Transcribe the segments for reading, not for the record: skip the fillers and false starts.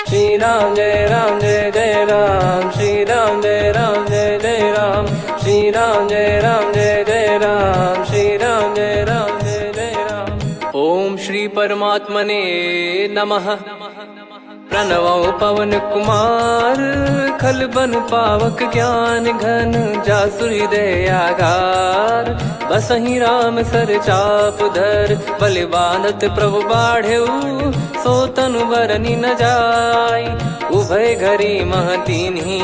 श्री राम जय जय राम, श्री राम जय जय राम, श्री राम जय जय राम, श्री राम जय जय राम। ओम श्री परमात्मने नमः। प्रणवो पवन कुमार, खल बन पावक ज्ञान घन, जासु हृदय आगार। बसहि राम सर चाप धर, बलि बांधत प्रभु बाढ़ेऊ, सो तनु बरनि न जाय। उभय घरी महतीन्ही,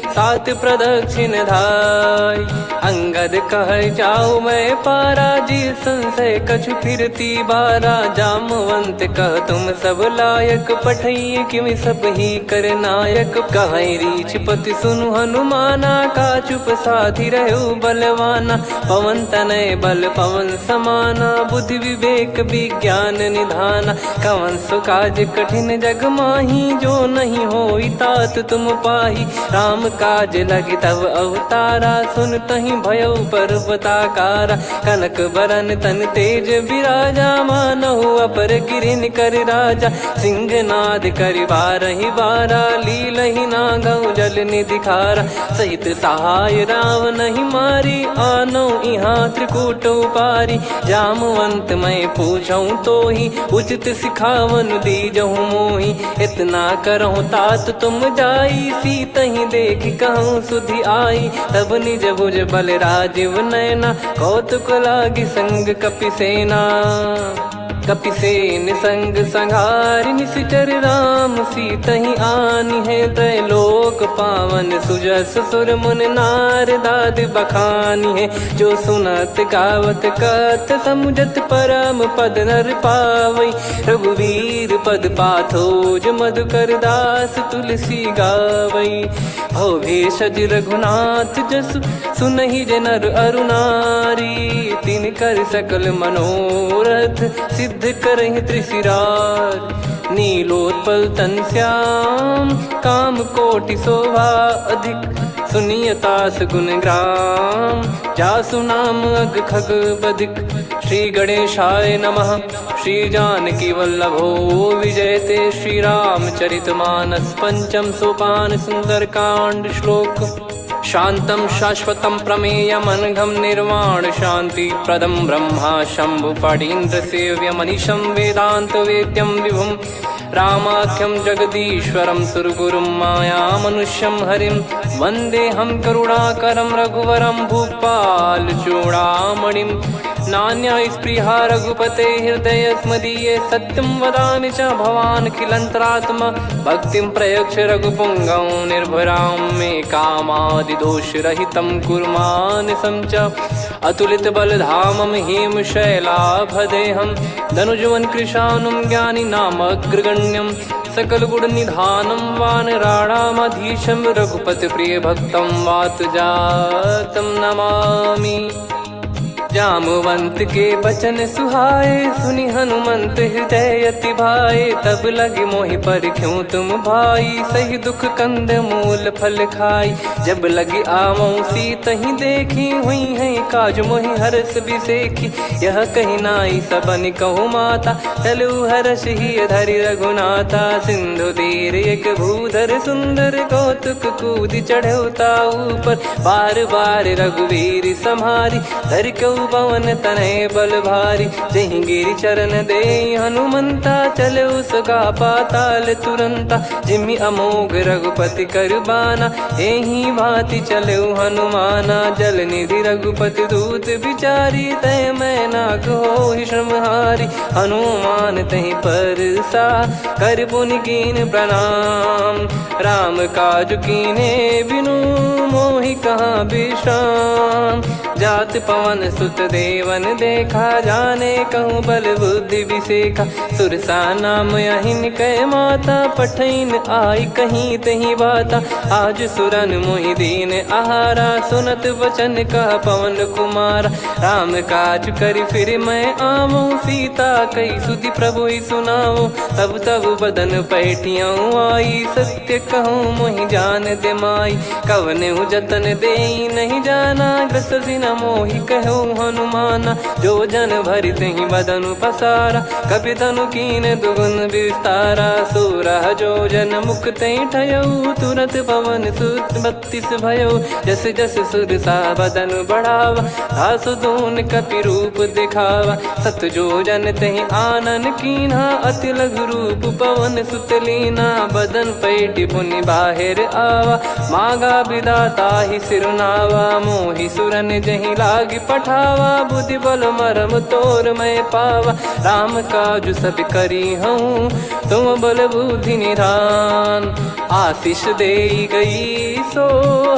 सात प्रदक्षिण धाय। अंगद कह जाऊ मैं पारा, जी संशय कछु फिरती बारा। जामवंत कह तुम सब लायक, पठई किमि सब ही कर नायक। कहीं रीछ पति सुनु हनुमाना, का चुप साधि रहु बलवाना। पवन तनय बल पवन समाना, बुद्धि विवेक विज्ञान निधाना। कवन सो काज कठिन जग माही, जो नहीं होई तात तुम पाही। राम काज लगी तब अवतारा, सुन तहि भयउ पर्वताकारा। कनक बरन तन तेज बिराजा, मानहु अपर गिरिन कर राजा। सिंहनाद करि बारहि बारा, लीलहि नागौ जल निधि खारा। सहित सहाय राम नहीं मारी, आनो इहाँ त्रिकूट उपारी। जामवंत मैं पूछऊँ तोहि, उचित सिखावन दीजहु मोहि। इतना करहु तात तुम जाई, सीतहि देख कहूँ सुधि आई। तब निज भुज बल राजीव नयना, कौतुक लागी संग कपिसेना। कपिसेन संग संघारि, निशिचर राम सीतहि आनी है। त्रैलोक पावन सुजस सुर मुन नार, दाद बखानी है। जो सुनत गावत कथ, समुझत परम पद नर पावई। रघुवीर पद पाथोज, मधुकर दास तुलसी गावई। भव भेषज रघुनाथ जसु, सुनहि जे नर अरु नारी। तिन कर सकल मनोरथ, सिद्ध करहि त्रिशिरार। नीलोत्पल तन श्याम, काम कोटि शोभा अधिक। सुनियतास गुण ग्राम, जासु नाम अग खग बदिक। श्री गणेशाय नमः। श्री जानकी वल्लभो विजयते, श्री रामचरित मानस। पंचम सोपान सुंदर कांड श्लोक। शांतं शाश्वतं प्रमेयमनघं, निर्वाण शांति प्रदं ब्रह्मा शंभु फणीन्द्र सेव्यमनिशं। वेदांत वेद्यं विभुं रामाख्यं जगदीश्वरं, सुरगुरुं माया मनुष्यं हरिं। वन्देऽहं करुणाकरं रघुवरं, भूपाल चूडामणिं। नान्या स्पृहा रघुपते हृदय स्मदीये, सत्यं वदामि च भवान् खिलन्तरात्मा। भक्तिं प्रयच्छ रघुपुङ्गं, निर्भरां मे कामादिदोषरहितं कुर्मानिसं च। अतुलित बलधामं हेमशैलाभदेहं, धनुजवन कृशानुं ज्ञानी नामग्रगण्यं। सकल गुण निधानं वानराणामधीशं, रघुपति प्रिय भक्तं वातजातं नमामि। जामवंत के बचन सुहाए, सुनि हनुमंत हृदय अति भाए। तब लगे मोहि पर क्यों तुम भाई, सही दुख कंद मूल फल खाई। जब लगे आवऊं सीतहि देखी, हुई है काज मोहि हरस बिसेखी। यह कही नाई सबन कहु माता, चलु हरष ही धरि रघुनाथा। सिंधु तीर एक भूधर सुंदर, कौतुक कूद चढ़ौता ऊपर। बार बार रघुवीर सम्हारी, धर कऊ पवन तनय बल भारी। जहि गिरि चरण दे हनुमंता, चले उसका पाताल तुरंता। जिमि अमोघ रघुपति कर बाना, एहि भांति चले हनुमाना। जल निधि रघुपति दूत बिचारी, तय मैं नाग होहि श्रमहारी। हनुमान तहि परसा, कर पुनि कीन प्रणाम। राम काज कीने बिनु, मोहि कहाँ विश्राम। जात पवन सुत देवन देखा, जाने कहूँ बल बुद्धि विसेखा। सुरसा नाम अहिन कै माता, पठैन आई कहीं तही बाता। आज सुरन मोहि दीन आहारा, सुनत वचन कह पवन कुमारा। राम काज करि फिर मैं आवऊं, सीता कई सुधि प्रभु ही सुनाओ। तब तब बदन पैठियाँ आई, सत्य कहूँ मोहि जान दे माई। कवने जतन दे नहीं जाना, ग्रसि न मोहि कहो हनुमाना। जो जन भरि तेहि बदनु पसारा, कपि तनु कीन दुगुन विस्तारा। सोरह जो जन मुख तेहि ठयऊ, तुरत पवन सुत 32 भयऊ। जस जस सुरसा बदन बढ़ावा, आसु दून कपि रूप दिखावा। सत जो जन तेहि आनन कीन्हा, अति लघु रूप पवन सुत लीना। बदन पैटि पुनि बाहिर आवा, मागा विधाता ही सिरुनावा। मोहि सुरन जहि लागी पठावा, बुद्धि बल मरम तोर मैं पावा। राम काजु सब करी हूँ, तुम बल बुद्धि निधान। आशीष देई गई सो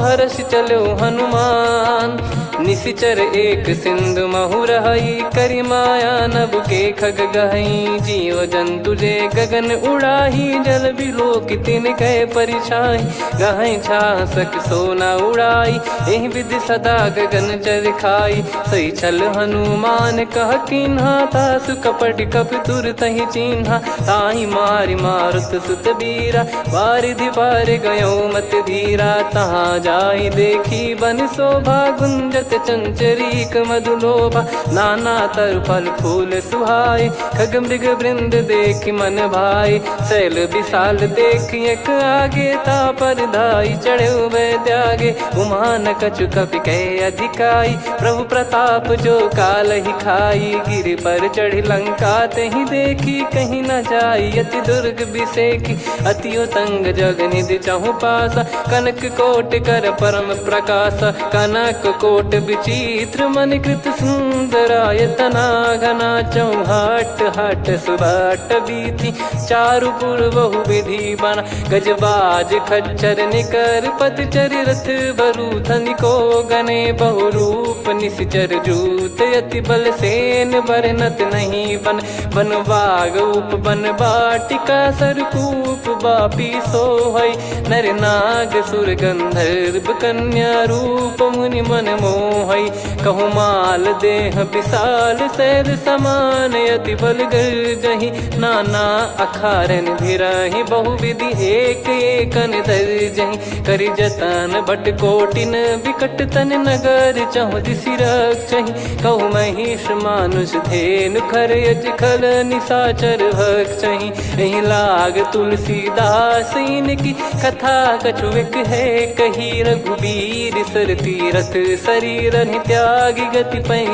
हर्ष चलो हनुमान। निशिचर एक सिंधु महु रहई, करी माया नभ के खग गहई। जीव जंतु जे गगन उड़ाही, जल बिलोक तिन कह परिछाई। गहई छासक सोना उड़ाई, एहि विधि सदा गगन चर खाई। सही छल हनुमान कह कीन्हा, तासु कपट कप तुर तहि चिन्हा। ताहि मारि मारुत सुत बीरा, वारिधि पार गयो मत धीरा। तहाँ जाई देखी बन शोभा, गुंजत चंचरीक मधुलोभा। नाना तर फल फूल सुहाए, खग मृग वृंद देख मन भाई। शैल विशाल देख एक आगे, तापर धाई चढ़े वै त्यागे। उमान कछु कपि कह अधिकाई, प्रभु प्रताप जो काल ही खाई। गिर पर चढ़ी लंका तेहि देखी, कहीं न जाई अति दुर्ग बिसेकी। अति उतंग जग निधि चहु पासा, कनक कोट कर परम प्रकाश। कनक कोट विचित्र मन कृत सुंदरायतना। घना चौहाट हाट सुबाट बीती, चारु पुर बहु विधि बना। गजबाज खच्चर निकर पतचर, रथ बरु धनिको गने। बहु रूप निशिचर जूत, अति बल सेन बरनत नहीं बन। बन बाग उप बन बाटिका, सरकूप बापी सोहई। नर नाग सुर गंधर्व कन्या, रूप मुनि मन मोहई। कहु माल देह विशाल, शैल समान अति बल गर्जहि। नाना अखारन भिरहि, बहु विधि एक एकन दर्जहि। करि जतन बट कोटिन, बिकट तन नगर चहु दिसि रक्षहि। कहु महिष मानुष धेनु, खर यज खल निशाचर भक्षहि। एहि लाग तुलसीदास इनकी, कथा कछु एक है कही। रघुबीर सर तीरथ शरीर, त्यागी गति पै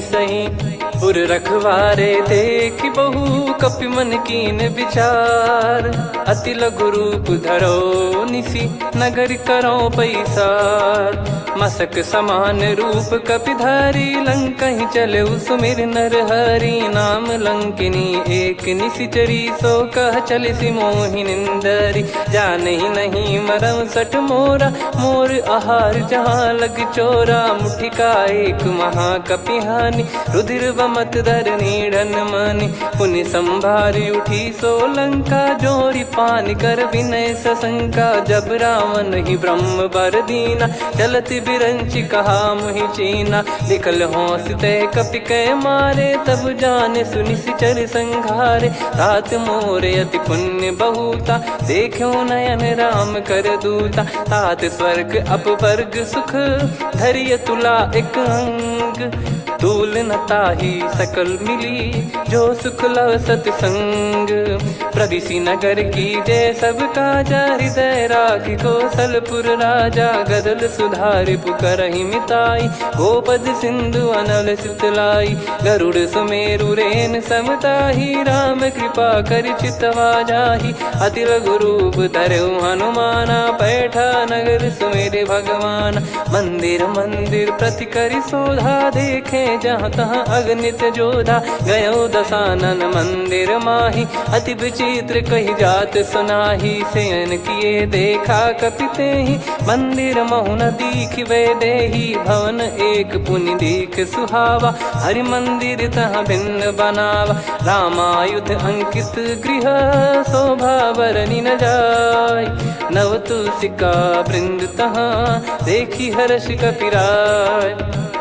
सही। पुर रखवारे देख बहु, कपि मन कीन विचार। अति लघु रूप धरो निसी, नगर करो पैसार। मसक समान रूप कपि धारी, लंकहि चले सुमिर नर हरि। नाम लंकिनी एक निशिचरी, सो कह चलिसि मोहि निंदरी। जानहि नहीं मरम सठ मोरा, मोर आहार जहाँ लग चोरा। मुठिका एक महाकपिहानि, रुधिर बमत धरनी ढन मानि। पुनि संभारी उठी सो लंका, जोरी पान कर विनय सशंका। जब रावण ही ब्रह्म बर दीना, चलत बिरंचि कहा मुहि चीना। लिखल होंस ते कपि कै मारे, तब जाने सुनि सिचर संघारे। तात मोरे अति पुण्य बहुता, देखो नयन राम कर दूता। तात स्वर्ग अपवर्ग सुख, धरिय तुला एक अंग। तूल न ताहि सकल मिली, जो सुख लव सतसंग। प्रविशि नगर की जय सब काजा, हृदय राखि कौशलपुर राजा। गदल सुधारि पुकरहि मिताई, गोपद सिंधु अनल सितलाई। गरुड़ सुमेरु रेन समताहि, राम कृपा करि चितवा जाहि। अति लघु रूप धरऊ हनुमाना, पैठा नगर सुमेरे भगवान। मंदिर मंदिर प्रति करि शोधा, देखे जहाँ तहाँ अगणित जोधा। गयो दशानन मंदिर माही, अति विचित्र कही जात सुनाही। शयन किए देखा कपि तेहि, मंदिर महु न दीख वे देही। भवन एक पुनि दीख सुहावा, हरि मंदिर तहाँ भिन्न बनावा। रामायुध अंकित गृह, शोभा बरनि न जाय। नव तुलसी का वृंद तहाँ, देखी हर्ष कपिराय।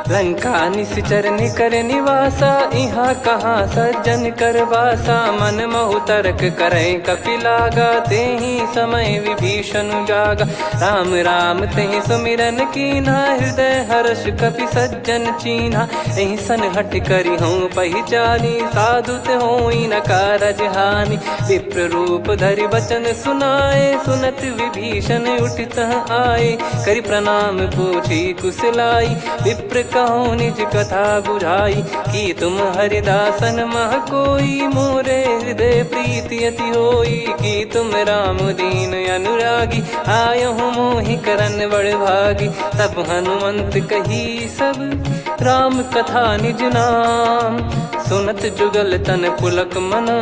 लंका निश्चर निकर निवासा, इहाँ कहाँ सज्जन कर वासा। मन महु तर्क करे कपिलागा, तेहि समय विभीषण जागा। राम राम तेहि सुमिरन कीन्हा, हृदय हर्ष कपि सज्जन चीन्हा। एहि सन हट करि हूँ पहिचानी, साधु ते होई न कारज हानि। विप्र रूप धरि वचन सुनाए, सुनत विभीषण उठित आए। करि प्रणाम पूछी कुशलाई, विप्र कहो निज कथा बुझाई। कि तुम हरिदासन मह कोई, मोरे हृदय प्रीति अति होई। कि तुम राम दीन अनुरागी, आयहु मोहि करन बड़ भागी। तब हनुमंत कही सब राम कथा निज नाम, सुनत जुगल तन पुलक मना,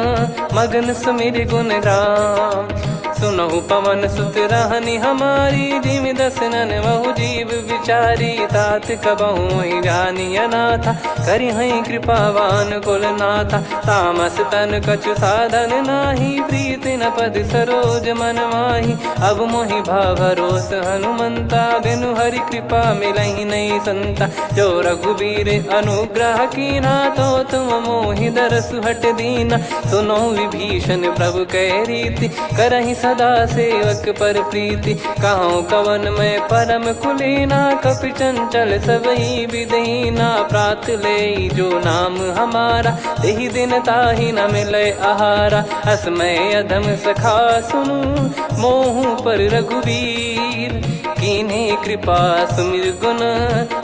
मगन सुमिर गुण राम। सुनहु पवन सुत रहनी हमारी, जिमि दसनन महु जीव विचारी। तात कबहु ही जानी अनाथा, करि हई कृपावान कुल नाथा। तामस तन कछु साधन नाही, प्रीति न पद सरोज मन माही। अब मोहि भाव भरोस हनुमंता, बिनु हरि कृपा मिलहि नहीं संता। जो रघुबीर अनुग्रह कीन्हा, तो तुम मोहि दरसु हट दीना। सुनो विभीषण प्रभु कह रीति, करहि सदा सेवक पर प्रीति। कहूँ कवन में परम कुलीना, कपि चंचल सबही विदहीना। प्रात ले जो नाम हमारा, तेहि दिन ताहि न मिले आहारा। असमय अधम सखा सुनु, मोहु पर रघुवीर। कीन्ही कृपा सुमिर गुण,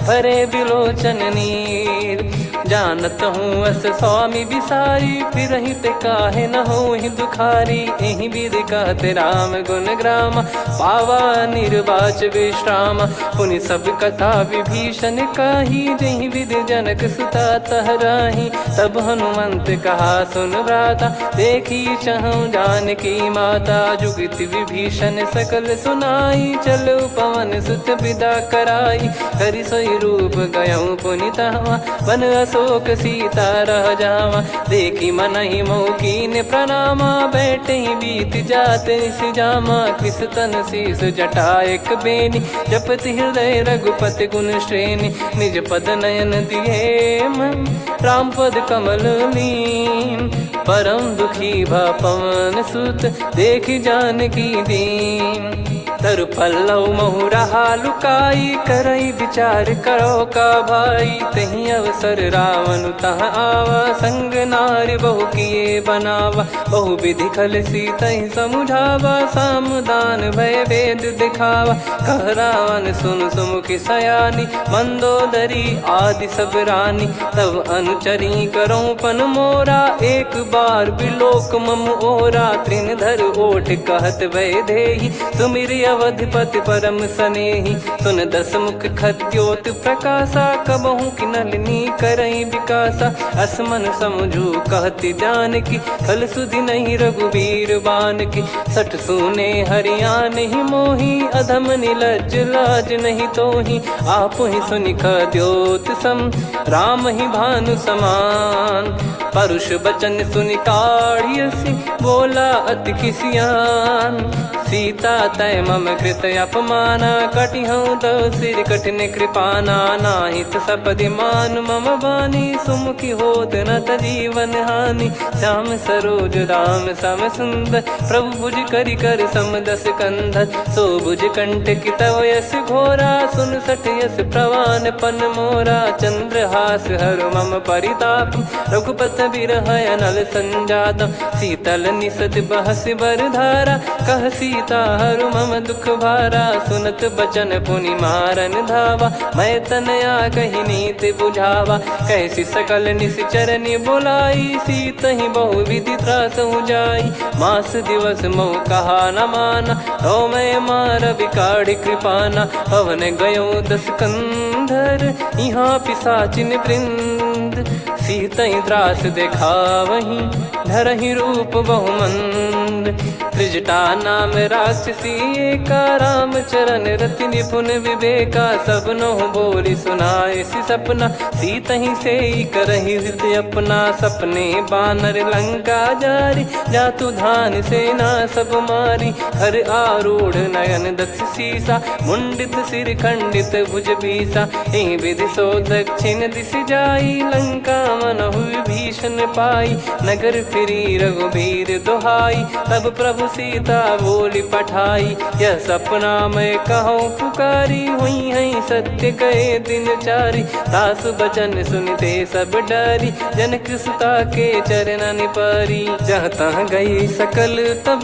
भरे बिलोचन नीर। जानत हूँ अस स्वामी बिसारी, फिरहि ते काहे न होहि दुखारी। एहि विधि कहते राम गुण ग्राम, पावा निर्वाच विश्राम। पुनि सब कथा विभीषण काही, जहि विधि जनक सुता तहराही। तब हनुमंत कहा सुन भ्राता, देखी चहु जानकी माता। जुगति विभीषण सकल सुनाई, चलो पवन सुत विदा कराई। करि सोई रूप गयऊँ पुनि तहवा, वन अशोक सीता रह जावा। देखी मनहि मोह कीन्ह प्रणामा, बैठे ही बीत जात निस जामा। कृस तन शीस जटा एक बेनी, जपति हृदय रघुपति गुण श्रेणी। निज पद नयन दिए मन, राम पद कमल लीन। परम दुखी भा पवन सुत, देखि जानकी दीन। तरु पल्लव महु रहा लुकाई, करई विचार करो का भाई। तहि अवसर रावण तह आवा, संग नारी बहु किए बनावा। बहु विधि खल सीतहि समुझावा, सामदान भय वेद दिखावा। कह रावण सुन सुमुखि सयानी, मंदोदरी आदि सब रानी। तब अनुचरी करो पन मोरा, एक बार बिलोक मम ओरा। तृण धर ओठ कहत भय देहि, सुमिर अवधिपति परम सनेहि। सुन दस मुख खद्योत प्रकाशा, कबहु कि नलिनी करई विकासा। असमन समझू कहति जानकी, खल सुधि नहीं रघुवीर बानकी। सठ सुने हरियाण ही मोही, अधम निलज्ज लाज नहीं तोही। आप ही सुनि खद्योत सम, राम ही भानु समान। परुष बचन सुनि काढ़ियसि, बोला अति किसियान। सीता तय मम कृत अपमाना, कटिहऊँ तव सिर कठिन कृपाना। नाहित सपदि मान मम बानी, सुमुखी होत न जीवन हानि। श्याम सरोज राम सम सुंदर, प्रभु भुज करि कर सम दस कंधर। सो भुज कंठ की तव यस घोरा, सुन सठ यस प्रवान पन मोरा। चंद्रहास हर मम परिताप, रघुपत बिरह अनल संजातम। शीतल निसत बहस बर धारा, कह सीता हरु मम दुख भारा। सुनत बचन पुनि मारन धावा, मैं तनया कहि नीति बुझावा। कैसी सकल निश्चरनि बुलाई, सीतहि बहु विधि त्रासहु जाई। मास दिवस मोह कहा न माना, तो मैं मार बिकाढ़ि कृपाना। पवन गयो दस कंधर, यहाँ पिशाचिन वृंद। मंद, सीतई त्रास देखावहीं धरहि रूप बहुमंद। त्रिजटा नाम राक्षसी एका, राम चरण रति निपुण विवेका। सबनो बोली सुनाए सि सपना, सीतहि से करहि हृद अपना। सपने बानर लंका जारी, जातु धान सेना सब मारी। हर आरूढ़ नयन दक्ष सीसा, मुंडित सिर खंडित भुज बीसा। एहि विधि सो दक्षिण दिश जाई, लंका मनहु विभीषण पाई। नगर फिरी रघुबीर दुहाई, तब प्रभु सीता बोली पठाई। यह सपना मैं कहूँ पुकारी, हुई है सत्य कहे दिन चारी। दास बचन सुनते सब डरी, जनक सुता के चरण परी। जहाँ तहाँ गई सकल तब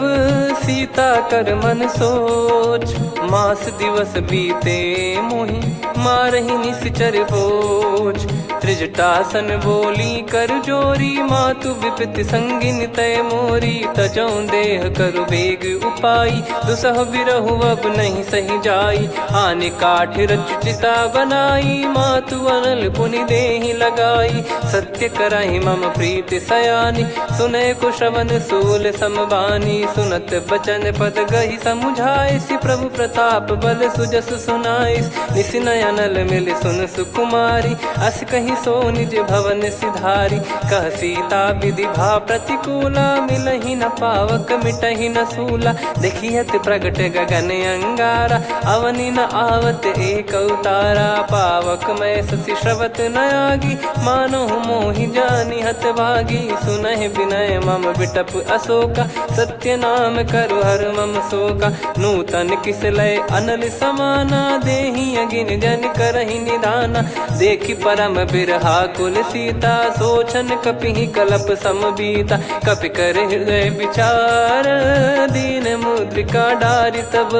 सीता कर मन सोच। मास दिवस बीते मोहि मारहि निश्चर बोझ। त्रिजटासन बोली कर जोरी, मातु विपत्ति संगिन तय मोरी। तजौ देह करु बेग उपाई, दुसह बिरहु अब नहीं सही जाई। आने काठ रचिता बनाई, मातु अनल पुनि देहि लगाई। सत्य करहि मम प्रीति सयानी, सुनय को श्रवण सूल समबानी। सुनत बचन पद गहि समुझाए, सि प्रभु प्रताप बल सुजस सुनाइस। निस नयनल मिल सुन सुकुमारी, अस कहि सो निज भवन सिधारी। कह सीता विधि भा प्रतिकूला, मिलहि न पावक मिटहि न सूला। देखियत प्रगट गगन अंगारा, अवनि न आवत एक अवतारा। पावक मैं शशि श्रवत न आगी, मानो मोहि जानि हत भागी। सुनहि विनय मम बिटप अशोका, सत्य नाम करु हर मम शोका। नूतन किस लय अनल समाना, देहि अगिन जन करहि निदाना। देखि परम बिरहा कुल सीता, सोचन कपिहि कलप समबीता। कपि कर हृदय विचार, दीन मुद्रिका डारि तब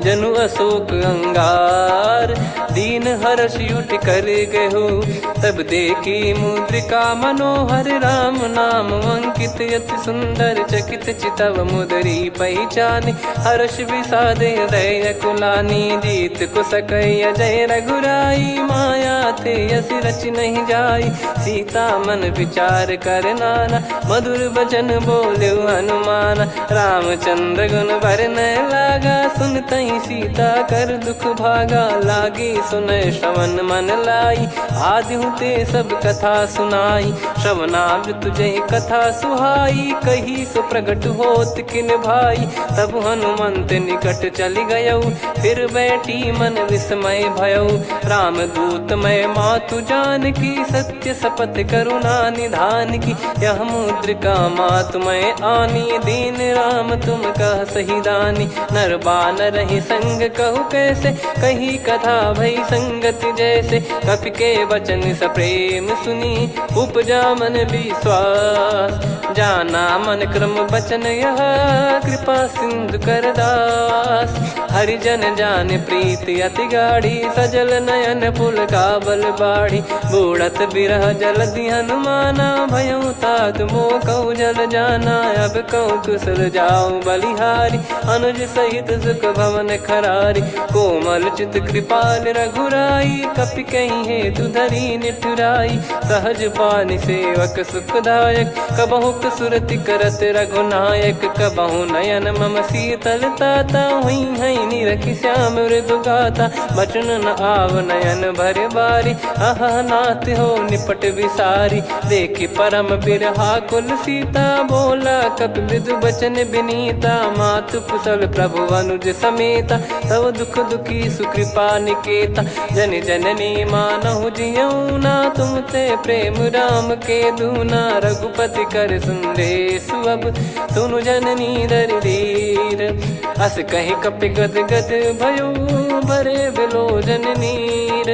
जनु अशोक अंगार। दीन हर्ष उठ कर गहु, तब देखी मुद्रिका मनोहर। राम नाम अंकित अति सुंदर, चकित चितव मुदरी पहचान। हर्ष विषाद हृदय कुलानी, जीत को सकय जय रघुराई। माया थे यस रच नहीं जाई, सीता मन विचार कर नाना। मधुर बचन बोले हनुमान, रामचंद्र गुण बरनै लागा। सुनतहि सीता कर दुख भागा, लागी सुनय श्रवण मन लाई। आदि ते सब कथा सुनाई, श्रवणामृत जय कथा सुहाई। कही सो प्रगट होत किन भाई, तब हनुमंत निकट चली गयौ। फिर बैठी मन विस्मय भयौ, राम दूत मैं मातु जानकी। सत्य शपथ करुणा निधान की, यह मुद्रिका मातु मैं आनी। दीन राम तुम कह सही दानी, नर बानर ही संग कहु कैसे। कही कथा भई संगति जैसे, कपि के वचन सप्रेम सुनी। उपजा मन विश्वास, जाना मन क्रम बचन यह। कृपा सिंधु कर दास, हरिजन जान प्रीति अति गाढ़ी। सजल नयन पुल का बल बाढ़ी, बूढ़त बिरह जल दी हनुमाना। भयउ तात मोह कहु जल जाना, अब कहु कुशल जाऊं बलिहारी। अनुज सहित सुख भवन खरारी, कोमल चित कृपाल रघुराई। कपि कहीं हेतु धरी निठुराई, सहज पानि सेवक सुखदायक। कबहु सुरति करत रघुनायक, कबहु नयन मम शीतल ताता। हुई है निरखि श्याम मृदु गाता, बचन न आव नयन भर बारी। आहा नाथ हो निपट विसारी, देखि परम बिरहा कुल सीता। बोला कपि मृदु बचन बिनीता, मातु कुशल प्रभु अनुज समेता। तव दुख दुखी सुकृपा निकेता, जन जननी मानहु जियऊ ना। तुम ते प्रेम राम के दूना, रघुपति कर संदेश अब सुनु जननी दर धीर। अस कहि कपि गद गद भयो, भरे बिलोचन नीर।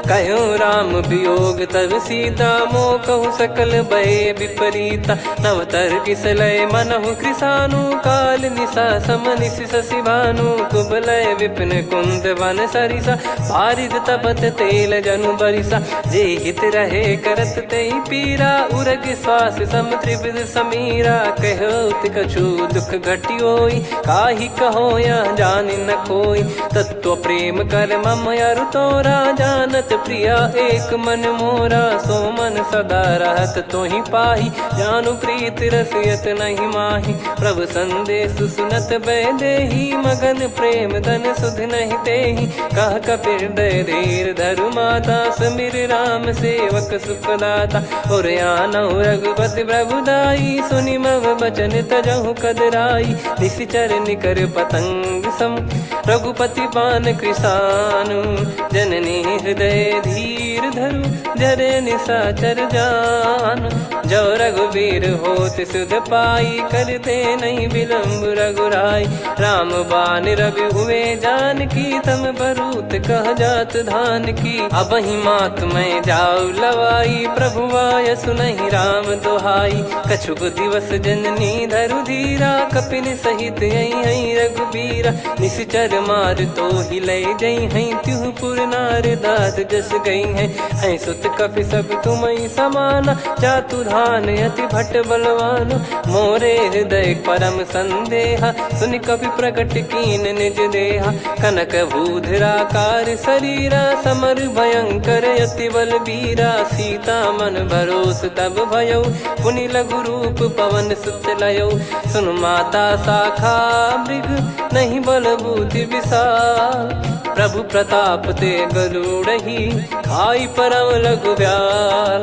कहो राम वियोग तब सीता, मोह कहु सकल भय विपरीता। नवतर किसलय मनहु कृसानु, काल निशा समनिशि शशि भानु। कुबलय विपिन कुंद वन सरिसा, पारिद तपत तेल जनु बरिसा। जे हित रहे करत तेहि पीरा, उरग श्वास सम त्रिविध समीरा। कहो कछु दुख घटियोई, काहि कहो या जान न कोई। तत्व प्रेम कर मम अरु तोरा, जानत प्रिया एक मन मोरा। सो मन सदा रहत तो ही पाही, जानु प्रीत रसियत नहीं माही। प्रभु संदेश सुनत बैदेही, मगन प्रेम धन सुध नहीं तेही। कह कपिर दय धीर धरु माता, समिर राम सेवक सुखदाता। और आनौ रघुपति प्रभुदाई, सुनि मव बचन तजहु कदराई। निशिचर निकर पतंग सम, रघुपति पान कृसानु। जननी हृदय धीर धरु, जरे निशाचर जान। जो रघुवीर होत सुध पाई, करते नहीं विलम्ब रघुराई। राम बान रवि हुए जानकी, तम बरूत कह जात धान की। अब ही मात मैं जाऊ लवाई, प्रभु आय सुनहि राम दोहाई। कछुक दिवस जननी धरु धीरा, कपिन सहित यही रघुबीरा। निशिचर मार तो ही ले जई हैं, त्युह पुर नार दाद जस गई हैं। सुत कपि सब तुमहि समाना, जातु धान अति भट बलवान। मोरे हृदय परम संदेहा, सुनि कपि प्रकट कीन निज देहा। कनक भूधराकार शरीरा, समर भयंकर अति बलबीरा। सीता मन भरोस तब भयउ, पुनि लघु रूप पवन सुत लयउ। सुन माता शाखा मृग, नहीं बल बुद्धि विशाल। प्रभु प्रताप ते गरुड़ही, खाई परम लघु ब्याल।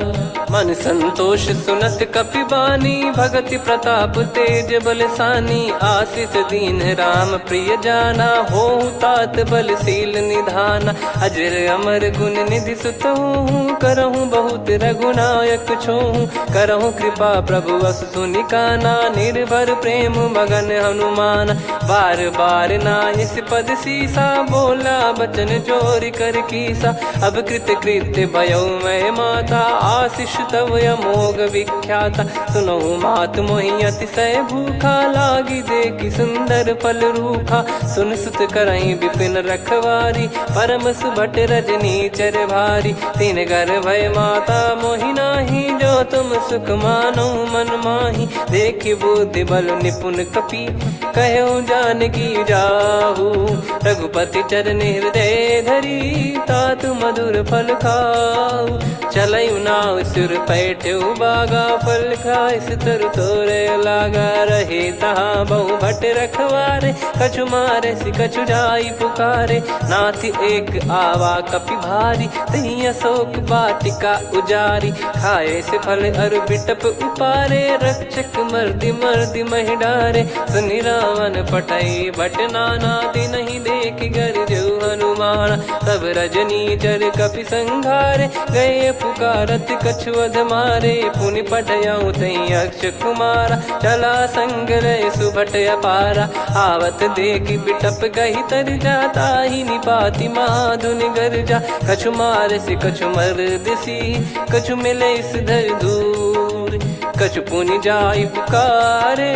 मन संतोष सुनत कपि बानी, भगति प्रताप तेज बलसानी। आशीष दीन राम प्रिय जाना, होहु तात बलशील निधाना। अजर अमर गुण निधि सुतहु, करहु बहुत रघुनायक छोहु। करहु कृपा प्रभु अस सुनि काना, निर्भर प्रेम मगन हनुमान। बार बार नायस पद सीसा, बोला बचन चोरी कर कीसा। अब कृत कृत्य भयउ मैं माता, आशीष तव अमोघ विख्याता। सुनहु मात मोहि अतिशय भूखा, लागी देखि सुंदर फल रूखा। सुन सुत करहि विपिन रखवारी, परम सुभट रजनी चर भारी। तीन घर भय माता मोहि नाही, जो तुम सुख मानो मन माही। देखि बुद्धि बल निपुण कपि, कहु जानकी जाहु। रघुपति चरण हृदय धरी, तात मधुर फल खाऊ। चलयु नाव सुर पैठ्यु बागा, फल खाइस तरु तोरे लागा। रहे तहाँ बहु भट रखवारे, कछु मारे सि कछु जाई पुकारे। नाथ एक आवा कपि भारी, तही अशोक वाटिका उजारी। खाए से फल अरु बिटप उपारे, रक्षक मर्दि मर्दि महि डारे। सुनि रावण पटई भट नाना, तिनहि देखि गरजउ हनुमान। तब रजनी चर कपि संघारे, गए पुकारत कछु अध मारे। पुनि पठयउ तई अक्ष कुमारा, चला संग रहे सुभट अपारा। आवत देखि बिटप गही तर जाता, ही निपाति महाधुनि गर्जा। कछु मार से कछु मर्दिसी, कछु मिले इस धर दूर। कछु पुनि जाई पुकारे,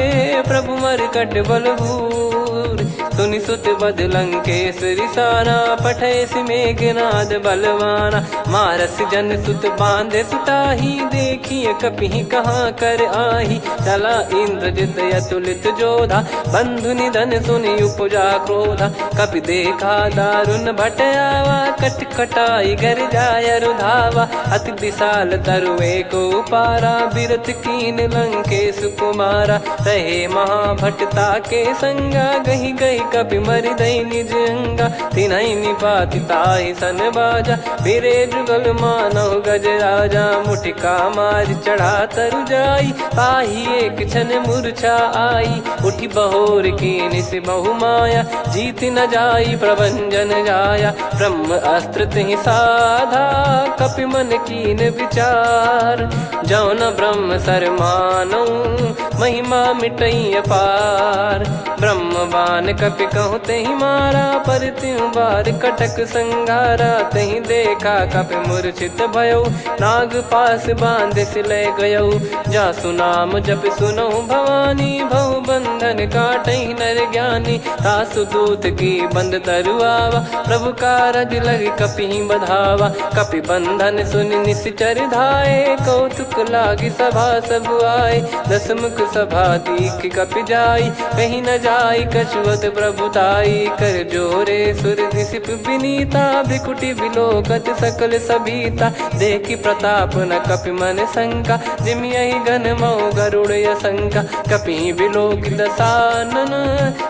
प्रभु मरकट बलभूर। सुनि सुत बद लंकेश्वरी साना, पठय मेघनाद बलवाना। मारस जन सुत बांधे सुताही, देखिए कपि कहाँ कर आही। चला इंद्रजित अतुलित जोधा, बंधु निधन सुनि उपजा क्रोधा। कपि देखा दारुण भट आवा, कट कटाई गर जाय रुधावा। अति विशाल तरुए को पारा, बिरत कीन लंकेश कुमारा। रहे महाभटता के संगा, गही गही कपि मरि दई निज अंगा। तिन्हि निपाति ताहि सन बाजा, फिरे जुगल मानव गज राजा। मुटिका मार चढ़ा तरु जाई, ताहि एक क्षण मूर्छा आई। उठि बहोर कीन से बहु माया, जीत न जाई प्रभंजन जाया। ब्रह्म अस्त्र तिहि साधा, कपि मन कीन विचार। जौ न ब्रह्म सर मानौ, महिमा मिटई अपार। ब्रह्म बान कपि कहु तहि मारा, पर त्यों बार कटक संगारा। तहि देखा कपि मूर्छित भयउ, नाग पास बांध सिले गयउ। जासु नाम जप सुनहु भवानी, भव बंधन काटहि नर ज्ञानी। तासु दूत की बंद तरुआवा, प्रभु कारज लग कपि बधावा। कपि बंधन सुनि निश्चर धाये, कौतुक लागी सभा सब आए। दस मुख सभा दीख कपि जाई, कहीं न जाई कछुवत प्रभुताई। कर जोरे सुर दिसिप विनीता, भ्रिकुटि बिलोकत सकल सबीता। देखि प्रताप न कपि मन शंका, जिमियहि गन मऊ गरुड़ असंका। कपि बिलोक दसानन,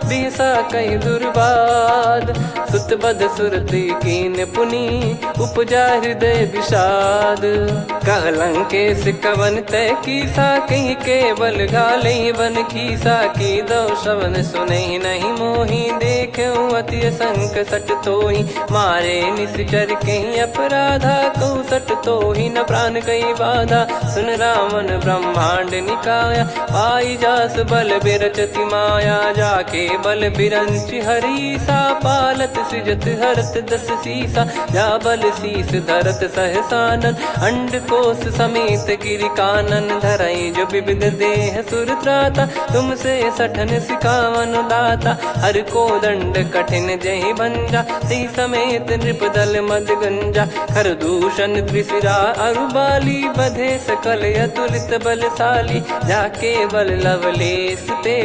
बिहसा कहि दुर्वाद। सुत बध सुरति कीन पुनि, उपजा हृदय विषाद। कहलंकेश कवन तय कीसा, कहीं केवल गाले बन खीसा। की दो श्रवण सुने नहीं मोही, देखे अति संक सट तोही। मारे निश्चर कहीं अपराधा, कहूँ सट तोही न प्राण कहीं बाधा। सुन रावण ब्रह्मांड निकाया, पाई जास बल बिरचति माया। जाके बल बिरंच हरीसा, पालत सृजत हरत दस सीसा। जा बल शीस धरत सहसानन, अंड कोश समेत गिरि कानन। धरई जो विविध देह सुर त्राता, तुमसे सठन सिखावन दाता। हर को दंड कठिन जहि भंजा, ती समेत नृप दल मद गंजा। खर दूषण त्रिशिरा अरुबाली, बधे सकल अतुलित बलशाली। जाके बल लवलेश ते,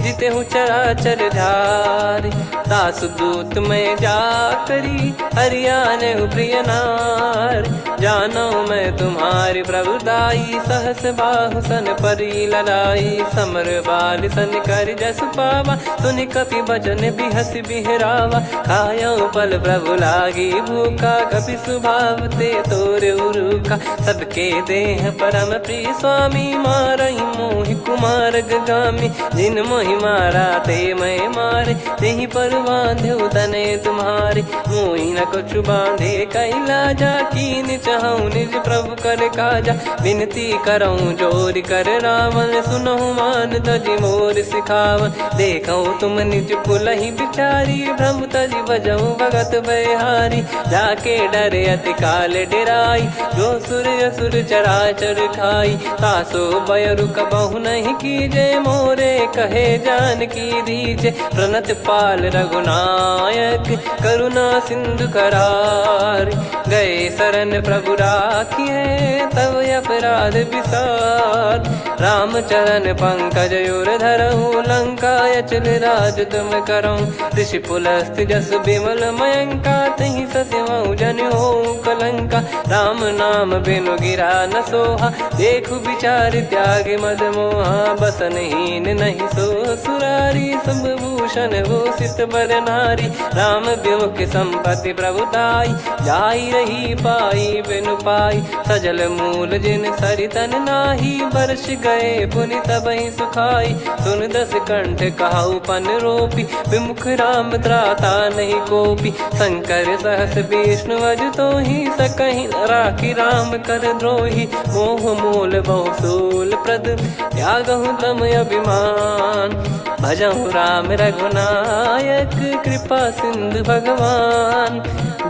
जिते हूँ चराचर धारी। दास दूत में जा करी, हरियाने प्रिय नार। जानो मैं तुम्हारी प्रभुताई, सहस बाहु सन परी लड़ाई। समर बाल सन कर जस पावा, सुनि कपि भजन बिहस बिहरावा। खायो पल प्रभु लागी भूखा, कपि स्वभाव ते तोर उरुखा। सबके देह परम प्रिय स्वामी, मारई मोहि कुमार गगामी। जिन मोहि मारा ते मैं मारे, तेहि पर बांधो तने तुम्हारे। मोहि न कुछ बांधे कैलाजा, कीन चाहूँ निज प्रभु कर काजा। विनती करऊँ जोर कर रावण, सुनहु मान तजि मोर सिखावन। देखऊँ तुम निज पुलहि बिचारी, भ्रम तजि बजऊँ भगत बहारी। जाके डरे अति काल डेराई, जो सुर असुर चराचर खाई। तासो बयरु कबहु नहीं कीजे, मोरे कहे जान की दीजे। प्रणत पाल रघुनायक, करुणा सिंधु करार। गए शरण प्रभु राखिए, तब अपराध विसार। राम चरण पंकज उर धरऊँ, लंका अचल राज तुम करऊँ। ऋषि पुलस्त जस विमल मयंका, तहि सत्यमऊ जन हो कलंका। राम नाम बिनु गिरा न सोहा, देखु विचार त्याग मद मोहा। बसनहीन नहीं सो सुरारी, सब भूषण भूषित बर नारी। राम विमुख संपत्ति प्रभुताई, जाई रही पाई बिनु पाई। सजल मूल जिन सरितन नाही, वर्ष गए पुनि तबहि सुखाई। सुन दस कंठ कहाऊ पन रोपी, विमुख राम त्राता नहीं कोपी। शंकर सहस विष्णु अज तोहि, सकहि न राखी राम कर द्रोही। मोह मूल बहु सूल प्रद, त्यागहु तम अभिमान। भजहु राम रघुनायक, कृपा सिंधु भगवान।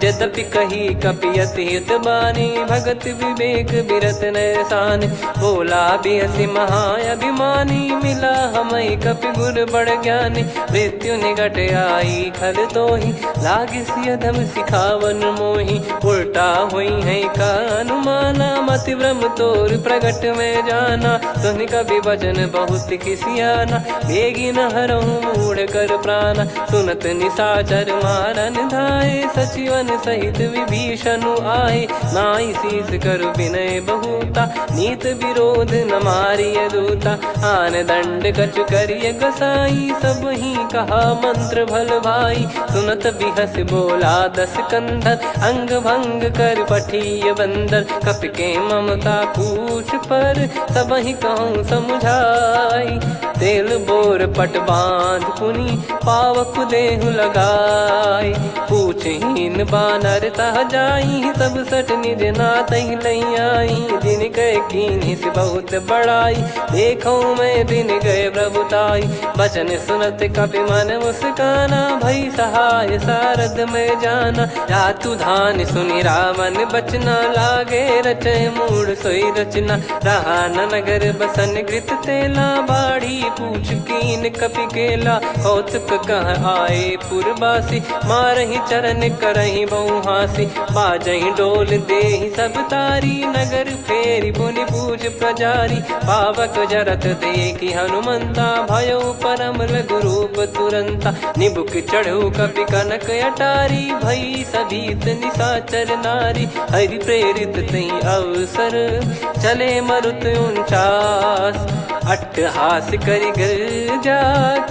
यद्यपि कही कपियति हित बानी, भगत विवेक बिरत नैसान। बोला बिहसि महाअभिमानी, मिला हमई कपि गुर बड़ ज्ञानी। मृत्यु निकट आई खल तोहि, लागिसि अधम सिखावन मोहि। उल्टा हुई है का अनुमाना, मति भ्रम तोर प्रगट में जाना। सुन कवि वचन बहुत खिसियाना, बेगी न हरहु मूढ़ कर प्राणा। सुनत निशाचर मारन धाये, सचिवन सहित विभीषणु आए। नाई शीस कर विनय बहुता, नीत विरोध न मारिय दूता। आन दंड कछु करिय गसाई, सब ही कहा मंत्र भल भाई। सुनत बिहस बोला दस कंधर, अंग भंग कर पठिय बंदर। कपि के ममता पूछ पर, सब ही कहूँ समुझाई। तेल बोर पट बांध पुनि, पावक देहु लगाई। पूछहीन बानर तह जाई, सब सट निज नातहि लई आई। दिन गए कीन्ही से बहुत बड़ाई, देखो मैं दिन गए प्रभुताई। बचन सुनत कपि मन मुस्काना, भई सहाय सारद में जाना। जातु धान सुनि रावण बचना, लागे रचय मूढ़ सोई रचना। रहा न नगर बसन घृत तेला, बाढ़ी पूछ कीन कपि केला कौतुक कह आए पुरबासी मारही चरण करही बहु हासी बाजही डोल देहि सब तारी नगर फेरी पुनि पूज प्रजारी पावक जरत देखी हनुमंता भयो परम लघु रूप तुरंता निबुक चढ़ू कपि कनक अटारी भई सभीत निशाचर नारी हरि प्रेरित तई अवसर चले मरुत 49 अट्टहास करि गिरजा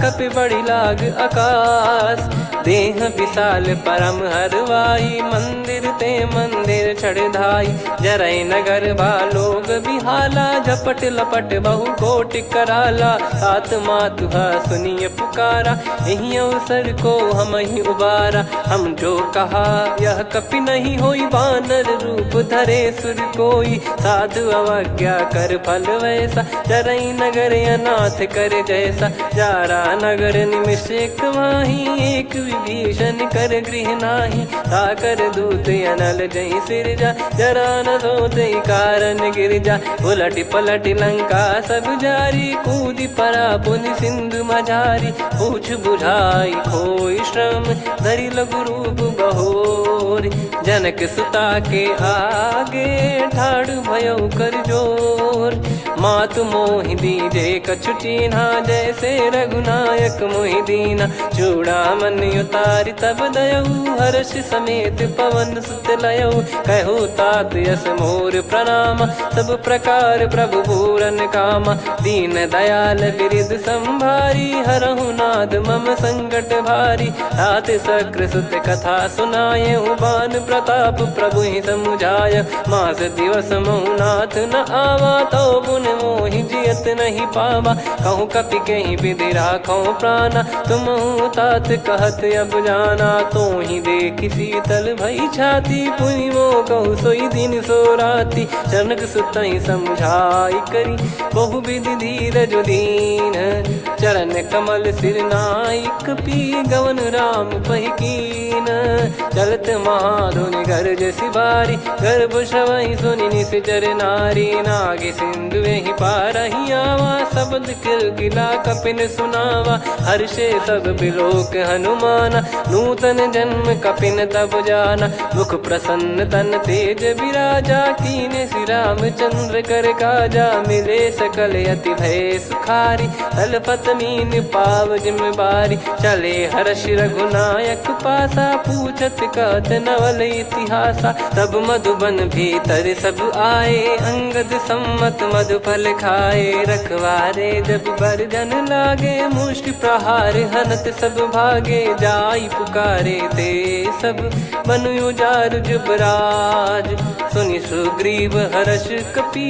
कपि बड़ी लाग आकाश देह विशाल परम हरवाई मंदिर ते मंदिर चढ़ाई जरई नगर बालोग बिहाला झपट लपट बहु कोट कराला सात मातुहा सुनिय पुकारा यही अवसर को हम ही उबारा हम जो कहा यह कपि नहीं होई बानर रूप धरे सुर कोई साधु अवज्ञा कर फल वैसा जरई नगर अनाथ कर जैसा जारा नगर निमिष एक माही एक विभीषण कर गृह नाही ताकर दूत अनल जय सिरजा जरा न सोते कारण गिरजा उलट पलट लंका सब जारी कूदी परा पुनि सिंधु मझारी पूछ बुझाई खोई श्रम धरि लघु रूप बहोरी जनक सुता के आगे ठाड़ भयो कर जोर मातु मोहि दीजे कछु चीन्हा जैसे रघुनायक मोहि दीना चूड़ामन उतारि तब दयऊ हर्ष समेत पवन सुत लयऊ कहु तात यस मोर प्रणाम सब प्रकार प्रभु पूरन कामा दीन दयाल बिरिद संभारी हरहु नाद मम संकट भारी तात सक्र सुत कथा सुनाये बान प्रताप प्रभु ही समुझाय मास दिवस महु नाथ न आवा तो पुन मोहि जियत नहीं पावा कहूँ कपि कहीं विधि राखो प्राणा तुम तात कहत अब जाना तो ही देख शीतल भई छाती पुनि मो कहु सोई दिन सो राती जनक सुतई समझाई करी बहु विधि धीरज दीन चरण कमल सिर नाइक पी गवन राम पहिकीन चलत महाधुनि गर्ज सिबारी गर्भ श्रवहि सुनि निश्चर नारी नागे सिंधु ही पारही आवा शब्द किलकिला कपिन सुनावा हर्षे सब बिलोक हनुमाना नूतन जन्म कपिन तब जाना मुख प्रसन्न तन तेज विराजा कीने श्री रामचंद्र कर काजा मिले सकल अति भय सुखारी तलपत मीन पाव जिम्मेवारी चले हर्ष रघुनायक पासा पूछत कहत नवल इतिहासा तब मधुबन भीतर सब आए अंगद सम्मत मधुफल खाए रखवारे जब बरजन लागे मुष्टि प्रहार हनत सब भागे जाई पुकारे ते सब मनु उजार जुबराज सुनि सुग्रीव हर्ष कपि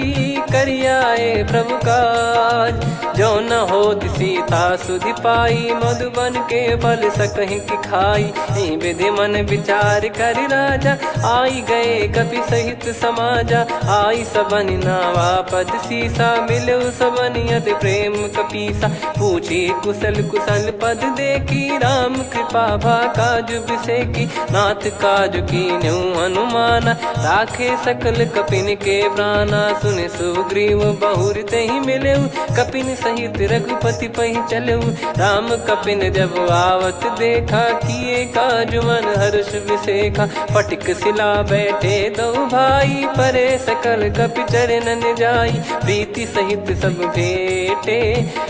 करियाए प्रभु काज जो न हो सीता सुधि पाई मधुबन के फल सकहि की खाई विधि मन विचार कर राजा आई गए कपि सहित समाजा आई सबन नावा पद सीसा मिलो सबनियत प्रेम कपीसा पूछी कुशल कुशल पद देखी राम कृपा भा काज बिसेकी नाथ काज की न्यू हनुमाना राखे सकल कपिन के प्राणा सुन सुग्रीव बहुर ते ही मिले कपिन सहित रघुपति पहि चले राम कपिन जब आवत देखा किए काज मन हर्ष विसेखा पटिक सिला बैठे दो भाई परे सकल कपि चरणन जाई प्रीति सहित सब भेटे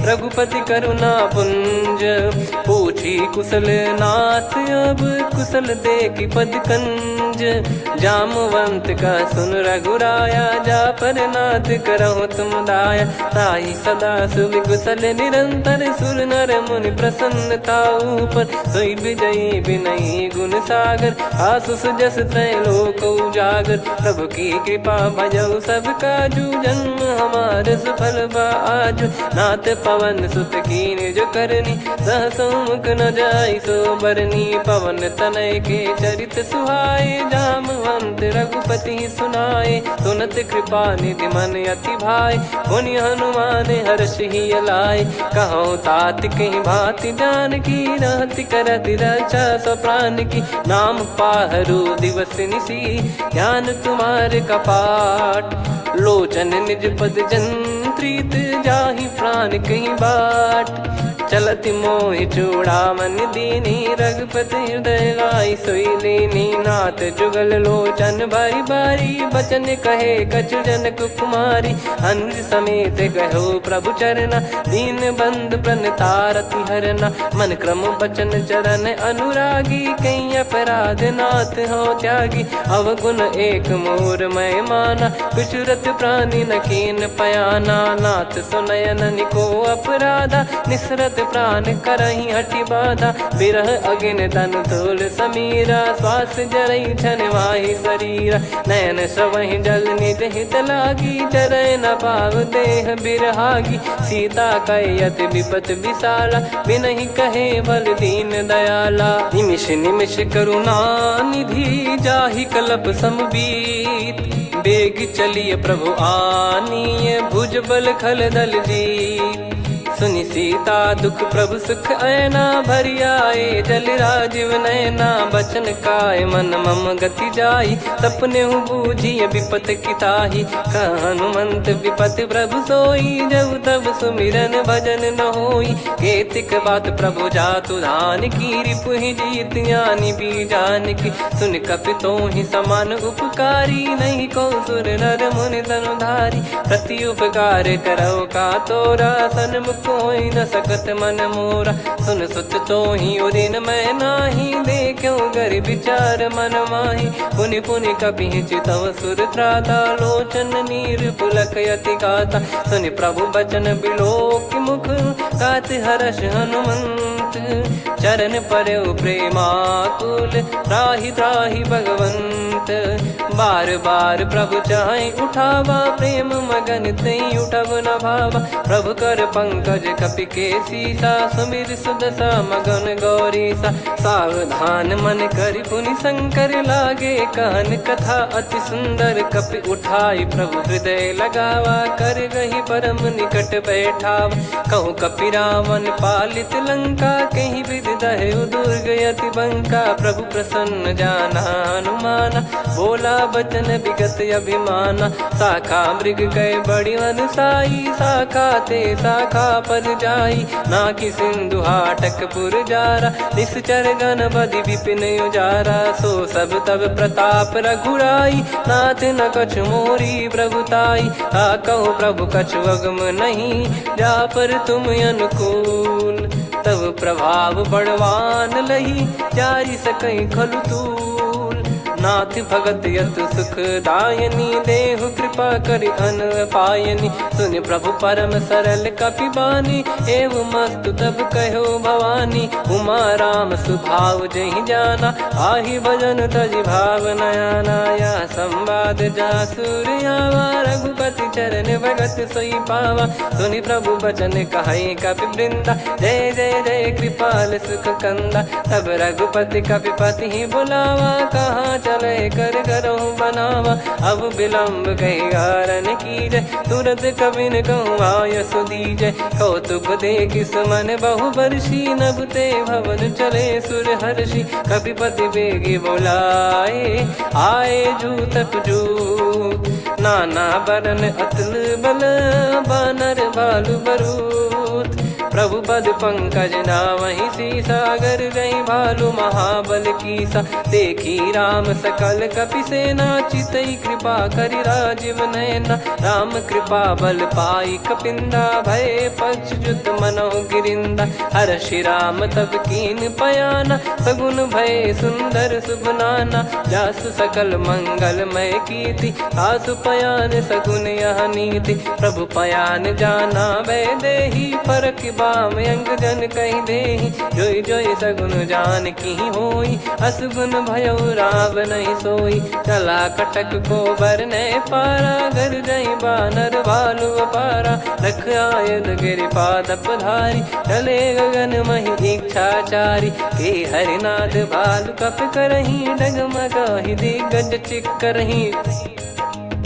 रघुपति करुणा पुंज पूछी कुशल नाथ अब कुशल देखी पद कंज जामवंत का सुन रघुराया जा पर नाथ करहु तुम दाया ताई सदा सुभि कुशल निरंतर सुर नर मुनि प्रसन्नता ऊपर सोई विजयी विनयी गुण सागर आसु सुजस त्रैलोक उजागर प्रभु की कृपा भजऊ सब काजू जन्म हमार सफल बाजू नाथ पवन सुत कीन जो करनी सहसो मुख न जाई सो बरनी पवन तनय के चरित सुहाए जामवंत रघुपति सुनाए सुनत कृपा निधि मन अति भाई पुनि हनुमान हर्ष ही लाए कहो तात कहीं भांति जान की रहति करति रक्षा सो प्राण की नाम पाहरू दिवस निसी ध्यान तुम्हारे कपाट लोचन निज पद जन प्रीत जाहि प्राण कहीं बाट। चलत मोहि चूड़ामन दीनी रघुपति हृदय लाई सोई लीनी। नाथ जुगल लोचन बारी बारी बचन कहे कछु जनक कुमारी। हंस समेत गहो प्रभु चरना दीन बंद प्रणतारति हरना। मन क्रम बचन चरण अनुरागी कहीं अपराध नाथ हो त्यागी। अवगुण एक मोर मैं माना विचुरत प्राणी न कीन पयाना। नाथ सुनयन निको अपराधा निसरत प्राण करही हटि बाधा। बिरह अगिन तन तोल समीरा श्वास जरई छन वाहि शरीरा। नयन सवहि जल निज हित लागी चरय न पाव देह बिरहागी। सीता कयत विपत विशाला बिनहि कहे बल दीन दयाला। निमिष निमिष करुणा निधि जाहि कलप समबीत। बेग चलिए प्रभु आनीय भुज बल खल दल जीत। सुनि सीता दुख प्रभु सुख ऐना भरि आए जल राजीव नैना। बचन काय मन मम गति जाई सपने बूझी विपत किताही। हनुमंत विपत प्रभु सोई जब तब सुमिरन भजन न होई। केतिक बात प्रभु जातु धान की रिपुहि जीत ज्ञानी बीजान की। सुन कपितो ही समान उपकारी नहीं को सुर नर मुनि तनुधारी। प्रति उपकार करो का तोरा सन्मुख कोई न सकत मन मोरा। सुन सुत तो ही उदिन मैं नाही देखो गर विचार मन माही। पुनि पुनि कपि चितव सुर त्राता लोचन नीर पुलक यति गाता। सुनि प्रभु बचन बिलोक मुख गात हर्ष हनुमंत। चरण परयो प्रेमाकुल त्राहि त्राहि भगवंत। बार बार प्रभु चाहि उठावा प्रेम मगन तई उठब न भावा। प्रभु कर पंकज कपि के सीसा सुमिर सुदशा मगन गौरीसा। सावधान मन करि पुनि शंकर लागे कहन कथा अति सुंदर। कपि उठाई प्रभु हृदय लगावा कर गही परम निकट बैठावा। कहूँ कपि रावण पालित लंका कहीं विधि दहु दुर्ग यति बंका। प्रभु प्रसन्न जाना हनुमाना बोला बचन विगत अभिमाना। शाखा मृग गए बड़ी अनुसाई शाखा ते शाखा पर जाई। ना कि सिंधु हाटक पुर जारा निश्चर गण बदि विपिन उजारा। सो सब तब प्रताप रघुराई नाथ न कछु मोरी प्रभुताई। कहूँ प्रभु कछु अगम नहीं जा पर तुम अनुकूल। तब प्रभाव बड़वान लही जारी सकई खलु तूल। नाथ भगत यत सुख दायनी देहु कृपा करि अन पायनी। सुन प्रभु परम सरल कपि बानी एवं मस्तु तब कहो भवानी। उमा राम सुभाव जहि जाना आहि भजन तजि भाव नयाना। या संवाद जासुर आवा रघुपति चरण भगत सोई पावा। सुनि प्रभु बचन कहै कपि वृंदा जय जय जय कृपाल सुख कंदा। तब रघुपति कपि पति बुलावा कहाँ चले कर करहु बनावा। अब विलम्ब कही कारण कीजय तुरत कबिन कहूँ आयस दीजय। कौतुक देख सुमन बहु बरसी नभ ते भवन चले सुर हर्षि। कपिपति बेगी बोलाए आए जूतक जूत। नाना बरन अतुल बल बानर बालु बरूत। प्रभु पद पंकज नावहि सीसागर गई भालु महाबल कीसा। देखी राम सकल कपि सेना चितई कृपा करि राजीव नयना। राम कृपा बल पाई कपिंदा भय पक्ष जुत मनो गिरिंदा। हर्षि राम तब कीन पयाना सगुन भय सुंदर शुभ नाना। जासु सकल मंगलमय कीर्ति आसु पयान सगुन यह नीति। प्रभु पयान जाना वै देहि फरक बाम अंग जन कहीं देहि। जोई जोई सगुन जान की होई असगुन भयो राव नहीं सोई। चला कटक को बरने पारा घर जई बानर भालु पारा। रख आयद गिरि पाद पधारी चले गगन मही इच्छाचारी। के हरिनाथ भालु कप करही डगमगाहि दिग्गज चिक्करही।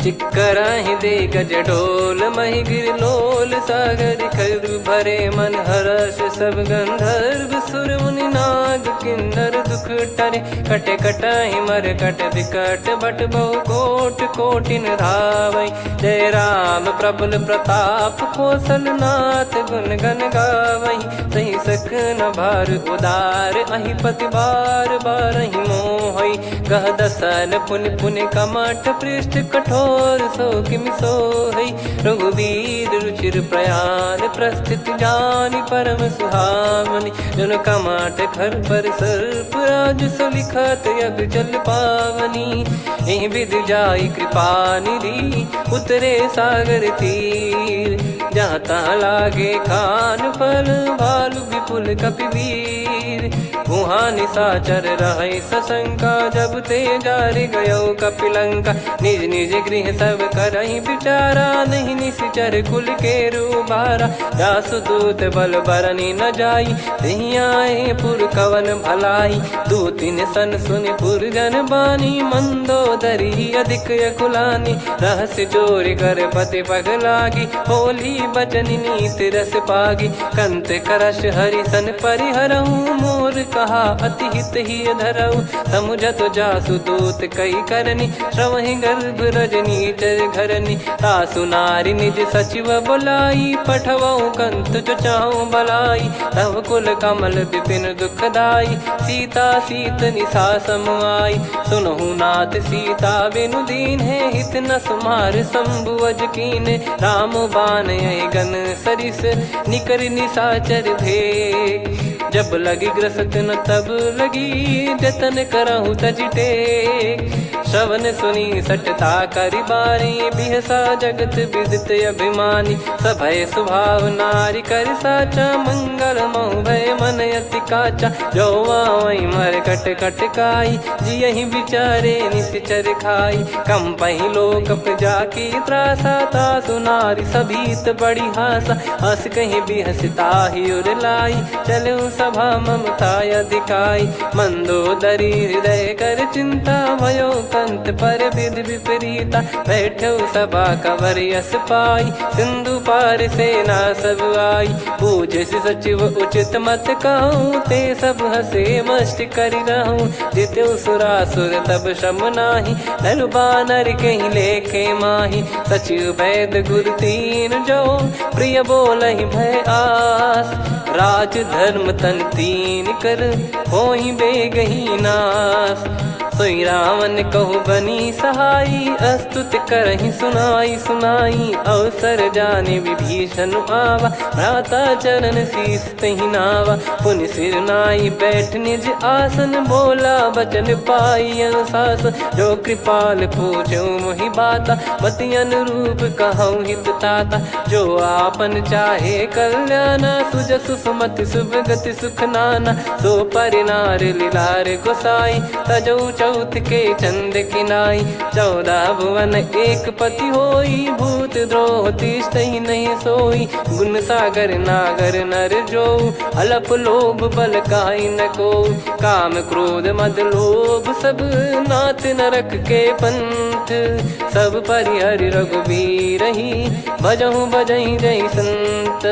चिक्कराहि दे गज डोल महि गिर लोल सागर खर भरे मन हर्ष सब गंधर्व सुर मुनि नार। नाग किन्नर दुख टरे, कटे कटहि मर कट विकट बट बहु कोट कोटिन धावै। जय राम प्रबल प्रताप कौशलनाथ गुण गण गावै। सही सकन भार उदार अहि पति बार बारहि मोहै। गह दसन पुन पुन कमठ पृष्ठ कठोर सो किमि सोहै। रघुवीर रुचिर प्रयाण प्रस्थित जानि परम सुहावनि। जन कमठ खर पर सर्प राज सलिखत यग जल पावनी। एहि विधि जाई कृपा निधि उतरे सागर तीर। जहाँ तहाँ लागे खान फल भालु विपुल कपिवीर। वहाँ निशाचर रहै सशंका जब ते जारि गयो कपिलंका। निज निज गृह सब करहि विचारा नहीं निश्चर कुल के रूबारा। जासु दूत बल बरनि न जाई तेहि आए पुर कवन भलाई। दूतिन सन सुनि पुर जन बानी मंदोदरी अधिक यकुलानी। रहस्य चोरी कर पति पगलागी होली बचन नीति रस पागी। कंत करश हरिसन परिहरहु मोर कहा अति हित ही धरऊ। समुझत जासु दूत कई करनी श्रवहि गर्भ रजनी चर घरनी। तासु नारी निज सचिव बुलाई पठवऊ कंत जो चाहूं बलाई। तव कुल कमल विपिन दुखदाई सीता सीत निशा समाई। सुनहु नाथ सीता बिनु दीन है हित न सुमार शंभु अज कीने। राम बाण गन सरिस निकर निशाचर भेग। जब लगी ग्रसत न तब लगी जतन करहु तज टेक। श्रवण सुनी सटता करि बारी बिहसा जगत विदित अभिमानी। सभय स्वभाव नारी कर साचा मंगल मऊ भय मन अति काचा। जो आवै मर कट कट काई जियहि विचारे निश्चर खाई। कम पहि लोक जाकी त्रासा तासु नारी सभीत बड़ी हासा। हस कहीं बिहसता ही उर लाई चलऊ सभा ममता अधिकाई। मंदोदरी हृदय कर चिंता भयो कंत पर विधि विपरीता। बैठो सभा कवर यस पाई सिंधु पार सेना सब आई। पूज्य सचिव उचित मत कहूँ ते सब हसे मष्ट करि रहूँ। जित्यु सुरासुर तब श्रम नाही नर बानर कहीं लेखे माही। सचिव वैद गुरु तीन जो प्रिय बोलहि भय आस। राज धर्म तन तीन कर होई बेगही नास। सोई रावण कहु बनी सहाई अस्तुत करहि सुनाई सुनाई। अवसर जाने विभीषण आवा भ्राता चरण शीस तहि नावा। पुनि सिर नाई बैठ निज आसन बोला बचन पाई अनुशासन। जो कृपाल पूछो मोहि बाता मति अनुरूप कहूँ हित ताता। जो आपन चाहे कल्याणा सुजसु सुमति सुभगति सुख नाना। सो परिनार लीलार गोसाई तजौ चौथ के चंद किनाई। 14 भुवन एक पति होई भूत द्रोह तिष्ठहि नहीं सोई। गुण सागर नागर नर जो अलप लोभ बल काई न को। काम क्रोध मद लोभ सब नाथ नरक के पंथ। सब परिहरि रघुबीर ही भजहु भजहि जय संत।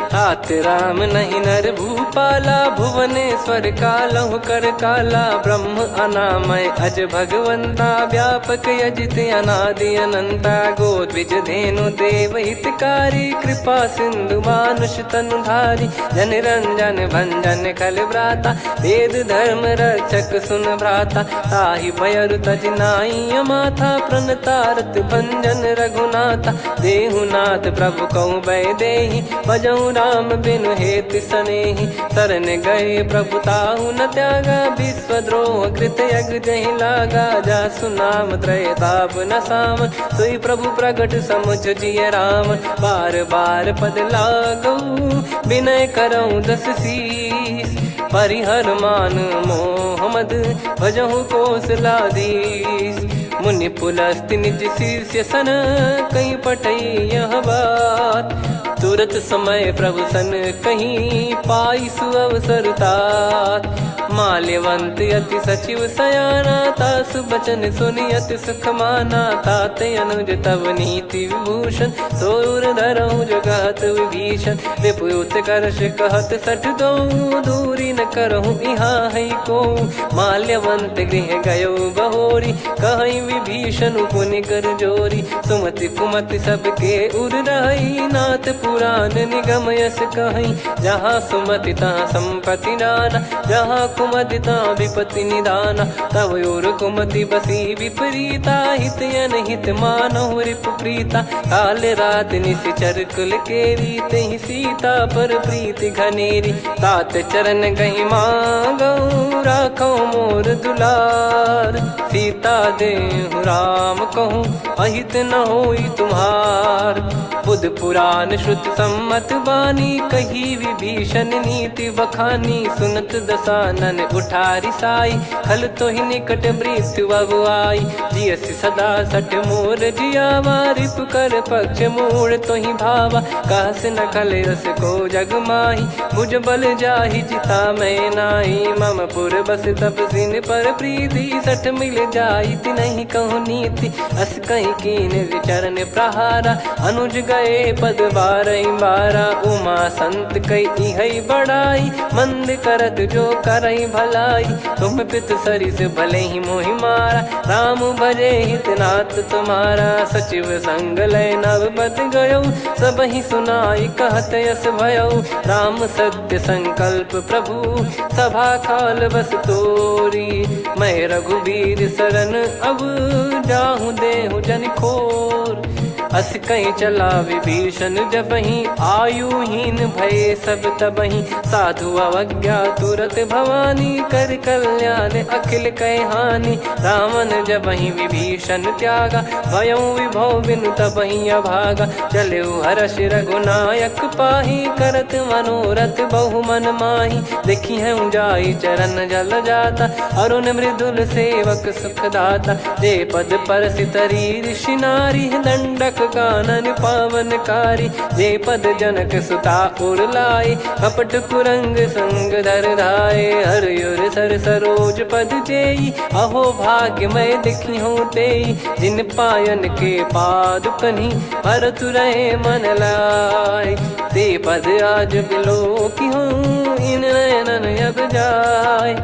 तात राम नहीं नर भूपाला भुवनेश्वर कालहु कर काला। ब्रह्म अनामय अज भगवंता व्यापक यजित अनादि अनंता। गोद्विज धेनु देव हितकारी कृपा सिंधु मानुष तनुधारी। जन रंजन भंजन खल भ्राता वेद धर्म रक्षक सुन भ्राता। ताहि भयरु तज नाई माथा प्रणतारत भंजन रघुनाथा। देहुनाथ प्रभु कहु भय देहि भजहु राम बिनु हेतु सनेहि। शरण गए प्रभु ताहु न त्यागा विश्वद्रोह कृत यज्ञ जहि लागा। जासु नाम त्रय ताप न सावन सोई प्रभु प्रगट समुझ जिय राम। बार बार पद लागऊ विनय करऊँ 10 शीस। परिहर मान मोह मद भजहु कौशलाधीश। मुनि पुलस्त्य निज शिष्य सन कहीं पठई यह बात। तुरत समय प्रभु सन कहीं पाई सुअवसर तात। माल्यवंत अति सचिव सयाना तासु बचन सुनि अति सुख माना। ताते अनुज तव नीति विभूषण सोर धरऊ जगत विभीषण। विपुत करश कहत सठ दो दूरी न करहु यहाँ है को। माल्यवंत गृह गयो बहोरी, कहीं विभीषण पुनि कर जोरी। सुमति कुमति सबके उर रही, नाथ पुराण निगम यस कहीं। जहाँ सुमति तहाँ संपत्ति नाना, जहाँ कुमति तहाँ विपत्ति निदाना। तब और कुमति बसी विपरीता, हित अनहित मानहु रिपु प्रीता। काल रात निश्चर कुल केरी, तहि सीता पर प्रीति घनेरी। तात चरण गही मांगऊ, राखो मोर दुलार। सीता देहु राम कहूँ, अहित न होई तुम्हार। बुध पुराण श्रुत सम्मत बानी, कही विभीषण नीति बखानी। सुनत दसानन उठारी साई, खल तो ही निकट मृत्यु अब आई। जियसि सदा सठ मोर जियावा, रिप कर पक्ष मूड़ तो ही भावा। कहस न खल रस को जग माही, मुझ बल जाहि जिता मैं नाई। मम पुर बस तपसिन पर प्रीति, सठ मिल जाई नहीं कहूँ नीति। अस कहीं कीन चरण प्रहारा, अनुज गए पद बारई बारा। उमा संत कई है बड़ाई, मंद करत जो करई भलाई। तुम पित सरिस भले ही मोहि मारा, राम भजे हित नाथ तुम्हारा। सचिव संग लय नव बद गयो, सब ही सुनाई कहत यस भयो। राम सत्य संकल्प प्रभु, सभा काल बस तोरी। मैं रघुबीर शरण अब, जाहूँ देहु जन खोर। अस कहीं चला विभीषण जबहि, आयुहीन भय सब तबहि। साधु अवज्ञा तुरत भवानी, कर कल्याण अखिल कह हानि। रावण जबहि विभीषण त्यागा, भयउ विभव बिनु तबहि अभागा। चलऊ हर्ष रघुनायक पाही, करत मनोरथ बहु मन माही। देखी है जाई चरण जल जाता, अरुण मृदुल सेवक सुखदाता। जे पद पर सितरी ऋषि नारी, दंडक कानन पावनकारी। जे पद जनक सुता उर लाए, कपट कुरंग संग धर धाये। हरियुर सर सरोज पद जेई, अहो भाग्य मैं दिखी हूँ तेई। जिन पायन के पाद कन्ही, भरत रहे मन लाए। ते पद आज बिलो की हूँ, इन नयनन अब जाय।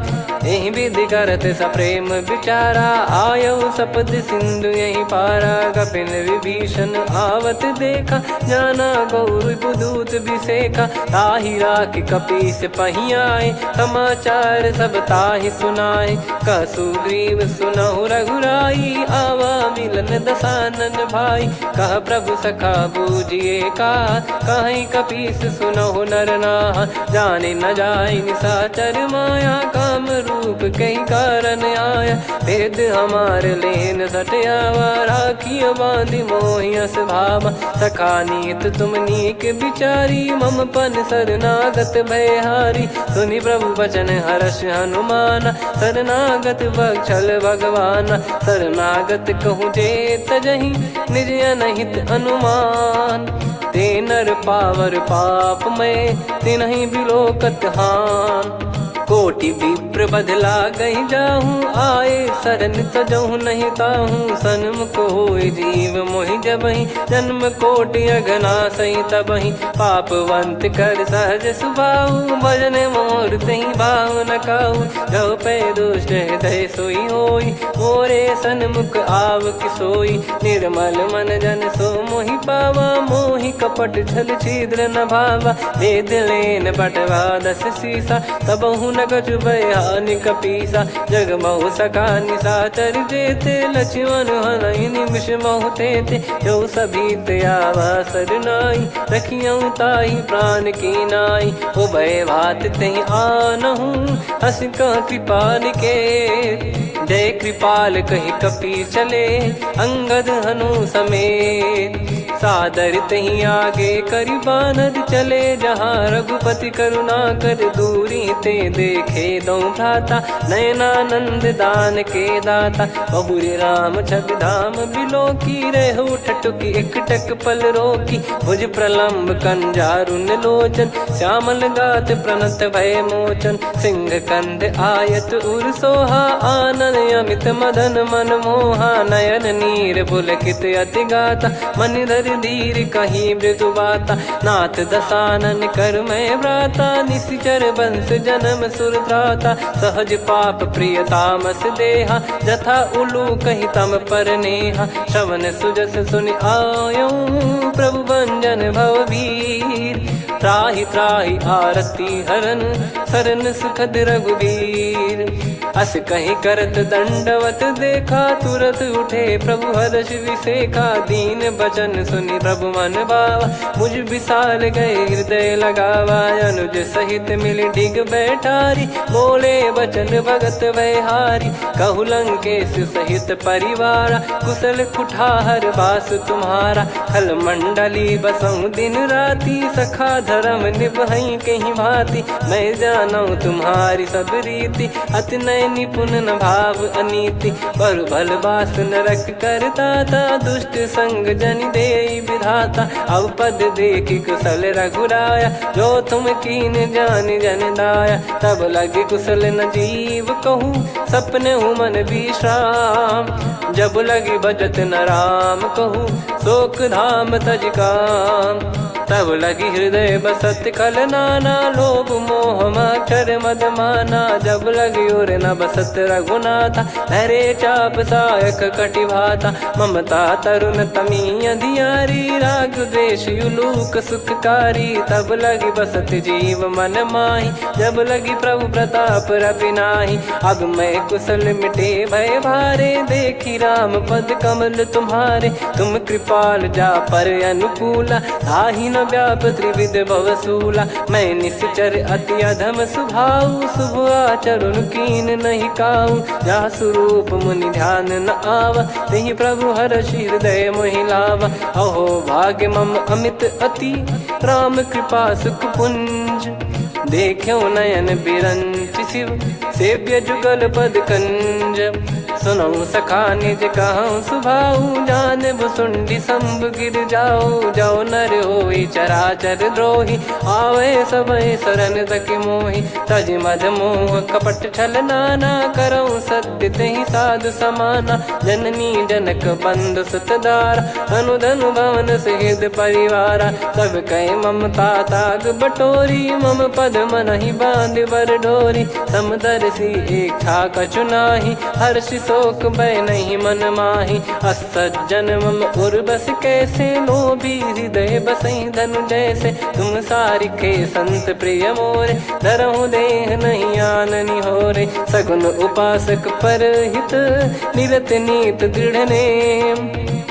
यही विधि करत सप्रेम विचारा, आयऊ सपद सिंधु यही पारा। कपिन विभीषण आवत देखा, जाना गौर बुदूत बिसेखा। ताहि राख कपीस पही आए, समाचार सब ताहि सुनाए। कह सुग्रीव सुनहु रघुराई, आवा मिलन दसानन भाई। कह प्रभु सखा बूझिए का, कहीं कपीस सुनहु नर नाहा। जाने न जाय निशाचर माया, काम रूप कई कारण आया। भेद हमार लेन सटयावा, राखियो बांधि मोहियस भावा। सखा नीत तुम नीक बिचारी, मम पन शरणागत भयहारी। सुनि प्रभु वचन हर्ष हनुमाना, शरणागत बक्षल भगवाना। शरणागत कहूँ जे तजहि, निज अनहित अनुमान। ते नर पावर पाप में, तिन्हि बिलोकत हान। कोटि विप्र बदला गई जाहूँ, आए शरण तजहु नहीं ताहूँ। सन्मुख होय जीव मोहि जबहि, जन्म कोटि अगना सही तबहि। पापवंत कर सहज सुभाऊ, भजन मोर तहि भाव न काहू। जो पै दुष्ट हृदय सोई होई, मोरे सन्मुख आव किसोई। निर्मल मन जन सो मोहि पावा, मोहि कपट छल छिद्र न भावा। वेद लेन बटवा दस सीसा, तबहु न कछु भयानि कपीसा। जग महु सखा निशाचर जेते, लक्ष्मण हनहि निमिष महु तेते। जो सभी त्यावा सरनाई, रखियऊ ताहि प्राण की नाई। उभय भात तहि आनहु, हस कह कृपाल के। जय कृपाल कहि कपी चले, अंगद हनु समेत। सादर तही आगे करि बानर चले, जहाँ रघुपति करुणा कर दूरी ते देखे दो भ्राता। नयनानंद दान के दाता, बहुरी राम छग धाम बिलो की। रेहु ठटुकी एकटक पल रोकी, भुज प्रलम्ब कंजारुन लोचन। श्यामल गात प्रणत भय मोचन, सिंह कंध आयत उर सोहा। आनन अमित मदन मन मोहा, नयन नीर पुलकित अति गाता। मनिधर कर धीर कहीं मृदु बाता, नाथ दसानन कर मैं व्राता, निशिचर बंस जन्म सुर त्राता, सहज पाप प्रिय तामस देहा, जथा उलू कही तम पर नेहा, श्रवण सुजस सुनि आयो प्रभु भंजन भववीर, त्राहि त्राहि आरती हरन सरन सुखद रघुवीर, अस कहीं करत दंडवत देखा, तुरत उठे प्रभु हर्ष विसेखा, दीन बचन सुनि प्रभु मन भावा, मुझ विशाल गए हृदय लगावा, अनुज सहित मिल डिग बैठारी, बोले बचन भगत वैहारी, कहु लंकेश सहित परिवारा, कुशल कुठार बास तुम्हारा, खल मंडली बसऊं दिन राती, सखा धर्म निभई कहीं भांति, मैं जानू तुम्हारी सब रीति, अति नय निपुण न भाव अनीति, पर भल बास नरक करता था, दुष्ट संग जन दे विधाता, अब पद देखी कुशल रघुराया, जो तुम कीन जान जन दाया, तब लगे कुशल न जीव कहूँ, सपने हूँ मन विश्राम, जब लगी बजत न राम कहूँ, शोक धाम तज काम, तब लगी हृदय बसत खल नाना, लोभ मोह मक्षर मद माना, जब लगी और न बसत रघुनाथा, धरे चाप सायक कटि भाता, ममता तरुण तमी अधियारी, राग द्वेष युलूक सुखकारी, तब लगी बसत जीव मन माही, जब लगी प्रभु प्रताप रवि नाही, अब मैं कुशल मिटे भय भारे, देखी राम पद कमल तुम्हारे, तुम कृपाल जा पर अनुकूला, ताहि न व्याप त्रिविध भवसूला, मैं निश्चर अति अधम सुभाऊ, शुभ आचरण कीन नहीं काऊ, जा स्वरूप मुनि ध्यान न आवा, तेहि प्रभु हर्ष हृदय मोहि लावा, अहो भाग्य मम अमित अति, राम कृपा सुख पुंज, देखो नयन बिरंच शिव, सेव्य जुगल पद कंज, सुनऊ सखा निज कहूँ सुभाऊ, जान भुसुंडी संभ गिर जाओ, जाओ नर होई चराचर द्रोही, आवे सबय शरण तक मोहि, तज मद मोह कपट छल नाना, करऊँ सत्य तेहि साधु समाना, जननी जनक बंधु सुतदारा, अनु धनु भवन सहित परिवारा, सब कहे ममता ताग बटोरी, मम पद मनहि बांध बर डोरी, समदर्शी इच्छा कछु नाही, हर्ष शोक भय नहीं मन माही, असज्जन मम उर्वश कैसे, लोभी हृदय बसई धनु जैसे, तुम सारिखे संत प्रिय मोरे, धरहु देह नहीं आननि होरे, सगुन उपासक पर हित, निरत नीत दृढ़ नेम,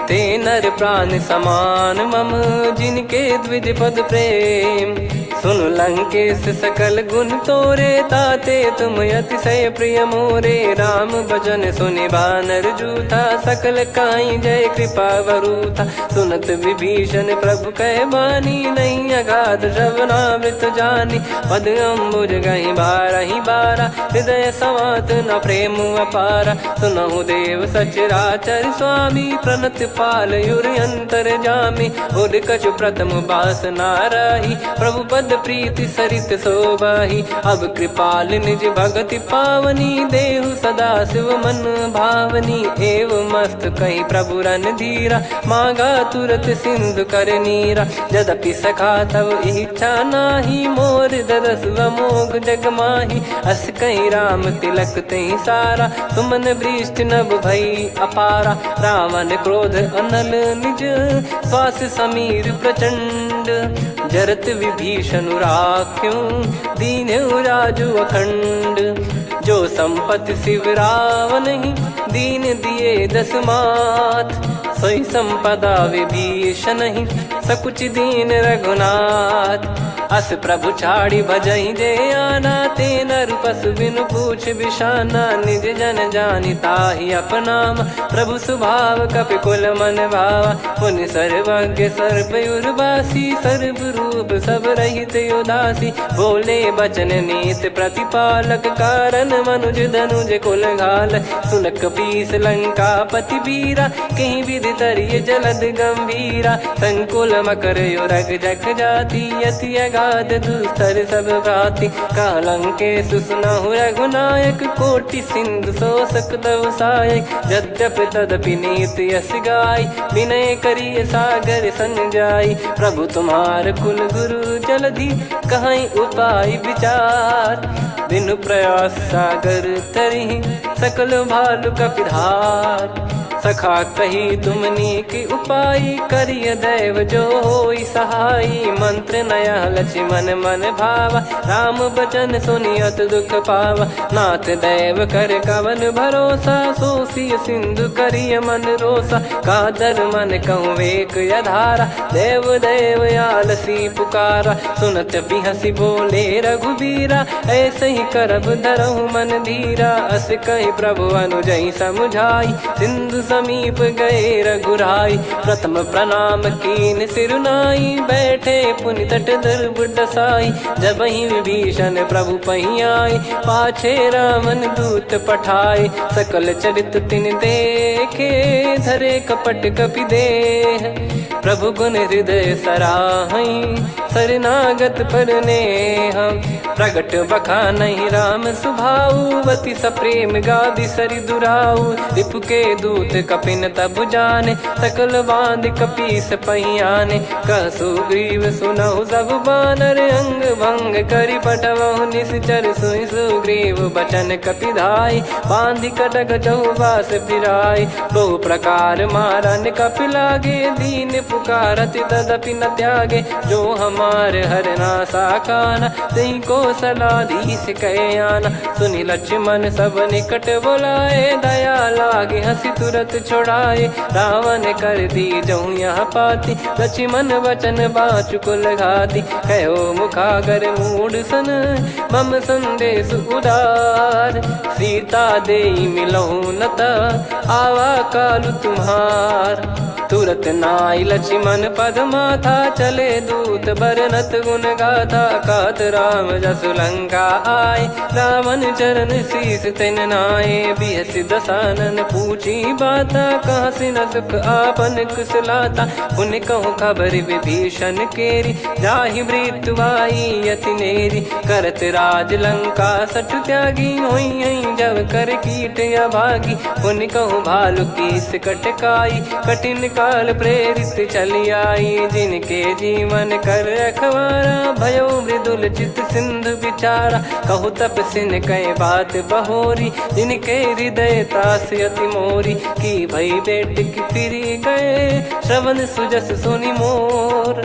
ते नर प्राण समान मम, जिनके द्विज पद प्रेम, सुन लंकेश सकल गुण तोरे, ताते तुम अतिशय प्रिय मोरे, राम भजन सुनि बानर जूथा, सकल काई जय कृपा वरूथा, सुनत विभीषण प्रभु कह बानी, नहीं अगाध श्रवणामृत जानी, पद अम्बुज गहि बारहि बारा, हृदय समात न प्रेम अपारा, सुनहु देव सचराचर स्वामी, प्रणत पाल युर अंतर जामी, उद कछु प्रथम बास नाराही, प्रभु पद प्रीति सरित शोभाही, अब कृपाल निज भगति पावनी, देहु सदा शिव मन भावनी, एव मस्त कही प्रभु रन धीरा, मांगा तुरत सिंधु कर नीरा, यद्यपि सखा तब इच्छा नाही, मोर दरस अमोघ जग माही, अस कहीं राम तिलक तहि सारा, सुमन वृष्ट नभ भई अपारा, रावण क्रोध अनल निज, श्वास समीर प्रचंड, जरत विभीषण राख्यों, दीन्हु राजु अखंड, जो संपत्ति शिव रावण ही, दीन दिए दस मात, सोई संपदा विभीषण ही, सकुच दीन रघुनाथ, अस प्रभु छाड़ी भजई जे आना, ते नर पशु बिनु पूछ बिशाना, निज जन जानि ताहि अपनाम, प्रभु स्वभाव कपि कुल मन भावा, मुनि सर्वज्ञ सर्वयुर्वासी, सर्व रूप सब रहित उदासी, बोले बचन नीत प्रतिपालक, कारण मनुज धनुज कुल घाल, सुन कपीस लंका पति वीरा, कहीं विधि तरिय जलद गंभीरा, संकुल मकर युरग जख जाति, यति गाद दुस्तर सब भांति कालंके सुसुनाहु रघुनायक कोटि सिंधु शोषक तव सहायक यद्यपि तदपि नीत यस गाय विनय करिय सागर सन जाई प्रभु तुम्हार कुल गुरु जलधि कहीं उपाय विचार बिनु प्रयास सागर तरिहि सकल भालु कपिधार सखा कही तुमनी की उपाय करिय दैव जो होई सहाई मंत्र नया लक्ष्मण मन भावा राम बचन सुनियत दुख पावा नाथ दैव कर कवन भरोसा सोसिय सिंधु करिय मन रोसा कादर मन कहूँ वेक यधारा देव देव आलसी पुकारा सुनत बिहसी बोले रघुबीरा ऐसे ही करब धरहु मन धीरा अस कही प्रभु अनुजई समुझाई सिंधु समीप गए रघुराई प्रथम प्रणाम कीन सिरुनाई बैठे पुनि तट दर्भ डसाई जब ही विभीषण प्रभु पही आए पाछे रामन दूत पठाए सकल चरित तिन देखे धरे कपट कपि देह प्रभु गुण हृदय सराहई शरणागत पर नेह प्रगट बखानहि राम सुभाऊ वति सप्रेम गादि सरि दुराऊ रिपु के दूत कपिन तब जाने सकल बांध कपीस पहियाने कह सुग्रीव सुनहु सब बानर अंग भंग करि पटवहु निश्चर सुनि सुग्रीव बचन कपिधाई बांधि कटक चहुबास फिराई बहु प्रकार मारन कपि लागे दीन पुकारति तदपि न त्यागे जो हमारे हरना साकाना तही को सलाधीश कहे आना सुनि लक्ष्मण सब निकट बुलाए दया लागे हंसी तुरत छोड़ाए रावण कर दी जहूँ यहाँ पाती लक्ष्मण वचन बाचु कुल घाती कहो मुखागर मूड सन मम संदेश उदार सीता देई मिलहु नता आवा कालु तुम्हार तुरत नाई लक्ष्मण पद माथा चले दूत बरनत गुण गाथा कात राम जसु लंका आए रावण चरण शीस तिन नाये बिहसि दसानन पूछी बाता कहाँ से न सुख आपन कुशलाता पुन कहूँ खबर विभीषण केरी जाहि मृत्यु आई यति नेरी करत राज लंका सठ त्यागी होई जब कर कीट अभागी पुन कहूँ भालु कीस कटकाई कठिन काल प्रेरित चली आई जिनके जीवन कर रखवारा भयो मृदुल चित सिंधु विचारा कहु तप सिन कई बात बहोरी जिनके हृदय तास अति मोरी की भई बेट की फिरी गए श्रवण सुजस सुनि मोर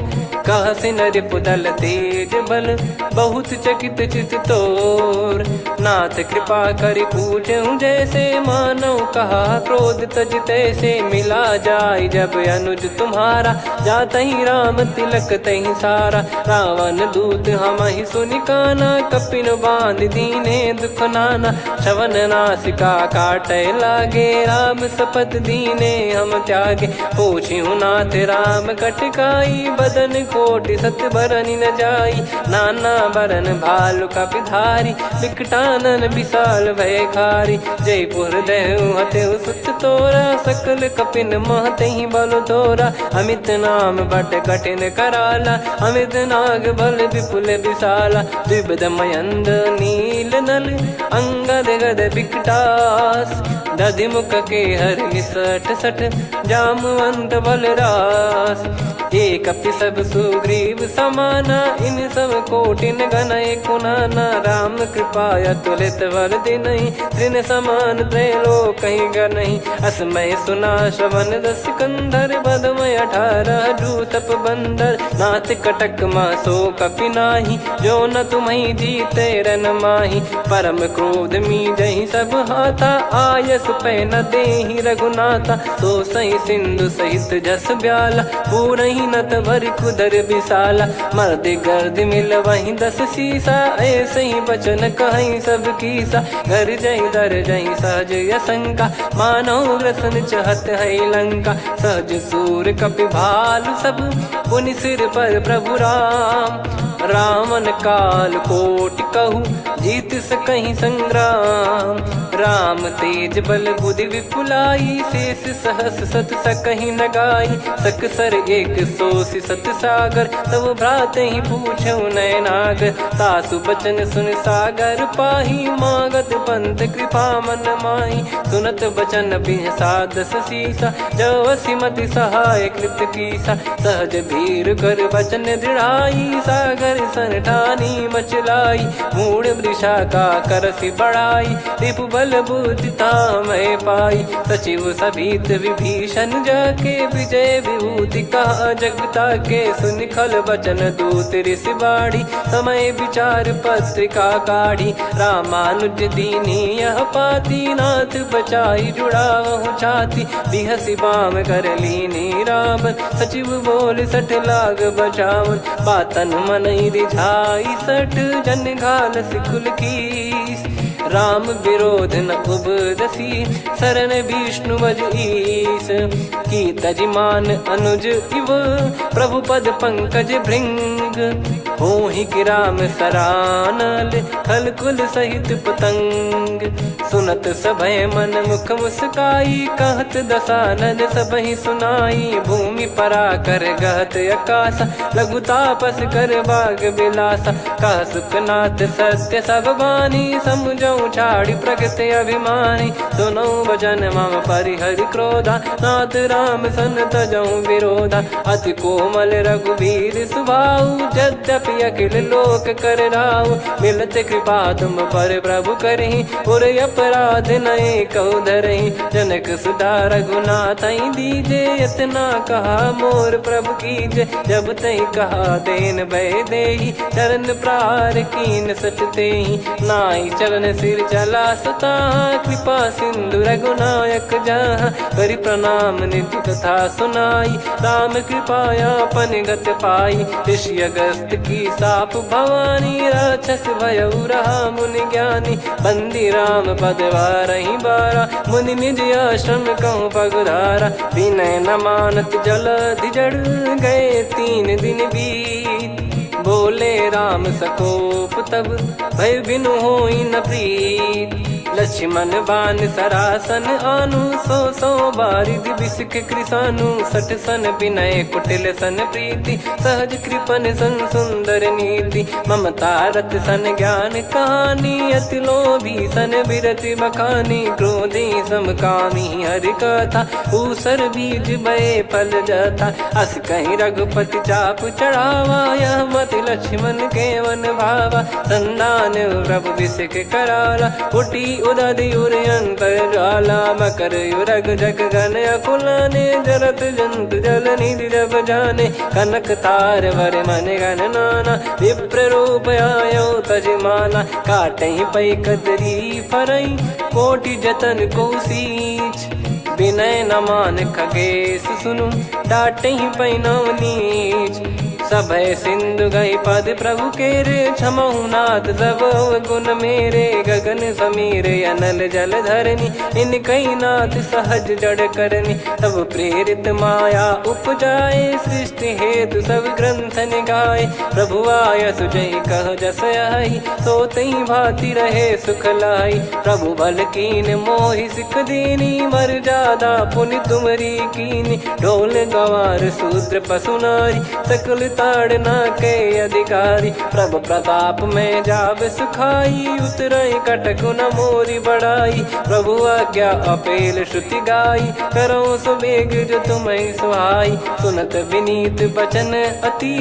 कह सिन रिपुदल तेज बल बहुत चकित चित तोर नाथ कृपा करि पूछूं जैसे मानव कहा क्रोध तज तैसे मिला जाय जब अनुज तुम्हारा जात ही राम तिलक तही सारा रावण दूत हम ही सुनि काना कपिन बांध दीने दुख नाना श्रवण नासिका काटे लागे राम सपत दीने हम त्यागे पूछूं नाथ राम कटकाई बदन कोटि सत बरनि न जाई नाना बरन भालु कपिधारी विकटानन विशाल भय खारी जयपुर देहु हतेउ सुत तोरा सकल कपिन महतहि बल तोरा अमित नाम बट कठिन कराला अमित नाग बल विपुल विशाला द्विपद मयंद नील नल अंगद गद विकटास दधि मुख के हर निसठ सठ जामवंत बलरास एक अपि सब सुग्रीव समाना इन सब कोटिन गनय कुनाना राम कृपा अतुलित बल दिनहि त्रिन समान त्रैलोक कहीं गनहि असमय सुना श्रवण दस कंधर बदमय 18 जूतप बंदर नाथ कटक मासो कपि नाही जो न तुम्हि जीते रन माही परम क्रोध मी जहि सब हाथा आयस पै न देहि रघुनाथा सो सही सिंधु सहित जस ब्याला पूरहि नत भरि कुदर विशाला मर्द गर्द मिल वहीं 10 सीसा ऐसे ही बचन कहीं सब कीसा घर जहि दर जहि सहज यसंका मानव रसन चहत है लंका सहज सूर कपि भालु सब पुनि सिर पर प्रभु राम रावण काल कोटि कहु जीत सकहीं संग्राम। राम तेज बल बुद्धि विपुलाई, शेष सहस सत सकहीं न गाई। सकसर एक सोसी सत सागर, तब भ्रात ही पूछो नयनागर। तासु बचन सुन सागर पाही, मागत पंथ कृपा मन माही। सुनत बचन बिहसादस सीसा, जव सिमति सहाय कृत कीसा। सहज भीर कर बचन दृढ़ाई, सागर सन ठानी मचलाई। मूढ़ वृषा का करसि बढ़ाई, रिपु बल बुद्धि तामय पाई। सचिव सभीत विभीषण जाके, विजय विभूति कहा जगता के। सुनि खल बचन दूत ऋषि बाड़ी, समय विचार पत्रिका काढ़ी। रामानुज दीनी यह पाती, नाथ बचाई जुड़ावहु छाती। बिहसि बाम कर लीनी रावण, सचिव बोल सठ लाग बचावन। बातन मनई रिझाई सठ, जन घाल सिकुल कीस। राम विरोध न उपदसी, शरण विष्णु बज ईस। की तजिमान अनुज इव, प्रभु पद पंकज भृंग। होहि कि राम सरानल, खल कुल सहित पतंग। सुनत सभय मन मुख मुस्काई, कहत दसानन सबहि सुनाई। भूमि परा कर गहत आकाशा, लघु तापस कर बाग बिलासा। कह सुखनाथ सत्य सब बानी, समुझौ छाड़ी प्रगति अभिमानी। सुनो भजन मम परिहरि क्रोधा, नाथ राम सन तजौ विरोधा। अति कोमल रघुवीर सुभाऊ, यद्यपि अखिल लोक कर राऊ। मिलत कृपा तुम पर प्रभु करहि, पुर अपराध नए कौ धरहि। जनक सुधा रघुनाथ दीजे, इतना कहा मोर प्रभु कीजे। जब तई कहा देन भय देहि, चरण प्रार कीन सट तेहि। नाई चरण सिर चला सता, कृपा सिंधु रघुनायक जहाँ। करि प्रणाम निधि कथा सुनाई, राम कृपाया पन गत पाई। ऋषि अगस्त की साप भवानी, राक्षस भयउ रहा मुनि ज्ञानी। बंदी राम पद वारहि बारा, मुनि निज आश्रम कहूँ पगुधारा। विनय न मानत जलधि जड़, गए 3 दिन बीत। बोले राम सकोप तब, भय बिनु होई न प्रीत। लक्ष्मण बान सरासन आनु, 100 बारिधि बिसक कृसानु। 60 सन विनय कुटिल सन प्रीति, सहज कृपन सन सुंदर नीति। ममता रत सन ज्ञान कहानी, अति लोभी सन बिरति बखानी। क्रोधी समकामी हरि कथा, ऊसर बीज बये फल जथा। अस कहीं रघुपति चाप चढ़ावा, यह मत लक्ष्मण के वन भावा। संदान प्रभु बिसक कराला, उठी उदधि उर अंतर ज्वाला। मकर युरग जग गण अकुलाने, जरत जंतु जल निधि जब जाने। कनक तार वर मन गण नाना, विप्र रूप आयो तजमाना। काटहि पै कदरी फरई, कोटि जतन को सींच। विनय न मान खगेश सुनु, डांटहि पै नव नीच। सभय सिंधु गई पद प्रभु केरे, क्षमहु नाथ सब गुण मेरे। गगन समीरे अनल जल धरनी, इन कई नाथ सहज जड़ करनी। तब प्रेरित माया उपजाए, सृष्टि हेतु सब ग्रंथ निगाए। प्रभु आय सुजई कह जस आई, सोतई भांति रहे सुख लाई। प्रभु बल कीन मोहि सिख दीनी, मर्यादा पुनि तुमरी कीनी। ढोल गवार शूद्र पशु नारी, सकल ताड़ना के अधिकारी। प्रभु प्रताप में जाब सुखाई, उतरई कटक न मोरी बढ़ाई। प्रभु आज्ञा अपेल श्रुति गाई, करो सुबेग जो तुम्हें सुहाई। सुनत विनीत बचन अति,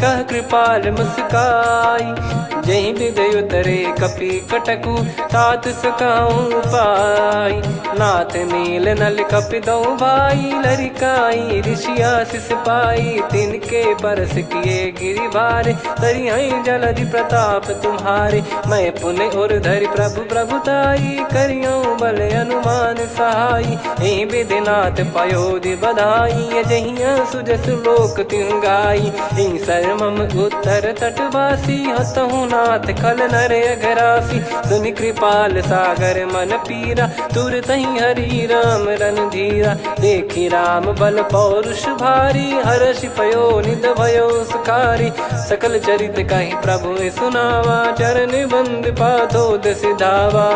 कह कृपाल मुस्काई। जहि हृदय उतरे कपि कटकु, तात सकाऊं पाई। नाथ नील नल कपि दो भाई, लरिकाई ऋषि आशीष पाई। तिनके परस किए गिरि भारे, तरिहै जलधि प्रताप तुम्हारे। मैं पुन और धरि प्रभु प्रभुताई, करियौ बल अनुमान सहाई। एहि विधिनाथ पयोधि बधाई, जहिया सुजस लोक तिहुँ गाई। एहि सरमम उत्तर तटवासी, हतहु रघुनाथ खल नर अघरासी, सुनि कृपाल सागर मन पीरा, तुरत ही हरि राम रन धीरा। देखी राम बल पौरुष भारी, हर्षि पयो निध भयो सुखारी। सकल चरित कहि प्रभु सुनावा, चरण बंद पादोद सिधावा।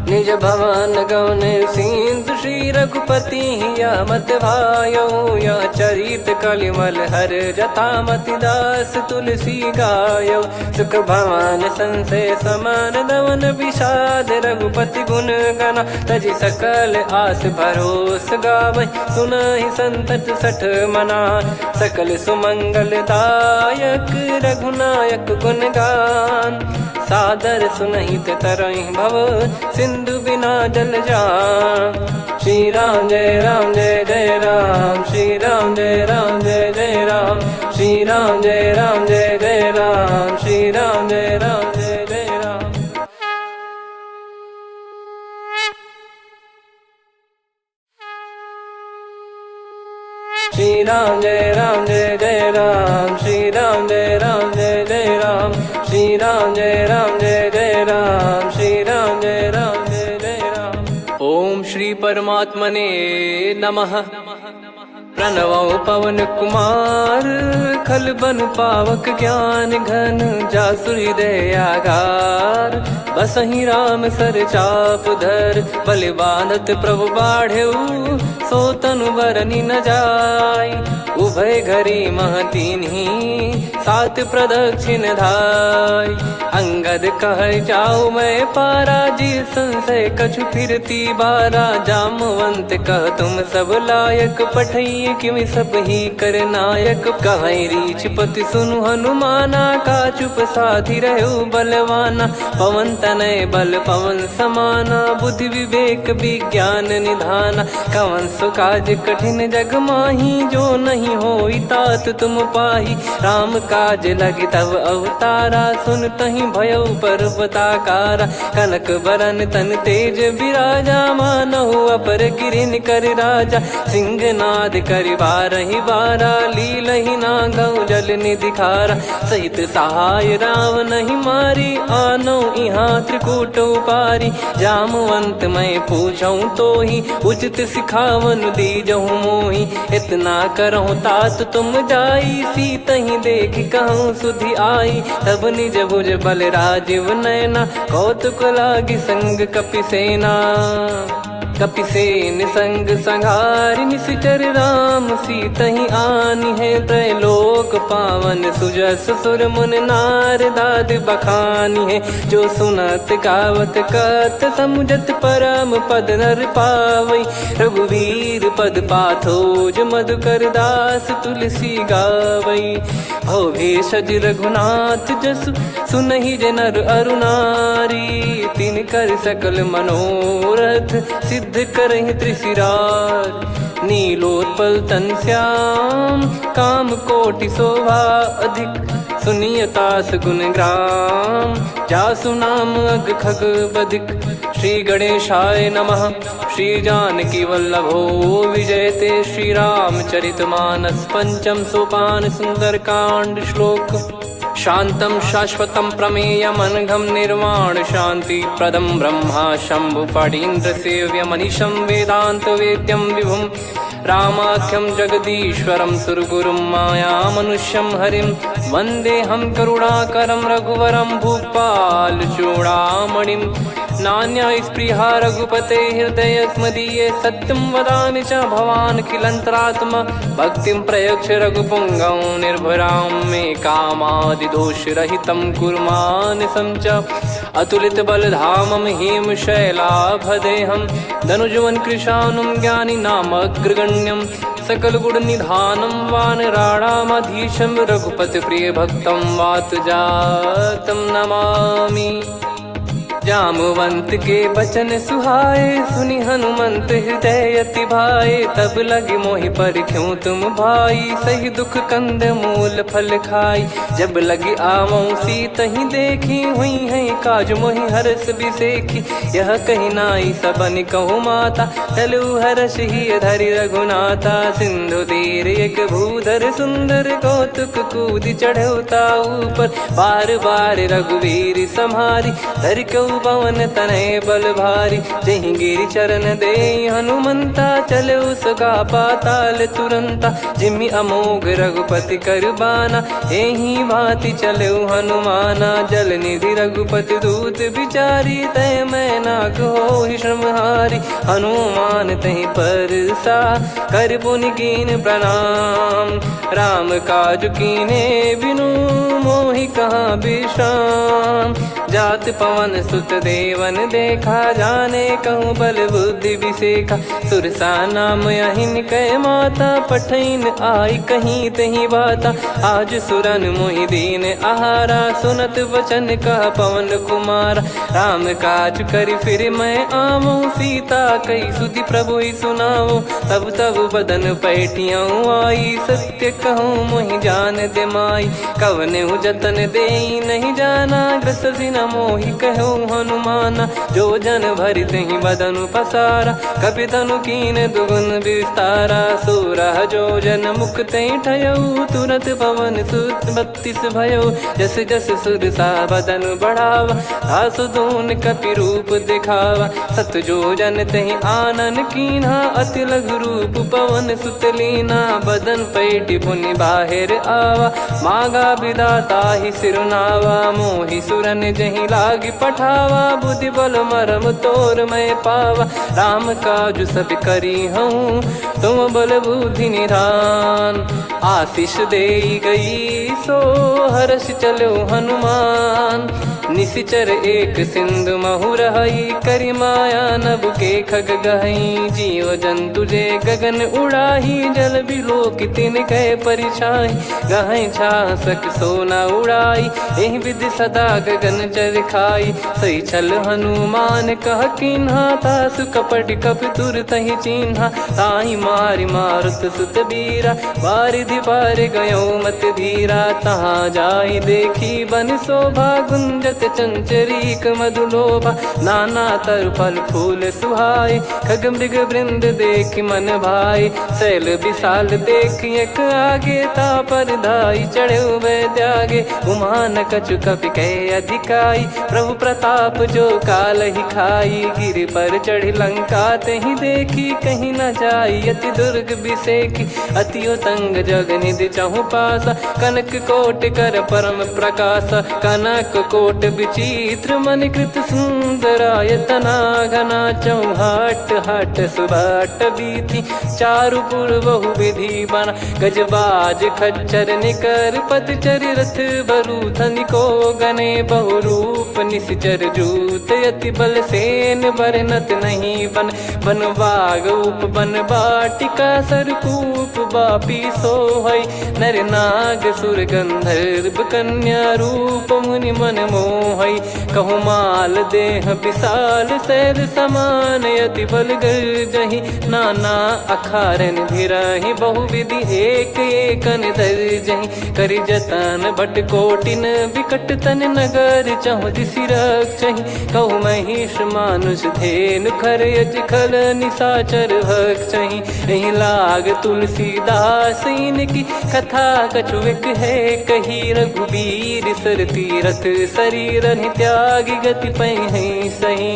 निज भवन गौन सिंधु श्री रघुपति हिया मत भायो, यह चरित कलिमल हर जथा मति दास तुलसी गायो। सुख भवन संशय समान दवन विषाद, रघुपति गुण गना तजि सकल आस भरोस गावै। सुनहि संतत सठ मना, सकल सुमंगल दायक रघुनायक गुण गान। सादर सुनहित तरहि भव, सिंधु बिना जल जान। श्री राम जय जय राम, श्री राम जय जय राम, श्री राम जय जय राम, श्री राम जय जय राम। श्री राम जय जय राम, श्री राम जय जय राम, श्री राम जय जय राम, श्री राम जय जय राम। ओम श्री परमात्मने नमः। प्रणवो पवन कुमार, खल बन पावक ज्ञान घन, जासु हृदय आगार। बसहि राम सर चाप धर, बलि बांधत प्रभु बाढ़ऊ, सो तनु बरनि न जाय। उभय घरी महतीन्ही, सात प्रदक्षिण धाय। अंगद कह जाऊ मैं पारा, जी संशय कछु फिरती बारा। जामवंत कह तुम सब लायक, पठई किमि सब ही कर नायक। कहै रीछ पति सुनु हनुमाना, का चुप साधि रहु बलवाना। पवन तनय बल पवन समाना, बुद्धि विवेक विज्ञान निधाना। कवन सो काज कठिन जग माही, जो नहीं होई तात तुम पाही। राम काज लगी तब अवतारा, सुन तहि भयउ पर्वताकारा। कनक बरन तन तेज बिराजा, मानहु अपर गिरिन कर राजा। सिंहनाद करि बारहि बारा, लीलहि नागौ जल निधि खारा। सहित सहाय राम नहीं मारी, आनो इहाँ त्रिकूट उपारी। जामवंत मैं पूछऊँ तोहि, उचित सिखावन दीजहु मोहि। इतना करहु तात तुम जाई, सीतहि देख कहूँ सुधि आई। तब निज भुज बल राजीव नैना, कौतुक लागी संग कपिसेना। कपिसेन संग संघारि निश्चर राम, सीतहि आनि है त्रैलोक पावन। सुजस सुर मुन नार दाद बखानी है, जो सुनत गावत कथ समुझत परम पद नर पावै। रघुवीर पद पाथोज मधुकर दास, तुलसी गावै। भव भेषज रघुनाथ जसु, सुनहि जे नर अरु नारी। तिन कर सकल मनोरथ, सिद्ध करहि त्रिशिरार। नीलोत्पल तन श्याम, काम कोटि शोभा अधिक। सुनियतास गुण ग्राम, जासु नाम अग खग बधिक। श्री गणेशाय नमः। श्री जानकी वल्लभो विजयते, श्री रामचरितमानस। पंचम सोपान सुंदरकांड श्लोक। शांतं शाश्वतं प्रमेयमनघं निर्वाण शांति प्रदं ब्रह्मा शंभु फणीन्द्र सेव्यमनिशं वेदांत वेद्यं विभुं। रामाख्यं जगदीश्वरं सुरगुरुं मायामनुष्यं हरिं। वन्देऽहं करुणाकरं रघुवरं भूपाल चूडामणिं। नान्या स्पृहा रघुपते हृदय स्मदीये, सत्यं वदामि च भवान् खिलन्तरात्मा। भक्तिं प्रयच्छ रघुपुङ्गं निर्भरां मे कामादिदोषरहितं कुर्मानिसं च। अतुलित बलधामं हेमशैलाभदेहं, धनुजवन कृशानुं ज्ञानी नामग्रगण्यं। सकल गुण निधानं वानराणामधीशं, रघुपति प्रिय भक्तं वात जातं नमामि। जामवंत के बचन सुहाए, सुनि हनुमंत हृदय अति भाए। तब लगे मोहि पर क्यों तुम भाई, सही दुख कंद मूल फल खाई। जब लगी आवऊं सीतहि देखी, हुई है काज मोहि हरस बिसेखी। यह कही नाई सबन कहु माता, चलू हरष ही धरि रघुनाथा। सिंधु तीर एक भूधर सुंदर, कौतुक कूद चढ़ौता ऊपर। बार बार रघुवीर सम्हारी, धर कऊ पवन तनय बल भारी। जहि गिरि चरण दे हनुमंता, चले उसका पाताल तुरंता। जिमि अमोघ रघुपति कर बाना, एहि भांति चले हनुमाना। जल निधि रघुपति दूत बिचारी, तय मैं नाक होहि श्रमहारी। हनुमान तहि परसा, कर पुनि कीन प्रणाम। राम काज कीने बिनु, मोहि कहाँ विश्राम। जात पवन सुत देवन देखा, जाने कहूँ बल बुद्धि विसेखा। सुरसा नाम अहिन कै माता, पठैन आई कहीं तहीं बाता। आज सुरन मोहि दीन आहारा, सुनत वचन कह पवन कुमारा। राम काज करि फिर मैं आवऊं, सीता कई सुधि प्रभु ही सुनाओ। तब तब बदन पैठियाँ आई, सत्य कहूँ मोहि जान दे माई। कवने जतन दे नहीं जाना, ग्रसि न मोहि कहूँ हनुमाना। जो जन भरि तहि बदनु पसारा, कपि तनु कीन दुगुन विस्तारा। सोरह जो जन मुख तहि ठयऊ, तुरत पवन सुत 32 भयऊ। जस जस सुरसा बदन बढ़ावा, आसु दून कपि रूप दिखावा। सत जो जन तहि आनन कीन्हा, अति लघु रूप पवन सुत लीना। बदन पैठि पुनि बाहिर आवा, मागा विधाता ही सिरुनावा। मोहि सुरन जहि लागी पठावा, बुद्धि बल मरम तोर मैं पावा। राम काज सब करी हूँ, तुम बल बुद्धि निधान। आशीष दे गई सो, हर्ष चलो हनुमान। निशिचर एक सिंधु महु रहई, करि माया नभ के खग गहई। जीव जंतु जे गगन उड़ाही, जल बिलोक तिन कह परिछाई। गहई छासक सोना उड़ाई, एहि विधि सदा गगन चर खाई। सही छल हनुमान कह कीन्हा, तासु कपट कप तुर तहि चिन्हा। ताहि मारि मारुत सुत बीरा, बारिधि पार गयो मत धीरा। तहाँ जाई देखी बन शोभा, गुंजत चंचरीक मधुलोभा। नाना तरु फल फूल सुहाए, खग मृग वृंद देख मन भाई। शैल विशाल देख एक आगे, तापर धाई चढ़े त्यागे। उमान कछु कपि कह अधिकाई, प्रभु प्रताप जो काल ही खाई। गिरि पर चढ़ी लंका तहि देखी, कहीं न जाई अति दुर्ग बिसेखी। अति उतंग जग निधि चहु पासा, कनक कोट कर परम प्रकाश। कनक कोट विचित्र मन कृत सुंदरायतना। घना चौहाट हाट सुभाट बीथी, चारु पुर बहु विधि बना। गजबाज खच्चर निकर पतचर, रथ बरु धनिको गने। बहु रूप निशिचर जूत, अति बल सेन बरनत नहीं बन। बन बाग उप बन बाटिका, सरकूप बापी सोहई। नर नाग सुर गंधर्व कन्या, रूप मुनि मन मोहई। कहु माल देह विशाल, शैल समान अति बल गर्जहि। नाना अखारन भिरहि, बहु विधि एक एकन दर्जहि। करि जतन भट कोटिन, विकट तन नगर चहु दिसि रक्षहि। कहु महिष मानुष धेनु, खर यज खल निशाचर भक्षहि। एहि लाग तुलसीदास इनकी, कथा कछु एक है कही। रघुबीर सर तीरथ शरीर, त्यागी गति पहि सही।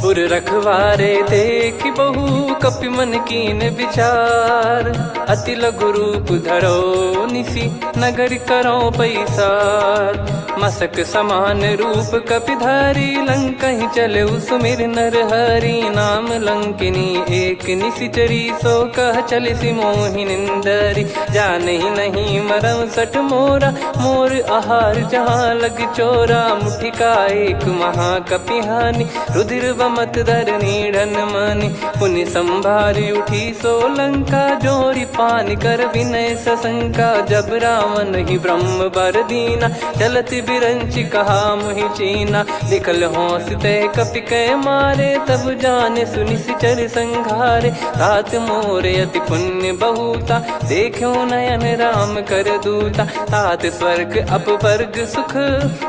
पुर रखवारे देखि बहु, कपि मन कीन विचार। अति लघु रूप धरो निसी, नगर करो पैसार। मसक समान रूप कपिधारी, लंकहि चले सुमिर नर हरि। नाम लंकिनी एक निशिचरी, सो कह चलिसि मोहि निंदरी। जानहि नहीं मरम सठ मोरा, मोर आहार जहाँ लग चोरा। मुठिका एक महाकपिहानि, रुधिर कमत धरनी ढन मानी। पुनि संभारी उठी सोलंका, जोरी पानी कर विनय सशंका। जब रावण ही ब्रह्म बर दीना, चलत बिरंच कहा मुहि चीना। लिखल होंस ते कपि कै मारे, तब जाने सुनिश्चर संघारे। तात मोरे अति पुण्य बहुता, देखो नयन राम कर दूता। तात स्वर्ग अपवर्ग सुख,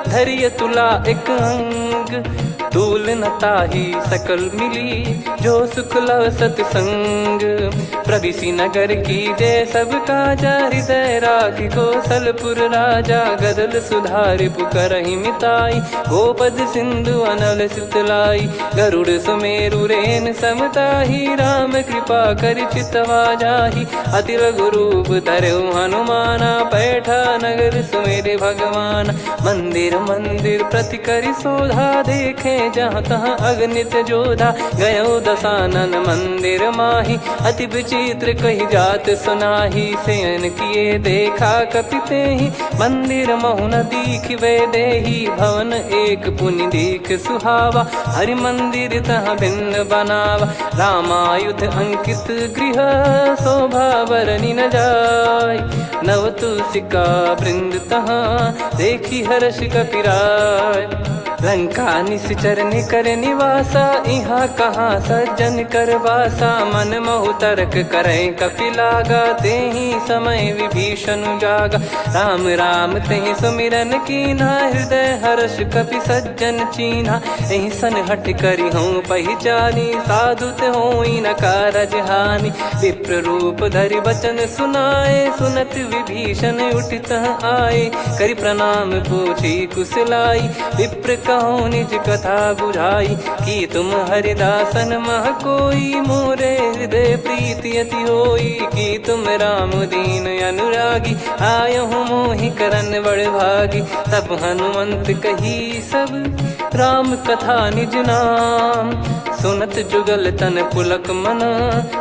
धैर्य तुला एक अंग। तूल न ताहि सकल मिली, जो सुख लव सतसंग। प्रविशि नगर की जय सब काजा, हृदय राखि कौशलपुर राजा। गदल सुधारि पुकारहि मिताई, गोपद सिंधु अनल सितलाई। गरुड़ सुमेरु रेन समताहि, राम कृपा कर चितवा जाहि। अति लघु रूप धरऊ हनुमाना, बैठा नगर सुमेरे भगवान। मंदिर मंदिर प्रति करि शोधा, देखे जहाँ तहाँ अगणित जोधा। गयो दशानन मंदिर माही, अति विचित्र कही जात सुनाही। शयन किए देखा कपिते ही, मंदिर महु न दीख वे देही। भवन एक पुनि दीख सुहावा, हरि मंदिर तहाँ भिन्न बनावा। रामायुध अंकित गृह, शोभा बरनी न जाय। नव तुलसिका वृंद तहाँ, देखी हर्ष कपिराय। लंका निश्चर निकर निवासा, इहाँ कहाँ सज्जन कर वासा। मन महु तर्क करे कपिलागा, तेहि समय विभीषण जागा। राम राम तेहि सुमिरन कीन्हा, हृदय हर्ष कपि सज्जन चीन्हा। एहि सन हट करि हूँ पहिचानी, साधु ते होई न कारज हानि। विप्र रूप धरि बचन सुनाए, सुनत विभीषण उठित आए। करि प्रणाम पूछी कुशलाई, विप्र कहो निज कथा बुझाई। कि तुम हरिदासन मह कोई, मोरे हृदय प्रीति अति होई। कि तुम राम दीन अनुरागी, आयहु मोहि करन बड़ भागी। तब हनुमंत कही सब राम कथा निज नाम। सुनत जुगल तन पुलक मन,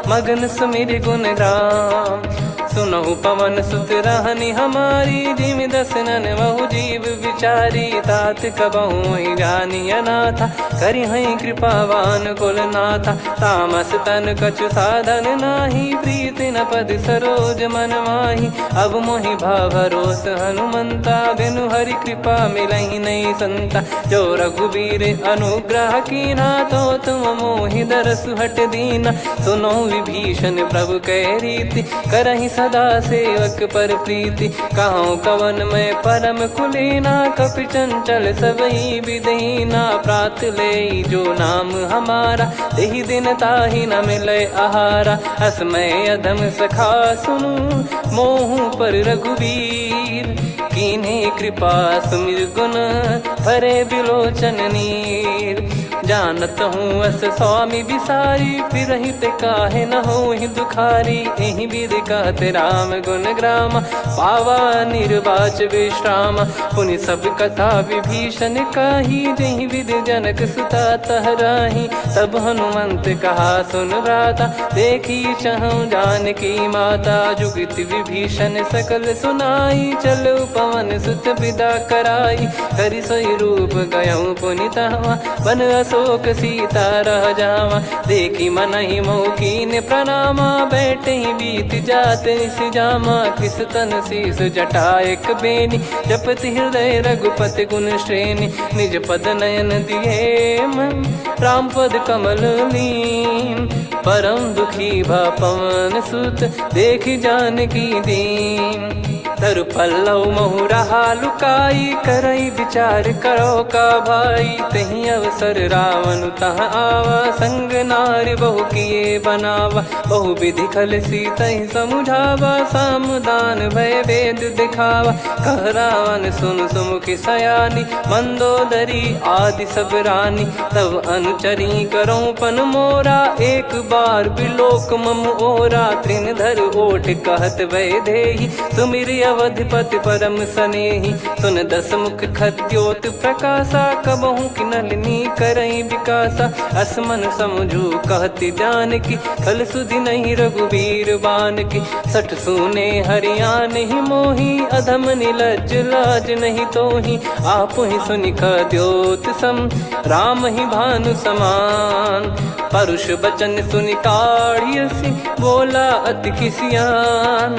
मगन सुमिर गुण राम। सुनहु पवन सुत रहनी हमारी, जिमि दसनन महु जीव विचारी। तात कबहु ही जानी अनाथा, करि हई कृपावान कुल नाथा। तामस तन कछु साधन नाही, प्रीति न पद सरोज मन माही। अब मोहि भाव भरोस हनुमंता, बिनु हरि कृपा मिलहि नहीं संता। जो रघुबीर अनुग्रह कीन्हा, तो तुम मोहि दरसु हट दीना। सुनो विभीषण प्रभु कह रीति, करहि सदा सेवक पर प्रीति। कहूँ कवन में परम कुलीना, कपि चंचल सबई विदहीना। प्रात ले जो नाम हमारा, तेहि दिन ताहि न मिले आहारा। असमय अधम सखा सुनु, मोहु पर रघुवीर। कीन्हे कृपा सुमिर गुण, भरे बिलोचन नीर। जानत हूँ अस स्वामी बिसारी, फिरहि ते काहे न होहि दुखारी। एहि विधि कहते राम गुण ग्राम, पावा निर्वाच विश्राम। पुनि सब कथा विभीषण काही, जहि विधि जनक सुता तहराही। तब हनुमंत कहा सुन भ्राता, देखी चहु जानकी माता। जुगति विभीषण सकल सुनाई, चलो पवन सुत विदा कराई। करि सोई रूप गयऊँ पुनि तहवा, बन अशोक सीता रह जावा। देखी मनहि मोह कीन्ह प्रणामा, बैठे ही बीत जात निस जामा। किस तन शीस जटा एक बेनी, जपति हृदय रघुपति गुण श्रेणी। निज पद नयन दिए मन, राम पद कमल लीन। परम दुखी भा पवन सुत, देखि जानकी दीन। तरु पल्लव महु रहा लुकाई, करई विचार करो का भाई। तहि अवसर रावण तह आवा, संग नारी बहु किए बनावा। बहु विधि खल सीतहि समुझावा, सामदान भय वेद दिखावा। कह रावण सुन सुमुखि सयानी, मंदोदरी आदि सब रानी। तब अनुचरी करो पन मोरा, एक बार बिलोक मम ओरा। तृण धर ओठ कहत भय देहि, सुमिर अवधिपति परम सनेही। सुन दस मुख खद्योत प्रकाशा, कबहू की नलिनी करई विकासा। असमन समझू कहती जान की, कल सुधि नहीं रघुवीर बान की। सठ सुने हरियाण ही मोही, अधम निलज्ज लाज नहीं तोही। आप ही सुनि खद्योत सम, राम ही भानु समान। परुष बचन सुनि काढ़ियसि, बोला अति खिसियान।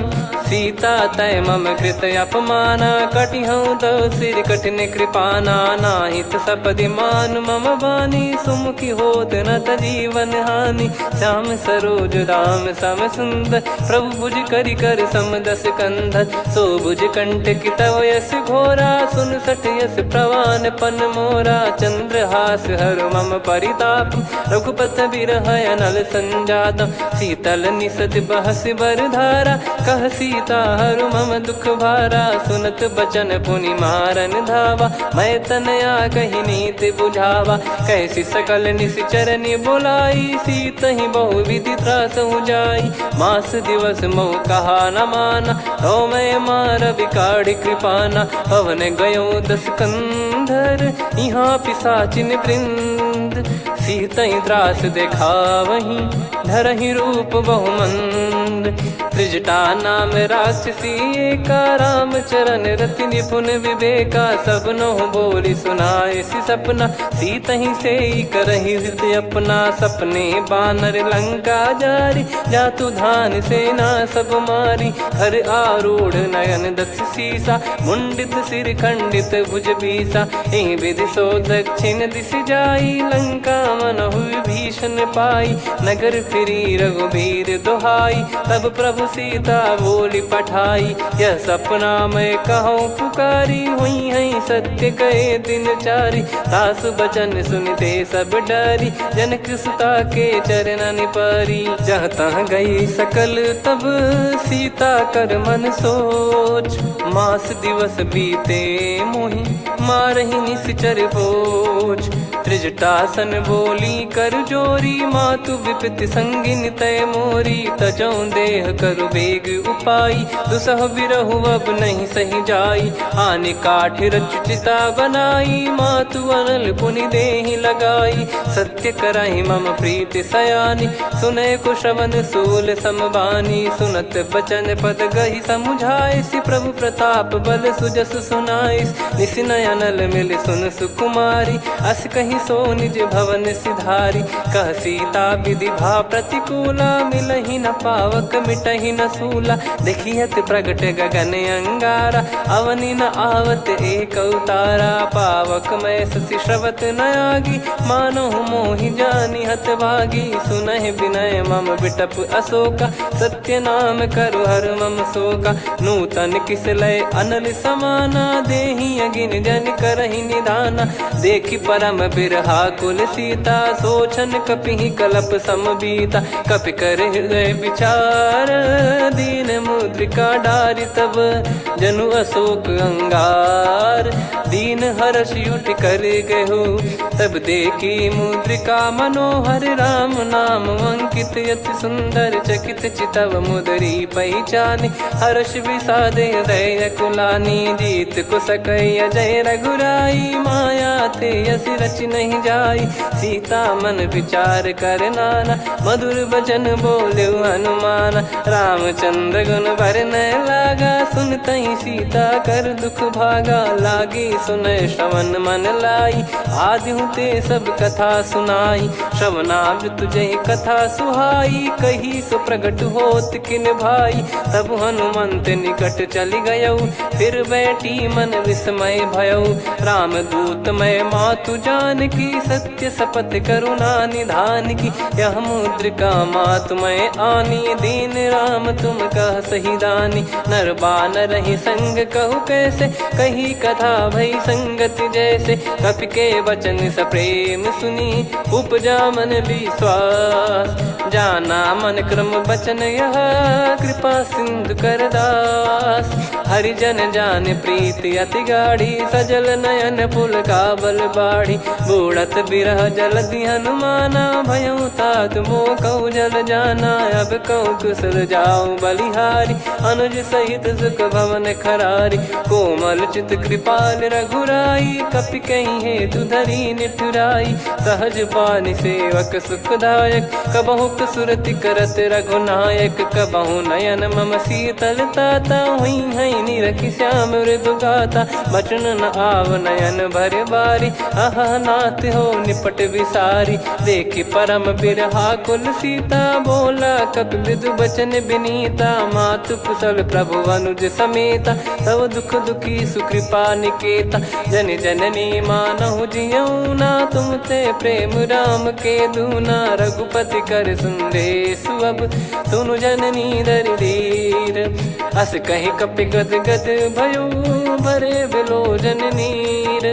सीता तय मम कृत अपमाना, कटिहऊँ तो सिर कठिन कृपाना। नाहित सपदि मान मम बानी, सुमुखी होत न त जीवन हानि। श्याम सरोज राम सम सुंदर, प्रभु भुज करि कर सम दस कंधर। सो भुज कंटक तव यस घोरा, सुन सठ यस प्रवान पन मोरा। चंद्रहास हर मम परिताप, रघुपत बिरह अनल संजात। शीतल निसद बहस बर धारा, कह सीता हर मम दुख भारा। सुनत बचन पुनि मारन धावा, मैं तनया कही नीति बुझावा। कैसी सकल निश्चर बुलाई, सीत ही बहु विधि त्रास जाई। मास दिवस मोह कहा न माना, तो मैं मार बिकाढ़ कृपाना। पवन गयो दस कंधर, यहाँ पिशाचिन वृंद। सीतई त्रास देखावहीं, धरहि रूप बहुमंद। त्रिजटा नाम राक्षसी एका, राम चरण रति निपुण विवेका। सबनो बोली सुनाए सि सपना, सीतहि से करहि हृदय अपना। सपने बानर लंका जारी, जातु धान सेना सब मारी। हर आरूढ़ नयन दस सीसा, मुंडित सिर खंडित भुज बीसा। एहि विधि सो दक्षिण दिश जाई, लंका मनहु भीषण पाई। नगर फिरी रघुबीर दुहाई, तब प्रभु सीता बोली पठाई। यह सपना मैं कहूँ पुकारी, हुई है सत्य कहे दिन चारी। सास बचन सुनते सब डरी, जनक सुता के चरण परी। जहाँ तहाँ गई सकल तब, सीता कर मन सोच। मास दिवस बीते मोहि, मारहि निश्चर बोझ। त्रिजटासन बोली कर जोरी, मातु विपति संगिन तय मोरी। तजौ देह करु बेग उपाई, दुसह बिरहु अब नहीं सही जाई। आने काठ रचिता बनाई, मातु अनल पुनि देहि लगाई। सत्य कराई मम प्रीति सयानी, सुनय को श्रवण सूल समबानी। सुनत बचन पद गहि समुझाए, सि प्रभु प्रताप बल सुजस सुनाइस। निसिनय अनल मिल सुन सुकुमारी, अस कहीं सो निज भवन सिधारी। कह सीता विधि भा प्रतिकूला, मिलहि न पावक मिटहि न सूला। देखियत प्रगट गगन अंगारा, अवनि न आवत एक अवतारा। पावक मैं शशि श्रवत न आगी, मानो मोहि जानि हत भागी। सुनहि विनय मम बिटप अशोका, सत्य नाम करु हर मम शोका। नूतन किस लय अनल समाना, देहि अगिन जन करहि निधाना। देखि परम बिरहा कुल सीता, सोचन कपिहि कलप समबीता। कपि कर हृदय विचार, दीन मुद्रिका डारि तब। जनु अशोक अंगार, दीन हर्ष उठ कर गहु। तब देखी मुद्रिका मनोहर, राम नाम अंकित अति सुंदर। चकित चितव मुदरी पहचानी, हर्ष विषाद हृदय कुलानी। जीत को सकय जय रघुराई, माया थे यस रच नहीं जाई। सीता मन विचार कर नाना, मधुर बचन बोले हनुमान। रामचंद्र गुण भरने लागा, सुनतहि सीता कर दुख भागा। लागी सुनय श्रवण मन लाई, आदि ते सब कथा सुनाई। श्रवणामृत जय कथा सुहाई, कही सो प्रगट होत किन भाई। तब हनुमंत निकट चली गयौ, फिर बैठी मन विस्मय भयौ। राम दूत मैं मातु जान की, सत्य शपथ करुणा निधान की। यह मुद्रिका मातु मैं आनी, दीन राम तुम कह सही दानी। नर बानर ही संग कहु कैसे, कही कथा भई भई संगति जैसे, कपि के वचन सप्रेम सुनी उपजा मन विश्वास। जाना मन क्रम बचन यह कृपा सिंधु कर दास। हरिजन जान प्रीति अति गाढ़ी, सजल नयन पुल काबल बाढ़ी। बूढ़त बिरह जलधि हनुमाना, भयउ तात मोह कहु जल जाना। अब कहु कुशल जाऊं बलिहारी, अनुज सहित सुख भवन खरारी। कोमल चित कृपाल रघुराई, कपि कहीं हेतु धरी निठुराई। सहज पानि सेवक सुखदायक, कबहु सुरति करत रघुनायक। कबहु नयन मम शीतलता, हुई हई निरखि श्याम मृदु गाता। बचन न आव नयन भर बारी, आह नाथ हो निपट विसारी। देखि परम बिरहा कुल सीता, बोला कपि विदु बचन बिनीता। मातु कुशल प्रभु अनुज समेता, तव दुख दुखी सुकृपा निकेता। जन जननी मानहु जियऊ ना, तुम ते प्रेम राम के दूना। रघुपति कर संदेशु अब, सुनु जननी दर धीर। अस कहि कपि गद गद भयो, भरे बिलोचन नीर।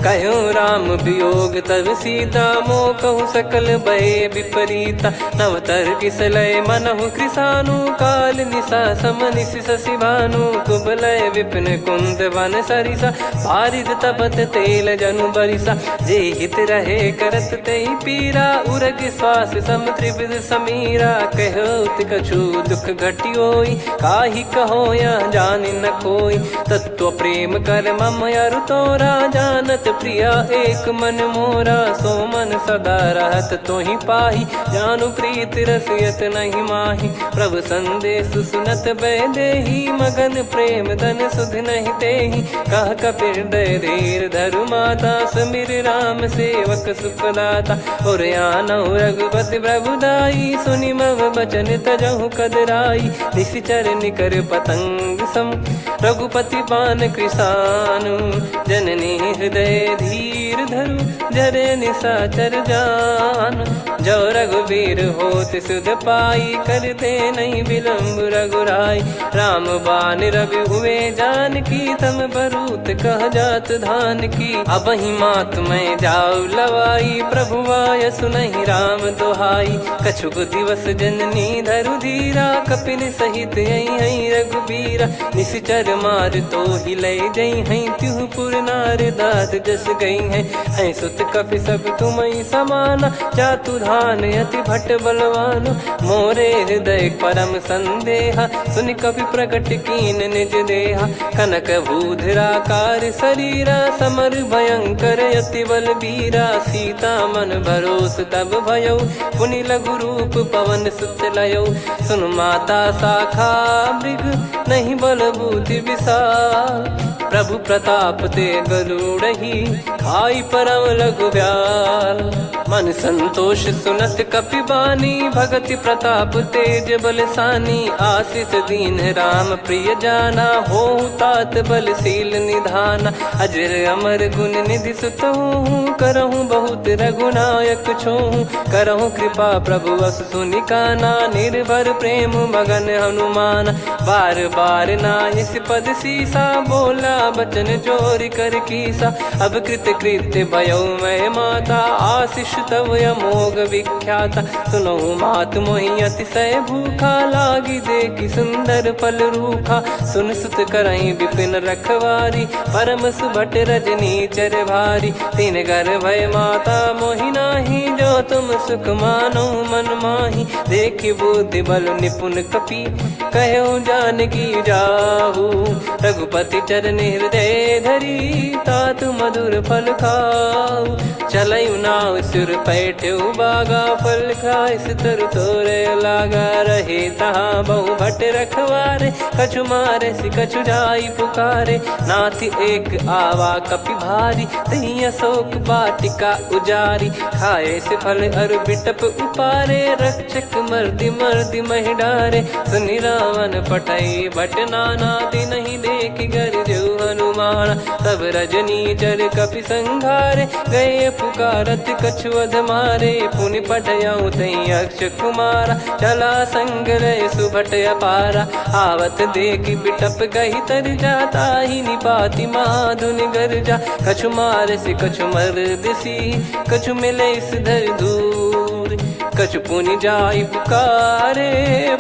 कहो राम वियोग तब सीता, मोह कहु सकल भय विपरीता। नवतर किसलय मनहु कृसानु, काल निशा समनिशि शशि भानु। कुबलय विपिन कुंद वन सरिसा, पारिद तपत तेल जनु बरिसा। जे हित रहे करत तेहि पीरा, उरग श्वास सम त्रिविध समीरा। कहो कछु दुख घटियोई, काहि कहो या जानि न कोई। तत्व प्रेम कर मम अरु तोरा, जानत प्रिया एक मन मोरा। सो मन सदा रहत तोहि पाही, जानु प्रीत रसियत नहीं माही। प्रभु संदेश सुनत बैदेही, मगन प्रेम धन सुध नहीं तेहि। कह कपि हृदय धीर धरु माता, सुमिर राम सेवक सुखदाता। और आनौ रघुपति प्रभुदाई, सुनि मम बचन तजहु कदराई। निशिचर निकर पतंग सम, रघुपति पान कृसानु। जननी हृदय धीर धरु, जरे निशाचर जान। जो रघुवीर होत सुध पाई, करते नहीं विलम्ब रघुराई। राम बान रवि हुए जानकी, तम बरूत कह जात धान की। अब ही मात मैं जाऊ लवाई, प्रभु आय सुनहि राम दोहाई। कछुक दिवस जननी धरु धीरा, कपिल सहित यही रघुबीरा। निशिचर मार तो ही ले जई हैं, त्युह पुर नार दाद जस गई हैं। सुत कपि सब तुमहि समाना, जातु धान अति भट बलवान। मोरे हृदय परम संदेहा, सुनि कपि प्रकट कीन निज देहा। कनक भूधराकार शरीरा, समर भयंकर अति बलबीरा। सीता मन भरोस तब भयउ, पुनि लघु रूप पवन सुत लयौ। सुन माता शाखा मृग, नहीं बल बुद्धि विशाल। प्रभु प्रताप ते गरुड़हि, खाई परम लघु ब्याल। मन संतोष सुनत कपि बानी, भगति प्रताप तेज बलसानी। आशीष दीन राम प्रिय जाना, होहु तात बलशील निधाना। अजर अमर गुण निधि सुतहु, करहु बहुत रघुनायक छोहु। करहु कृपा प्रभु अस सुनि काना, निर्भर प्रेम मगन हनुमान। बार बार नायस पद सीसा, बोला बचन चोरी कर कीसा। अब कृत कृत्य भयो मैं माता, आशीष तव अमोघ विख्याता। सुनो मात मोहि अतिशय भूखा, लागी देखि सुंदर फल रूखा। सुन सुत करहि विपिन रखवारी, परम सुभट रजनी चर भारी। तीन घर भय माता मोहि नाही, जो तुम सुख मानो मन माही। देखि बुद्धि बल निपुण कपि, कहो जानकी जाहू। रघुपति चरण हृदय धरी, तात मधुर फल खाऊ। चलऊ नाव सिर पैठऊ बागा, फल खाय सितर तोरे लागा। रहे तहाँ बहु भट रखवारे, कछु मारे सि कछु जाई पुकारे। नाथ एक आवा कपि भारी, तही अशोक वाटिका उजारी। खाए से फल अरु बिटप उपारे, रक्षक मर्दि मर्दि महि डारे। सुनि रावण पठई भट नाना, तिनहि देखि गर जो हनुमान। सब रजनी चर कपि संघारे, गए पुकारत कछु अध मारे। पुनि पठयऊ तई अक्ष कुमारा, चला संग रहे सुभट अपारा। आवत देखि बिटप गही तर जाता, ही निपाति महाधुनि गर्जा। कछु मार से कछु मर्दिसी, कछु मिले इस धर दूर। कछु पुनि जाई पुकारे,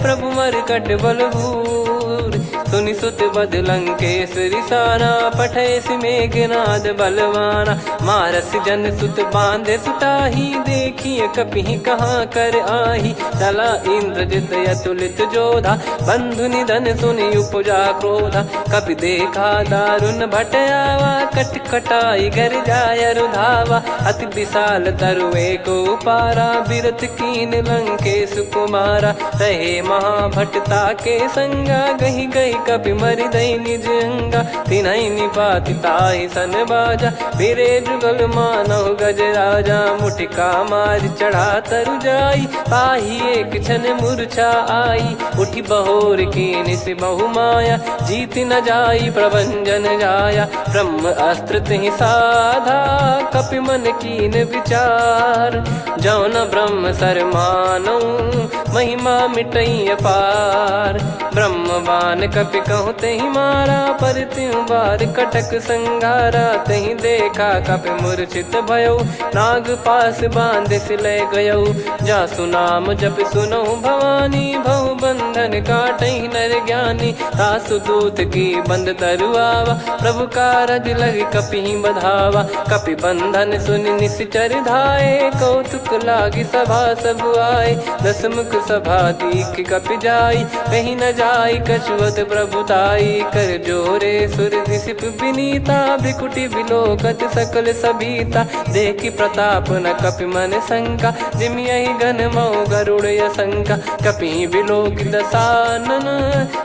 प्रभु मरकट बलभूर। सुनि सुत बद लंकेश्वरी साना, पठय मेघनाद बलवाना। मारस जन सुत बांधे सुताही, देखिए कपि कहाँ कर आही। चला इंद्रजित अतुलित जोधा, बंधु निधन सुनि उपजा क्रोधा। कपि देखा दारुण भट आवा, कट कटाई घर जाय रुधावा। अति विशाल तरु एको पारा, बिरथ कीन लंकेश कुमारा। रहे महाभटता के संगा, गही गही कपि मरि दई निज अंगा। तिन्हि निपाति ताहि सन बाजा, फिरे जुगल मानव गज राजा। मुटिका मार चढ़ा तरु जाई, पाही एक क्षण मूर्छा आई। उठी बहोर कीन से बहु माया, जीत न जाई प्रभंजन जाया। ब्रह्म अस्त्र तिहि साधा, कपि मन कीन विचार। जौ न ब्रह्म सर मानौ, महिमा मिटई अपार। ब्रह्मवान कपि कहु तहि मारा, पर त्यों बार कटक संगारा। तहि देखा कपि मूर्छित भयउ, नाग पास बांध सिले गयउ। जासु नाम जप सुनहु भवानी, भव बंधन काटहि नर ज्ञानी। तासु दूत की बंद तरुआवा, प्रभु कारज लग कपि बधावा। कपि बंधन सुनि निश्चर धाये, कौतुक लागी सभा सब आए। दस मुख सभा दीख कपि जाई, कहीं न जाई कछुअत प्रभुताई। कर जोरे सुर दिसिप विनीता, भ्रिकुटि बिलोकत सकल सबीता। देखि प्रताप न कपि मन शंका, जिमियहि गन मऊ गरुड़ असंका। कपि बिलोक दसानन,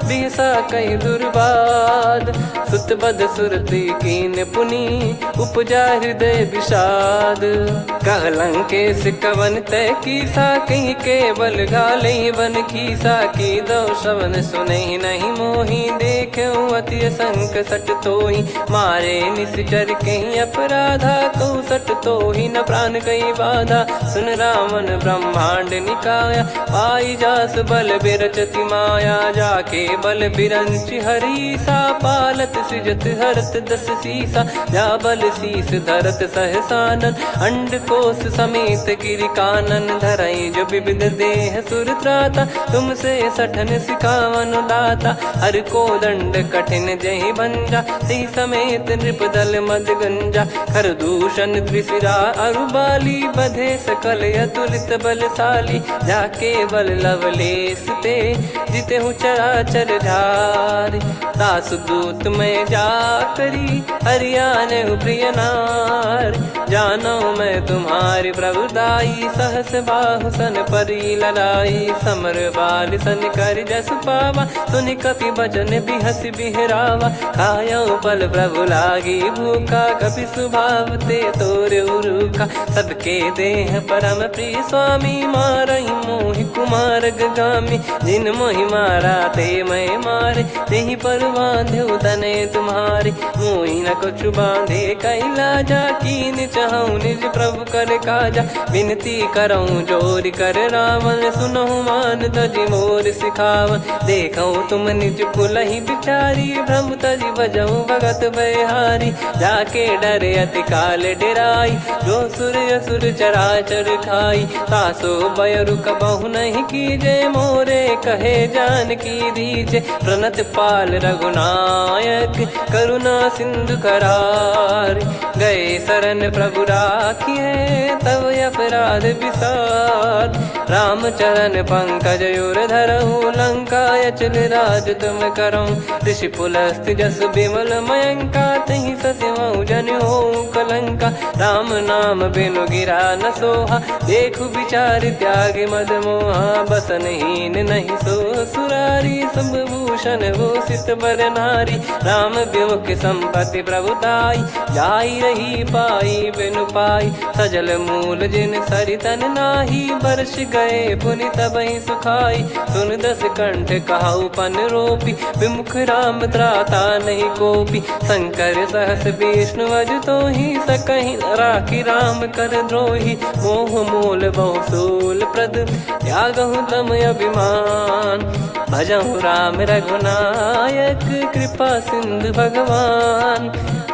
बिहसा कहि दुर्बाद। सुत बद सुरति कीन पुनि, उपजा हृदय विषाद। कह लंकेश कवन तय कीसा, कहीं केवल घाले बन खीसा। की दो श्रवण सुनहि नहीं मोही, देखऊँ अति संक सट तोहि। मारे निश्चर कहीं अपराधा, कहु सट तोहि न प्राण कहीं बाधा। सुन रावण ब्रह्मांड निकाया, पाई जास बल बिरचति माया। जाके बल बिरंच हरीसा, पालत सृजत हरत दस सीसा। जा बल शीस धरत सहसानन, अंड कोश समेत गिरि कानन। धरई जो विविध देह सुर त्राता, तुमसे सठन सिखावन दाता। हर को दंड कठिन जहि भंजा, ती समेत नृप दल मद गंजा। खर दूषण त्रिशिरा अरुबाली, बधे सकल अतुलित बलशाली। जाके बल लवलेस ते, जिते हूँ चराचर झारी। दास दूत में जा करी, हरियाण प्रिय नार। जानो मैं तुम्हारी प्रभुताई, सहस बाहु सन परी ललाई। समर बाल सन कर जस पावा, सुनि कपि बचन बिहस बिहरावा। खायो पल प्रभु लागी भूखा, कपि स्वभाव ते तोरे उरुखा। सबके देह परम प्रिय स्वामी, मारई मोहि कुमार गगामी। जिन मोहि मारा ते मैं मारे, तेहि पर बांधे तने तुम्हारे। मोहि न कछु बांधे कैलाजा, कीन चाहूँ निज प्रभु कर काजा। विनती करऊँ जोर कर रावण, सुनहु मान तजि मोर सिखावन। देखऊँ तुम निज कुलहि बिचारी, भ्रम तजि बजऊँ भगत बहारी। जाके डरे अति काल डेराई, जो सुर असुर चराचर खाई। तासो बयरु कबहु नहीं कीजे, मोरे कहे जान की दीजे। प्रणत पाल रघुनायक, करुणा सिंधु करार। गए शरण प्रभु राखिए, तब अपराध विसार। राम चरण पंकज उर धरहु, लंका अचल राज तुम करऊँ। ऋषि पुलस्त्य जस विमल मयंका, तहि सत्यमऊ जन हो कलंका। राम नाम बिनु गिरा न सोहा, देखु विचार त्याग मद मोहा। बसनहीन नहीं सो सुरारी, सब भूषण भूषित बर नारी। राम विमुख संपत्ति प्रभुताई, जाई रही पाई बिनु पाई। सजल मूल जिन सरितन नाही, बरस गए पुनि तबहि सुखाई। सुन दस कंठ कहाऊ पन रोपी, विमुख राम त्राता नहीं कोपी। शंकर सहस विष्णु अज तो ही, सकहि न राखी राम कर द्रोही। मोह मूल बहु सूल प्रद, त्यागहु तम अभिमान। भजहु राम रघुनायक, कृपा सिंधु भगवान।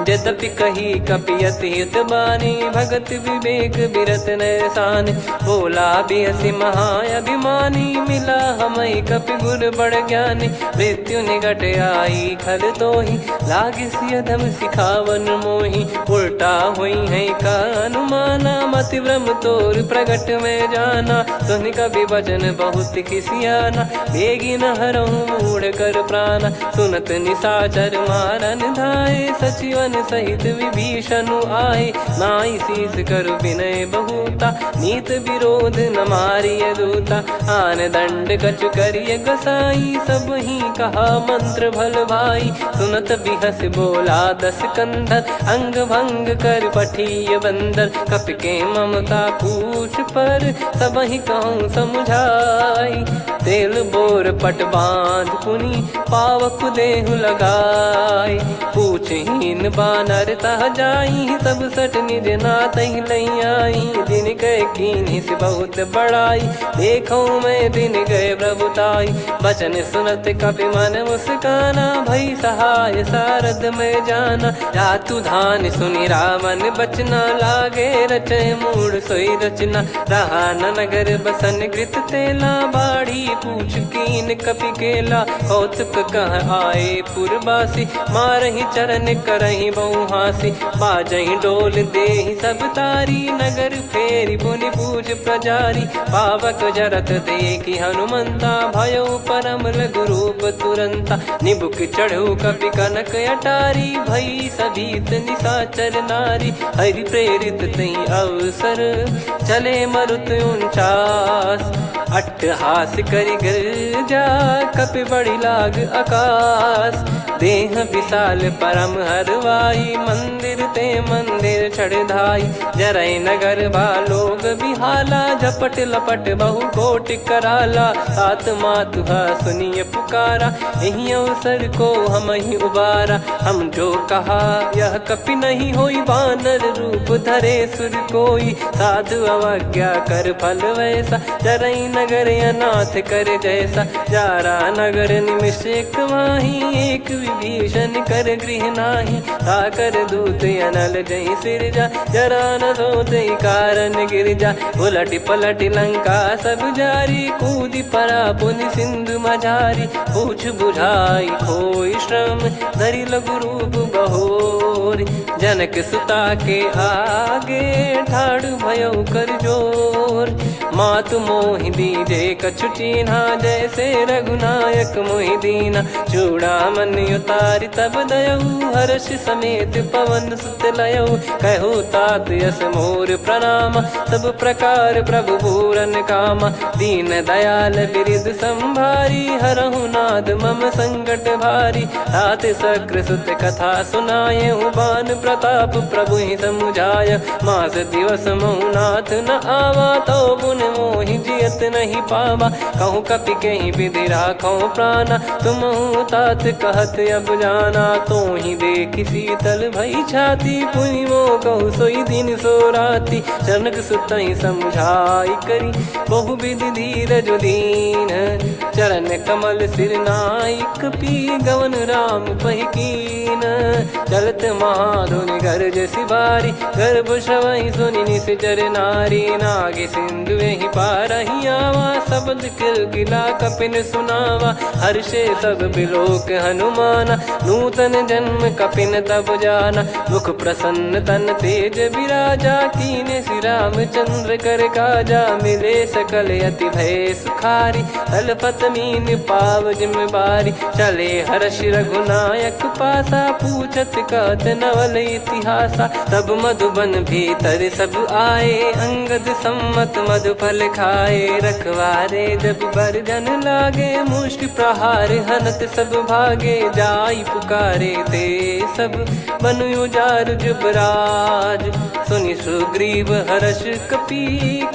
यद्यपि कही कपियति हित बानी, भगत विवेक बिरत नैसान। बोला बिहसि महाअभिमानी, मिला हमई कपि गुर बड़ ज्ञानी। मृत्यु निकट आई खल तोहि, लागे सिय धम सिखावन मोहि। उल्टा हुई है का अनुमाना, मति भ्रम तोर प्रगट में जाना। सुन कवि वचन बहुत खिसियाना, बेगी न हरहु मूढ़ कर प्राणा। सुनत निशाचर मारन धाये, सचिवन सहित विभीषणु आए। नाई शीस कर विनय बहुता, नीत विरोध न मारिय दूता। आन दंड कछु करिय गसाई, सब ही कहा मंत्र भल भाई। सुनत बिहस बोला दस कंधर, अंग भंग कर पठिय बंदर। कपि के ममता पूछ पर, सब ही कहूँ समुझाई। तेल बोर पट बांध पुनि, पावक देहु लगाई। पूछहीन बानर तह जाई, सब सट निज नातहि लई आई। दिन गए कीन्ही से बहुत बड़ाई, देखो मैं दिन गए प्रभुताई। बचन सुनत कपि मन मुस्काना, भई सहाय सारद में जाना। जातु धान सुनि रामन बचना, लागे रचे मूढ़ सोई रचना। रहा न नगर बसन कृत तेला, बाड़ी पूछ कीन कपि केला। कौतुक कह आए पुरबासी, मारहि चरण करहि बहु हासी। बाजहि डोल देहि सब तारी, नगर फेरी पुनि पूज प्रजारी। पावक जरत देखि हनुमंता, भयो परम लघु रूप तुरंता। निबुक चढ़ऊ कपि कनक अटारी, भई सभीत निशाचर नारी। हरि प्रेरित तई अवसर, चले मरुत 49। अट्टहास करि गिरजा, कपि बड़ी लाग आकाश। देह विशाल परम हरवाई, मंदिर ते मंदिर चढ़धाई। जरई नगर भालोग बिहाला, झपट लपट बहु कोटि कराला। सात मातुहा सुनिय पुकारा, यही अवसर को हम ही उबारा। हम जो कहा यह कपि नहीं होई, बानर रूप धरे सुर कोई। साधु अवज्ञा कर फल वैसा, जरई नगर अनाथ कर जैसा। जारा नगर निमिष एक माही, एक विभीषण कर गृह नाही। ताकर दूत अनल जय सिरजा, जरा न सोते कारण गिरजा। उलट पलट लंका सब जारी, कूदी परा पुनि सिंधु मझारी। पूछ बुझाई खोई श्रम, धरि लघु रूप बहोरी। जनक सुता के आगे, ठाड़ भयो कर जोर। मातु मोहि दीजे कछु चीन्हा, जैसे रघुनायक मोहि दीना। चूड़ामणि उतारि तब दयऊ, हर्ष समेत पवन सुत लयऊ। कहु तात यस मोर प्रणाम, सब प्रकार प्रभु पूरन कामा। दीन दयाल बिरिद संभारी, हरहु नाद मम संकट भारी। तात सकृ सुत कथा सुनायहु, बान प्रताप प्रभु ही समुझाय। मास दिवस महु नाथ न आवा, तो पुन मोहि जियत नहीं पावा। कहूँ कपि कहीं विधि राखो प्राणा, तुमहु तात कहत अब जाना। तो ही देख शीतल भई छाती, पुनि मो कहु सोई दिन सो राती। जनक सुतहि समुझाई करी, बहु विधि धीरज दीन। चरण कमल सिर नाइक, पी गवन राम पहिकीन। चलत महाधुनि गरज सिबारी, गर्भ श्रवहि सुनि निश्चर नारी। नागे सिंधु ही पारहि आवा, शब्द किलकिला कपिन सुनावा। हर्षे सब बिलोक हनुमाना, नूतन जन्म कपिन तब जाना। मुख प्रसन्न तन तेज विराजा, कीने श्री रामचंद्र कर काजा। मिले सकल अति भय सुखारी, तलपत मीन पाव जिम्मेवारी। चले हर्ष रघुनायक पासा, पूछत कहत नवल इतिहासा। तब मधुबन भीतर सब आए, अंगद सम्मत मधुफल खाए। रखवार विचारे जब बरजन लागे, मुष्टि प्रहार हनत सब भागे, जाई पुकारे ते सब बनु उजार जुबराज। सुनि सुग्रीव हर्ष कपि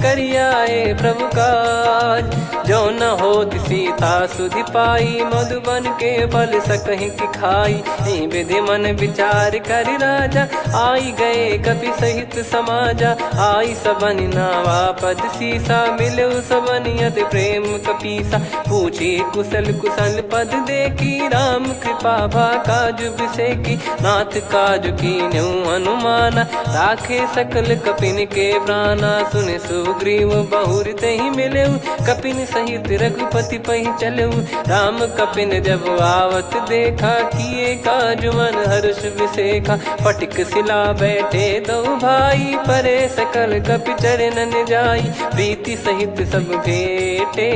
करियाए प्रभु काज, जो न होत सीता सुधि पाई, मधुबन के फल सकहि की खाई। विधि मन विचार कर राजा, आई गए कपि सहित समाजा। आई सबनि नावा पद सीसा, मिले सबनि अति प्रेम कपीसा। पूछी कुशल कुशल पद देखी, राम कृपा भा काज बिसेकी। नाथ काज कीन्यु हनुमाना, राखे सकल कपिन के प्राणा। सुने सुग्रीव बहुर तेहि मिलेउ, कपिन सहित रघुपति पहि चलेउ। राम कपिन जब आवत देखा, किए काज मन हर्ष विसेखा। फटिक सिला बैठे दो भाई, परे सकल कपि चरणन जाई। प्रीति सहित सब भेटे,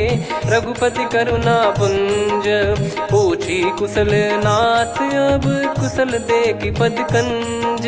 रघुपति करुणा पुंज। पूछी कुशल नाथ, अब कुशल देखि पद कंज।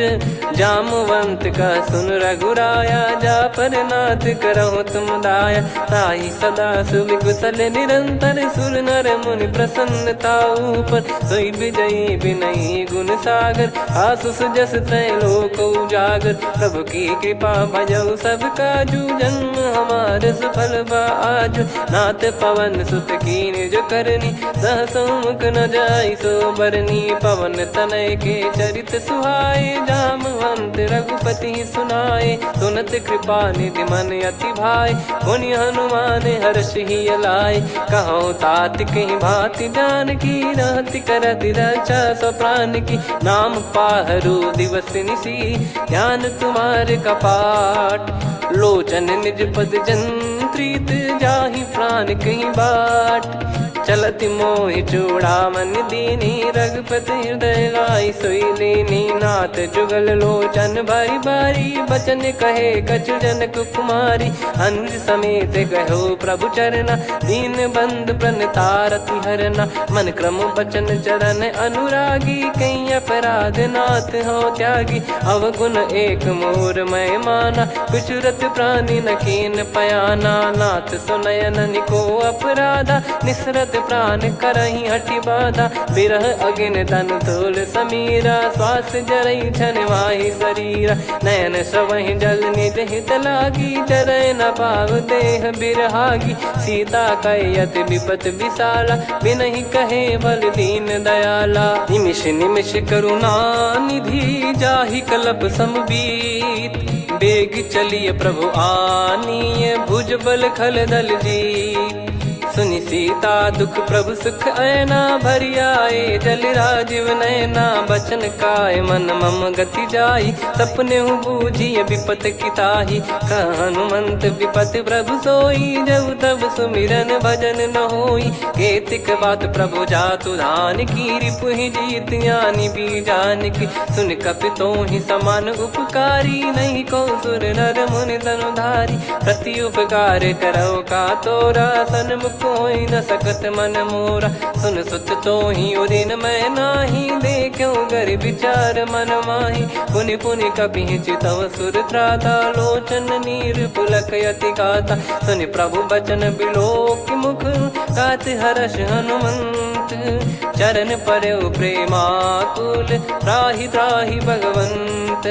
जामवंत का सुन रघुराया, जा पर नाथ करहु तुम दाया। ताहि सदा सुविकुशल निरंतर, सुर नर मुनि प्रसन्नता ऊपर। सोई विजयी विनयी गुण सागर, आसुस जस त्रैलोक उजागर। प्रभु की कृपा भजऊ सब काजू, जन्म हमार सफल बा आज। नाथ पवन सुत की निज करनी, सहसो मुख न जाई सो बरनी। पवन तनय के चरित सुहाए, जामवंत रघुपति सुनाए। सुनत कृपा निधि मन अति भाई, मुनि हनुमान हर्ष ही लाए। कहो तात कहीं भांति जान की, रहति करति रक्षा सो प्राण की। नाम पाहरु दिवस निसी, ध्यान तुम्हारे कपाट। लोचन निज पद जंत्रित, जाहि प्राण कहीं बाट। चलति मोहि चूड़ामन दीनी, रघुपति हृदय लाई सोई लीनी। नाथ जुगल लोचन बारी बारी, बचन कहे कछु जनक कुमारी। अनुज समेत गयो प्रभु चरना, दीन बंद प्रणतारति हरना। मन क्रम बचन चरण अनुरागी, कहीं अपराध नाथ हो त्यागी। अवगुण एक मोर मैं माना, कुचरत प्राणी न कीन पयाना। नाथ सुनयन निको अपराधा, निसरत प्राण करही हटि बाधा। बिरह अगिन तन तोल समीरा, श्वास जरई छन माही शरीरा। नयन सवहि जल निज हित लागी, जरय न पाव देह बिरहागी। सीता कयत विपत विशाला, बिनहि कहे बल दीन दयाला। निमिष निमिष करुणा निधि, जाहि कलप समबीत। बेग चलिए प्रभु आनीय, भुज बल खल दल जीत। सुनि सीता दुख प्रभु सुख ऐना, भरि आए जल राजीव नैना। बचन काय मन मम गति जाई, सपने हूँ बूझिए विपत किताही। हनुमंत विपत प्रभु सोई, जब तब सुमिरन भजन न होई। केतिक बात प्रभु जातु धान की, रिपु ही जीत ज्ञानी बीजान की। सुन कपि तो ही समान उपकारी, नहीं को सुर नर मुनि तनुधारी। प्रति उपकार करो का तोरा, सन्मुख कोई न सकत मन मोरा। सुन सुत तो ही उदिन मैं नाही, देखो गर विचार मन माही। पुनि पुनि कपि चितव सुर त्राता, लोचन नीर पुलक यति गाता। सुनि प्रभु बचन बिलोक मुख, गात हर्ष हनुमंत। चरण परउ प्रेमाकुल, त्राहि त्राहि भगवंत।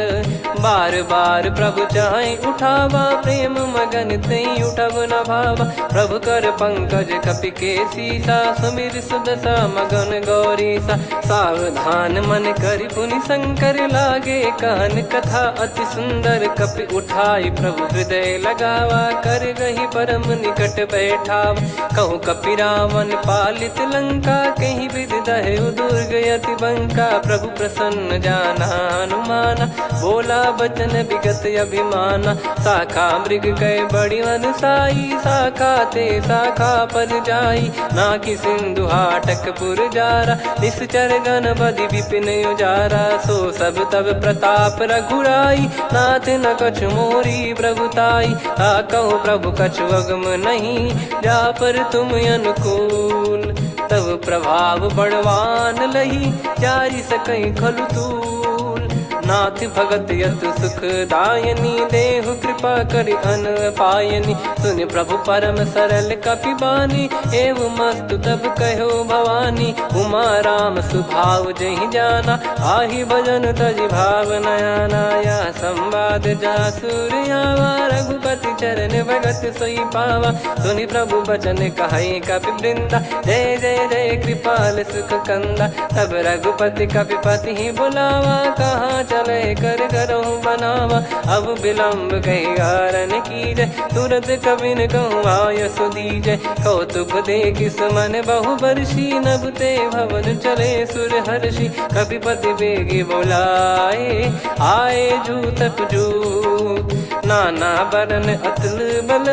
बार बार प्रभु चाहि उठावा, प्रेम मगन तई उठब न भावा। प्रभु कर पंकज कपि के सीसा, सुमिर सुदशा मगन गौरीसा। सावधान मन करि पुनि शंकर लागे, कहन कथा अति सुंदर। कपि उठाई प्रभु हृदय लगावा, कर गही परम निकट बैठावा। कहूँ कपि रावण पालित लंका, कहीं विधि दहु दुर्ग यति बंका। प्रभु प्रसन्न जाना हनुमाना, बोला बचन विगत अभिमाना। शाखा मृग कै बड़ी अनुसाई, शाखा ते शाखा पर जाई। नाकि सिंधु हाटक पुर जारा, निश्चर गण बधि विपिन उजारा। सो सब तब प्रताप रघुराई, नाथ न कछु मोरी प्रभुताई। ताकहु प्रभु कछु अगम नहीं, जा पर तुम अनुकूल। तब प्रभाव बड़वान लही, जारी सकई खलु तूल। नाथ भगत यत सुखदायनी, देहु कृपा करि अन पायनी। सुन प्रभु परम सरल कपिबानी, एव मस्तु तब कहो भवानी। उमा राम सुभाव जहि जाना, आहि भजन तजि भाव नयाना। यह संवाद जासुर आवा, रघुपति चरण भगत सोई पावा। सुनि प्रभु बचन कहै कपि वृंदा, जय जय जय कृपाल सुख कंदा। तब रघुपति कपिपति ही बुलावा, कहाँ चले कर करहु बनावा। अब विलम्ब कही कारण कीजय, तुरत कबिन कहूँ आयस दीजय। कौतुक देखि सुमन बहु बरसी, नभ ते भवन चले सुर हर्षि। कपिपति बेगी बोलाए, आए जूतक जूत। नाना बरन अतुल बल,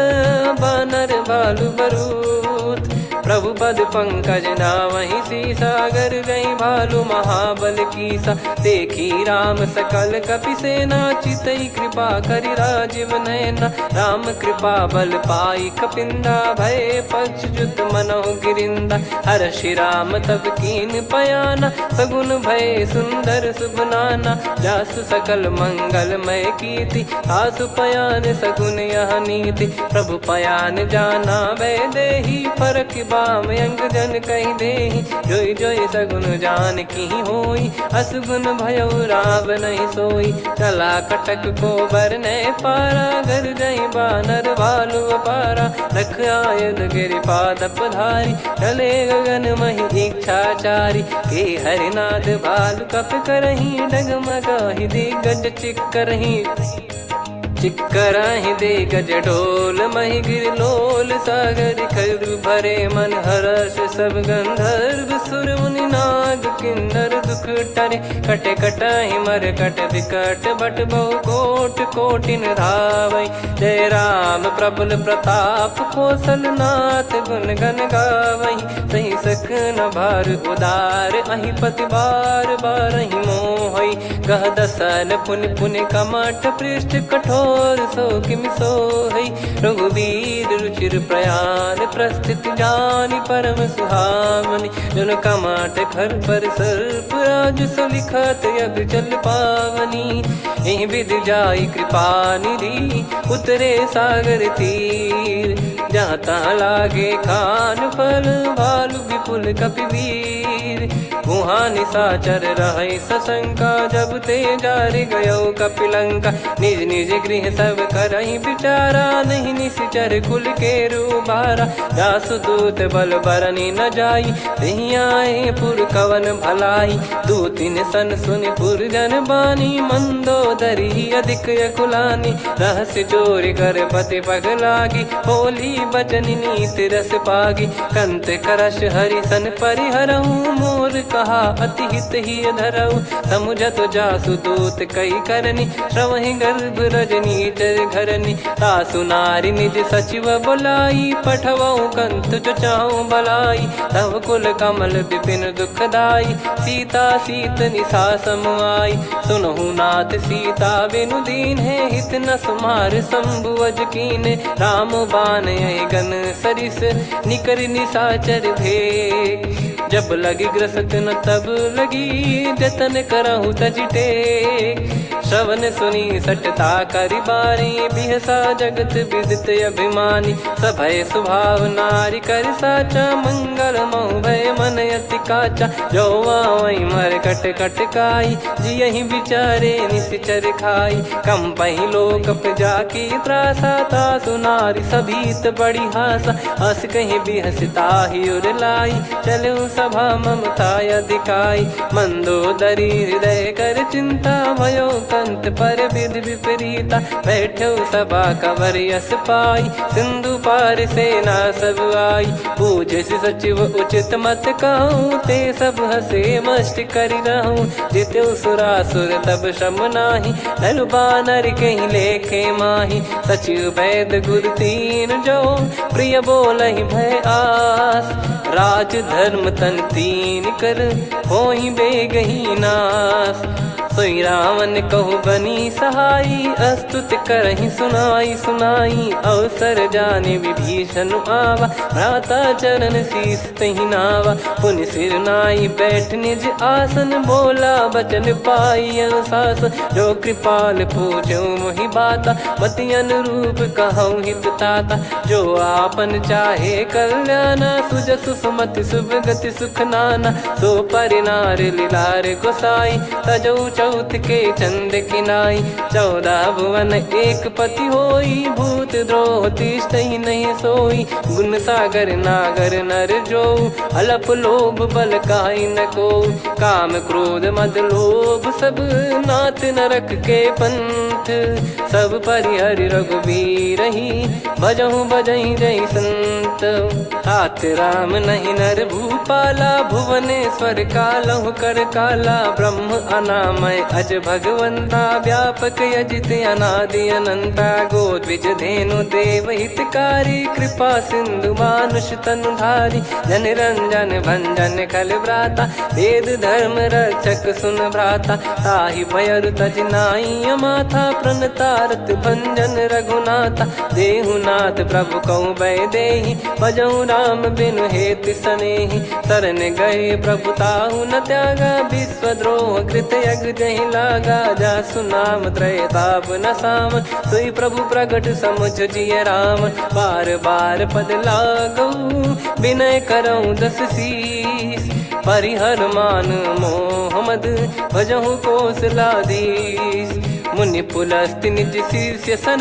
बानर भालु बरूत। प्रभु पद पंकज नावहि सीसा, गर गई भालु महाबल कीसा। देखी राम सकल कपि सेना, चितई कृपा करि राजीव नयना। राम कृपा बल पाई कपिंदा, भय पक्ष जुत मनहु गिरिंदा। हर्षि राम तब कीन पयाना, सगुन भय सुंदर शुभ नाना। जासु सकल मंगलमय कीर्ति, आसु पयान सगुन यह नीति। प्रभु पयान जाना भय देहि, फरक बाम अंग जन कहि देहि। जोई जोई सगुन जान की होई, असगुन भयो राव नहीं सोई। चला कटक को बरने पारा, घर जई बानर भालु अपारा। रख आयन गिरिपाद पधारी, चले गगन महि इच्छाचारी। के हरिनाद भालु कप करही, डगमगाहि दिग्गज चिक्करही। चिक्कराहि दिग्गज ढोल, महि गिर लोल। सागर खर भरे मन हर्ष, सब गंधर्व सुर मुनि नाग किन्नर दुख टरे। कटे कटाहि मर कट विकट, बट बहु कोट कोटिन धावै। जय राम प्रबल प्रताप, कौशल नाथ गुण गन गावै। सही सकन भार उदार, अहि पति बार बारहि मोहै। गह दसन पुन पुन कमठ, पृष्ठ कठोर सो किम सोहै। रघुवीर रुचिर प्रयाण, प्रस्थित जानि परम सुहावनी। जन कमाट खर पर सर्प, राज सलिखत अब चल पावनी। एहि विधि जाई कृपा निधि, उतरे सागर तीर। जहाँ तहाँ लागे खान फल, भालु विपुल कपिवीर। वहाँ निशाचर रहै सशंका, जब ते जारि गयो कपिलंका। निज निज गृह सब करहि विचारा, नहीं निश्चर कुल के रूबारा। जासुदूत बल बरनि न जाई, तेहि आए पुर कवन भलाई। दूतिन सन सुनि पुर जन बानी, मंदोदरी अधिक अकुलानी। रहस्य चोरी कर पति पग लागी, होली बचन नीति रस पागी। कंत करश हरि सन परिहरहु, मोर कहा अति हित ही धरऊ। समुझत जासुदूत कई करनी, श्रवहि गर्भ रजनी चर घरनी। तासु नारी निज सचिव बुलाई, पठवऊ कंत जो चाहूं भलाई। तव कुल कमल विपिन दुखदाई, सीता सीत निशा समुआई। सुनहु नाथ सीता बिनु दीन है, हित न सुमार शंभु अज कीने। राम बान गन सरिस, निकर निशाचर भेग। जब लगी ग्रसत न तब लगी, जतन करहु तज टेक। श्रवण सुनी सटता करि बारी, बिहसा जगत विदित अभिमानी। सभय स्वभाव नारी कर साचा, मंगल मऊ भय मन अति काचा। जो आवई मर कट कट काई, जियहि विचारे निश्चर खाई। कम पही लोक जाकी त्रासा, तासु नारी सभीत बड़ी हासा। हस कहीं बिहसता ही उर लाई, चलऊ सभा ममता अधिकाई। मंदोदरी हृदय कर चिंता, भयो कंत पर विधि विपरीता। बैठो सभा कवर यस पाई, सिंधु पार सेना सब आई। पूज्य सचिव उचित मत कहूँ, ते सब हसे मस्त करि रहूँ। जित्यु सुरासुर तब श्रम नाही, नल बानर कहीं लेखे माही। सचिव वैद गुरु तीन जो, प्रिय बोलहि भय आस। राज धर्म तन तीन कर, होहि बेगहि नास। सोई रावण कहु बनी सहाई, अस्तुत करहि सुनाई सुनाई। अवसर जाने विभीषण आवा, भ्राता चरण शीस तहि नावा। पुनि सिर नाई बैठ निज आसन, बोला बचन पाई अनुशासन। जो कृपाल पूछो मोहि बाता, मति अनुरूप कहूँ हित ताता। जो आपन चाहे कल्याणा, सुजसु सुमति शुभ गति सुख नाना। सो परिनार लीलार गोसाई, तजौ चौथ के चंद किनाई। 14 भुवन एक पति होई, भूत द्रोह तिष्ठहि नहीं सोई। गुण सागर नागर नर जो, अलप लोभ बल काई न को। काम क्रोध मद लोभ सब, नाथ नरक के पंथ। सब परिहरि रघुबीर ही, भजहु भजहि जय संत। तात राम नहीं नर भूपाला, भुवनेश्वर कालहु कर काला। ब्रह्म अनामय अज भगवंता, व्यापक यजित अनादि अनंता। गोद्विज धेनु देव हितकारी, कृपा सिंधु मानुष तनुधारी। जन रंजन भंजन खल भ्राता, वेद धर्म रक्षक सुन भ्राता। ताहि भयरु तज नाई माथा, प्रणतारत भंजन रघुनाथा। देहुनाथ प्रभु कहु बै देहि, भजहु राम बिनु हेति सनेहि। शरण गए प्रभु ताहु न त्यागा, विश्वद्रोह कृत यज्ञ जहि लागा। जासु नाम त्रयताप न सावन, सोई प्रभु प्रगट समुझ जिय राम। बार बार पद लागऊ, विनय करऊँ 10 शीस। परिहर मान मोह मद, भजहु कौशलाधीश। मुनि पुलस्त्य निज शीर्ष सन,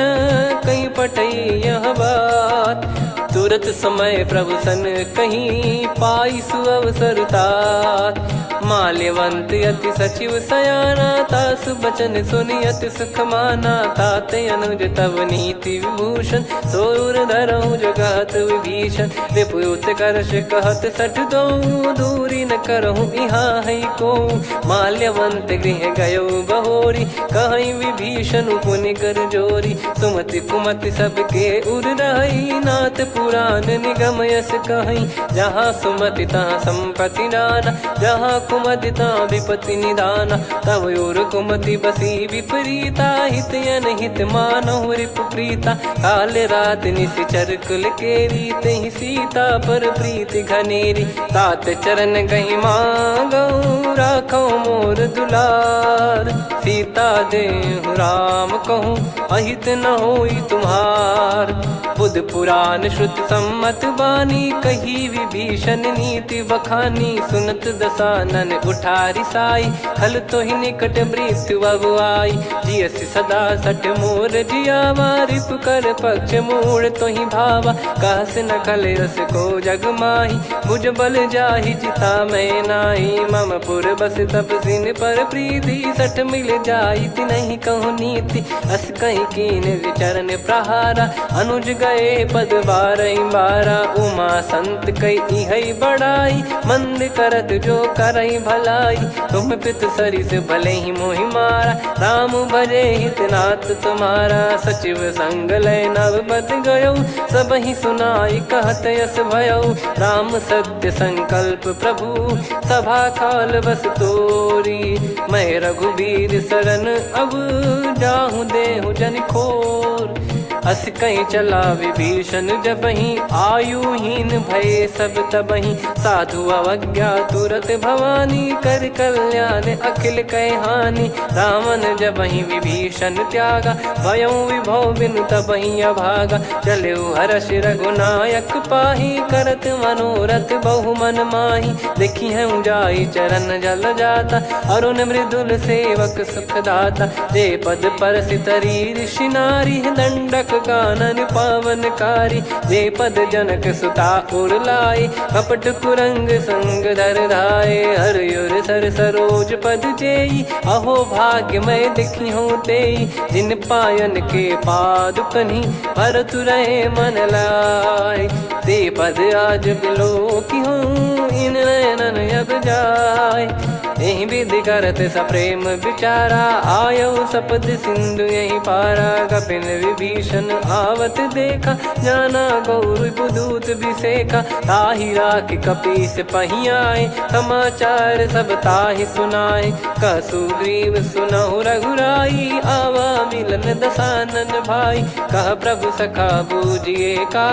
कहीं पटई यह बात। तुरत समय प्रभु सन कहीं, पाई सुअवसर तात। माल्यवंत अति सचिव सयाना, तासु बचन सुनि अति सुख माना। ताते अनुज तव नीति विभूषण, सोर धरहु जगत विभीषण। रिपुत करश कहत सठ दो, दूरी न करहु इहाँ है को। माल्यवंत गृह गयो बहोरी, कहीं विभीषण पुनि कर जोरी। सुमति कुमति सबके उर रही, नाथ पुराण निगम यस कहीं। जहाँ सुमति तहाँ संपत्ति नाना, जहाँ कुमति तहाँ विपत्ति निदाना। तव और कुमति बसी विपरीता, हित अनहित मानहु रिपु प्रीता। काल रात निशिचर कुल केरी, तहि सीता पर प्रीति घनेरी। तात चरण गहि मांगऊ, राखो मोर दुलार। सीता देहु राम कहूँ, अहित न होई तुम्हार। बुध पुराण श्रुत सम्मत बानी, कही विभीषण नीति बखानी। सुनत दसानन उठारी साई, खल तो ही निकट मृत्यु अब आई। जियसि सदा सठ मोर जियावा, रिपु कर पक्ष मूड़ तो ही भावा। कहस न खल रस को जग माही, भुज बल जाहि जिता मैं नाई। मम पुर बस तब सिन पर प्रीति, सठ मिल जाई नहीं कहूँ नीति। अस कहीं कीन विचरण प्रहारा, अनुज गए पद 12 उमा संत कई है बड़ाई। मंद करत जो करई भलाई, तुम पित सरिस भले ही मोहि मारा। राम भजे हितनाथ तुम्हारा, सचिव संग लय नव बद गयो। सब ही सुनाई कहत यस भयो, राम सत्य संकल्प प्रभु। सभा काल बस तोरी, मैं रघुबीर शरण अब जाहूँ देहु जन खोर। अस कहीं चला विभीषण जबहि, आयुहीन भय सब तबहि। साधु अवज्ञा तुरत भवानी, कर कल्याण अखिल कह हानि। रावण जबहि विभीषण त्यागा, भयउ विभव बिनु तबहि अभागा। चलऊ हर्ष रघुनायक पाही, करत मनोरथ बहु मन माही। देखी हूँ जाई चरण जल जाता, अरुण मृदुल सेवक सुखदाता। जे पद पर सितरी ऋषि नारी, दंडक कानन पावनकारी। जे पद जनक सुता उर लाए, कपट कुरंग संग धर धाये। हरियुर सर सरोज पद जेई, अहो भाग्य मैं दिखी हूँ तेई। जिन पायन के पाद कन्ही, भरत रहे मन लाए। ते पद आज बिलो की हूँ, इन नयनन अब जाए। यही विधि करत सप्रेम विचारा, आयो सपद सिंधु यही पारा। कपिन विभीषण आवत देखा, जाना गौर बुदूत बिसेखा। ताहि राख कपीस पहियाए, समाचार सब ताहि सुनाए। कह सुग्रीव सुनहु रघुराई, आवा मिलन दसानन भाई। कह प्रभु सखा बूझिए का,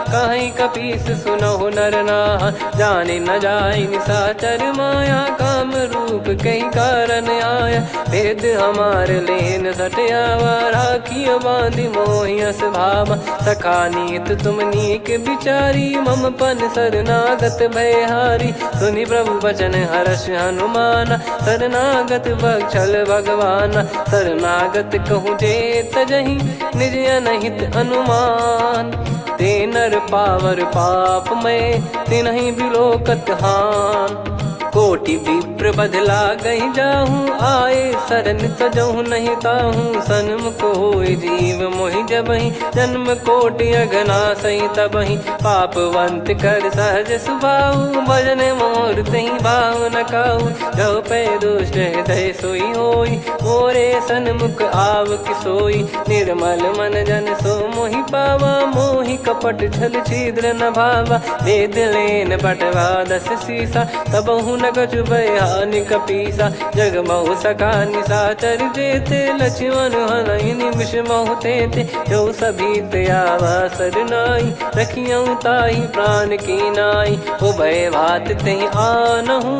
कहीं कपीस सुनहु नर नाहा। जाने न जाय निशाचर माया, काम रूप कई कारण आया। भेद हमार लेन सटयावा, राखियो बांधि मोहियस भावा। सखा नीत तुम नीक बिचारी, मम पन शरणागत भयहारी। सुनि प्रभु वचन हर्ष हनुमाना, शरणागत बक्षल भगवाना। शरणागत कहूँ जे तजहि, निज अनहित अनुमान। ते नर पावर पाप में, तिन्हि बिलोकत हान। कोटि विप्र बदला गई जाहूँ, आए शरण तजहु नहीं ताहूँ। सन्मुख होय जीव मोहि जबहि, जन्म कोटि अगना सही तबहि। पापवंत कर सहज सुभाऊ, भजन मोर तहि भाव न काऊ। जो पै दुष्ट हृदय सोई होई, मोरे सन्मुख आव किसोई। निर्मल मन जन सो मोहि पावा, मोहि कपट छल छिद्र न भावा। वेद लेन बटवा 10 सीसा, तबहु न कछु भय हानि कपीसा। जग महु सखा निशाचर जेते, लक्ष्मण हनहि निमिष महु तेते। जो सभी त्यावा सरनाई, रखियऊ ताहि प्राण की नाई। उभय भात तेहि आनहु,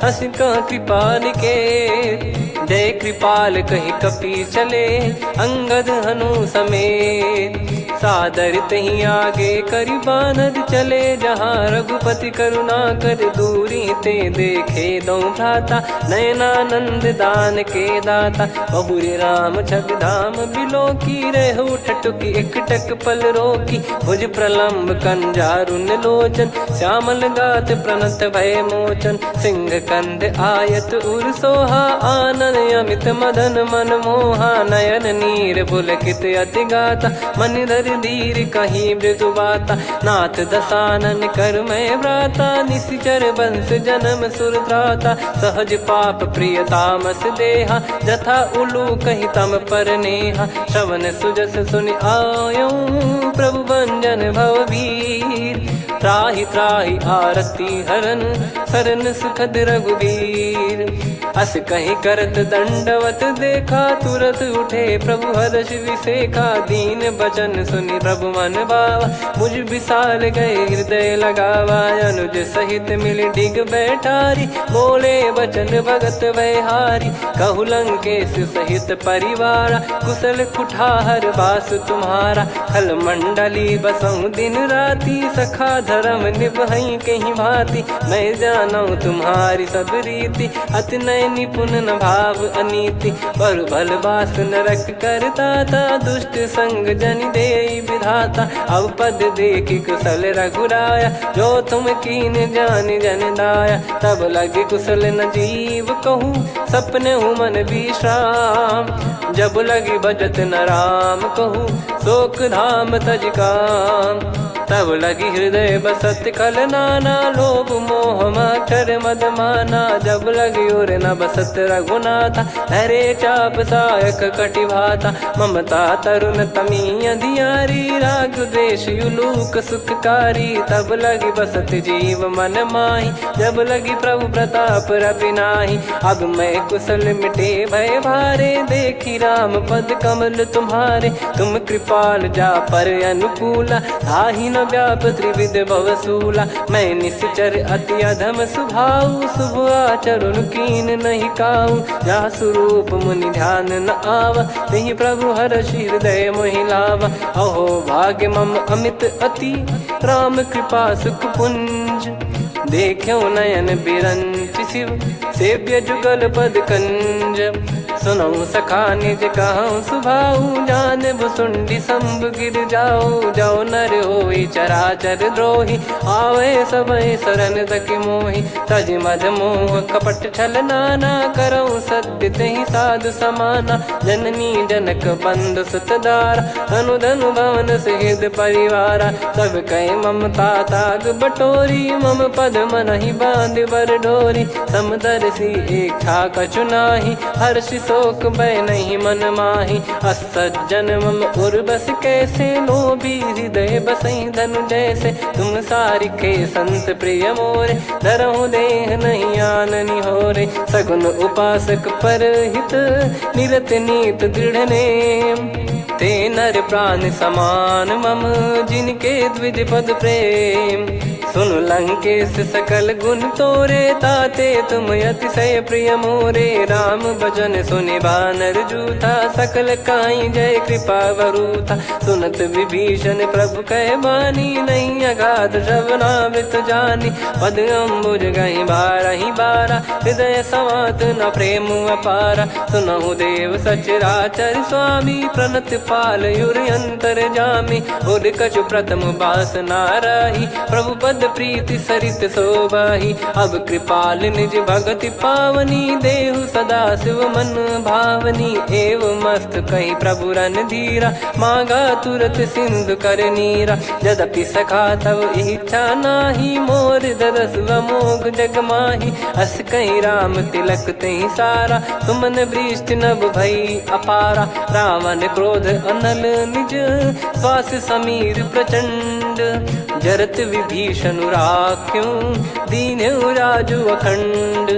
हस कह कृपाल के। जय कृपाल कहि कपी चले, अंगद हनु समेत। सादर तही आगे करि बानर चले, जहाँ रघुपति करुणा कर दूरी ते देखे दो भ्राता। नयनानंद दान के दाता, बहुरी राम छवि धाम बिलो की। रेहु ठटुकी एकटक पल रोकी, भुज प्रलम्ब कंजारुन लोचन। श्यामल गात प्रणत भय मोचन, सिंह कंध आयत उर सोहा। आनन अमित मदन मन मोहा, नयन नीर पुलकित अति गाता। मन धर धीर कहीं मृदु बाता, नाथ दसानन कर मैं व्राता। निश्चर वंश जन्म सुर त्राता, सहज पाप प्रिय तामस देहा। जथा उलू कहीं तम पर नेहा, श्रवण सुजस सुनि आयो। प्रभु भंजन भवभीर, त्राहि त्राहि आरती हरन। शरण सुखद रघुवीर, अस कहीं करत दंडवत देखा। तुरत उठे प्रभु हर्ष विसेखा, दीन बचन सुनि प्रभु मन भावा। मुझ विशाल गए हृदय लगावा, अनुज सहित मिल डिग बैठारी। बोले वचन भगत भयहारी, कहु लंकेश सहित परिवारा। कुशल कुठार बास तुम्हारा, खल मंडली बसऊं दिन राती। सखा धर्म निभई कहीं भांति, मैं जानू तुम्हारी सब रीति। अति नय निपुण न भाव अनीति, पर भल बास नरक करता था। दुष्ट संग जन दे विधाता, अब पद देखी कुशल रघुराया। जो तुम कीन जान जन दाया, तब लगे कुशल न जीव कहूँ। सपने हूँ मन विश्राम, जब लगी बजत न राम कहूँ। शोक धाम तज काम, तब लगी हृदय बसत खल नाना। लोभ मोह मकर मद माना, जब लगी और न बसत रघुनाथा। हरे चाप सायक कटि भाता, ममता तरुण तमी अधियारी। राग द्वेष युलूक सुखकारी, तब लगी बसत जीव मन माही। जब लगी प्रभु प्रताप रवि नाही, अब मैं कुशल मिटे भय भारे। देखी राम पद कमल तुम्हारे, तुम कृपाल जा पर अनुकूला। ताहि न व्याप त्रिविध भवसूला, मैं निश्चर अति अधम सुभाऊ। शुभ आचरण कीन नहीं काऊ, जा स्वरूप मुनि ध्यान न आवा। तेहि प्रभु हर्ष हृदय मोहि लावा। अहो भाग्य मम अमित अति, राम कृपा सुख पुंज। देखो नयन बिरंच शिव, सेव्य जुगल पद कंज। सुनऊ सखा निज कहूँ सुभाऊ, जान भुसुंडी संभ गिर जाओ। जाओ नर होई चराचर द्रोही, आवे सबय शरण तक मोहि। तज मद मोह कपट छल नाना, करऊँ सत्य तेहि साधु समाना। जननी जनक बंधु सुतदारा, धनु धनु भवन सहित परिवारा। सब कहे ममता ताग बटोरी, मम पद मनहि बांध बर डोरी। समदर्शी इच्छा कछु नाही, हर्षि शोक भय नहीं मन माही। असज्जन मम उर बस कैसे, लोभी हृदय बसई धनु जैसे। तुम सारिखे संत प्रिय मोरे, धरहु देह नहीं आननि होरे। सगुन उपासक परहित, निरत नीत दृढ़ नेम। ते नर प्राण समान मम, जिनके द्विज पद प्रेम। सुन लंकेश सकल गुण तोरे, ताते तुम अतिशय प्रिय मोरे। राम भजन सुनि बानर जूथा, सकल काई जय कृपा वरूथा। सुनत विभीषण प्रभु कह बानी, नहीं अगाध श्रवणामृत जानी। पद अम्बुज गहि बारहि बारा, हृदय समात न प्रेम अपारा। सुनहु देव सचराचर स्वामी, प्रणत पाल युर अंतर जामी। उर कछु प्रथम बास नाराही, प्रभु पद प्रीति सरित शोभाही। अब कृपाल निज भगति पावनी, देहु सदा शिव मन भावनी। एव मस्त कही प्रभु रन धीरा, मांगा तुरत सिंधु कर नीरा। यद्यपि सखा तब इच्छा नाही, मोर दरस मोग जग माही। अस कही राम तिलक तहि सारा, सुमन वृष्ट नभ भई अपारा। रावण क्रोध अनल निज, श्वास समीर प्रचंड। जरत विभीषण राख्यों, दीन्हु राजु अखंड।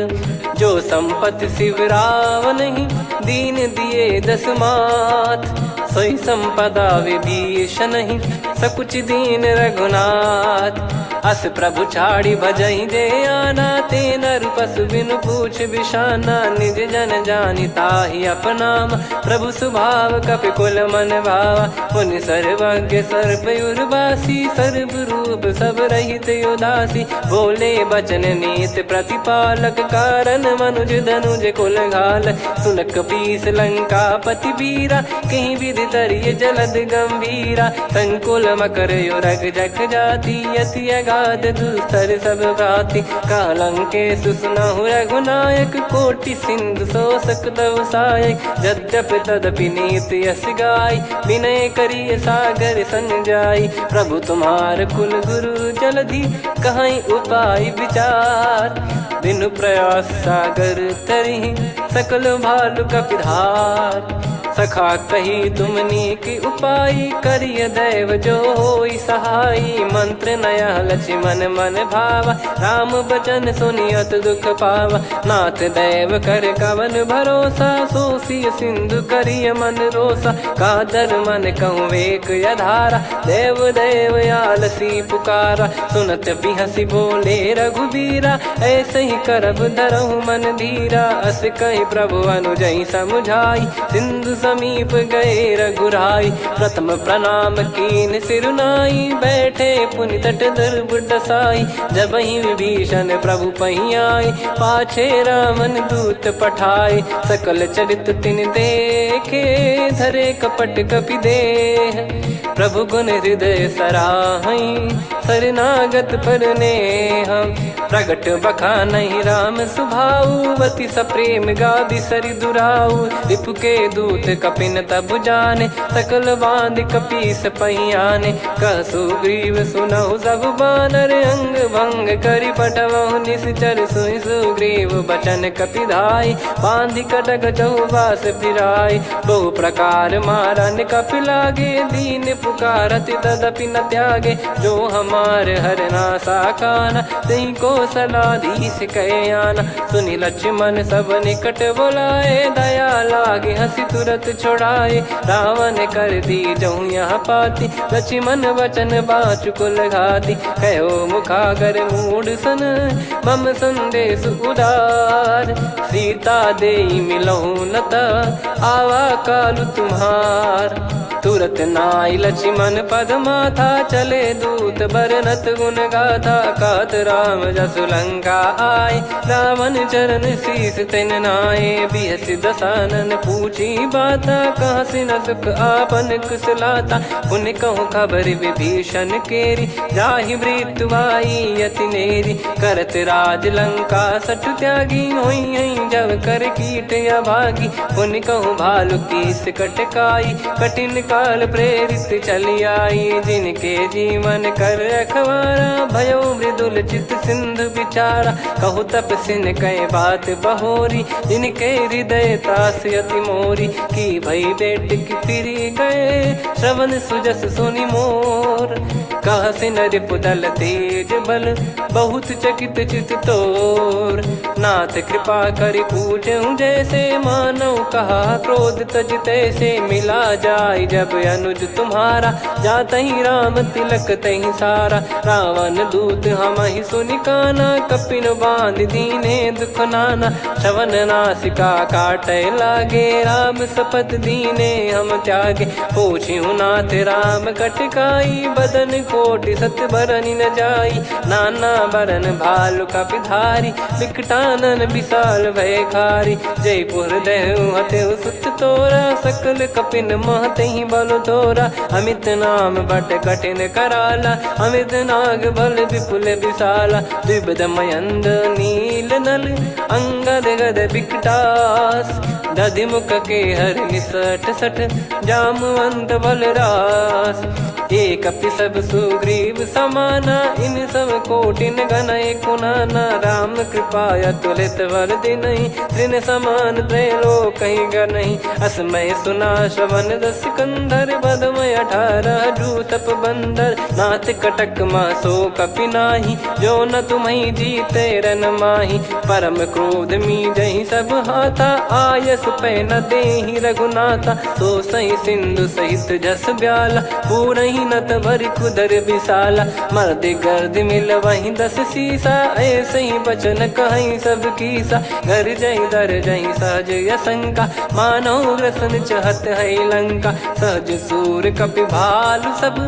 जो संपत्ति शिव रावण ही, दीन दिए दस मात। सोई संपदा विभीषण ही, सकुच दीन रघुनाथ। अस प्रभु छाड़ी भजहि जे आना, ते नर पशु बिनु पूछ बिशाना। निज जन जानि ताहि अपनाम, प्रभु स्वभाव कपि कुल मन भावा। मुनि सर्वज्ञ सर्प उर्वासी, सर्व रूप सब रहित उदासी। बोले बचन नीत प्रतिपालक, कारण मनुज धनुज कुल घाल। सुन कपीस लंका पति वीरा, कहीं विधि तरिय जलद गंभीरा। संकुल मकर युरग जग जाति, यति अगाध दुस्तर सब भांति। कालंकेश सुनहु रघुनायक, कोटि सिंधु शोषक तव सहायक। यद्यपि तदपि नीति यस गाय, विनय करिय सागर सन जाई। प्रभु तुम्हार कुल गुरु जलधि, कहीं उपाय विचार। बिनु प्रयास सागर तरिहि, सकल भालु कपिधार। सखा कही तुमनी की उपाय, करिय दैव जो होई सहाई। मंत्र नया लक्ष्मण मन भावा, राम बचन सुनियत दुख पावा। नाथ दैव कर कवन भरोसा, सोसिय सिंधु करिय मन रोसा। कादर मन कहूँ वेक यधारा, देव देव आलसी पुकारा। सुनत बिहसी बोले रघुबीरा, ऐसे ही करब धरहु मन धीरा। अस कही प्रभु अनुजई समुझाई, सिंधु समीप गए रघुराई। प्रथम प्रणाम कीन सिरुनाई, बैठे पुनि तट दर्भ डसाई। जब ही विभीषण प्रभु पही आए, पाछे रावण दूत पठाए। सकल चरित तिन देखे, धरे कपट कपि देह। प्रभु गुण हृदय सराहई, शरणागत पर नेह। प्रगट बखानहि राम सुभाऊ, अति सप्रेम गादि सरि दुराऊ। रिपु के दूत कपिन तब जाने, सकल बांध कपीस पहियाने। कह सुग्रीव सुनहु सब बानर, अंग भंग करि पठवहु निश्चर। सुनि सुग्रीव बचन कपिधाई, बांधि कटक चौबास फिराई। बहु प्रकार मारन कपि लागे, दीन पुकारत तदपि न त्यागे। जो हमार हरना साकाना, तई को सलाधीश कहे आना। सुनि लक्ष्मण सब निकट बुलाए, दया लागे हंसी तुरत छुड़ाए। रावण कर दी जहु यहाँ पाती, लक्ष्मण वचन बाचु कुल घाती। कहो मुखागर मूढ़ सन, मम संदेश उदार। सीता देई मिलहु नता, आवा कालु तुम्हार। तुरत नाई लक्ष्मण पद माथा, चले दूत बरनत गुण गाथा। कहत राम जसु लंका आए, रावण चरण शीस तिन नाए। बिहस दसानन पूछी बाता, कहाँ से न सुख आपन कुशलाता। पुन कहूँ खबर विभीषण केरी, जाहि मृत्यु आई अति नेरी। करत राज लंका सठ त्यागी, होई जब कर कीट अभागी। पुन कहूँ भालु कीस कटकाई, कठिन काल प्रेरित चली आई। जिनके जीवन कर रखवारा, भयो मृदुल चित सिंधु विचारा। कहु तपसिन कह बात बहोरी, जिनके हृदय त्रास अति मोरी। की भई बेट की फिरी गए, श्रवण सुजस सुनि मोर। कह सिन रिपुदल तेज बल, बहुत चकित चित तोर। नाथ कृपा करि पूछऊँ जैसे, मानव कहा क्रोध तज तैसे। मिला जाय जब अनुज तुम्हारा, जातहि राम तिलक तहि सारा। रावण दूत हमहि सुनि काना, कपिन बांध दीने दुख नाना। श्रवण नासिका काटै लागे, राम शपथ दीने हम त्यागे। पूछिहु नाथ राम कटकाई, बदन कोटि सत बरनि न जाई। नाना बरन भालु कपिधारी, विकटानन विशाल भयकारी। जयपुर देहु हतेउ सुत तोरा, सकल कपिन महतहि बल तोरा। अमित नाम बट कठिन कराला, अमित नाग बल विपुल विशाला। द्विविध मयंद नील नल, अंगद गद विकटास। दधिमुख के हर निसठ सठ, जामवंत बलरास। एक कपि सब सुग्रीव समाना, इन सब कोटिन गनय कुनाना। राम कृपा अतुलित बल दिनहि, तृण समान त्रैलोकहि गनहि। असमय सुना श्रवण दस कंधर, बदमय 18 जूतप बंदर। नाथ कटक मासो कपि नाही, जो न तुम्हि जीते रन माही। परम क्रोध मीजहि सब हाथा, आयस पै न देहि रघुनाथा। तो सही सिंधु सहित जस ब्याला, पूरहि नत भरि कुदर विशाला। मर्द गर्द मिल वहीं 10 सीसा, ऐसे ही बचन कहीं सब कीसा। घर जय दर जय सहज यसंका, मानव रसन चहत है लंका। सहज सूर कपि भालु सब,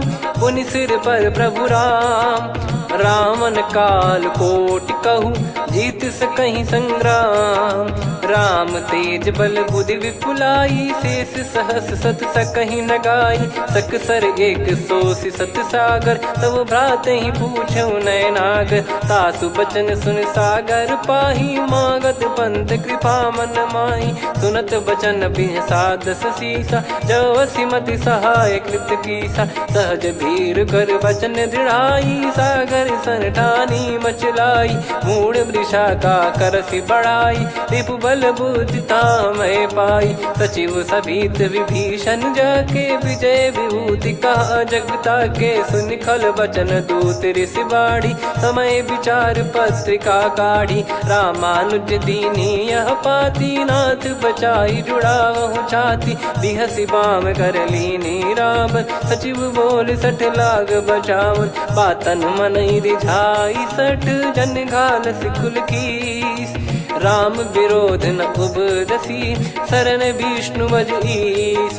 पुनि सिर पर प्रभु राम। रावण काल कोटि कहूँ, जीत सकहि संग्राम। राम तेज बल बुद्धि विपुलाई, शेष सहस सत सकहि न गाई। सकसर एक सोसी सत सागर, तब भ्रात ही पूछौ नयनाग। तासु बचन सुन सागर पाही, मागत पंथ कृपा मन माही। सुनत बचन बिहसा 10 सीसा, जो सिमति सहाय कृत कीसा। सहज भीर कर बचन दृढ़ाई, सागर सन ठानी मचलाई। मूढ़ वृषा का करसि बढ़ाई, रिपु बल बुद्धि तामय पाई। सचिव सभीत विभीषण जाके, विजय विभूति कहा जगता के। सुनि खल बचन दूत ऋषि बाड़ी, समय विचार पत्रिका काढ़ी। रामानुज दीनी यह पाती, नाथ बचाई जुड़ावहु छाती। बिहसि बाम कर लीनी राम, सचिव बोल 60 लाग बचावन। बातन मनहि रिझाई 60, जन घाल सिकुल कीस। राम विरोध न उपजसी, शरण विष्णु बज ईस।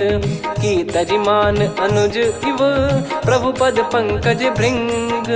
की तजिमान अनुज इव, प्रभु पद पंकज भृंग।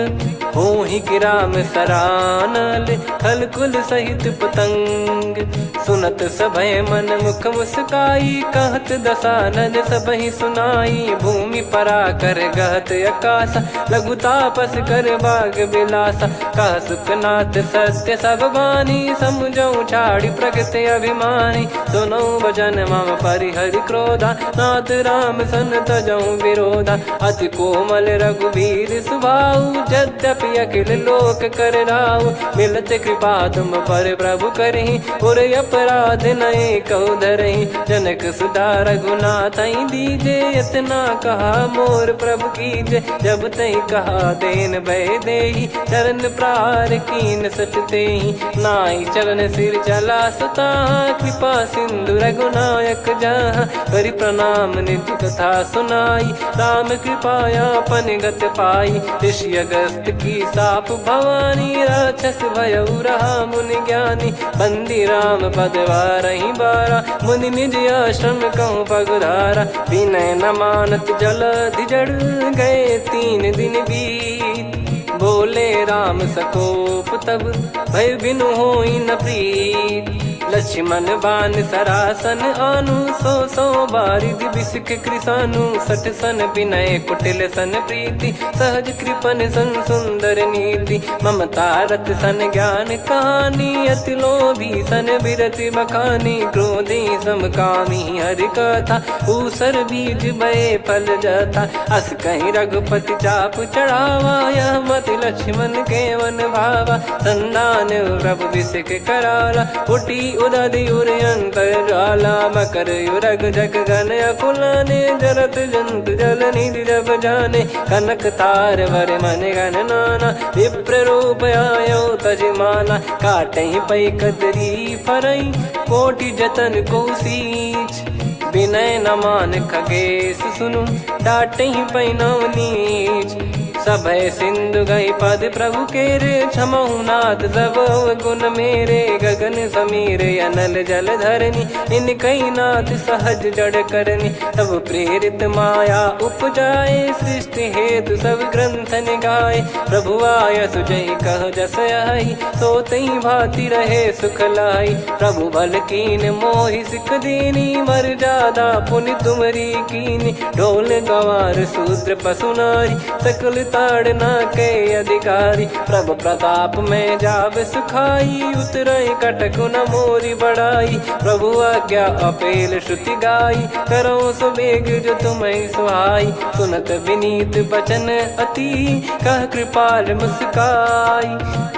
होहि कि राम सरानल, खल कुल सहित पतंग। सुनत सभय मन मुख मुस्काई, कहत दसानन सबहि सुनाई। भूमि परा कर गहत आकाश, लघु तापस कर बाग बिलासा। कह सुखनाथ सत्य सब बानी, समुझौ छाड़ी प्रगति अभिमानी। सुनो भजन मम परिहरि क्रोधा, नाथ राम सन तजौ विरोधा। अति कोमल रघुवीर सुभाऊ, यद्यपि अखिल लोक कर राऊ। मिलत कृपा तुम पर प्रभु करहि, पुर अपराध नए कहु धरहि। जनक सुता रघुनाथ दीजे, इतना कहा मोर प्रभु कीजे। जब तई कहा देन भय देहि, चरण प्रार कीन सट तेहि। नाई चरण सिर चला सता, कृपा सिंधु रघुनायक जहाँ। करि प्रणाम नित्य कथा सुनाई, राम कृपाया पन गत पाई। ऋषि अगस्त की साप भवानी राक्षस भयउ रहा मुनि ज्ञानी बंदी राम पदवारहि बारा मुनि निज आश्रम कहूँ पगधारा विनय न मानत जलधि जड़ गए 3 दिन बीत बोले राम सकोप तब भय बिनु होई न प्रीत लक्ष्मण बान सरासन आनु 100 बारिद बिसक कृसानु 60 सन विनय कुटिल सन प्रीति सहज कृपन सन सुंदर नीति ममता रत सन ज्ञान कहानी अति लोभी सन बिरति बखानी क्रोधी समकामी हरि कथा ऊसर बीज बये फल जथा अस कहीं रघुपति चाप चढ़ावा यह मत लक्ष्मण के वन भावा संदान प्रभु बिसक कराला उठी उदधि उर अंतर ज्वाला मकर युरग जग गन अकुलाने जरत जंत जल निधि जब जाने कनक तार वर मन गन नाना विप्र रूप आयो तजमाना काटे पै कदरी फरई कोटि जतन को सींच विनय न मान खगेश सुनु डाटे पै नव नीच सभय सिंधु गई पद प्रभु केरे क्षमहु नाथ सब गुण मेरे गगन समीरे अनल जल धरनी इन कई नाथ सहज जड़ करनी तब प्रेरित माया उपजाए सृष्टि हेतु सब ग्रंथ निगाए प्रभु आय सुजय कह जस आई सोतई भांति रहे सुख लाई प्रभु बल कीन मोहि सिख दीनी मर जादा पुनि तुमरी कीनी ढोल गवार शूद्र पशु नारी सकल ताड़ना के अधिकारी प्रभु प्रताप में जाब सुखाई उतरई कटक न मोरी बढ़ाई प्रभु आज्ञा अपेल श्रुति गाई करो सुबेग जो तुम्हें सुहाई सुनत विनीत बचन अति कह कृपाल मुस्काई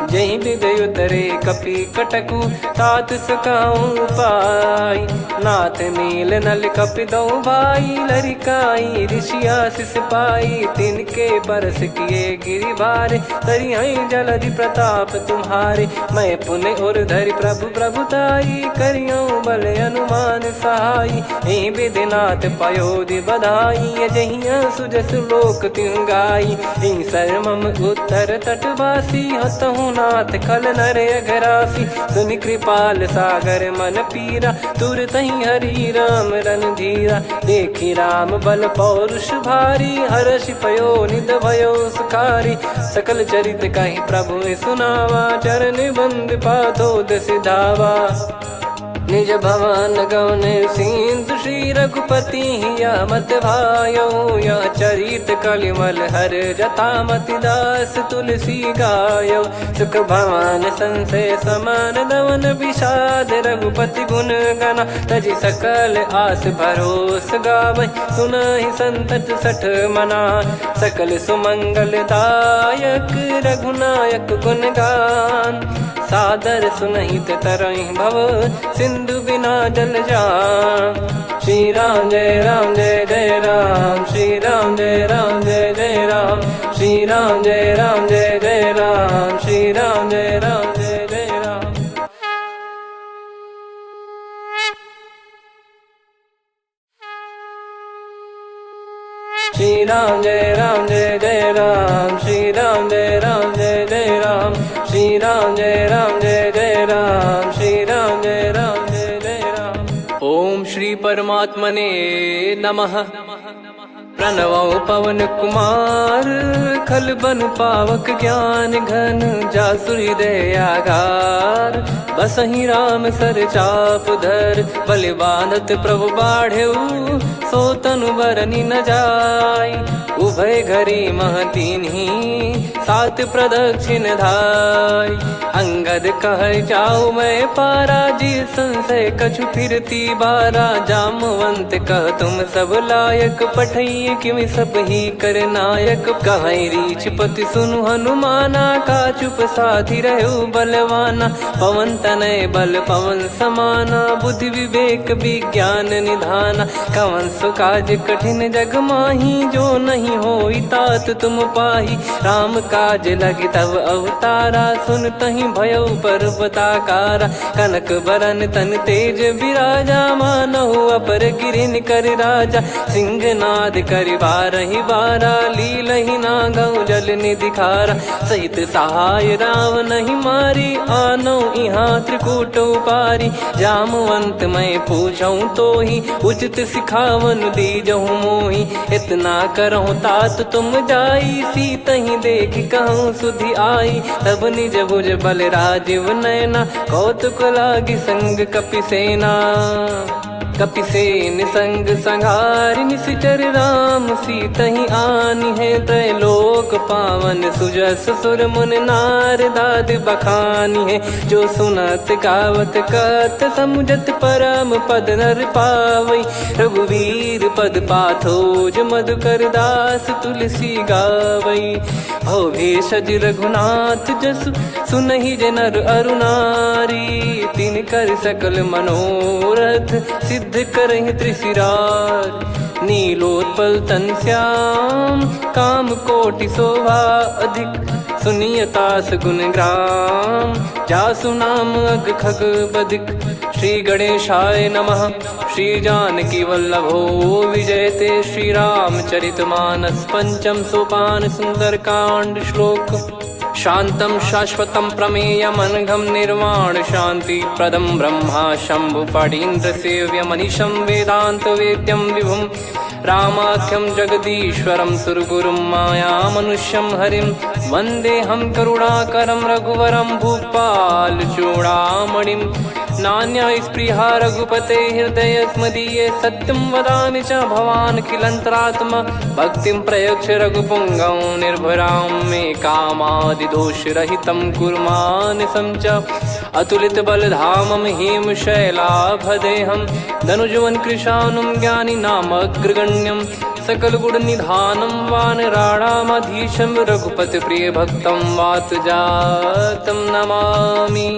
जही विदय उतरे कपि कटकु तात सकाऊं पाई नाथ नील नल कपि दो भाई लरिकाई ऋषिया शिष पाई तिनके परस किए गिरि भारे तरी हई जलधि प्रताप तुम्हारे मैं पुण्य और धरि प्रभु प्रभुताई करियो बल अनुमान सहाई यही विधिनाथ पयोधि बधाई जहिया सुजस लोक तिहु गाई यही सरमम उत्तर तटवासी हतहु नाथ खल नर अघरासी सुनि कृपाल सागर मन पीरा तुरत ही हरि राम रणधीरा देखी राम बल पौरुष भारी हर्ष पयो निध भयो सुखारी सकल चरित कहीं प्रभु सुनावा चरण बंद पाथोद सिधावा निज भवन गौन सिंधु श्री रघुपति या मत भायो या चरित कलिमल हर जथा मति दास तुलसी गायो सुख भवन संशय समान दवन विषाद रघुपति गुण गना तजि सकल आस भरोस गावै सुनहि संतत सठ मना सकल सुमंगल दायक रघुनायक गुण गान सादर सुनहित तरहि भव सिंधु बिना जल जान श्री राम जय जय राम श्री राम जय जय राम श्री राम जय राम श्री राम जय जय राम श्री राम जय जय राम श्री राम जय जय राम श्री राम जय जय राम श्री राम जय जय राम। ओम श्री परमात्मने नमः। प्रणवौ पवन कुमार खल बन पावक ज्ञान घन जासु हृदय आगार बसहि राम सर चाप धर बलिबानत प्रभु बाढ़ेऊ सो तनु बरनि न जाय उभय घरी महतीन्ही सात प्रदक्षिण धाय अंगद कह जाऊ मैं पारा जी संशय कछु फिरती बारा जामवंत कह तुम सब लायक पठई किमि सब ही कर नायक कहीं रीछ पति सुनु हनुमाना का चुप साधि रहु बलवाना पवन तनय बल पवन समाना बुद्धि विवेक विज्ञान निधाना कवन सो काज कठिन जग माही जो नहीं होई तात तुम पाही राम काज लगी तब अवतारा सुन तही भयो पर्वताकारा कनक बरन तन तेज विराजा मानहु अपर गिरिन कर राजा सिंहनाद कर करि बारहि बारा, लीलहि ना गौ जल निधि खारा। सहित सहाय रावणहि मारी, आनौ इहाँ त्रिकूट उपारी। जामवंत मैं पूछऊँ तोहि, उचित सिखावन दीजहु मोहि। इतना करहु तात तुम जाई, सीतहि देख कहूँ सुधि आई। तब निज भुज बल राजीव नयना, कौतुक लागी संग कपिसेना। कपिसेन संग संघारि निशिचर राम, सीतहि आनि है त्रैलोक पावन। सुजस सुर मुन नार दाद बखानी है, जो सुनत गावत कथ समुझत परम पद नर पावई। रघुवीर पद पाथोज मधुकर दास तुलसी गावई। भव भेषज रघुनाथ जसु, सुनहि जे नर अरु नारी। तिन कर सकल मनोरथ, सिद्ध करहि त्रिशिरार। नीलोत्पल तन श्याम, काम कोटि शोभा अधिक। सुनियतास गुण ग्राम, जासु नाम अग खग बदिक। श्री गणेशाय नमः। श्री जानकी वल्लभो विजयते, श्री रामचरित मानस पंचम सोपान सुंदरकांड श्लोक। शांतं शाश्वतं प्रमेयमनघं निर्वाण शांति प्रदं ब्रह्मा शंभु फणीन्द्र सेव्यमनिशं वेदांत वेद्यं विभुं। रामाख्यं जगदीश्वरं सुरगुरुं मायामनुष्यं हरिं। वन्देऽहं करुणाकरं रघुवरं भूपाल चूडामणिं। नान्या स्पृहा रघुपते हृदय स्मदीये, सत्यं वदामि च भवान् खिलन्तरात्मा। भक्तिं प्रयच्छ रघुपुङ्गं निर्भरां मे कामादिदोषरहितं कुर्मानिसं च। अतुलित बलधामं हेमशैलाभदेहं, धनुजवन कृशानुं ज्ञानी नामग्रगण्यं। सकल गुण निधानं वानराणामधीशं, रघुपति प्रिय भक्तं वातजातं नमामि।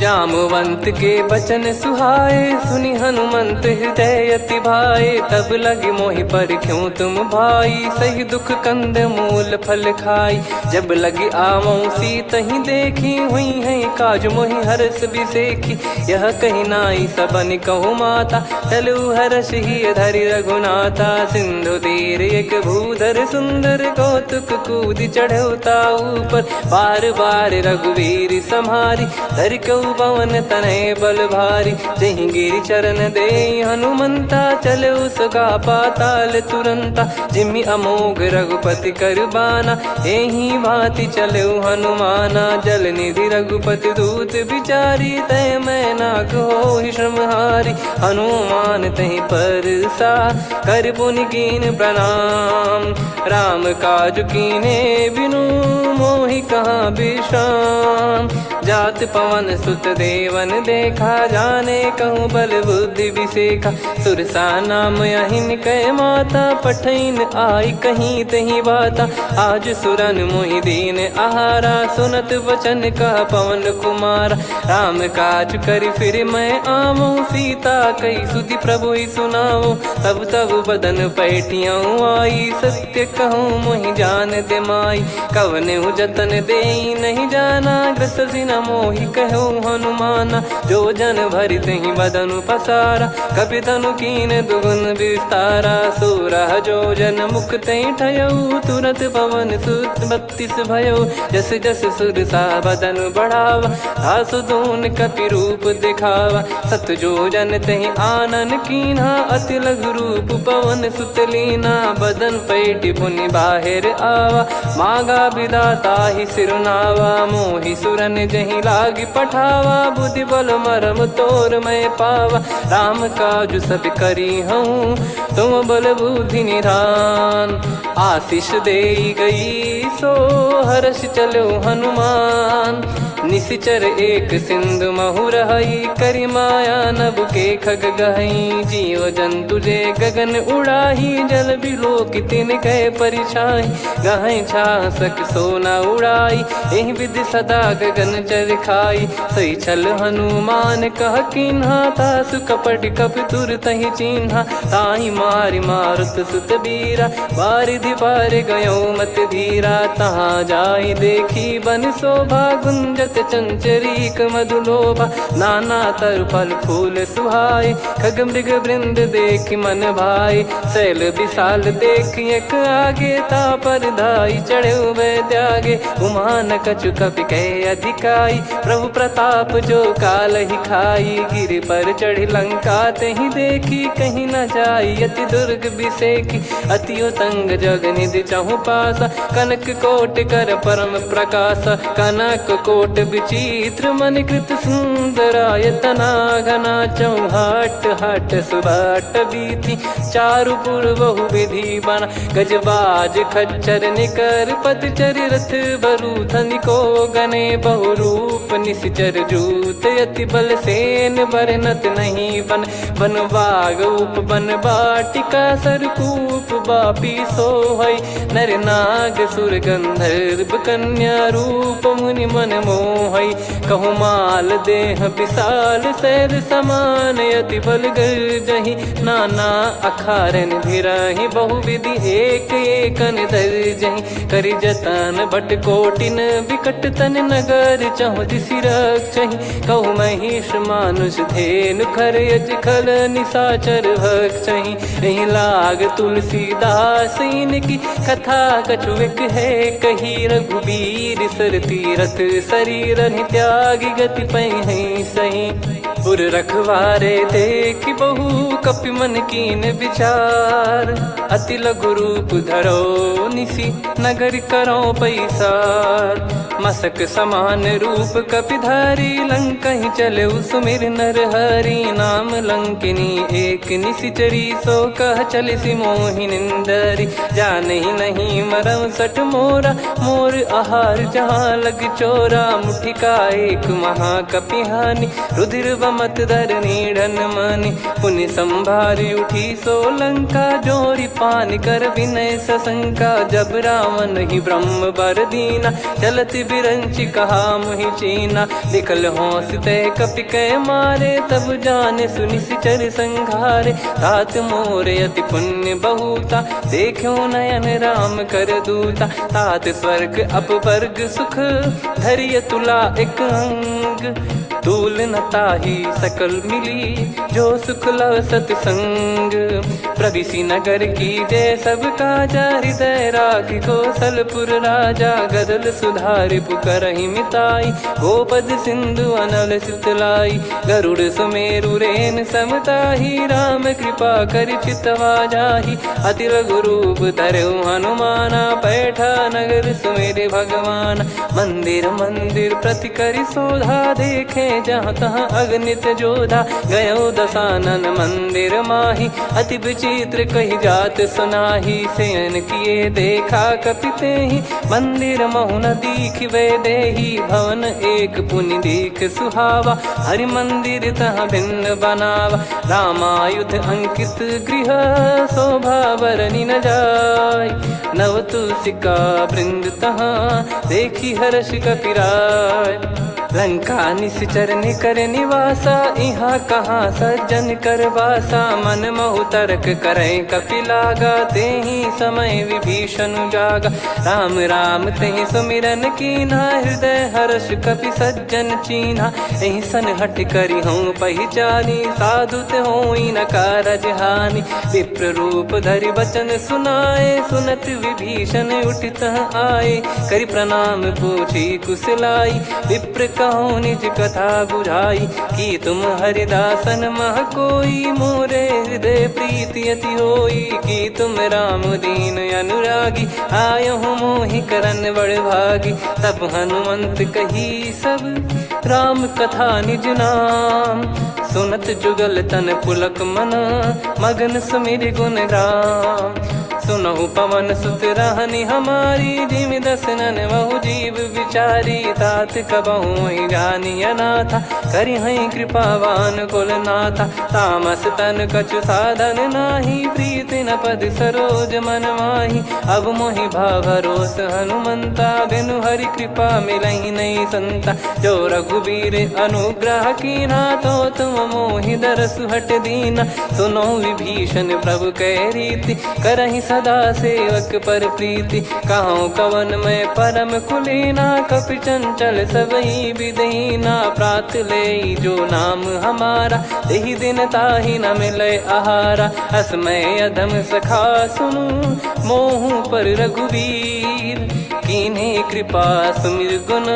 जामवंत के बचन सुहाए, सुनि हनुमंत हृदय अति भाए। तब लगे मोहि पर क्यों तुम भाई, सही दुख कंद मूल फल खाई। जब लगे आवऊँ सीतहि देखी, हुई है काज मोहि हरस बिसेखी। यह कही नाई सबन कहु माता, चलु हरष ही धरि रघुनाथा। सिंधु तीर एक भूधर सुंदर, कौतुक कूद चढ़ौता ऊपर। बार बार रघुवीर सम्हारी, धरि कहु पवन तनय बल भारी। जहि गिरि चरण दे हनुमंता, चले उसका पाताल तुरंता। जिमि अमोघ रघुपति कर बाना, एहि भांति चले हनुमाना। जल निधि रघुपति दूत बिचारी, तय मैं नाग होहि श्रमहारी। हनुमान तहि परसा, कर पुनि कीन प्रणाम। राम काज कीने बिनु, मोहि कहाँ विश्राम। जात पवन सुत देवन देखा, जाने कहूँ बल बुद्धि विसेखा। सुरसा नाम अहिन कै माता, पठैन आई कहीं तहीं बाता। आज सुरन मोहि दीन आहारा, सुनत वचन कह पवन कुमारा। राम काज करि फिर मैं आवऊँ, सीता कई सुधि प्रभु ही सुनाऊँ। तब तब बदन पैठियाँ आई, सत्य कहूँ मोहि जान दे माई। कवने जतन दे नहीं जाना, ग्रसि न मोहि कहूँ हनुमाना। जो जन भरि तहि बदनु पसारा, कपि तनु कीन दुगुन विस्तारा। सोरह जो जन मुख तहि ठयऊ, तुरत पवन सुत 32 भयऊ। जस जस सुरसा बदन बढ़ावा, आसु दून कपि रूप दिखावा। सत जो जन तहि आनन कीन्हा, अति लघु रूप पवन सुत लीना। बदन पैठि पुनि बाहिर आवा, मागा विधाता ही सिरुनावा। मोहि सुरन जहि लागी पठावा, बुद्धि बल मरम तोर मैं पावा। राम काज सब करी हूँ, तुम बल बुद्धि निधान। आशीष दे गई सो हर्ष चलो हनुमान। निशिचर एक सिंधु महु रहई, करि माया नभ के खग गहई। जीव जंतु जे गगन उड़ाही, जल बिलो की तिन कह परिछाई। गहई छासक सोना उड़ाई, एहि विधि सदा गगन निश्चर खाई। सही छल हनुमान कह कीन्हा, तासु कपट कप तुर तहि चिन्हा। ताहि मारि मारुत सुत बीरा, बारिधि पार गयो मत धीरा। तहाँ जाई देखी बन शोभा, गुंजत चंचरीक मधुलोभा। नाना तर फल फूल सुहाए, खग मृग वृंद देख मन भाई। शैल विशाल देख एक आगे, तापर धाई चढ़े वै त्यागे। उमा न कछु कपि कहे अधिकाई, प्रभु प्रताप जो काल ही खाई। गिर पर चढ़ी लंका तहि देखी, कहीं न जाई अति दुर्ग बिसेकी। अति उतंग जग निधि चहु पासा, कनक कोट कर परम प्रकाश। कनक कोट विचित्र मन कृत सुंदरायतना घना। चौहाट हाट सुबाट बीती, चारु पुर बहु विधि बना। गजबाज खच्चर निकर पदचर, रथ बरु धनिको गने। बहु रूप निश्चर जूत, अति बल सेन बरनत नहीं बन। बन बाग उप बन बाटिका, सरकूप बापी सोहई। नर नाग सुर गंधर्व कन्या, रूप मुनि मन मोहई। कहु माल देह विशाल, शैल समान अति बल गर्जहि। नाना अखारन भिरहि, बहुविधि एक एकन दर्जहि। करि जतन बट कोटिन, बिकट तन नगर चहु दिसि रक्षहि। कहु महिष मानुष धेनु, खर यज खल निशाचर भक्षहि। एहि लाग तुलसीदास इनकी, कथा कछु एक है कही। रघुबीर सर तीरथ शरीर, त्यागी गति पहि सही। पुर रखवारे देखि बहु, कपि मन कीन विचार। अति लघु रूप धरो निसी, नगर करो पैसार। मसक समान रूप कपिधारी, लंकहि चले सुमिर नर हरि। नाम लंकिनी एक निशिचरी, सो कह चलिसि मोहि निंदरी। जानहि नहीं मरम सठ मोरा, मोर आहार जहाँ लग चोरा। मुठिका एक महाकपिहानि, रुधिर बमत धरनी ढन मानी। पुनि संभारी उठी सो लंका, जोरी पान कर विनय सशंका। जब रावण ही ब्रह्म बर दीना, चलत बिरंचि कहा मुहि चीना। लिखल होंस ते कपि कै मारे, तब जाने सुनिश्चर संघारे। तात मोरे अति पुण्य बहुता, देखो नयन राम कर दूता। तात स्वर्ग अपवर्ग सुख, धैर्य तुला एक अंग। तूल न ताहि सकल मिली, जो सुख लव सतसंग। प्रविशि नगर की जय सब काजा, हृदय राखि कौशलपुर राजा। गदल सुधारि पुकारहि मिताई, गोपद सिंधु अनल सितलाई। गरुड़ सुमेरु रेन समताहि, राम कृपा करि चितवा जाहि। अति लघु रूप धरऊ हनुमाना, बैठा नगर सुमेरे भगवान। मंदिर मंदिर प्रति करि शोधा, देखे जहाँ तहाँ अगणित जोधा। गयो दशानन मंदिर माही, अति विचित्र कही जात सुनाही। शयन किए देखा कपिते ही, मंदिर महु न दीख वे देही। भवन एक पुनि दीख सुहावा, हरि मंदिर तहाँ भिन्न बनावा। रामायुध अंकित गृह, शोभा बरनि न जाय। नव तुलसिका वृंद तहाँ, देखी हर्ष कपिराय। लंका निश्चर निकर निवासा, इहाँ कहाँ सज्जन कर वासा। मन महु तर्क करे कपिलागा, तेहि समय विभीषण जागा। राम राम तेहि सुमिरन कीन्हा, हृदय हर्ष कपि सज्जन चीन्हा। एहि सन हठ करि हूँ पहिचानी, साधु ते होई न कारज हानि। विप्र रूप धरि वचन सुनाए, सुनत विभीषण उठित आए। करि प्रणाम पूछी कुशलाई, विप्र कहो निज कथा बुझाई। कि तुम हरिदासन मह कोई, मोरे हृदय प्रीति अति होई। कि तुम राम दीन अनुरागी, आयो हूँ मोहि करन बड़ भागी। तब हनुमंत कही सब, राम कथा निज नाम। सुनत जुगल तन पुलक मन, मगन सुमिर गुण राम। सुनहु पवन सुत रहनी हमारी, जिमि दसनन बहु जीव विचारी। तात कबहु ही जानी अनाथा, करि हई कृपावान कुल नाथा। तामस तन कछु साधन नाही, प्रीति न पद सरोज मन माही। अब मोहि भाव भरोस हनुमंता, बिनु हरि कृपा मिलहि नहीं संता। जो रघुबीर अनुग्रह कीना, तो तुम मोहि दरसु हट दीना। सुनो विभीषण प्रभु कह रीति, करहि सदा सेवक पर प्रीति। कहूँ कवन में परम कुलीना, कपि चंचल सबई विदहीना। प्रात ले जो नाम हमारा, तेहि दिन ताहि न मिले आहारा। असमय अधम सखा सुनु, मोहु पर रघुवीर। कीन्हे कृपा सुमिर गुण,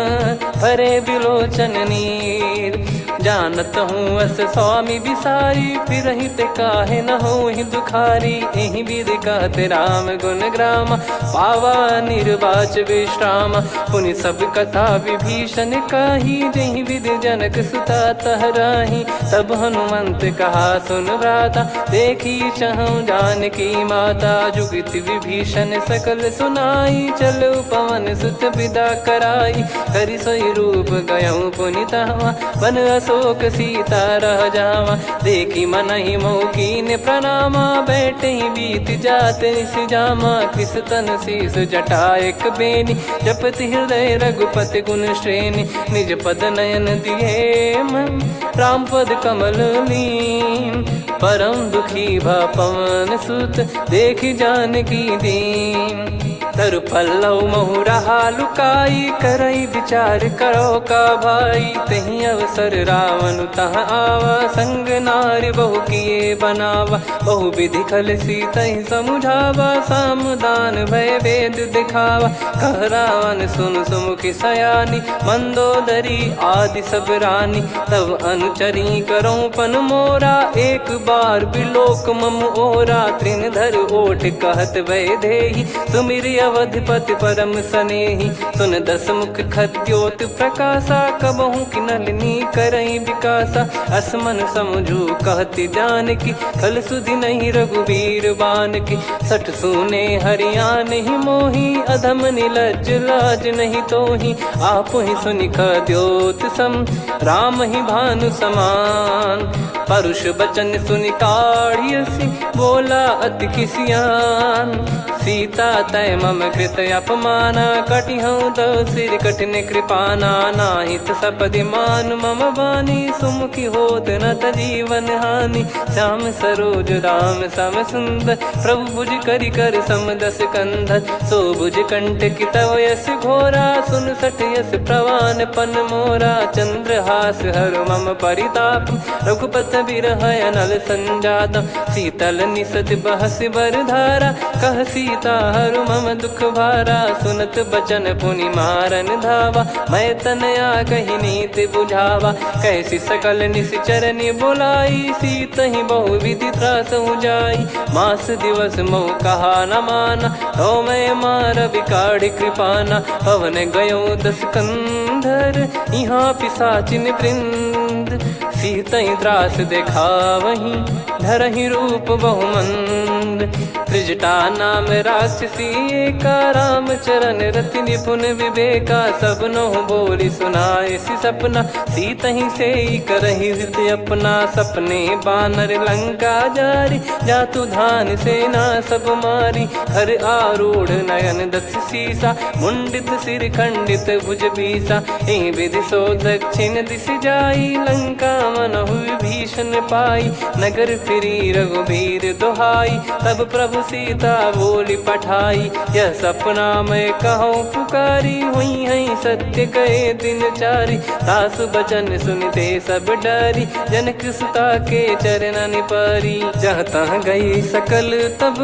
भरे बिलोचन नीर। जानत हूँ अस स्वामी बिसारी, फिरहि ते काहे न होहि दुखारी। एहि विधि कहते राम गुण ग्राम, पावा निर्वाच विश्राम। पुनि सब कथा विभीषण कही, जहि विधि जनक सुता तहराही। तब हनुमंत कहा सुन भ्राता, देखी चहु जानकी माता। जुगति विभीषण सकल सुनाई, चलो पवन सुत विदा कराई। करि सोई रूप गयऊँ पुनि तहवा, बन अशोक सीता रह जावा। देखी मनहि मौकीन प्रणामा, बैठे ही बीत जात निस जामा। कृस तन शीस जटा एक बेनी, जपति हृदय रघुपति गुण श्रेणी। निज पद नयन दिए मन, राम पद कमल लीन। परम दुखी भा पवन सुत, देखी जानकी दीन। तरु पल्लव महु रहा लुकाई, करई विचार करो का भाई। तहि अवसर रावण तह आवा, संग नारी बहु किए बनावा। बहु विधि खल सीतहि समुझावा, सामदान भय वेद दिखावा। कह रावण सुन सुमुखी सयानी, मंदोदरी आदि सब रानी। तब अनुचरी करो पन मोरा, एक बार बिलोक मम ओरा। तृण धर ओठ कहत भय देहि, सुमिर अवधिपति परम सनेहि। सुन दस मुख खद्योत प्रकाशा, कबहु कि नलिनी करई विकासा। असमन समझू कहती जानकी, खल सुधि नहीं रघुवीर बानकी। सठ सुने हरियाण ही मोही, अधम निलज्ज लाज नहीं तोही। आप ही सुनि खद्योत सम, राम ही भानु समान। परुष बचन सुनि काढ़ियसी, बोला अति किसियान। सीता तय मम कृत अपमाना, कटिहऊँ तो सिर कठिन कृपाना। नाहित सपदि मान मम बानी, सुमुखी होत न जीवन हानि। श्याम सरोज राम सम सुंदर, प्रभु भुज करि कर सम दस कंधर। सो भुज कंटक तव यस घोरा, सुन सठ यस प्रवान पन मोरा। चंद्रहास हर मम परिताप, रघुपत बिरह अनल संजात। शीतल निसत बहस बर धारा, कह सीता हरु मम दुख भारा। सुनत बचन पुनि मारन धावा, मैं तनया कही नीति बुझावा। कैसी सकल निश्चरनि बुलाई, सीतहि बहु विधि त्रासहु जाई। मास दिवस मोह कहा न माना, तो मैं मार बिकाढ़ कृपाना। पवन गयो दस कंधर, यहाँ पिशाचिन वृंद। सीतहि त्रास देखावहीं, धरहि रूप बहुमंद। त्रिजटा नाम राक्षसी एका, राम चरण रति निपुण विवेका। सब नहुँ बोली सुनाए सि सपना, सीतहि सेई करहि हृद अपना। सपने बानर लंका जारी, जातु धान सेना सब मारी। हर आरूढ़ नयन दस सीसा, मुंडित सिर खंडित भुज बीसा। एहि विधि सो दक्षिण दिस जाई, लंका मनहु विभीषण पाई। नगर फिरी रघुबीर दुहाई, तब प्रभु सीता बोली पठाई। यह सपना मैं कहूँ पुकारी, हुई है सत्य कहे दिन चारी। सासु बचन सुनते सब डरी, जनक सुता के चरण पारी। जहाँ तहाँ गई सकल तब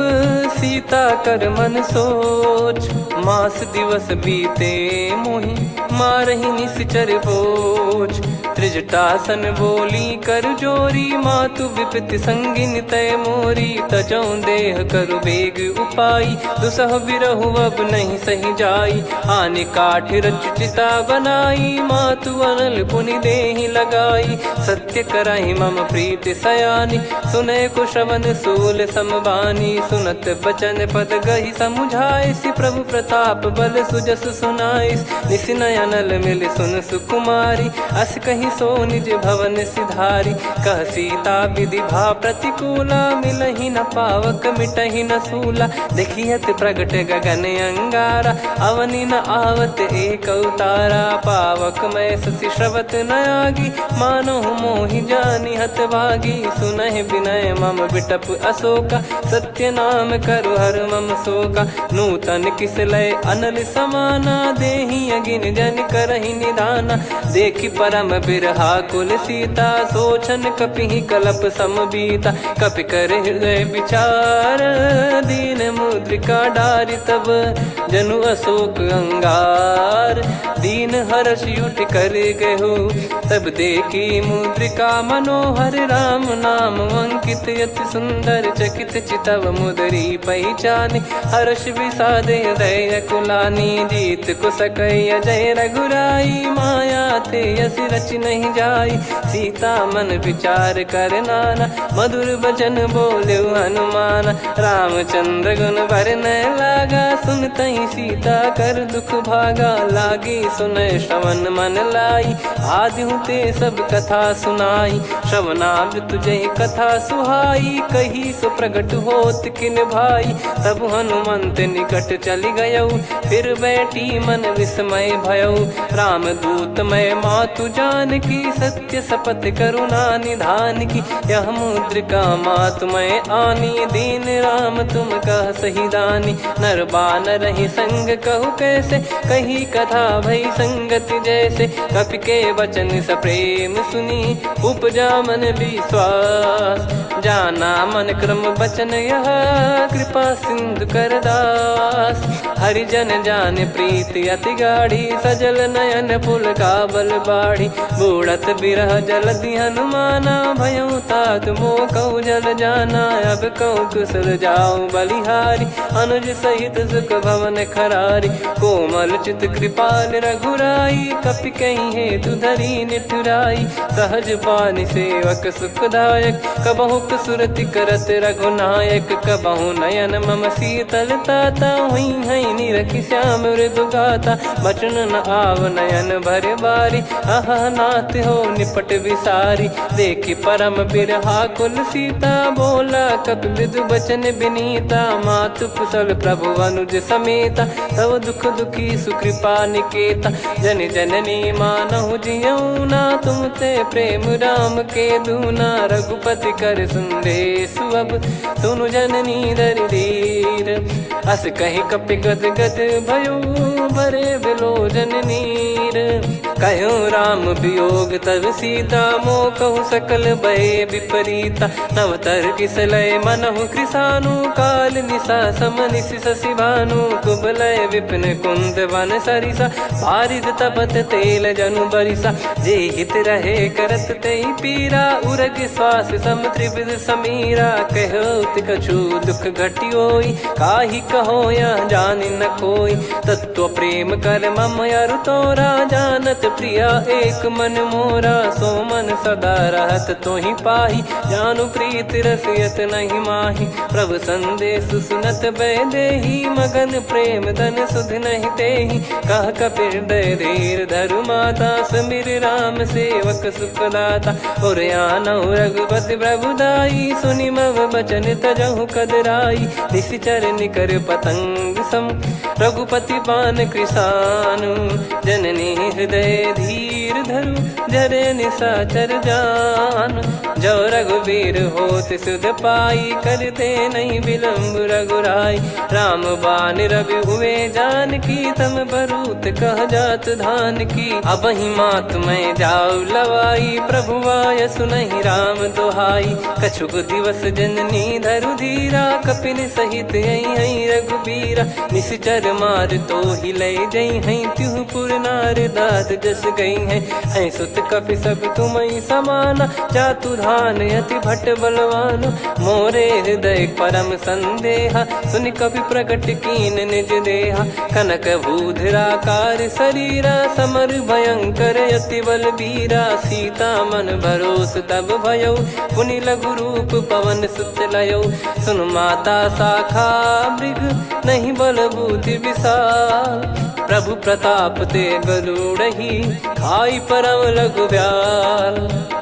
सीता कर मन सोच। मास दिवस बीते मोहि, मारहि निश्चर बोझ। त्रिजटासन बोली कर जोरी, मातु विपति संगिन तय मोरी। तजौ देह करु बेग उपाई, दुसह बिरहु अब नहीं सही जाई। आने काठ रच चिता बनाई, मातु अनल पुनि देहि लगाई। सत्य करहि मम प्रीति सयानी, सुनय को श्रवण सूल समबानी। सुनत बचन पद गहि समुझाइसि, प्रभु प्रताप बल सुजस सुनाइस। निस नयनल मिल सुन सुकुमारी, अस कहीं सो निज भवन सिधारी। कह सीता विधि भा प्रतिकूला, मिलहि न पावक मिटहि न सूला। देखियत प्रगट गगन अंगारा, अवनि न आवत एक अवतारा। पावक मैं ससि श्रवत न आगी, मानो मोहि जानि हतभागी। सुनहि विनय मम बिटप अशोका, सत्य नाम करु हर मम शोका। नूतन किस लय अनल समाना, देहि अगिन जन करहि निदाना। देखि परम बिरहा कुल सीता, सोचन कपिहि कलप समबीता। कपि कर हृदय विचार, दीन मुद्रिका डारि तब जनु अशोक अंगार। दीन हर्ष उठ कर गहु, तब देखी मुद्रिका मनोहर। राम नाम अंकित अति सुंदर, चकित चितव मुदरी पहचान। हर्ष विषाद हृदय कुलानी, जीत को सकय जय रघुराई। माया थे यस रच नहीं जाई, सीता मन विचार कर नाना। मधुर बचन बोले हनुमान, रामचंद्र गुण बरन लागा। सुनतहि सीता कर दुख भागा, लागी सुनय श्रवण मन लाई। आदिहु ते सब कथा सुनाई, श्रवणामृत जय कथा सुहाई। कही सो प्रगट होत किन भाई, तब हनुमंत निकट चली गयौ। फिर बैठी मन विस्मय भयौ, राम दूत मैं मातु जानकी। सत्य शपथ करुणा निधान की, यह मुद्रिका मातु मैं आनी। दीन राम तुम कह सही दानी, नर बानर ही संग कहु कैसे। कही कथा भई संगति जैसे, कपि के वचन सप्रेम सुनी। उपजा मन विश्वास, जाना मन क्रम बचन यह। कृपा सिंधु कर दास, हरिजन जान प्रीति अति गाढ़ी। सजल नयन पुल काबल बाढ़ी, बूढ़त बिरह जलधि हनुमाना। भयउ तात मोह कहु जल जाना, अब कहु कुशल जाऊं बलिहारी। अनुज सहित सुख भवन खरारी, कोमल चित कृपाल रघुराई। कपि कहीं हेतु धरी निठुराई, सहज पानि सेवक सुखदायक। कबहु सुरति करत रघुनायक, कबहु नयन मम शीतल ताता। हुई हई निरखि श्याम मृदु गाता, बचन न आव नयन भर बारी। अह नाथ हो निपट विसारी, देखि परम बिरहा कुल सीता। बोला कपि विदु बचन बिनीता, मातु कुशल प्रभु अनुज समेता। तव दुख दुखी सुकृपा निकेता, जन जननी मानहु जियऊ ना। तुम ते प्रेम राम के दूना, रघुपति कर संदेशु अब सुनु जननी दरि धीर। अस कहि कपि गद गद भयो, भरे बिलोचन नीर। कहो राम वियोग तब सीता, मोह कहु सकल भय विपरीता। नवतर किसलय मनहु कृसानु, काल निशा सम निशि शशि भानु। कुबलय विपिन कुंद वन सरिसा, पारिद तपत तेल जनु बरिसा। जे हित रहे करत तेहि पीरा, उरग श्वास सम त्रिविध समीरा। कहो कछु दुख घटियोई, काहि कहो या जानि न कोई। तत्व प्रेम कर मम अरु तोरा, जानत प्रिया एक मन मोरा। सो मन सदा रहत तोहि पाहि, जानु प्रीत रसियत नहीं माहि। प्रभु संदेश सुनत बैदेहि, मगन प्रेम धन सुध नहीं तेहि। कह कपिर हृदय धीर धरु माता, समिर राम सेवक सुखदाता। और आनौ रघुपति प्रभुदाई, सुनि मम बचन तजहु कदराई। निशिचर निकर पतंग सम, रघुपति पान कृसानु। जननी हृदय धीर धरु, जरे निशाचर जान। जो रघुवीर होत सुध पाई, करते नहीं विलम्ब रघुराई। राम बान रवि हुए जानकी, तम बरूत कह जात धान की। अब ही मात मैं जाऊ लवाई, प्रभु आय सुनहि राम दोहाई। कछुक दिवस जननी धरु धीरा, कपिन सहित यही रघुबीरा। निश्चर मार तो ही ले जई हैं, त्यों पुर नार दाद जस गई हैं। है सुत कपि सब तुमई समाना, जातु धान अति भट बलवान, मोरे हृदय परम संदेहा, सुनि कपि प्रकट कीन निज देहा, कनक भूधराकार शरीरा, समर भयंकर अति बल बीरा, सीता मन भरोस तब भयो, पुनि लघु रूप पवन सुत लयो, सुन माता शाखा मृग नहीं बल बुद्धि विशाल, प्रभु प्रताप ते गरुड़हि खाई परम लघु ब्याल,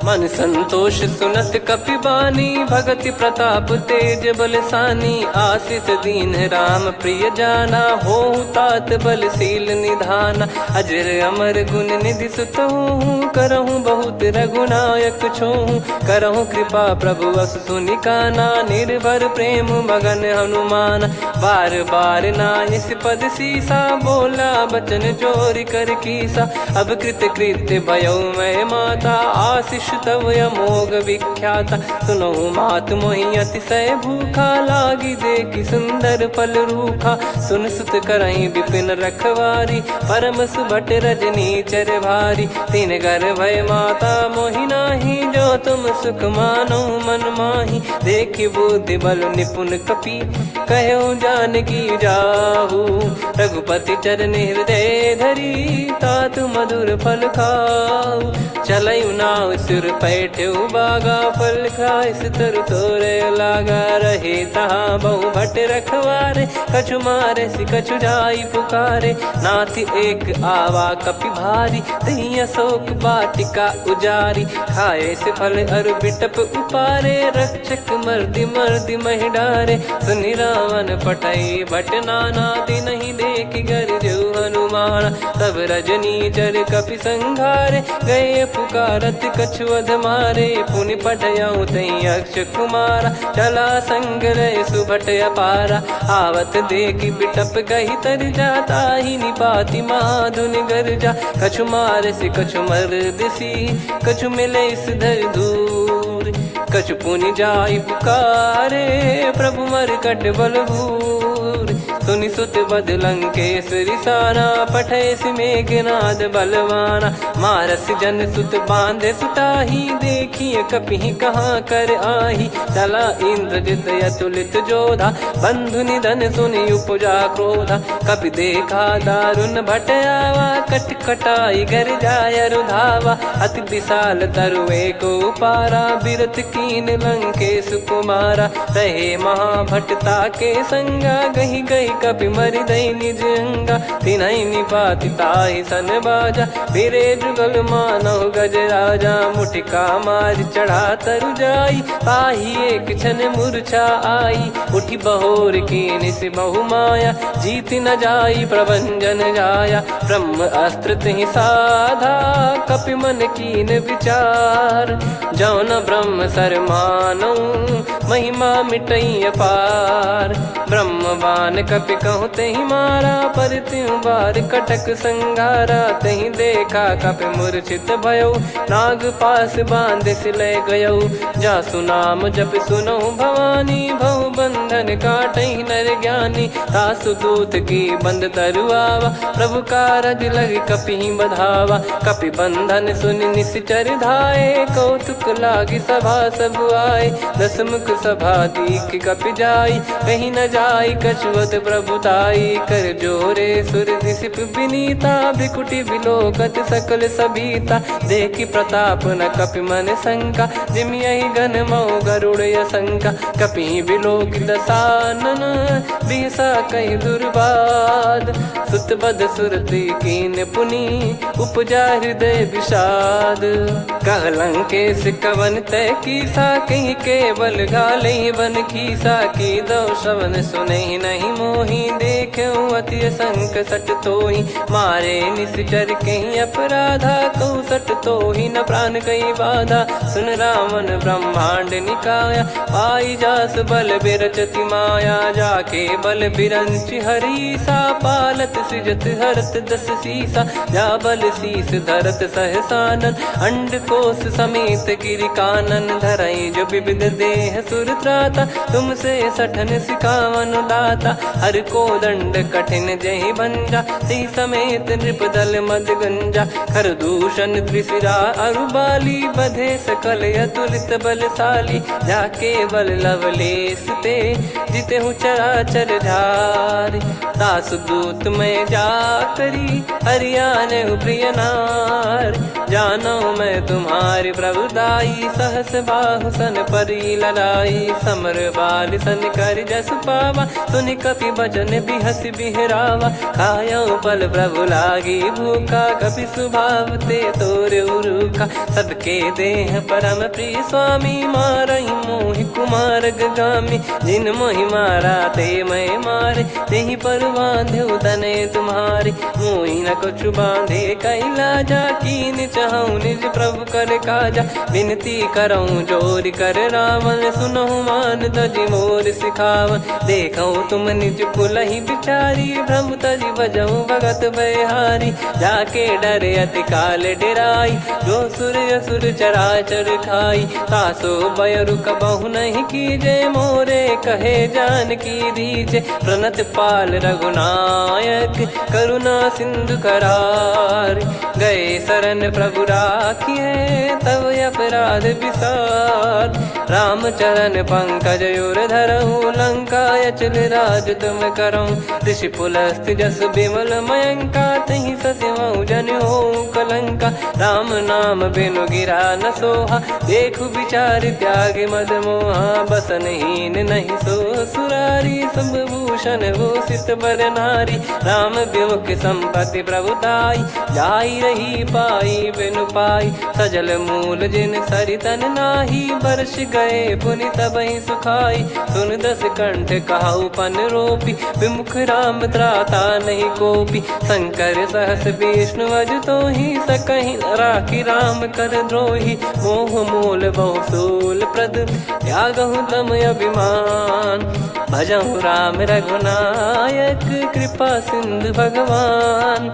मन संतोष सुनत कपि बानी, भगति प्रताप तेज बलसानी, आशीष दीन राम प्रिय जाना, होहु तात बलशील निधाना, अजर अमर गुण निधि सुत हूँ, करहूँ बहुत रघुनायक छोहूँ, करहूँ कृपा प्रभु अस सुनि काना, निर्भर प्रेम मगन हनुमान, बार बार नायस पद सीसा, बोला बचन चोरी कर कीसा, अब कृत कृत्य भयो मैं माता, आशीष तव अमोघ विख्याता, सुनो मात मोहि अतिशय भूखा, लागी देखी सुंदर फल रूखा, सुन सुत करई विपिन रखवारी, परम सुभट रजनी चर भारी, तीन घर भय माता मोहि नाही, जो तुम सुख मानो मन माही, देखी बुद्धि बल निपुण कपि, कहो जानकी जाहू, रघुपति चरण हृदय धरी, तात मधुर फल खाऊ, चलऊ नाव सिर पैठऊ बागा, फल खाइस तरु तोरे लागा, रहे तहाँ बहु भट रखवारे, कछु मारे सि कछु जाई पुकारे, नाथि एक आवा कपि भारी, दही अशोक बाटिका उजारी, खाए से फल अरु बिटप उपारे, रक्षक मर्दि मर्दि महि डारे, सुनि रावण पटई भट नाना, नहीं देखी गर जो हनुमान, तब रजनी चर कपि संघारे, गए पुकारत कछु अध मारे, पुनि पटयऊ तई अक्ष कुमारा, चला संग रहे सुभट अपारा, आवत देखी बिटप गही तर जाता, ही निपाति माधुनि गर्जा, कछु मार से कछु मर्द सी, कछु मिले इस धर दूर, कछु पुनि जाई पुकारे, प्रभु मरकट बलभूर, सुनि सुत बद लंकेश्वरी साना, पठैस मेघनाद बलवाना, मारस जन सुत बांधे सुताही, देखिए कपि कहाँ कर आही, चला इंद्रजित अतुलित जोधा, बंधु निधन सुनि उपजा क्रोधा, कपि देखा दारुण भट आवा, कट कटाई घर जाय रुधावा, अति विशाल तरुए को पारा, बिरत कीन लंकेश कुमारा, रहे महाभटता के संगा, गही गही कपि मरि दई निज अंगा, तिन्है निपाति ताहि सन बाजा, फिरे जुगल मानव गज राजा, मुटिका मार चढ़ा तरु जाई, ताहि एक क्षण मूर्छा आई, उठी बहोर कीन से बहु माया, जीत न जाई प्रभंजन जाया, ब्रह्म अस्त्र तिहि साधा, कपि मन कीन विचार, जौ न ब्रह्म सर मानौ, महिमा मिटई अपार, ब्रह्मवान कपि कहूँ तहि मारा, पर त्यों बार कटक संगारा, तहि देखा कपि मूर्छित भयो, नाग पास बांध सिले गयो, जासु नाम जप सुनो भवानी, भव बंधन काटहि नर ज्ञानी, तासु दूत की बंद तरुआवा, प्रभु कारज लग कपि बधावा, कपि बंधन सुनि निश्चर धाये, कौतुक लागी सभा सब आए, दस मुख सभा दीख कपि जाई, कहीं न जाई कछुअत प्रभुताई, कर जोरे सुर दिसिप विनीता, भ्रिकुटि बिलोकत सकल सबीता, देखि प्रताप न कपि मन शंका, जिमियहि गन मऊ गरुड़ असंका, कपि बिलोक दसानन, बिहसा कहि दुर्बाद, सुत बद सुरति कीन पुनि, उपजा हृदय विषाद, कह लंकेश कवन तय कीसा, कहीं केवल घाले बन खीसा, की दो श्रवण सुनहि नहीं मोहि, देखऊँ अति संक सट तोहि, मारे निश्चर कहीं अपराधा, कहूँ सट तोहि न प्राण कहीं बाधा, सुन रावण ब्रह्मांड निकाया, पाई जास बल बिरचति माया, जाके बल बिरंच हरीसा, पालत सृजत हरत दस सीसा, जा बल शीस धरत सह सहसानन, अंडकोश समेत गिरि कानन, धरई जो विविध देह सुर त्राता, तुमसे सठन सिखावन दाता, हर को दंड कठिन जहि भंजा, सी समेत नृपदल मद गंजा, खरदूषण त्रिशिरा अरुबाली, बधे सकल अतुलित बलशाली, जाके बल लवलेस ते जिते हूँ चराचर झारी, दास दूत में जा करी हरियाण प्रिय नार, जानो मैं तुम्हारी प्रभुदाई, सहस बाहु सन परी लड़ाई, समर बाल सन कर जस पावा, सुनि कपि भजन बिहस बिहरावा, खायो पल प्रभु लागी भूखा, कपि सुभाव ते तोर उरुखा, सबके देह परम प्रिय स्वामी, मारई मोहि कुमार गगामी, जिन मोहि मारा ते मैं मारे, तेहि पर बांधे तने तुम्हारे, मोहि न कुछ बांधे कैला जा, कीन चाहूं निज प्रभु कर काजा, विनती करऊं जोर कर रावण, सुनहु मान तजि मोर सिखावन, देखऊं तुम निज कुलहि बिचारी, भ्रम तजि बजऊं भगत बहारी, जाके डरे अति काल डेराई, जो सुर असुर चराचर खाई, तासो बयरु कबहु नहीं कीजे, मोरे कहे जान की दीजे, प्रणत पाल रघुनायक करुणा सिंधु करार, गए शरण प्रभु राखिए तब अपराध विसार, राम चरण पंकज उर धरऊं, लंका अचल राज तुम करऊं, ऋषि पुलस्त जस विमल मयंका, तहि ससिमऊ जन हो कलंका, राम नाम बिनु गिरा न सोहा, देखु विचार त्याग मद मोहा, बसनहीन नहीं सो सुरारी, सब भूषण भूषित बर नारी, राम विमुख संपत्ति प्रभुताई, जाई रही पाई बिनु पाई, सजल मूल जिन सरितन नाही, बरस गए पुनि तबहि सुखाई, सुन दस कंठ कहाऊ पन रोपी, विमुख राम त्राता नहीं कोपी, शंकर सहस विष्णु अज तो ही, सकहि न राखी राम कर द्रोही, मोह मूल बहु सूल प्रद, त्यागहु तम अभिमान, भजहु राम रघुनायक, कृपा सिंधु भगवान,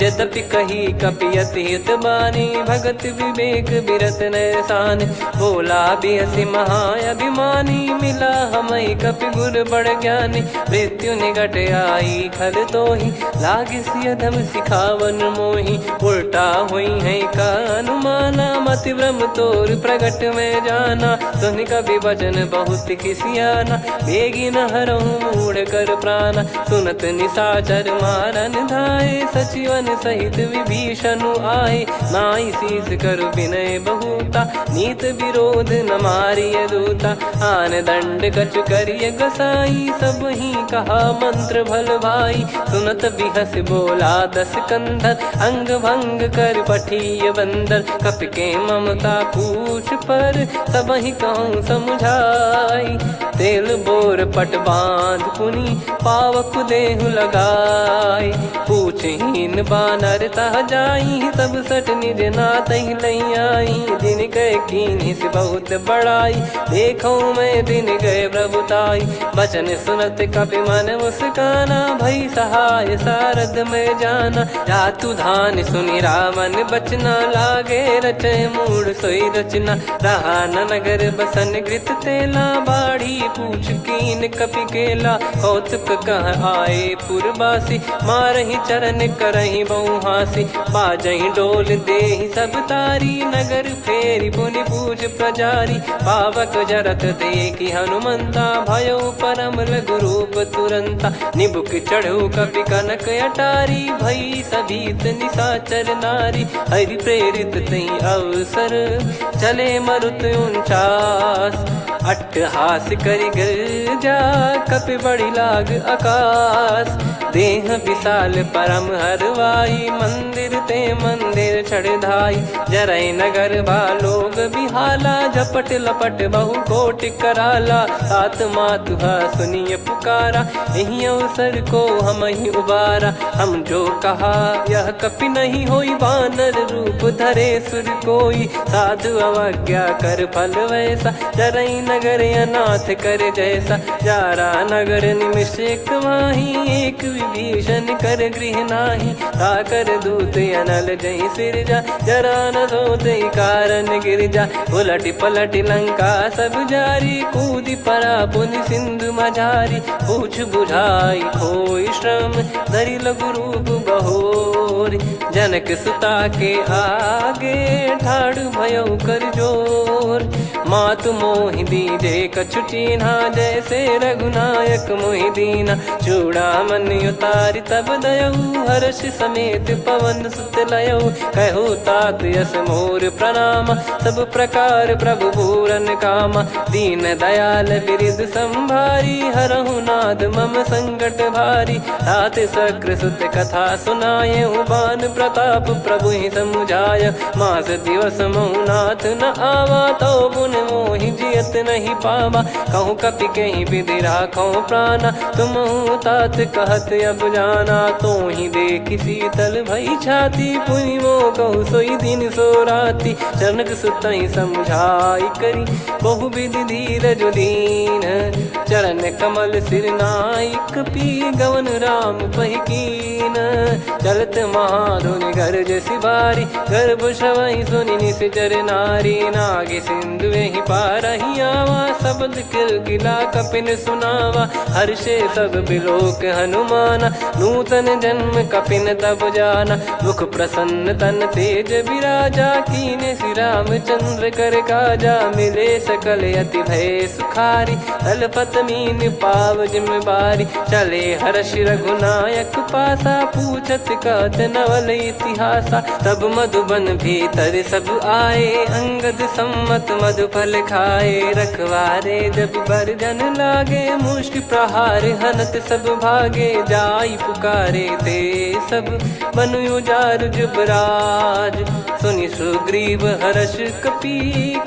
यद्यपि कही कपि अति हित बानी, भगत विवेक बिरत नैसान, बोला बिहसि महाअभिमानी, मिला हमई कपि गुर बड़ ज्ञानी, मृत्यु निकट आई खल तोहि, लागे सिय धम सिखावन मोहि, उल्टा हुई है का अनुमाना, मति भ्रम तोर प्रगट में जाना, सुन कभी वचन बहुत खिसियाना, बेगी न हरहु मूढ़ कर प्राणा, सुनत निशाचर मारन धाये, सचिवन सहित विभीषणु आए, नाई शीस कर विनय बहुता, नीत विरोध न मारिय दूता, आन दंड कछु करिय गसाई, सब ही कहा मंत्र भल भाई, सुनत बिहस बोला दस कंधर, अंग भंग कर पठिय बंदर, कपि के ममता पूछ पर, सब ही कहूँ समझाई, तेल बोर पट बांध पुनि, पावक देहु लगाई, पूछहीन बानर तह जाई, सब सट निज नातहि लई आई, दिन गए कीन्ही से बहुत बड़ाई, देखो मैं दिन गए प्रभुताई, बचन सुनत कपि मन मुस्काना, भई सहाय सारद में जाना, जातु धान सुनि रामन बचना, लागे रचे मूड सोई रचना, रहा न नगर बसन घृत तेला, बाढ़ी पूछ कीन कपि केला, कौतुक कह आए पुरबासी, मारहि चरण करहि बहु हासी, बाजहि डोल देहि सब तारी, नगर फेरी पुनि पूज प्रजारी, पावक जरत देखि हनुमंता, भयो परम लघु रूप तुरंता, निबुक चढ़ऊ कपि कनक अटारी, भई सभीत निशाचर नारी, हरि प्रेरित तई अवसर, चले मरुत 49, अट्टहास करि गिरजा, कपि बड़ी लाग आकाश, देह विशाल परम हरवाई, मंदिर ते मंदिर चढ़धाई, जरई नगर भालोग बिहाला, झपट लपट बहु कोटि कराला, सात मातुहा सुनिय पुकारा, यही अवसर को हम ही उबारा, हम जो कहा यह कपि नहीं होई, वानर रूप धरे सुर कोई, साधु अवज्ञा कर फल वैसा, जरई नगर अनाथ कर जैसा। जारा नगर निमिष एक माही, एक विभीषण कर गृह नाही, ताकर दूत अनल जय सिरजा, जरा न सोते कारण गिरजा। उलटी पलटी लंका सब जारी, कूदी परा पुनि सिंधु मझारी, पूछ बुझाई खोई श्रम, धरि लघु रूप बहोरी। जनक सुता के आगे, ठाड़ भयो कर जोर, मातु मोहि दीजे कछु चीन्हा, जैसे रघुनायक मोहि दीना। चूड़ामणि उतारि तब दयऊ, हर्ष समेत पवन सुत लयऊ। कहु तात यस मोर प्रणाम, सब प्रकार प्रभु पूरन कामा। दीन दयाल बिरिद संभारी, हरहु नाद मम संकट भारी। तात सक्र सुत कथा सुनाए, बान प्रताप प्रभु ही समुझाय। मास दिवस महु नाथ न आवा, तो पुन मोहि जियत नहीं पावा। कहूँ कपि कहीं विधि राखो प्राणा, तुम तात कहत अब जाना। तो ही देखी शीतल भई छाती, पुनि मो कहु सोई दिन सो राती। जनक सुतहि समुझाई करी, बहु विधि धीरज दीन। चरण कमल सिर नाई, कपि गवन राम पहिकीन। चलत महाधुनि गरज सिबारी, गर्भ श्रवहि सुनि निश्चर नारी। नागे सिंधु ही पारहि आवा, शब्द किलकिला कपिन सुनावा। हर्षे सब बिलोक हनुमाना, नूतन जन्म कपिन तब जाना। मुख प्रसन्न तन तेज विराजा, कीने श्री रामचंद्र कर काजा। मिले सकल अति भय सुखारी, तलपत मीन पाव जिम्मेवारी। चले हर्ष रघुनायक पासा, पूछत कहत नवल इतिहासा। तब मधुबन भीतर सब आए, अंगद सम्मत मधुफल खाए। रखवारे जब बरजन लागे, मुष्टि प्रहार हनत सब भागे। जाई पुकारे ते सब, बनु उजार जुबराज। सुनि सुग्रीव हर्ष कपि,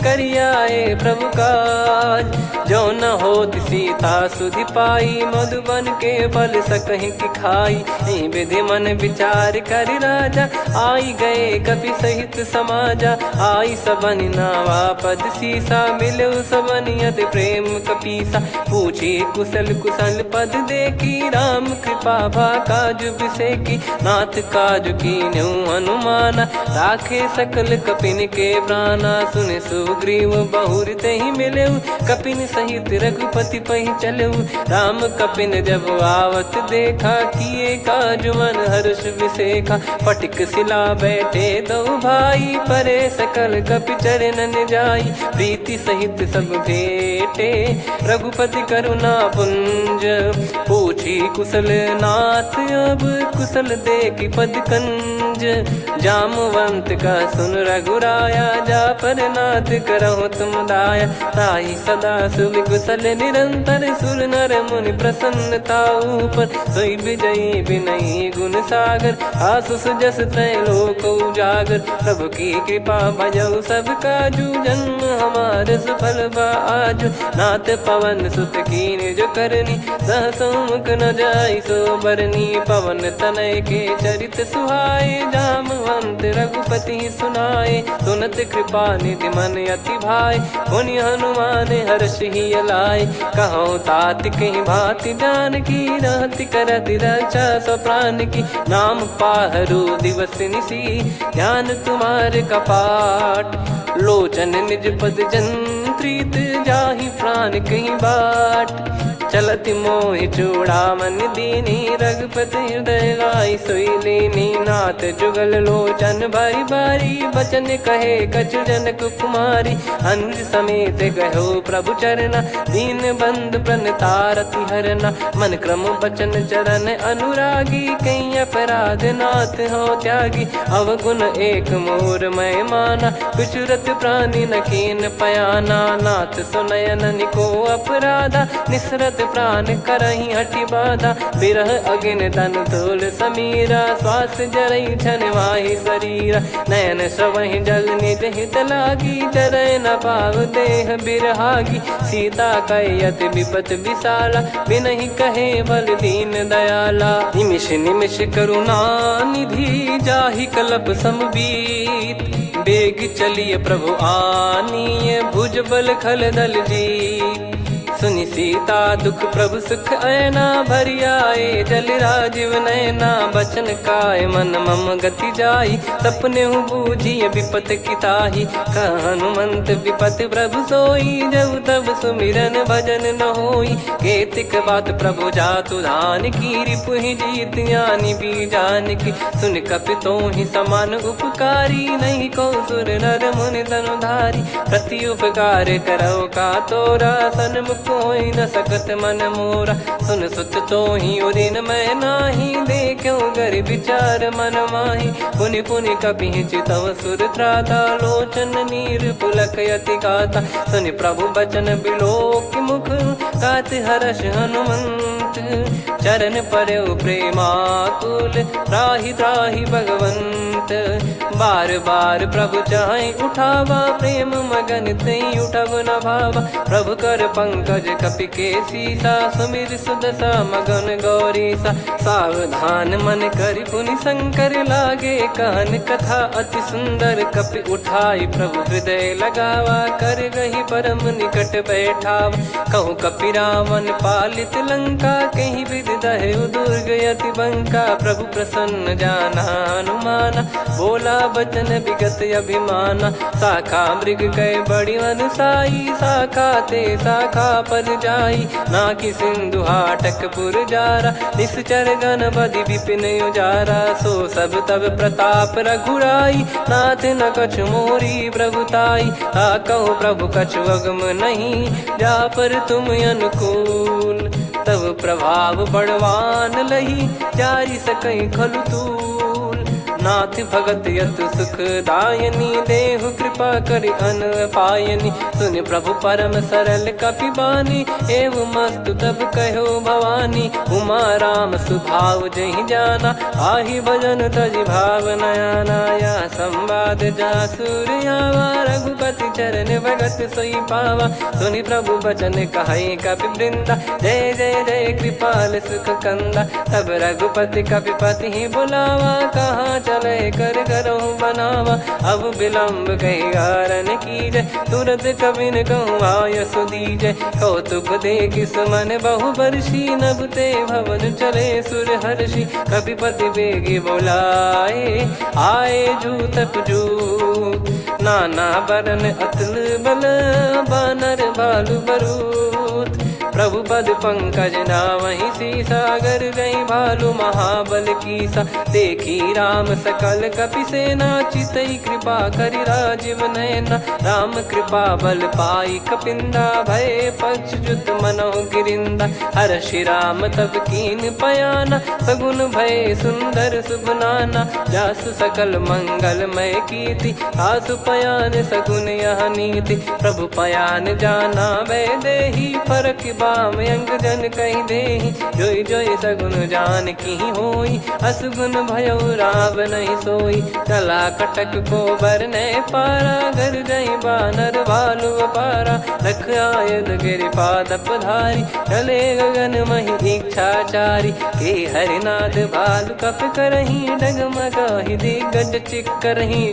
करियाए प्रभु काज। जो न होत सीता सुधि पाई, मधुबन के फल सकहि की खाई। विधि मन विचार कर राजा, आई गए कपि सहित समाजा। आई सबनि नावा पद सीसा, मिलउ सबनि अति प्रेम कपीसा। पूछी कुशल कुशल पद देखी, राम कृपा भा काज बिसेकी। नाथ काज कीन्हु हनुमाना, राखे सकल कपिन के प्राणा। सुन सुग्रीव बहुर तेहि मिलऊ, कपिन सहित रघुपति पहि चलऊ। राम कपिन जब आवत देखा, किए काज मन हर्ष विसेखा। फटिक सिला बैठे दो भाई, परे सकल कपि चरणन जाई। प्रीति सहित सब भेटे, रघुपति करुणा पुंज। पूछी कुशल नाथ अब, कुशल देखि पद कंज। जामवंत का सुन रघुराया, जा पर नाथ करहु तुम दाया। ताहि सदा सुभि कुशल निरंतर, सुर नर मुनि प्रसन्नता ऊपर। सोई विजयी विनयी गुण सागर, आसु सुजस त्रैलोक उजागर। प्रभु की कृपा भजऊ सब काजू, जन्म हमार सफल बा आजु। नाथ पवन सुत कीन्ह जो करनी, सहसो मुख न जाई सो बरनी। पवन तनय के चरित सुहाए, जामवंत रघुपति सुनाए। सुनत कृपा निधि मन अति भाई, पुनि हनुमान हर्ष ही लाए। कहो तात कहीं भांति जानकी, रहति करति रक्षा सो प्राण की। नाम पाहरु दिवस निसी, ध्यान तुम्हारे कपाट। लोचन निज पद जंत्रित, जाहि प्राण कहीं बाट। चलति मोहि चूड़ामणि दीनी, रघुपति हृदय लाई सोई लीनी। नाथ जुगल लोचन बारी बारी, बचन कहे कछु जनक कुमारी। अनुज समेत गयो प्रभु चरना, दीन बंद प्रणतारति हरना। मन क्रम बचन चरण अनुरागी, कहीं अपराध नाथ हो त्यागी। अवगुण एक मोर मैं माना, बिचुरत प्राणी न कीन पयाना। नाथ सुनयन निको अपराधा, निसरत सत प्राण करही हटि बाधा, बिरह अगिन तन तोल समीरा, श्वास जरई छन माही शरीरा, नयन श्रवहि जल निज हित लागी, जरय न पाव देह बिरहागी, सीता कयत विपत विशाला, बिनहि कहे बल दीन दयाला, निमिष निमिष करुणा निधि, जाहि कल्प समबीत, बेग चलिए प्रभु आनीय, भुज बल खल दल जीत, सुनि सीता दुख प्रभु सुख ऐना, भरि आए जल राजीव नैना, बचन काय मन मम गति जाई, सपने हूँ बूझिए विपत किताही, हनुमंत विपत प्रभु सोई, जब तब सुमिरन भजन न होई, केतिक बात प्रभु जातु धान की, रिपुहि जीत ज्ञानी बीजान की, सुन कपि तोहि समान उपकारी, नहीं को सुर नर मुनि तनुधारी, प्रति उपकार करो का तोरा, सन्मुख कोई न सकत मन मोरा, सुन सुत तो ही उदिन मैं नाही, देखो गर विचार मन माही, पुनि पुनि कपि चितव सुर त्राता, लोचन नीर पुलक यति गाता, सुनि प्रभु बचन बिलोक मुख, गात हर्ष हनुमंत, चरण परयो प्रेमाकुल, त्राहि त्राहि भगवंत, बार बार प्रभु चाहि उठावा, प्रेम मगन तई उठब न भावा, प्रभु कर पंकज कपि के सीसा, सुमिर सुदशा मगन गौरीसा, सावधान मन करि पुनि शंकर लागे, कहन कथा अति सुंदर, कपि उठाई प्रभु हृदय लगावा, कर गही परम निकट बैठावा, कहूँ कपि रावण पालित लंका, कहीं विधि दहु दुर्ग यति बंका, प्रभु प्रसन्न जाना हनुमाना, बोला बचन विगत अभिमाना, शाखा मृग गए बड़ी अनुसाई, शाखा ते शाखा पर जाई, ना कि सिंधु हाटक पुर जारा, निश्चर गण बधि विपिन उजारा, सो सब तब प्रताप रघुराई, नाथ न कछु मोरी प्रभुताई, ताकहु प्रभु कछु अगम नहीं, जा पर तुम अनुकूल, तब प्रभाव बड़वान लही, जारी सकई खलु तूल, नाथ भगत यत सुख दायनी, देहु कृपा करि अन पायनी, सुन प्रभु परम सरल कपि बानी, एवं मस्तु तब कहो भवानी, उमा राम सुभाव जहि जाना, आहि भजन तजि भाव नयाना, या संवाद जासुर आवा, रघुपति चरण भगत सोई पावा, सुनि प्रभु बचन कहै कपि वृंदा, जय जय जय कृपाल सुख कंदा, तब रघुपति कपि पति ही बुलावा, कहाँ चले कर करहु बनावा, अब विलम्ब कही कारण कीजय, तुरत कबिन कहूँ आयस दीजय, कौतुक देखि सुमन बहु बरसी, नभ ते भवन चले सुर हर्षि, कपिपति बेगी बोलाए, आए जूतक जूत, नाना बरन अतुल बल, बानर भालु बरूत, प्रभु पद पंकज नावहि सीसागर, गई भालु महाबल कीसा, देखी राम सकल कपि सेना, चितई कृपा करि राजीव नयना, राम कृपा बल पाई कपिंदा, भय पक्ष जुत मनोह गिरिंदा, हर्षि राम तब कीन पयाना, सगुन भय सुंदर शुभ नाना, जासु सकल मंगलमय कीर्ति, आसु पयान सगुन यह नीति, प्रभु पयान जाना वै देहि, फरक बाम अंग जन कहि देहि, जोई जोई सगुन जान की होई, असगुन भयो राव नहीं सोई, कला कटक को बरने पारा, घर जई बानर भालु अपारा, लख आयद गिरि पाद पधारी, चले गगन महि इच्छाचारी, के हरिनाथ भालु कप करही, डगमगाहि दिग्गज चिक्करही,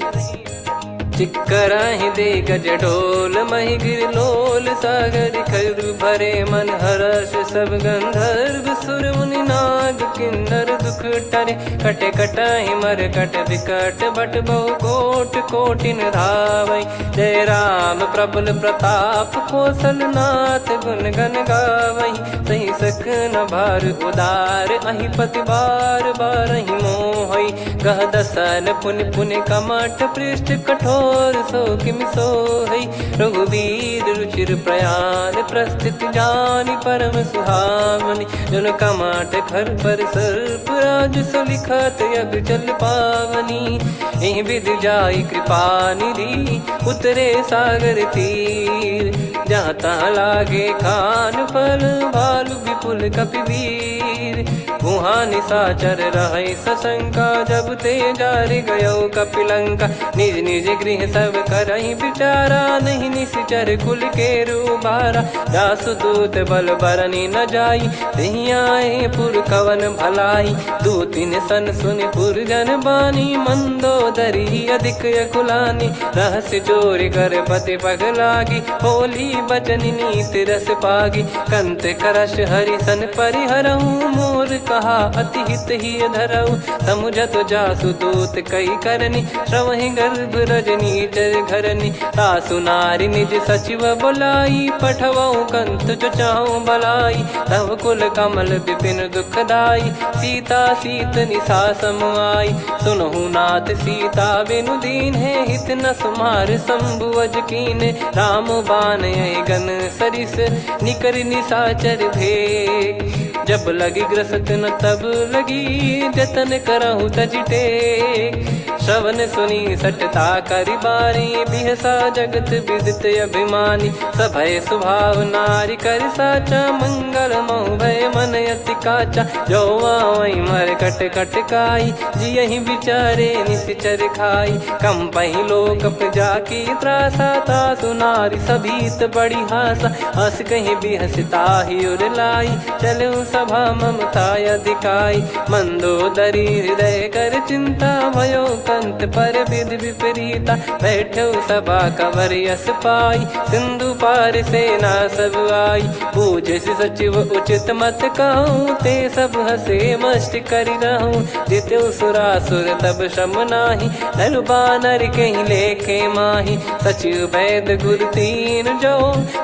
चिक्कराहि दे गज ढोल, महि गिर लोल, सागर खर भरे मन हर्ष, सब गंधर्व सुर मुनि नाग किन्नर दुख टरे, कटे कटाहि मर कट विकट, बट बहु कोट कोटिन धावै, जय राम प्रबल प्रताप, कौशल नाथ गुण गन गावै, सही सक न भार उदार, अहि पति बार बारहि मोहै, गह दसन पुनि पुनि कमठ पृष्ठ कठोर, और सो किम सोहई। रघुवीर रुचिर प्रयाण प्रस्थित जानि परम सुहावनी। जन कमाट खर पर सर्प राज सो लिखत यग जल पावनी। एहि विधि जाई कृपा निधि उतरे सागर तीर। जहाँ तहाँ लागे खान फल भालु विपुल कपिवीर। वहाँ निशाचर रहे सशंका जब ते जारि गयो कपिलंका। निज निज गृह सब करहि विचारा नहीं निश्चर कुल के रूबारा। जासु दूत बल बरनी न जाई तेहि आए पुर कवन भलाई। दूतिन सन सुन पुर जन बानी मंदोदरी अधिक अकुलानी। रहस्य चोरी कर पति पगलागी होली बचन नीत रस पागी। कंत करश हरिसन परिहरहु मोर कहा अति हित ही धरऊ। समुझत जासु दूत कई करनी श्रवहि गर्भ रजनी चर घरनी। तासु नारी निज सचिव बुलाई पठवऊ कंत जो चाहूं भलाई। तव कुल कमल विपिन दुखदाई सीता सीत निशा समाई। सुनहु नाथ सीता बिनु दीन है हित न सुमार शंभु अज कीने। राम बाण गन सरिस निकर निशाचर भेग। जब लगी ग्रसत न तब लगी जतन करहु तज टेक। श्रवण सुनी सटता करि बारी बिहसा जगत विदित अभिमानी। सभय स्वभाव नारी कर साचा मंगल मऊ भय मन अति काचा। जो आवई मर कट कट काई जियहि विचारे निश्चर खाई। कम पही लोक जाकी त्रासा तासु नारी सभीत बड़ी हासा। हस कहीं बिहसता ही उर लाई चलऊ सभा ममता अधिकाई। मंदोदरी हृदय कर चिंता भयो कंत पर विधि विपरीता। बैठो सभा कवर यस पाई सिंधु पार सेना सब आई। पूजे से सचिव उचित मत कहूँ ते सब हसे मष्ट करि रहूं। जित्यु सुरासुर तब श्रम नाही नर बानर कहीं लेखे माही। सचिव वैद गुरु तीन जो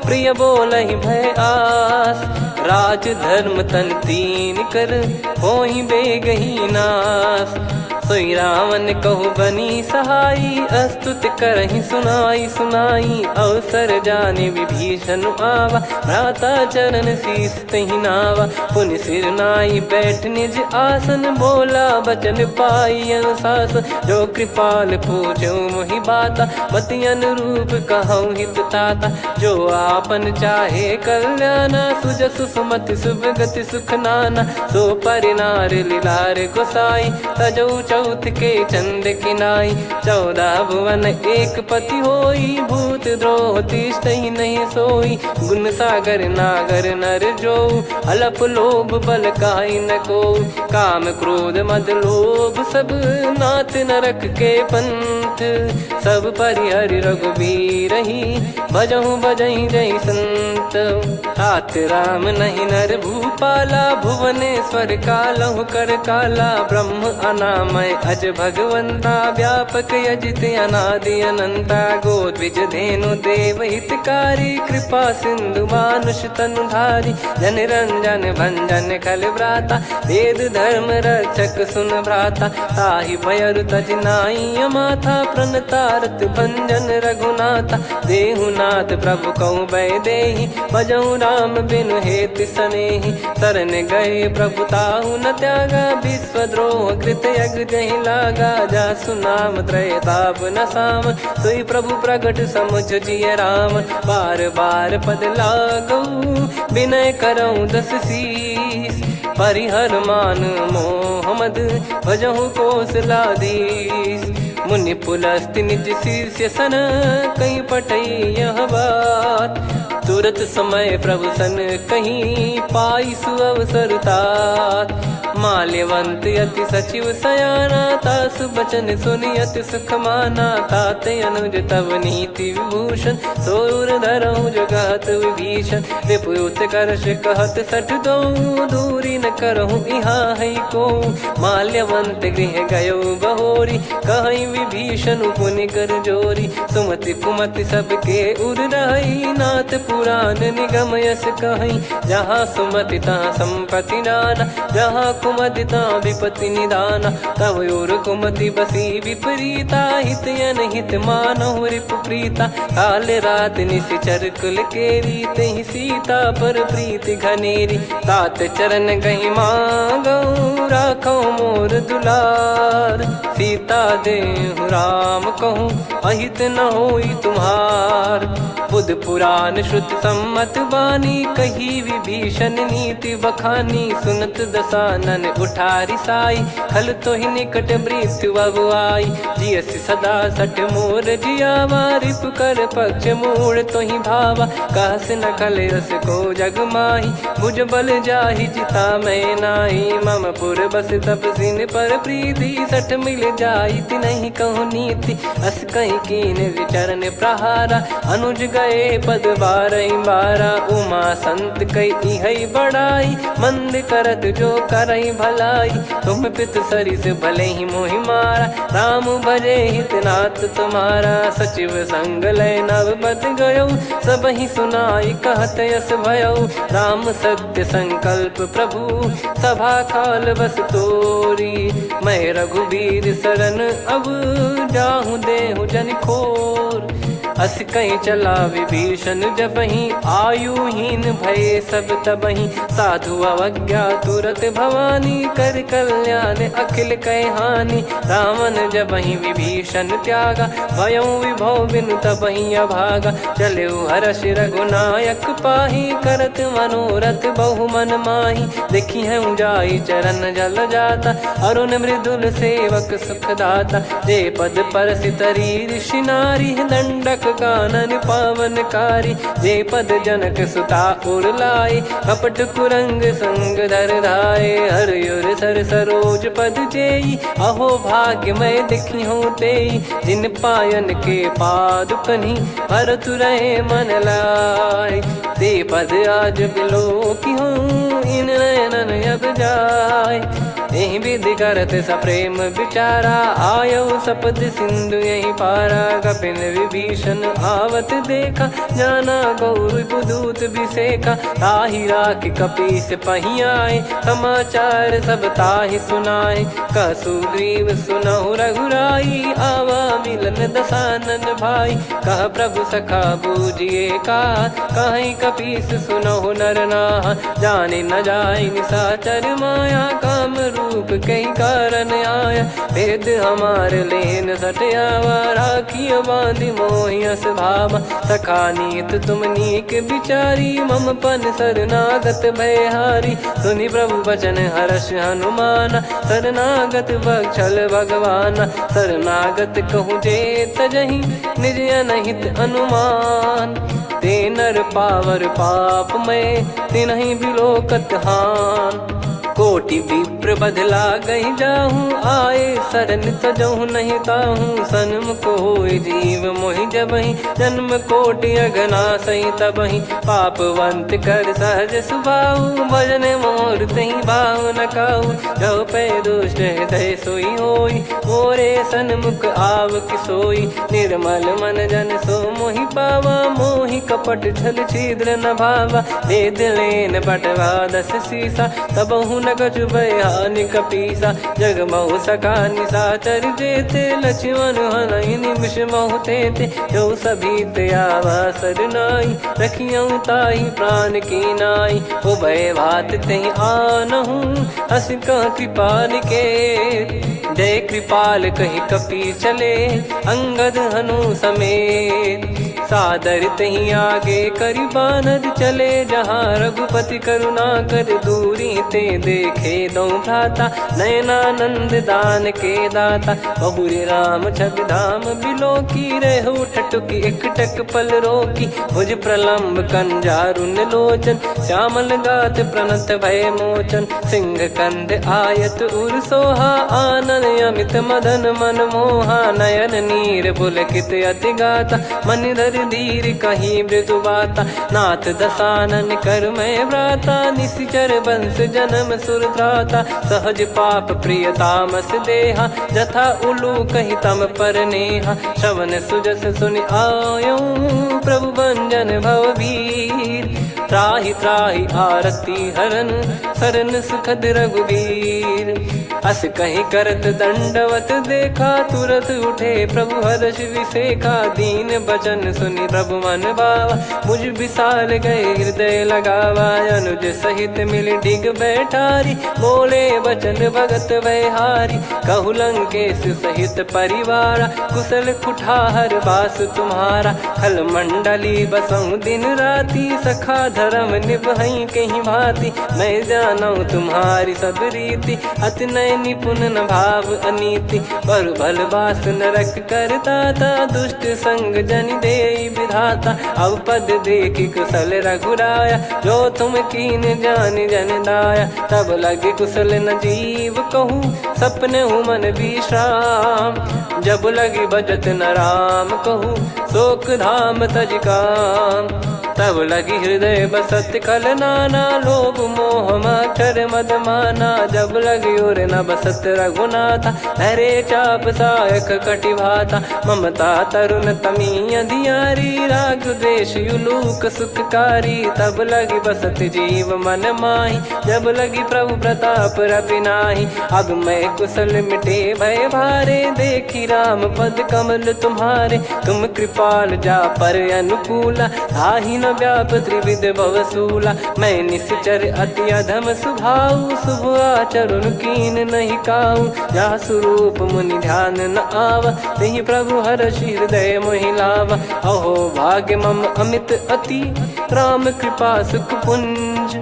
प्रिय बोलहि भय आस। राज धर्म तन तीन कर होहि बेगहि नाश। सोई रावण कहु बनी सहाई अस्तुत करहि सुनाई सुनाई। अवसर जाने विभीषण आवा भ्राता चरण शीस तहि नावा। पुनि सिर नाई बैठ निज आसन बोला बचन पाई अनुशासन। जो कृपाल पूछो मोहि बाता मति अनुरूप कहूँ हित ताता। जो आपन चाहे कल्याणा सुजसु सुमति शुभ गति सुख नाना। सो परिनार लीलार गोसाई तजौ चौथ के चंद किनाई। 14 भुवन एक पति होई भूत द्रोह तिष्ठहि नहीं सोई। गुण सागर नागर नर जो अलप लोभ बल काई न को। काम क्रोध मद लोभ सब नाथ नरक के पंथ। सब परिहरि रघुबीर ही भजहु भजहि जहि संत। तात राम नहीं नर भूपाला भुवनेश्वर कालहु कर काला। ब्रह्म अनामय अज भगवंता व्यापक यजित अनादि अनंता। गोद्विज धेनु देव हितकारी कृपा सिंधु मानुष तनुधारी। जन रंजन भंजन खल भ्राता वेद धर्म रक्षक सुन भ्राता। ताहि भयरु तज नाई माथा प्रणतारत भंजन रघुनाथा। देहुनाथ प्रभु कहु भय देहि भजहु राम बिनु हेत सनेहि। शरण गए प्रभु ताहु न त्यागा विश्वद्रोह कृत यज्ञ जहि लागा। जासु नाम त्रयताप न साम सोई प्रभु प्रगट समुझ जिय राम। बार बार पद लागऊ विनय करऊँ 10 शीस। परिहर मान मोह मद भजहु कौशलाधीश। मुनि पुलस्त्य निज शिष्य सन कहीं पटई यह बात। तुरत समय प्रभु सन कहीं पाई सुअवसर तात। माल्यवंत अति सचिव सयाना तासु बचन सुनि अति सुख माना। ताते अनुज तव नीति विभूषण सोर धरहु जगत विभीषण। विपुत करश कहत सठ दो दूरी न करहु इहाँ है को। माल्यवंत गृह गयो बहोरी कहीं विभीषण पुनि कर जोरी। सुमति कुमति सबके उर रही नाथ पुराण निगम यस कहीं। जहाँ सुमति तहाँ संपत्ति नाना जहाँ कुमदिता विपत्ति निदाना। तव और कुमति बसी विपरीता, हित अनहित मानहु रिपु प्रीता। काल रात निशिचर कुल केरी, तेहि सीता पर प्रीति घनेरी। तात चरण गहि मांगऊ, राखो मोर दुलार। सीता देहु राम कहूँ, अहित न होई तुम्हार। बुध पुराण श्रुति सम्मत बानी, कही विभीषण नीति बखानी। सुनत दसानन उठारी साई, खल तो ही निकट मृत्यु अब आई। जियसि सदा सठ मोर जियावा, रिप कर पक्ष मूड़ तो ही भावा। कहस न खल रस को जग माही, भुज बल जाहि जिता मैं नाही। मम पुर बस तपसिन पर प्रीति, सठ मिल जाई तिनहि कहूँ नीति। अस कहीं कीन विचरण प्रहारा, अनुज गए पद बारही बारा। उमा संत कई है बड़ाई, मंद करत जो करई भलाई। तुम पित सरिस भले ही मोहि मारा, राम भजे हित नाथ तुम्हारा। सचिव संग लय नव बद गयो, सब ही सुनाई कहत यस भयो। राम सत्य संकल्प प्रभु, सभा काल बस तोरी। मैं रघुबीर शरण अब, जाहु देहु जन खोर। अस कहीं चला विभीषण जबहि, आयुहीन भये सब तबहि। साधु अवज्ञा तुरत भवानी, कर कल्याण अखिल कह हानि। रावण जबहि विभीषण त्यागा, भयउ विभव बिनु तबहि अभागा। चले हर्ष रघुनायक पाही, करत मनोरथ बहु मन माही। देखी है जाई चरण जल जाता, अरुण मृदुल सेवक सुखदाता। जे पद पर सितरी ऋषि नारी, दंडक कानन पावनकारी। जे पद जनक सुता उर लाए, कपट कुरंग संग धर धाये। हरियुर सर सरोज पद जेई, अहो भाग्य मैं दिखी हूँ तेई। जिन पायन के पाद कन्ही, भरत रहे मन लाए। ते पद आज बिलो की हूँ, इन नयनन अब जाय। यही विधि करत सप्रेम विचारा, आयो सपद सिंधु यही पारा। कपिन विभीषण आवत देखा, जाना गौर बुदूत बिसेखा। ताहि राख कपीस पही आए, समाचार सब ताहि सुनाए। कह सुग्रीव सुनहु रघुराई, आवा मिलन दसानन भाई। कह प्रभु सखा बूझिए का, कहीं कपीस सुनहु नर नाहा। जाने न जाय निशाचर माया, काम रूप कई कारण आया। भेद हमार लेन सटयावा, राखियो बांधि मोहियस भावा। सखा नीत तुम नीक बिचारी, मम पन शरणागत भयहारी। सुनि प्रभु वचन हर्ष हनुमाना, शरणागत बक्षल भगवाना। शरणागत कहूँ जे तजहि, निज अनहित अनुमान। ते नर पावर पाप में, तिन्हि बिलोकत हान। कोटि विप्र बदला गई जाहूँ, आए शरण तजहु नहीं ताहूँ। सन्मुख होय जीव मोहि जबहि, जन्म कोटि अगना सही तबहि। पापवंत कर सहज सुभाऊ, भजन मोर तहि भाव न काऊ। जो पै दुष्ट हृदय सोई होई, मोरे सन्मुख आव किसोई। निर्मल मन जन सो मोहि पावा, मोहि कपट छल छिद्र न भावा। वेद लेन बटवा दस सीसा, तबहु न कछु भयानि कपीसा। जग महु सका निशाचर जेते, लक्ष्मण हनहि निमिष महु तेते। जो सभी त्यावा सरनाई, रखियऊ ताहि प्राण की नाई। उभय भात तहि आनहु, हस कह कृपाल के। जय कृपाल कहि कपी चले, अंगद हनु समेत। सादर तही आगे करि बानर चले, जहाँ रघुपति करुणा कर दूरी ते देखे दो भ्राता। नयनानंद दान के दाता, बहुरे राम छग धाम बिलो की। रहु ठटुकी एकटक पल रोकी, भुज प्रलम्ब कंजारुन लोचन। श्यामल गात प्रणत भय मोचन, सिंह कंध आयत उर सोहा। आनन अमित मदन मन मोहा, नयन नीर पुलकित अति गाता। मन धर धीर कहीं मृदु बाता, नाथ दसानन कर मैं व्राता। निशिचर वंश जन्म सुर त्राता, सहज पाप प्रिय तामस देहा। जथा उलू कही तम पर नेहा, श्रवण सुजस सुनि आयो। प्रभु भंजन भव वीर, त्राहि त्राहि आरती हरन सरन सुखद रघुवीर। अस कहीं करत दंडवत देखा तुरत उठे प्रभु हर्ष विसेखा। दीन बचन सुनि प्रभु मन भावा मुझ विसार गए हृदय लगावा। अनुज सहित मिल डिग बैठारी बोले वचन भगत वैहारी। कहु लंकेश सहित परिवारा कुशल कुठार बास तुम्हारा। खल मंडली बसऊं दिन राती सखा धर्म निभई कहीं भांति। मैं जानू तुम्हारी सब रीति अति नय निपुण न भाव अनीति। पर भल बास नरक करता था दुष्ट संग जन दे विधाता। अब पद देखी कुशल रघुराया जो तुम कीन जान जन दाया। तब लगे कुशल न जीव कहूँ सपने हूँ मन विश्राम। जब लगी बजत न राम कहूँ शोक धाम तज काम। तब लगी हृदय बसत खल नाना लोभ मोह मक्षर मद माना। जब लगी और न बसत रघुनाथा हरे चाप सायक कटि भाता। ममता तरुण तमी अधियारी राग द्वेष युलूक सुखकारी। तब लगी बसत जीव मन माही जब लगी प्रभु प्रताप रविनाही। अब मैं कुशल मिटे भय भारे देखी राम पद कमल तुम्हारे। तुम कृपाल जा पर अनुकूला आही न व्याप त्रिविध भवसूला। मैं निश्चर अति अधम सुभाऊ शुभ आचरण कीन नहीं काऊ। जा स्वरूप मुनि ध्यान न आवा नहीं प्रभु हर्ष हृदय मोहि लावा। अहो भाग्य मम अमित अति राम कृपा सुख पुंज।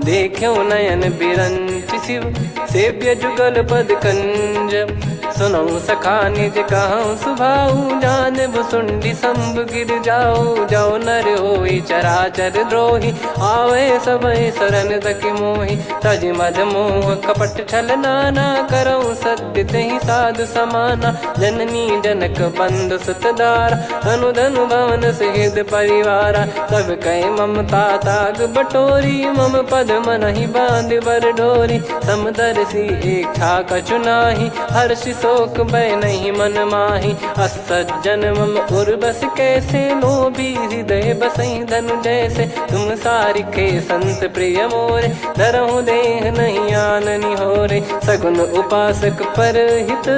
देखो नयन बिरंच शिव सेव्य जुगल पद कंज। सुनऊ सखा निज कहूँ सुभाऊ जान भुसुंडी संभ गिर जाओ। जाओ नर होई चराचर द्रोही आवे सबय शरण तक मोहि। तज मद मोह कपट छल नाना करऊँ सत्य तहि साधु समाना। जननी जनक बंधु सुतदारा धनु धनु भवन सहित परिवारा। सब कहे ममता ताग बटोरी मम पद मन ही बांध बर डोरी। समदर्शी इच्छा कछु नाही हर्षि शोक भय नहीं मन माही। असज्जन मम उर्वश कैसे लोभी हृदय बसई धनु जैसे। तुम सारिखे संत प्रिय मोरे धरहु देह नहीं आननि होरे। सगुन उपासक पर हित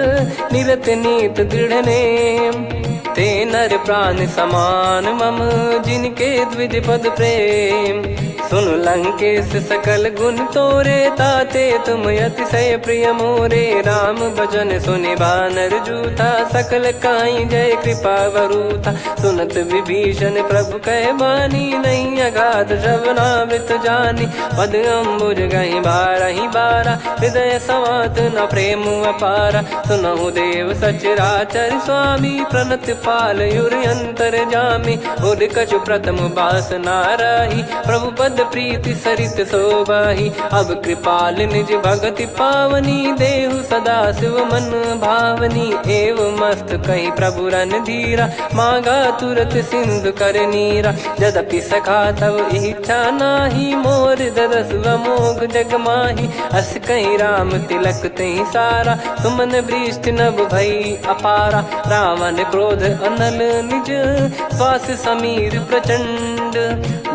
निरत नीत दृढ़ नेम। ते नर प्राण समान मम जिनके द्विज पद प्रेम। सुन लंकेश सकल गुण तोरे ताते तुम अतिशय प्रिय मोरे। राम भजन सुनि बानर जूथा सकल काई जय कृपा वरूथा। सुनत विभीषण प्रभु कह बानी नहीं अगाध श्रवणामृत जानी। पद अम्बुज गहि बारहि बारा हृदय समात न प्रेम अपारा। सुनहु देव सचराचर स्वामी प्रणत पाल युर अंतर जामी। उद कछु प्रथम बास नाराही प्रभु पद प्रीति सरित शोभाही। अब कृपाल निज भगति पावनी देहु सदा शिव मन भावनी। एव मस्त कही प्रभु रन धीरा मांगा तुरत सिंधु कर नीरा। यद्यपि सखा तब इच्छा नाही मोर दरस मोग जग माही। अस कहीं राम तिलक तही सारा सुमन वृष्ट नभ भई अपारा। रावण क्रोध अनल निज श्वास समीर प्रचंड।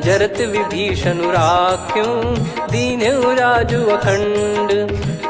जरत विभीषण राख्यों दीन्हु राजु अखंड।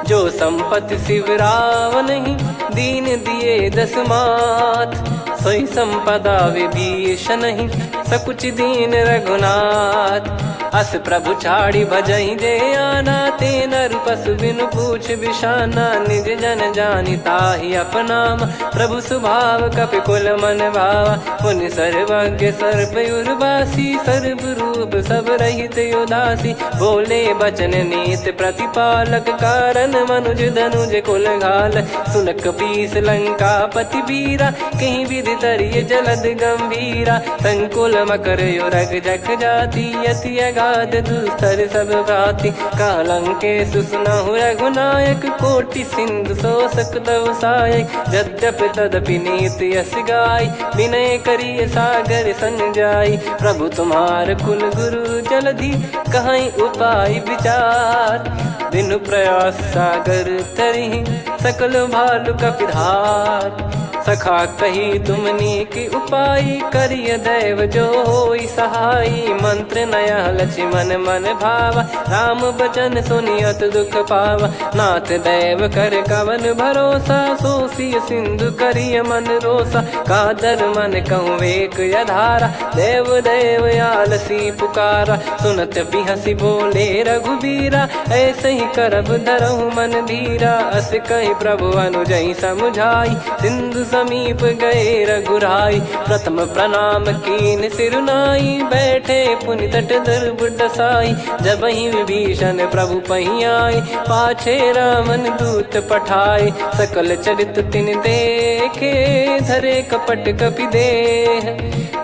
जो संपत्ति शिव रावण ही दीन दिए दस मात। सोई संपदा विभीषण ही सकुच दीन रघुनाथ। अस प्रभु छाड़ी भजई जे आना ते नर पशु बिनु पूछ बिशाना। निज जन जानि ताहि अपनाम प्रभु स्वभाव कपि कुल मन भावा। मुनि सर्वज्ञ सर्व उर्वासी सर्व रूप सब रहित उदासी। बोले बचन नीत प्रतिपालक कारण मनुज धनुज कुल घाल। सुन कपीस लंका पति वीरा कहीं विधि तरिय जलद गंभीरा। संकुल मकर युरग जख जाति अति अगाध दुस्तर सब भांति। कालंकेश सुनहु रघुनायक कोटि सिंधु शोषक तव सहायक। यद्यपि तदपि नीति यस गाय विनय करिय सागर सन जाई। प्रभु तुम्हार कुल गुरु जलधि कहीं उपाय विचार। बिनु प्रयास सागर तरिहि सकल भालु कपिधार। सखा कही तुमनी की उपाय, करिय दैव जो होई सहाई। मंत्र नया लक्ष्मण मन भावा, राम बचन सुनियत दुख पावा। नाथ दैव कर कवन भरोसा, सोसिय सिंधु करिय मन रोसा। कादर मन कहूँ वेक यधारा, देव देव आलसी पुकारा। सुनत बिहसी बोले रघुबीरा, ऐसे ही करब धरहु मन धीरा। अस कहि प्रभु अनुजई समुझाई, सिंधु समीप गए रघुराई। प्रथम प्रणाम कीन सिरुनाई, बैठे पुनि तट दर्भ डसाई। जब ही विभीषण प्रभु पही आए, पाछे रामन दूत पठाए। सकल चरित तिन देखे, धरे कपट कपि देह।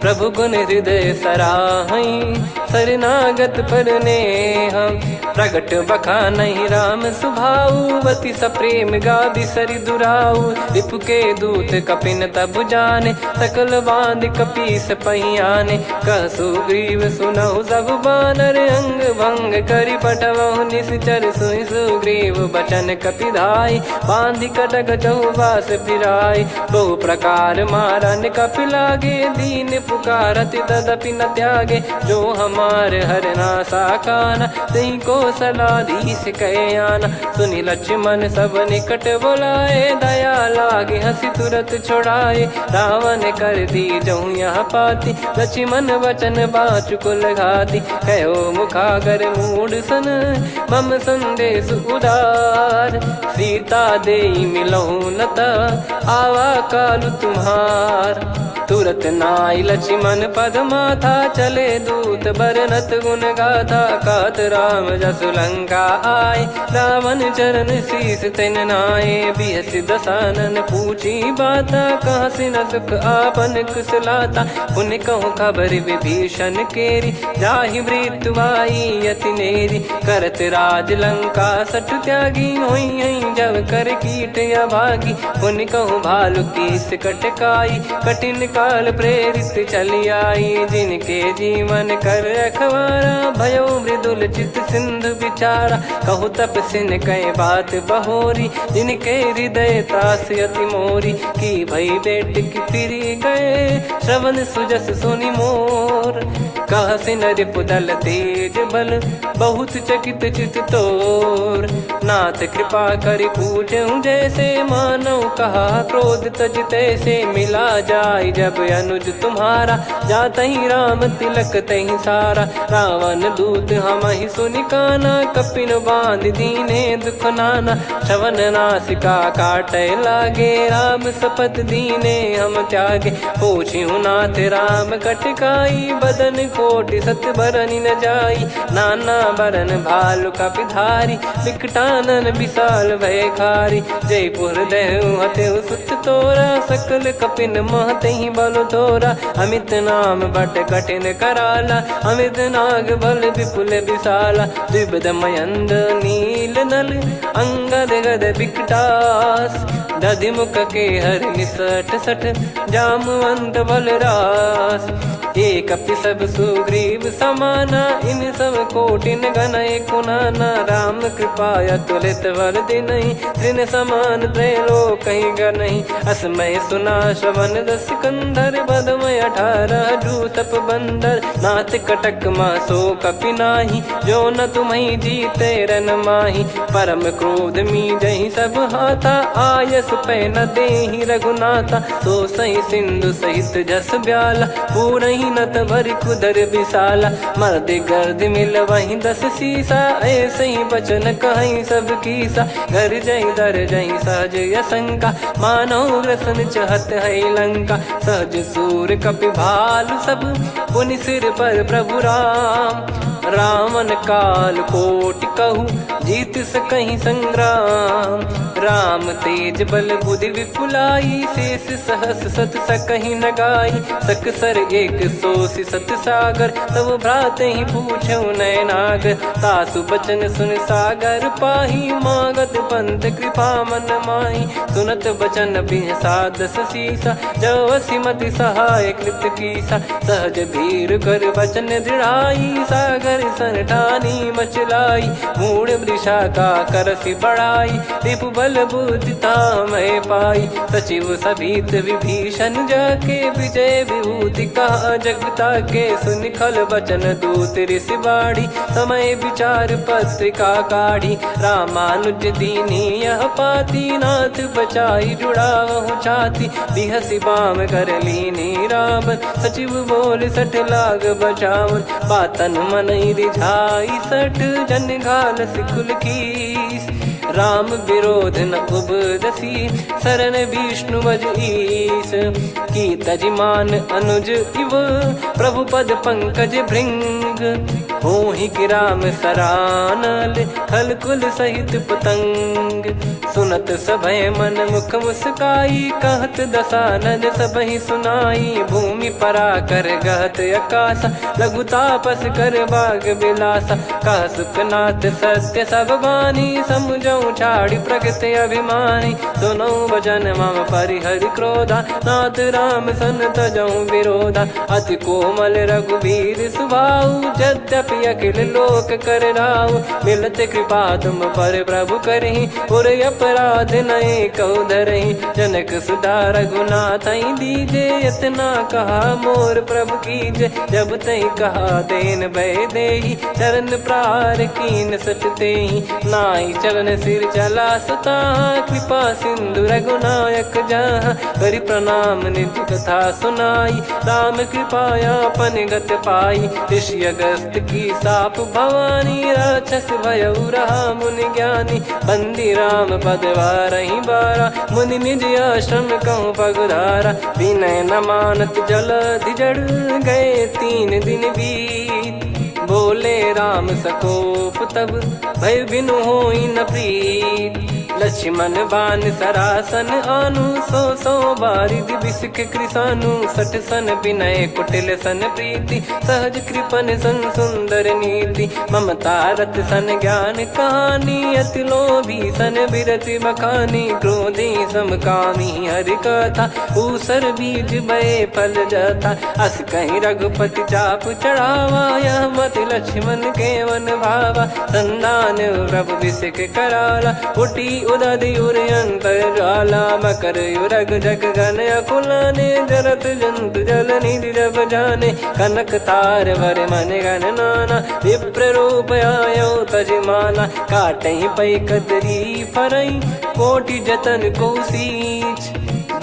प्रभु गुण हृदय सराहई, शरणागत पर नेह। प्रगट बखानहि राम सुभाऊ, बति सप्रेम गादि सरि दुराऊ। रिपु के दूत कपिन तब जाने, सकल बांध कपीस पहियाने। कह सुग्रीव सुनहु सब बानर, अंग भंग करि पठवहु निश्चर। सुनि सुग्रीव बचन कपिधाई, बांधि कटक चहुबास फिराई। बहु प्रकार मारन कपि लागे, दीन पुकारत तदपि न त्यागे। जो हमार हरनासा काना, तई को सलाधीश कहे आना। सुनि लक्ष्मण सब निकट बोलाए, दया लागे हंसी तुरत छोड़ाए। रावण कर दी जहु यहाँ पाती, लक्ष्मण वचन बाचु कुल घाती। कहो मुखागर मूढ़ सन, मम संदेश उदार। सीता देई मिलहु नता, आवा कालु तुम्हार। तुरत नाई लक्ष्मण पद माथा, चले दूत बरनत गुण गाथा। कहत राम जसु लंका आए, रावण चरण शीस तिन नाये। बिहसि दसानन पूछी बाता, कहाँ से न सुख आपन कुशलाता। पुनि कहूँ खबर विभीषण केरी, जाहि मृत्यु आई अति नेरी। करत राज लंका सठ त्यागी, होई जब कर कीट अभागी। पुनि कहूँ भालु कीस कटकाई, कठिन काल प्रेरित चली आई। जिनके जीवन कर रखवारा, भयो मृदुल चित सिंधु विचारा। कहु तपसिन कह बात बहोरी, जिनके हृदय त्रास अति मोरी। की भई बेट की फिरी गए, श्रवण सुजस सुनि मोर। कह सिन रिपुदल तेज बल, बहुत चकित चित तोर। नाथ कृपा करि पूछऊँ जैसे, मानव कहा क्रोध तज तैसे। मिला जाय जब अनुज तुम्हारा, जातहि राम तिलक तहि सारा। रावण दूत हमहि सुनि काना, कपिन बांध दीने दुख नाना। श्रवण नासिका काटय लागे, राम शपथ दीने हम त्यागे। पूछिहु नाथ राम कटकाई, बदन कोटि सत बरनि न जाई। नाना बरन भालु कपिधारी, विकटानन विशाल भयखारी। जयपुर देहु हतेउ सुत तोरा, सकल कपिन महतहि बल तोरा। अमित नाम बट कठिन कराला, अमित नाग बल विपुल विशाला। द्विविध मयंद नील नल, अंगद गद विकटास। दधि मुख के हर निसठ सठ, जामवंत बलरास। एक कपि सब सुग्रीव समाना, इन सब कोटिन गनय कुनाना। राम कृपा अतुलित बल दिनहि, तृण समान त्रैलोकहि गनहि। असमय सुना श्रवण दस कंधर, बदमय 18 जूतप बंदर। नाथ कटक मासो कपि नाही, जो न तुम्हि जीते रन माही। परम क्रोध मीजहि सब हाथा, आयस पै न देहि रघुनाथा। सो सही सिंधु सहित जस ब्याला, पूरहि नत भरि कुदर विशाला। मर्द गर्द मिल वहीं 10 सीसा, ऐसे ही बचन कहीं सब कीसा। घर जय दर जय सहज यसंका, मानो रसन चहत है लंका। सहज सूर कपि भालु सब, पुनि सिर पर प्रभु राम। रावण काल कोटि कहु, जीत सकहि संग्राम। राम तेज बल बुद्धि विपुलाई, शेष सहस सत सकहि न गाई। सकसर एक सोसि सत सागर, तब भ्रात ही पूछऊ नयना सागर, तासु बचन सुन सागर पाही, मांगत पंथ कृपा मन माही। सुनत बचन बिन सादस सीसा, जव सिमति सहाय कृत कीसा। सहज धीर कर बचन दृढ़ाई, सागर सन ठानी मचलाई। मूढ़ वृषा का करसि बढ़ाई, रिपु बल बुद्धि मैं पाई। सचिव सभीत विभीषण जाके, विजय विभूति कहा जगता के। सुन खल बचन दूत ऋषि बाड़ी, समय विचार पत्रिका काढ़ी। रामानुज दीनी यह पाती, नाथ बचाई जुड़ावहु छाती। बिहसि बाम कर लीनी रावण, सचिव बोल सठ लाग बचावन। बातन मनई रिझाई सठ, जन घाल सिकुल कीस। राम विरोध न उपजसी, शरण विष्णु बज ईस। की तजिमान अनुज इव, प्रभु पद पंकज भृंग। होहि कि राम सरानल, खल कुल सहित पतंग। सुनत सभय मन मुख मुस्काई, कहत दसानन सबहि सुनाई। भूमि परा कर गहत आकाशा, लघु तापस कर बाग बिलासा। कह सुखनाथ सत्य सब बानी, समुझौ छाड़ी प्रगति अभिमानी। सुनो भजन मम परिहरि क्रोधा, नाथ राम सन तजौ विरोधा। अति कोमल रघुवीर सुभाऊ, यद्यपि अखिल लोक कर राऊ। मिलत कृपा तुम पर प्रभु करहि, पुर अपराध नए कौ धरहि। जनक सुधा रघुनाथ दीजे, इतना कहा मोर प्रभु कीजे। जब तई कहा देन भय देहि, चरण प्रार कीन सट तेहि। नाई चरण सिर चला सता, कृपा सिंधु रघुनायक जहाँ। करि प्रणाम निधि कथा सुनाई, राम कृपाया पन गत पाई। ऋषि अगस्त की साप भवानी, राक्षस भयउ रहा मुनि ज्ञानी। बंदी राम पद वारहि बारा, मुनि निज आश्रम कहूँ पगुधारा। विनय न मानत जलधि जड़, गए 3 दिन बीत। बोले राम सकोप तब, भय बिनु होई न प्रीत। लक्ष्मण बान सरासन आनु, सो बारिधि बिसिख कृसानु। सठ सन विनय कुटिल सन प्रीति, सहज कृपन सन सुंदर नीति। ममता रत सन ज्ञान कहानी, अति लोभी सन बिरति बखानी। क्रोधी समकामी हरि कथा, ऊसर बीज भय फल जथा। अस कहीं रघुपति चाप चढ़ावा, यह मत लक्ष्मण के वन भावा। संदान प्रभु बिसिख कराला, उठी उदधि उर अंतर ज्वाला। मकर युरग जग गन अकुलाने, जरत जंतु जल निधि जब जाने। कनक तार वर मन गण नाना, विप्र रूप आयो तजमाना। काटहि पै कदरी फरई, कोटि जतन को सींच।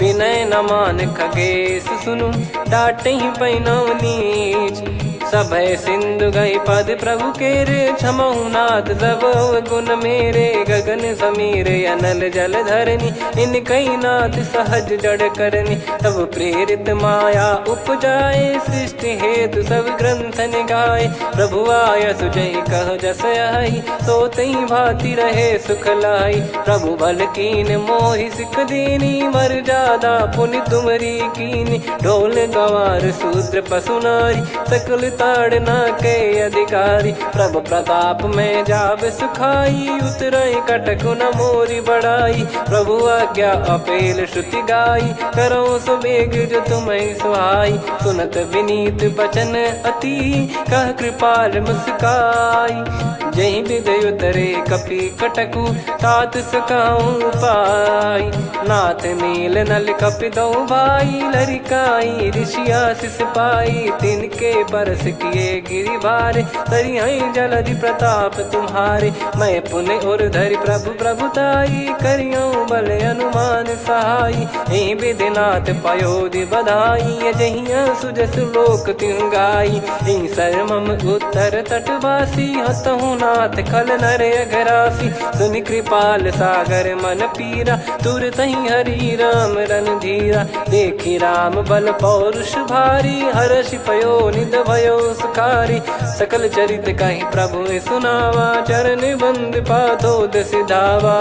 विनय न मान खगेश सुनु, डांटहि पै नव नीच। सभय सिंधु गई पद प्रभु केरे, क्षमहु नाथ सब गुण मेरे। गगन समीरे अनल जल धरनी, इन कई नाथ सहज जड़ करनी। तब प्रेरित माया उपजाए, सृष्टि हेतु सब ग्रंथ निगाए। प्रभु आय सुजई कह जस आई, सो तई भांति रहे सुख लाई। प्रभु बल कीन मोहि सिख दीनी, मर जादा पुनि तुमरी कीनी। ढोल गवार शूद्र पशु नारी, सकल ताड़ना के अधिकारी। प्रभु प्रताप में जाब सुखाई, उतरई कटक न मोरी बढ़ाई। प्रभु आज्ञा अपेल श्रुति गाई, करो सुबेग जो तुम्हें सुहाई। सुनत विनीत बचन अति, कह कृपाल मुस्काई। जही विदय उतरे कपि कटकु, तात सकाऊं पाई। नाथ नील नल कपि दो भाई, लरिकाई ऋषि आशीष पाई। तिनके परस किए गिरि भारे, तरिहै जलधि प्रताप तुम्हारे। मैं पुण्य और धरि प्रभु प्रभुताई, करियऊं बल अनुमान सहाई। एहि विधिनाथ पयोधि बधाई, जहिया सुजस लोक तिहुँ गाई। एहि सरमम उत्तर तटवासी, हतहु नाथ खल नर अघरासी। सुनि कृपाल सागर मन पीरा, तुरत ही हरि राम रणधीरा। देखि राम बल पौरुष भारी, हर्षि पयो निध भयो सुखारी। सकल चरित कहि प्रभु सुनावा, चरण बंद पादोद सिधावा।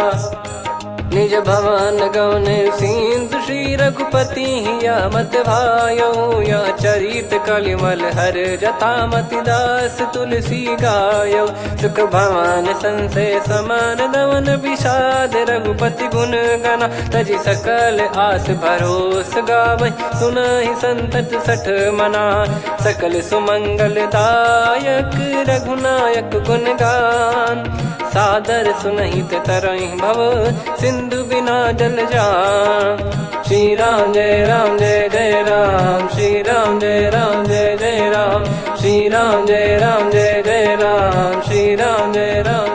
निज भवन गौने सिंधु श्री रघुपति या मत भायो या चरित कलिमल हर जथा मति दास तुलसी गायो सुख भवन संशय समान दवन विषाद रघुपति गुण गना तजि सकल आस भरोस गावै सुनहि संतत सठ मना सकल सुमंगल दायक रघुनायक गुण गान सादर सुनहित तरहि भव सिंधु बिना जल जान। श्री राम जय जय राम श्री राम जय जय राम श्री राम जय जय राम श्री राम जय जय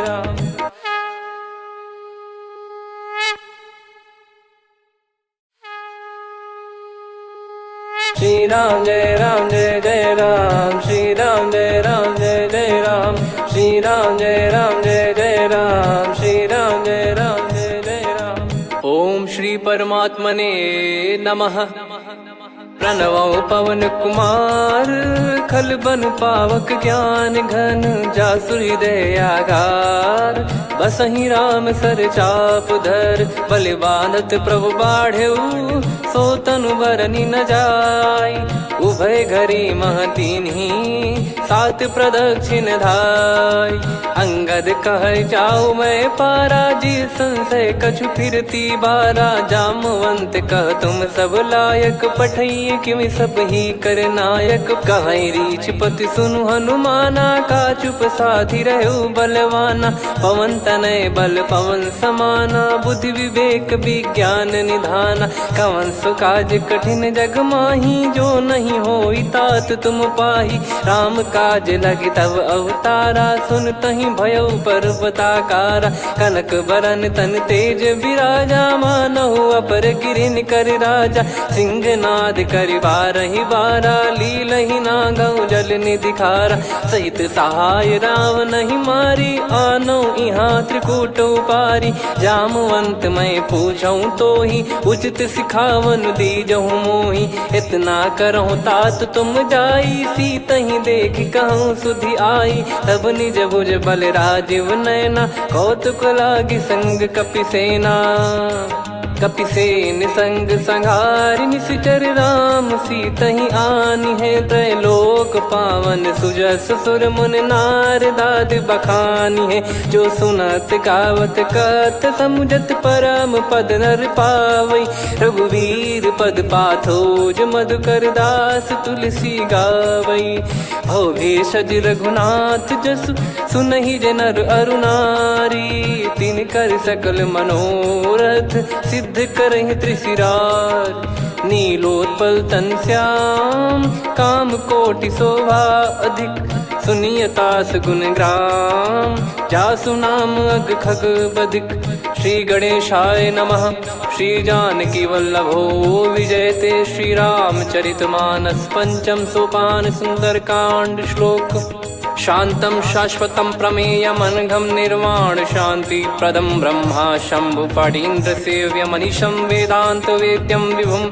राम। श्री राम जय जय राम श्री राम जय जय राम श्री राम जय जय राम श्री राम जय जय राम। ओम श्री परमात्मने नमः। प्रणवौ पवन कुमार खल बन पावक ज्ञान घन जासु हृदय आगार बसहि राम सर चाप धर बलि बांधत प्रभु बाढ़ऊ सो तनु बरनि न जाय उभय घरी महतीन्ही सात प्रदक्षिण धाय अंगद कह जाऊ मैं पारा जी संशय कछु फिरती बारा जामवंत कह तुम सब लायक पठई किमि सब ही कर नायक कहीं रीछ पति सुनु हनुमाना का चुप साधि रहु बलवाना पवन तनय बल पवन समाना बुद्धि विवेक विज्ञान निधाना कवन सो काज कठिन जग माही जो नहीं होई तात तुम पाही राम काज लगी तब अवतारा सुन तहि भयउ पर्वताकारा कनक बरन तन तेज विराजा मानहु अपर गिरिन कर राजा सिंहनाद कर बारहि बारा लीलहि नागौ जल निधि खारा सहित सहाय राव नहीं मारी आनो इहाँ त्रिकूट उपारी जामवंत मैं पूछऊँ तो ही उचित सिखावन दीजहु मोही इतना करहु तात तुम जाई सीत ही देख कहूँ सुधि आई तब निज भुज बल राजीव नैना कौतुक लागी संग कपिसेना कपिसेन संग संघारि निश्चर राम सीतहि आनि है त्रैलोक पावन सुजस सुर मुन नार दाद बखानी है जो सुनत गावत कत समुझत परम पद नर पावै रघुवीर पद पाथोज मधुकर दास तुलसी गावै भव भेषज रघुनाथ जसु सुनहि जे नर अरुनारी तिन कर सकल मनोरथ सिद्ध करहि त्रिशिरार नीलोत्पल तन श्याम काम कोटि शोभा अधिक सुनियतास गुण ग्राम जासु नाम अग खग बधिक श्री गणेशाय नमः। श्री जानकी वल्लभो विजयते श्री रामचरितमानस पंचम सोपान सुंदरकांड श्लोक शांतं शाश्वतं प्रमेयमनघं निर्वाण शांति प्रदं ब्रह्मा शंभु फणीन्द्र सेव्यमनिशं वेदांत वेद्यं विभुं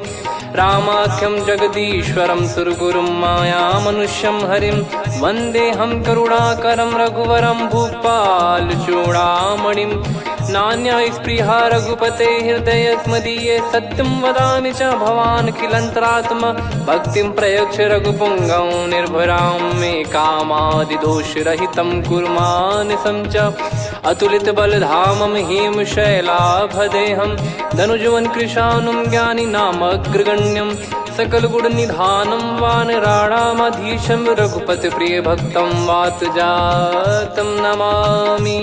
रामाख्यं जगदीश्वरं सुरगुरुं मायामनुष्यं हरिं वन्देऽहं करुणाकरं रघुवरं भूपाल चूडामणिं नान्या स्पृहा रघुपते हृदय स्मदीये सत्यं वदामि च भवान् खिलन्तरात्मा भक्तिं प्रयच्छ रघुपुङ्गं निर्भरां मे कामादिदोषरहितं कुर्मानसं च अतुलित बलधामं हेमशैलाभदेहं धनुजवन् कृशानुं ज्ञानि नामग्रगण्यं सकल गुण निधानं वानराणामधीशं रघुपति प्रिय भक्तं वात जातं नमामि।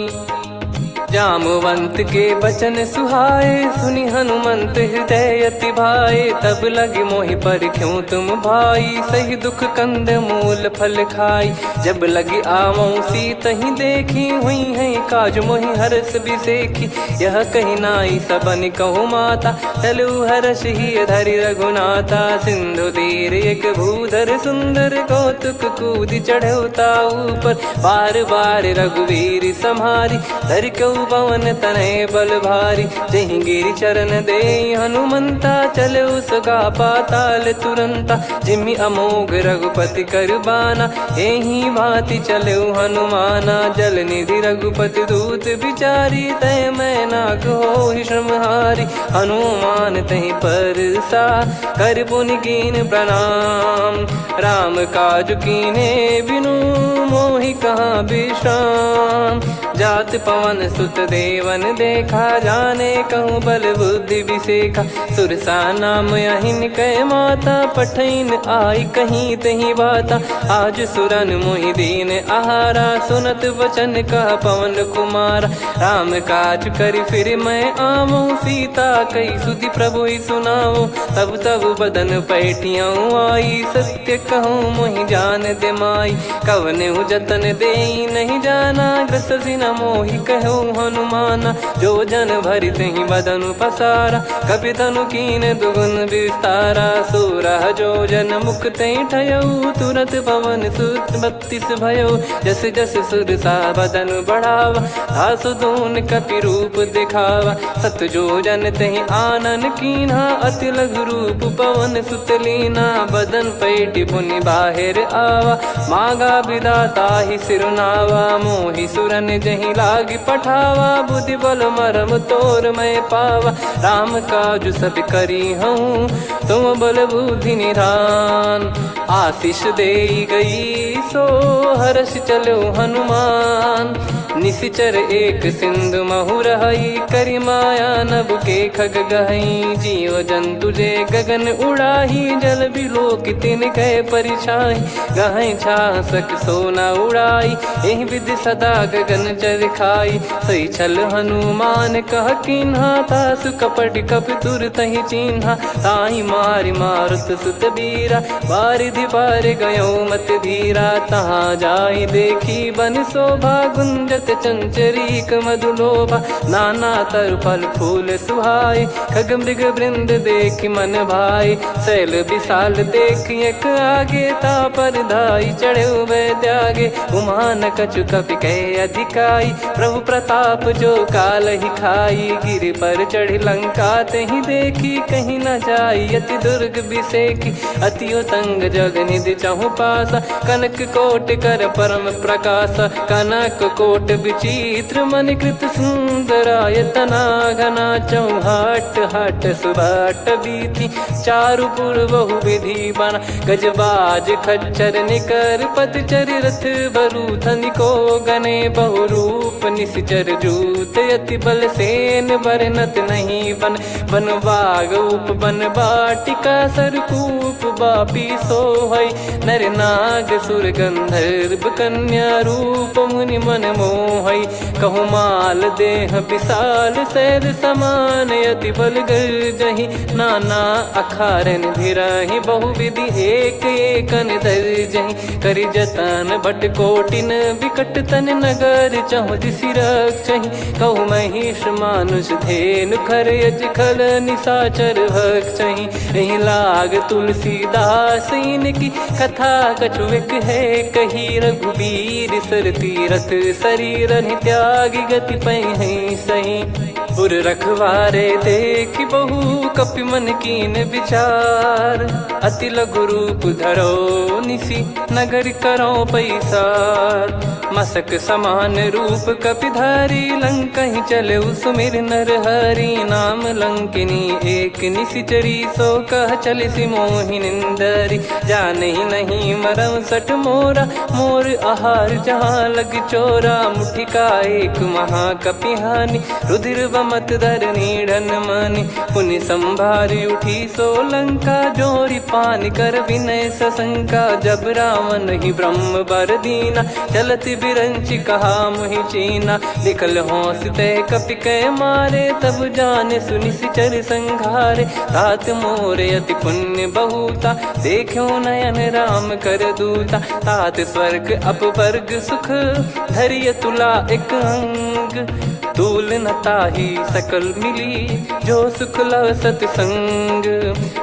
जामवंत के बचन सुहाए सुनि हनुमंत हृदय अति भाए तब लगे मोहि पर क्यों तुम भाई सही दुख कंद मूल फल खाई जब लगी आवों सीत ही देखी हुई है काज मोहि हरस बिसेखी यह कही नाई सबन कहु माता चलु हरष ही धरि रघुनाथा सिंधु तीर एक भूधर सुंदर कौतुक कूद चढ़ौता ऊपर बार बार रघुवीर सम्हारी धर कऊ पवन तनय बल भारी। जहि गिरि चरण दे हनुमंता, चले उसका पाताल तुरंता। जिमि अमोघ रघुपति कर बाना, एहि भांति चले हनुमाना। जल निधि रघुपति दूत बिचारी, तय मैं नाग होहि श्रमहारी। हनुमान तहि परसा, कर पुनि कीन प्रणाम। राम काज कीने बिनु, मोहि कहाँ विश्राम। जात पवन सुत देवन देखा, जाने कहूँ बल बुद्धि विसेखा। सुरसा नाम अहिन कै माता, पठैन आई कहीं तहीं बाता। आज सुरन मोहि दीन आहारा, सुनत वचन कह पवन कुमारा। राम काज करि फिर मैं आमूँ, सीता कई सुधि प्रभु ही सुनाओ। तब तब बदन पैठियाँ आई, सत्य कहूँ मोहि जान दे माई। कवने जतन देई नहीं जाना, ग्रसि न मोहि कहूँ हनुमाना। जो जन भरि तहि बदन पसारा, कपि तनु कीन दुगुन विस्तारा। सोरह जो जन मुख तहि ठयऊ, तुरत पवन सुत 32 भयऊ। जस जस सुरसा बदन बढ़ावा, आसु दून कपि रूप दिखावा। सत जो जन तहि आनन कीन्हा, अति लघु रूप पवन सुत लीना। बदन पैठि पुनि बाहिर आवा, मांगा विधाता ही सिरुनावा। मोहि सुरन जहि लागी पठावा, बुद्धि बल मरम तोर मैं पावा। राम काज सब करी हूँ, तुम बल बुद्धि निधान। आशीष देई गई सो, हर्ष चलो हनुमान। निशिचर एक सिंधु महु रहई, करि माया नभ के खग गहई। जीव जंतु जे गगन उड़ाही, जल बिलो तिन कह परिछाई। गहई छासक सोना उड़ाई, एहि विधि सदा गगन चर खाई। सही छल हनुमान कह कीन्हा, तासु कपट कपि तुर तहि चिन्हा। ताहि मारि मारुत सुत बीरा, बारिधि पार गयो मत धीरा। तहाँ जाई देखी बन शोभा, गुंजत चंचरीक मधुलोभा। नाना तरु फल फूल सुहाई, खग मृग वृंद देख मन भाई। शैल विशाल देख एक आगे, तापर धाई चढ़े वै त्यागे। उमान कछु कपि कह अधिकाई, प्रभु प्रताप जो काल ही खाई। गिर पर चढ़ी लंका तहि देखी, कहीं न जाई अति दुर्ग बिसेखी। अति उतंग जग निधि चहु पासा, कनक कोट कर परम प्रकाशा। कनक कोट विचित्र मन कृत सुंदरायतना। घना चौहाट हाट सुबाट बीथी, चारु पुर बहु विधि बना। गजबाज खच्चर निकर पतचर, रथ बरु धनिको गने। बहु रूप निश्चर जूत, अति बल सेन बरनत नहीं बन। बन बाग उप बन बाटिका, सरकूप बापी सोहई। नर नाग सुर गंधर्व कन्या, रूप मुनि मन मोहई। कहु माल देह विशाल, शैल समान अति बल गर्जहि। नाना अखारन भिराहि, बहु विधि एक एकन दर्जहि। करि जतन भट कोटिन, विकट तन नगर चहु दिसि रक्षहि। कहु महिष मानुष धेनु, खर यज खल निशाचर भक्षहि। एहि लाग तुलसीदास इनकी, कथा कछु एक है कही। रघुबीर सर तीरथ शरीर, त्यागी गति पै सही। पुर रखवारे देखि बहु, कपि मन कीन विचार। अति लघु रूप धरो निसी, नगर करो पैसार। मसक समान रूप कपि धारी, लंकहि चले सुमिर नर हरि। नाम लंकिनी एक निशिचरी, सो कह चलिसि मोहि निंदरी। जानहि नहीं मरम सठ मोरा, मोर आहार जहाँ लग चोरा। मुठिका एक महाकपि हानि, रुधिर बमत धरनी ढन मानि। पुनि संभारी उठी सो लंका, जोरी पान कर विनय सशंका। जब रावण ही ब्रह्म बर दीना, चलत बिरंचि कहा मुहि चीना। निकल होंस तय कपि कै मारे, तब जाने सुनि सिचर संघारे। तात मोरे अति पुण्य बहुता, देखो नयन राम कर दूता। तात स्वर्ग अपवर्ग सुख, धरिय तुला एक अंग। तूल न ताहि साथी सकल मिली जो सुख लव सतसंग।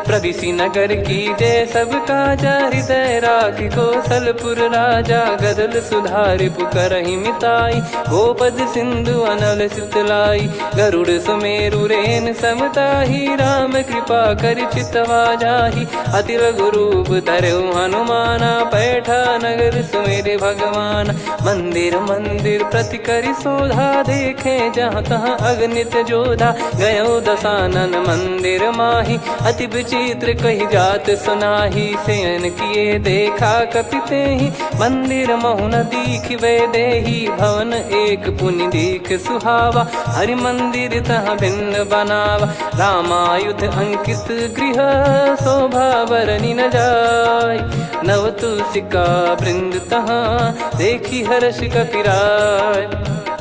प्रविसी नगर की जय सब काजा हृदय राखी कौशलपुर राजा गदल सुधारि पुकरहि मिताई। गोपद सिंधु अनल सितलाई गरुड़ सुमेरु रेन समताही। राम कृपा कर चितवा जाहि अति लघु रूप धरऊ हनुमाना। बैठा नगर सुमेरे भगवान मंदिर मंदिर प्रति करि शोधा। देखे जहाँ तहाँ अगणित जोधा गयो दशानन मंदिर माही। अति विचित्र कही जात सुनाही सेन किए देखा कपिते ही। मंदिर महु न दीख वे देही भवन एक पुनि दीख सुहावा। हरि मंदिर तहाँ भिन्न बनावा रामायुध अंकित गृह शोभा बरनी न जाय। नव तुलसी का वृंद तहाँ देखी हर्ष कपिराय।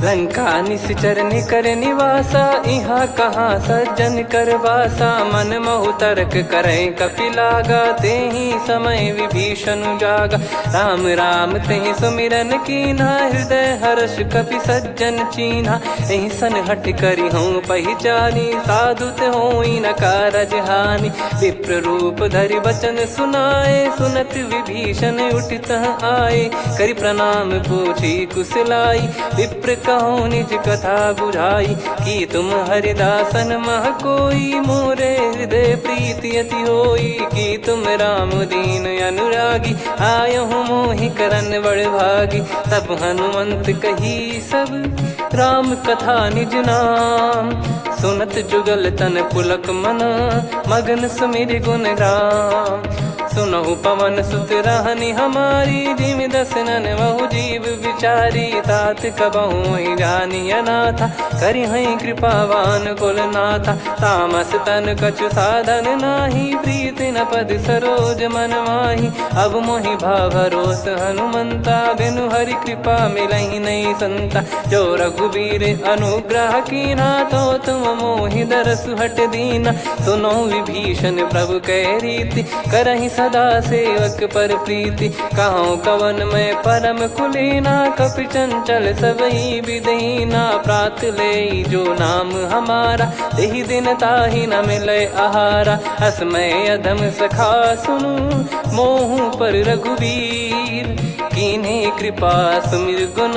लंका निश्चर निकर निवासा इहाँ कहाँ सज्जन कर वासा। मन महु तर्क करे कपिलागा तेहि समय विभीषण जागा। राम राम तेहि सुमिरन कीन्हा हृदय हर्ष कपि सज्जन चीन्हा। एहि सन हठ करि हूँ पहिचानी साधु ते होई न कारज हानि। विप्र रूप धरि वचन सुनाए सुनत विभीषण उठित आए। करि प्रणाम पूछी कुशलाई विप्र कहो निज कथा बुझाई। कि तुम हरिदासन मह कोई मोरे हृदय प्रीति अति होई। कि तुम राम दीन अनुरागी आयहु मोहि करन बड़ भागी। तब हनुमंत कही सब राम कथा निज नाम। सुनत जुगल तन पुलक मन मगन सुमिर गुण राम। सुनहु पवन सुत रहनी हमारी जिमि दसनन बहु जीव विचारी। तात कबहु जानी अनाथा करि हई कृपावान कुल नाथा। तामस तन कछु साधन नाही प्रीति न पद सरोज मन माही। अब मोहि भाव भरोस हनुमंता बिनु हरि कृपा मिलहि नहीं संता। जो रघुबीर अनुग्रह कीन्हा तो तुम मोहि दरसु हट दीना। सुनो विभीषण प्रभु कह रीति करहि सदा सेवक पर प्रीति। कहूँ कवन में परम कुलीना कपि चंचल सबही विदहीना। प्रात ले जो नाम हमारा तेहि दिन ताहि न मिले आहारा। असमय अधम सखा सुनु मोहु पर रघुवीर। कीन्हे कृपा सुमिर गुण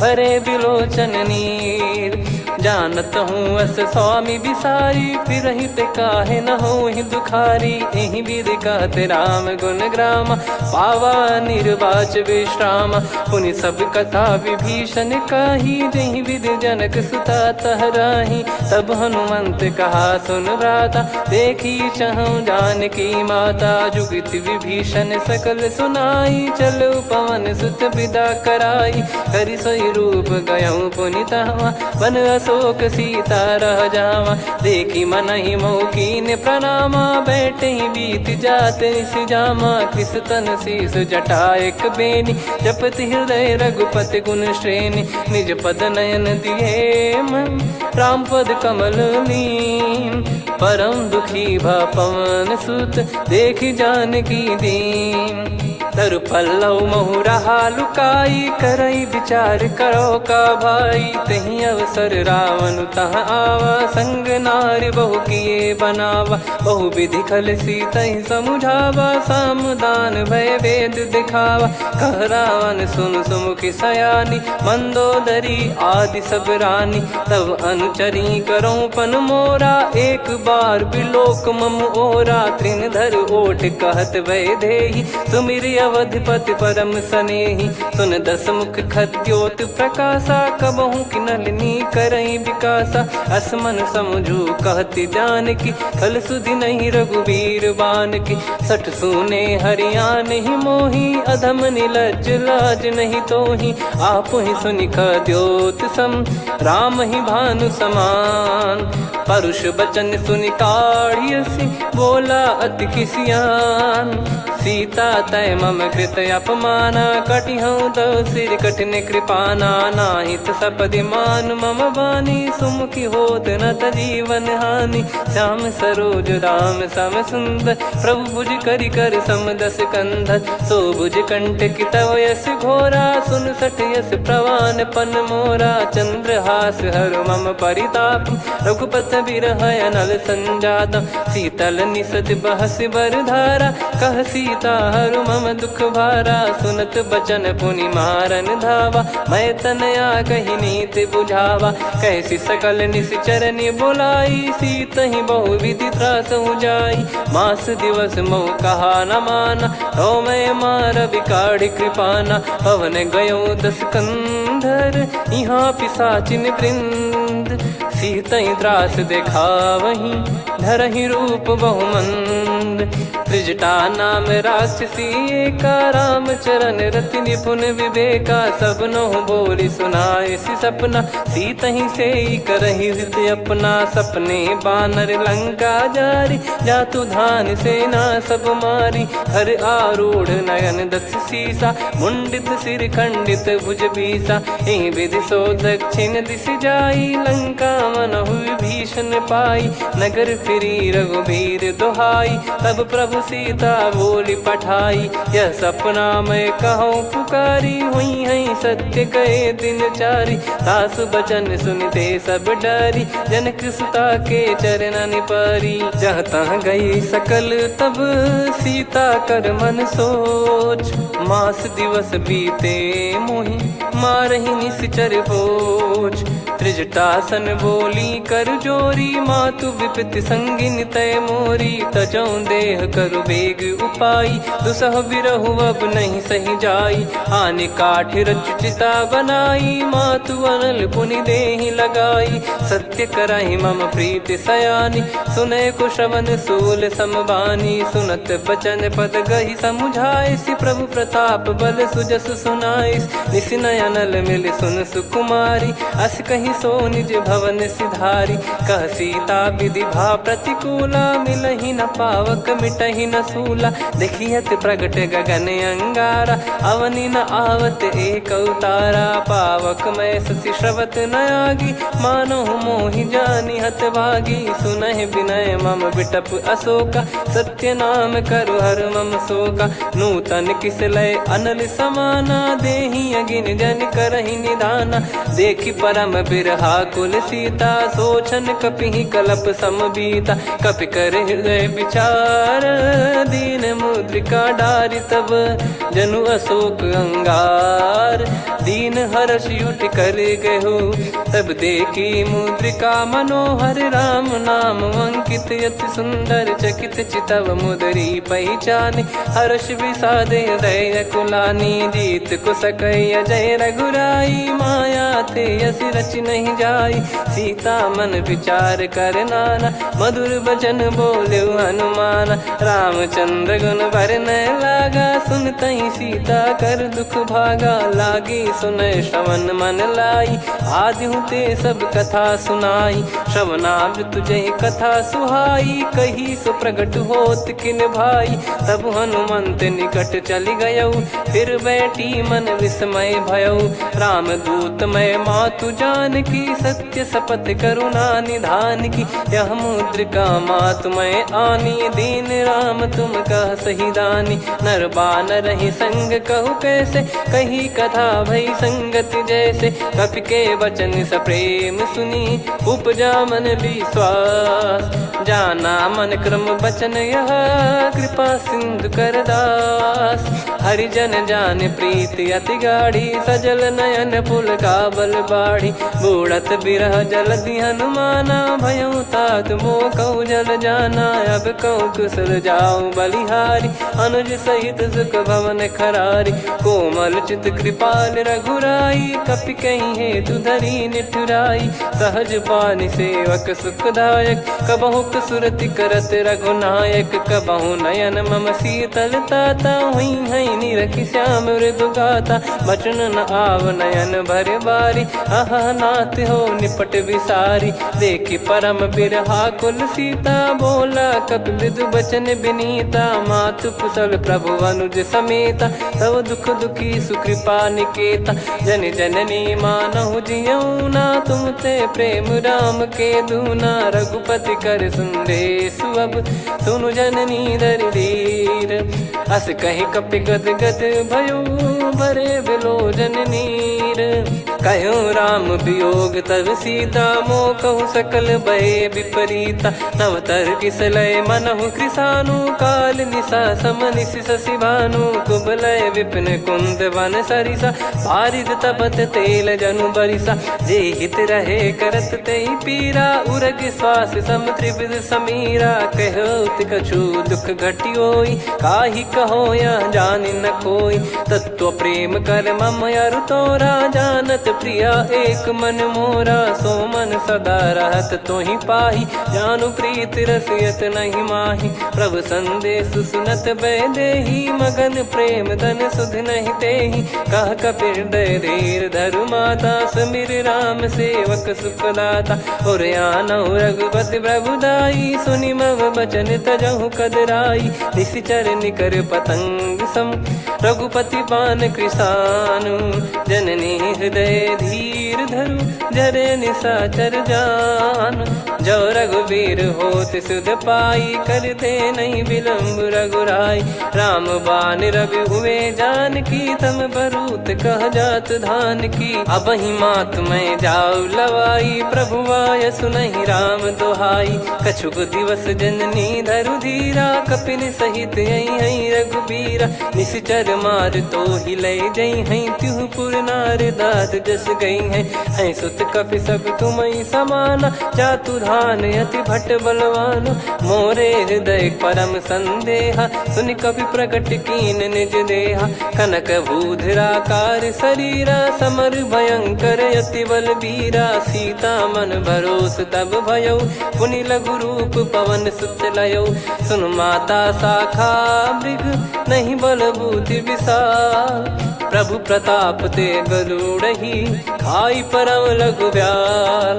भरे बिलोचन नीर। जानत हूँ अस स्वामी बिसारी फिर ही ते काहे न हो ही दुखारी। एहि विधि कहते राम गुण ग्राम पावा निर्वाच विश्राम। पुनि सब कथा विभीषण कही जहि विधि जनक सुता तहराही। तब हनुमंत कहा सुन भ्राता देखी चहु जानकी माता। जुगति विभीषण सकल सुनाई चलो पवन सुत विदा कराई। करि सोई रूप गयऊँ पुनि तहवा वन अशोक सीता रह जावा। देखी मनहि मौकीन प्रणामा बैठे ही बीत जात निस जामा। कृस तन शीस जटा एक बेनी जपति हृदय रघुपति गुण श्रेणी। निज पद नयन दिए मन राम पद कमल लीन। परम दुखी भा पवन सुत देखी जानकी दीन। तरु पल्लव महु रहा लुकाई करई विचार करो का भाई। तही अवसर रावण तहाँ आवा संग नारी बहु किए बनावा। बहु विधि खल सीतहि समुझावा सामदान भय वेद दिखावा। कह रावण सुन सुमुखी सयानी मंदोदरी आदि सब रानी। तब अनुचरी करो पन मोरा एक बार बिलोक मम ओरा। तृण धर ओट कहत भय देहि सुमिर अवधिपति परम सनेहि। सुन दस मुख खद्योत प्रकाशा कबहु कि नलिनी करई विकासा। असमन समझू कहति जानकी फल सुधि नहीं रघुवीर बान की। सठ सुने हरियान ही मोही अधम निलज लाज नहीं तोही। आप ही सुनि खद्योत सम राम ही भानु समान। परुष बचन सुनि काढ़ियसि बोला अति किसियान। सीता तय मम मम कृत अपमाना कटिहऊँ तो सिर कठिन कृपाना नाहित सपदि मान मम बानी सुमुखी होत न जीवन हानि श्याम सरोज राम सम सुंदर प्रभु भुज करि कर सम दस कंधर सो भुज कंटक तव यस घोरा सुन सठ यस प्रवान पन मोरा चंद्रहास हर मम परिताप रघुपत बिरह अनल संजात शीतल निसत बहस बर धारा कह सीता हर मम दुख भारा सुनत बचन पुनि मारन धावा मैं तनया कही नीत बुझावा कैसी सकल निश्चरनि बुलाई सीत ही बहु विधि त्रास जाई मास दिवस मोह कहा न माना तो मैं मार बिकाढ़ कृपाना पवन गयो दस कंधर यहाँ पिसाचिन वृंद सीतहि त्रास देखा वहीं धरहि रूप बहुमंद त्रिजटा नाम राक्षसी एका राम चरण रति निपुण विवेका सबनो बोली सुनाए सि सपना सीतहि से करहि हित अपना सपने बानर लंका जारी जातु धान सेना सब मारी हर आरूढ़ नयन दस सीसा मुंडित सिर खंडित भुज बीसा एहि विधि सो दक्षिण दिश जाई लंका मनहु भीषण पाई नगर फिरी रघुबीर दुहाई तब प्रभु सीता बोली पठाई यह सपना मैं कहूँ पुकारी हुई है सत्य कहे दिन चारी सासु बचन सुनते सब डरी जनक सुता के चरण परी जहाँ तहाँ गई सकल तब सीता कर मन सोच मास दिवस बीते मोहि मारहि निश्चर बोझ त्रिजटासन बोली कर जोरी मातु विपति संगिन तय मोरी तजौ देह करु बेग उपाई दुसह बिरहु अब नहीं सही जाई आने काठ रचिता बनाई मातु अनल पुनि देहि लगाई सत्य कराई मम प्रीति सयानी सुने को श्रवण सूल समबानी सुनत बचन पद गही समुझाए सि प्रभु प्रताप बल सुजस सुनाइस निसिनय अनल मिल सुन सुकुमारी अस कही सो निज भवन सिधारी कह सीता विधि भा प्रतिकूला मिलहि न पावक मिटहि न सूला देखियत प्रगट गगन अंगारा अवनि न आवत एक अवतारा पावक मैं ससी श्रवत न आगी मानो मोहि जानी हत भागी सुनहि विनय मम बिटप अशोका सत्य नाम करु हर मम शोका नूतन किस लय अनल समाना देहि अगिन जन करहि निदाना देखि परम बिरहा कुल सीता सोचन कपिहि कलप समबीता कपि कर हृदय विचार दीन मुद्रिका डारि तब जनु अशोक अंगार दीन हर्ष युट कर गहु तब देखी मुद्रिका मनोहर राम नाम अंकित यति सुंदर चकित चितव मुदरी पहचान हर्ष विषाद हृदय कुलानी जीत को सकय जय रघुराई माया थे यस रच नहीं जाई सीता मन विचार कर नाना मधुर बचन बोले हनुमान रामचंद्र गुण भरन लागा सुनतहि सीता कर दुख भागा लागी सुनय श्रवण मन लाई आदि ते सब कथा सुनाई श्रवणामृत तुझे कथा सुहाई कही सो प्रगट होत किन भाई तब हनुमंत निकट चली गयौ फिर बैठी मन विस्मय भयौ राम दूत मैं मातु जान की सत्य शपथ करुणा निधान की यह मुद्रिका मातु मैं आनी दीन राम तुम कह सही दानी नर बानर ही संग कहु कैसे कही कथा भई संगति जैसे कपि के वचन सप्रेम सुनी उपजा मन विश्वास जाना मन क्रम बचन यह कृपा सिंधु कर दास हरिजन जान प्रीति अति गाढ़ी सजल नयन पुल का बल बाढ़ी बूढ़त बिरह जल दी हनुमाना भयउ तात मो कहु जल जाना अब कहु कुशल जाऊं बलिहारी अनुज सहित सुख भवन खरारी कोमल चित कृपाल रघुराई कपि कहीं हेतु धरी निठुराई सहज पानि सेवक सुखदायक कबहु सुरति करत रघुनायक कबहु नयन मम शीतल ताता हुई है निरखि श्याम मृदु गाता बचन न आव नयन भर बारी आहा नाथ हो निपट विसारी देखि परम बिरहा कुल सीता बोला कपि मृदु बचन बिनीता मातु कुशल प्रभु अनुज समेता तव दुख दुखी सुकृपा निकेता जन जननी मानहु जियऊ ना तुम ते प्रेम राम के दूना रघुपति कर संदेश अब सुनु जननी दर धीर अस कहीं कपि गद गद भयो भरे बिलोचन नीर कहो राम वियोग तब सीता मोह कहु सकल भय विपरीता नव तर किसलय मनहु कृसानु काल निशा सम निशि शशि भानु कुबलय विपिन कुंद वन सरिसा पारिद तपत तेल जनु बरिसा जे हित रहे करत तेहि पीरा उरग श्वास सम त्रिविध समीरा कहो कछु दुख घटियोई काहि कहो या जान न कोई तत्व प्रेम कर मम अरु तोरा जानत प्रिया एक मन मोरा सो मन सदा रहत तोहि पाही जानु प्रीत रसियत नहीं माही प्रभु संदेश सुनत बैदेही मगन प्रेम धन सुध नहीं तेहि कह कपिर दय धीर धरु माता समीर राम सेवक सुखदाता और आनौ रघुपति प्रभु दाई सुनि मव बचन तजहु कदराई निशिचर निकर पतंग सम रघुपति पान कृसानु जननी हृदय धीर धरु जरे निशाचर जान जो रघुवीर होत सुध पाई कर दे नहीं विलम्ब रघुराई राम बान रवि हुए जान की तम बरूत कह जात धान की अब ही मात में जाऊ लवाई प्रभु आय सुनहि राम दोहाई कछुक दिवस जननी धरु धीरा कपिन सहित यही रघुबीरा निश्चर मार तो ही ले जई हैं त्यों पुर नार दाद जस गई हैं सुत कपि सब तुम समाना जातु धान अति भट बलवान मोरे हृदय परम संदेहा सुन कपि प्रकट कीन निज देहा कनक भूधराकार शरीरा समर भयंकर अति बलबीरा सीता मन भरोस तब भयो पुनि लघु रूप पवन सुत लयो सुन माता शाखा मृग नहीं बल बुद्धि विशाल प्रभु प्रताप ते गरुड़ही खाई परम लघु ब्याल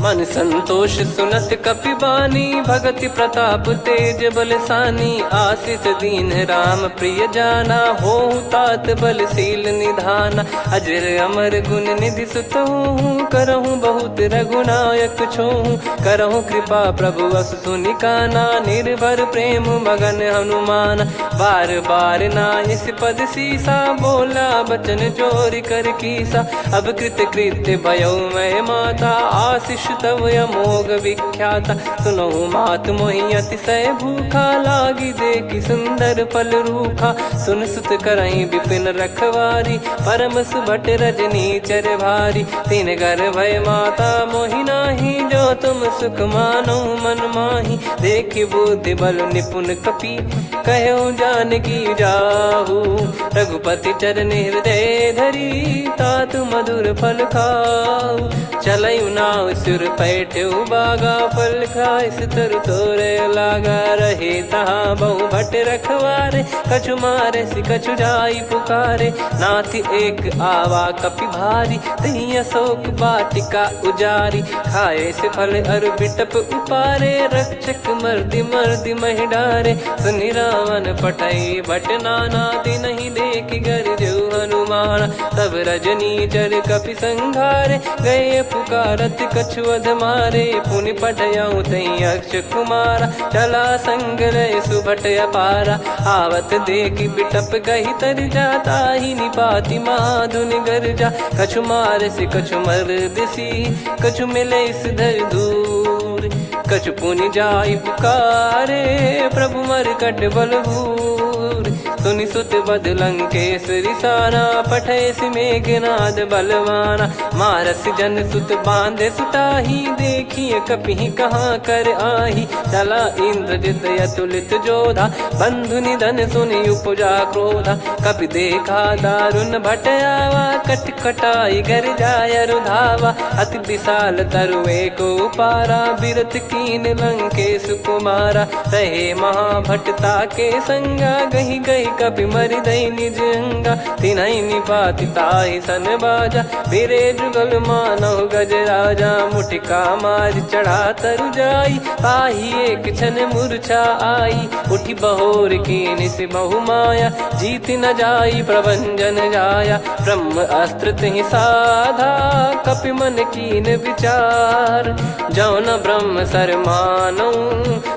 मन संतोष सुनत कपि बानी भगति प्रताप तेज बलसानी आशीष दीन राम प्रिय जाना हो तात बलशील निधाना अजर अमर गुण निधि सुत हूँ करहूँ बहुत रघुनायक छोहूँ करहूँ कृपा प्रभु अस सुनिकाना निर्भर प्रेम मगन हनुमान बार बार नायस पद सीसा बोला बचन चोरी कर कीसा अब कृत कृत्य भयो मैं माता आशीष तव अमोघ विख्याता सुनो मात मोहि अतिशय भूखा लागी देखी सुंदर फल रूखा सुन सुत करई विपिन रखवारी परम सुभट रजनी चर भारी तीन घर भय माता मोहि नाही जो तुम सुख मानो मन माही देखी बुद्धि बल निपुण कपि कहो जानकी जाहू रघुपति चरण हृदय धरी तात मधुर फल खाऊ चलऊ नाव सुर पैठऊ बागा फल खाइस तरु तोरे लागा रहे तहाँ बहु भट रखवारे कछु मारे सि कछु जाई पुकारे नाथि एक आवा कपि भारी तही अशोक बाटिका उजारी खाए से फल अरु बिटप उपारे रक्षक मर्दि मर्दि महि डारे सुनि रावण पटई भट नाना दिन नहीं देखी घर जो हनुमान तब रजनी चर कपि संघारे गए पुकारत कछु अध मारे पुनि पटयाऊं तई अक्ष कुमारा चला संग रहे सुभट अपारा आवत देखी बिटप गही तर जाता ही निपाति माधुन गर्जा कछु मार से कछु मर दिसी कछु मिले इस धर दूर कछु पुनि जाई पुकारे प्रभु मर कट बलभूर सुनि सुत बद लंकेश्वरी साना पठेस मेघनाद बलवाना मारस जन सुत बांधे सुताही देखिए कपि कहाँ कर आही चला इंद्रजित अतुलित जोधा बंधु निधन सुनि उपजा क्रोधा कपि देखा दारुण भट आवा कट कटाई घर जाय रुधावा अति विशाल तरुए को पारा बिरत कीन लंकेश कुमारा रहे महाभटता के संगा गही गही कपि मरि दई निज अंगा तिन्हई निपाति ताहि सन बाजा फिरे जुगल मानव गज राजा मुटिका मार चढ़ा तरु जाई ताहि एक क्षण मूर्छा आई उठी बहोर कीन से बहु माया जीत न जाई प्रभंजन जाया ब्रह्म अस्त्र तिहि साधा कपि मन कीन विचार जौ न ब्रह्म सर मानौ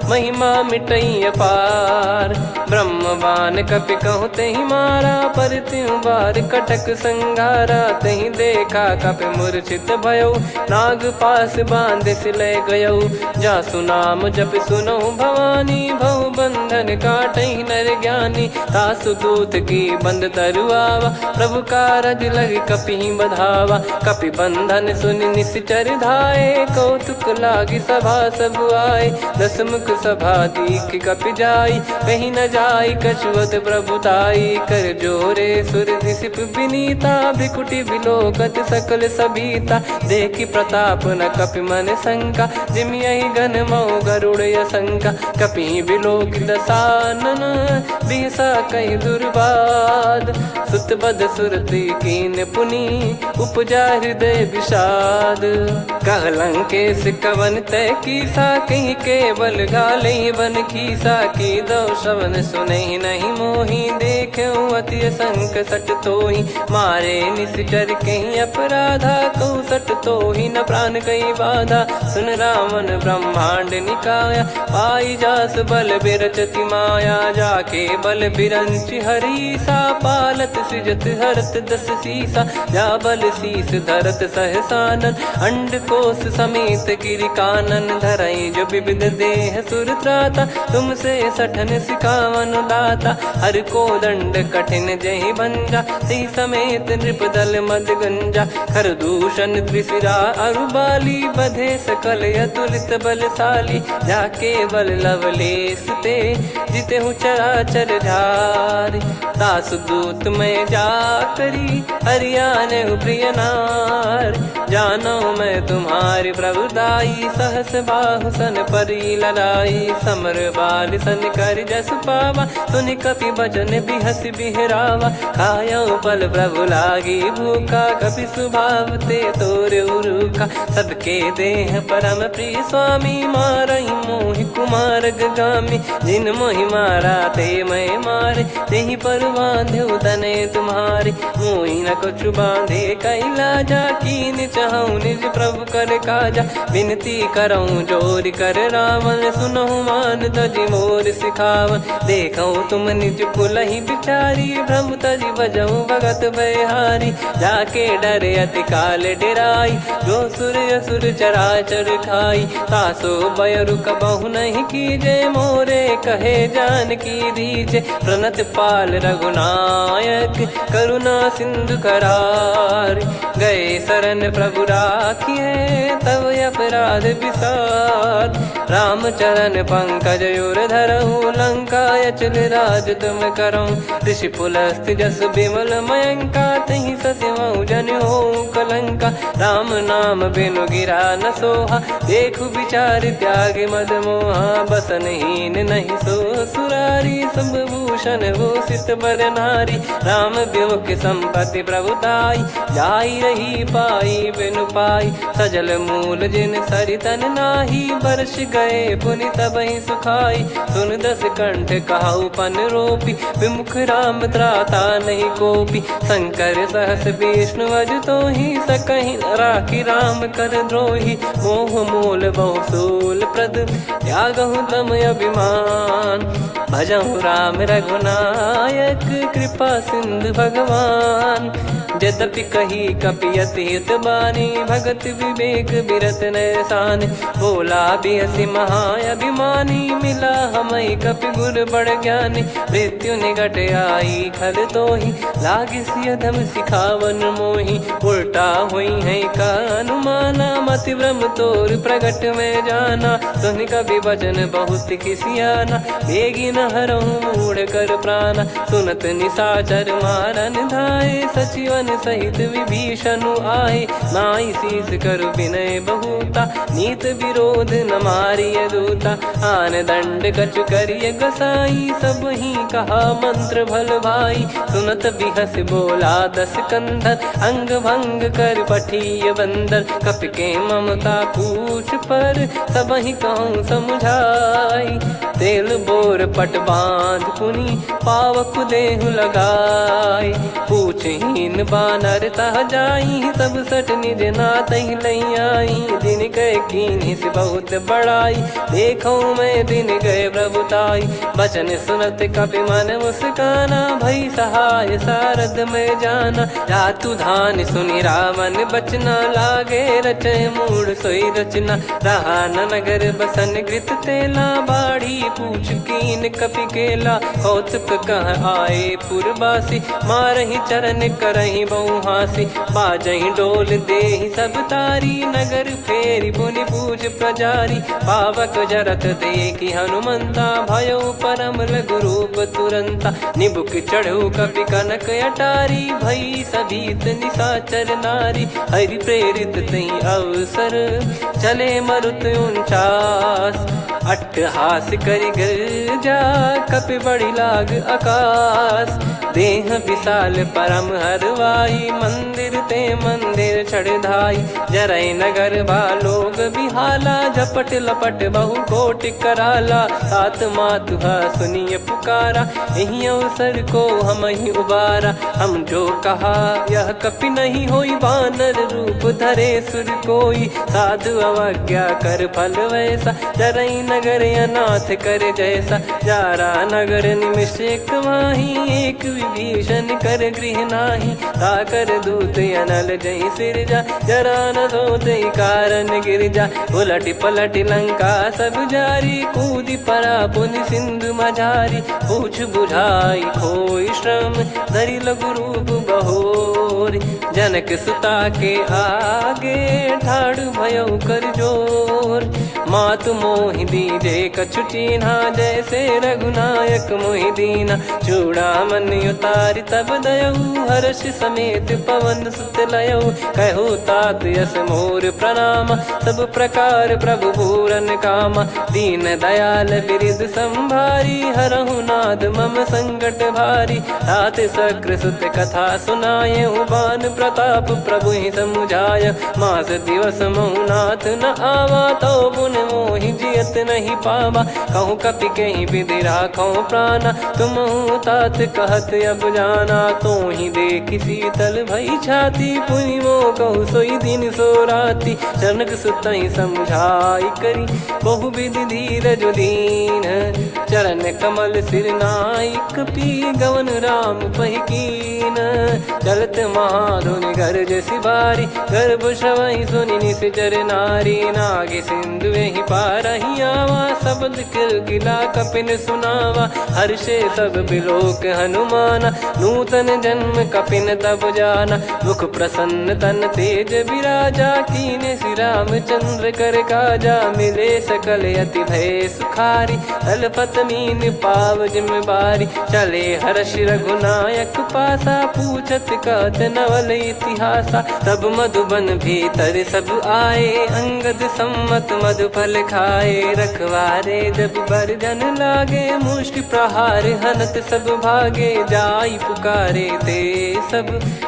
महिमा मिटई अपार ब्रह्मवान कपि कहु तेहि मारा पर त्यों बार कटक संगारा तेहि देखा कपि मूर्छित भयो नाग पास बांध सिले गयो जा सुनाम जप सुनो भवानी भव बंधन काटहि नर ज्ञानी तासु दूत की बंद तरुआवा प्रभु कारज लग कपि बधावा कपि बंधन सुनि निश्चर धाये कौतुक लागी सभा सब आए दसमुख सभा दीख कपि जाई कहीं न जाई कछुवत प्रभुताई कर जोरे सुर दिसिप विनीता भिकुटी बिलोकत सकल सबीता देखी प्रताप न कपि मन शंका जिम यही घन मऊ गरुड़ शंका कपि बिलोक दसानन बिहसा कई दुर्बाद सुत बद सुरति कीन पुनी उपजा हृदय विषाद कहलंकेश कवन तय कीसा कहीं केवल गाले बन खीसा की दो श्रवण सुने नहीं मोही देखे अति संक सट तोही मारे निश्चर कहीं अपराधा कहूँ सट तोही न प्राण कहीं बाधा सुन रावण ब्रह्मांड निकाया पाई जास बल बिरचति माया जाके बल बिरंच हरीसा पालत सृजत हरत दस सीसा जा बल शीस धरत सहसानन अंड कोश समेत गिरि कानन धरई जो विविध देह सुर त्राता तुमसे सठन सिखावन दाता हर को दंड कठिन जहि भंजा ती समेत नृप दल मद गंजा खर दूषण त्रिशिरा अरुबाली बधे सकल अतुलित बलशाली जाके बल लवलेस ते जिते हूँ चराचर झारी दास दूत में जा करी हरियाने प्रिय नार जानो मैं तुम्हारी प्रभुदाई सहस बाहु सन परी लड़ाई समर बाल सन कर जस पावा सुनि कपि भजन बिहस बिहरावा खायो पल प्रभु लागी भूखा कपि स्वभाव ते तोर उरुखा सबके देह परम प्रिय स्वामी मारई मोहि कुमार गामी जिन मोहि मारा ते मैं मारे तेहि पर बांधो तने तुम्हारे मोहि न कुछ बांधे कैला जा कीन चाहूं निज प्रभु कर काजा विनती करऊं जोर कर रावण सुनो मान तजि मोर सिखावन देखो तुम निज कुलहि बिचारी भ्रम तजि बजऊं भगत बहारी जाके डरे अति काल डेराई जो सुर असुर चराचर खाई तासो बयरु कबहु नहीं कीजे मोरे कहे जान की दीजे प्रणत पाल रघुनायक करुणा सिंधु करार गए शरण प्रभु राखिए तब अपराध विसार राम चरण पंकज उर धरहु लंका अचल राज तुम करो ऋषि पुलस्त जस विमल मयंका तहि सतिमऊ जन हो कलंका राम नाम बिनु गिरा न सोहा देखु विचार त्याग मद मोहा बसनहीन नहीं सो सुरारी सब भूषण भूषित बर नारी राम विमुख संपत्ति प्रभुताई जाई रही पाई बिनु पाई सजल मूल जिन सरितन नाही बरस गए पुनि तबहि सुखाई सुन दस कंठ कहाउ पन रोपी विमुख राम त्राता नहीं कोपी शंकर सहस विष्णु अज तो ही सकहि राखी राम कर द्रोही मोह मूल बहु सूल प्रद त्यागहु तम अभिमान भजहु राम रघुनायक कृपा सिंधु भगवान यद्यपि कही कपियति हित बानी भगत विवेक बिरत नैसान बोला बिहसी महाअभिमानी मिला हमई कपि गुर बड़ ज्ञानी मृत्यु निकट आई खल तो ही लागी सियधम सिखावन मोही उल्टा हुई है का अनुमाना मति ब्रह्म तोर प्रगट में जाना सुन कभी भजन बहुत किसियाना बेगी हरहु मूढ़ कर प्राण। सुनत निशाचर मारन धाये, सचिवन सहित विभीषण आए। नाई शीस कर विनय बहुता, नीत विरोध न मारिय दूता। आन दंड कछु करिय गसाई, सब ही कहा मंत्र भल भाई। सुनत बिहस बोला दस कंधर, अंग भंग कर पठिय बंदर। कपि के ममता पूछ पर, सब ही कहूँ समझाई। तेल बोर पट बांध पुनि, पावक देहु लगाई। पूछहीन बानर तह जाई, सब सट निज नाथ ही लई आई। दिन गए कीन्ही से बहुत बड़ाई, देखो मैं दिन गए प्रभुताई। बचन सुनत कपि मन मुस्काना, भई सहाय सारद में जाना। जातु धान सुनि रामन बचना, लागे रचय मूढ़ सोई रचना। रहा न नगर बसन घृत तेला, बाढ़ी पूछ कीन कपि केला। कौतुक कह आए पुरबासी, मारहि चरण करहि बहुहासी। बाजहि डोल देहि सब तारी, नगर फेरी पुनि पूछ प्रजारी। पावक जरत देखि हनुमंता, भयो परम लघु रूप तुरंता। निबुक चढ़ऊ कपि कनक अटारी, भई सभीत निशाचर नारी। हरि प्रेरित तई अवसर, चले मरुत 49। अट्टहास करि गिरजा, कपि बड़ी लाग आकाश। देह विशाल परम हरवाई, मंदिर ते मंदिर चढ़धाई। जरई नगर बालोग बिहाला, झपट लपट बहु कोट कराला। सात मातुहा सुनिय पुकारा, यही अवसर को हम ही उबारा। हम जो कहा यह कपि नहीं होई, वानर रूप धरे सुर कोई। साधु अवज्ञा कर फल वैसा, जरई नगर अनाथ कर जैसा। जारा नगर निमिष एक माही, एक विभीषण कर गृह नाही। ताकर दूत अनल जय सिरजा, जरा न सोते कारण गिरजा। उलट पलट लंका सब जारी, कूदी परा पुनि सिंधु मझारी। पूछ बुझाई खोई श्रम, धरि लघु रूप बहोरी। जनक सुता के आगे, ठाड़ भयो कर जोर। मातु मोहि दीजे कछु चीन्हा, जैसे रघुनायक मोहि दीना। चूड़ामणि उतारि तब दयऊ, हर्ष समेत पवन सुत लयऊ। कहु तात यस मोर प्रणाम, सब प्रकार प्रभु पूरन कामा। दीन दयाल बिरिद संभारी, हरहु नाद मम संकट भारी। तात सकृ सुत कथा सुनाय, बान प्रताप प्रभु ही समुझाय। मास दिवस महु नाथ न आवा, तो पुन मोहि जियत नहीं पावा। कहूँ कपि कहीं विधि राखो प्राणा, तुम तात कहत अब जाना। तो ही देख शीतल भई छाती, पुनि मो कहु सोई दिन सो राती। जनक सुतहि समझाई करी, बहु विधि धीरज दीन। चरण कमल सिर नाई, कपि गवन राम पहि कीन। चलत महाधुनि गरज सिबारी, गर्भ श्रवहि सुनि निश्चर नारी। नागे सिंधु ही पारहि आवा, शब्द किलकिला कपिन सुनावा। हर्षे सब बिलोक हनुमाना, नूतन जन्म कपिन तब जाना। मुख प्रसन्न तन तेज विराजा, कीने श्री रामचंद्र कर काजा। मिले सकल अति भय सुखारी, तलपत मीन पाव जिम्मेवारी। चले हर्ष रघुनायक पासा, पूछत कहत नवल इतिहासा। तब मधुबन भीतर सब आए, अंगद सम्मत मधुफल खाए। रखवारे जब बरजन लागे, मुष्टि प्रहार हनत सब भागे। जाई पुकारे ते सब,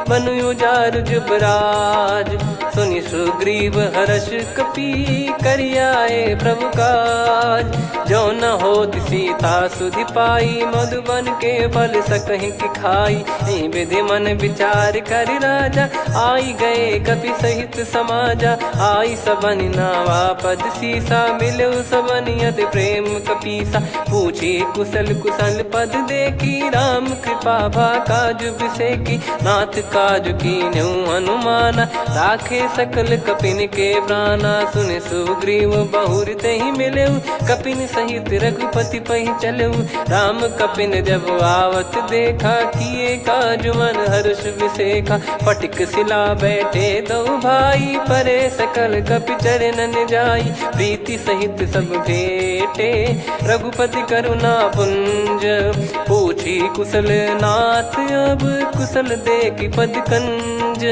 बनु उजार जुबराज। सुनि सुग्रीव हर्ष कपि, करियाए प्रभु काज। जो न होत सीता सुधि पाई, मधुबन के फल सकहि की खाई। विधि मन विचार कर राजा, आई गए कपि सहित समाजा। आई सबनि नावा पद सीसा, मिलो सबनि अति प्रेम कपीसा। पूछे कुशल कुशल पद देखी, राम कृपा भा काज बिसेकी। नाथ काज कीन्हु हनुमाना, राखे सकल कपिन के प्राणा। सुन सुग्रीव बहुर तेहि मिलेउ, कपिन सहित रघुपति पहि चलेउ। राम कपिन जब आवत देखा, किए काज जुमन हर्ष विसेखा। फटिक सिला बैठे दो भाई, परे सकल कपि चरणन जाई। प्रीति सहित सब भेटे, रघुपति करुणा पुंज। पूछी कुशल नाथ, अब कुशल देखि पद कंज।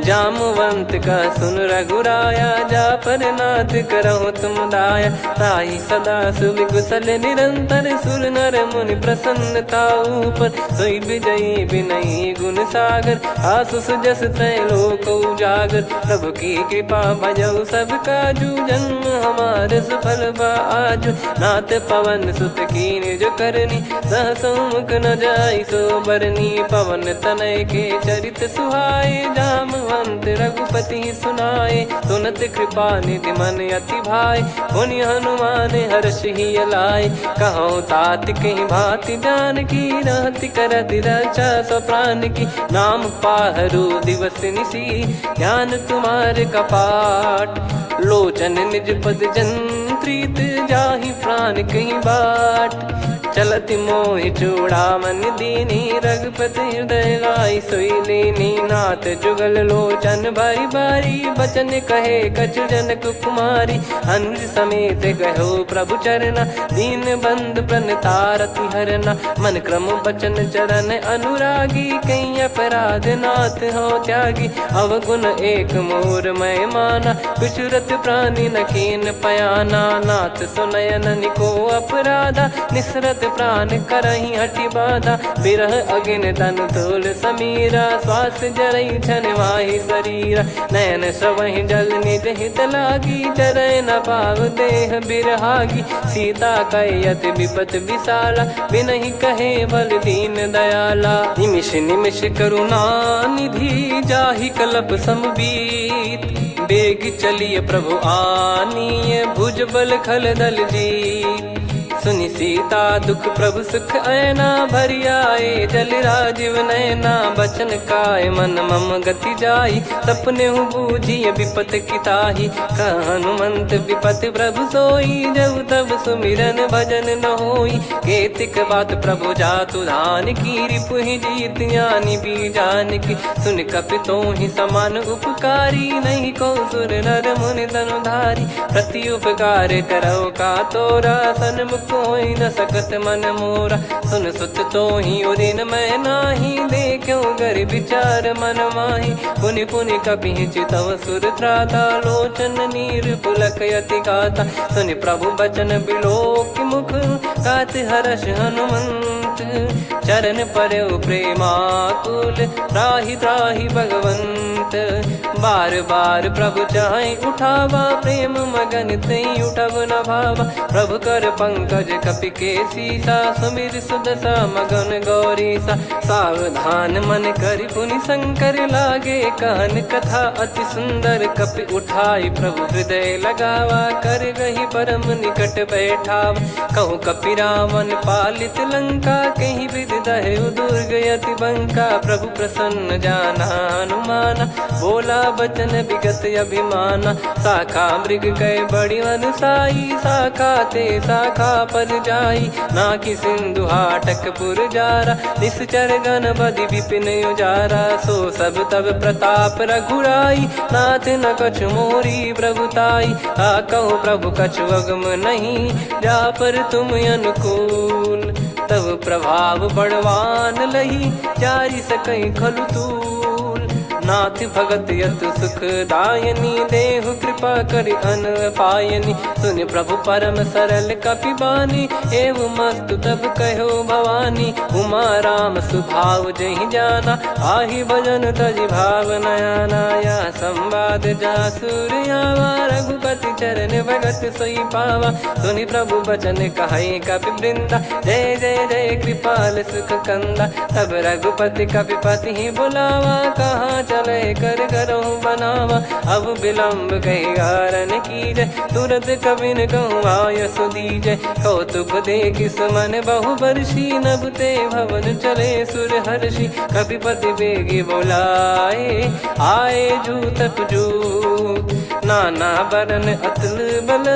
जामवंत का सुन रघुराया, जा पर नाथ करहु तुम दाया। ताहि सदा सुविकुशल निरंतर, सुर नर मुनि प्रसन्नता ऊपर। सोई विजयी विनयी गुण सागर, आसु सुजस त्रैलोक उजागर। प्रभु की कृपा भजऊ सब काजू, जन्म हमारे सफल बा आजु। नाथ पवन सुत की निज करनी, सहसो मुख न जाई सो बरनी। पवन तनय के चरित सुहाए, जामवंत रघुपति सुनाए। सुनत कृपा निधि मन अति भाई, पुनि हनुमान हर्ष ही लाए। कहो तात कहीं भांति जानकी, रहति करति रक्षा सो प्राण की। नाम पाहरु दिवस निसी, ज्ञान तुम्हारे कपाट। लोचन निज पद जंत्रित, जाहि प्राण कहीं बाट। चलति मोहि चूड़ामन दीनी, रघुपति हृदय लाई सोई लीनी। नाथ जुगल लोचन बारी बारी, बचन कहे कछु जनक कुमारी। हंस समेत गयो प्रभु चरना, दीन बंधु प्रणतारति हरना। मन क्रम बचन चरण अनुरागी, कहीं अपराध नाथ हो त्यागी। अवगुण एक मोर मैं माना, कुछुरत प्राणी न कीन पयाना। नाथ सुनयन निको अपराधा, निसरत प्राण करही हटि बाधा। बिरह अगिन तन तोल समीरा, श्वास जरई छन माही शरीरा। नयन श्रवहि जल निज हित लागी, चरय न पाव देह बिरहागी। सीता कयत विपत विशाला, बिनहि कहे बल दीन दयाला। निमिष निमिष करुणा निधि, जाहि कल्प समबीत। बेग चलिए प्रभु आनीय, भुज बल खल दल जीत। सुनि सीता दुख प्रभु सुख ऐना, भरि आए जल राजीव नैना। बचन काय मन मम गति जाई, सपने हूँ बूझिए विपत किताही। हनुमंत विपत प्रभु सोई, जब तब सुमिरन भजन न होई। केतिक बात प्रभु जातु धान की, रिपु ही जीत ज्ञानी बीजान की। सुन कपि तोहि समान उपकारी, नहीं को सुर नर मुनि तनुधारी। प्रति उपकार करो का तोरा, सन्मुख कोई न सकत मन मोरा। सुन सुत तो ही उदिन मैं नाही, देखो गर विचार मन माही। पुनि पुनि कपि चितव सुर त्राता, लोचन नीर पुलक यति गाता। सुनि प्रभु बचन बिलोक मुख, गात हर्ष हनुमंत। चरण परयो प्रेमाकुल, त्राहि त्राहि भगवंत। बार बार प्रभु चाहि उठावा, प्रेम मगन तई उठब न भावा। प्रभु कर पंकज कपि के सीसा, सुमिर सुदशा मगन गौरीसा। सावधान मन करि पुनि शंकर, लागे कहन कथा अति सुंदर। कपि उठाई प्रभु हृदय लगावा, कर गही परम निकट बैठावा। कहूँ कपि रावण पालित लंका, कहीं विधि दहु दुर्ग यति बंका। प्रभु प्रसन्न जाना हनुमाना, बोला बचन विगत अभिमाना। शाखा मृग कह बड़ी अनुसाई, शाखा ते शाखा पर जाई। नाकि सिंधु हाटक पुर जारा, निश्चर गण बदि विपिन उजारा। सो सब तब प्रताप रघुराई, नाथ न कछु मोरी प्रभुताई। कहूँ प्रभु कछु अगम नहीं, जा पर तुम अनुकूल। तब प्रभाव बड़वान लही, जारी सकई खलु तूल। नाथ भगत यतु सुख दायनी, देहु कृपा करि अन पायनी। सुन प्रभु परम सरल कपि बानी, एवं मस्तु तब कहो भवानी। उमा राम सुभाव जहि जाना, आहि भजन तजि भाव नयाना। या संवाद जासुर आवा, रघुपति चरण भगत सोई पावा। सुनि प्रभु बचन कहै कपि वृंदा, जय जय जय कृपाल सुख कंदा। तब रघुपति कपि पति ही बुलावा, कहाँ चले कर करहु बनावा। अब विलम्ब कही कारण कीजय, तुरत कबिन कहूँ आयस दीजय। कौतुक देखि सुमन बहु बरसी, नभ ते भवन चले सुर हर्षि। कपिपति बेगी बोलाए, आए जूतक जूत। नाना बरन अतुल बल,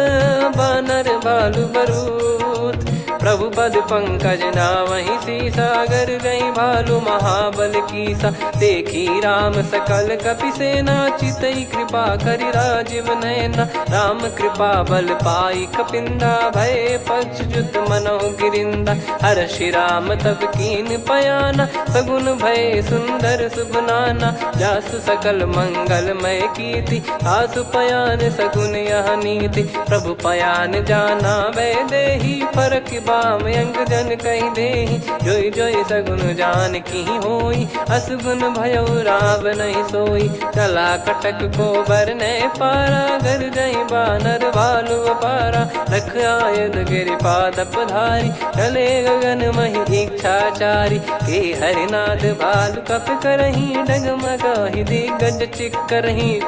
बानर भालु बरूत। प्रभु पद पंकज नावहि सीसा, गर गई भालु महाबल कीसा। देखी राम सकल कपि सेना, चितई कृपा करि राजीव नयना। राम कृपा बल पाई कपिंदा, भय पक्ष जुत मनहु गिरिंदा। हर्षि राम तब कीन पयाना, सगुन भय सुंदर शुभ नाना। जासु सकल मंगलमय कीर्ति, आसु पयान सगुन यह नीति। प्रभु पयान जाना वै देहि, फरक बाम अंग जन कहि देहि। जोई जोई सगुन जान की होई, असगुन भयो राव नहीं सोई। चला कटक को बरने पारा, घर जई बानर भालु अपारा। रख आयद गिरिपाद पधारी, चले गगन मही इच्छाचारी। के हरिनाद भालु कप करही, डगमगाहि दिग्गज चिक्करही।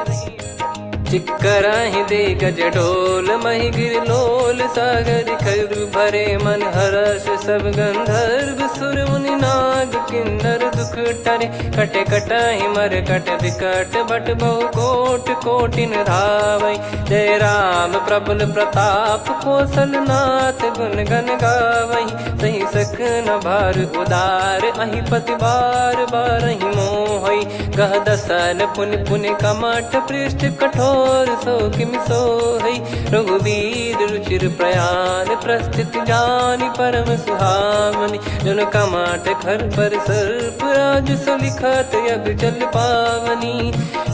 चिक्कराहि दिग्गज ढोल, महि गिर लोल। सागर खर भरे मन हर्ष, सब गंधर्व सुर मुनि नाग किन्नर दुख टरे। कटे कटाहि मर कट विकट, बट बहु कोट कोटिन धावै। जय राम प्रबल प्रताप, कौशल नाथ गुण गन गावै। सही सकन भार उदार, अहि पति बार बारहि मोहै। गह दसन पुन पुन कमठ, पृष्ठ कठोर सो किम सोहै। रघुवीर रुचिर प्रयाण, प्रस्थित जानि परम सुहावनी। जन कमाट खर पर सर्प, राज सलिखत यग जल पावनी।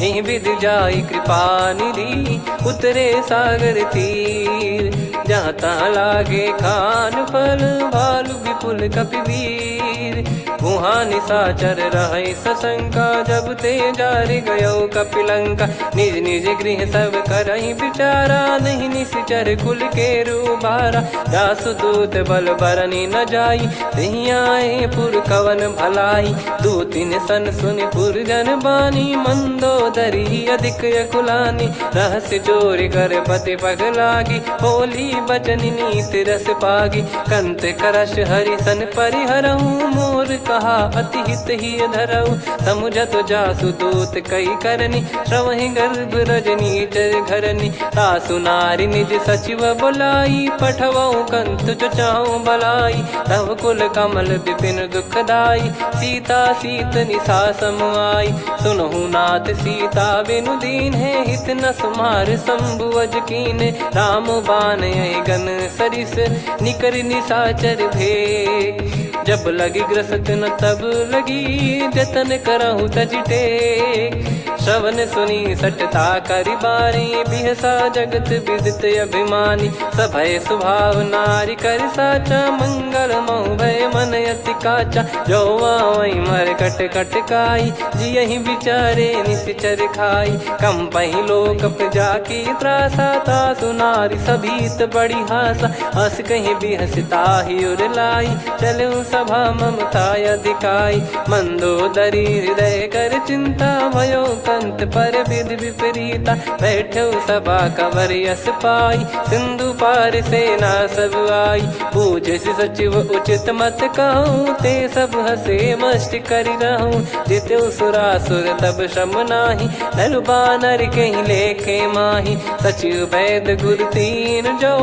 एहि विधि जाई कृपा निधि, उतरे सागर तीर। जहाँ तहाँ लागे खान फल, भालु विपुल कपिवीर। वहाँ निशाचर रहै सशंका, जब ते जारि गयो कपिलंका। निज निज गृह सब करहि विचारा, नहीं निश्चर कुल के रूबारा। जासु दूत बल बरनी न जाई, तेहि आए पुर कवन भलाई। दूतिन सन सुनि पुर जन बानी, मंदोदरी अधिक अकुलानी। रहस्य चोरी कर पति पगलागी, होली बचन नीत रस पागी। कंत करश हरिसन परिहरहु, मोर कहा अति हित ही धरऊ। समुझत जासु दूत कई करनी, श्रवहि गर्भ रजनी चर घरनी। तासु नारी निज सचिव बुलाई, पठवऊ कंत जो चाहूं बलाई। तव कुल कमल विपिन दुखदाई, सीता सीत निशा समाई। सुनहु नाथ सीता बिनु दीन है, हित न सुमार शंभु अज कीने। राम बान गन सरिस, निकर निशाचर भेग। जब लगी ग्रसत न तब लगी, जतन करहु तज टेक। श्रवण सुनी सटता करि बारी, बिहसा जगत विदित अभिमानी। सभय स्वभाव नारी कर साचा, मंगल मऊ भय मन अति काचा। जो आवै मर कट कट काई, जियहि विचारे निश्चर खाई। कम पहि लोक जाकी त्रासा, तासु नारी सभीत बड़ी हासा। हस कहीं बिहसता ही उर लाई, चलऊ सभा ममता अधिकाई। मंदोदरी हृदय कर चिंता, भयो कंत पर विधि विपरीता। बैठो सभा कवर यस पाई, सिंधु पार सेना सब आई। पूजे सचिव उचित मत कहूँ, ते सब हसे मष्ट करि रहूँ। जित्यु सुरासुर तब श्रम नाही, नर बानर कहीं लेखे माही। सचिव वैद गुरु तीन जो,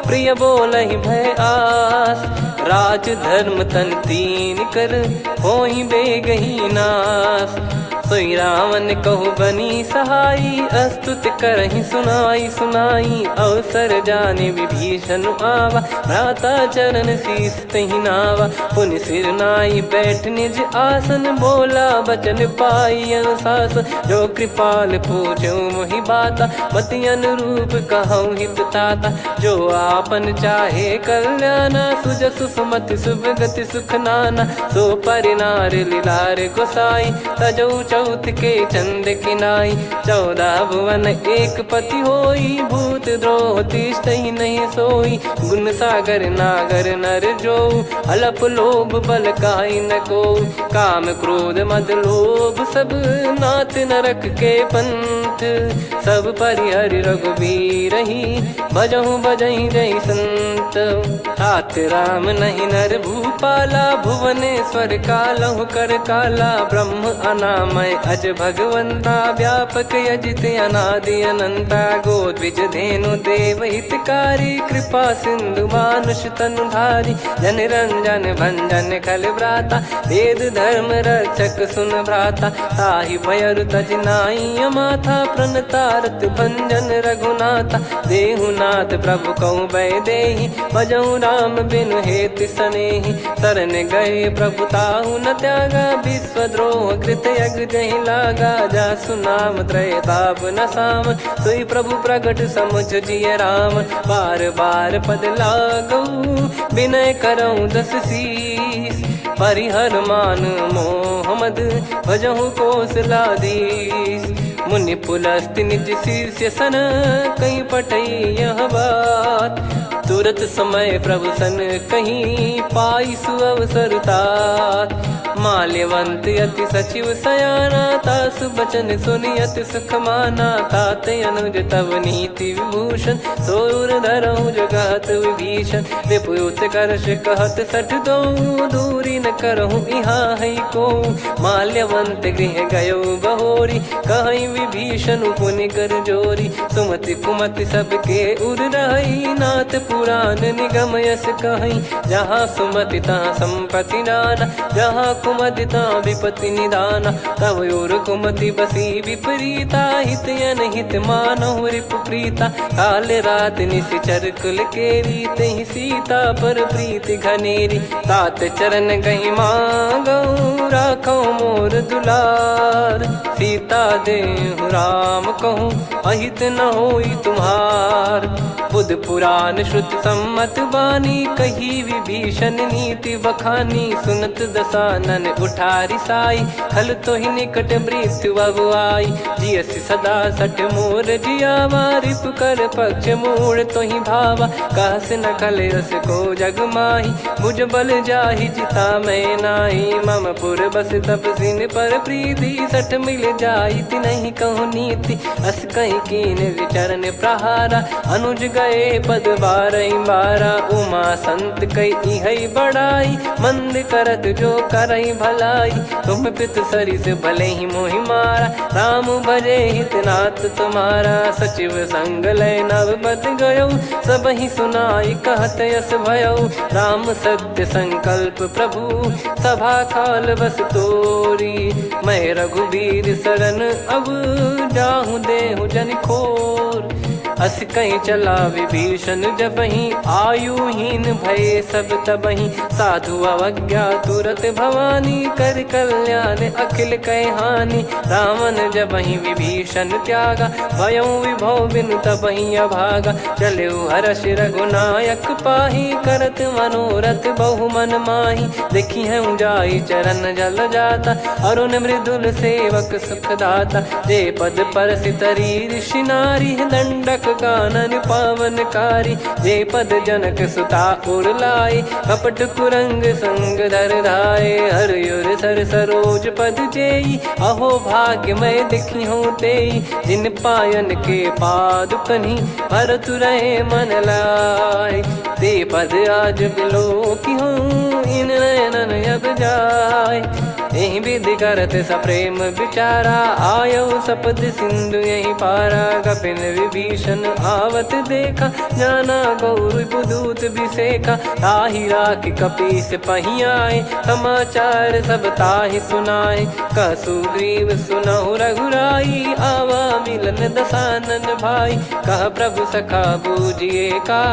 प्रिय बोलहि भय आस। राज धर्म तन तीन कर, होहि बेगहि नाश। सोई रावण कहु बनी सहाई, अस्तुत करहि सुनाई सुनाई। अवसर जाने विभीषण आवा, भ्राता चरण शीस तहि नावा। पुनि सिर नाई बैठ निज आसन, बोला बचन पाई अनुशासन। जो कृपाल पूछो मोहि बाता, मति अनुरूप कहूँ हित ताता। जो आपन चाहे कल्याणा, सुजसु सुमति शुभ गति सुख नाना। सो परिनार लीलार गोसाई, तजौ चौथ के चंद किनाई। 14 भुवन एक पति होई, भूत द्रोह तिष्ठहि नहीं सोई। गुण सागर नागर नर जो, अलप लोभ बल काई न को। काम क्रोध मद लोभ सब, नाथ नरक के पंथ। दुख सब परिहरि रघुबीर ही, भजहु भजहि जय संत। तात राम नहीं नर भूपाला, भुवनेश्वर कालहु कर काला। ब्रह्म अनामय अज भगवंता, व्यापक यजित अनादि अनंता। गोद्विज धेनु देव हितकारी, कृपा सिंधु मानुष तनुधारी। जन रंजन भंजन खल भ्राता, वेद धर्म रक्षक सुन भ्राता। ताहि भयरु तज नाई माथा, प्रणतारत भंजन रघुनाथा। देहुनाथ प्रभु कहु भय देहि, भजहु राम बिनु हेतु सनेहि। शरण गए प्रभु ताहु न त्यागा, विश्वद्रोह कृत यज्ञ जहि लागा। जासु नाम त्रयताप न साम, सोई प्रभु प्रगट समुझ जिय राम। बार बार पद लागऊ, विनय करऊँ दस शीस। परिहर मान मोह मद, भजहु कौशलाधीश। मुनि पुलस्त्य निज शीर्ष सन, कहीं पटई यह बात। तुरत समय प्रभु सन कहीं, पाई सुअवसर तात। माल्यवंत अति सचिव सयाना, तासु बचन सुनि अति सुख माना। तात अनुज तव नीति विभूषण, सोर धरहु जगत विभीषण। विपुत करश कहत सठ दो, दूरी न करहु इहाँ है को। माल्यवंत गृह गयो बहोरी, कहीं विभीषण पुनि कर जोरी। सुमति कुमति सबके उर रही, नाथ पुराण निगम यस कहीं। जहाँ सुमति तहाँ संपत्ति नाना, जहाँ कुमति तहाँ विपत्ति निदाना। तव और कुमति बसी विपरीता, हित अनहित मानहु रिप प्रीता। काल रात निशिचर कुल केरी, तहि सीता पर प्रीति घनेरी। तात चरण गहि मांगऊ, राखो मोर दुलार। सीता देहु राम कहूँ, अहित न होई तुम्हार। बुध पुराण श्रुत सम्मत बानी, कही विभीषण नीति बखानी। सुनत दसानन उठारी साई, खल तो ही निकट मृत्यु अब आई। जियसि सदा सठ मोर जियावा, रिप कर पक्ष मूड़ तो ही भावा। कहस न खल रस को जग माही, मुझ बल जाहि जिता मैं नाही। मम पुर बस तपसिन पर प्रीति, सठ मिल जाई तिनहि कहु नीति। अस कहीं कीन विचरण प्रहारा, अनुज गए पद बारहि बारा। उमा संत कई है बड़ाई, मंद करत जो करई भलाई। तुम पित सरिस भले ही मोहि मारा, राम भजे हितनाथ तुम्हारा। सचिव संग लय नवपद गयो, सब ही सुनाई कहत यस भयो। राम सत्य संकल्प प्रभु, सभा काल बस तोरी। मैं रघुबीर शरण अब, जाहु देहु जन खोर। अस कहीं चला विभीषण जबहि, आयुहीन भये सब तबहि। साधु अवज्ञा तुरत भवानी, कर कल्याण अखिल कह हानि। रावण जबहि विभीषण त्यागा, भयउ विभव बिनु तबहि अभागा। चलऊ हर्ष रघुनायक पाही, करत मनोरथ बहु मन माही। देखी है जाई चरण जल जाता, अरुण मृदुल सेवक सुखदाता। जे पद पर सितरी ऋषि नारी, दंडक कानन पावनकारी। जे पद जनक सुता उर लाए, कपट कुरंग संग धर धाये। हरियुर सर सरोज पद जेई, अहो भाग्य मैं दिखी हूँ तेई। जिन पायन के पाद कन्ही, भरत रहे मन लाए। ते पद आज बिलो की हूँ, इन नयनन अब जाय। यही विधि करत सप्रेम विचारा, आयो सपद सिंधु यही पारा। कपिन विभीषण आवत देखा, जाना गौर पुदूत बिसेखा। ताहि राखि कपीस पही आए, समाचार सब ताहि सुनाए। कह सुग्रीव सुनहु रघुराई, आवा मिलन दसानन भाई। कह प्रभु सखा बूझिए का,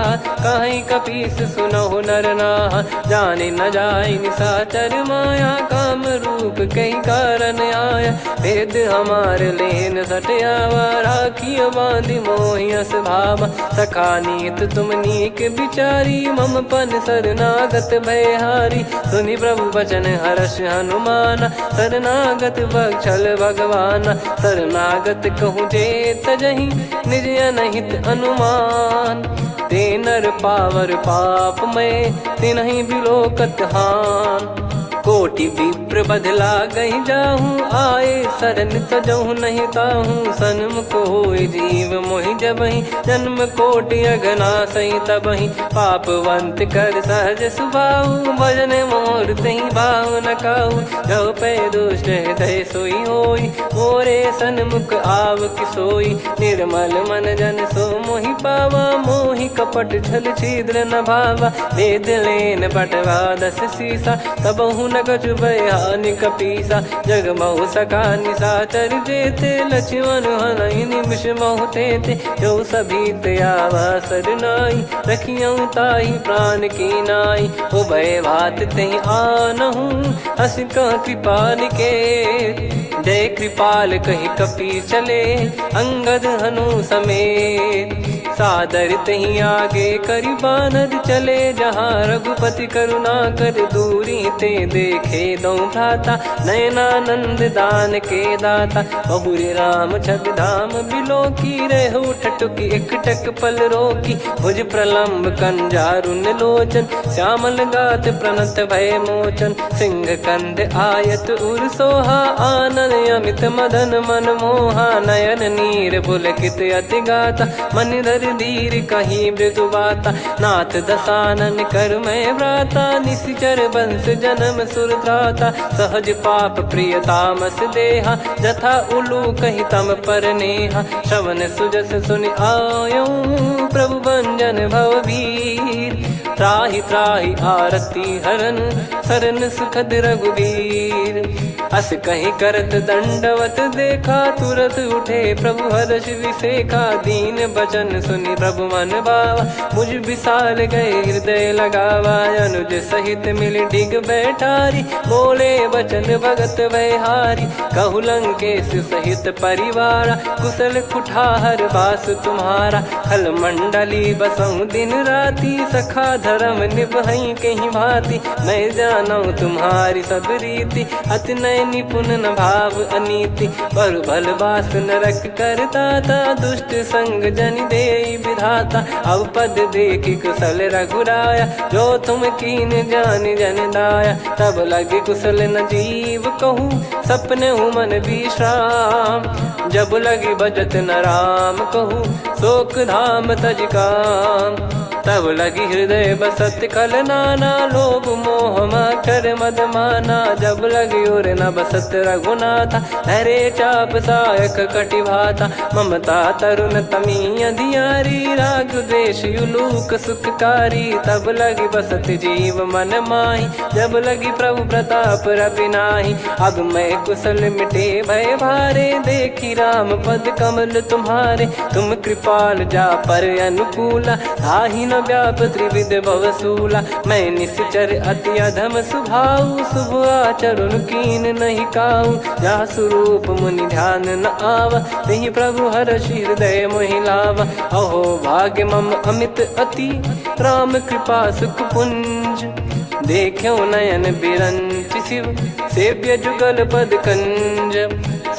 कहीं कपीस सुनहु नर नाहा। जाने न जाय निशाचर माया, काम रूप कई कारण आया। भेद हमार लेन सटयावा, राखियो बांधि मोहियस भावा। सखा नीत तुम नीक विचारी, मम पन शरणागत भयहारी। सुनि प्रभु वचन हर्ष हनुमाना, शरणागत बक्षल भगवाना। शरणागत कहूँ जे तजहि, निज अनहित अनुमान। ते नर पावर पाप में, तिन्हि बिलोकत हान। कोटि विप्र बदला गई जाहूँ, आए सरन तजहु नहीं ताहू सन्मुख होई जीव मोहि जबहि जन्म कोटि अगना सही तबहि पापवंत कर सहज सुभाऊ भजन मोर तहि भाव न काऊ जो पे दुष्ट हृदय सोई होई मोरे सन्मुख आव किसोई निर्मल मन जन सो मोहि पावा मोहि कपट छल छिद्र न भावा वेद लेन बटवा दस सीसा तबहु न कछु बयानि कपीसा जग महु सका निसाचर जेते लक्ष्मण हनहि निमिष महु तेते जो सभी त्यावा सरनाई रखियऊ ताई प्राण की नाई उभय भात तेहि आनहु हस कह कृपाल के जय कृपाल कहि कपी चले अंगद हनु समेत सादर तही आगे करि बानर चले जहाँ रघुपति करुणा कर दूरी ते देखे दो भ्राता नयनानंद दान के दाता बहुरे राम छवि धाम बिलो की रेहु ठटुकी एकटक पल रोकी भुज प्रलम्ब कंजारुन लोचन श्यामल गात प्रणत भय मोचन सिंह कंद आयत उर सोहा आनन अमित मदन मन मोहा नयन नीर पुलकित अति गाता मन धर धीर कहीं मृदु बाता नाथ दसानन कर मैं व्राता निश्चर बंस जन्म सुरत्राता सहज पाप प्रिय तामस देहा जथा उलू कही तम पर नेहा श्रवण सुजस सुनि आयो प्रभु भंजन भवभीर त्राहि त्राहि आरती हरन सरन सुखद रघुवीर अस कहीं करत दंडवत देखा तुरत उठे प्रभु हर्ष विसेखा दीन बचन सुनि प्रभु मन भावा मुझ विशाल गए हृदय लगावा अनुज सहित मिल डिग बैठारी बोले बचन भगत वैहारी कहु लंकेश सहित परिवारा कुशल कुठार बास तुम्हारा खल मंडली बसऊं दिन राती सखा धर्म निभई कहीं भांति मैं जानू तुम्हारी सब रीति अति नय निपुण न भाव अनीति पर भल बास नरक करता था दुष्ट संग जन दे विधाता अब पद देखी कुशल रघुराया जो तुम कीन जान जन दाया तब लगे कुशल न जीव कहूँ सपने हूँ मन विश्राम जब लगी बजत न राम कहूँ शोक धाम तज काम तब लगी हृदय बसत कल नाना लोभ मोह मकर मद माना जब लगी और न बसत रघुनाथा हरे चाप सायक कटि भाता ममता तरुण तमी अधियारी राग द्वेष युलूक सुखकारी तब लगी बसत जीव मन माही जब लगी प्रभु प्रताप रवि नाही अब मैं कुशल मिटे भय भारे देखी राम पद कमल तुम्हारे तुम कृपाल जा पर अनुकूला आही न व्याप त्रिविध भवसूला मैं निश्चर अति अधम सुभाऊ शुभ आचरण कीन नहीं काऊ जा स्वरूप मुनि ध्यान न आवा नहीं प्रभु हर्ष हृदय मोहि लावा अहो भाग्य मम अमित अति राम कृपा सुख पुंज देखो नयन बिरंच शिव सेव्य जुगल पद कंज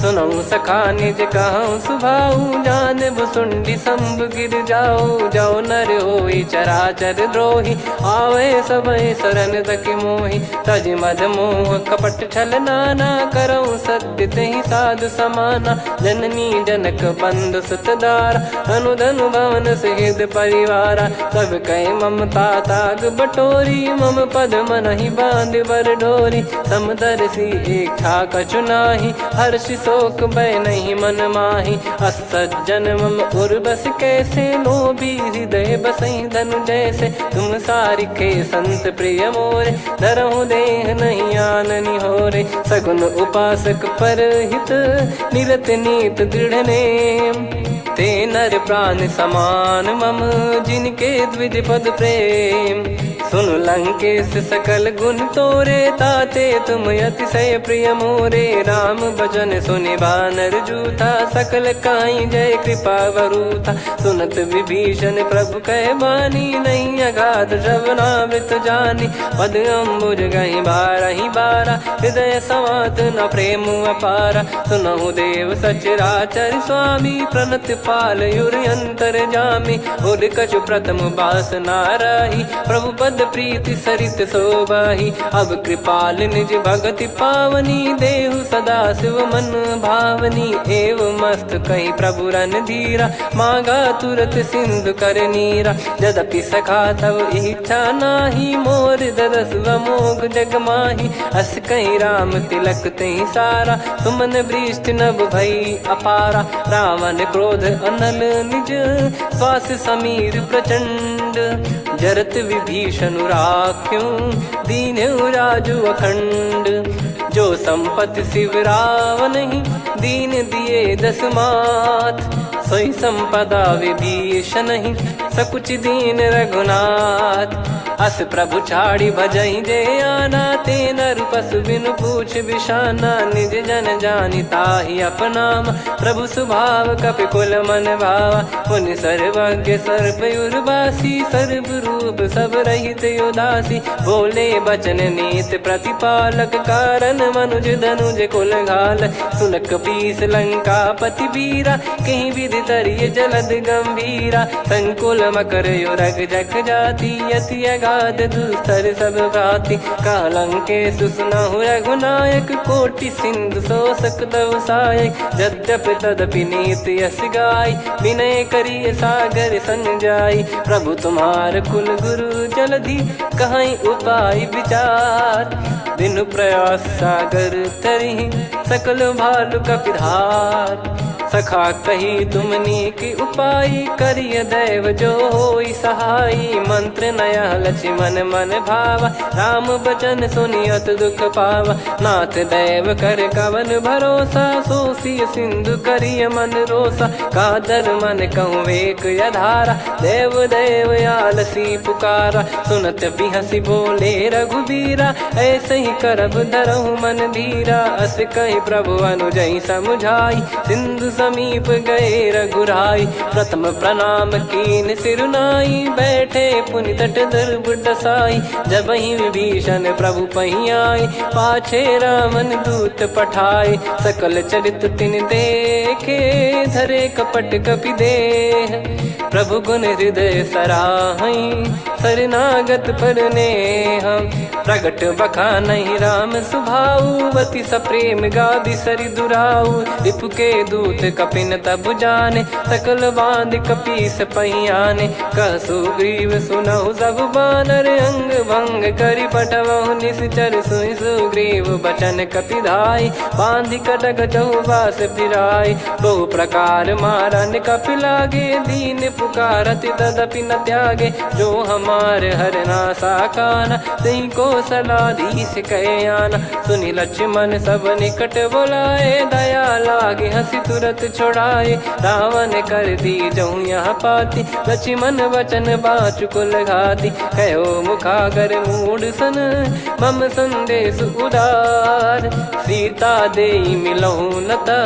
सुनऊ सखा निज कहूँ सुभाऊ जान भुसुंडी संभ गिर जाओ जाओ नर होई चराचर द्रोही आवे सबय शरण तक मोहि तज मद मोह कपट छल नाना करऊँ सत्य तहि साधु समाना जननी जनक बंधु सुतदारा अनुधनु भवन सहित परिवारा सब कहे ममता ताग बटोरी मम पद मन ही बांध बर डोरी समदर्शी इच्छा कछु नाही हर्ष शोक भय नहीं मन माही असज्जन मम उर्वश कैसे लोभी हृदय बसई धनु जैसे तुम सारिखे संत प्रिय मोरे धरहु देह नहीं आननि होरे सगुन उपासक पर हित निरत नीत दृढ़ नेम ते नर प्राण समान मम जिनके द्विज पद प्रेम सुन लंकेश सकल गुण तोरे ताते तुम अतिशय प्रिय मोरे राम भजन सुनि बानर जूथा सकल काई जय कृपा वरूथा सुनत विभीषण प्रभु कह बानी नहीं अगाध श्रवणामृत जानी पद अम्बुज गही बारही बारा हृदय समात न प्रेम अपारा सुनहु देव सचराचर स्वामी प्रणत पाल युर अंतर जामी उर कछु प्रथम बास नाराही प्रभु पद प्रीति सरित सोबाही। अब कृपाल निज भगति पावनी, देहु सदा शिव मन भावनी। एव मस्त कही प्रभु रन धीरा, मांगा तुरत सिंधु कर नीरा। यद्यपि सखा तब इच्छा नाही, मोर दरस अमोघ जग माही। अस कहीं राम तिलक तही सारा, सुमन वृष्टि नभ भई अपारा। रावण क्रोध अनल निज, श्वास समीर प्रचंड। जरत विभीषण राख्यों, दीन्हु राजु अखंड। जो संपत्ति शिव रावण ही, दीन दिए दस मात। सोई संपदा विभीषण ही, सकुच दीन रघुनाथ। अस प्रभु छाड़ी भजई जे आना, ते नर पशु बिनु पूछ बिशाना। निज जन जानि ताहि अपनाम, प्रभु स्वभाव कपि कुल मन भावा। मुनि सर्वज्ञ सर्व उर्वासी, सर्व रूप सब रहित उदासी। बोले बचन नीत प्रतिपालक, कारण मनुज धनुज कुल घाल। सुन कपीस लंका पति वीरा, कहीं विधि तरिय जलद गंभीरा। संकुल मकर युरग जख जाति, यति अगाध दुस्तर सब भांति। कालंकेश सुनहु रघुनायक, कोटि सिंधु शोषक तव सहायक। यद्यपि तदपि नीति यस गाय, विनय करिय सागर सन जाई। प्रभु तुम्हार कुल गुरु जलधि, कहीं उपाय विचार। बिनु प्रयास सागर तरिहि, सकल भालु कपिधार। सखा कही तुमनी की उपाय, करिय दैव जो होई सहाई। मंत्र नया लक्ष्मण मन भावा, राम बचन सुनियत दुख पावा। नाथ दैव कर कवन भरोसा, सोसिय सिंधु करिय मन रोसा। कादर मन कहूँ एक यधारा, देव देव आलसी पुकारा। सुनत बिहसी बोले रघुबीरा, ऐसे ही करब धरहु मन धीरा। अस कही प्रभु अनुजई समुझाई, सिंधु समीप गए रघुराई। प्रथम प्रणाम कीन सिरुनाई, बैठे पुनि तट दर्भ डसाई। जब ही विभीषण प्रभु पही आए, पाछे रामन दूत पठाए। सकल चरित तिन देखे, धरे कपट कपि देह। प्रभु गुण हृदय सराहई, शरणागत पर नेह। प्रगट बखानहि राम सुभाऊ, बति सप्रेम गाबि सरि दुराऊ। रिपु के दूत कपिन तब जाने, सकल बांध कपीस पहियाने। कह सुग्रीव सुनहु सब बानर, अंग भंग करि पठवहु निश्चर। सुनि सुग्रीव बचन कपिधाई, बांधि कटक चहुबास फिराई। बहु प्रकार मारन कपि लागे, दीन पुकारति तदपि न त्यागे। जो हमार हरना साकाना, तई को सलाधीश कहे आना। सुनि लक्ष्मण सब निकट बुलाए, दया लागे हंसी तुरत छुड़ाए। रावण कर दी जऊँ यहाँ पाती, लक्ष्मण वचन बाचु कुल घाती। कहो मुखागर मूढ़ सन, मम संदेश उदार। सीता देई मिलहु नता,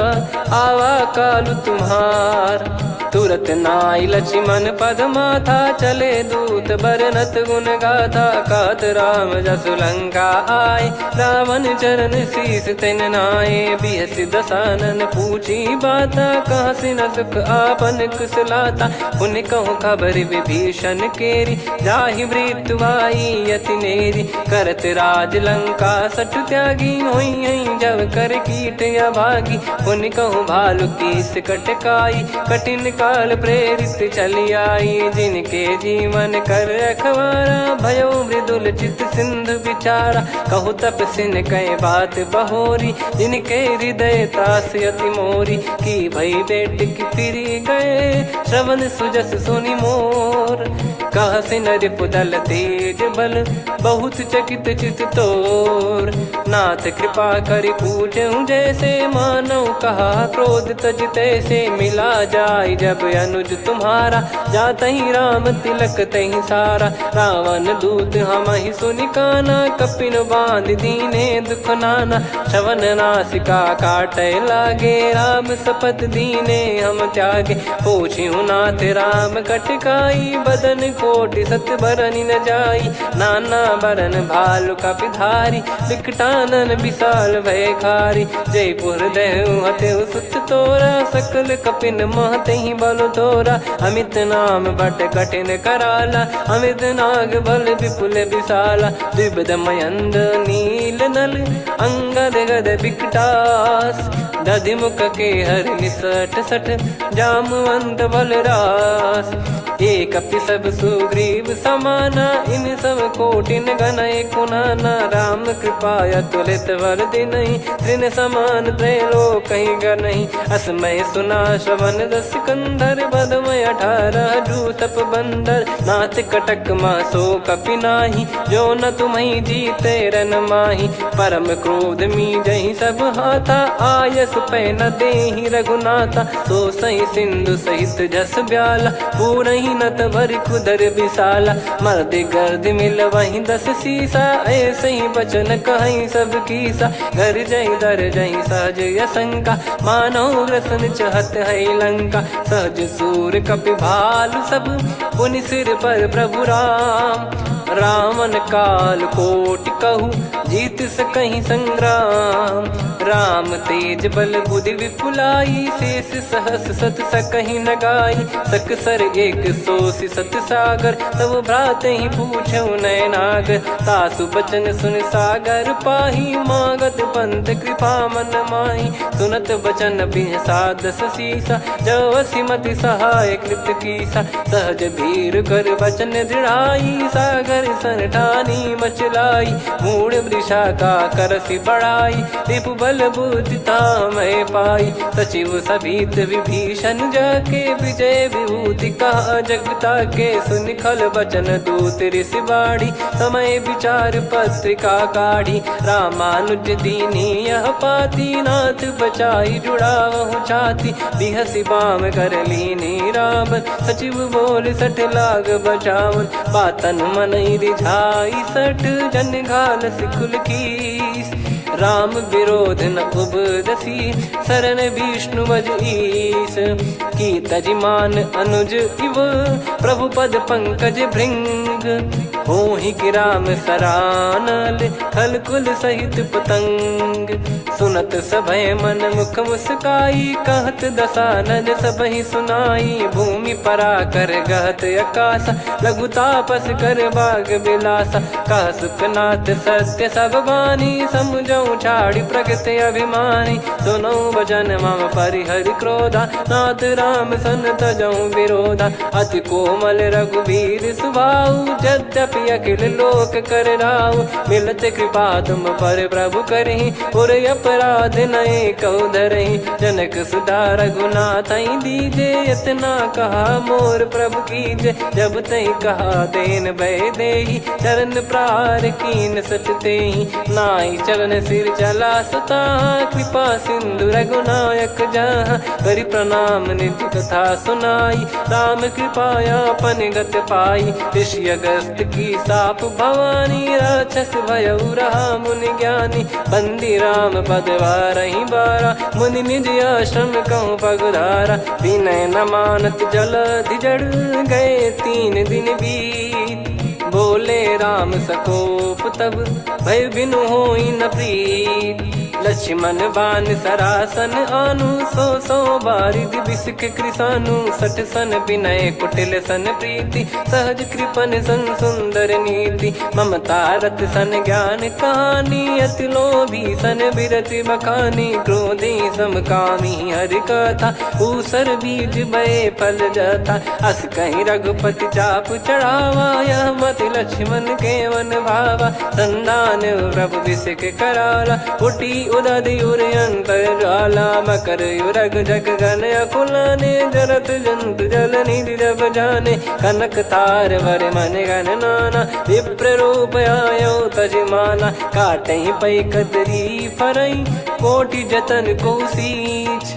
आवा कालु तुम्हार। तुरत नाई लक्ष्मण पद माथा, चले दूत बरनत गुण गाथा। कात राम जसु लंका आए, रावण चरण शीस तिन नाये। बिहसि दसानन पूछी बाता, कहाँ से न सुख आपन कुशलाता। पुनि कहूँ खबर विभीषण केरी, जाहि मृत्यु आई यति नेरी। करत राज लंका सठ त्यागी, होई जब कर कीट अभागी। पुनि कहूँ भालु कीस कटकाई, कठिन काल प्रेरित चली आई। जिनके जीवन कर रखवारा, भयो मृदुल चित सिंधु विचारा। कहु तपसिन कई बात बहोरी, जिनके हृदय तास अति मोरी। की भई बेट की फिरी गए, श्रवण सुजस सुनि मोर। कह सिन रिपुदल तेज बल, बहुत चकित चित तोर। नाथ कृपा करि पूछऊँ जैसे, मानव कहा क्रोध तज तैसे। मिला जाय जब अनुज तुम्हारा, जातहि राम तिलक तहि सारा। रावण दूत हमहि सुनि काना, कपिन बांध दीने दुख नाना। श्रवण नासिका काटय लागे, राम शपथ दीने हम त्यागे। पूछिहु नाथ राम कटकाई, बदन कोटि सत बरनि न जाई। नाना बरन भालु कपिधारी, विकटानन विशाल भयखारी। जयपुर देहु हतेउ सुत तोरा, सकल कपिन महतहि बल तोरा। अमित नाम बट कठिन कराला, अमित नाग बल विपुल विशाला। द्विविध मयंद नील नल अंगद गद विकटास, दधि मुख के हर निसठ सठ जामवंत बलरास। एक अपि सब सुग्रीव समाना, इन सब कोटिन गणय कुनाना। राम कृपाया तुलित वर दिनहि, तृण समान त्रैलोक कहीं गनहि। असमय सुना श्रवण दस कंधर, बदमय 18 जूतप बंदर। नाथ कटक मासो कपि नाही, जो न तुम्हि जीते रन माही। परम क्रोध मी जहि सब हाथा, आयस पै न देहि रघुनाथा। सो सही सिंधु सहित जस ब्याला, पूरहि नत भर कुदर विशाला। मर्द गर्द मिल वहीं 10 सीसा, ऐसे ही बचन कहीं सब कीसा। घर जय दर जय सहज यसंका, मानव रसन चहत है लंका। सहज सूर कपि भालु सब, पुनि सिर पर प्रभु राम। रामन काल कोटि कहु, जीत सकहि संग्राम। राम तेज बल बुद्धि विपुलाई, शेष सहस सत सकहि न गाई। सकसर एक सोसि सत सागर, तब भ्राते ही पूछौ नयनागर। तासु बचन सुन सागर पाही, मागत पंथ कृपा मन माही। सुनत बचन बिहसा 10 सीसा, जवसि मति सहाय कृत कीसा। सहज भीर कर बचन दृढ़ाई, सागर सन ठानी मचलाई। मूढ़ वृषा का करसि बढ़ाई, रिपु बल बुद्धि तामय पाई। सचिव सभीत विभीषण जाके, विजय विभूति कहा जगता के। सुनि खल बचन दूत ऋषि बाढ़ी, समय विचार पत्रिका काढ़ी। रामानुज दीनी यह पाती, नाथ बचाई जुड़ावहु छाती। बिहसि बाम कर लीनी रावण, सचिव बोल 60 लाग बचावन। बातन मनहि रिझाई 60, जन घाल सिकुल कीस। राम विरोध न उपदसी, शरण विष्णु बज ईस। की तजिमान अनुज इव, प्रभु पद पंकज भृंग। होहि कि राम सरानल, खल कुल सहित पतंग। सुनत सभय मन मुख मुस्काई, कहत दसानन सबहि सुनाई। भूमि परा कर गहत आकाशा, लघु तापस कर बाग बिलासा। कह सुखनाथ सत्य सब बानी, समुझौ छाड़ी प्रगति अभिमानी। सुनो भजन मम परिहरि क्रोधा, नाथ राम सन तजौ विरोधा। अति कोमल रघुवीर सुभाऊ, यद्यपि अखिल लोक कर राऊ। मिलत कृपा तुम पर प्रभु करहि, पुर अपराध नए कौ धरहि। जनक सुधा रघुनाथ दीजे, इतना कहा मोर प्रभु कीजे। जब तई कहा देन भय देहि, चरण प्रार कीन सट तेहि। नाई चरण सिर चला सता, कृपा सिंधु रघुनायक जहाँ। करि प्रणाम निधि कथा सुनाई, राम कृपाया पन गत पाई। ऋषि अगस्त की साप भवानी, राक्षस भयउ रहा मुनि ज्ञानी। बंदी राम पद वारहि बारा, मुनि निज आश्रम कहूँ पगुधारा। विनय न मानत जलधि जड़, गए 3 दिन बीत। बोले राम सकोप तब, भय बिनु होई न प्रीत। लक्ष्मण बान सरासन आनु, 100 बारिधि बिसक कृसानु। 60 सन विनय कुटिल सन प्रीति, सहज कृपन सन सुंदर नीति। ममता रत सन ज्ञान कहानी, अति लोभी सन बिरति बखानी। क्रोधी समकामी हरि कथा, ऊसर बीज भय फल जथा। अस कहीं रघुपति चाप चढ़ावा, यह मत लक्ष्मण के मन भावा। संदान प्रभु बिसक कराला, उठी उदधि उर अंतर ज्वाला। मकर युरग जग गन अकुलाने, जरत जंतु जल निधि जब जाने। कनक तार वर मन गन नाना, विप्र रूप आयो तजमाना। काटहि पै कदरी फरई, कोटि जतन को सींच।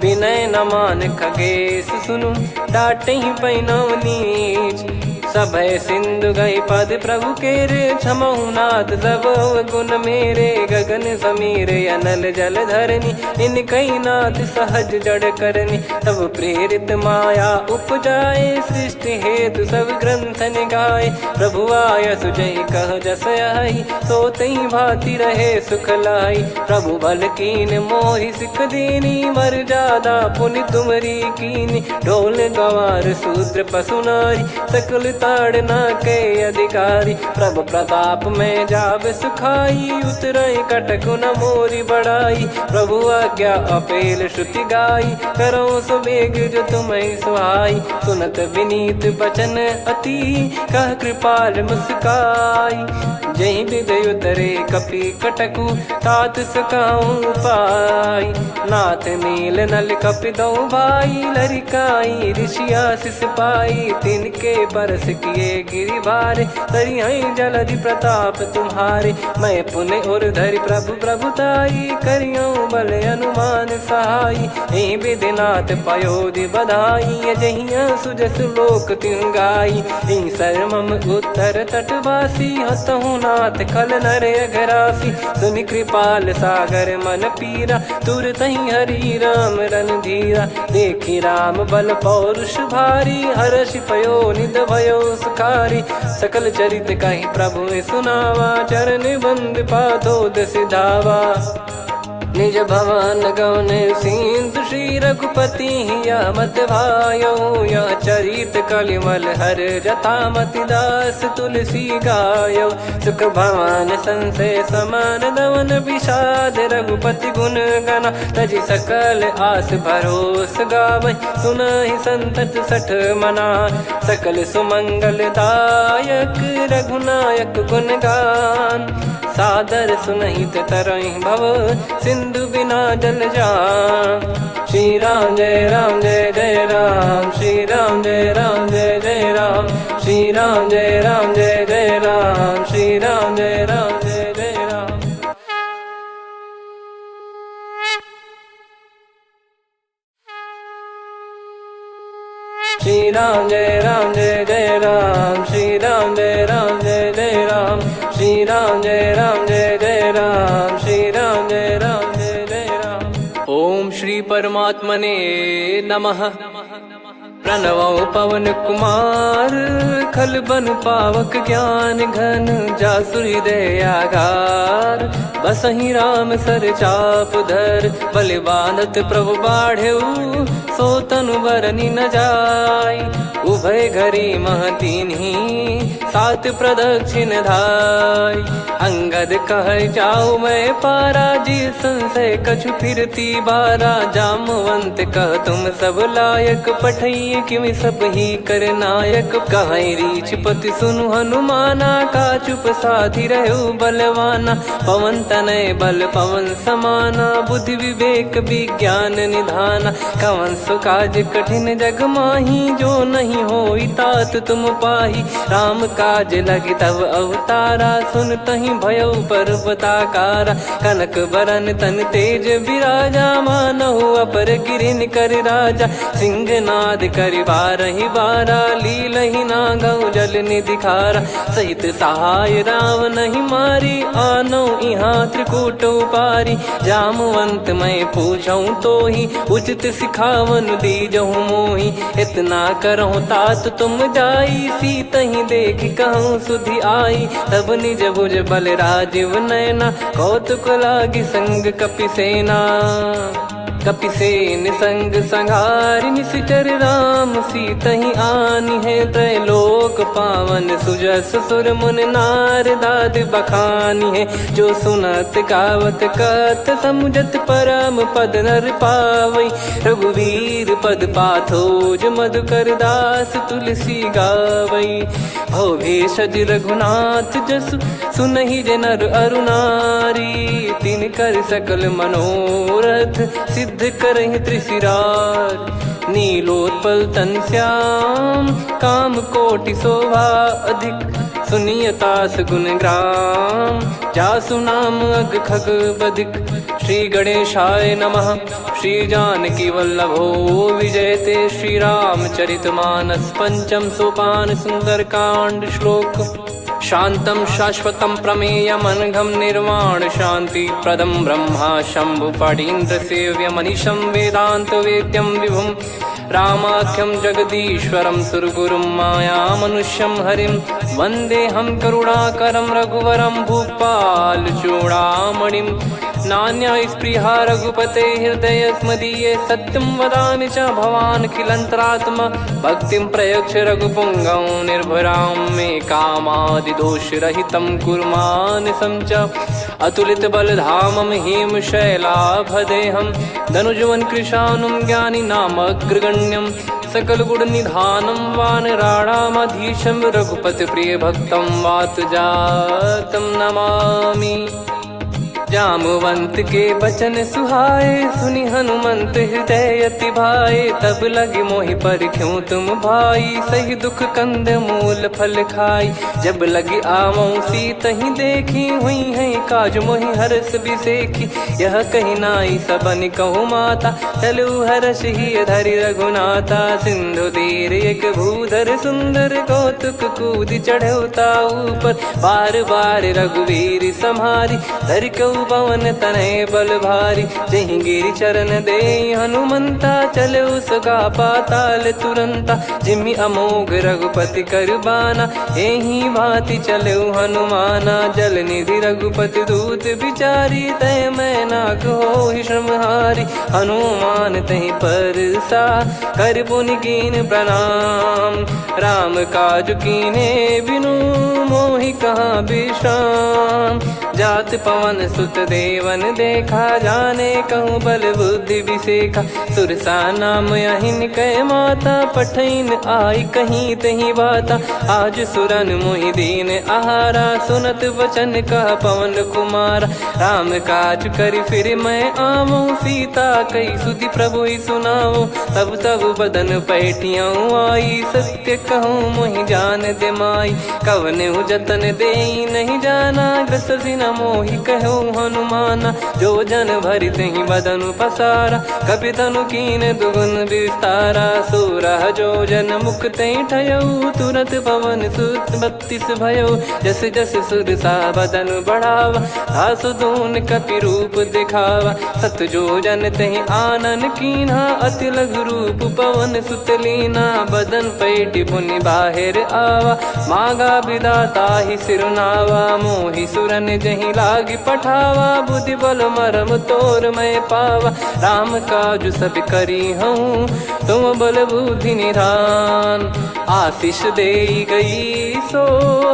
विनय न मान खगेश सुनु, डांटहि पै नव नीच। सभय सिंधु गई पद प्रभु के रे, क्षमहु नाथ सब गुण मेरे, गगन समीरे अनल जल धरनी, इन कई नाथ सहज जड़ करनी। तब प्रेरित माया उपजाए, सृष्टि हेतु सब ग्रंथ निगाए। प्रभु आय सुजय कह जस आई, सो तई भांति रहे सुख लाई। प्रभु बल कीन मोहि सिख दीनी, मर्यादा पुनि तुमरी कीनी। ढोल गवार शूद्र पशु नारी, सकल ताड़ना के अधिकारी। प्रभु प्रताप में जाब सुखाई, उतरई कटक न मोरी बढ़ाई। प्रभु आज्ञा अपेल श्रुति गाई, करो सुबेग जो तुम्हें सुहाई। सुनत विनीत बचन अति, कह कृपाल मुस्काई। जय विदय उतरे कपि कटकु, तात सकाऊं पाई। नाथ नील नल कपि दो भाई, लरिकाई ऋषि आशीष पाई। तिनके परस किए गिरि भारे, तरिहै जलधि प्रताप तुम्हारे। मैं पुण्य और धरि प्रभु प्रभुताई, करियऊं बल अनुमान सहाई। हे विधिनाथ पयोधि बधाई, जहिया सुजस लोक तिन गाई। हे सरमम उत्तर तटवासी, हतहु नाथ खल नर अघरासी। सुनि कृपाल सागर मन पीरा, तुरत ही हरि राम रणधीरा। देखी राम बल पौरुष भारी, हर्षि पयो निध भयो सुखारी। सकल चरित कहि प्रभु सुनावा, चरण बंद पादोद सिधावा। निज भवन गौन सिंधु, श्री रघुपति हिया मत भायो। या चरित कलिमल हर जतामति दास, तुलसी गायो। सुख भवन संशय समान दवन, विषाद रघुपति गुण गना। तजि सकल आस भरोस गावै, सुनहि संतत सठ मना। सकल सुमंगल दायक, रघुनायक गुण गान। सादर सुनहित तरहि भव, सिंधु बिना जल जान। श्री राम जय राम जय जय राम, श्री राम जय राम जय जय राम। श्री राम जय राम जय जय राम, श्री राम जय राम जय जय राम। श्री राम जय राम जय जय राम, श्री राम जय राम जय जय राम। श्री राम जय राम जय जय राम, श्री राम जय राम जय जय राम। ओम श्री परमात्मने नमः। प्रणवो पवन कुमार, खल बन पावक ज्ञान घन। जासु हृदय आगार, बसहि राम सर चाप धर। बलि बांधत प्रभु बाढ़ेऊ, सो तनु बरनि न जाय। उभय घरी महतीन्ही, सात प्रदक्षिण धाय। अंगद कह जाऊ मैं पारा, जी संशय कछु फिरती बारा। जामवंत कह तुम सब लायक, पठई किमि सब ही कर नायक। कहीं रीछ पति सुनु हनुमाना, का चुप साधि रहु बलवाना। पवन तनय बल पवन समाना, बुद्धि विवेक विज्ञान निधाना। कवन सो काज कठिन जग माही, जो नहीं होई तात तुम पाही। राम काज लगी तब अवतारा, सुन तहि भयो पर्वताकारा। कनक बरन तन तेज विराजा, मानहु अपर गिरिन कर राजा। सिंहनाद करि बारहि बारा, लीलहि नागौ जल निधि खारा। सहित सहाय राम नहीं मारी, आनो इहाँ त्रिकूट उपारी। जामवंत मैं पूछऊं तोहि, उचित सिखावन दीजहु मोहि। इतना करहु तात तुम जाई, सीतहि देख कहूँ सुधि आई। तब निज भुज बल राजीव नैना, कौतुक लागी संग कपि सेना। कपिसेन संग संघारि, निशिचर राम सीतहि आनि है। त्रैलोक पावन सुजस सुर मुन नार, दाद बखानी है। जो सुनत गावत कथ, समुझत परम पद नर पावै। रघुवीर पद पाथोज, मधुकर दास तुलसी गावै। भव भेषज रघुनाथ जसु, सुनहि जे नर अरु नारी। तिन कर सकल मनोरथ, सिद्ध करहि त्रिशिरार। नीलोत्पल तन श्याम, काम कोटि शोभा अधिक। सुनियतास गुण ग्राम, जासु नाम अग खग बधिक। श्री गणेशाय नमः। श्री जानकी वल्लभो विजयते श्रीरामचरितमानस पंचम सोपान सुंदरकांड श्लोक। शांतं शाश्वतं प्रमेयमनघं निर्वाण शांति प्रदं ब्रह्मा शंभु फणीन्द्र सेव्य मनीषं वेदांत वेद्यं विभुं रामाख्यं जगदीश्वरं सुरगुरुं माया मनुष्यं हरिं वन्देऽहं करुणाकरं रघुवरं भूपाल चूडामणिं। नान्या स्पृहा रघुपते हृदय स्मदीये सत्यं वदामि च भवान् खिलन्तरात्मा भक्तिं प्रयच्छ रघुपुङ्गं निर्भरां मे कामादिदोषरहितं कुर्मानसं च अतुलित बलधामं हेमशैलाभदेहं धनुजवन कृशानुं ज्ञानिनामग्रगण्यं सकल गुण निधानं वानराणामधीशं रघुपति प्रिय भक्तं वातजातं नमामि। जामवंत के बचन सुहाए सुनि हनुमंत हृदय अति भाए तब लगे मोहि पर क्यों तुम भाई सही दुख कंद मूल फल खाई। जब लगी आवों सीत ही देखी हुई है काज मोहि हरस बिसेखी यह कही नाई सबन कहु माता चलु हरष ही धरि रघुनाथा। सिंधु तीर एक भूधर सुंदर कौतुक कूद चढ़ौता ऊपर बार बार रघुवीर सम्हारी धरि कऊ पवन तनय बल भारी। जहीं गिरि चरण दे हनुमंता चले उसका पाताल तुरंता जिमि अमोघ रघुपति करबाना एही भांति चले हनुमाना। जल निधि रघुपति दूत बिचारी तय मैं नाक हो श्रमहारी हनुमान तहीं पर सा कर पुनि कीन प्रणाम राम काज कीने बिनु मोहि कहाँ विश्राम। जात पवन सुत देवन देखा जाने कहूँ बल बुद्धि विसेखा सुरसा नाम यहिन कै माता पठैन आई कहीं तहीं बाता। आज सुरन मोहि दीन आहारा सुनत वचन कह पवन कुमारा। राम काज करि फिर मैं आवूं सीता कई सुधि प्रभु ही सुनाओ तब तब बदन पैठियाँ आई सत्य कहूँ मोहि जान दे माई। कवन जतन दे नहीं जाना ग्रसिन मोहि कहो हनुमाना। जो जन भरि तहि बदनु पसारा कपि तनु कीन दुगुन विस्तारा। सूरह जो जन मुख तहि ठयऊ तुरत पवन सुत 32 भयऊ जस जस सुरसा बदन बढ़ावा आसु दून कपि रूप दिखावा। सत जो जन तहि आनन कीन्हा अति लघु रूप पवन सुत लीना। बदन पैटि पुनि बाहिर आवा मांगा विधाता ही सिरुनावा। मोहि सुरन जहि लागी पठावा बुद्धि बल मरम तोर मैं पावा। राम काज सब करी हूँ तुम बल बुद्धि निधान। आशीष दे गई सो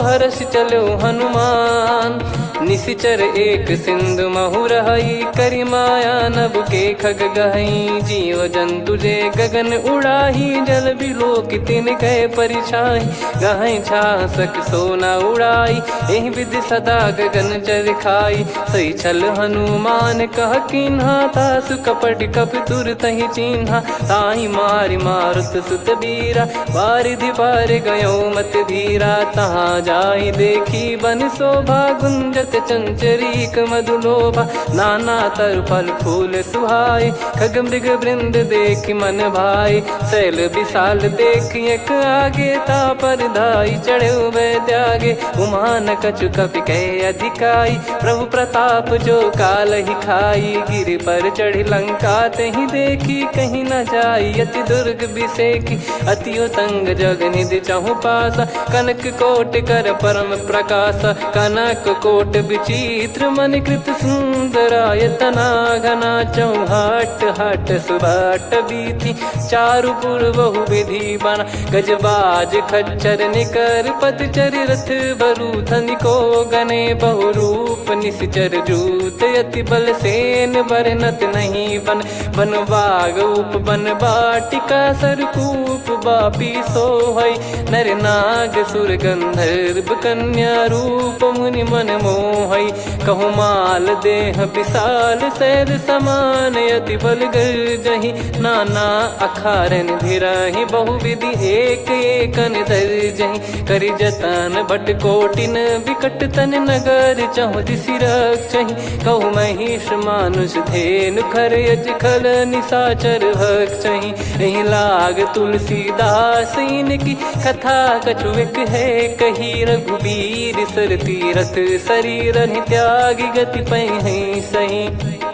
हर्ष चलो हनुमान। निशिचर एक सिंधु महु रहई करी माया नभ के खग गहई। जीव जंतु जे गगन उड़ाही जल बिलो कितिन गए परिछाई। गहई छासक सोना उड़ाई एहि विधि सदा गगन चर खाई। सही छल हनुमान कह किन्हा तासु कपट कप तुर तहि चिन्हा। ताहि मारि मारुत सुत बीरा वारिधि पार गयो मत धीरा। तहाँ जाई देखी बन शोभा गुंजत चंचरीक मधुलोभा। नाना तर फल फूल सुहाई खग मृग वृंद देख मन भाई। शैल विशाल देख एक आगे ता पर धाई चढ़े वै त्यागे। उमान कछु कपि कह अधिकाई प्रभु प्रताप जो काल ही खाई। गिर पर चढ़ी लंका तहि देखी कहीं न जाई अति दुर्ग बिसेखी। अति उतंग जग निधि चहु पासा कनक कोट कर परम प्रकाश। कनक कोट विचित्र मन कृत सुंदरायतना घना चौहाट हाट सुबाट बीथी। चारु पुर बहु विधि बना गजबाज खच्चर निकर पतचर रथ बरु धनिको गने बहु रूप निश्चर जूत। अति बल सेन बरनत नहीं बन बन बाग उप बन बाटिका सरकूप बापी सोहई। नर नाग सुर गंधर्व कन्या रूप मुनि मन मोह मोहई। कहूँ माल देह विशाल शैल समान यति बल गर्जहि। नाना अखारन भिरहि बहुविधि एक एकन दर्जहि। करि जतन भट कोटिन विकट तन नगर चहु दिसि रक्षहि। कहु महिष मानुष धेनु खर यज खल निशाचर भक्षहि। एहि लाग तुलसीदास इनकी कथा कछुक है कही। रघुबीर सर तीरथ शरीर त्यागी गति पहि सही।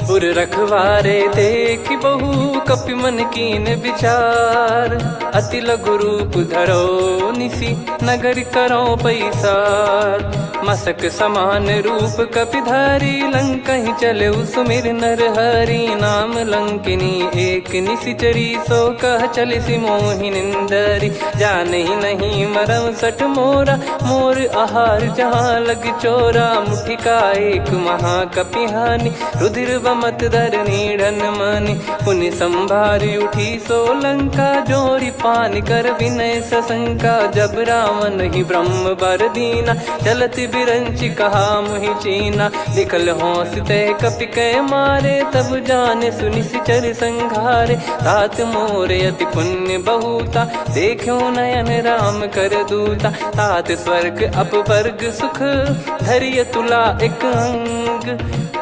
पुर रखवारे देख बहु कपि मन कीन विचार। अति लघु रूप धरो निसी नगर करो पैसार। मसक समान रूप कपिधारी लंकहि चले सुमिर नर हरि। नाम लंकिनी एक निशिचरी सो कह चले सि मोहि निंदरी। जानहि नहीं मरम सठ मोरा मोर आहार जहाँ लग चोरा। मुठिका एक महाकपिहानि रुधिर बमत धरनी ढन मानि। पुनि संभारी उठी सो लंका जोरी पान कर विनय सशंका। जब रावण ही ब्रह्म बर दीना चलत बिरंचि कहा मुहि चीना। निकल होंस तय कपि कै मारे तब जाने सुनि सिचर संघारे। तात मोर अति पुण्य बहुता देखो नयन राम कर दूता। तात स्वर्ग अपवर्ग सुख धरिय तुला एक अंग।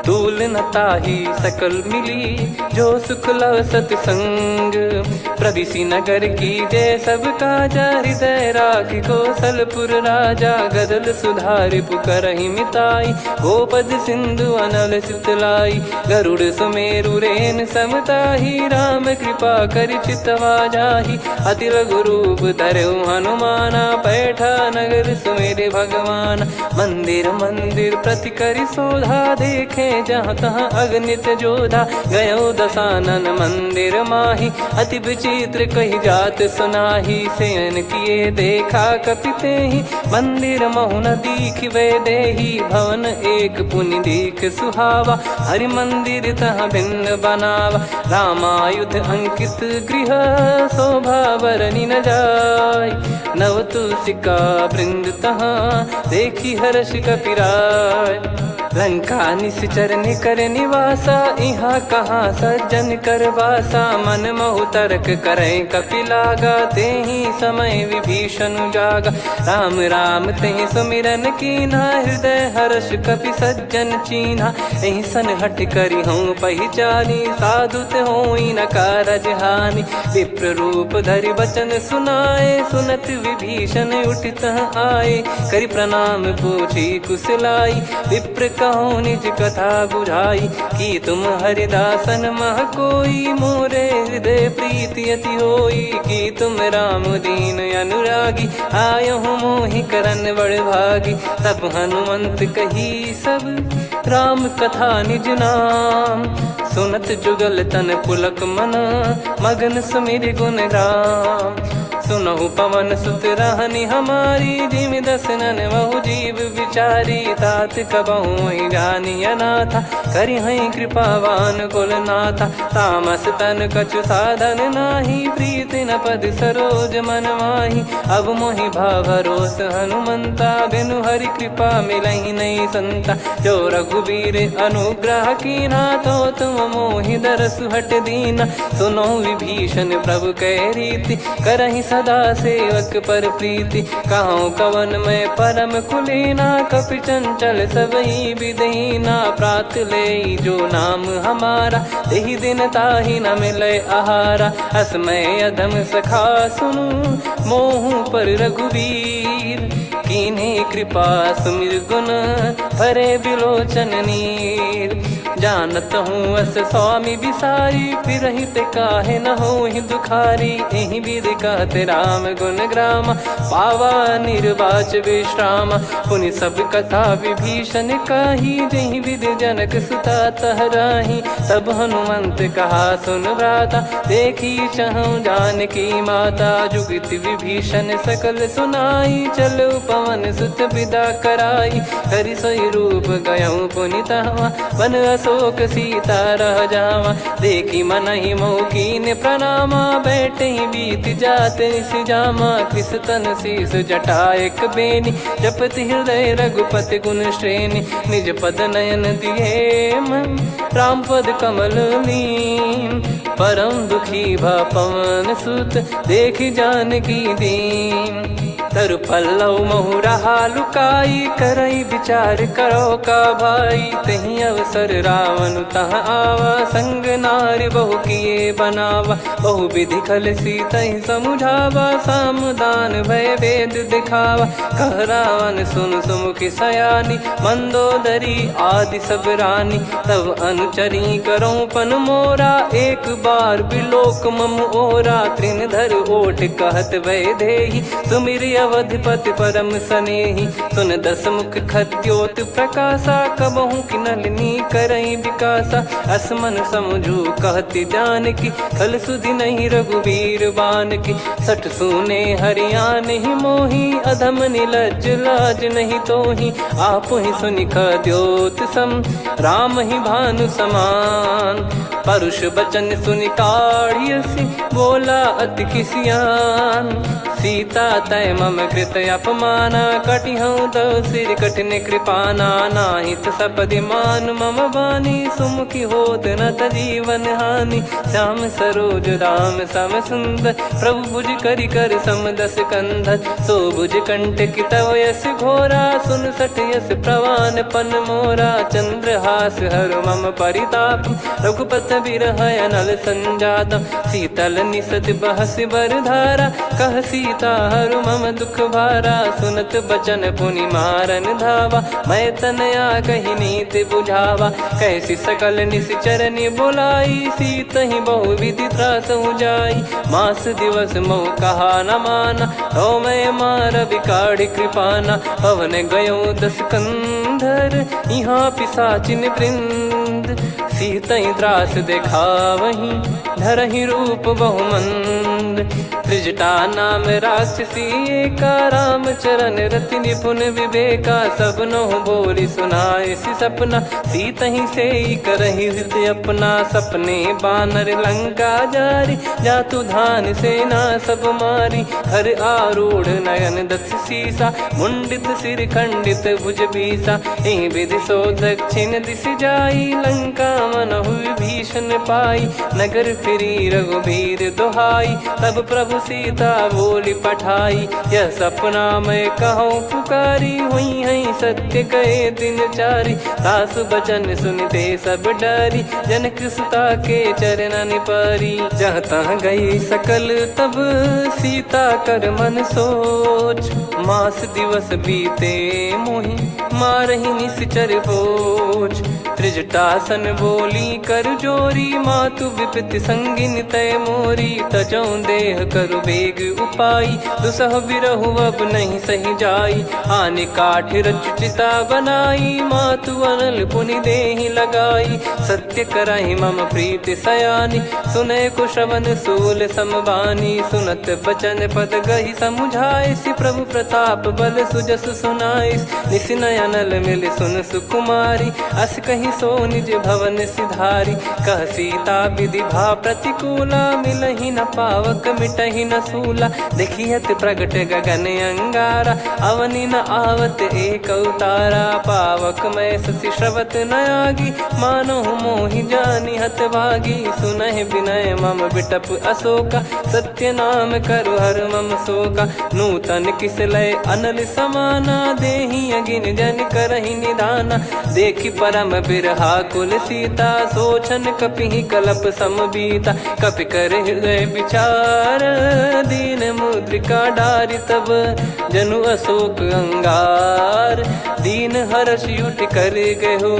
तूल न ताहि सकल मिली जो सुख लव सतसंग। प्रदिशि नगर की जय सब काजा हृदय राखि कौशलपुर राजा। गदल सुधारि पुकरहि मिताई गोपद सिंधु अनल सितलाई। गरुड़ सुमेरु रेन समताहि राम कृपा करि चितवा जाहि। अति लघु रूप धरऊ हनुमाना पैठा नगर सुमेरे भगवान। मंदिर मंदिर प्रति करि शोधा देखे जहाँ तहाँ अगणित जोधा। गयो दशानन मंदिर माही अति विचित्र कही जात सुनाही। सेन किए देखा कपिते ही मंदिर महु न दीख वे देही। भवन एक पुनि दीख सुहावा हरि मंदिर तहाँ भिन्न बनावा। रामायुध अंकित गृह शोभा बरनि न जाय। नव तुलसिका वृंद तहाँ देखी हर्ष कपिराय। लंका निश्चर निकर निवासा इहाँ कहाँ सज्जन कर वासा। मन महु तर्क करे कपिलागा तेहि समय विभीषण जागा। राम राम तेहि सुमिरन कीन्हा हृदय हर्ष कपि सज्जन चीन्हा। एहि सन हट करि हूँ पहिचानी साधु ते होई न कारज हानि। विप्र रूप धरि वचन सुनाए सुनत विभीषण उठित आए। करि प्रणाम पूछी कुशलाई विप्र कहो निज कथा बुझाई। कि तुम हरिदासन मह कोई मोरे हृदय प्रीति अति होई। कि तुम राम दीन अनुरागी आयहु मोहि करन बड़ भागी। तब हनुमंत कही सब राम कथा निज नाम। सुनत जुगल तन पुलक मन मगन सुमिर गुण राम। सुनहु पवन सुत रहनी हमारी जिमि दसनन बहु जीव विचारी। तात कबहु ही जानी अनाथा करि हई कृपावान कुल नाथा। तामस तन कछु साधन नाही प्रीति न पद सरोज मन माही। अब मोहि भाव भरोस हनुमंता बिनु हरि कृपा मिलहि नहीं संता। जो रघुबीर अनुग्रह कीन्हा तो तुम मोहि दरसु हट दीना। सुनो विभीषण प्रभु कह रीति करहि सदा सेवक पर प्रीति। कहूँ कवन में परम कुलीना कपि चंचल सबही विदहीना। प्रात ले जो नाम हमारा तेहि दिन ताहि न मिले आहारा। असमय अधम सखा सुनु मोहु पर रघुवीर। कीन्ही कृपा सुमिर गुण भरे बिलोचन नीर। जानत हूँ अस स्वामी बिसारी फिर हित काहे न हो ही दुखारी। एहि विधि कहते राम गुण ग्राम पावा निर्वाच विश्राम। पुनि सब कथा विभीषण काही जहि विधि जनक सुता तहराही। तब हनुमंत कहा सुन भ्राता देखी चहु जानकी माता। जुगति विभीषण सकल सुनाई चलो पवन सुत विदा कराई। करि सोई रूप गयऊँ पुनि तहवा वन असो शोक सीता रह जावा। देखी मन ही मौकीन प्रणामा, बैठे ही बीत जाते निस जामा। कृष तन शीस जटा एक बेनी, जपति हृदय रघुपति गुण श्रेणी। निज पद नयन दिए मन, राम पद कमल लीन। परम दुखी भा पवन सुत, देखी जानकी दीन। तरु पल्लव महु रहा लुकाई, करई विचार करो का भाई। तही अवसर रावण तहाँ आवा, संग नारी बहु किए बनावा। बहु विधि खल सीतहि समुझावा, सामदान भय वेद दिखावा। कह रावण सुन सुमुखी सयानी, मंदोदरी आदि सब रानी। तब अनुचरी करो पन मोरा, एक बार बिलोक मम ओरा। तृण धर ओठ कहत भय देहि, सुमिर अवधिपति परम सनेहि। सुन दस मुख खद्योत प्रकाशा, कबहु की नलिनी करई विकासा। असमन समझू कहति जानकी, खल सुधि नहीं रघुवीर बान की। सठ सुने हरियाण ही मोही, अधम निलज लाज नहीं तोही। आप ही सुनि खद्योत सम, राम ही भानु समान। परुष बचन सुनि काढ़ियसि, बोला अति किसियान। सीता तय मम कृत अपमाना, कटिहऊँ दो सिर कठिन कृपाना। नाहित सपदि मान मम बानी, सुमुखी होत न जीवन हानि। श्याम सरोज राम सम सुंदर, प्रभु भुज करि कर सम दस कंधर। सो भुज कंटक तव यस घोरा, सुन सठ यस प्रवान पन मोरा। चंद्रहास हर मम परिताप, रघुपत बिरह अनल संजात। शीतल निसत बहस बर धारा, कह सीता हरु मम दुख भारा। सुनत बचन पुनि मारन धावा, मैं तनया कही नीत बुझावा। कैसी सकल निश्चरनि बुलाई, सीत ही बहु विधि त्रास जाई। मास दिवस मोह कहा न माना, तो मैं मार बिकाढ़ कृपाना। पवन गयो दस कंधर, यहाँ पिशाचिन वृंद। सीतहि त्रास देखावहीं, धरहि रूप बहुमंद। त्रिजटा नाम राक्षसी एका, राम चरण रति निपुण विवेका। सब नहुँ बोली सुनाए सि सपना, सीतहि सेई करहि हृद अपना। सपने बानर लंका जारी, जातु धान सेना सब मारी। हर आरूढ़ नयन दस सीसा, मुंडित सिर खंडित भुज बीसा। एहि विधि सो दक्षिण दिस जाई, लंका मनहु विभीषण पाई। नगर फिरी रघुबीर दुहाई, तब प्रभु सीता बोली पठाई। यह सपना मैं कहूँ पुकारी, हुई है सत्य कहे दिन चारी। सासु बचन सुनते सब डरी, जनक सुता के चरण परी। जहाँ तहाँ गई सकल तब, सीता कर मन सोच। मास दिवस बीते मोहि, मारहि निश्चर बोझ। त्रिजटासन बोली कर जोरी, मातु विपति संगिन तय मोरी। तजौ देह करु बेग उपाई, दुसह बिरहु अब नहीं सही जाई। आने काठ रचिता बनाई, मातु अनल पुनि देहि लगाई। सत्य करहि मम प्रीति सयानी, सुनय को श्रवण सूल समबानी। सुनत बचन पद गहि समुझाइसि, प्रभु प्रताप बल सुजस सुनाइस। निस नयनल मिल सुन सुकुमारी, अस कहि सो निज भवन सिधारी। कह सीता विधि भा प्रतिकूला, मिलहि न पावक मिटहि न सूला। देखियत प्रगट गगन अंगारा, अवनि न आवत एक अवतारा। पावक मैं शशि श्रवत न आगी, मानो मोहि जानि हत भागी। सुनहि विनय मम बिटप अशोका, सत्य नाम करु हर मम शोका। नूतन किस लय अनल समाना, देहि अगिन जन करहि निदाना। देखि परम बिरहा कुल सीता, सोचन कपिहि कलप समबीता। कपि कर हृदय विचार, दीन मुद्रिका डारि तब। जनु अशोक अंगार, दीन हर्ष उठ कर गहु।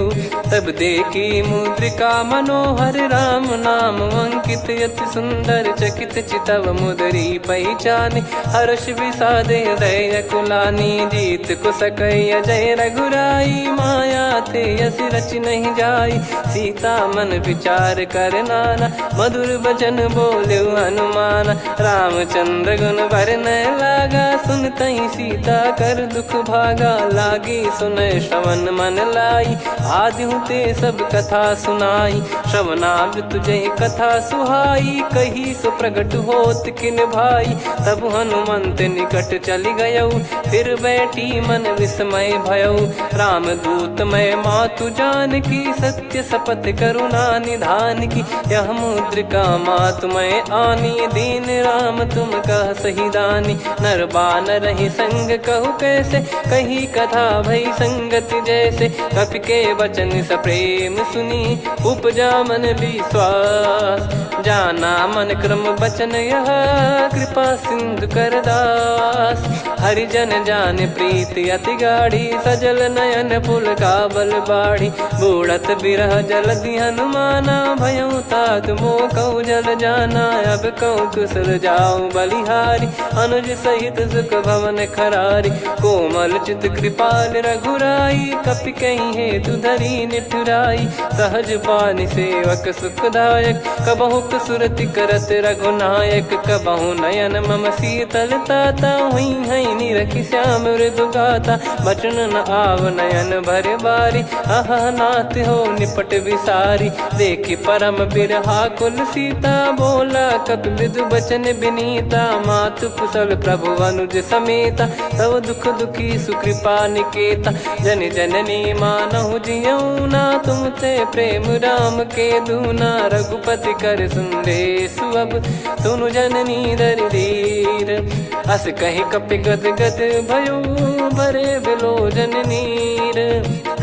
तब देखी मुद्रिका मनोहर, राम नाम अंकित अति सुंदर। चकित चितव मुदरी पहचान, हर्ष विषाद हृदय कुलानी। जीत को सकय जय रघुराई, माया थे यस रचि नहीं जाई। सीता मन विचार कर नाना, मधुर बचन बोले हनुमान। रामचंद्र गुण बरने लागा, सुनतई सीता कर दुख भागा। लागी सुने श्रवण मन लाई, आदि ते सब कथा सुनाई। श्रवणाब तुझे कथा सुहाई, कही सो प्रगट होत किन भाई। तब हनुमंत निकट चली गयऊ, फिर बैठी मन विस्मय भयऊ। राम दूत मैं मातु जान की, सत्य शपथ करुणा निधान की। यह मुद्रिका मातु मैं आनी, दीन राम तुम कह सही दानी। नर बानर ही संग कहु कैसे, कही कथा भई संगति जैसे। कपि के वचन सप्रेम सुनी, उपजा मन विश्वास। जाना मन क्रम बचन यह, कृपा सिंधु कर दास। हरिजन जान प्रीति अति गाढ़ी, सजल नयन पुल काबल बाढ़ी। बूढ़त बिरह जलधि हनुमाना, भयउ तात मोह कहु जल जाना। अब कहु कुशल जाऊं बलिहारी, अनुज सहित सुख भवन खरारी। कोमल चित कृपाल रघुराई, कपि कहीं हेतु धरी निठुराई। सहज बानी सेवक सुखदायक, कबहु सुरति करत रघुनायक। कबहु नयन मम शीतल ताता, हुई हई निरखि श्याम मृदु गाता। बचन न आव नयन भर बारी, अह नाथ हो निपट विसारी। देखि परम बिरहा कुल सीता, बोला कपि विदु बचन बिनीता। मातु कुशल प्रभु अनुज समेता, तव दुख दुखी सुकृपा निकेता। जन जननी मानहु जियऊ ना, तुम ते प्रेम राम के दूना। रघुपति कर संदेशु अब, सुनु जननी दर धीर। अस कहि कपि गद गद भयो, भरे बिलोचन नीर।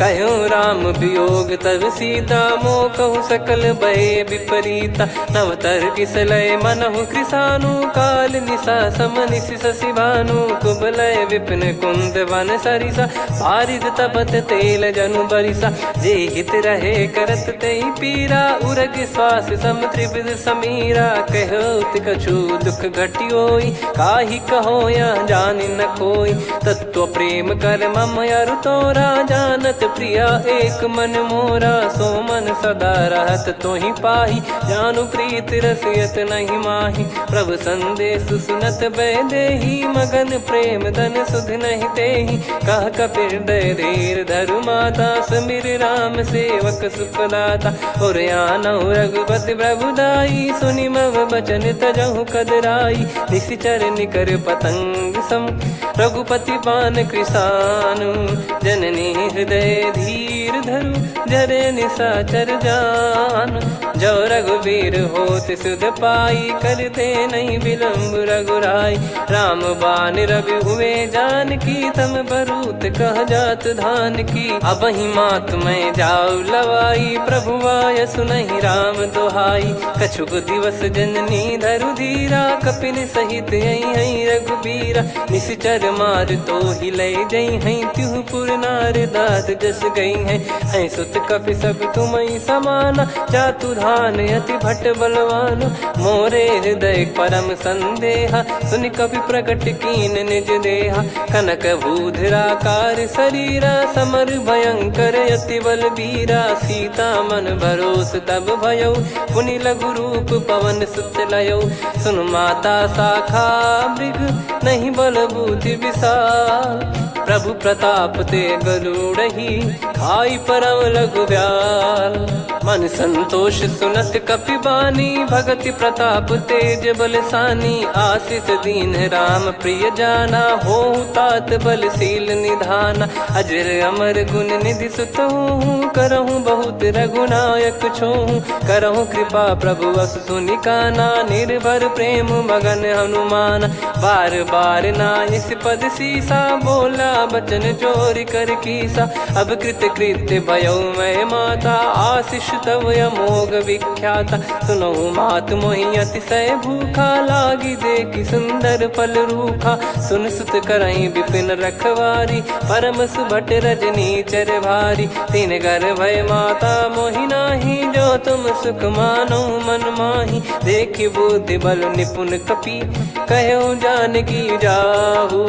कहूँ राम वियोग तब सीता, मोह कहूँ सकल भय विपरीता। नवतर किसलय मनहु कृसानु, काल निशा समनिशि शशि भानु। कुबलय विपिन कुंद वन सरिसा, पारिद तपत तेल जनु बरिसा। जे हित रहे करत तेहि पीरा, उरग श्वास सम त्रिविध समीरा। कहत कछु दुख घटियोई, काहि कहो या जानि न कोई। तत्व प्रेम कर मम अरु तोरा, जानत प्रिया एक मन मोरा। सो मन सदा रहत तोहि पाही, जानु प्रीत रसियत नहीं माही। प्रभु संदेश सुनत बैदेही, मगन प्रेम धन सुध नहीं तेहि। कह कपिर दय धीर धरु माता, समीर राम सेवक सुखदाता। और आनहु रघुपति प्रभु दाई, सुनि मव बचन तजहु कदराई। निशिचर निकर पतंग सम, रघुपति पान कृसानु। जननी हृदय धीर धरु, जरे निशाचर जान। जो रघुवीर होत सुध पाई, करते नहीं विलम्ब रघुराई। राम बान रवि हुए जान की, तम बरूत कह जात धान की। अब ही मात मैं जाऊ लवाई, प्रभु आय सुनहि राम दोहाई। कछुक दिवस जननी धरु धीरा, कपिन सहित हई रघुबीरा। निश्चर मार तो ही ले जई हई, त्युह पुर नार दात जस गई है। सुत कपि सब तुमई समाना, जातु धान अति भट बलवान। मोरे हृदय परम संदेहा, सुनि कपि प्रकट कीन निज देहा। कनक भूधराकार शरीरा, समर भयंकर अति बलबीरा। सीता मन भरोस तब भयऊ, पुनि लघु रूप पवन सुत लयऊ। सुन माता शाखा मृग, नहीं बल बुद्धि विशाल। प्रभु प्रताप ते गरुड़हि, खाई परम लघु ब्याल। मन संतोष सुनत कपि बानी, भगति प्रताप तेज बलसानी। आशीष दीन राम प्रिय जाना, होहु तात बलशील निधाना। अजर अमर गुण निधि सुत हूँ, करहूँ बहुत रघुनायक छोहूँ। करहूँ कृपा प्रभु अस सुनि काना, निर्भर प्रेम मगन हनुमान। बार बार नायस पद सीसा, बोला बचन चोरी कर कीसा। अब कृत कृत्य भयो मैं माता, आशीष तव अमोघ विख्याता। सुनहु मात मोहि अतिशय भूखा, लागी देखि सुंदर फल रूखा। सुन सुत करहि विपिन रखवारी, परम सुभट रजनी चर भारी। तीन घर भय माता मोहि नाही, जो तुम सुख मानो मन माही। देखि बुद्धि बल निपुण कपि, कहु जानकी जाहू।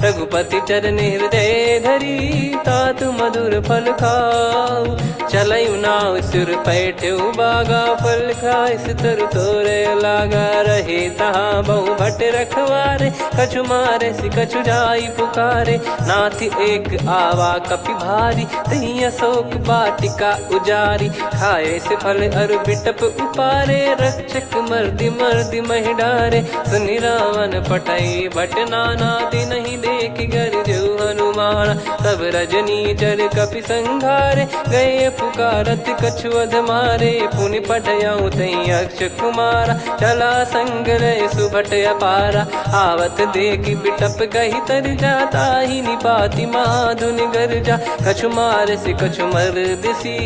रघुपति चरण हृदय धरी तात मधुर फल खाऊ। चलऊ नाव सिर पैठ्यू बागा फल खाइस तरु तोरे लागा। रहे तहाँ बहु भट रखवारे कछु मारे सि कछु जाई पुकारे। नाथ एक आवा कपि भारी तही अशोक बाटिका उजारी। खाए से फल अरु बिटप उपारे रक्षक मर्दि मर्दि महि डारे। सुनि रावण पटई भट नाना नहीं देख गर जो हनुमान। तब रजनी चर कपि संघारे गए पुकारत कछु अध मारे। पुनि पटयऊ तई अक्ष कुमारा चला संग रहे सुभट अपारा। आवत देखि बिटप कही तर जाता ही निपाति महाधुन गर्जा। कछु मार से कछु मर दिसी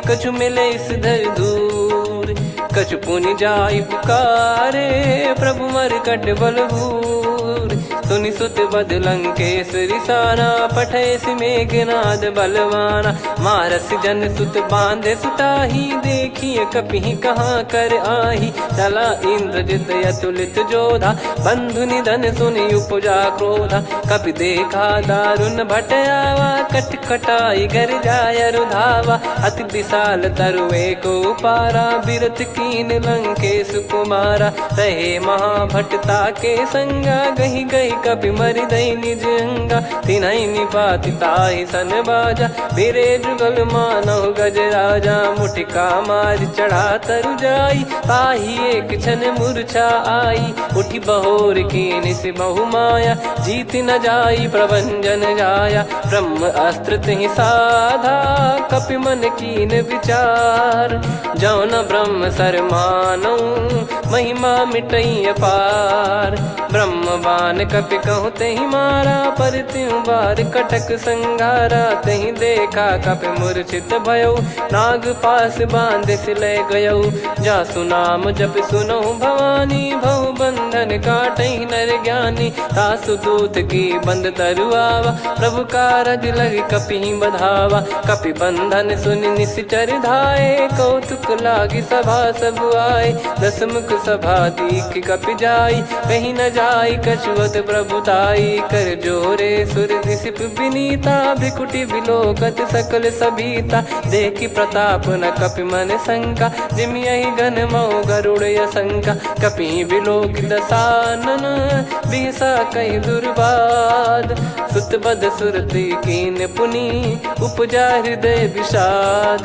कछु मिले इस धर दूर। कछु पुनि जाई पुकारे प्रभु मर कट बलभूर। सुनि सुत बद लंकेश्वरी साना पठे सि मेघनाद बलवाना। मारस जन सुत बांधे सुताही देखिए कपि कहाँ कर आही। चला इंद्रजित अतुलित जोधा बंधु निधन सुनि उपजा क्रोधा। कपि देखा दारुण भट आवा कट कटाई घर जाय रुधावा। अति विशाल तरुए को पारा बिरत कीन लंकेश कुमारा। रहे महाभटता के संगा गही गही कपि मरि दई निज अंगा। तिन्है निपाति ताहि सन बाजा बिरे जुगल मानव गज राजा। मुटिका मार चढ़ा तरु जाई ताहि एक क्षण मूर्छा आई। उठी बहोर कीन से बहु माया जीत न जाई प्रभंजन जाया। ब्रह्म अस्त्र तिहि साधा कपि मन कीन विचार। जौ न ब्रह्म सर मानौ महिमा मिटई अपार। ब्रह्म बान कपि कहूँ तहि मारा पर त्यों बार कटक संगारा। तहि देखा कपि मूर्छित भयऊ नाग पास बांध सिले गयऊ। जासु नाम जप सुनो भवानी भव बंधन काटहि नर ज्ञानी। तासु दूत की बंद तरुआवा प्रभु कारज लग कपि बधावा। कपि बंधन सुनि निश्चर धाये कौतुक लागी सभा सब आए। दसमुख सभा दीख कपि जाई कहीं न जाई कछुअत प्रभुताई। कर जोरे सुर दिसिप विनीता भ्रिकुटि बिलोकत सकल सबीता। देखि प्रताप न कपि मन शंका जिमियहि घन मऊ गरुड़ असंका। कपि बिलोक दसानन बिहसा कहि दुर्बाद। सुत बद सुरति कीन पुनि उपजा हृदय विषाद।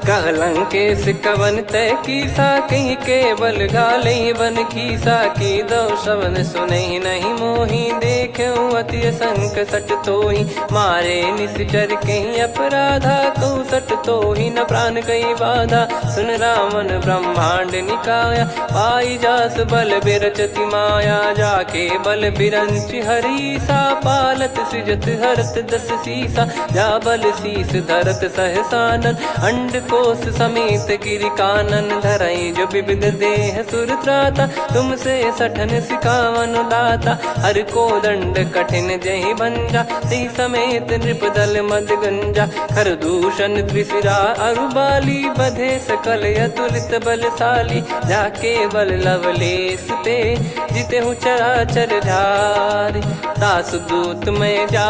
कहलंकेश कवन तय कीसा कहीं केवल गाले बन खीसा। की दो शवन सुनहि नहीं मोहि देखऊँ अति संक सट तोहि। मारे निश्चर कहीं अपराधा कहूँ सट तोहि न प्राण कहीं बाधा। सुन रावण ब्रह्मांड निकाया पाई जास बल बिरचति माया। जाके बल बिरंच हरीसा पालत सृजत हरत दस सीसा। जा बल शीस धरत सहसानन अंड कोश समेत गिरि कानन। धरई जो विविध देह सुर त्राता तुमसे सठन सिखावन दाता। हर को दंड कठिन जहि भंजा ती समेत नृप दल मद गंजा। खर दूषण त्रिशिरा अरुबाली बधे सकल अतुलित बलशाली। जाके बल लवलेस ते जिते हूँ चराचर धारी। दास दूत में जा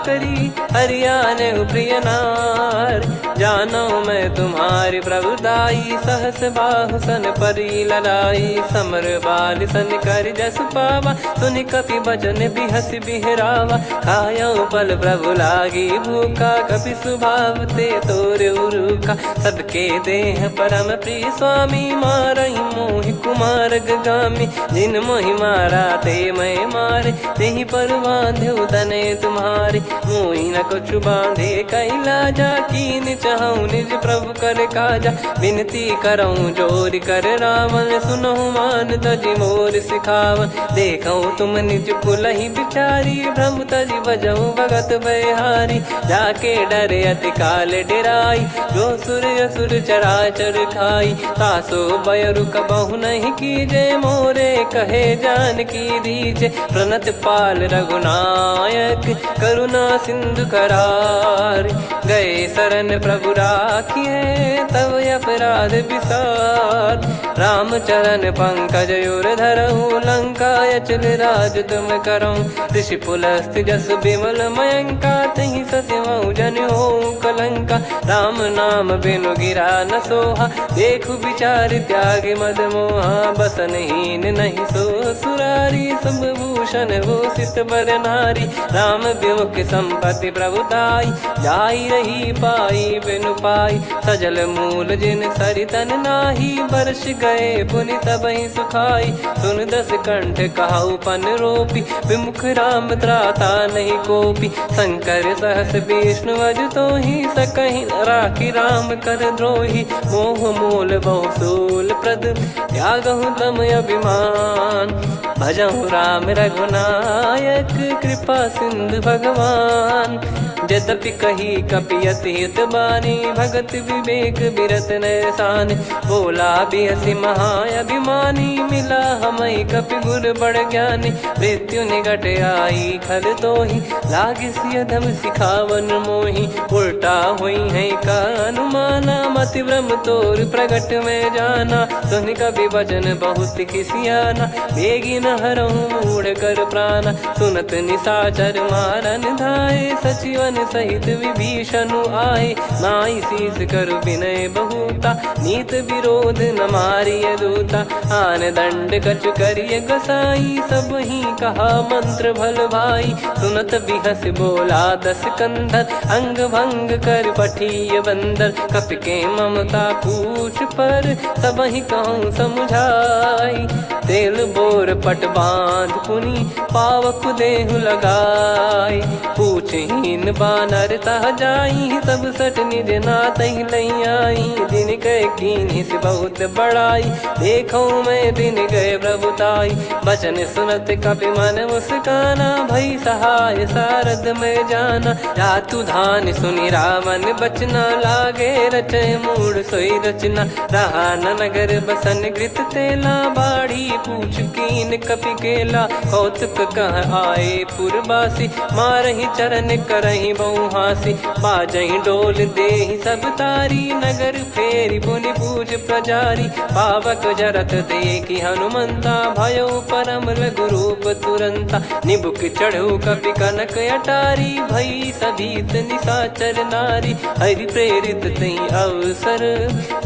करी हरियाने प्रिय नार। जानो मैं तुम्हारी प्रभुदाई सहस बाहु सन परी लड़ाई। समर बाल सन कर जस पावा सुनि कपि भजन बिहस बिहरावा। खायो बल प्रभु लागी भूखा कपि स्वभाव ते तोर उरुखा। सबके देह परम प्रिय स्वामी मारहि मोहि कुमार गामी। जिन मोहि मारा ते मैं मारे तेहि पर बांधे तने तुम्हारे। मोहि न कछु बांधे कैलाजा कीन चाहूँ निज प्रभु कर काजा। विनती करऊँ जोर कर रावण सुनो मान तजि मोर सिखावन। देखऊँ तुम निज कुलहि बिचारी भ्रम तजि बजऊँ भगत बहारी। जाके डरे अति काल डेराई जो सुर असुर चराचर खाई। तासो बयरु कबहु नहीं कीजे मोरे कहे जान की दीजे। प्रणत पाल रघुनायक करुणा सिंधु करार। गए शरण प्रभु राखिए तब अपराध विसार। राम चरण पंकज उर धरहु लंका अचल आज तुम करो। ऋषि पुलस्त जस बिमल मयंका तहि सत्यमऊ जन हो कलंका। राम नाम बिनु गिरा न सोहा देखु विचार त्याग मद मोहा। बसनहीन नहीं सो सुरारी सब भूषण भूषित बर नारी। राम विमुख संपत्ति प्रभुताई जाई रही पाई बिनु पाई। सजल मूल जिन सरितन नाही वर्ष गए पुनि तबहि सुखाई। सुन दस कंठ कहाऊ पन रोपी विमुख राम त्राता नहीं कोपी। शंकर सहस विष्णु अज तो ही सकहि राखी राम कर द्रोही। मोह मूल बहु सूल प्रद त्यागहु तम अभिमान। भजहु राम रघुनायक कृपा सिंधु भगवान। यद्यपि कही कपियति हित बानी भगत विवेक बिरत नैसान। बोला बिहसी महाअभिमानी मिला हमई कपि गुर बड़ ज्ञानी। मृत्यु निकट आई खल तो ही लागे सिय धम सिखावन मोही। उल्टा हुई है का अनुमाना मति भ्रम तोर प्रगट में जाना। सुन कवि वचन बहुत खिसियाना बेगी न हरहु मूढ़ कर प्राणा। सुनत निशाचर मारन धाये सचिवन सहित विभीषण आए। नाई शीस कर विनय बहुता नीत विरोध न मारिय दूता। आन दंड कछु करिय गसाई सब ही कहा मंत्र भल भाई। सुनत बिहस बोला दस कंधर अंग भंग कर पठिय बंदर। कपि के ममता पूछ पर सब ही कहूँ समझाई। तेल बोर पट बांध पुनि पावक देहु लगाई। पूछहीन बानर तह जाई तब सट निज नाथ लई आई। दिन गए कीन्ही से बहुत बड़ाई देखो मैं दिन गए प्रभुताई। बचन सुनत कपि मन मुस्काना भई सहाय सारद में जाना। जातु धान सुनि रामन बचना लागे रचय मूड सोई रचना। रहा न नगर बसन घृत तेला बाड़ी पूछ कीन कपि केला। कौतुक कह आए पुरबासी मारहि चरण करहि बहु हासी। बाजहि डोल देहि सब तारी नगर फेरी पुनि पूज प्रजारी। पावक जरत देखि हनुमंता भयो परम लघुरूप तुरंता। निबुक चढ़ऊ कपि कनक अटारी भई सभीत निशाचर नारी। हरि प्रेरित तई अवसर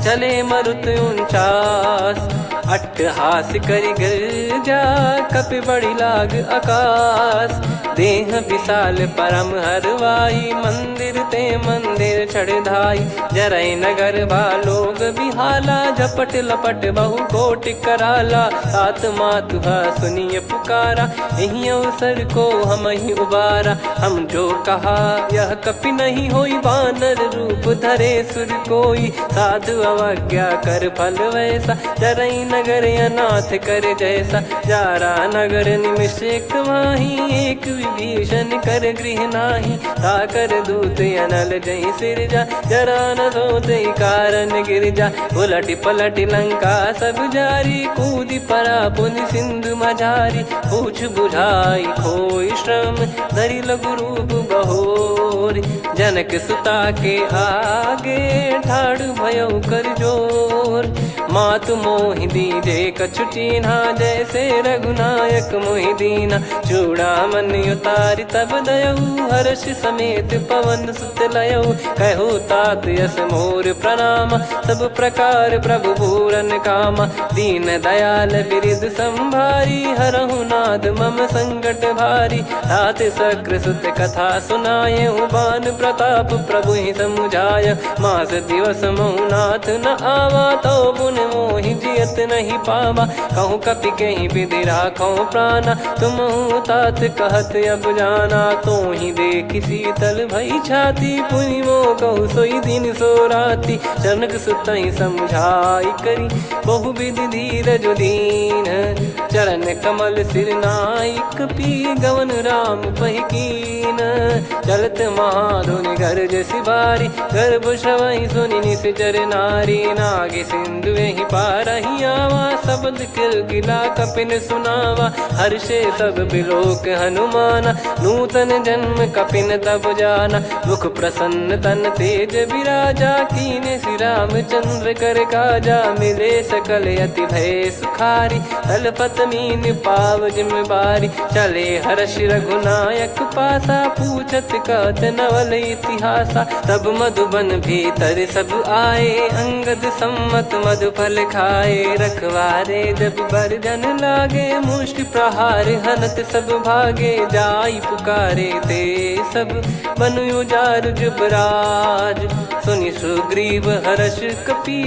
चले मरुत 49। अट्टहास करि गिरजा कपि बड़ी लाग आकाश। देह विशाल परम हरवाई मंदिर ते मंदिर चढ़धाई। जरई नगर भालोग बिहाला झपट लपट बहु कोट कराला। सात मातु सुनिय पुकारा यही अवसर को हम ही उबारा। हम जो कहा यह कपि नहीं होई वानर रूप धरे सुर कोई। साधु अवज्ञा कर फल वैसा जरई नगर अनाथ कर जैसा। जारा नगर निमिष एक माही एक विभीषण कर गृह नाही। ताकर दूत अनल जही सिरजा जरा न सोते कारण गिर जा। उलट पलट लंका सब जारी कूदी परा पुनि सिंधु मझारी। पूछ बुझाई खोई श्रम धरि लघु रूप बहोर। जनक सुता के आगे ठाड़ भयो कर जोर। मातु मोहि दीजे कछु चिन्हा जैसे रघुनायक मोहि दीना। चूड़ामन उतारि तब दयऊ हर्ष समेत पवन सुत लयऊ। कहु तात यस मोर प्रणाम सब प्रकार प्रभु पूरन कामा। दीन दयाल बिरिद संभारी हरहु नाद मम संकट भारी। तात सक्र सुत कथा सुनाये बान प्रताप प्रभु ही समुझाय। मास दिवस महु नाथ न आवा तो पुन मोहि जियत नहीं पावा। कहूँ कपि कहीं विधि राखो प्राणा तुम तात कहत अब जाना। तो ही देख शीतल भई छाती पुनि मो कहु सोई दिन सो राती। जनक सुतहि समझाई करी बहु विधि धीरज दीन। चरण कमल सिर नाइक पी गवन राम पहिकीन। चलत महाधुनि गर्ज सिबारी गर्भ श्रवहि सुनि निश्चर नारी। नागे सिंधु नहीं पा रही आवा, शब्द किलकिला कपिन सुनावा। हर्षे सब बिलोक हनुमाना, नूतन जन्म कपिन तब जाना। मुख प्रसन्न तन तेज विराजा, कीने श्री रामचंद्र कर काजा। मिले सकल अति भय सुखारी, तलपत मीन पाव जिम्मेवारी। चले हर्ष रघुनायक पासा, पूछत कहत नवल इतिहासा। तब मधुबन भीतर सब आए, अंगद सम्मत मधु फल खाए। रखवारे जब बरजन लागे, मुष्टि प्रहार हनत सब भागे। जाई पुकारे ते सब बन उजार जुबराज। सुनि सुग्रीव हर्ष कपि,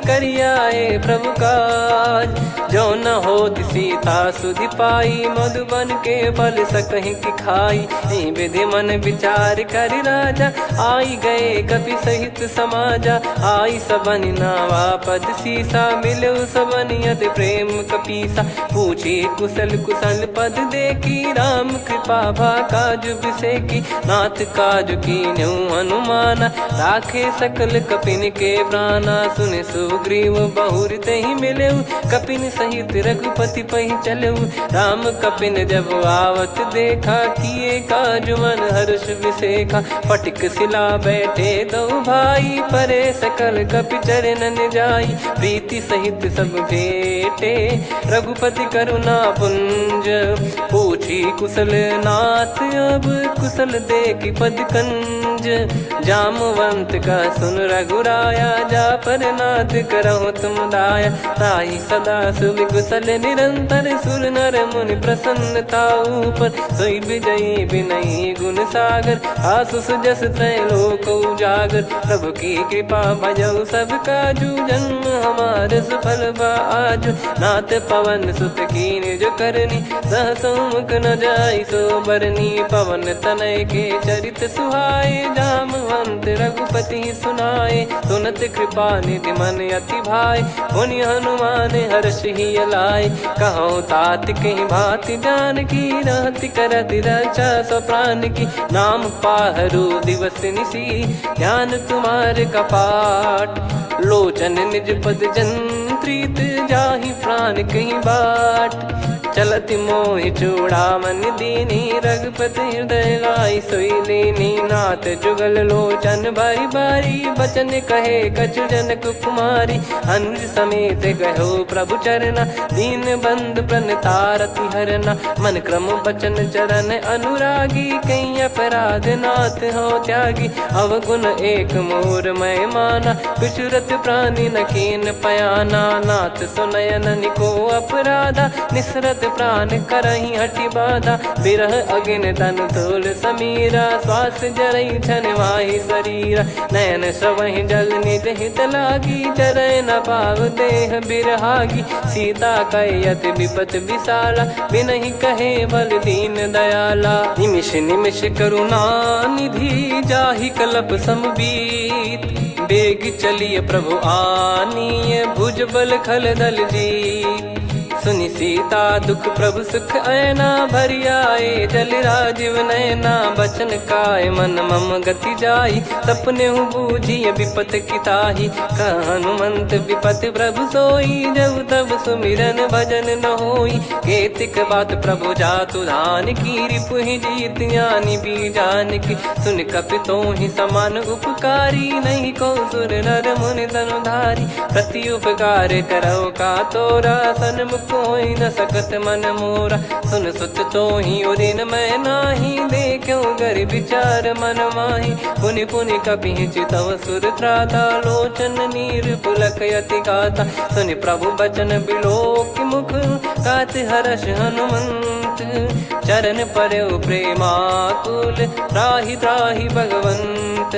करियाए प्रभु काज। जो न होत सीता सुधि पाई, मधुबन के फल सकहि की खाई। विधि मन विचार कर राजा, आई गए कपि सहित समाजा। आई सबनि नावा पद सीसा, मिलो सबनि अति प्रेम कपीसा। पूछी कुशल कुशल पद देखी, राम कृपा भा काज बिसेकी। नाथ काज कीन्हु हनुमाना, राखे सकल कपिन के प्राणा। सुने सुग्रीव बहुर तेहि मिलेउ, कपिन सहित रघुपति पहि चलेउ। राम कपिन जब आवत देखा, किए काज मन हर्ष विसेखा। फटिक सिला बैठे दो भाई, परे सकल कपि चरणन जाई। प्रीति सहित सब भेटे, रघुपति करुणा पुंज। पूछी कुशल नाथ अब, कुशल देखि पद कंज। जामवंत का सुन रघुराया, जा पर नाथ करहु तुम दाया। ताहि सदा सुविकुशल निरंतर, सुर नर मुनि प्रसन्नता ऊपर। सोई विजयी विनयी गुण सागर, आसु सुजस त्रैलोक उजागर। प्रभु की कृपा भजऊ सब काजू, जन्म हमार सफल बा आज। नाथ पवन सुत कीन्ह जो करनी, सहसो मुख न जाई सो बरनी। पवन तनय के चरित सुहाए, जामवंत रघुपति सुनाए। सुनत कृपा निधि मन अति भाई, मुनि हनुमान हर्ष ही लाए। कहो तात कहीं भांति जान की, रहति करति रक्षा सो प्राण की। नाम पाहरु दिवस निसी, ध्यान तुम्हार कपाट। लोचन निज पद जंत्रित, जाहि प्राण कहीं बाट। चलति मोहि चूड़ामन दीनी, रघुपति हृदय लाई सोई लीनी। नाथ जुगल लोचन बारी बारी, बचन कहे कछु जनक कुमारी। अनुज समेत गयो प्रभु चरना, दीन बंधु प्रणतारति हरना। मन क्रम बचन चरण अनुरागी, कहीं अपराध नाथ हो त्यागी। अवगुण एक मोर मैं माना, कुछुरत प्राणी न कीन पयाना। नाथ सुनयन निको अपराधा, निसरत प्राण करहि हटि बाधा। बिरह अगिन तन तोल समीरा, श्वास जरई छन वाहि शरीरा। नयन श्रवहि जल निज हित लागी, चरय न पाव देह बिरहागी। सीता कयत विपत विशाला, बिनहि कहे बल दीन दयाला। निमिष निमिष करुणा निधि, जाहि कलप समबीत। बेग चलिए प्रभु आनीय, भुज बल खल दल जीत। सुनि सीता दुख प्रभु सुख ऐना, भरि आए जल राजीव नैना। बचन काय मन मम गति जाई, सपने हूँ बूझिए विपत किताही। हनुमंत विपत प्रभु सोई, जब तब सुमिरन भजन न होई। केतिक बात प्रभु जातु धान की, रिपु ही जीत ज्ञानी बीजान की। सुन कपि तोहि समान उपकारी, नहीं को सुर नर मुनि तनुधारी। प्रति उपकार करौ का तोरा, सन्मुख कोई न सकत मन मोरा। सुन सुत तोहि उदिन मैं नाही, देखो गर विचार मन माही। पुनि पुनि कपि चितव सुर त्राता, लोचन नीर पुलक यति गाता। सुनि प्रभु बचन बिलोक मुख, कात हर्ष हनुमंत। चरण परौ प्रेमाकुल, त्राहि त्राहि भगवंत।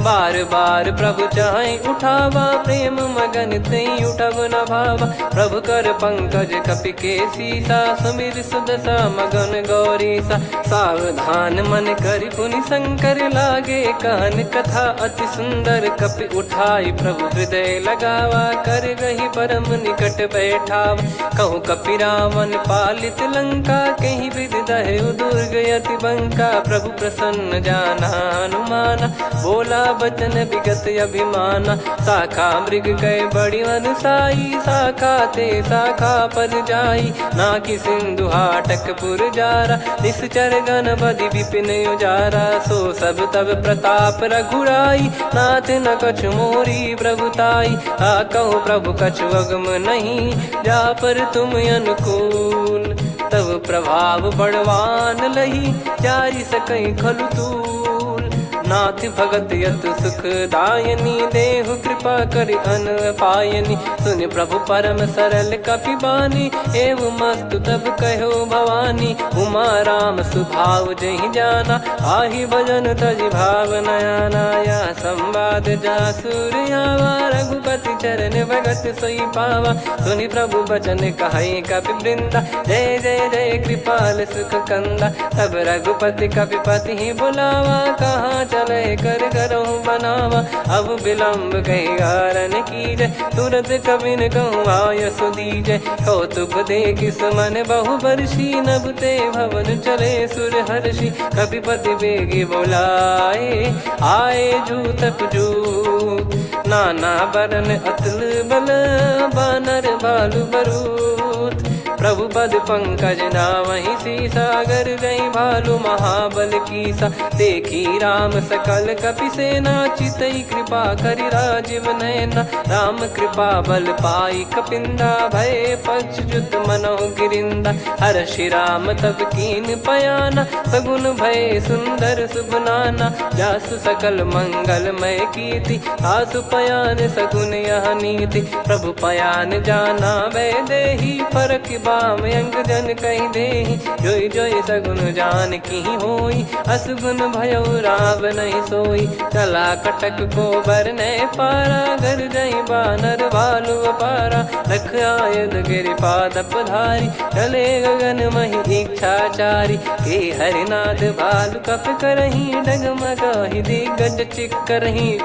बार बार प्रभु चाहि उठावा, प्रेम मगन तई उठब न भावा। प्रभु कर पंकज कपि के सीसा, सुमिर सुदशा मगन गौरीसा। सावधान मन करि पुनि शंकर, लागे कहन कथा अति सुंदर। कपि उठाई प्रभु हृदय लगावा, कर गही परम निकट बैठावा। कहूँ कपि रावण पालित लंका, कहीं विधि दहु दुर्ग यति बंका। प्रभु प्रसन्न जाना हनुमाना, बोला बचन विगत अभिमाना। शाखा मृग कह बड़ी अनुसाई, शाखा ते शाखा पर जाई। ना कि सिंधु हाटकपुर जारा, निश्चर गण बधि विपिन उजारा। सो सब तब प्रताप रघुराई, नाथ न कछु मोरी प्रभुताई। कहूँ प्रभु कछु अगम नहीं, जा पर तुम अनुकूल। तब प्रभाव बड़वान लही, जारी सकई खलु तूल। नाथ भगत यत सुख दायनी, देहु कृपा करि अन पायनी। सुन प्रभु परम सरल कपिबानी, एवं मस्तु तब कहो भवानी। उमा राम सुभाव जहि जाना, आहि भजन तजि भाव नयाना। या संवाद जासुर आवा, रघुपति चरण भगत सोई पावा। सुनि प्रभु बचन कहै कपि वृंदा, जय जय जय कृपाल सुख कंदा। तब रघुपति कपिपति ही बुलावा, कहाँ चले कर करहु बनावा। अब विलम्ब कही कारण कीजय, तुरत कबिन कहूँ आयस दीजय। कौतुक देख सुमन बहु बरसी, नभ ते भवन चले सुर हर्षि। कपिपति बेगी बोलाए, आए जूतक जूत। नाना बरन अतुल बल, बानर भालु बरूत। प्रभु पद पंकज नावहि सीसा, गर गई भालु महाबल कीसा। देखी राम सकल कपि सेना, चितई कृपा करि राजीव नयना। राम कृपा बल पाई कपिंदा, भय पक्षुत मनोह गिरिंदा। हर्षि राम तब कीन पयाना, सगुन भय सुंदर सुबनाना। जासु सकल मंगलमय कीर्ति, आसु पयान सगुन यह नीति। प्रभु पयान जाना वै देहि, फरक बाम अंग जन कहि देहि। जोई जोई सगुन जान की होई, असगुन भयो राव नहीं सोई। चला कटक को बरने पारा, घर जई बानर भालु अपारा। लख आयद गिरिपाद पधारी, चले गगन महि इच्छाचारी। के हरिनाथ भालु कप करही, डगमगाहि दिग्गज चिक्करही।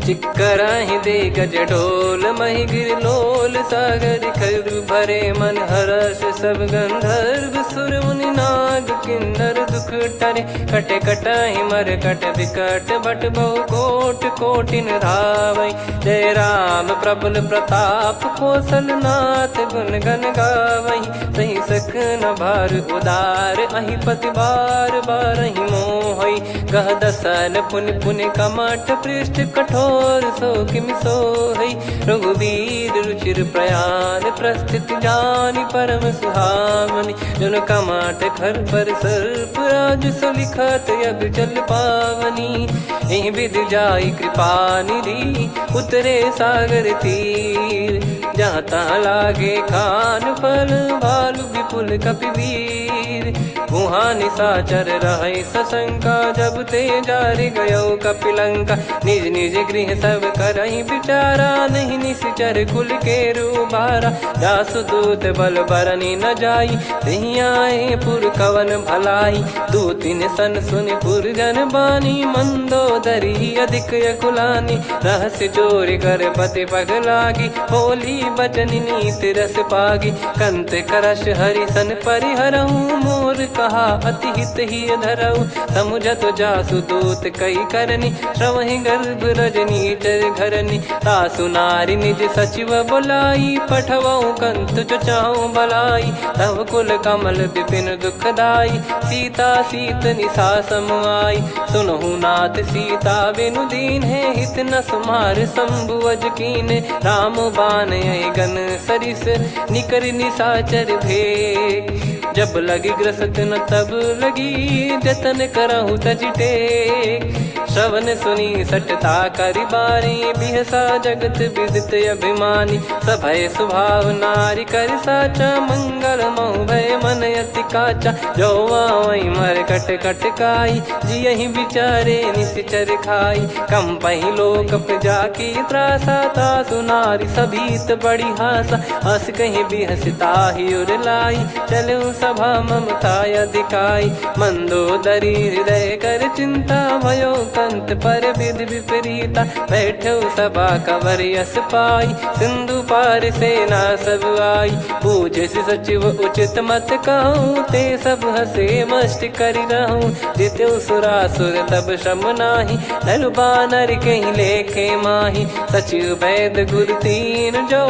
चिक्कराहि दे गज ढोल, महि गिर लोल। सागर खर भरे मन हर्ष, सब गंधर्व सुर मुनि नाग किन्नर दुख टरे। कटे कटाहि मर कट विकट, भट बहु कोट कोटिन धावै। जय राम प्रबल प्रताप, कौशल नाथ गुण गण गावै। सही सख न भार उदार, अहि पति बार बारहि मोहै। गह दसन पुन पुन कमठ, पृष्ठ कठोर सो किमि सोहै। रघुवीर रुचिर प्रयाण, प्रस्थित जानि परम सुहावनी। जन कमाट खर पर सर्प, राज सलिखत अब चल पावनी। एहि विधि जाई कृपा निधि, उतरे सागर तीर। जहाँ तहाँ लागे खान फल, भालु विपुल कपिवीर। वहाँ निशाचर रहै सशंका, जब ते जारि गयो कपिलंका। निज निज गृह सब करहि विचारा, नहीं निश्चर कुल के रूबारा। दासु दूत बल बरनी न जाई, तेहि आए पुर कवन भलाई। दूतिन सन सुनि पुर जन बानी, मंदोदरी अधिक अकुलानी। रहस्य चोरी कर पति पग लागी, होली बचन नीत रस पागी। कंत करश हरिसन परिहरहु, मोर कहा अति हित ही धरऊ। समुझत जासु दूत कई करनी, श्रवहि गर्भ रजनी चर घरनी। तासु नारी निज सचिव बुलाई, पठवऊ कंत जो चाहूं भलाई। तब कुल कमल विपिन दुखदाई, सीता सीत निशा समाई। सुनहु नाथ सीता बिनु दीन है, हित न सुमार शंभु अज कीने। राम बान गन सरिस, निकर निशाचर भेग। जब लगी ग्रसत न तब लगी, जतन करहु तज टेक। श्रवण सुनी सटता करि बारी, बिहसा जगत विदित अभिमानी। सभय स्वभाव नारी कर साचा, मंगल महु भय मन अति काचा। जो आवै मर कट कट काई, जियहि विचारे निश्चर खाई। कम पहि लोक जाकी त्रासा, तासु नारी सभीत बड़ी हासा। हस कहीं बिहसता ही उर लाई, चलऊ सभा ममताय दिखाई। मंदोदरी हृदय कर चिंता भयो कंत पर विधि विपरीता। बैठो सभा कवर यस पाई सिंधु पार सेना सब आई। पूजे सचिव उचित मत कहूँ ते सब हसे मस्त करि रहूँ। जित्यु सुरासुर तब श्रम नाही नर बानर कहीं लेखे माही। सचिव वैद गुरु तीन जो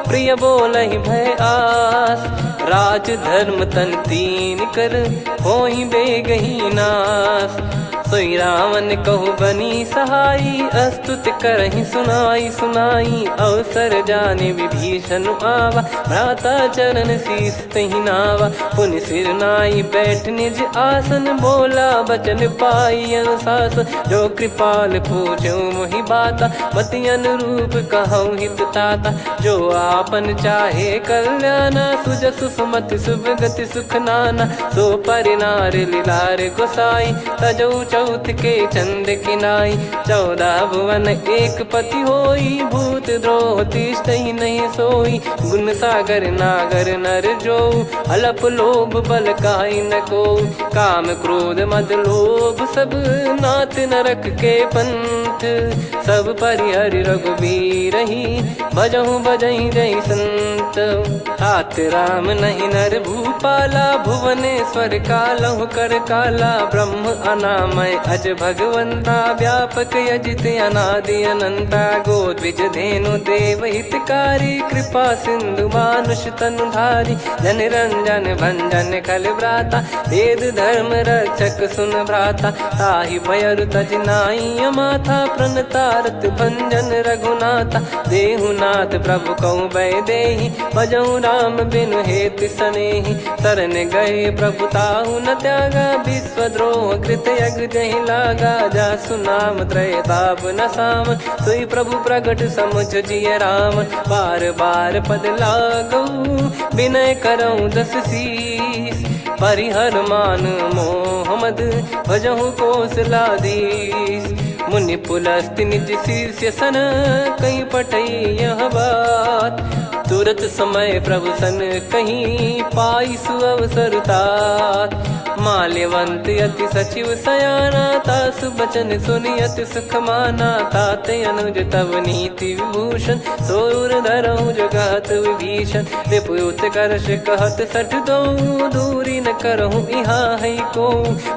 प्रिय बोलहि भय आस। राज धर्म तन तीन कर होहि बेगहि नास। सोई रावण कहु बनी सहाई अस्तुत करहि सुनाई सुनाई। अवसर जाने विभीषण आवा भ्राता चरण शीस तहि नावा। पुनि सिर नाई बैठ निज आसन बोला बचन पाई अनुशासन। जो कृपाल पूछो मोहि बाता मति अनुरूप कहूँ हित ताता। जो आपन चाहे कल्याणा सुजसु सुमति शुभ गति सुख नाना। सो परिनार लीलार गोसाई तजौ चौथ के चंद किनाई। 14 भुवन एक पति होई भूत द्रोह तिष्ठहि नहीं सोई। गुण सागर नागर नर जो अलप लोभ बल काई न को। काम क्रोध मद लोभ सब नाथ नरक के पंथ। सब परिहरि रघुबीर ही भजहु भजहि जय संत। तात राम नहीं नर भूपाला भुवनेश्वर कालहु कर काला। ब्रह्म अनामय अज भगवंता व्यापक यजित अनादि अनंता। गोद्विज धेनु देव हितकारी कृपा सिंधु मानुष तनुधारी। जन रंजन भंजन खल भ्राता वेद धर्म रक्षक सुन भ्राता। ताहि भयरु तज नाई माथा प्रणतारत भंजन रघुनाथा। देहुनाथ प्रभु कहु भय देहि भजहु राम बिनु हेतु सनेहि। शरण गए प्रभु ताहु न त्यागा विश्वद्रोह कृत यज्ञ जहि लागा। जासु नाम त्रय ताप न साम सोई प्रभु प्रगट समुझ जिय राम। बार बार पद लागऊ विनय करऊँ दस शीस। परिहर मान मोह मद भजहु कौशलाधीश। मुनि पुलस्त्य निज शीर्ष सन कहीं पटई यह बात। तुरत समय प्रभु सन कहीं पाई सुअवसर तात। माल्यवंत अति सचिव सयाना तासु बचन सुनि अति सुख माना। ताते अनुज तव नीति विभूषण सोर धरहु जगत विभीषण। विपुत करश कहत सठ दो दूरी न करहु यहाँ है को।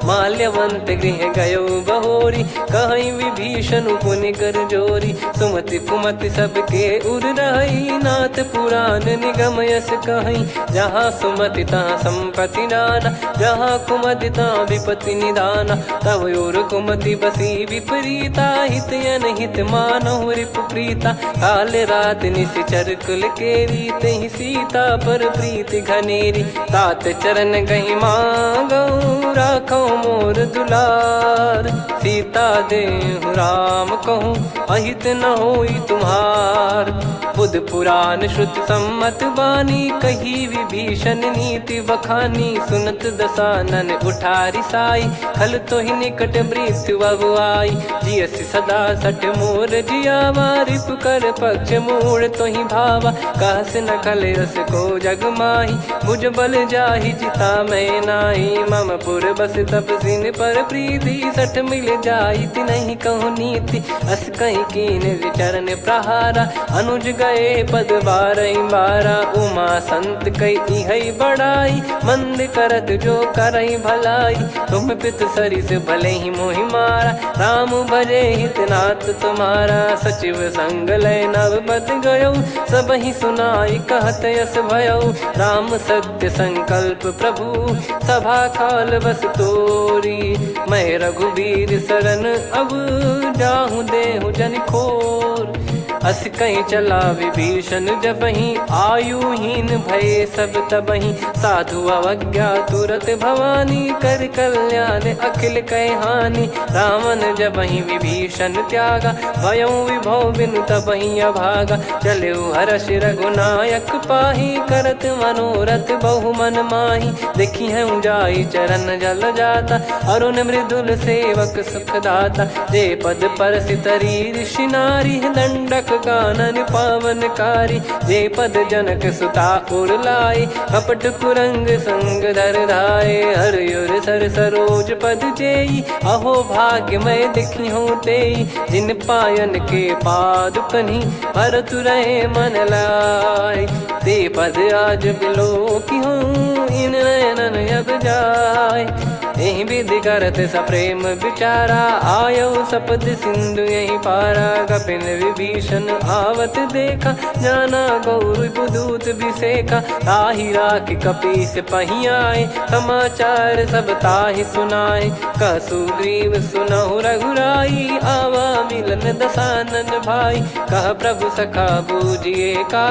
माल्यवंत गृह गयो बहोरी कहीं विभीषण पुनि कर जोरी। सुमति कुमति सबके उर रही नाथ पुराण निगम यस कहीं। जहाँ सुमति तहाँ संपत्ति नाना जहाँ कुमति तहाँ विपत्ति निदाना। तव और कुमति बसी विपरीता हित अनहित मानहु रिप प्रीता। काल रात निशिचर कुल केरी तहि सीता पर प्रीति घनेरी। तात चरण गहि मांगऊ राखो मोर दुलार। सीता देहु राम कहूँ अहित न होई तुम्हार। बुध पुराण श्रुति सम्मत बानी कही विभीषण नीति बखानी। सुनत दसानन उठारी साई खल तो ही निकट मृत्यु अब आई। जियसि सदा सठ मोर जियावा रिप कर पक्ष मूड़ तो ही भावा। कहस न खल रस को जग माही भुज बल जाहि जिता मैं नाही। मम पुर बस तपसिन पर प्रीति सठ मिल जाई नहीं कहूँ नीति। अस कहीं कीन चरण प्रहारा अनुज गए पद बारही बारा। उमा संत कई है बड़ाई मंद करत जो करई भलाई। तुम पित सरिस भले ही मोहि मारा राम भजे हितनाथ तुम्हारा। सचिव संग लय नव बद गयो सब ही सुनाई कहत यस भयो। राम सत्य संकल्प प्रभु सभा काल बस तोरी। मैं रघुबीर शरण अब जाहूँ देहु जन खोर। अस कहीं चला विभीषण जबहि आयुहीन भये सब तबहि। साधु अवज्ञा तुरत भवानी कर कल्याण अखिल कह हानि। रावण जबहि विभीषण त्यागा भयउ विभव बिनु तबहि अभागा। चलऊ हर्ष रघुनायक पाही करत मनोरथ बहु मन माही। देखी है जाई चरण जल जाता अरुण मृदुल सेवक सुखदाता। जे पद पर सितरी ऋषि नारी दंडक लोक कानन पावनकारी। जे पद जनक सुता उरलाई कपट कुरंग संग धर धाये। हरियुर सर सरोज पद जेई अहो भाग्य मैं दिखी हूँ तेई। जिन पायन के पाद कन्ही भरत रहे मन लाय। ते पद आज बिलो की हूँ इन नयनन अब जाय। यही विधि करत सप्रेम विचारा आयो सपद सिंधु यही पारा। कपिन विभीषण आवत देखा जाना गौर बुदूत बिसेखा। ताहि राख कपीस पही आए समाचार सब ताहि सुनाए। कह सुग्रीव सुनहु रघुराई आवा मिलन दसानन भाई। कह प्रभु सखा बूझिए का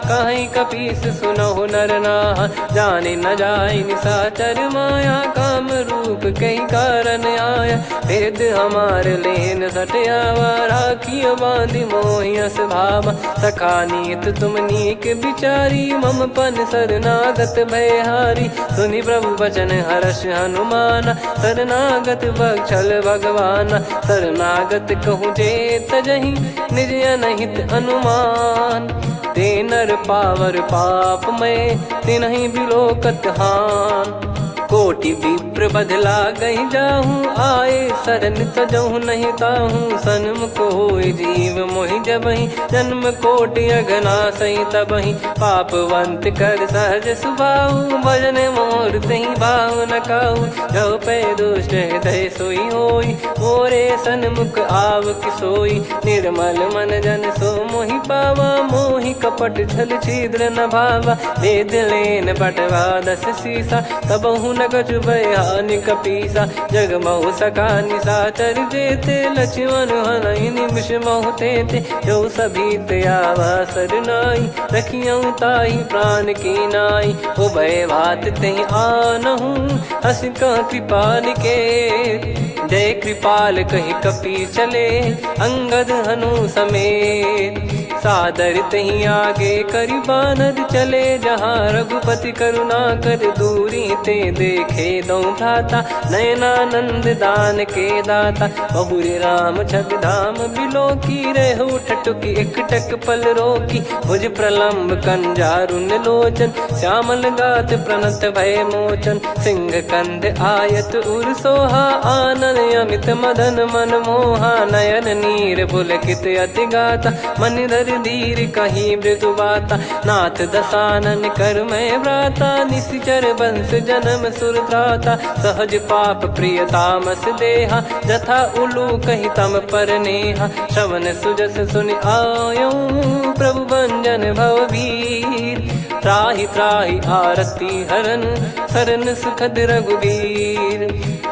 कहीं कपीस सुनहु नर नाह। जाने न जाय निशाचर माया काम रूप कई कारण आया। भेद हमार लेन सटयावा राखियो बांधि मोहियस भावा। सखा नीत तुम नीक बिचारी मम पन शरणागत भयहारी। सुनि प्रभु वचन हर्ष हनुमाना शरणागत बक्षल भगवाना। शरणागत कहूँ जे तजहि निज अनहित अनुमान। ते नर पावर पाप में तिन्हि बिलोकत हान। कोटि विप्र बदला गई जाहूँ आए शरण तजहु नहीं ताहूँ। सन्मुख होय जीव मोहि जबहि जन्म कोटि अघना सही तबहि। पापवंत कर सहज सुभाऊ भजन मोर तहि भाव न काऊ। जो पै दुष्ट हृदय सोई होई मोरे सन्मुख आव किसोई। निर्मल मन जन सो मोहि पावा मोहि कपट छल छिद्र न भावा। वेद लेन बटवा दस सीसा तबहु न कछु बयान कपीसा। जग महु सका निशाचर जेते लक्ष्मण हनहि निमिष महु तेते। जो सभी त्यावा सरनाई रखियऊँ ताहि प्राण की नाई। उभय भात तेहि आनहु हस कह कृपाल के। जय कृपाल कहि कपी चले अंगद हनु समेत। सादर तही आगे करि बानर चले जहाँ रघुपति करुणा कर दूरी ते देखे दो भ्राता। नयनानंद दान के दाता बहुरे राम छग धाम बिलो की रेहु ठटुकी एकटक पल रोकी। भुज प्रलम्ब कंजारुन लोचन श्यामल गात प्रणत भय मोचन। सिंह कंध आयत उर सोहा आनन अमित मदन मन मोहा। नयन नीर पुलकित अति गाता मन धर धीर कहीं मृदु बाता। नाथ दसानन कर मैं व्राता निश्चर वंश जन्म सुरत्राता। सहज पाप प्रिय तामस देहा जथा उलू कही तम पर नेहा। श्रवण सुजस सुनि आयो प्रभु भंजन भवभीर। त्राहि त्राहि आरती हरन शरण सुखद रघुवीर।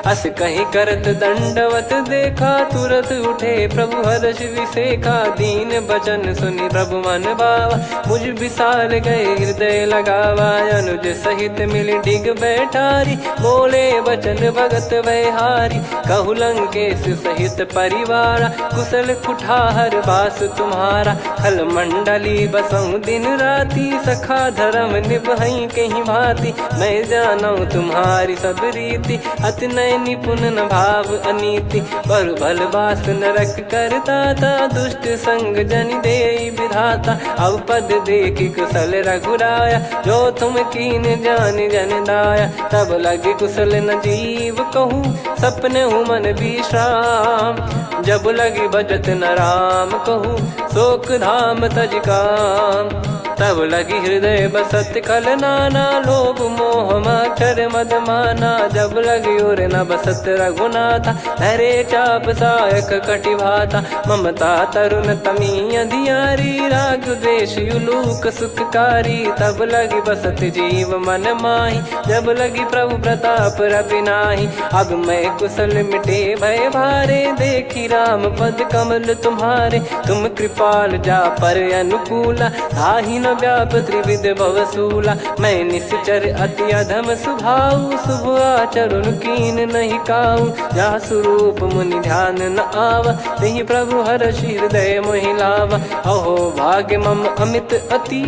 अस कहीं करत दंडवत देखा तुरत उठे प्रभु हर्ष विसेखा। दीन बचन सुनि प्रभु मन भावा मुझ विसार गए हृदय लगावा। अनुज सहित मिल डिग बैठारी बोले बचन भगत भयहारी। कहु लंकेश सहित परिवारा कुशल कुठार बास तुम्हारा। खल मंडली बसऊं दिन राती सखा धर्म निभई कहीं भांति। मैं जानू तुम्हारी सब रीति अति नय निपुण न भाव अनीति। पर भल बास नरक करता था दुष्ट संग जन दे विधाता। अब पद देखी कुशल रघुराया जो तुम कीन जान जन दाया। तब लगे कुशल न जीव कहूँ सपने हूँ मन विश्राम। जब लगे बजत न राम कहूँ शोक धाम तज काम। तब लगी हृदय बसत खल नाना लोभ मोह मक्षर मद माना। जब लगी और न बसत रघुनाथा धरे चाप सायक कटि भाता। ममता तरुण तमी अधियारी राग द्वेष युलूक सुखकारी। तब लगी बसत जीव मन माही जब लगी प्रभु प्रताप रविनाही। अब मैं कुशल मिटे भय भारे देखी राम पद कमल तुम्हारे। तुम कृपाल जा पर अनुकूला ताहि न व्याप त्रिविध भवसूला। मैं निश्चर अति अधम सुभाऊ शुभ आचरण कीन नहीं काऊ। जा स्वरूप मुनि ध्यान न आवा तहि प्रभु हर्ष हृदय मोहि लावा। अहो भाग्य मम अमित अति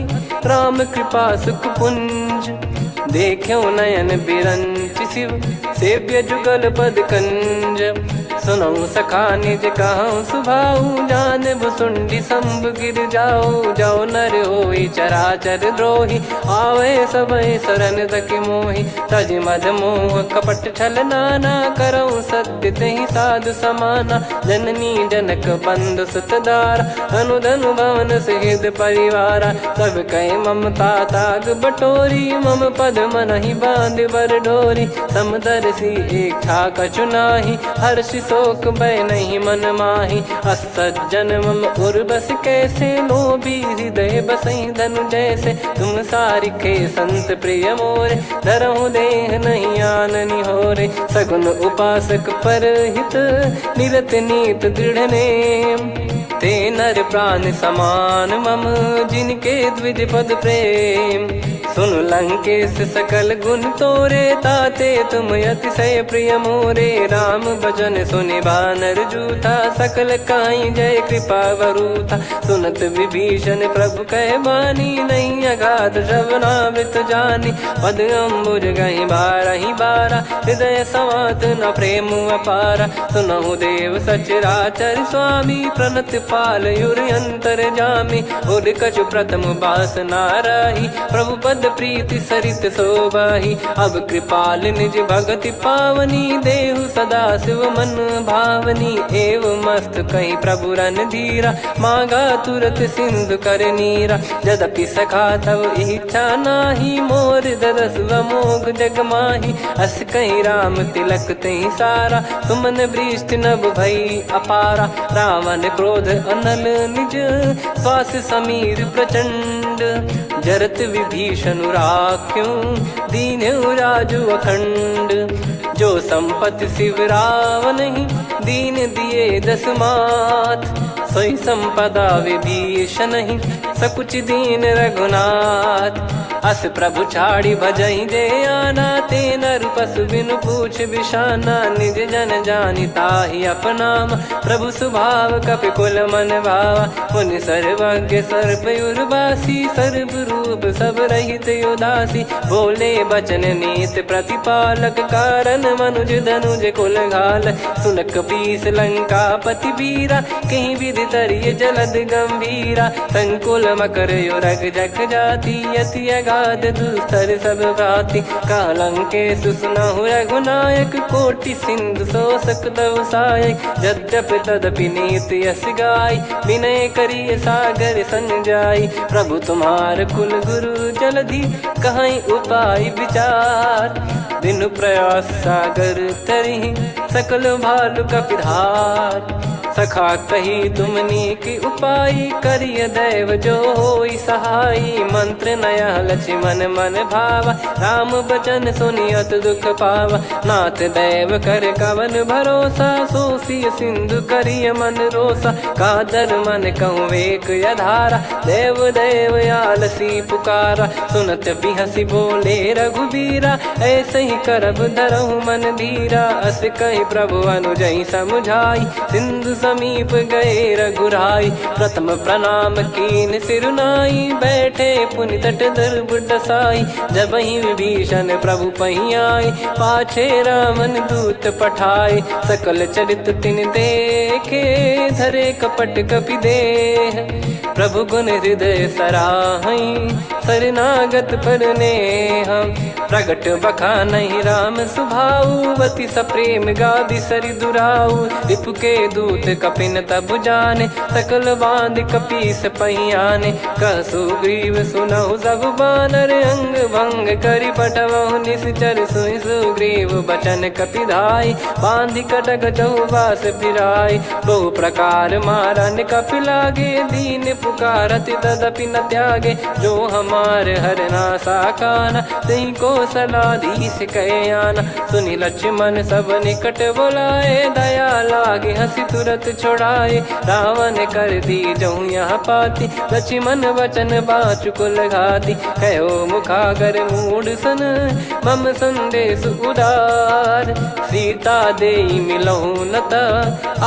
राम कृपा सुख पुंज। देखो नयन बिरंच शिव सेव्य जुगल पद कंज। सुनऊ सखा निज कहूँ सुभाऊ जान भुसुंडी संभ गिर जाओ जाओ नर होई चराचर द्रोही आवे सबई शरण तक मोहि तज मद मोह कपट छल नाना करऊँ सत्य तहि साधु समाना जननी जनक बंधु सुतदार धनु धनु भवन सहित परिवारा सब कहे ममता ताग बटोरी मम पद मनहि बांध बर डोरी समदर्शी इच्छा कछु नाही हर्ष शोक भय नहीं मन माही असज्जन मम उर्वश कैसे लोभी हृदय बसई धनु जैसे तुम सारिखे संत प्रिय मोरे धरहु देह नहीं आननि होरे सगुन उपासक पर हित निरत नीत दृढ़ नेम ते नर प्राण समान मम जिनके द्विज पद प्रेम सुन लंकेश सकल गुण तोरे ताते तुम अतिशय प्रिय मोरे राम भजन सुनि बानर जूथा सकल काई जय कृपा वरूथा सुनत विभीषण प्रभु कह बानी नहीं अगाध श्रवणामृत जानी पद अम्बुज गहि बारहि बारा हृदय समात न प्रेम अपारा सुनहु देव सचराचर स्वामी प्रणत पाल युर अंतर जामी उर कछु प्रथम बास नाराही प्रभु पद प्रीति सरित शोभाही अब कृपाल निज भगति पावनी देहु सदा शिव मन भावनी एव मस्त कहीं प्रभु रन धीरा मांगा तुरत सिंधु कर नीरा यद्यपि सखा तब इच्छा नाही मोर दरस मोग जग माही अस कहीं राम तिलक तही सारा सुमन वृष्टि नभ भई अपारा रावण क्रोध अनल निज श्वास समीर प्रचंड जरत विभीषण राख्यों दीन राजु अखंड जो संपत्ति शिव रावण ही दीन दिए दस मात सोई संपदा विभीषण ही सकुच दीन रघुनाथ अस प्रभु छाड़ी भजई जे आना ते नर पशु बिनु पूछ बिशाना निज जन जानि ताहि अपनाम प्रभु स्वभाव कपि कुल मन भावा मुनि सर्वज्ञ सर्वयुर्वासी सर्व रूप सब रहित उदासी बोले बचन नीत प्रतिपालक कारण मनुज धनुज कुल घाल सुनक पीस लंका पति वीरा कहीं विधि तरिय जलद गंभीरा संकुल मकर युरग जग जाति यति अगाध दुस्तर सब भाति कालंके सुसनहु रघुनायक कोटि सिंधु शोषक तव सहायक यद्यप तदपि नीत यस गाय विनय करिय सागर सन जाय प्रभु तुम्हार कुल गुरु जलधि कहीं उपाय विचार बिनु प्रयास सागर तरहि सकल भालु कपिधार सखा कही तुमनी की उपाय करिय दैव जो होई सहाई मंत्र नया लक्ष्मण मन भावा राम बचन सुनियत दुख पावा नाथ दैव कर कवन भरोसा सोसिय सिंधु करिय मन रोसा कादर मन कहूँ एक यधारा देव देव आलसी पुकारा सुनत बिहसी बोले रघुबीरा ऐसे ही करब धरहु मन धीरा अस कही प्रभु अनुजई समुझाई सिंधु समीप गए रघुराई प्रथम प्रणाम कीन सिरुनाई बैठे पुनि तट दर्भ डसाई जब ही विभीषण प्रभु पही आए पाछे रामन दूत पठाए सकल चरित तिन देखे धरे कपट कपि देह प्रभु गुण हृदय सराहई शरणागत पर नेह प्रगट बखानहि राम सुभाऊ वति सप्रेम गादि सरि दुराऊ रिपु के दूत कपिन तब जाने सकल बांध कपीस पहियाने कह सुग्रीव सुनहु सब बानर अंग भंग करि पटवहु निश्चर सुनि सुग्रीव बचन कपिधाई बांधि कटक चौबास फिराई बहु प्रकार मारन कपि लागे दीन पुकारत तदपि न त्यागे जो हमार हरना साकाना तही को सलाधीश कहे आना सुनि लक्ष्मण सब निकट बुलाए दया लागे हंसी तुरत छोड़ाए रावण कर दी जऊँ यहाँ पाती लक्ष्मण वचन बाचु कुल घाती कहो मुखागर मूड सन मम संदेश उदार सीता देई मिलहु नता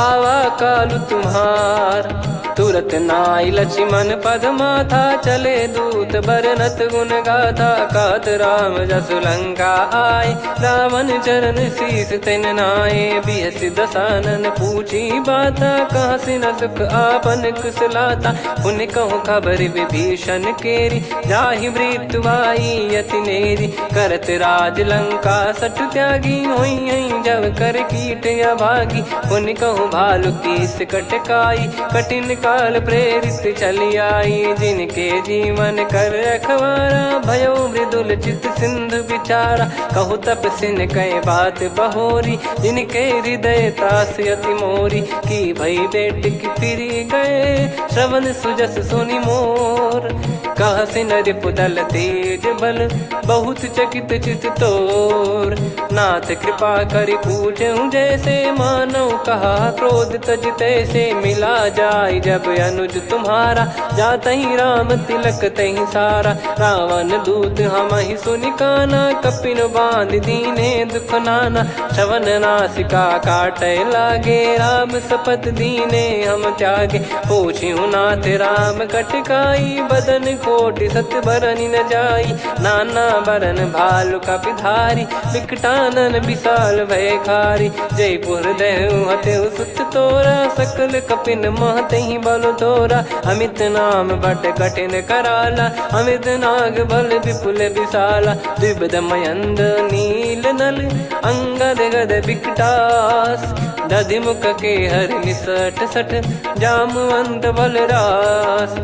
आवा कालु तुम्हार। तुरत नाई लक्ष्मण पद माथा, चले दूत बरनत गुण गाथा। कहत राम जसु लंका आए, रावण चरण शीस तिन नाये। बिहसि दसानन पूछी बाता, कहाँ से न सुख आपन कुशलाता। पुन कहूँ खबर विभीषण केरी, जाहि मृत्यु आई अति नेरी। करत राज लंका सठ त्यागी, होई जब कर कीट अभागी। पुन कहूँ भालु कीस कटकाई, कठिन काल प्रेरित चली आई। जिनके जीवन कर रखवारा, भयो मृदुल चित सिंधु विचारा। कहु तपसिन कई बात बहोरी, जिनके हृदय तास अति मोरी। की भई बेट की फिरी गए, श्रवण सुजस सुनि मोर। कहसि नरिपु दल तेज बल, बहुत चकित चित तोर। नाथ कृपा करि पूछऊं जैसे, मानव कहा क्रोध तज तैसे। मिला जाय जब अनुज तुम्हारा, जातहि राम तिलक तहि सारा। रावण दूत हमहि सुनि काना, कपिन बांध दीने दुख नाना। श्रवण नासिका काटै लागे, राम शपथ दीने हम त्यागे। पूछिहु नाथ राम कटकाई, बदन कोटि सत बरनि न जाई। नाना बरन भालु कपिधारी, विकटानन विशाल भयखारी। जयपुर देहु हतेउ सुत तोरा, सकल कपिन महतहि बल तोरा। अमित नाम बट कठिन कराला, अमित नाग बल विपुल विशाला। द्विविध मयंद नील नल, अंगद गद विकटास। दधिमुख के हर निसठ सठ, जामवंत बलरास।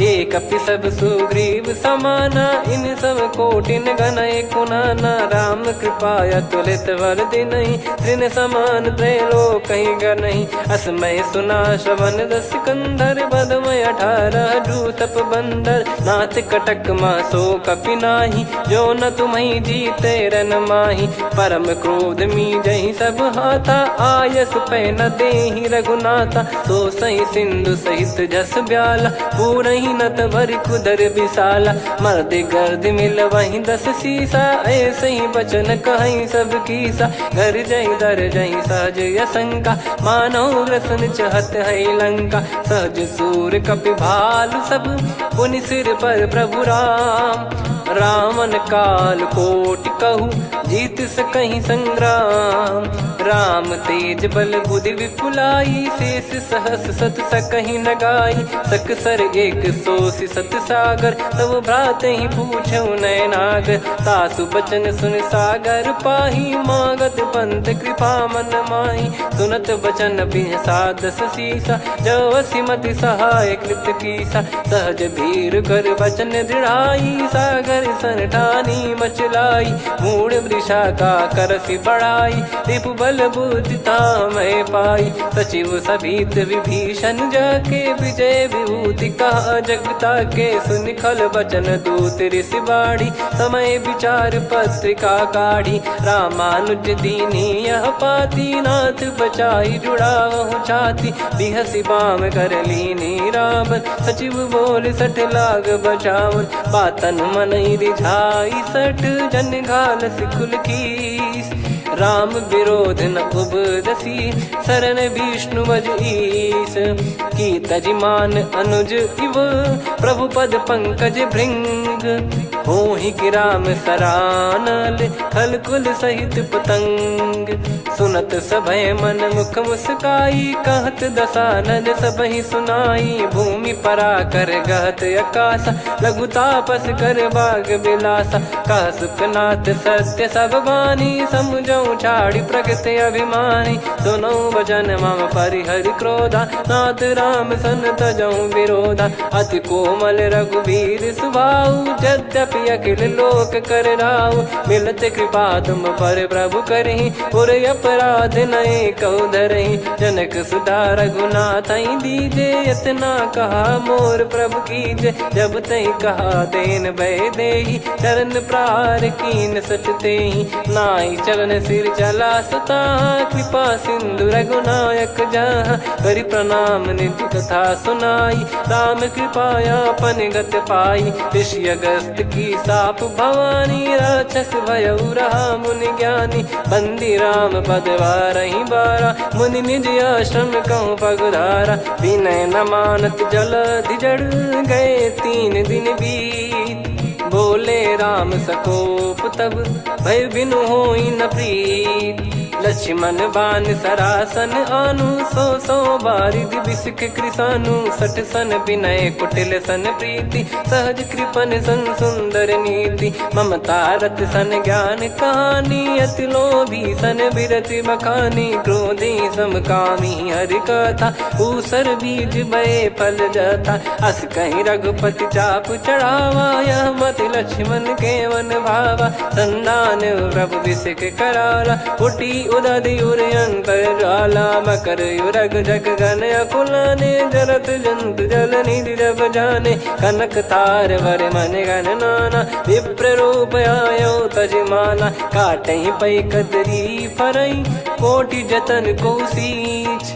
एक कपि सब सुग्रीव समाना, इन सब कोटिन गनय कुनाना। राम कृपा अतुलित बल दिनहि, तृण समान त्रैलोकहि गनहि। असमय सुना श्रवण दस कंधर, बदमय 18 जूतप बंदर। नाथ कटक मासो कपि नाही, जो न तुम्हि जीते रन माही। परम क्रोध मीजहि सब हाथा, आयस पै न देहि रघुनाथा। सो सही सिंधु सहित जस ब्याला, पूरहि नत भरि कुदर विशाला। मर्द गर्द मिल वहीं 10 सीसा, ऐसे ही बचन कहीं सब कीसा। घर जय दर जय सहज यसंका, मानव ग्रसन चहत है लंका। सहज सूर कपि भालु सब, पुनि सिर पर प्रभु राम। रामन काल कोटि कहु, जीत सकहि संग्राम। राम तेज बल बुद्धि विपुलाई, शेष सहस सत सकहि न गाई। सकसर एक सोसि सत सागर, तब भ्राते ही पूछौ नयनागर। तासु बचन सुन सागर पाही, मागत पंथ कृपा मन माही। सुनत बचन बिहसा 10 सीसा, जवसि मति सहाय कृत कीसा। सहज भीर कर बचन दृढ़ाई, सागर सन ठानी मचलाई। मूढ़ वृषा का करसि बढ़ाई, रिपु बल बुद्धि तामय पाई। सचिव सभीत विभीषण जाके, विजय विभूति कहा जगता के। सुनि खल बचन दूत ऋषि बाढ़ी, समय विचार पत्रिका काढ़ी। रामानुज दीनी यह पाती, नाथ बचाई जुड़ावहु छाती। बिहसि बाम कर लीनी रावण, सचिव बोल सठ लाग बचावन। बातन मन रिझाई सठ, जन घाल सिकुल कीस। राम विरोध न उपदसी, शरण विष्णु भज ईस। की तजिमान अनुज इव, प्रभु पद पंकज भृंग। होहि कि राम सरानल, खल कुल सहित पतंग। सुनत सभय मन मुख मुस्काई, कहत दसानन सबहि सुनाई। भूमि परा कर गहत आकाशा, लघु तापस कर बाग बिलासा। कह सुखनाथ सत्य सब बानी, समुझौ छाड़ी प्रकृति अभिमानी। सुनो वचन मम परिहरि क्रोधा, नाथ राम सन तजौ विरोधा। अति कोमल रघुवीर सुभाऊ, यद्यपि अखिल लोक कर राऊ। मिलत कृपा तुम पर प्रभु करहि, पुर अपराध नये कहु धरहि। जनक सुधा रघुनाथ दीजे, इतना कहा मोर प्रभु कीजे। जब तई कहा देन भय देहि, चरण प्रार बाल कीन सटते ही, नाई चरण सिर चला सता, कृपा सिंधु रघुनायक जहाँ, करि प्रणाम निधि कथा सुनाई, राम कृपाया पन गत पाई, ऋषि अगस्त की साप भवानी, राक्षस भयउ रहा मुनि ज्ञानी, बंदी राम पद वारहि बारा, मुनि निज आश्रम कहूँ पगधारा, विनय न मानत जलधि जड़, गए 3 दिन बीत, बोले राम सकोप तब, भय बिनु होई न प्रीत, लक्ष्मण बान सरासन आनु, 100 बारिधि बिसिख कृसानु, 60 सन विनय कुटिल सन प्रीति, सहज कृपन सन सुंदर नीति, ममता रत सन ज्ञान कहानी, अति लोभी सन बिरति बखानी, क्रोधी समकामी हरि कथा, ऊसर बीज बये फल जथा, अस कहीं रघुपति चाप चढ़ावा, यह मत लक्ष्मण के मन भावा, संदान प्रभु बिसिख कराला, उठी उदधि उर अंतर ज्वाला, मकर युरग जग गण अकुलाने, जरत जंतु जल निधि जब जाने, कनक तार वर मन गण नाना, विप्र रूप आयो तजमाना, काटहि पै कदरी फरई, कोटि जतन को सींच,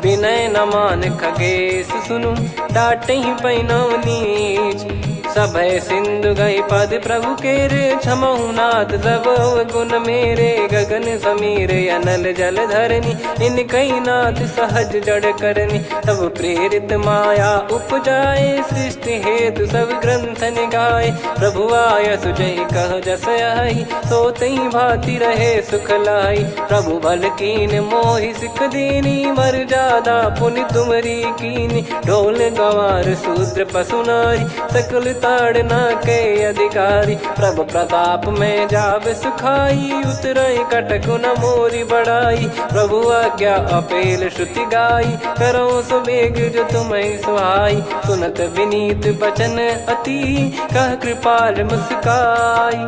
विनय न मान खगेश सुनु, डांटहि पै नव नीच, सभय सिंधु गई पद प्रभु केरे, क्षमहु नाथ सब गुण मेरे, गगन समीरे अनल जल धरनी, इन कई नाथ सहज जड़ करनी, तब प्रेरित माया उपजाए, सृष्टि हेतु सब ग्रंथ निगाए, प्रभु आय सुजय कह जस आई, सोतहि भांति रहे सुख लाई, प्रभु बल कीन मोहि सिख दीनी, मर्यादा पुनि तुमरी कीनी, ढोल गवार शूद्र पशु नारी, सकल ताड़ना के अधिकारी, प्रभु प्रताप में जाब सुखाई, उतरई कटक न मोरी बढ़ाई, प्रभु आज्ञा अपेल श्रुति गाई, करो सो बेग जो तुम्हें सुहाई, सुनत विनीत बचन अति, कह कृपाल मुस्काई,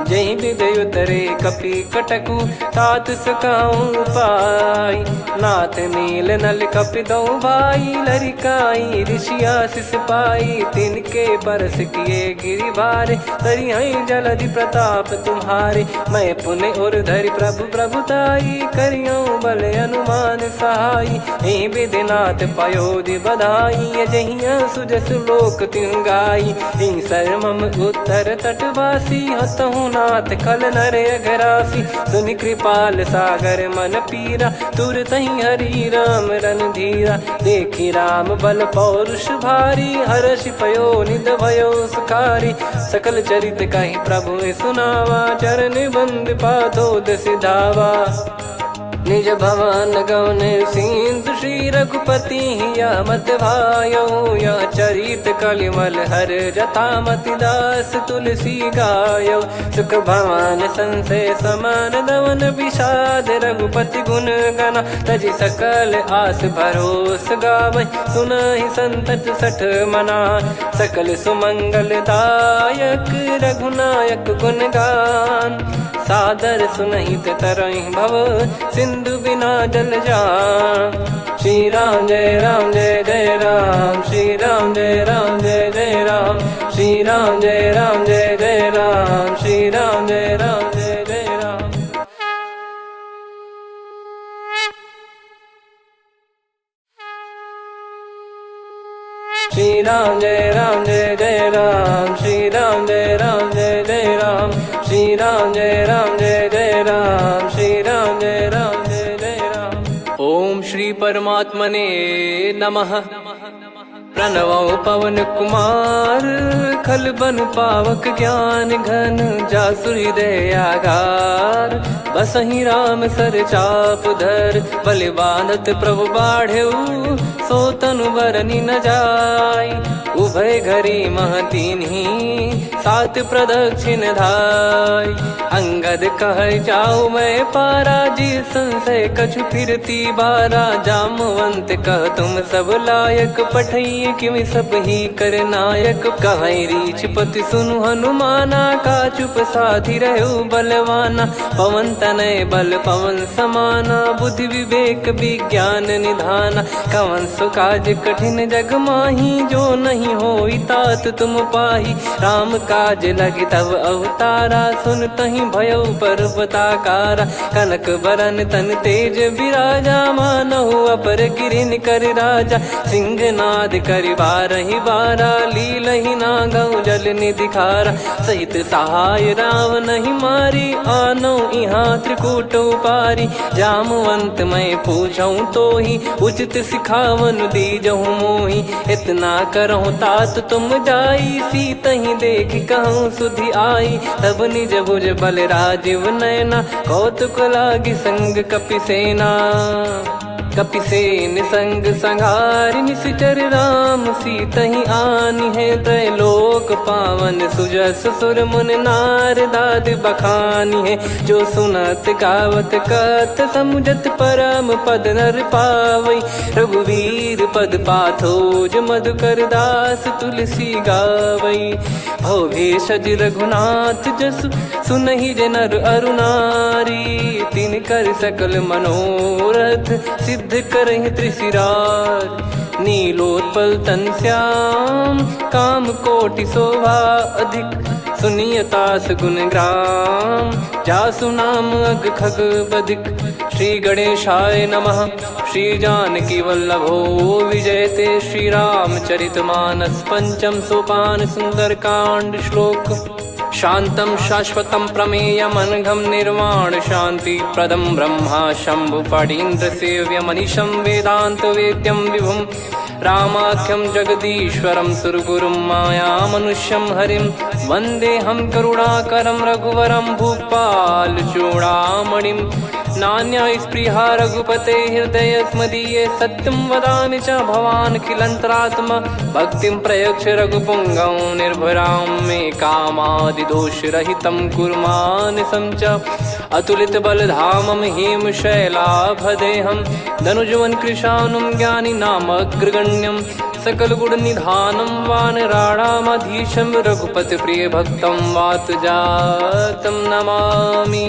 जहि विदय उतरे कपि कटकु, तात सकाऊं पाई, नाथ नील नल कपि दो भाई, लरिकाई ऋषि आशीष पाई, तिनके परस किए गिरि भारे, तरि हई जलधि प्रताप तुम्हारे, मैं पुण्य और धरि प्रभु प्रभुताई, करियऊँ बल अनुमान सहाई, एहि विधिनाथ पयोधि बधाई, जहिया सुजस लोक तिहुँ गाई, हिंसर मम उत्तर तटवासी, हतहु नाथ खल नर अघरासी, सुनि कृपाल सागर मन पीरा, तुरत ही हरि राम रणधीरा, देखि राम बल पौरुष भारी, हर्षि पयो निध भयो सुखारी, सकल चरित कहि प्रभु सुनावा, चरण बंद पादोद सिधावा, निज भवन गौन सिंधु श्री रघुपति या मत भायो, या चरित कलिमल हर जथा मति दास तुलसी गायो, सुख भवन संशय समान दवन विषाद, रघुपति गुण गना तजि सकल आस भरोस गावै, सुनहि संतत सठ मना, सकल सुमंगल दायक रघुनायक गुण गान, सादर सुनहित तरहि भव, सिंधु बिना जल जान, श्री राम जय राम जय जय राम, श्री राम जय राम जय जय राम, श्री राम जय राम जय जय राम, श्री राम जय राम जय जय राम। श्री राम जय राम जय जय राम, श्री राम जय राम जय जय राम, श्री राम जय राम जय जय राम, श्री राम जय राम जय जय राम। ओम श्री परमात्मने नमः। प्रणवो पवन कुमार, खल बन पावक ज्ञान घन, जासु हृदय आगार, बसहि राम सर चाप धर, बलि बांधत प्रभु बाढ़ेऊ, सो तनु बरनि न जाय, उभय घरी महतीन्ही, सात प्रदक्षिण धाय, अंगद कह जाऊ मैं पारा, जी संशय कछु फिरती बारा, जामवंत कह तुम सब लायक, पठई किमि सब ही कर नायक, कहीं रीछ पति सुनु हनुमाना, का चुप साधि रहु बलवाना, पवन तनय बल पवन समाना, बुद्धि विवेक विज्ञान निधाना। कवन सो काज कठिन जग माही, जो नहीं होई तात तुम पाही। राम काज लगे तब अवतारा, सुन तहि भयउ पर्वताकारा। कनक बरन तन तेज विराजा, मानहु अपर गिरिन कर राजा। सिंहनाद करि बारहि बारा, लीलहि नागहु जल निधि खारा। सहित सहाय रावणहि मारी, आनौ इहाँ त्रिकूट उपारी। जामवंत मैं पूछऊँ तोहि, उचित सिखावन दीजहु मोहि। इतना करहु तात तुम जाई, सीतहि देख कहूँ सुधि आई। तब निज भुज बल राजीव नयना, कौतुक लागी संग कपिसेना। कपिसेन संग संहारि निशिचर राम, सीतहि आनि है त्रैलोक पावन। सुजस सुर मुन नार दाद बखानी है, जो सुनत गावत कथ समुझत परम पद नर पावई। रघुवीर पद पाथोज मधुकर दास तुलसी गावई। भव भेषज रघुनाथ जसु, सुनहि जे नर अरु नारी। तिन कर सकल मनोरथ, सिद्ध करहि त्रिशिरार। नीलोत्पल तन श्याम, काम कोटि शोभा अधिक। सुनियतास गुण ग्राम, जासु नाम अग खग बधिक। श्री गणेशाय नमः। श्री जानकी वल्लभो विजयते, श्री रामचरित मानस पंचम सोपान सुंदरकांड श्लोक। शांतं शाश्वतं प्रमेयमनघं निर्वाण शांति प्रदं ब्रह्मा शंभु फणीन्द्र सेव्य मनीषं वेदांत वेद्यं विभुं। रामाख्यं जगदीश्वरं सुरगुरुं माया मनुष्यं हरिं। वन्देऽहं करुणाकरं रघुवरं भूपाल चूडामणिं। नान्या स्पृहा रघुपते हृदय स्मदीये, सत्यं वदामि च भवान् खिलन्तरात्मा। भक्तिं प्रयच्छ रघुपुङ्गं निर्भरां मे कामादिदोषरहितं कुर्मानसं च। अतुलित बलधामं हेमशैलाभदेहं, धनुजवन कृशानुं ज्ञानिनामग्रगण्यं। सकल गुण निधानं वानराणामधीशं, रघुपति प्रिय भक्तं वात जातं नमामि।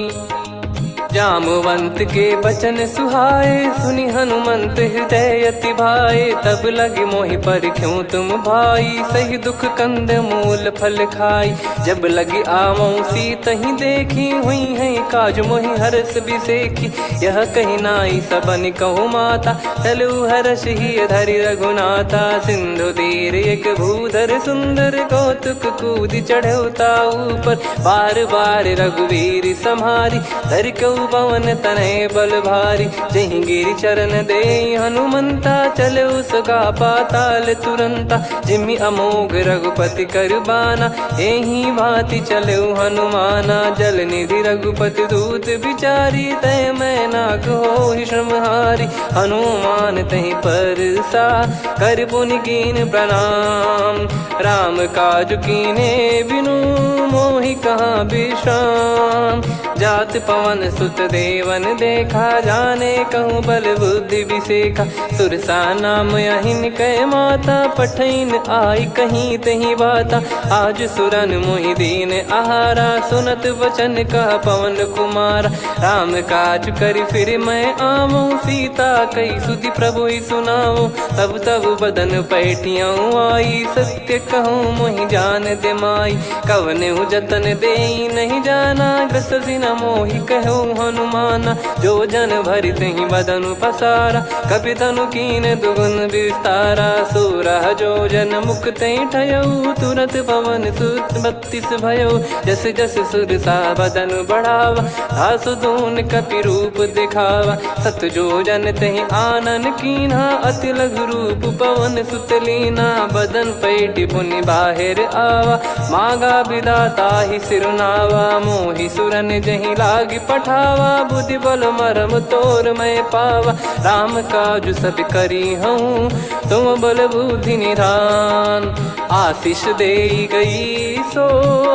जामवंत के बचन सुहाए, सुनि हनुमंत हृदय अति भाए। तब लगे मोहि परख्यूं तुम भाई, सही दुख कंद मूल फल खाई। जब लगी आवऊं सीतहि देखी, हुई है काज मोहि हरस बिसेखी। यह कही नाई सबन कहु माता, चलु हरष ही धरि रघुनाथा। सिंधु तीर एक भूधर सुंदर, कौतुक कूद चढ़ौता ऊपर। बार बार रघुवीर सम्हारी, धरि कहु पवन तनय बल भारी। जहि गिरि चरण दे हनुमंता, चलो सगा पाताल तुरंता। जिमि अमोघ रघुपति कर बाना, एहि भांति चलो हनुमाना। जल निधि रघुपति दूत बिचारी, तय मैं नाक होहि श्रमहारी। हनुमान तहि परसा, कर पुनि कीन प्रणाम। राम काज कीने बिनु, मोहि कहाँ विश्राम। जात पवन सुत देवन देखा, जाने कहूँ बल बुद्धि विसेखा। सुरसा नाम अहिन कै माता, पठैन आई कहीं तही बाता। आज सुरन मोहि दीन आहारा, सुनत वचन कह पवन कुमारा। राम काज करि फिर मैं आवऊं, सीता कई सुधि प्रभु ही सुनाऊं। तब तब बदन पैठियाँ आई, सत्य कहूँ मोहि जान दे माई। कवनेहु जतन देई नहीं जाना, ग्रसिन मोहि कहूँ हनुमाना। जो जन भरि तहि बदनु पसारा, कपितनु कीन दुगुन विस्तारा। सूरह जो जन मुख तहि ठयऊ, तुरत पवन सुत 32 भयऊ। जस जस सुरसा बदनु बढ़ावा, आसु दून कपि रूप दिखावा। सत जो जन तहि आनन कीन्हा, अति लघु रूप पवन सुत लीना। बदन पैठि पुनि बाहिर आवा, मागा विधाता ही सिरुनावा। मोहि सुरन जहि लागी पठावा, बुद्धि बल मरम तोर मैं पावा। राम काज सब करी हूँ, तुम बल बुद्धि निधान। आशीष दे गई सो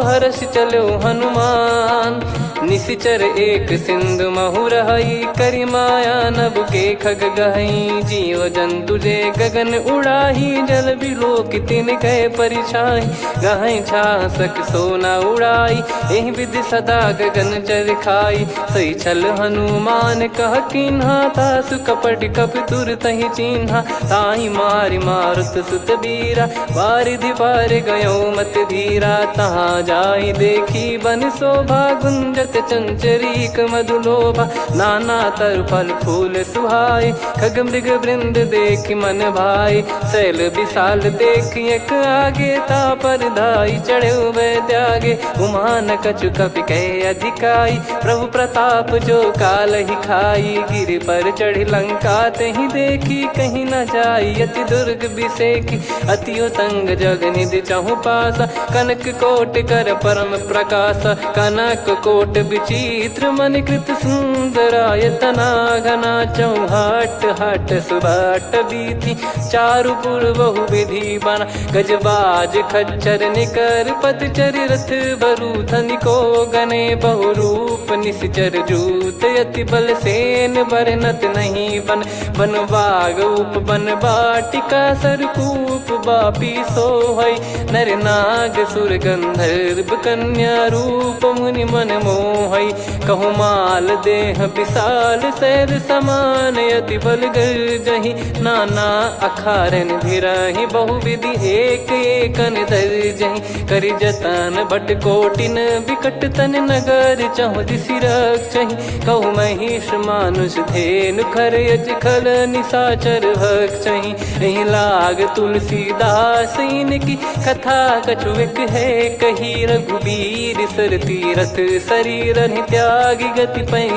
हर्ष चलो हनुमान। निशिचर एक सिंधु महु रहई, करि माया नभ के खग गहई। जीव जंतु जे गगन उड़ाही, जल बिलोक तिन कह परिछाई। गहई छासक सोना उड़ाई, एहि विधि सदा गगन निश्चर खाई। सही छल हनुमान कह कीन्हा, तासु कपट कपि तुरत ही चीन्हा। ताहि मारि मारुत सुत बीरा, वारिधि पार गयो मत धीरा। तहाँ जाई देखी बन शोभा, गुंजत चंचरीक मधुलोभा। नाना तरु फल फूल सुहाए, खग मृग वृंद देख मन भाई। शैल विशाल देख एक आगे, तापर धाई चढ़े वै त्यागे। उमा न कछु कपि कहे अधिकाई, प्रभु प्रताप जो काल ही खाई। गिर पर चढ़ी लंका तहि देखी, कहीं न जाई अति दुर्ग बिसेकी। अति उतंग जग निधि चहु पासा, कनक कोट कर परम प्रकाश। कनक कोट विचित्र मन कृत सुंदरायतना घना। चौहाट हाट सुबाट बीथी, चारु पुर बहु विधि बना। गजबाज खच्चर निकर पतचर, रथ बरु धनिको गने। बहु रूप निश्चर जूत, अति बल सेन बरनत नहीं बन। बन बाग उप बन बाटिका, सरकूप बापी सोहई। नर नाग सुर गंधर्व कन्या, रूप मुनि मन मोहई। कहु माल देह विशाल, शैल समान अति बल गर्जहि। नाना अखारन भिराहि, बहु विधि एक एकन दर्जहि। करि जतन बट कोटिन, विकट तन नगर चहु दिसि रक्षहि। कहु महिष मानुष धेनु, खर यज खल निशाचर भक्षहि। एहि लाग तुलसीदास इनकी, कथा कछु एक है कही। रघुबीर सर तीरथ शरीर, त्यागी गति पै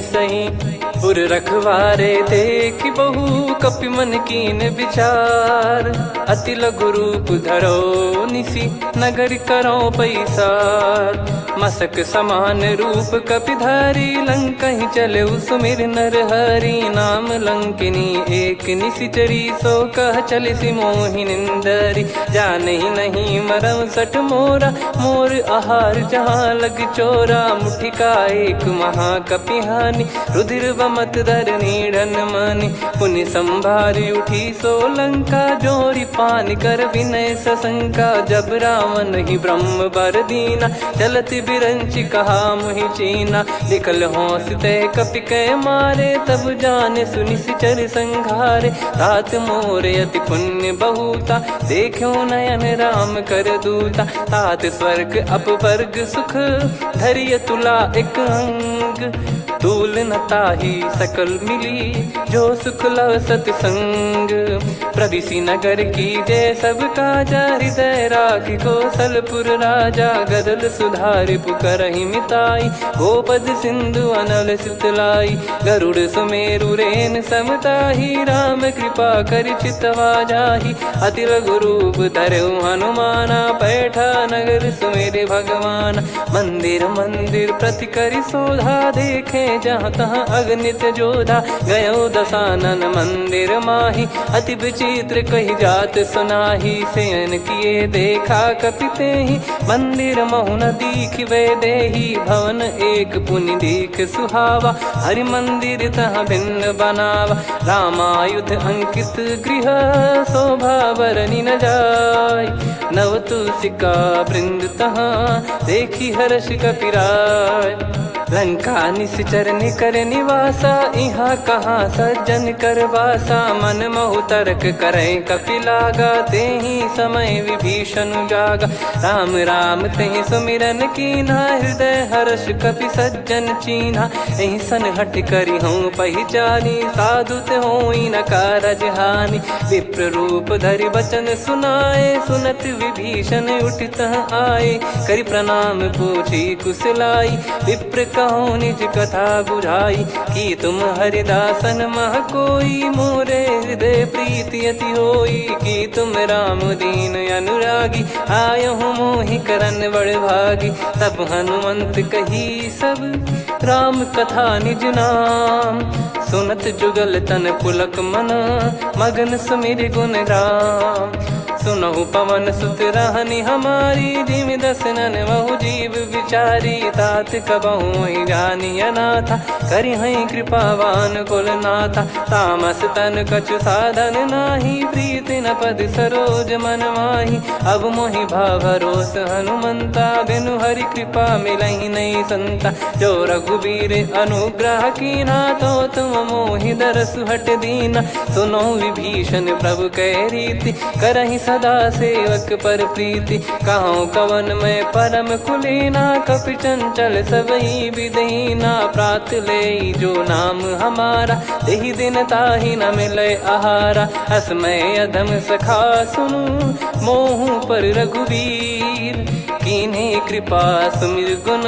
सही। पुर रखवारे देख बहु, कपि मन कीन विचार। अति लघु रूप धरो निसी, नगर करो पैसार। मसक समान रूप कपिधारी, लंकहि चले सुमिर नर हरि। नाम लंकिनी एक निशिचरी, सो कह चलिसि मोहि निंदरी। जानहि नहीं मरम सठ मोरा, मोर आहार जहाँ लग चोरा। मुठिका एक महाकपिहानि, रुधिर बमत धरनी ढन मानि। पुनि संभारी उठी सो लंका, जोरी पान कर विनय सशंका। जब रावण ही ब्रह्म बर दीना, चलति बिरंचि कहा मुहि चीना। निकल होंस ते कपि कै मारे, तब जाने सुनि सिचर संघारे। तात मोर अति पुण्य बहुता, देखो नयन राम कर दूता। तात स्वर्ग अपवर्ग सुख, धरिय तुला एक अंग। तूल न ताहि सकल मिली, जो सुख लव सतसंग। प्रविशि नगर की जय सब काजा, हृदय राखि कौशलपुर राजा। गदल सुधारि पुकरहि मिताई, गोपद सिंधु अनल सितलाई। गरुड़ सुमेरु रेन समताहि, राम कृपा करि चितवा जाहि। अति लघु रूप धरऊ हनुमाना, पैठा नगर सुमेरे भगवान। मंदिर मंदिर प्रति करि शोधा, देखे जहाँ तहाँ अगणित जोधा। गयो दशानन मंदिर माही, अति विचित्र कही जात सुनाही। शयन किए देखा कपिते ही, मंदिर महु न दीख वे देही। भवन एक पुनि दीख सुहावा, हरि मंदिर तहाँ भिन्न बनावा। रामायुध अंकित गृह, शोभा बरनि न जाय। नव तुलसिका वृंद तहाँ, देखी हर्ष कपिराय। लंका निश्चर निकर निवासा, इहाँ कहाँ सज्जन कर वासा। मन महु तर्क करे कपिलागा, तेहि समय विभीषण जागा। राम राम तेहि सुमिरन कीन्हा, हृदय हर्ष कपि सज्जन चीन्हा। एहि सन हट करि हूँ पहिचानी, साधु ते होई न कारज हानि। विप्र रूप धरि बचन सुनाए, सुनत विभीषण उठित आए। करि प्रणाम पूछी कुशलाई, विप्र कहो निज कथा बुझाई। कि तुम हरिदासन मह कोई, मोरे हृदय प्रीति अति होई। कि तुम राम दीन अनुरागी, आयहु मोहि करन बड़ भागी। तब हनुमंत कही सब, राम कथा निज नाम। सुनत जुगल तन पुलक मन, मगन सुमिर गुण राम। सुनहु पवन सुत रहनी हमारी, जिमि दसनन बहु जीव विचारी। तात कबहु ही जानी अनाथा, करि हई कृपावान कुलनाथा। तामस तन कछु साधन नाही, प्रीति न पद सरोज मन माही। अब मोहि भाव भरोस हनुमंता, बिनु हरि कृपा मिलहि नहीं संता। जो रघुबीर अनुग्रह कीना, तो तुम मोहि दरसु हट दीना। सुनो विभीषण प्रभु कह रीति, करहि सदा सेवक पर प्रीति। कहूँ कवन में परम कुलीना, कपि चंचल सबहि विदहीना। प्रात ले जो नाम हमारा, तेहि दिन ताहि न मिले आहारा। असमय अधम सखा सुनु, मोहु पर रघुवीर। कीन्ही कृपा सुमिर गुण,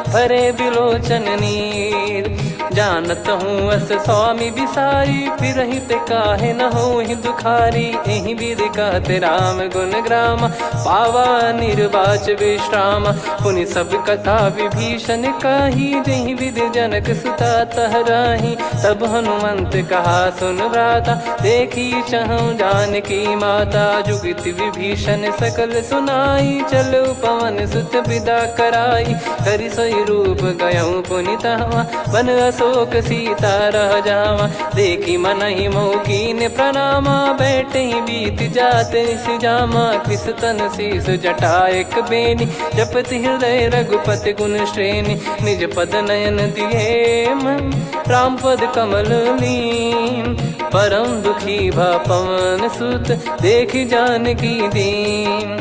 भरे बिलोचन नीर। जानत हूँ अस स्वामी बिसारी, फिरहि ते काहे न होहि दुखारी। एहि विधि कहते राम गुण ग्राम, पावा निर्वाच विश्राम। पुनि सब कथा विभीषण कही, जेहि विधि जनक सुता तहराही। तब हनुमंत कहा सुन भ्राता, देखी चहु जानकी माता। जुगित विभीषण सकल सुनाई, चलो पवन सुत विदा कराई। करि सोई रूप गयऊँ पुनि तहवा, बन अशोक सीता रह जावा। देखी मनहि मोह कीन्ह प्रणामा, बैठे ही बीत जात निस जामा। कृस तन शीस जटा एक बेनी, जपति हृदय रघुपति गुण श्रेणी। निज पद नयन दिए मन, राम पद कमल लीन। परम दुखी भा पवन सुत, देखि जानकी दीन।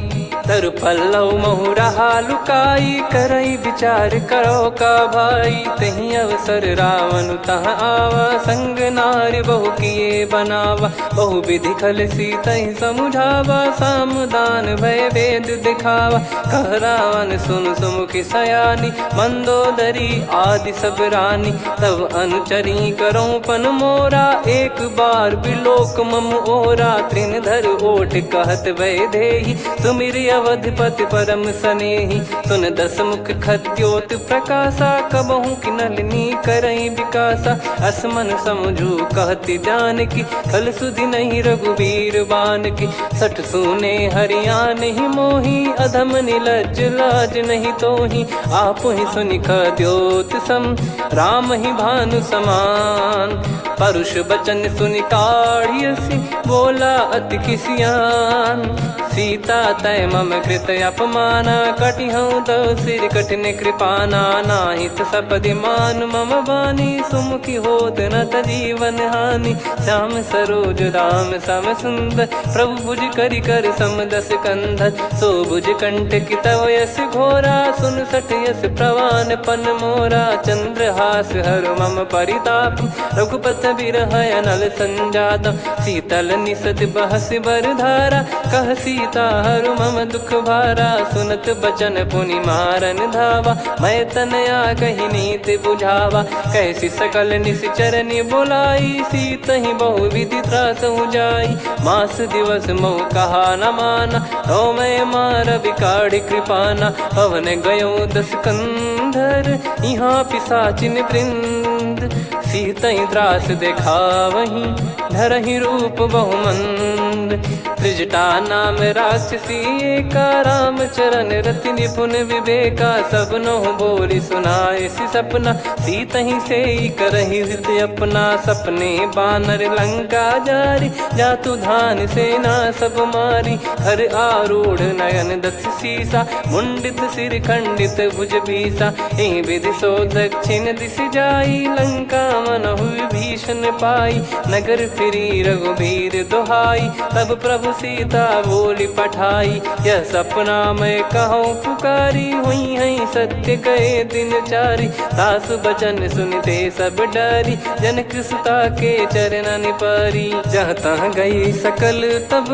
तरु पल्लव महु रहा लुकाई, करई विचार करो का भाई। तहि अवसर रावण तहाँ आवा, संग नारी बहु किए बनावा। बहु विधि खल सीतहि समुझावा, सामदान भय वेद दिखावा। कह रावण सुन सुमुखी सयानी, मंदोदरी आदि सब रानी। तब अनुचरी करो पन मोरा, एक बार बिलोक मम ओरा। तृण धर ओठ कहत भय देहि, सुमिर अवधिपति परम सनेहि। सुन दस मुख खद्योत प्रकाशा, कबहु कि नलिनी करई विकासा। असमन समझू कहति जानकी, खल सुधि नहीं रघुबीर बान की। सठ सुने हरियाण ही मोही, अधम निलज लाज नहीं तोही। आप ही सुनि खद्योत सम, राम ही भानु समान। परुष बचन सुनि काढ़ियसि, बोला अति किसियान। सीता तय मम कृत अपमाना, कटिहऊँ तो सिर कठिन कृपाना। नाहित सपदि मान मम बानी, सुमुखी होत न तजीवन हानि। श्याम सरोज राम सम सुंदर, प्रभु भुज करि कर सम दस कंधर। सो भुज कंठ की तव यस घोरा, सुन सठ यस प्रवान पन मोरा। चंद्रहास हर मम परिताप, रघुपत बिरह अनल संजात। शीतल निसत बहस बर धारा, कह सीता हरु मम दुख भारा। सुनत बचन पुनि मारन धावा, मैं तनया कही नीति बुझावा। कैसी सकल निश्चरनि बोलाई, सीतहि बहु विधि त्रासहु जाई। मास दिवस मोह कहा न माना, तो मैं मार बिकाढ़ी कृपाना। पवन गयो दस कंधर, यहाँ पिशाचिन वृंद। सीतहि त्रास देखावहीं, धरहि रूप बहुमंद। त्रिजटा नाम राक्षसी एका, राम चरण रति निपुण विवेका। सब नहुँ बोली सुनाए सि सपना, सीतहि सेई करहि हृद अपना। सपने बानर लंका जारी, जातु धान सेना सब मारी। हर आरूढ़ नयन दस सीसा, मुंडित सिर खंडित भुज भीसा। एहि विधि सो दक्षिण दिस जाई, लंका मनहु विभीषण पाई। नगर फिरी रघुबीर दुहाई, तब प्रभु सीता बोली पठाई। यह सपना मैं कहूँ पुकारी, हुई है सत्य कहे दिन चारी। सास बचन सुनते सब डरी, जनक सुता के चरण पारी। जहाँ तहाँ गई सकल तब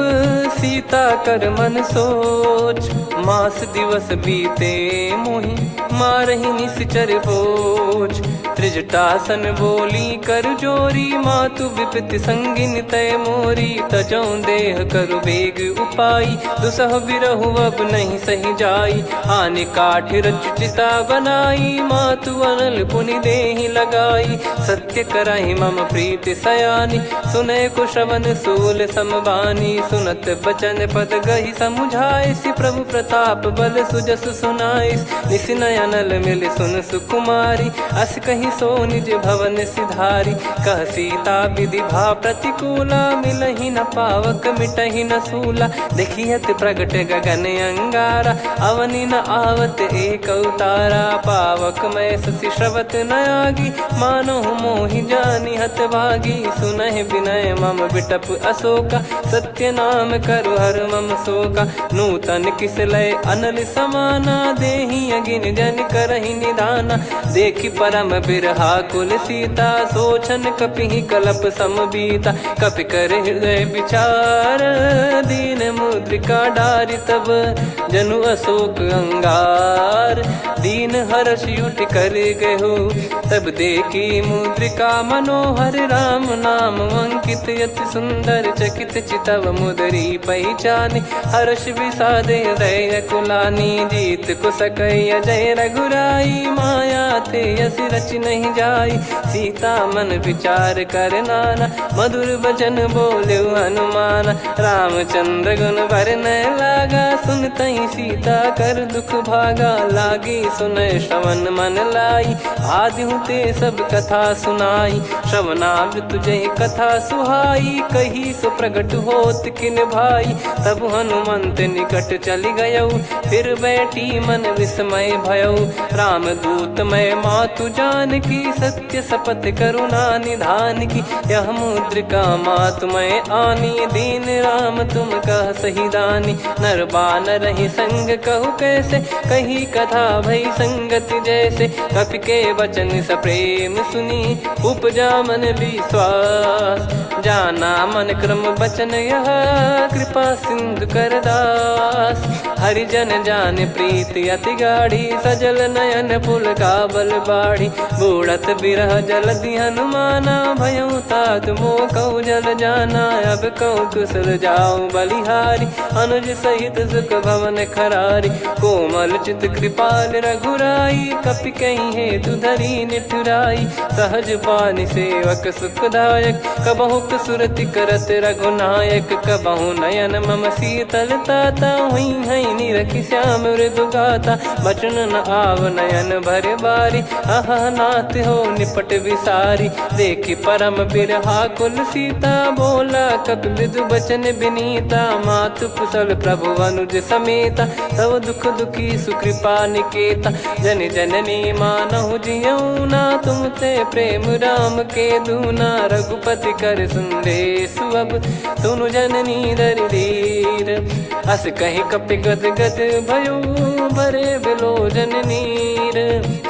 सीता कर मन सोच। मास दिवस बीते मोहि, मारहि निश्चर बोझ। त्रिजटासन बोली कर जोरी, मातु विपत्ति संगिन तय मोरी। तजौ देह करु बेग उपाई, दुसह बिरहु अब नहीं सही जाई। आने काठ रचिता बनाई, मातु अनल पुनि देहि लगाई। सत्य कराहि मम प्रीति सयानी, सुने को श्रवण सूल समबानी। सुनत बचन पद गही समुझाए, सि प्रभु प्रताप बल सुजस सुनाइस। निस नयनल मिल सुन सुकुमारी, अस कहीं सो निज भवन सिधारी। कह सीता विधि भा प्रतिकूला, मिलहि न पावक मिटहि न सूला। देखियत प्रगट गगन अंगारा, अवनि न आवत एक अवतारा। पावक मैं ससि श्रवत न आगी, मानो मोहि जानि हत भागी। सुनहि विनय मम बिटप अशोका, सत्य नाम करु हर मम शोका। नूतन किस लय अनल समाना, देहि अगिन जन करहि निदाना। देखि परम बिरहा कुल सीता, सोचन कपिहि कलप समबीता। कपि कर हृदय विचार, दीन मुद्रिका डारि तब। जनु अशोक अंगार, दीन हर्ष उठ कर गहो। तब देखी मुद्रिका मनोहर, राम नाम अंकित यति सुंदर। चकित चितव मुदरी पहचानी, हर्ष विषाद हृदय कुलानी। जीत को सकई अजय रघुराई, माया थे यसी रच नहीं जाई। सीता मन विचार कर नाना, मधुर बचन बोले हनुमान। रामचंद्र गुण वरन लागा, सुनतई सीता कर दुख भागा। लागी सुनय श्रवण मन लाई, आदि ते सब कथा सुनाई। श्रवणाव तुझे कथा सुहाई, कही सो प्रगट होत किन भाई। तब हनुमंत निकट चली गयौ, फिर बैठी मन विस्मय भयौ। राम दूत मैं मातु जान की, सत्य शपथ करुणा निधान की। यह मुद्रिका मातु मैं आनी, दीन राम तुम कह सही दानी। नर बानर ही संग कहु कैसे, कही कथा भई संगति जैसे। कपि के वचन सप्रेम सुनी, उपजा मन विश्वास। जाना मन क्रम बचन यह, कृपा सिंधु कर दास। हरिजन जान प्रीति अति गाढ़ी, सजल नयन पुल काबल बाढ़ी। बूढ़त बिरह जलधि हनुमाना, भयउ तात मोह कहु जल जाना। अब कहु कुशल जाऊं बलिहारी, अनुज सहित सुख भवन खरारी। कोमल चित कृपाल रघुराई, कपि कहीं हेतु धरी निठुराई। सहज पानि सेवक सुखदायक, कबहु सुरति करत रघुनायक। कबहु नयन मम शीतल ताता, हुई हई निरखि श्याम मृदु गाता। बचन न आव नयन भर बारी, अह नाथ हो निपट विसारी। देखि परम बिरहा कुल सीता, बोला कपि मृदु बचन बिनीता। मातु कुशल प्रभु अनुज समेता, तव दुख दुखी सुकृपा निकेता। जन जननी मानहु जियऊ ना, तुम ते प्रेम राम के दूना। रघुपति कर संदेश अब, सुनु जननी दरि धीर। अस कहि कपि गद गद भयो, भरे बिलोचन नीर।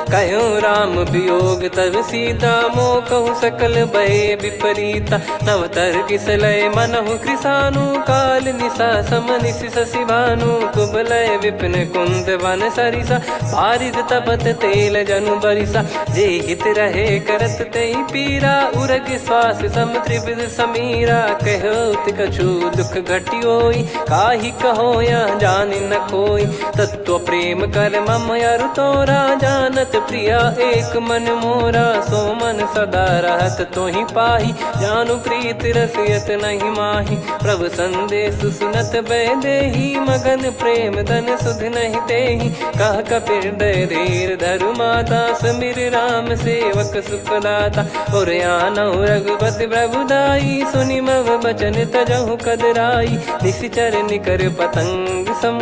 कहूँ राम वियोग तब सीता, मोह कहूँ सकल भय विपरीता। नवतर किस लय मनहु कृसानु, काल निशा सम निशि शशि भानु। कुबलय विपिन कुंद वन सरिसा, पारिद तपत तेल जनु बरिसा। जे हित रहे करत तेहि पीरा, उरग श्वास सम त्रिविध समीरा। कहो कछु दुख घटियोई, काहि कहो या जानि न कोई। तत्व प्रेम कर मम अरु तोरा, जानत प्रिया एक मन मोरा। सो मन सदा रहत तोहि पाही, जानु प्रीति रसियत नहीं माही। प्रभु संदेश सुनत भय देहि, मगन प्रेम धन सुध नहीं तेहि। कह कपिर दय धीर धरु माता, समीर राम सेवक सुखदाता। और आनहु रघुपति प्रभु दाई, सुनि मव बचन तजहु कदराई। निशिचर निकर पतंग सम,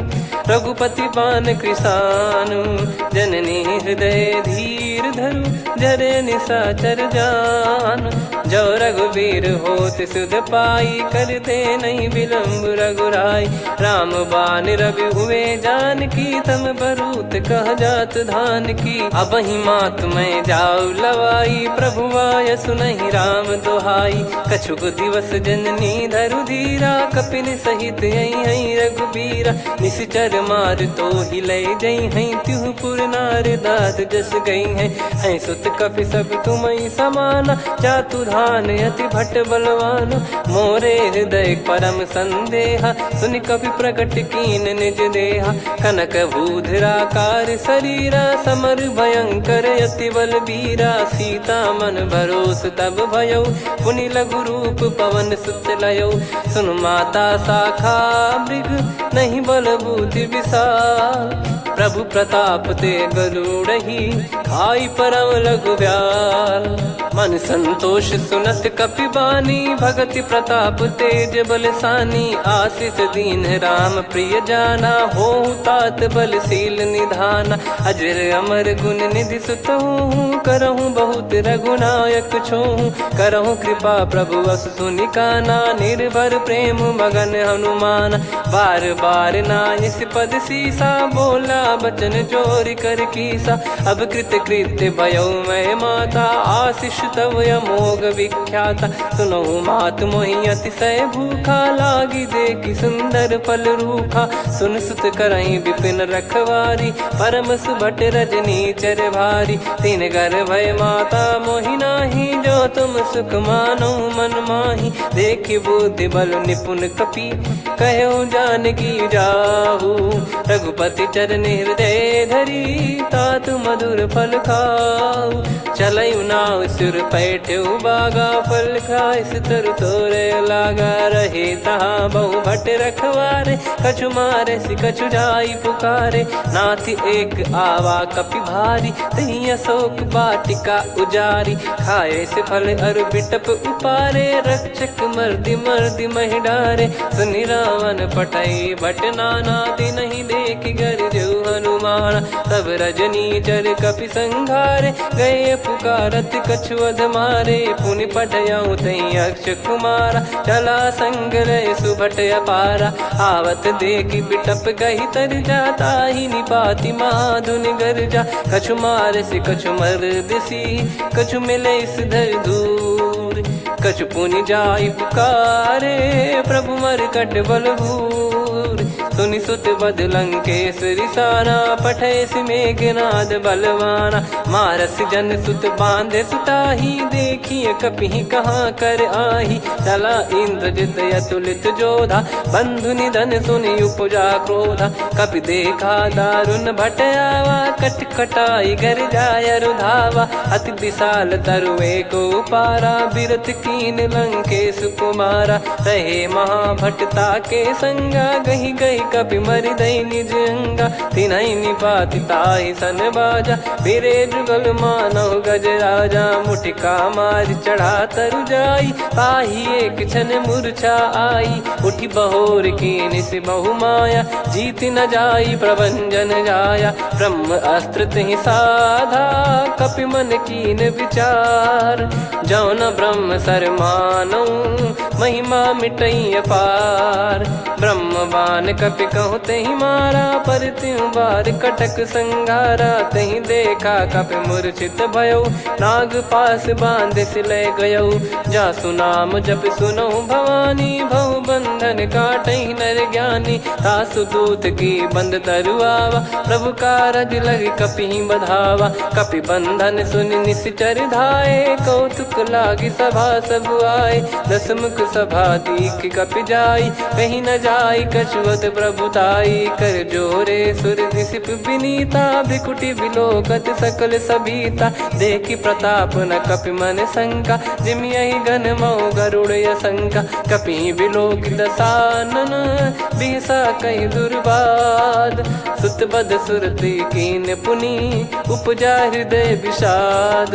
रघुपति पान कृसानु। जननी हृदय धीर धरु, जरे निशाचर जान। जो रघुवीर होत सुध पाई, करते नहीं विलम्ब रघुराई। राम बान रवि हुए जानकी, तम बरूत कह जात धान की। अब ही मात मैं जाऊ लवाई, प्रभु आय सुनहि राम दुहाई। कछुक दिवस जननी धरु धीरा, कपिन सहित यही रघुबीरा। निश्चर मार तो ही ले जई हैं, त्युह पुर नार दाद जस गई हैं। सुत कपि सब तुमई समाना, जातु धान अति भट बलवान। मोरे हृदय परम संदेहा, सुनि कपि प्रकट कीन निज देहा। कनक भूधराकार शरीरा, समर भयंकर अति बलबीरा। सीता मन भरोस तब भयो, पुनि लघु रूप पवन सुत लयो। सुन माता शाखा मृग, नहीं बल बुद्धि विशाल। प्रभु प्रताप ते गरुड़हि, खाई परम लघु ब्याल। मन संतोष सुनत कपि बानी, भगति प्रताप तेज बलसानी। आशीष दीन राम प्रिय जाना, होहु तात बलशील निधाना। अजर अमर गुण निधि सुतहु, करहु बहुत रघुनायक छोहु। करहु कृपा प्रभु अस सुनि काना, निर्भर प्रेम मगन हनुमान। बार बार नायस पद सीसा, बोला बचन चोरी कर कीसा। अब कृत कृत्य भयो मैं माता, आशीष तव अमोघ विख्याता। सुनहु मात मोहि अतिशय भूखा, लागी देखी सुंदर फल रूखा। सुन सुत करहि विपिन रखवारी, परम सुभट रजनी चर भारी। तीन घर भय माता मोहि नाही, जो तुम सुख मानो मन माही। देखि बुद्धि बल निपुण कपि, कहो जानकी जाहू। रघुपति चरण हृदय धरी, तात मधुर फल खाऊ। चलऊ नाव सुर पैठऊ बागा, फल खाइस तरु तोरे लागा। रहे तहाँ बहु भट रखवारे, कछु मारे सि कछु जाई पुकारे। नाथ एक आवा कपि भारी, तही अशोक वाटिका उजारी। खाए से फल अरु बिटप उपारे, रक्षक मर्दि मर्दि महि डारे। सुनि रावण पटई भट नाना, तिनहि देखि गरजऊ हनुमान। तब रजनी चर कपि संघारे, गए पुकारत कछु अध मारे। पुनि पटयऊ तई अक्ष कुमारा, चला संग रहे सुभट अपारा। आवत देखि बिटप गही तर जाता, ही निपाति माधुन गर्जा। कछु मारे से कछु मर्दिसी, कछु मिले इस धर दूर। कछु पुनि जाई पुकारे, प्रभु मरकट बलभूर। सुनि सुत बद लंकेश रिसाना, पठेस मेघनाद बलवाना। मारस जन सुत बांधे सुताही, देखिए कपि कहाँ कर आही। चला इंद्रजित अतुलित जोधा, बंधु निधन सुनि उपजा क्रोधा। कपि देखा दारुण भट आवा, कट कटाई घर जाय रुधावा। अति विशाल तरुए को पारा, बिरत कीन लंकेश कुमारा। रहे महाभटता के संगा, गही गही कपि मरि दई निज अंगा। तिन्हि निपाति ताहि सन बाजा, फिरे जुगल मानव गज राजा। मुटिका मार चढ़ा तरु जाई, ताहि एक क्षण मूर्छा आई। उठि बहोर कीन से बहु माया, जीत न जाई प्रभंजन जाया। ब्रह्म अस्त्र तिहि साधा, कपि मन कीन विचार। जौ न ब्रह्म सर मानौ, महिमा मिटई अपार। ब्रह्म बान कपि कहु तहि मारा, पर त्यों बार कटक संगारा। तहि देखा कपि मूर्छित भयो, नाग पास बांध सिले गयौ। जासु नाम जप सुनौ भवानी, भव बंधन काटहि नर ज्ञानी। तासु दूत की बंद तरुआवा, प्रभु कारज लग कपि बधावा। कपि बंधन सुनि निश्चर धाये, कौतुक लागी सभा सब आए। दसमुख सभा दीख कपि जाई, कहीं न जाई कछुअत प्रभुताई। कर जोरे सुर दिसिप विनीता, भ्रिकुटि बिलोकत सकल सबीता। देखि प्रताप न कपि मन शंका, जिमियहि घन मऊ गरुड़ असंका। कपि बिलोक दसानन, बिहसा कहि दुर्बाद। सुत बद सुरति कीन पुनि, उपजा हृदय विषाद।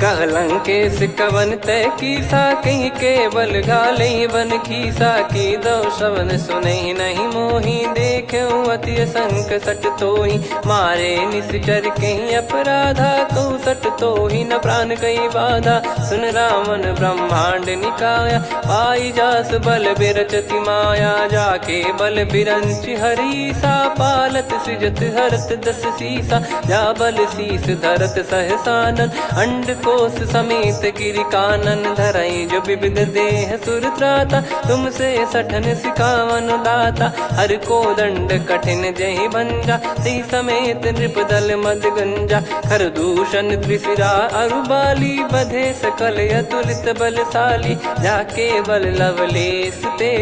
कह लंकेश कवन तय कीसा कहीं केवल घाले बन खीसा की दो श्रवण सुने नहीं मोही देखे अति संक सट तो ही मारे निश्चर कहीं अपराधा को सट तो ही न प्राण कहीं बाधा सुन रावण ब्रह्मांड निकाया पाई जास बल बिरचति माया जाके बल बिरंच हरीसा पालत सृजत हरत दस सीसा जा बल शीस धरत सहसानन अंड कोश समेत गिरि कानन धरई जो विविध देह सुर त्राता तुमसे सठन सिखावन दाता हर को दंड कठिन जय भंजा ती समेत नृप दल मद गंजा खर दूषण त्रिशिरा अरुबाली बधे सकल अतुलित बलशाली जाके बल लवलेस ते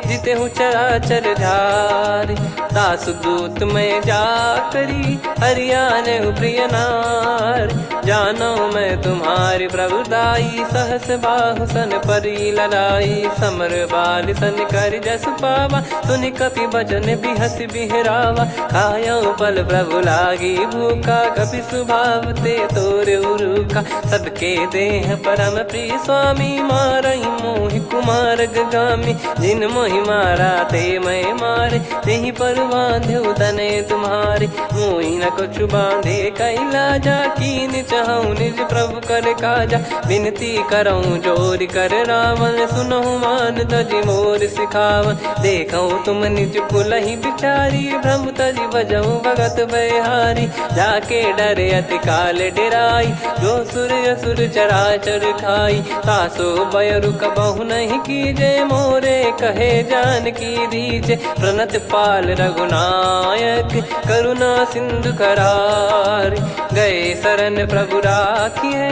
जिते हूँ चराचर झार दास दूत में जा करी हरियाणे प्रिय नार जानो मैं तुम्हारी प्रभुदाई सहस बाहु सन परी लड़ाई समर बाल सन कर जस पावा सुनि कपि भजन बिहस बिहरावा खायो बल प्रभु लागी भूखा कपि स्वभाव ते तोर उरुका सबके देह परम प्रिय स्वामी मारई मोहि कुमार गामी जिन मोहि मारा ते मैं मारे तेहि पर बांधो तने तुम्हारे मोहि न कुछ बांधे कैलाजा कीन चाहूं निज प्रभु कर काजा विनती करऊं जोर कर रावण सुनो मान तजि मोर सिखावन देखो तुम निज कुलहि बिचारी भ्रम तजि भजऊं भगत बहारी जाके डरे अति काल डेराई जो सुर असुर चराचर खाई तासो बयरु कबहु नहीं कीजे मोरे कहे जान की दीजे प्रणत पाल रघुनायक करुणा सिंधु करार गए शरण प्रभु राखिए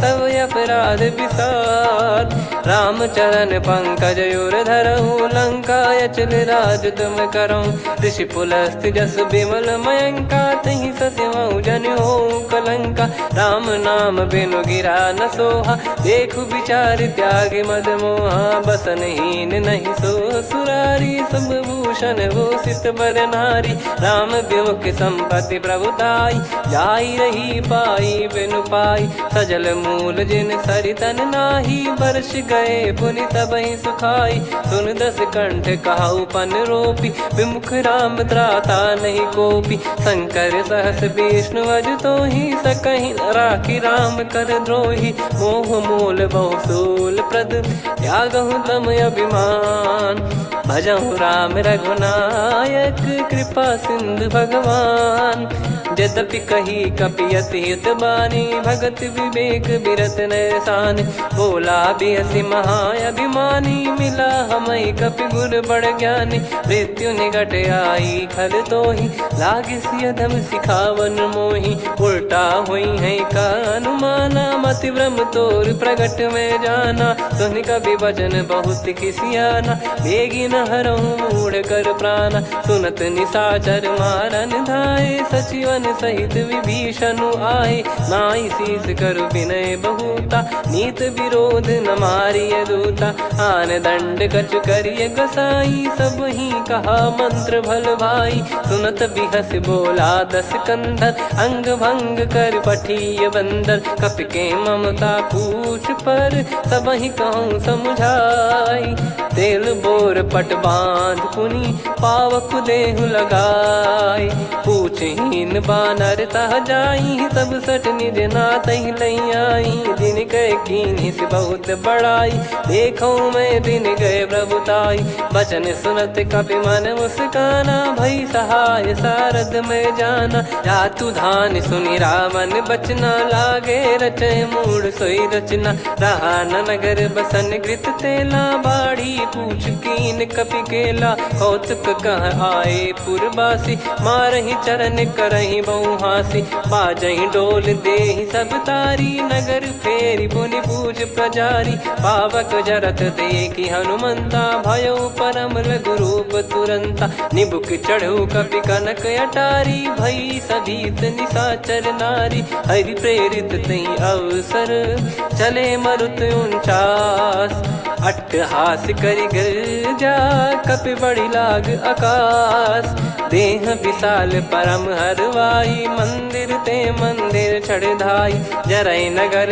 तब अपराध विसार राम चरण पंकज उर धरहु लंका अचल राज तुम करो ऋषि पुलस्त जस विमल मयंका तहि सत्यमऊ जन हो कलंका राम नाम बिनु गिरा न सोहा देखु विचार त्याग मद मोहा बसनहीन नहीं सो सुरारी सब भूषण वो सित बर नारी राम विमुख संपत्ति प्रभुताई जाई रही पाई बिनु पाई सजल मूल जिन सरितन नाही वर्ष गए पुनि तबहि सुखाई सुन दस कंठ कहाऊ पन रोपी विमुख राम त्राता नहीं कोपी शंकर सहस विष्णु अज तो ही सकहि राखी राम कर द्रोही मोह मूल बहु सूल प्रद त्यागहु तम अभिमान भजहु राम रघुनायक कृपा सिंधु भगवान यद्यपि कही कपियति हित बानी भगत विवेक बिरत नैसान बोला बिहसी महाअभिमानी मिला हमई कपि गुर बड़ ज्ञानी मृत्यु निकट आई खल तो ही लागे सियधम सिखावन मोही उल्टा हुई है का अनुमाना मति ब्रह्म तोर प्रगट में जाना सुन कभी वचन बहुत खिसियाना बेगी न हरहु मूढ़ कर प्राणा सुनत निशाचर मारन धाये सचिवन सहित विभीषण आए नाई शीस कर विनय बहुता नीत विरोध न मारिय दूता आन दंड कछ करिय गसाई सब ही कहा मंत्र भल भाई सुनत बिहस बोला दस कंधर अंग भंग कर पठिय बंदर कपि के ममता पूछ पर सब ही कहूँ समझाई तेल बोर पट बांध पुनि पावक देहु लगाई पूछहीन बानर तह जाई तब सट निज नाथ ही लई आई दिन गए कीन्ही से बहुत बड़ाई देखो मैं दिन गए प्रभुताई बचन सुनत कपि मन मुस्काना भई सहाय सारद में जाना जातु धान सुनि रावण बचना लागे रचे मूड सोई रचना रहा न नगर बसन कृत तेला बाड़ी पूछ कीन कपि केला कौतुक कह आए पुरबासी मारहि चरण करहि बहु हासी बाजहि डोल देहि सब तारी नगर फेरी पुनि पूज प्रजारी पावक जरत देखि हनुमंता भयो परम रघुरूप तुरंता निबुक चढ़ु कपि कनक अटारी भई सभीत निशाचर नारी हरि प्रेरित तई अवसर चले मरुत 49 अट्टहास करि गिरजा कपि बड़ी लाग आकाश। देह विशाल परम हरवाई मंदिर ते मंदिर चढ़धाई। जरई नगर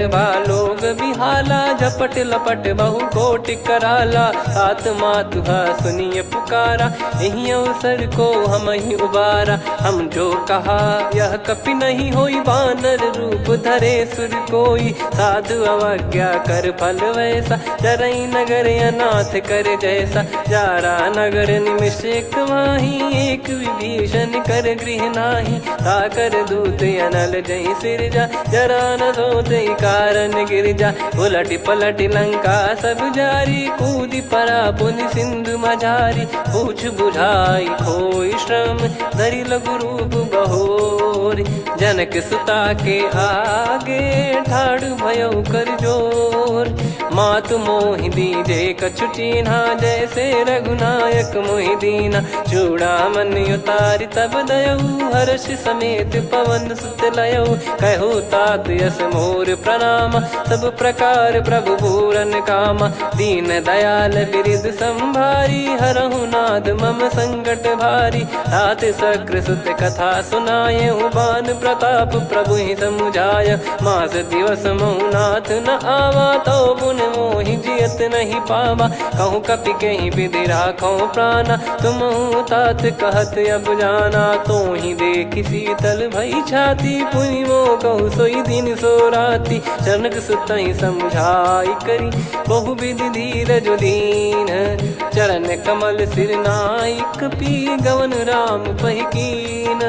लोग बिहाला झपट लपट बहु कोट कराला। आत्मा तुहा सुनिए पुकारा यही अवसर को हम ही उबारा। हम जो कहा यह कपि नहीं होई बानर रूप धरे सुर कोई। साधु अवज्ञा कर फल वैसा जरई नगर अनाथ कर जैसा। जारा नगर निमिष एक माही एक विभीषण कर गृह नाही। ताकर दूत अनल जय सिरजा जरा न सोते कारण गिरजा। उलट पलट लंका सब जारी कूदी परा पुनि सिंधु मझारी। पूछ बुझाई खोई श्रम धरि लघु रूप बहोरी। जनक सुता के आगे ठाड़ भयो कर जोर। मातु मोहि दीजे कछु चिन्हा जैसे रघुनायक मोहि दीना। चूड़ामन उतारि तब दयऊ हर्ष समेत पवन सुत लयऊ। कहु तात यस मोर प्रणाम सब प्रकार प्रभु पूरन कामा। दीन दयाल बिरिद संभारी हरहु नाद मम संकट भारी। तात सक्र सुत कथा सुनाये बान प्रताप प्रभु ही समुझाय। मास दिवस महु नाथ न आवा तो पुन मोहि जियत नहीं पावा। कहूँ कपि कहीं विधि राखो प्राणा तुम तात कहत अब जाना। तो ही देख शीतल भई छाती पुनि मो कहु सोई दिन सो राती। जनक सुतई समझाई करी बहु विधि धीरज दीन। चरण कमल सिर नाई कपि गवन राम पहिकीन।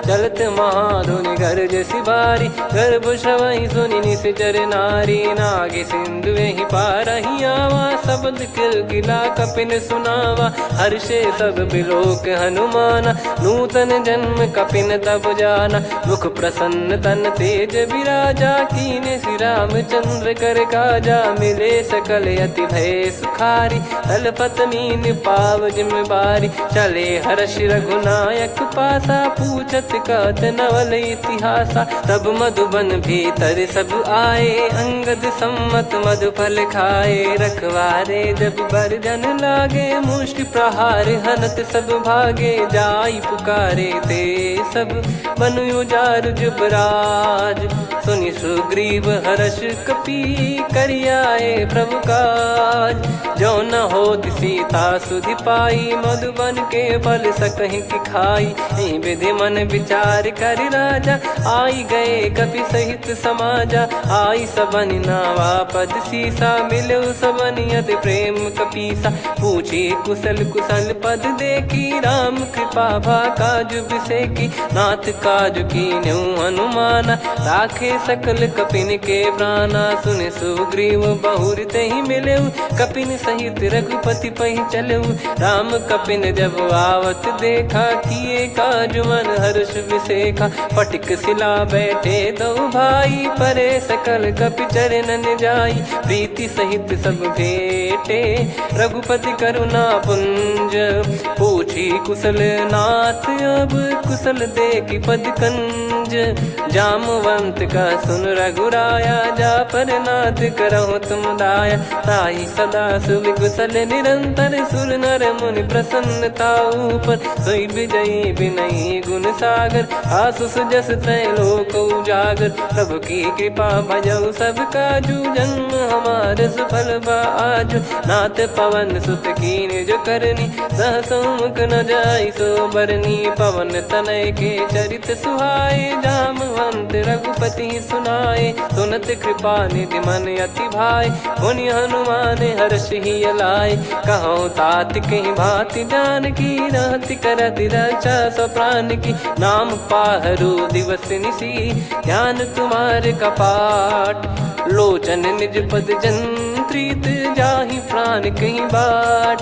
चलत महाधुनि गर्ज सिबारी गर्भ श्रवहि सुनि निश्चर नारी। नागे सिंधु ही पारही आवा शब्द किलकिला कपिन सुनावा। हर्षे सब बिलोक हनुमाना नूतन जन्म कपिन तब जाना। मुख प्रसन्न तन तेज विराजा कीने श्री रामचंद्र कर काजा। मिले सकल अति भय सुखारी तलपत मीन पाव जिम्मेवारी। चले हर्ष रघुनायक पासा पूछत कत नवल इतिहासा। तब मधुबन भीतर सब आए अंगद सम्मत मधुफल खाए। रखवारे जब बरजन लागे मुष्टि प्रहार हनत सब भागे। जाई पुकारे ते सब बन उजार जुबराज। सुनि सुग्रीव हर्ष कपि करियाए प्रभु काज। जो न होत सीता सुधि पाई मधुबन के फल सकहि की खाई। विधि मन विचार कर राजा आई गए कपि सहित समाजा। आई सबन नावा पद सीसा मिलो सबन यदि प्रेम कपीसा। पूछी कुशल कुशल पद देखी राम कृपा भा काज बिसेकी। नाथ काज कीन्हु हनुमाना राखे सकल कपिन के प्राणा। सुने सुग्रीव बहुर तेहि मिलेऊ कपिन सहित रघुपति पहि चलेऊ। राम कपिन जब आवत देखा किए काज मन हर्ष विसेखा। पटिक सिला बैठे दो भाई परे सकल कपि चरणन जाई। प्रीति सहित सब भेटे रघुपति करुणा पुंज। पूछी कुशल नाथ अब कुशल देखी पद कंज। जामवंत का सुन रघुराया जा पर नाथ करहु तुम दाया। ताहि सदा सुभि कुशल निरंतर सुर नर मुनि प्रसन्नता ऊपर। सोई विजयी विनयी गुण सागर आसु सुजस तय लोक उजागर। प्रभु की कृपा भजऊ सब काजू जन्म हमार सफल बा आज। नाथ पवन सुत कीन जो करनी सहसो मुख न जाई सो बरनी। पवन तनय के चरित सुहाए जामवंत रघुपति सुनाए। सुनत कृपा निधि मन अति भाई पुनि हनुमान हर्ष ही लाए। कहो तात कहीं भांति जान की रहति करति रक्षा सो प्राण की। नाम पाहरु दिवस निसी ध्यान तुम्हारे कपाट। लोचन निज पद जंत्रित जाहि प्राण कहीं बाट।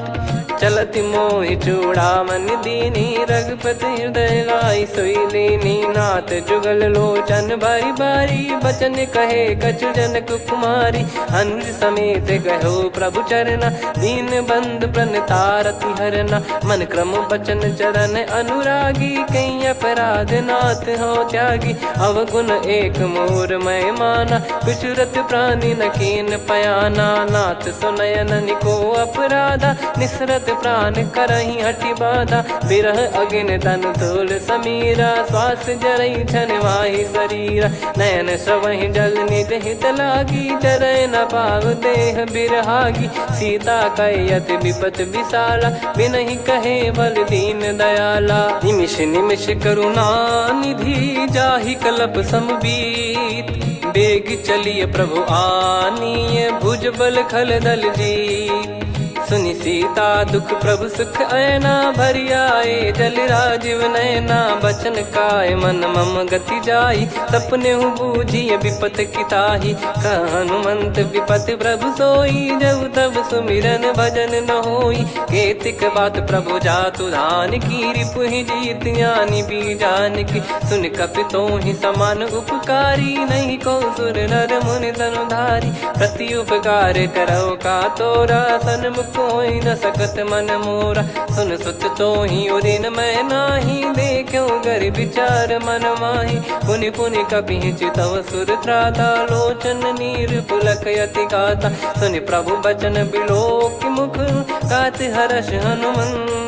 चलत मोहि चूड़ामन दीनी, रघुपति हृदय लाई सोई लीनी। नाथ जुगल लोचन बारी बारी, बचन कहे कछु जनक कुमारी। हंस समेत गयो प्रभु चरना, दीन बंधु प्रणतारति हरना। मन क्रम बचन चरण अनुरागी, कई अपराध नाथ हो त्यागी। अवगुण एक मोर मैं माना, कुछुरत प्राणी न कीन पयाना। नाथ सुनयन निको अपराधा, निसरत प्राण करही हटि बाधा। बिरह अगिन तन तोल समीरा, श्वास जरई छन वाहि शरीरा। नयन श्रवहि जल निज हित लागी, चरय न पाव देह बिरहागी। सीता कयत विपत विशाला, बिनहि कहे बल दीन दयाला। निमिष निमिष करुणा निधि, जाहि कलप समबीत। बेग चलिए प्रभु आनीय, भुज बल खल दल जीत। सुनि सीता दुख प्रभु सुख ऐना, भरि आए जल राजीव नैना। बचन काय मन मम गति जाई, सपने बूझी विपत किताही। हनुमंत विपत प्रभु सोई, जब तब सुमिरन भजन न होई। केतिक बात प्रभु जातु धान की, रिपुहि जीत ज्ञानी बीजान की। सुन कपि तोहि समान उपकारी, नहीं को सुर नर मुनि तनुधारी। प्रति उपकार करो का तोरा, सन्मुख कोई न सकत मन मोरा। सुन सुत तोहि उदिन मैं नाही, देखो गर विचार मन माही। पुनि पुनि कपि चितव सुर त्राता, लोचन नीर पुलक यति गाता। सुनि प्रभु बचन बिलोक मुख, गात हर्ष हनुमंत।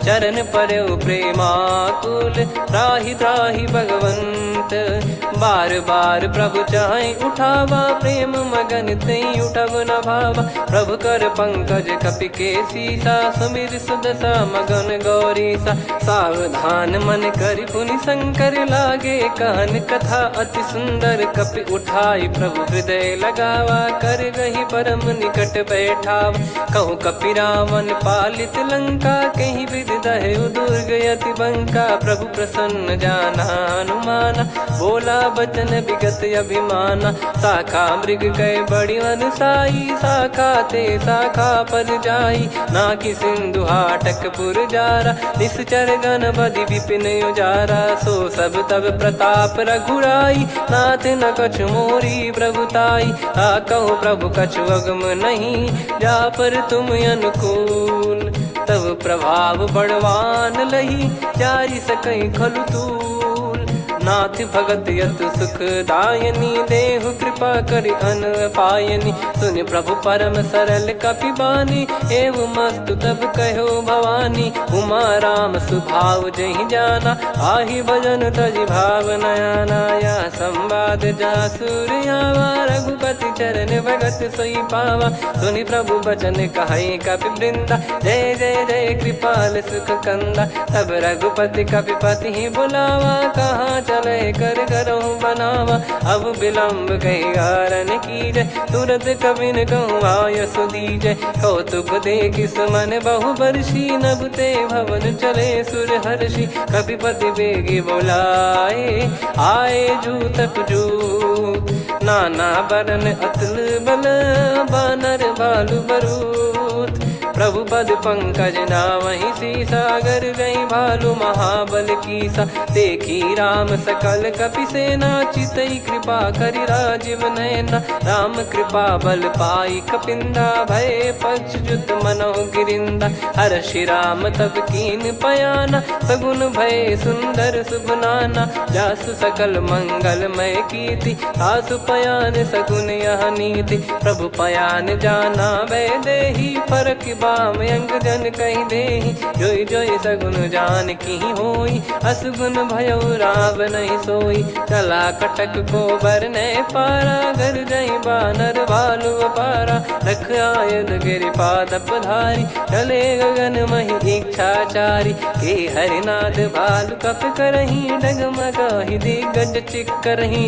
चरण परौ प्रेमाकुल, त्राहि त्राहि भगवंत। बार बार प्रभु चाहि उठावा, प्रेम मगन तई उठब न भावा। प्रभु कर पंकज कपि के सीसा, सुमिर सुदशा मगन गौरीसा। सावधान मन करि पुनि शंकर, लागे कहन कथा अति सुंदर। कपि उठाई प्रभु हृदय लगावा, कर गही परम निकट बैठावा। कहूँ कपि रावण पालित लंका, कहीं विधि दहु दुर्ग यति बंका। प्रभु प्रसन्न जाना हनुमाना, बोला बचन विगत अभिमाना। शाखा मृग गए बड़ी अनुसाई, शाखा ते शाखा पर जाई। ना कि सिंधु हाटक पुर जारा, निश्चर गण बधि विपिन उजारा। सो सब तब प्रताप रघुराई, नाथ न कछु मोरी प्रभुताई। कहो प्रभु कछु अगम नहीं, जा पर तुम अनुकूल। तब प्रभाव बड़वान लही, जारी सकई खलु तूल। नाथ भगत यत सुख दायनी, देहु कृपा करि अन पायनी। सुन प्रभु परम सरल कपि बानी, एव मस्तु तब कहो भवानी। उमा राम सुभाव जहि जाना, आहि भजन तजि भाव नयाना। या संवाद जासुर आवा, रघुपति चरण भगत सोई पावा। सुनि प्रभु बचन कहै कपि वृंदा, जय जय जय कृपाल सुख कंदा। तब रघुपति कपि पति बुलावा, कहाँ चले कर करो बनावा। अब विलम्ब कही कारण कीजय, तुरत कवि न कहूँ आयस दीजय। कौतुक देख सुमन बहु बरसी, नभ ते भवन चले सुर हर्षि। कपिपति बेगी बोलाए, आए जूतक जूत। नाना बरन अतुल बल, बानर भालु बरूत। प्रभु पद पंकज नामहि सीसा, गर गई भालु महाबल कीसा। देखी राम सकल कपि सेना, चितई कृपा करि राजीव नैना। राम कृपा बल पाई कपिंदा, भय पक्ष जुत मनो गिरिंदा। हर्षि राम तब कीन पयाना, सगुन भय सुंदर शुभ नाना। जासु सकल मंगलमय कीर्ति, तासु पयान सगुन यह नीति। प्रभु पयान जाना भय देहि, फरक बाम अंग जन कहि देहि। जोई जोई सगुन जान की होई, असगुन भयो राव नहीं सोई। चला कटक को बरने पारा, घर जई बानर भालु अपारा। रख आयद गिरि पाद पधारी, चले गगन महि इच्छाचारी। के हरिनाथ भालु कप करही, डगमगाहि दिग्गज चिक्करही।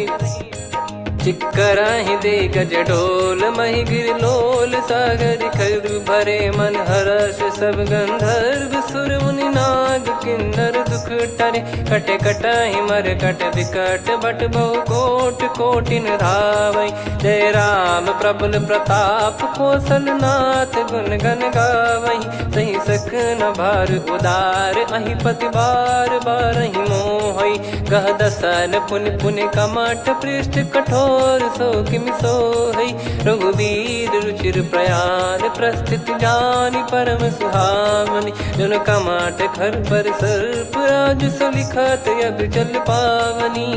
चिक्कराहि दे गज डोल, महि गिर लोल सागर खर भरे मन। हर्ष सब गंधर्व सुर मुनि नाग किन्नर दुख टरे। कट कटाहि मर कट विकट, बट बहु कोट कोटिन धावै। जय राम प्रबल प्रताप कौशल नाथ गुण गन गावही सही सक न भार उदार अहि पति बार बार ही मोहई गह दसन पुन पुन कमठ पृष्ठ कठोर सो किमि सोहई रघुवीर रुचिर प्रयाण प्रस्थित जानि परम सुहावनी जुन कमठ खर पर सर्प राज सलिखत अब चल पावनी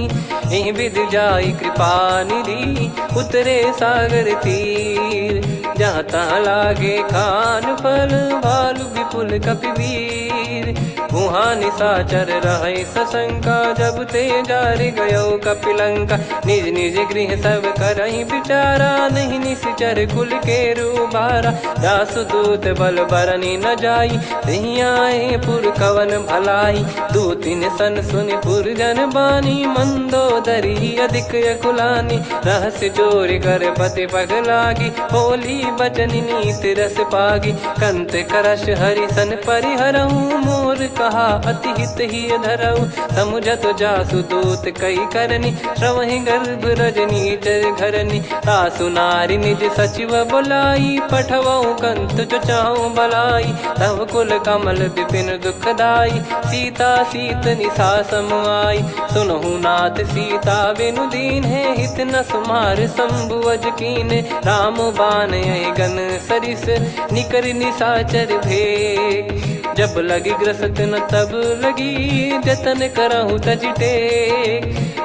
एहि विधि जाई कृपा निधि उतरे सागर तीर जहाँ तहाँ लागे खान फल भालु विपुल कपिवीर वहाँ निशाचर रहे सशंका जब ते जारि गयो कपिलंका निज निज गृह सब करहि विचारा नहीं निश्चर कुल के रूबारा दासदूत बल बरनी न जाई तहि आए पुर कवन भलाई दू तीन सन सुनि पुर जन बानी मंदोदरी अधिक अकुलानी रहस्य चोर कर पति पग लागी होली बचन नीत रस पागी कंत करश हरि सन परिहरऊ मोर कहा अति हित ही धरऊ समुझत जासु दूत कई करनी श्रवहि गर्भ रजनी चर घरनी तासु नारी निज सचिव बुलाई पठवऊ कंत जो चाहूं बलाई तव कुल कमल विपिन दुखदाई सीता सीत निशा समाई सुनहु नाथ सीता बिनु दीन है हित न सुमार शंभुवज कीने राम बान गन सरिस निकर निशाचर भेग जब लगी ग्रसत न तब लगी जतन करहु तजिटे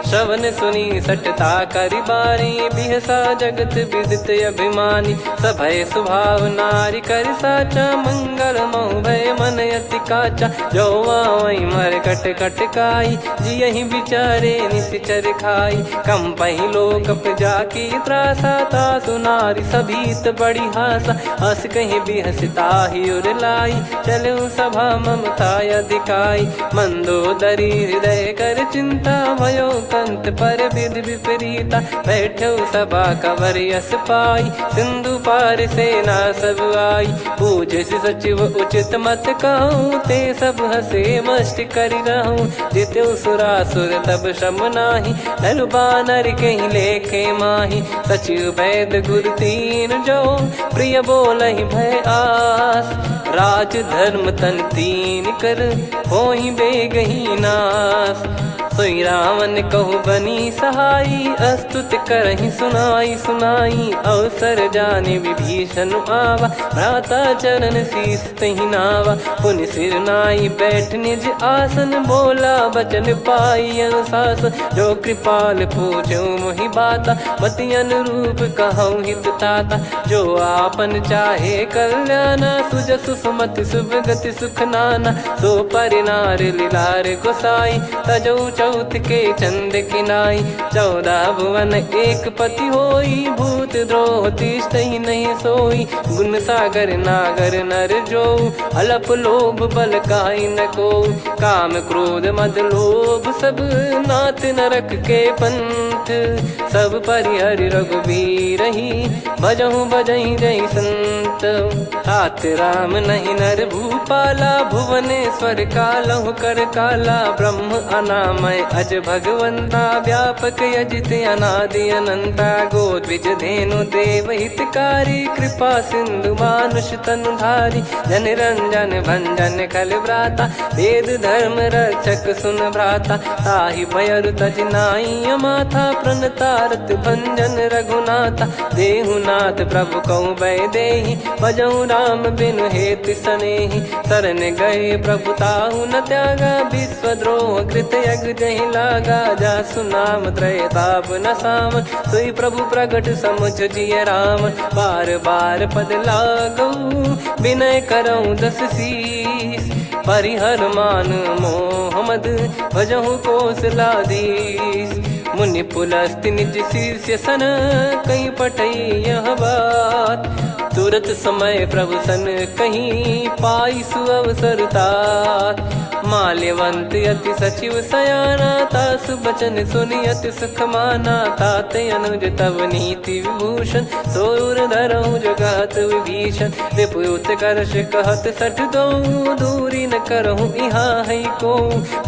श्रवण सुनी सटता करि बारी बिहसा जगत विदित अभिमानी सभय स्वभाव नारी कर साचा मंगल मऊ भय मन अति काचा जो आवई मर कट कट काई जियहि विचारे निश्चर खाई कम पही लोक जाकी त्रासा तासु नारी सभीत बड़ी हासा हस कहीं बिहसता ही उर लाई चलऊ सभा ममता अधिकाई मंदोदरी हृदय कर चिंता भयो कंत पर विधि विपरीता बैठो सभा कवर यस पाई सिंधु पार सेना सब आई पूज सचिव उचित मत कहूँ ते सब हसे मस्त करि रहूं जित्यु सुरासुर तब श्रम नाही नर बानर कहीं लेखे माही सचिव वैद गुरु तीन जो प्रिय बोलहि भय आस राज धर्म तन तीन कर होई बेगही नास सोई रावण कहु बनी सहाई अस्तुत करहि सुनाई सुनाई अवसर जाने विभीषण आवा भ्राता चरण शीस तहि नावा पुनि सिर नाई बैठ निज आसन बोला बचन पाई अनुशासन जो कृपाल पूछो मोहि बाता मति अनुरूप कहूँ हित ताता जो आपन चाहे कल्याणा सुजसु सुमति शुभ गति सुख नाना सो परिनार लीलार गोसाई तजौ चौथ के चंद किनाई 14 भुवन एक पति होई भूत द्रोह तिष्ठ ही नहीं सोई गुण सागर नागर नर जो अलप लोभ बल काई न को काम क्रोध मद लोभ सब नाथ नरक के पंथ सब परिहरि रघुवीर ही भजहु भजहि जय संत हाथ राम नहीं नर भूपाला भुवनेश्वर कालहु कर काला ब्रह्म अनामय अज भगवंता व्यापक यजित अनादि अनंता गोद्विज धेनु देव हितकारी कृपा सिंधु मानुष तनुधारी जन रंजन भंजन कल भ्राता वेद धर्म रक्षक सुन भ्राता ताहि भयरु तज नाई माथा प्रणतारत भंजन रघुनाथा देहुनाथ प्रभु कहु भय देहि भजहु राम बिनु हेत सनेहि शरण गए प्रभु ताहु न त्यागा विश्वद्रोह कृत यज्ञ जहि लागा जासु नाम त्रय ताप न साम सोई प्रभु प्रगट समुझ जिय राम बार बार पद लागऊ विनय करऊँ 10 शीस परिहर मान मोह मद भजहु कौशलाधीश मुनि पुलस्त्य निज शीर्ष सन कहीं पटई यह बात तुरत समय प्रभु सन कहीं पाई सुअवसर तात माल्यवंत अति सचिव सयाना, तास बचन सुनि अति सुख माना। तात अनुज तव नीति विभूषण, सोर धरहु जगत विभीषण। विपुत करश कहत सठ दो, दूरी न करहु इहाँ है को।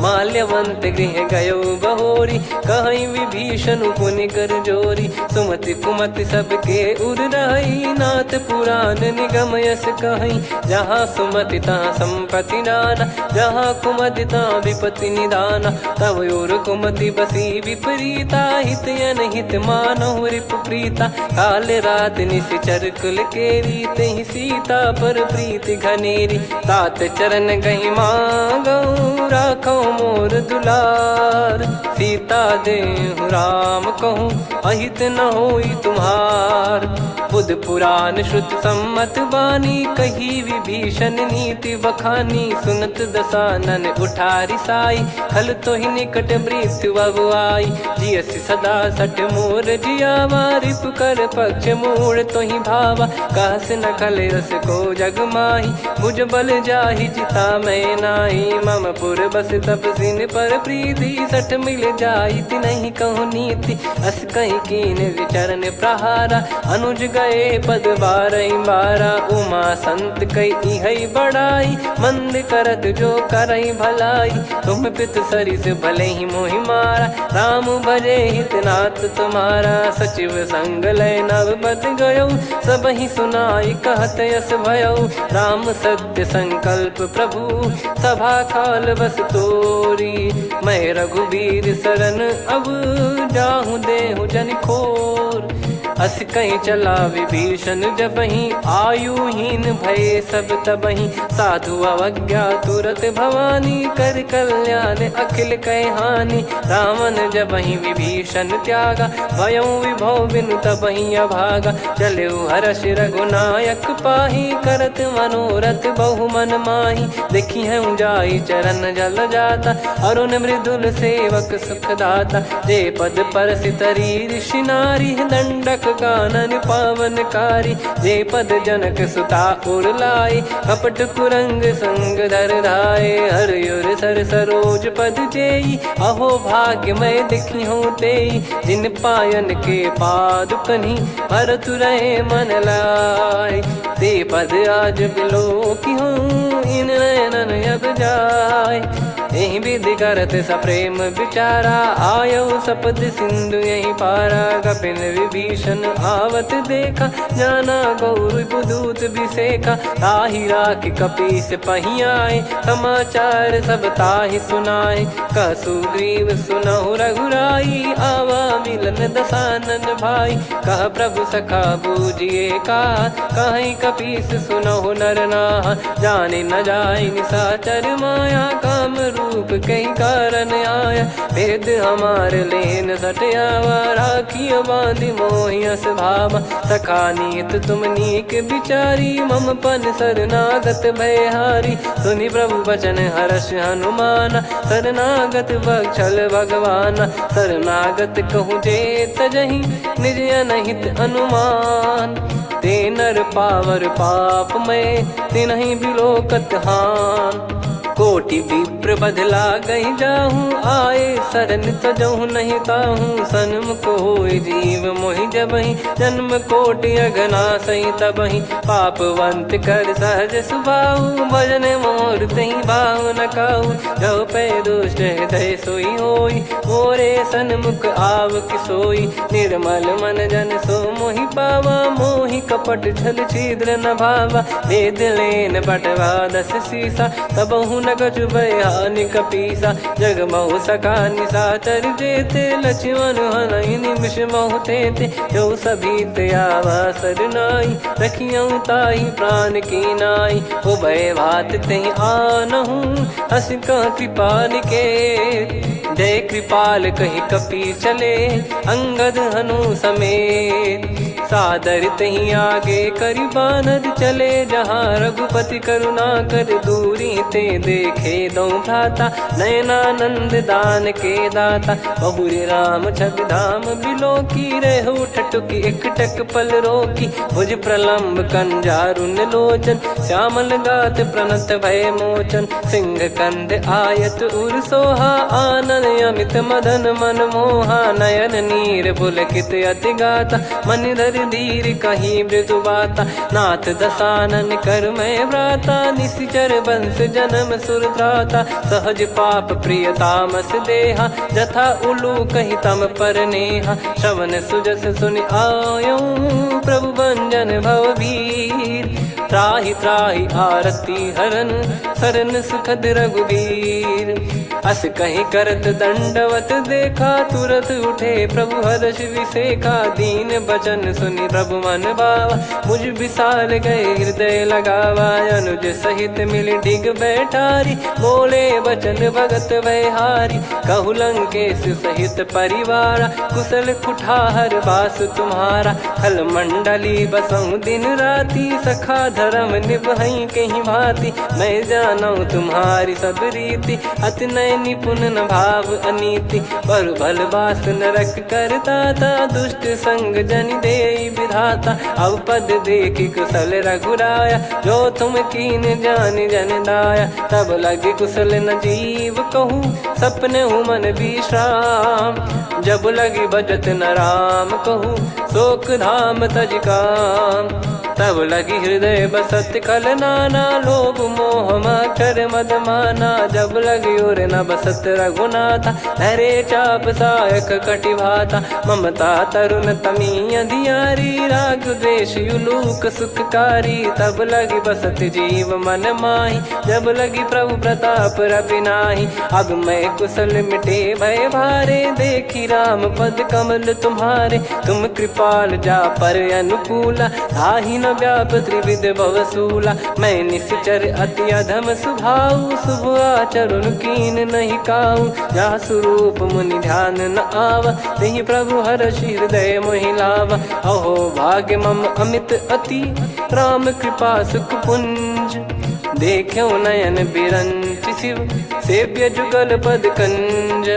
माल्यवंत गृह गयो बहोरी, कहीं विभीषण पुनि कर जोरी। सुमति कुमति सबके उर रही, नाथ पुराण निगम यस कहीं। जहाँ सुमति तहाँ संपत्ति नाना, जहाँ कुमति तहाँ विपत्ति निदाना। तव और कुमति बसी विपरीता, हित अनहित मानहु रिप प्रीता। काल रात निशिचर कुल केरी, तहि सीता पर प्रीति घनेरी। तात चरण गहि मांगऊ, राखो मोर दुलार। सीता देहु राम कहूँ, अहित न होई तुम्हार। बुध पुराण श्रुत सम्मत बानी, कही विभीषण नीति बखानी। सुनत दसानन उठारी साई, खल तो ही निकट मृत्यु अब आई। जियसि सदा सठ मोर जियावा, रिप कर पक्ष मूड़ तो ही भावा। कहस न खल रस को जग माही, भुज बल जाहि जिता मैं नाही। मम पुर बस तपसिन पर प्रीति, सठ मिल जाई तिनहि कहूँ नीति। अस कहीं कीन चरण प्रहारा, अनुज गए पद बारही बारा। उमा संत कई इहै बड़ाई, मंद करत जो करई भलाई। तुम पित सरिस भले ही मोहि मारा, राम भजे हितनाथ तुम्हारा। सचिव संग लय नव बद गयो, सब ही सुनाई कहत यस भयो। राम सत्य संकल्प प्रभु, सभा काल बस तोरी। मैं रघुबीर शरण अब, जाहूँ देहु जन खोर। अस कहीं चला विभीषण जबहि, आयुहीन भय सब तबहि। साधु अवज्ञा तुरत भवानी, कर कल्याण अखिल कह हानि। रावण जबहि विभीषण त्यागा, भयउ विभव बिनु तबहि अभागा। चलऊ हर्ष रघुनायक पाहि, करत मनोरथ बहु मन माहि। देखी है जाई चरण जल जाता, अरुण मृदुल सेवक सुखदाता। जे पद परसि तरी ऋषि नारी, दंडक कानन पावनकारी। जे पद जनक सुता उर लाई, कपट कुरंग संग धर धाये। हरियुर सर सरोज पद जेई, अहो भाग्य मैं दिखी हूँ तेई। जिन पायन के पाद कन्ही, भरतु रहे मन लाय। ते पद आज बिलो की हूँ, इन नयनन अब जाय। यही विधि करत सप्रेम विचारा, आयो सपद सिंधु यही पारा। कपिल विभीषण आवत देखा, जाना गौर बुदूत बिसेखा। ताहि राख कपीस पही आए, समाचार सब ताहि सुनाए। कह सुग्रीव सुनहु रघुराई, आवा मिलन दसानन भाई। कह प्रभु सखा बूझिए का, कहीं कपीस सुनहु नर नाहा। जाने न जाय निशाचर माया, काम रूप कई कारण आया। भेद हमार लेन सटयावा, राखिय बांधि मोहियस भावा। सखा नीत तुम नीक बिचारी, मम पन शरणागत भयहारी। सुनि प्रभु बचन हर्ष हनुमाना, शरणागत बक्षल भगवाना। शरणागत कहूँ जे तजहि, निज अनहित अनुमान। ते नर पावर पाप में, तिन्हि बिलोकत हान। कोटि विप्र बदला गई जाहूँ, आए शरण तजहु नहीं ताहूँ। सन्मुख होय जीव मोहि जबहि, जन्म कोटि अगना सही तबहि। पापवंत कर सहज सुभाऊ, भजन मोर तहि भाव न काऊ। जो पै दुष्ट हृदय सोई होई, मोरे सन्मुख आव किसोई। निर्मल मन जन सो मोहि पावा, मोहि कपट छल छिद्र न भावा। वेद लेन बटवा दस सीसा, तबहु न कछु बयानि कपीसा। जग महु सका निशाचर जेते, लक्ष्मण हनहि निमिष महु तेते। जो सभी त्यावा सरनाई, रखियऊ ताहि प्राण की नाई। उभय भात तेहि आनहु, हस कह कृपाल के। जय कृपाल कहि कपी चले, अंगद हनु समेत। सादर तही आगे करी बानर चले जहाँ रघुपति करुणा कर दूरी ते देखे दो भ्राता नयनानंद दान के दाता बहुरे राम छवि धाम बिलो की रेहू ठटुकी एकटक पल रोकी भुज प्रलंब कंजारुन लोचन श्यामल गात प्रणत भय मोचन सिंह कंध आयत उर सोहा आनन अमित मदन मन मोहा नयन नीर पुलकित अति गाता मन धर धीर कहीं मृदु बाता नाथ दसानन कर मैं व्राता निशिचर बंस जन्म सुरत्राता सहज पाप प्रिय तामस देहा जथा उलू कही तम पर नेहा श्रवण सुजस सुनि आयो प्रभु भंजन भवभीर त्राहि त्राहि आरती हरन सरन सुखद रघुवीर अस कहीं करत दंडवत देखा तुरत उठे प्रभु हर्ष विसेखा दीन बचन सुनि प्रभु मन भावा मुझ विशाल गए हृदय लगावा अनुज सहित मिल डिग बैठारी बोले बचन भगत वैहारी कहु लंकेश सहित परिवारा कुशल कुठार बास तुम्हारा खल मंडली बसऊं दिन राती सखा धर्म निभई कहीं भांति मैं जानू तुम्हारी सब रीति अति नय निपुण न भाव अनीति पर भल बास नरक करता था दुष्ट संग जन दे विधाता अब पद देखी कुशल रघुराया जो तुम कीन जान जन दाया तब लगे कुशल न जीव कहूँ सपने हूँ मन विश्राम जब लगी बजत न राम कहूँ शोक धाम तज काम तब लगी हृदय बसत खल नाना लोभ मोह मक्षर मद माना जब लगी और न बसत रघुनाथा धरे चाप सायक कटि भाता ममता तरुण तमी अधियारी राग द्वेष युलूक सुखकारी तब लगी बसत जीव मन माही जब लगी प्रभु प्रताप रविनाही अब मैं कुशल मिटे भय भारे देखी राम पद कमल तुम्हारे तुम कृपाल जा पर अनुकूला ताहि न व्याप त्रिविध भवसूला मैं निश्चर अति अधम सुभाऊ शुभ आचरण कीन नहीं काऊ जहाँ स्वरूप मुनि ध्यान न आवा तहि प्रभु हर्ष हृदय मोहि लावा अहो भाग्य मम अमित अति राम कृपा सुख पुंज देखो नयन बिरंच शिव सेव्य जुगल पद कंज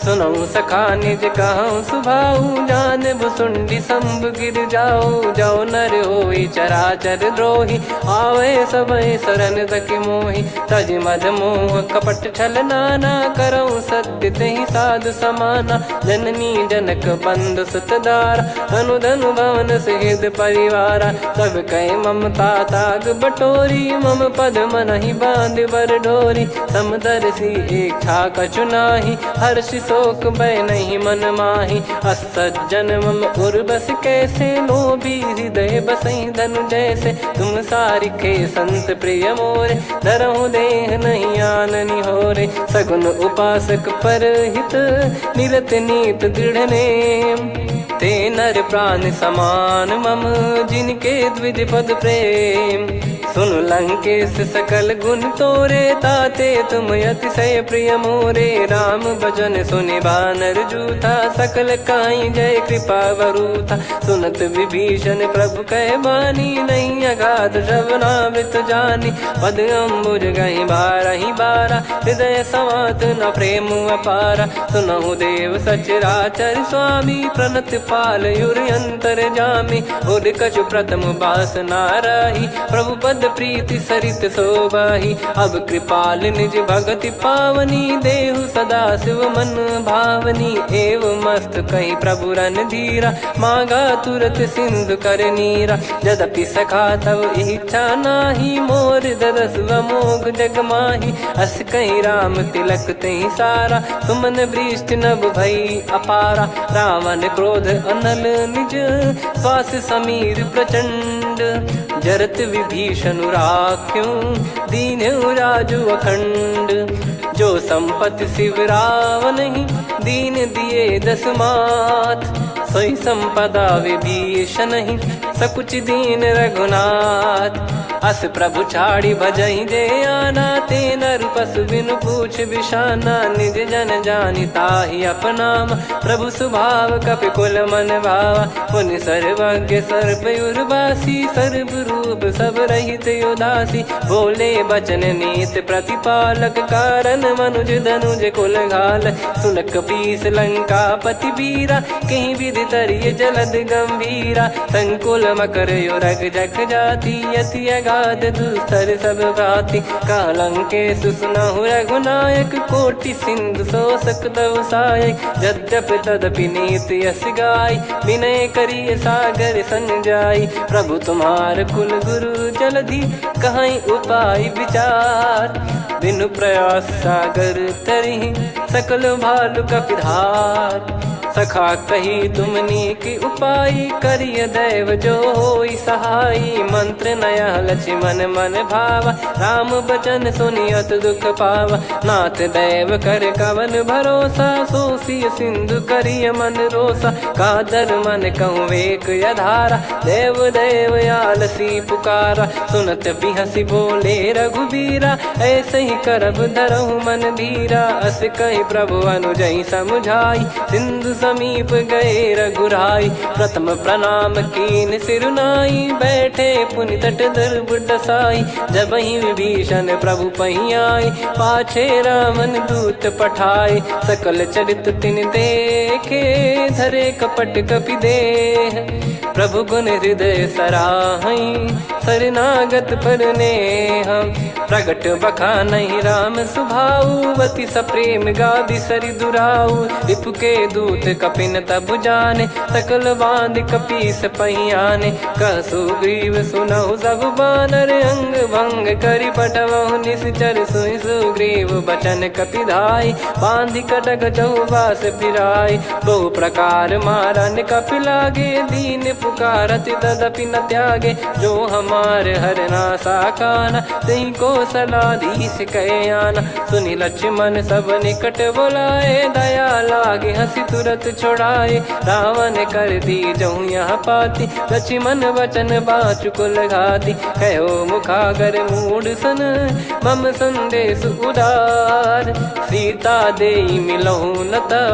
सुनऊ सखा निज कहूँ सुभाऊ जान भुसुंडी संभ गिर जाओ जाओ नर होई चराचर द्रोही आवे सबय शरण तक मोहि तज मद मोह कपट छल नाना करऊँ सत्य तहि साधु समाना जननी जनक बंधु सुतदारा धनु धनु भवन सहित परिवारा सब कहे ममता ताग बटोरी मम पद मन ही बांध बर डोरी समदर्शी इच्छा कछु नाही हर्ष शोक भय नहीं मन माही असज्जन मम उर्वश कैसे लोभी हृदय बसई धनु जैसे तुम सारिखे संत प्रिय मोरे धरहु देह नहीं आननि होरे सगुन उपासक पर हित निरत नीत दृढ़ नेम ते नर प्राण समान मम जिनके द्विज पद प्रेम सुन लंकेश सकल गुण तोरे ताते तुम अतिशय प्रिय मोरे राम भजन सुनि बानर जूथा सकल काई जय कृपा वरूथा सुनत विभीषण प्रभु कह बानी नहीं अगाध श्रवणामृत जानी पद अम्बुज गही बारही बारा हृदय समात न प्रेम अपारा सुनहु देव सचराचर स्वामी प्रणत पाल युर अंतर जामी उद कछु प्रथम बास नाराही प्रभु पद प्रीति सरित शोभाही अब कृपाल निज भगति पावनी देहु सदा शिव मन भावनी एव मस्त कही प्रभु रन धीरा मांगा तुरत सिंधु कर नीरा यद्यपि सखा तब इच्छा नाही मोर दरस मोग जग माही अस कहीं राम तिलक तही सारा सुमन वृष्टि नभ भई अपारा रावण क्रोध अनल निज श्वास समीर प्रचंड जरत विभीषण राख्यों दीन राजु अखंड जो संपत्ति शिव रावण ही दीन दिए दस मात सोई संपदा विभीषण ही सकुच दीन रघुनाथ अस प्रभु छाड़ी भजई जे आना, ते नर पशु बिनु पूछ बिशाना। निज जन जानि ताहि अपनाम, प्रभु स्वभाव कपि कुल मन भावा। पुनि सर्वज्ञ सर्वयुर्वासी, सर्व रूप सब रहित उदासी। बोले बचन नीत प्रतिपालक, कारण मनुज धनुज कुल घाल। सुन कपीस लंका पति वीरा, कहीं विधि तरिय जलद गंभीरा। संकुल मकर युरग जग जाति, यति अगाध दुस्तर सब भाति। कालंके सुसुनहु रघुनायक, कोटि सिंधु शोषक तव सहायक। यद्यप तदपि नीत यस गाय, विनय करिय सागर सन जाई। प्रभु तुम्हार कुल गुरु जलधि, कहीं उपाय विचार। बिनु प्रयास सागर तरिहि, सकल भालु कपिधार। सखा कही तुमनी की उपाय, करिय दैव जो होई सहाई। मंत्र नया लक्ष्मण मन भावा, राम बचन सुनियत दुख पावा। नाथ दैव कर कवन भरोसा, सोसिय सिंधु करिय मन रोसा। कादर मन कहूँ वेक यधारा, देव देव आलसी पुकारा। सुनत बिहसी बोले रघुबीरा, ऐसे ही करब धरहु मन धीरा। अस कही प्रभु अनुजई समुझाई, सिंधु समीप गए रघुराई। प्रथम प्रणाम कीन सिरुनाई, बैठे पुनि तट दर्भ डसाई। जब ही विभीषण प्रभु पही आए, पाछे रामन दूत पठाए। सकल चरित तिन देखे, धरे कपट कपि देह। प्रभु गुण हृदय सराहई, शरणागत पर नेह। प्रगट बखानहि राम सुभाऊ, अति सप्रेम गादि सरि दुराऊ। रिपु के दूत कपिन तब जाने, सकल बांध कपीस पहियाने। कह सुग्रीव सुनहु सब बानर, अंग भंग करि पठवहु निश्चर। सुनि सुग्रीव बचन कपिधाई, बांधि कटक चौबास फिराई। बहु प्रकार मारन कपि लागे, दीन पुकारति तदपि न त्यागे। जो हमार हरना साकाना, तही को सलाधीश कहे आना। सुनि लक्ष्मण सब निकट बोलाए, दया लागे हंसी तुरत छोड़ाए। रावण कर दी जहूँ यहाँ पाती, लक्ष्मण वचन बाचु कुल घाती। कहो मुखागर मूढ़ सन, मम संदेश उदार। सीता देई मिलहु नता,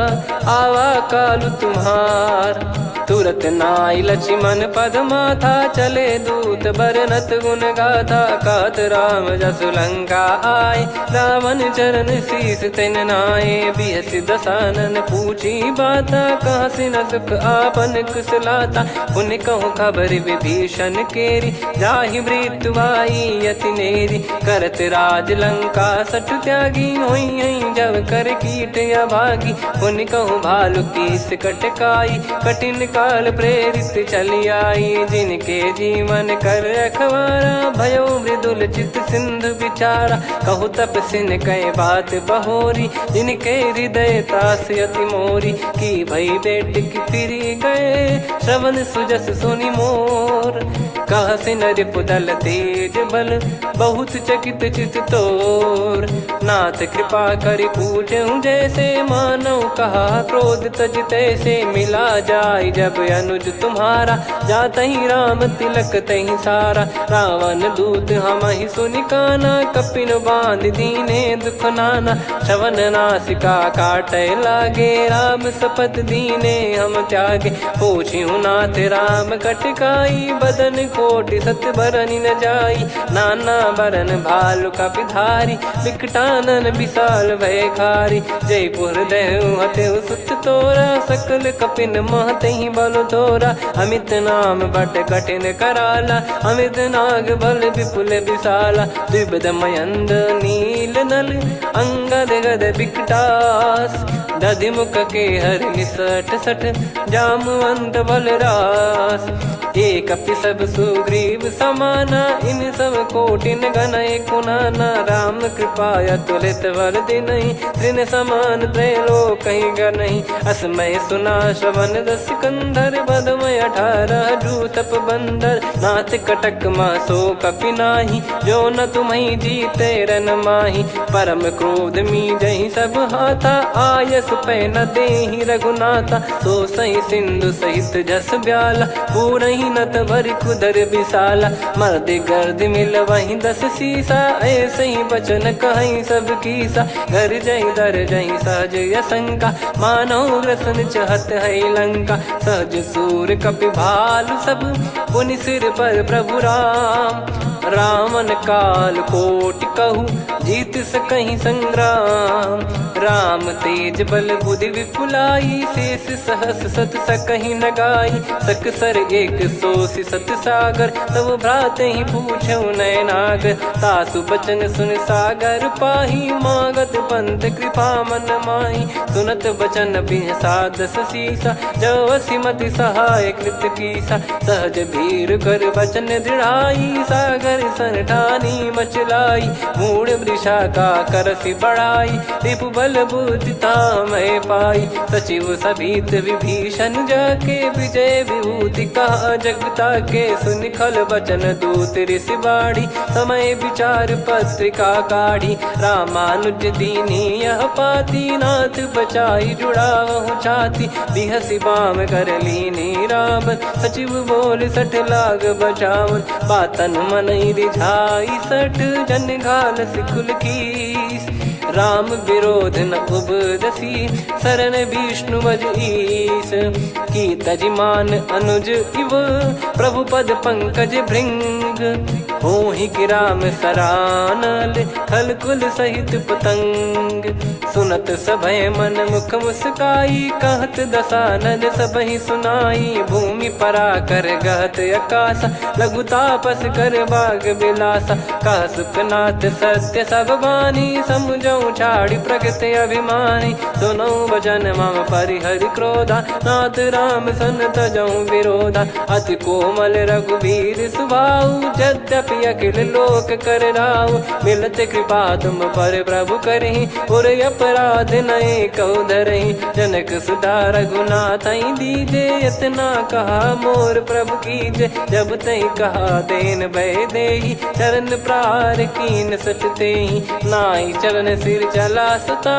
आवा कालु तुम्हार। तुरत नाई लक्ष्मण पद माथा, चले दूत बरनत गुण गाथा। कहत राम जसु लंका आए, रावण चरण शीस तिन नाये। बिहसि दसानन पूछी बाता, कहाँ से न सुख आपन कुशलाता। पुनि कहूँ खबर विभीषण केरी, जाहि मृत्यु आई अति नेरी। करत राज लंका सठ त्यागी, होई जब कर कीट अभागी। पुनि कहूँ भालु कीस कटकाई, कठिन काल प्रेरित चली आई। जिनके जीवन कर रखवारा, भयो मृदुल चित सिंधु विचारा। कहु तपसिन कह बात बहोरी, जिनके हृदय तास अति मोरी। की भई बेट की फिरी गए, श्रवण सुजस सुनि मोर। कह सिन रिपुदल तेज बल, बहुत चकित चित तोर। नाथ कृपा करि पूछऊँ जैसे, मानव कहा क्रोध तज तैसे। मिला जाय जब अनुज तुम्हारा, जातहि राम तिलक तहि सारा। रावण दूत हमहि सुनि काना, कपिन बांध दीने दुख नाना। श्रवण नासिका काटय लागे, राम शपथ दीने हम त्यागे। पूछिहु नाथ राम कटकाई, बदन कोटि सत बरनि न जाई। नाना बरन भालु कपिधारी, विकटानन विशाल भयखारी। जयपुर देहु हतेउ सुत तोरा, सकल कपिन महतहि बल तोरा। अमित नाम बट कठिन कराला, अमित नाग बल विपुल विशाला। द्विविध मयंद नील नल, अंगद गद विकटास। दधिमुख के हर निसठ सठ, जामवंत बलरास। एक अपि सब सुग्रीव समाना, इन सब कोटिन गनय कुनाना। राम कृपा अतुलित बल दिनहि, त्रिन समान त्रैलोकहि गनहि। असमय सुना श्रवण रस कंधर, बदमय 18 जूतप बंदर। नाथ कटक मासो कपि नाही, जो न तुम्हि जीते रन माही। परम क्रोध मीजहि सब हाथा, आयस पै न देहि रघुनाथा। सो सही सिंधु सहित जस ब्याला, पूरहि कीनत भर कुदर विशाला, मर्द गर्द मिल वहीं 10 सीसा, ऐसे ही बचन कहीं सब कीसा, घर जई दर जई सहज असंका, मानव ग्रसन चहत है लंका, सहज सूर कपि भालु सब, पुनि सिर पर प्रभु राम, रामन काल कोटि कहू जीत सकहीं संग्राम, राम तेज बल बुद्धि विपुलाई, शेष सहस सत सकहीं न गाई, सकसर एक सोसी सत सागर, तब भ्राते ही पूछो नयनागर, तासु बचन सुन सागर पाही, मागत पंथ कृपा मन माही, सुनत बचन बिहसादस सीसा, जवसी मति सहाय कृत कीसा, सहज भीर कर बचन दृढ़ाई, सागर सन ठानी मचलाई, मूड वृषा का करसी बढ़ाई, रिपु बल बुद्धिता मैं पाई, सचिव सभीत विभीषण जाके, विजय विभूति कहा जगता के, सुन खल बचन दूत ऋषि बाड़ी, समय विचार पत्रिका काढ़ी, रामानुज दीनी यह पाती, नाथ बचाई जुड़ावहु छाती, बिहसी बाम कर लीनी राम, सचिव बोल सठ लाग बचावन, बातन मन रिझाई सठ, जन घाल सिकुल कीस, राम विरोध न उपदसी, शरण विष्णु भज ईस, की तजिमान अनुज इव, प्रभु पद पंकज भृंग, होहि कि राम सरानल, खलकुल सहित पतंग, सुनत सभय मन मुख मुस्काई, कहत दसानन सबहि सुनाई, भूमि परा कर गहत आकाशा, लघु तापस कर बाग बिलासा, कह सुखनाथ सत्य सब बानी, समझौ छाड़ी प्रगति अभिमानी, सुनो भजन मम परिहरि क्रोधा, नाथ राम सन तजौ विरोधा, अति कोमल रघुवीर सुभाऊ, यद्यपि अखिल लोक कर राऊ, मिलत कृपा तुम पर प्रभु करहि, और अपराध नये कौ धरहि, जनक सुधा रघुनाथ दीजे, इतना कहा मोर प्रभु कीजे, जब तई कहा देन भय देहि, चरण प्रार कीन सटतेहि, नाई चरण सिर चला सता,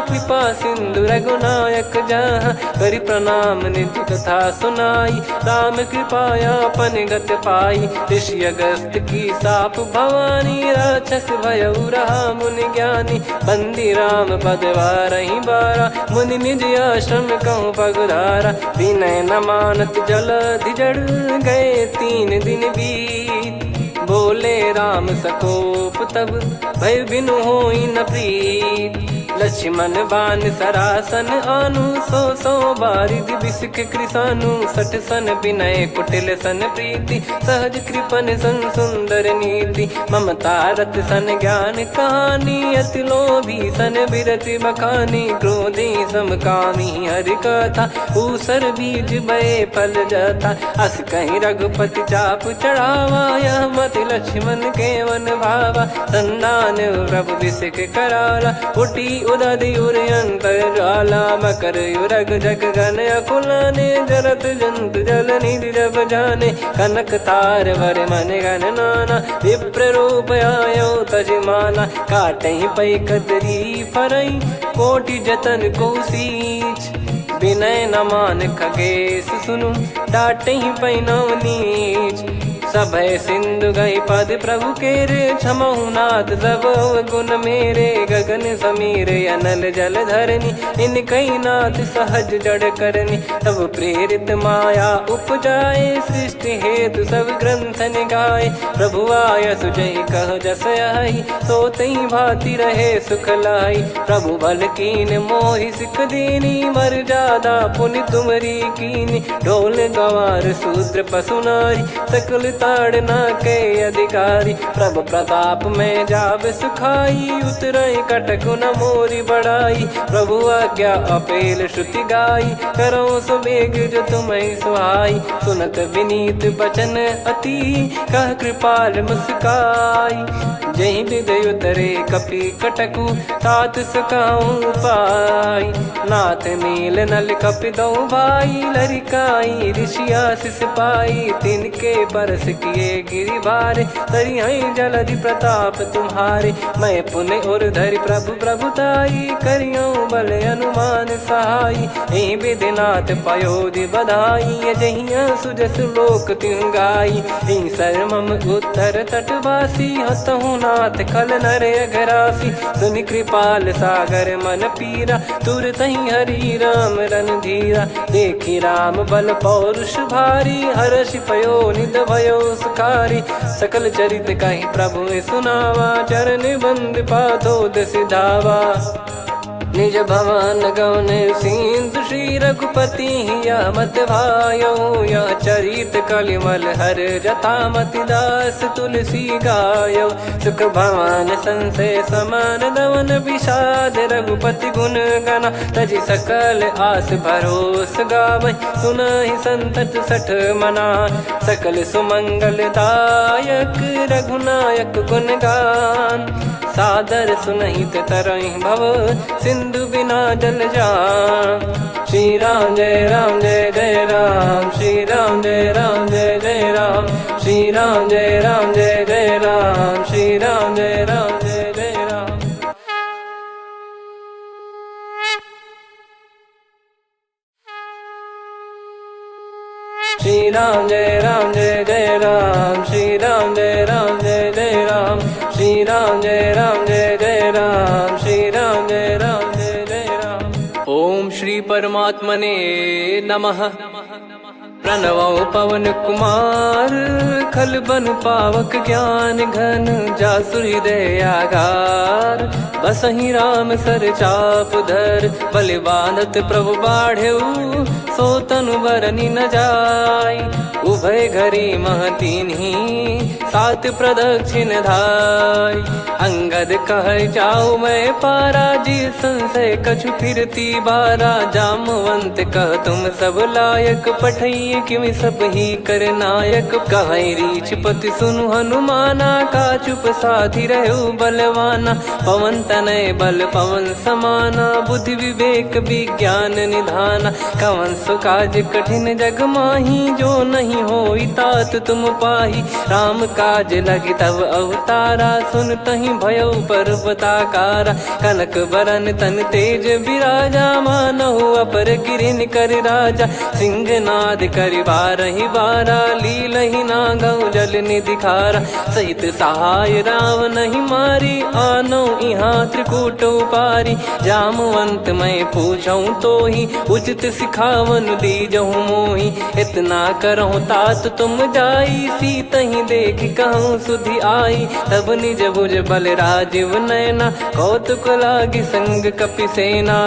कृपा सिंधु रघुनायक जहाँ, करि प्रणाम निज कथा सुनाई, राम कृपाया अपन गत पाई, ऋषि अगस्त की साप भवानी, राक्षस भयउ रहा मुनि ज्ञानी, बंदी राम पद वारहि बारा, मुनि निज आश्रम कहूँ पगुधारा, विनय न मानत जलधि जड़, गए 3 दिन बीत, बोले राम सकोप तब, भय बिनु होई न प्रीत, लक्ष्मण बान सरासन आनु, 100 बारिद बिसिक कृसानु, 60 सन विनय कुटिल सन प्रीति, सहज कृपन सन सुंदर नीति, ममता रत सन ज्ञान कहानी, अति लोभी सन बिरति बखानी, क्रोधी समकामी हरि कथा, ऊसर बीज बये फल जथा, अस कहीं रघुपति चाप चढ़ावा, यह मत लक्ष्मण के वन भावा, संदान प्रभु बिसिक कराला, उठी उदधि उर अंतर ज्वाला, मकर युरग जग गन अकुलाने, जरत जंतु जल निधि जब जाने, कनक तार वर मन गण नाना, विप्र रूप आयो तजमाना, काटहि पै कदरी फरई, कोटि जतन को सींच, विनय न मान खगेश सुनु, डांटहि पै नव नीच, सभय सिंधु गई पद प्रभु केरे, क्षमहु नाथ सब गुण मेरे, गगन समीरे अनल जल धरनी, इन कई नाथ सहज जड़ करनी, तब प्रेरित माया उपजाए, सृष्टि हेतु सब ग्रंथ निगाए, प्रभु आय सुजय कह जस आई, सोतई भांति रहे सुख लाई, प्रभु बल कीन मोहि सिख दीनी, मर जादा पुनि तुमरी कीनी, ढोल गवार शूद्र पशु नारी, सकल ताड़ना के अधिकारी, प्रभु प्रताप में जाब सुखाई, उतरई कटक न मोरी बढ़ाई, प्रभु आज्ञा अपेल श्रुति गाई, करो सुबेग जो तुम्हें सुहाई, सुनत विनीत बचन अति, कह कृपाल मुस्काई, जहि हृदय उतरे कपि कटकु, तात सकाऊं पाई, नाथ मील नल कपि दो भाई, लरिकाई ऋषि आशीष पाई, तिनके परस किए गिरिबारे, तरियहि जलधि प्रताप तुम्हारे। मैं पुण्य और धरि प्रभु प्रभुताई, करियऊँ बल अनुमान सहाई। एहि विधिनाथ पयोधि बधाई, जहिया सुजस लोक तिहुँ गाई। एहि सरमम उत्तर तटवासी, हतहु नाथ खल नर अघरासी। सुनि कृपाल सागर मन पीरा, तुरतहि हरि राम रणधीरा। देखि राम बल पौरुष भारी, हर्षि पयो निध भयो सुखारी। सकल चरित कहि प्रभु सुनावा, चरण बंद पादोद सिधावा। निज भवन गौन सिंधु श्री रघुपति, या मत भायो या चरित कलिमल हर जथा मति दास तुलसी गायो। सुख भवन संशय समान दवन विषाद, रघुपति गुण गना तजि सकल आस भरोस गावै। सुनहि संतत सठ मना, सकल सुमंगल दायक रघुनायक गुण गान। सादर सुनहित तरहि भव, सिंधु बिना जल जान। श्री राम जय जय राम, श्री राम जय जय राम। श्री राम जय जय राम, श्री राम जय जय राम। श्री राम जय जय राम, श्री राम जय जय राम। श्री राम जय जय राम, श्री राम जय जय राम। ओम श्री परमात्मने नमः। प्रणवो पवन कुमार, खल बन पावक ज्ञान घन। जासु हृदय आगार, बसहि राम सर चाप धर। बलि बांधत प्रभु बाढ़ेउ, सो तनु बरनि न जाय। उभय घरी मह तीन्ही, सात प्रदक्षिण धाय। अंगद कह जाऊ मैं पारा, जी संशय कछु फिरती बारा। जामवंत कह तुम सब लायक, पठई किमि सब ही कर नायक। कहीं रीछ पति सुनु हनुमाना, का चुप साधि रहु बलवाना। पवन तनय बल पवन समाना, बुद्धि विवेक विज्ञान निधाना। कवन सो काज कठिन जग माही, जो नहीं होई तात तुम पाही। राम काज लगी तब अवतारा, सुन तहि भयो पर्वताकारा। कनक बरन तन तेज बिराजा, मानहु अपर गिरिन कर राजा। सिंहनाद करि बारहि बारा, लीलहि नागौ जल निधि खारा। सहित सहाय रावण नहीं मारी, आनो इहाँ त्रिकूट उपारी। जामवंत मैं पूछऊँ तो ही, उचित सिखावन दीजहु मोहि। इतना करहु तात तुम जाई, सीतहि देख कहूँ सुधि आई। तब निज भुज बल राजीव नैना, कौतुक लागी संग कपिसेना।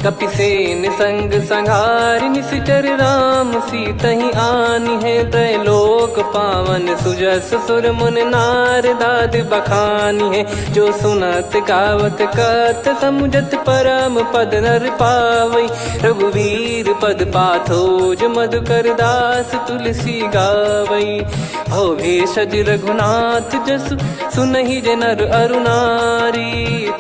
कपिसेन संग संहारि निशिचर राम, सीतहि आनि है त्रैलोक पावन। सुजस सुर मुन नार दाद बखानी है, जो सुनत गावत कथ समुझत परम पद नर पावै। रघुवीर पद पाथोज मधुकर दास तुलसी गावै। भव भेषज रघुनाथ जसु, सुनहि जे नर अरु नारी।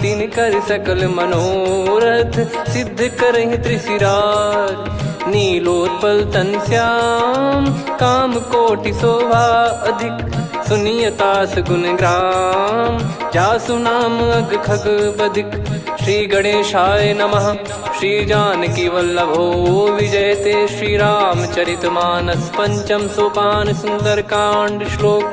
तिन कर सकल मनोरथ, सिद्ध करहि त्रिशिरार। नीलोत्पल तन श्याम, काम कोटि शोभा अधिक। सुनियतास गुण ग्राम, जासु नाम अग खग बधिक। श्री गणेशाय नमः। श्री जानकी वल्लभो विजयते, श्री रामचरित मानस। पंचम सोपान सुंदर कांड श्लोक।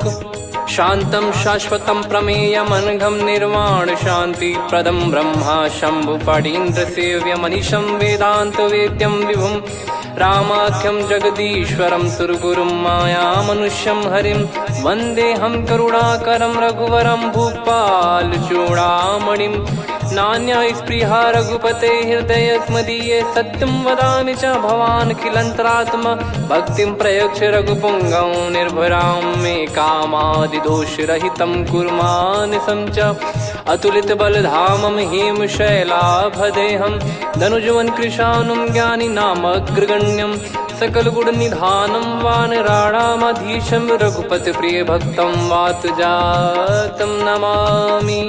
शांतं शाश्वतं प्रमेयमनघं निर्वाण शांति प्रदं ब्रह्मा शंभु फणीन्द्र सेव्य मनीषं वेदांत वेद्यं विभुं। रामाख्यं जगदीश्वरं सुरगुरुं माया मनुष्यं हरिं। वन्देऽहं करुणाकरं रघुवरं भूपाल चूडामणिं। नान्या स्पृहा रघुपते हृदय स्मदीये, सत्यं वदामि च भवान् खिलन्तरात्मा। भक्तिं प्रयच्छ रघुपुङ्गं निर्भरां मे कामादिदोषरहितं कुर्मानसं च। अतुलित बलधामं हेमशैलाभदेहं, धनुजवन कृशानुं ज्ञानिनामग्रगण्यं। सकल गुण निधानं वानराणामधीशं, रघुपति प्रिय भक्तं वात जातं नमामि।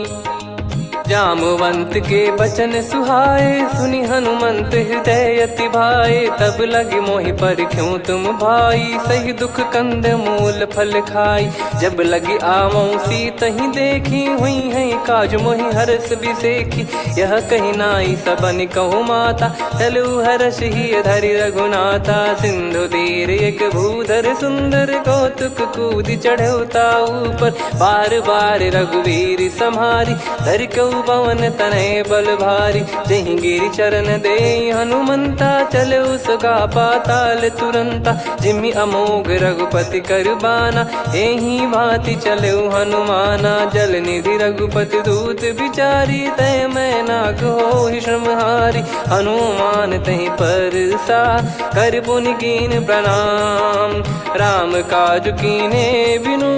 जामवंत के बचन सुहाए, सुनि हनुमंत हृदय अति भाए। तब लगे मोहि पर क्यों तुम भाई, सही दुख कंद मूल फल खाई। जब लगी आवऊं सीतहि देखी, हुई है काज मोहि हरस बिसेखी। यह कही नाई सबन कहु माता, चलु हरष ही धरि रघुनाथा। सिंधु तीर एक भूधर सुंदर, कौतुक कूद चढ़ौता ऊपर। बार बार रघुवीर सम्हारी, धरि कऊ पवन तनय बल भारी। जहि गिरि चरण दे हनुमंता, चले उसका पाताल तुरंता। जिमि अमोघ रघुपति कर बाना, एहि भांति चले हनुमाना। जल निधि रघुपति दूत बिचारी, तय मैं नाक होहि श्रमहारी। हनुमान तहि परसा, कर पुनि कीन प्रणाम। राम काज कीने बिनु,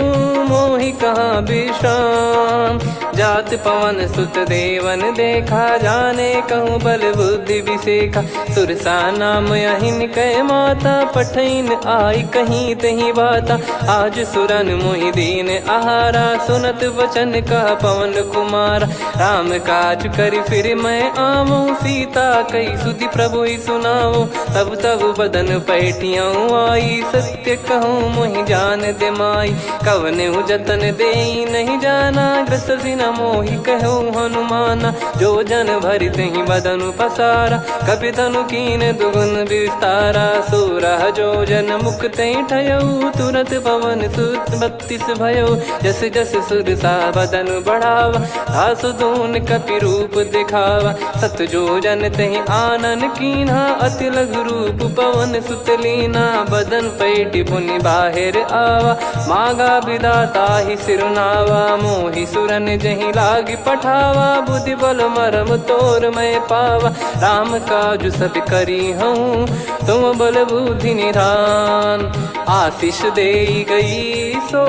मोहि कहाँ विश्राम। जात पवन सुत देवन देखा, जाने कहूँ बल बुद्धि विसेखा। सुरसा नाम अहिन कह माता, पठैन आई कहीं तहीं बाता। आज सुरन मोहि दीन आहारा, सुनत वचन कह पवन कुमारा। राम काज करि फिर मैं आवऊं, सीता कई सुधि प्रभु ही सुनाओ। तब तब बदन पैठियाँ आई, सत्य कहूँ मोहि जान दे माई। कवने जतन दे नहीं जाना, ग्रसिन मोहि कहूँ हनुमाना। जो जन भरि तहि बदनु पसारा, कपि तनु कीन दुगुन विस्तारा। सोरह जो जन मुख तहि ठयऊ, तुरत पवन सुत 32 भयऊ। जस जस सुरसा बदनु बढ़ावा, आसु दून कपि रूप दिखावा। सत जो जन तहि आनन कीन्हा, अति लघु रूप पवन सुत लीना। बदन पैठि पुनि बाहिर आवा, मांगा विधाता ही सिरुनावा। मोहि सुरन जहि लागी पठावा, बुद्धि बल मरम तोर मैं पावा। राम काज सब करी हूँ, तुम बल बुद्धि निधान। आशीष दे गई सो,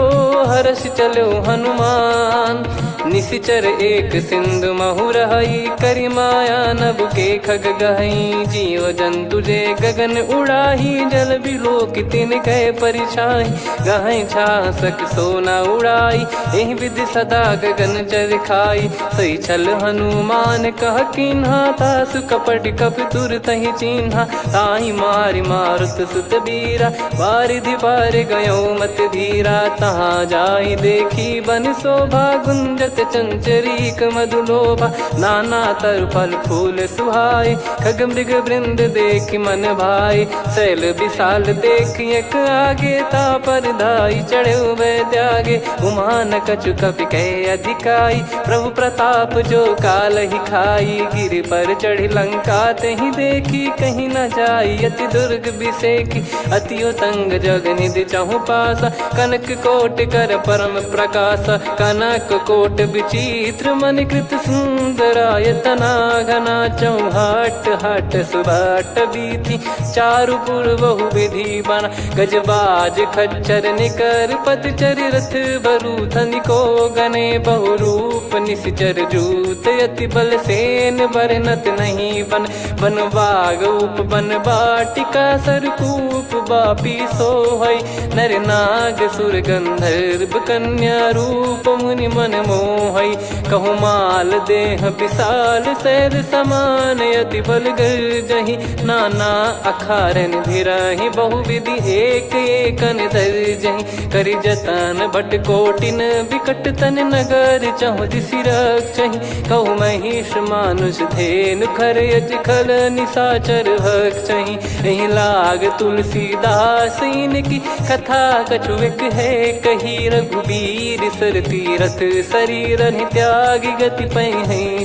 हर्ष चलो हनुमान। निशिचर एक सिंधु महु रहई, करि माया नभ के खग गहई। जीव जंतु जे गगन उड़ाही, जल बिलोक तिन कह परिछाई। गहई छासक सोना उड़ाई, एहि विधि सदा गगन चर खाई। सही छल हनुमान कह कीन्हा, तासु कपट कपि तुर तहि चिन्हा। ताहि मारि मारुत सुत बीरा, बारिधि पार गयो मत धीरा। तहाँ जाई देखी बन शोभा, गुंजत चंचरीक मधुलोभा। नाना तर फल फूल सुहाए, खग मृग वृंद देख मन भाई। शैल विशाल देख एक आगे, तापर धाई चढ़े वै त्यागे। उमान कछु कपि कह अधिकाई, प्रभु प्रताप जो काल ही खाई। गिर पर चढ़ी लंका तहि देखी, कहीं न जाई अति दुर्ग बिसेकी। अति उतंग जग निधि चहु पासा, कनक कोट कर परम प्रकाशा। कनक कोट विचित्र मन कृत सुंदरायतना। घना चौहाट हाट सुबाट बीथी, चारु पुर बहु विधि बना। गजबाज खच्चर निकर पतचर, रथ बरु धनिको गने। बहु रूप निश्चर जूत, अति बल सेन बरनत नहीं बन। बन बाग उप बन बाटिका, सरकूप बापी सोहई। नर नाग सुर गंधर्व कन्या, रूप मुनि मन मोहई। कहु माल देह विशाल, शैल समान अति बल गर्जहि। नाना अखारन भिराहि, बहु विधि एक एकन दर्जहि। करि जतन भट कोटिन, विकट तन नगर चहु दिसि रक्षहि। कहु महिष मानुष धेनु, खर यज खल निशाचर भक्षहि। एहि लाग तुलसीदास इनकी, कथा कछुक है कही। रघुबीर सर तीरथ शरीर, त्यागी गति पै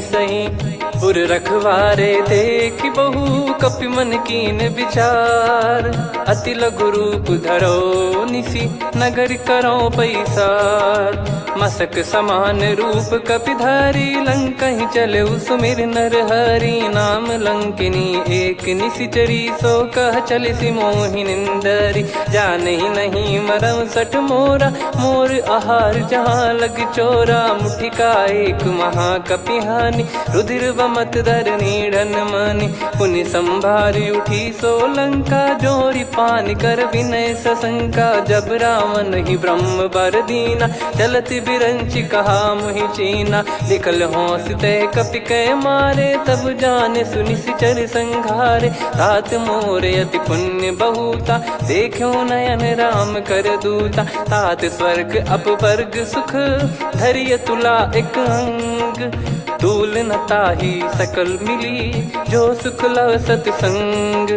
सही। पुर रखवारे देख बहु, कपि मन कीन विचार। अति लघु रूप धरो निसी, नगर करो पैसार। मसक समान रूप कपि धारी, लंकहि चले सुमिर नर हरि। नाम लंकिनी एक निशिचरी, सो कह चलिसि मोहि निंदरी। जानहि नहीं मरम सठ मोरा, मोर आहार जहाँ लग चोरा। मुठिका एक महाकपि हानि, रुधिर मत धरनी ढन मनि। पुनि संभारी उठी सो लंका, जोरी पान कर विनय सशंका। जब रावण ही ब्रह्म बर दीना, चलत बिरंच कहा मुहि चीना। निकल होंस तय कपि कै मारे, तब जाने सुनि सिचर संघारे। तात मोरे अति पुण्य बहुता, देखो नयन राम कर दूता। तात स्वर्ग अपवर्ग सुख, धरिय तुला एक अंग। तूल न ताहि सकल मिली, जो सुख लव सतसंग।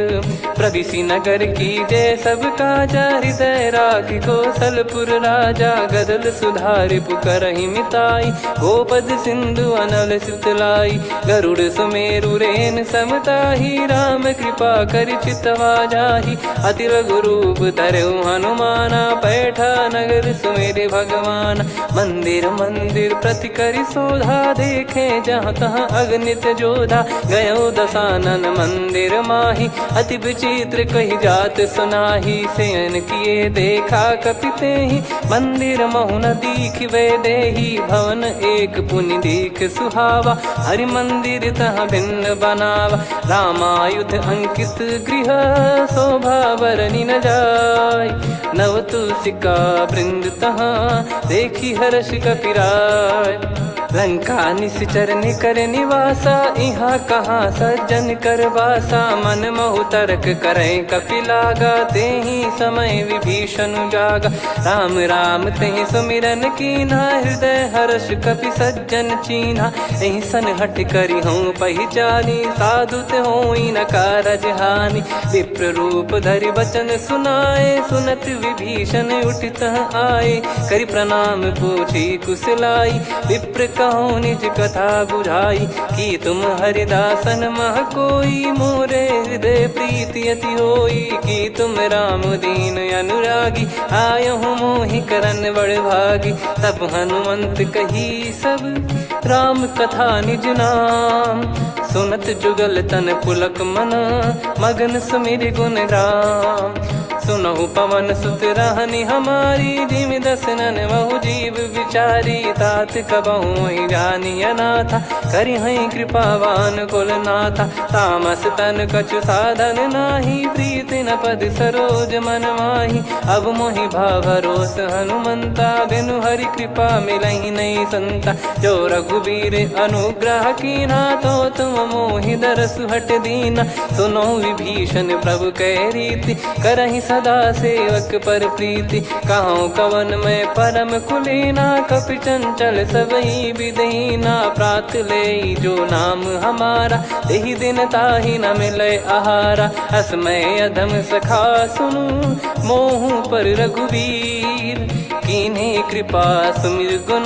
प्रविशि नगर की जय सब काजा, हृदय राखि कौशलपुर राजा। गदल सुधारि पुकारहि मिताई, गोपद सिंधु अनल सितलाई। गरुड़ सुमेरु रेन समताहि, राम कृपा करि चितवा जाहि। अति लघु रूप धरऊ हनुमाना, पैठा नगर सुमेरे भगवान। मंदिर मंदिर प्रति करि शोधा, देखे जहाँ तहाँ अगणित जोधा। गयो दशानन मंदिर माही, अति विचित्र कही जात सुनाही। शयन किए देखा कपिते ही, मंदिर महु न दीखिबे देही। भवन एक पुनि दीख सुहावा, हरि मंदिर तहाँ भिन्न बनावा। रामायुध अंकित गृह, शोभा बरनि न जाय। नव तुलसी का वृंद तहाँ, देखी हर्ष कपिराय। लंका निश्चर निकर निवासा, इहाँ कहाँ सज्जन कर वासा। मन महु तर्क करें कपिलागा, तेहि समय विभीषण जागा। राम राम तेहि सुमिरन कीन्हा, हृदय हर्ष कपि सज्जन चीन्हा। एहि सन हट करि हूँ पहिचानी, साधु होई न कारज हानि। विप्र रूप धरि वचन सुनाए, सुनत विभीषण उठित आए। करि प्रणाम पूछी कुशलाई, विप्र कहो निज कथा बुझाई। कि तुम हरिदासन मह कोई, मोरे हृदय प्रीति अति होई। कि तुम राम दीन अनुरागी, आयहु मोहि करन बड़ भागी। तब हनुमंत कही सब राम कथा निज नाम। सुनत जुगल तन पुलक मन, मगन सुमिर गुण राम। सुनहु पवन सुत रहनि हमारी, जिमि दसनन महु जीव विचारी। तात कबहु ही जानी अनाथा, करि हई कृपावान कुल नाथा। तामस तन कछु साधन नाही, प्रीति न पद सरोज मन माही। अब मोहि भाव भरोस हनुमंता, बिनु हरि कृपा मिलहि नहीं संता। जो रघुबीर अनुग्रह कीन्हा, तो तुम मोहि दरसु हट दीना। सुनो विभीषण प्रभु कह रीति, करहि सदा सेवक पर प्रीति। कहूँ कवन में परम कुलीना, कपि चंचल सबई विदहीना। प्रात ले जो नाम हमारा, एहि दिन ताहि न मिले आहारा। असमय अधम सखा सुनु, मोहु पर रघुवीर। कीन्ही कृपा सुमिर गुण,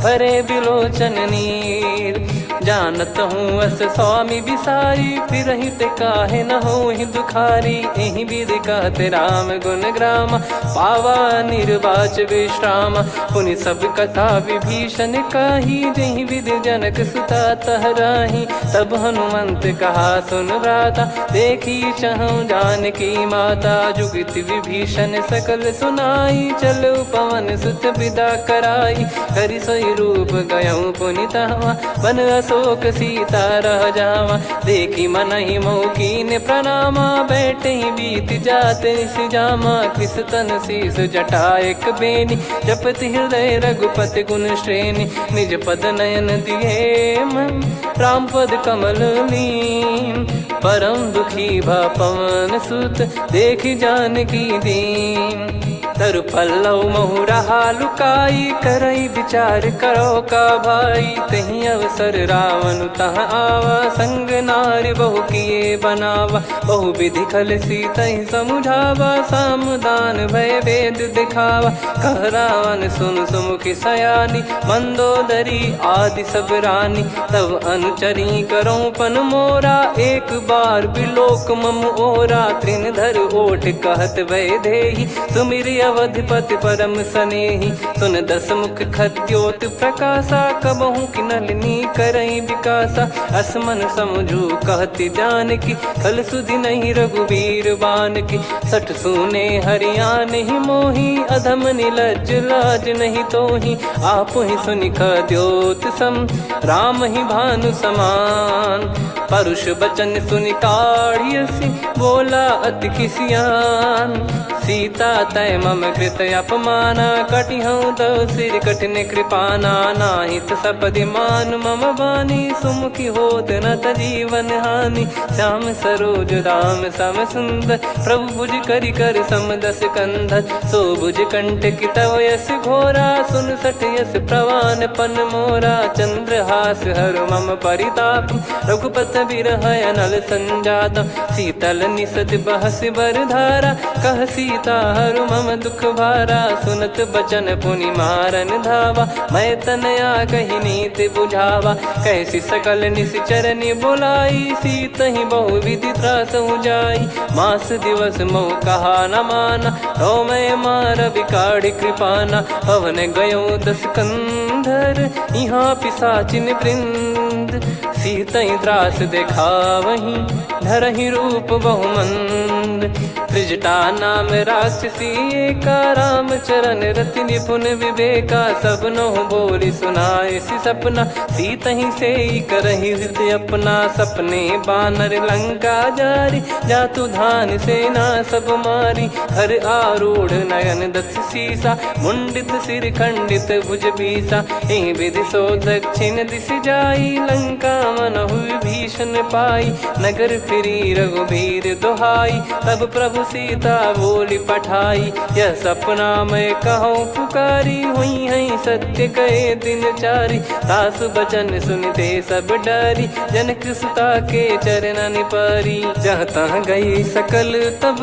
भरे बिलोचन नीर। जानत हूँ अस स्वामी बिसारी, फिर हित काहे न हो ही दुखारी। एहि विधि कहते राम गुण ग्राम, पावा निर्वाच विश्राम। पुनि सब कथा विभीषण काही, जहि विधि जनक सुता तहराही। तब हनुमंत कहा सुन भ्राता, देखी चहु जानकी माता। जुगित विभीषण सकल सुनाई, चलो पवन सुत विदा कराई। करि सोई रूप गयऊँ पुनि तहवा, बन अशोक सीता रह जावा। देखी मनहि मोकीन प्रणामा, बैठे ही बीत जात निस जामा। कृस तन शीस जटा एक बेनी, जपति हृदय रघुपति गुण श्रेणी। निज पद नयन दिए मन, राम पद कमल लीन। परम दुखी भा पवन सुत, देखी जानकी दीन। तरु पल्लव महु रहा लुकाई, करई विचार करो का भाई। तही अवसर रावण तहाँ आवा, संग नारी बहु किए बनावा। बहु विधि खल सीतहि समुझावा, सामदान भय वेद दिखावा। कह रावण सुन सुमुखी सयानी, मंदोदरी आदि सब रानी। तब अनुचरी करो पन मोरा, एक बार बिलोक मम ओरा। तृण धर ओठ कहत भय देहि, सुमिर अवधिपति परम सनेही। सुन दस मुख खद्योत प्रकाशा, कबहू की नलिनी करई विकासा। असमन समझू कहती जान की, कल सुधि नहीं रघुबीर बान की। सठ सुने हरियाण ही मोही, अधम निलज लाज नहीं तोही। आप ही सुनि खद्योत सम, राम ही भानु समान। परुष बचन सुनि काढ़ियसि, बोला अति किसियान। सीता तय मम कृत अपमाना, कटिहऊँ तव सिर कठिन कृपाना। नाहित सपदि मान मम बानी, सुमुखी होत न तजीवन हानि। श्याम सरोज राम सम सुंदर, प्रभु भुज करि कर सम दस कंधर। सो भुज कंठ की तव यस घोरा, सुन सठ यस प्रवान पन मोरा। चंद्रहास हर मम परिताप, रघुपत बिरह अनल संजात। शीतल निसत बहस बर धारा, कह सीता हरु मम दुख भारा। सुनत बचन पुनि मारन धावा, मैं तनया कही नीति बुझावा। कैसी सकल निश्चरनि बुलाई, सीत ही बहु विधि त्रास जाई। मास दिवस मोह कहा न माना, तो मैं मार बिकाढ़ी कृपाना। पवन गयो दस कंधर, यहाँ पिशाचिन वृंद। सीतई त्रास देखावहीं, धरहि रूप बहुमंद। त्रिजटा नाम राक्षसी एका, राम चरण रति निपुण विवेका। सब नहुँ बोली सुनाए सि सपना, सीतहि से करहि हृदय अपना। सपने बानर लंका जारी, जातु धान सेना सब मारी। हर आरूढ़ नयन दस सीसा, मुंडित सिर खंडित भुज बीसा। एहि विधि सो दक्षिण दिश जाई, लंका मनहु विभीषण पाई। नगर फिरी रघुबीर दुहाई, तब प्रभु सीता बोली पठाई। यह सपना मैं कहूँ पुकारी, हुई है सत्य कहे दिन चारी। सासु बचन सुनते सब डरी, जनक सुता के चरण परी। जहाँ तहाँ गई सकल तब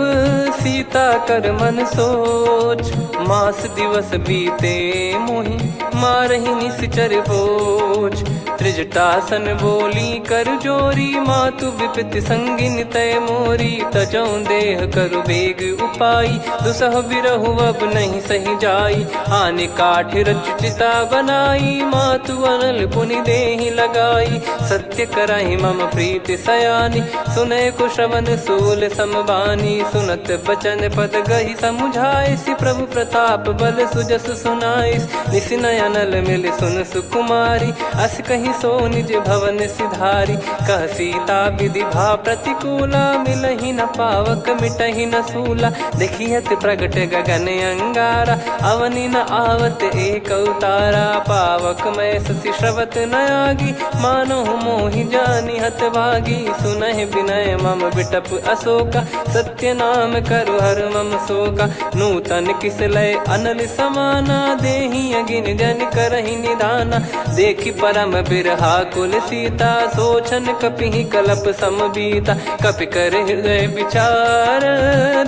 सीता कर मन सोच। मास दिवस बीते मोहि, मारहि निश्चर बोझ। त्रिजटासन बोली कर जोरी, मातु विपति संगिन तय मोरी। तजौं देह करु बेग उपाई, दुसह बिरहु अब नहीं सही जाई। आने काठ रचु चिता बनाई, मातु अनल पुनि देहि लगाई। सत्य करहि मम प्रीति सयानी, सुनय को श्रवण सूल समबानी। सुनत बचन पद गहि समुझाइसि, प्रभु प्रताप बल सुजस सुनाइस। निसिनय अनल मिल सुन सुकुमारी, अस कहि सो निज भवन सिधारी। कह सीता विधि भा प्रतिकूला, मिलहि न पावक मिटहि न सूला। देखियत प्रगट गगन अंगारा, अवनि न आवत एक अवतारा। पावक मैं ससि श्रवत न आगी, मानो मोहि जानि हत भागी। सुनहि विनय मम बिटप अशोका, सत्य नाम करु हर मम शोका। नूतन किस लय अनल समाना, देहि अगिन जन करहि निदाना। देखि परम बिरहा कुल सीता, सोचन कपिहि कलप समबीता। कपि कर हृदय विचार,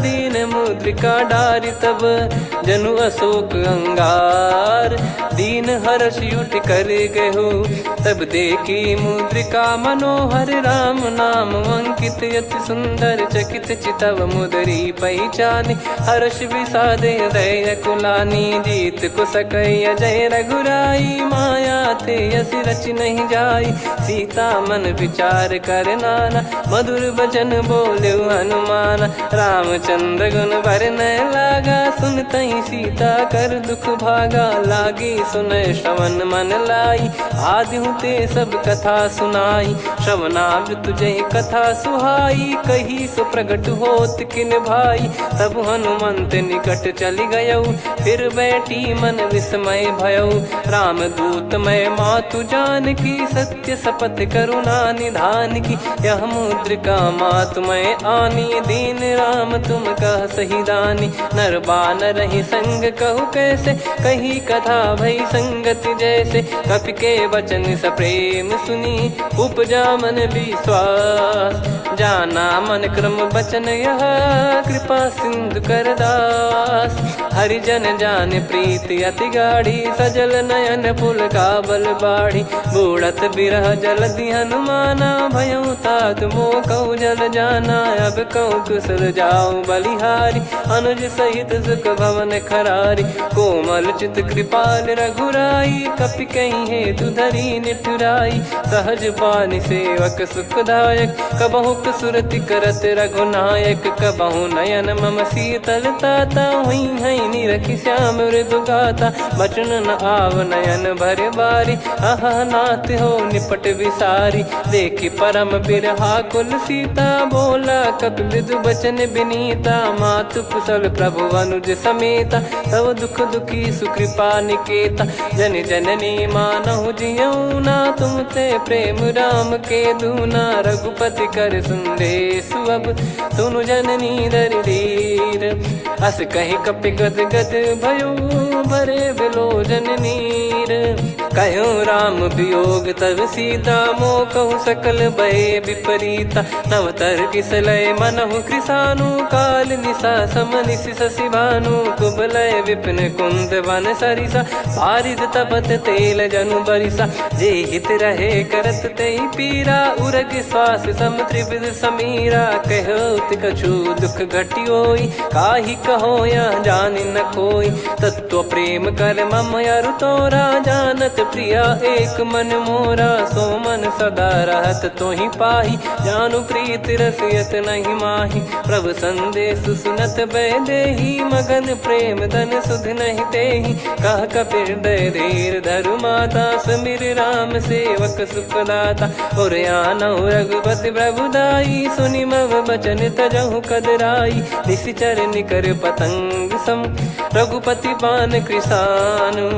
दीन मुद्रिका डारि तब। जनु अशोक अंगार, दीन हर्ष उठ कर गहु। तब देखी मुद्रिका मनोहर, राम नाम अंकित अति सुंदर। चकित चितव मुदरी पहचानी, हर्ष विषाद हृदय कुलानी। जीत को सकई अजय रघुराई, माया थे यस रच नहीं जाई। सीता मन विचार कर नाना, मधुर बचन बोले हनुमान। रामचंद्र गुण बरनय लागा, सुनतहि सीता कर दुख भागा। लागी सुनय श्रवण मन लाई, आदिहु ते सब कथा सुनाई। श्रवणाब तुझे कथा सुहाई, कही सो प्रगट होत किन भाई। तब हनुमंत निकट चली गयौ, फिर बैठी मन विस्मय भयौ। राम दूत मैं मातु जानकी, सत्य शपथ करुणा निधान की। यह मुद्रिका मातु मैं आनी, दीन राम तुम कह सही दानी। नर बानर ही संग कहु कैसे, कही कथा भई संगति जैसे। कपि के वचन सप्रेम सुनी, उपजा मन विश्वास। जाना मन क्रम बचन यह, कृपा सिंधु कर दास। हरिजन जान प्रीति अति गाढ़ी, सजल नयन पुल काबल बाढ़ी। बूढ़त बिरह जलधि हनुमाना भयउ तात मोह कहु जल जाना। अब कहु कुशल जाऊं बलिहारी अनुज सहित सुख भवन खरारी। कोमल चित कृपाल रघुराई कपि कहीं हेतु धरी निठुराई। सहज पानि सेवक सुखदायक कबहु सुरति करत रघुनायक। कबहु नयन मम शीतल ताता हुई हई निरखि श्याम मृदु गाता। बचन न आव नयन भर बारी अह नाथ हो निपट विसारी। देखि परम बिरहा कुल सीता बोला कपि मृदु बचन बिनीता। मातु कुशल प्रभु अनुज समेता तव दुख दुखी सुकृपा निकेता। जन जननी मानहु जियऊ ना तुम ते प्रेम राम के दूना। रघुपति कर संदेश अब सुनु जननी दर धीर। अस कहि कपि गद गद भयो भरे बिलोचन नीर। कहूँ राम वियोग तब सीता मोह कहूँ सकल भय विपरीता। नव तर किसलय मनहु कृसानु काल निशा सम निशि शशि भानु। कुबलय विपिन कुंद वन सरिसा पारिद तपत तेल जनु बरिसा। जे हित रहे करत ते पीरा उरग श्वास सम त्रिविध समीरा। कहत कछु दुख घटियोई काहि कहो या जानि न कोई। तत्व प्रेम कर मम अरु तोरा जानत प्रिया एक मन मोरा। सो मन सदा रहत तोहि पाही जानु प्रीत रसियत नहीं माही। प्रभु संदेश सुनत भय देहि मगन प्रेम धन सुध नहीं तेहि। कह कपिर दय धीर धरु माता समीर राम सेवक सुखदाता। और आनहु रघुपति प्रभुदाई सुनि मम बचन तजहु कदराई। निशिचर निकर पतंग सम रघुपति पान कृसानु।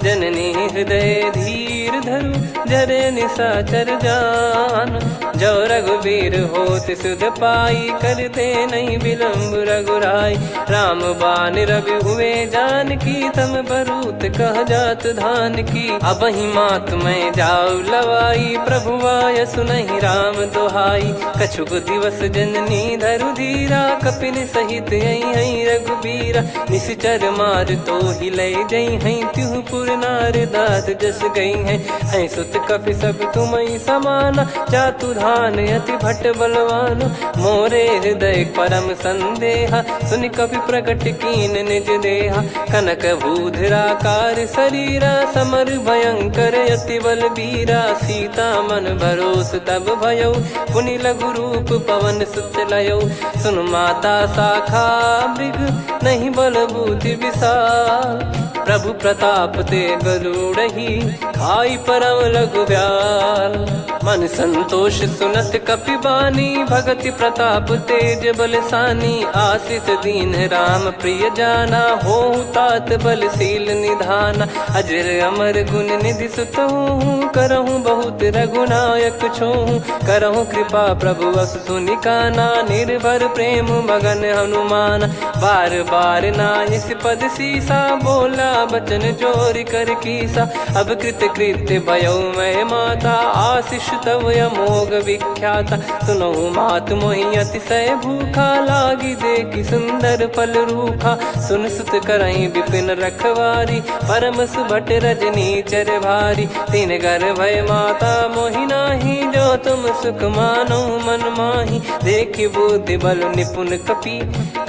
जननी हृदय धीर धरु जरे निशाचर जान। जो रघुबीर होत सुध पाई करते नहीं विलम्ब रघुराई। राम बान रवि हुए जान की तम बरूत कह जात धान की। अब ही मात मैं जाऊ लवाई प्रभु आय सुनहि राम दोहाई। कछुक दिवस जननी धरु धीरा कपिन सहित यही रघुबीरा। निश्चर मार तो ही ले जई हैं त्यों पुर नार दात जस गई हैं। सुत कपि सब तुम समाना चातु धान अति भट्ट बलवान। मोरे हृदय परम संदेहा सुनि कपि प्रकट कीन निज देहा। कनक भूधराकार शरीरा समर भयंकर अति बल बीरा। सीता मन भरोस तब भयउ पुनि लघु रूप पवन सुत लयौ। सुन माता शाखा मृग नहीं बल बुद्धि विशाल। प्रभु प्रताप ते गरुड़हि खाई परम लघु ब्याल। मन संतोष सुनत कपि बानी भगति प्रताप तेज बलसानी। आशीष दीन राम प्रिय जाना होहु तात बलशील निधाना। अजर अमर गुण निधि सुतहु करहु बहुत रघुनायक छोहु। करहु कृपा प्रभु अस सुनि काना निर्भर प्रेम मगन हनुमान। बार बार नायस पद सीसा बोला बचन चोरी कर कीसा। अब कृत कृत्य भयो मैं माता आशीष तव अमोघ विख्याता। सुनहु मात मोहि अतिशय भूखा लागी देखि सुंदर फल रूखा। सुन सुत करहि विपिन रखवारी परम सुभट रजनी चर भारी। तीन घर भय माता मोहि नाही जो तुम सुख मानो मन माही। देखि बुद्धि बल निपुण कपि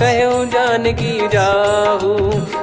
कहो जानकी जाहू।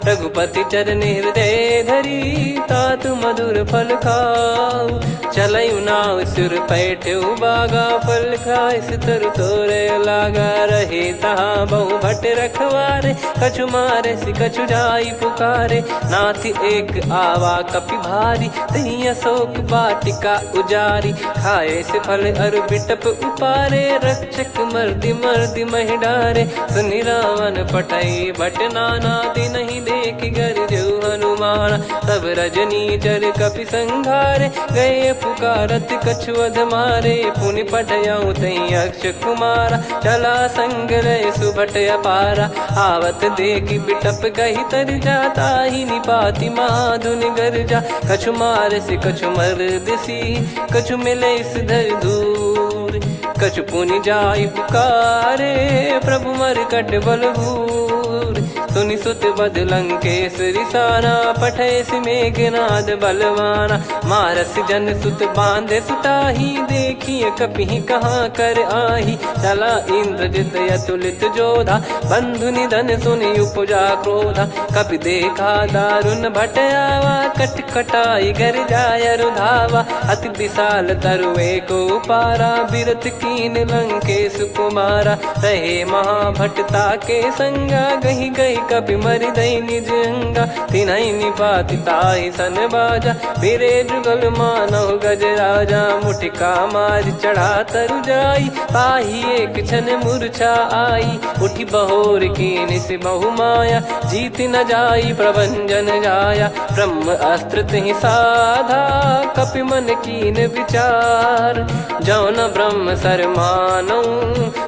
रघुपति चरण हृदय धरी तात मधुर फल खाऊ। चलऊ नाव सुर पैठ्यु बागा फल खाय सितर तोरे लागा। रहे तहाँ बहु भट रखवारे कछु मारे सि कछु जाई पुकारे। नाथ एक आवा कपि भारी तही अशोक वाटिका उजारी। खाए से फल अरु बिटप उपारे रक्षक मर्दि मर्दि महि डारे। सुनि रावण पटई भट नाना तिनहि देखि गरजु हनुमान। तब रजनी चर कपि संघारे गए पुकारत कछु अध मारे। पुनि पटयऊ तई अक्ष कुमारा चला संग रहे सुभट अपारा। आवत देखि बिटप कही तर जाता ही निपाति माधुन गर्जा। कछु मार से कछु मर्द सी कछु मिले इस धर दूर। कछु पुनि जाई पुकारे प्रभु मरकट बलभूर। सुनि सुत बद लंकेश रिसाना, पठैसि मेघनाद बलवाना। मारस जन सुत बांधे सुताही, देखिए कपिहि कहाँ कर आही। चला इंद्रजित अतुलित जोधा, बंधु निधन सुनि उपजा क्रोधा। कपि देखा दारुण भट आवा, कट कटाई घर जाय रुधावा। अति विशाल तरुए को पारा, बिरथ कीन लंकेश कुमारा। रहे महाभटता के संगा, गही गही कपि मरि दई निज अंगा। तिन्हि निपाति ताहि सन बाजा, फिरे जुगल मानव गज राजा। मुटिका मार चढ़ा तरु जाई, पाही एक क्षण मूर्छा आई। उठी बहोर कीन से बहु माया, जीत न जाई प्रभंजन जाया। ब्रह्म अस्त्र तिहि साधा, कपि मन कीन विचार। जौ न ब्रह्म सर मानौ,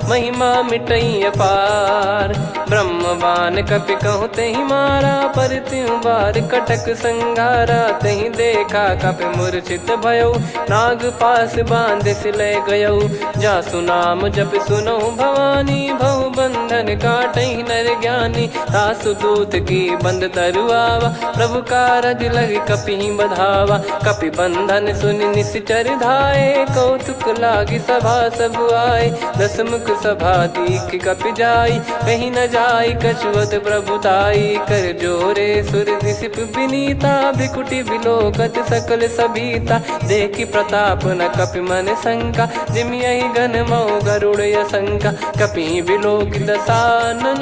महिमा मिटई अपार। ब्रह्म बान कपि कहु तहि मारा, पर त्यों बार कटक संगारा। तहि देखा कपि मूर्छित भयउ, नाग पास बांध सिलय गयउ। जासु नाम जप सुनौ भवानी, भव बंधन काटहि नर ज्ञानी। तासु दूत की बंद तरुआवा, प्रभु कारज लग कपि बधावा। कपि बंधन सुनि निश्चर धाये, कौतुक लागी सभा सब आए। दस मुख सभा दीख कपि जाई, कहीं न जाई कछुवत प्रभुताई। कर जोरे सुर दिसिप विनीता, भिकुटी बिलोकत सकल सबीता। देखी प्रताप न कपि मन शंका, जिमियहि गन मऊ गरुड़ असंका। कपि बिलोक दसानन,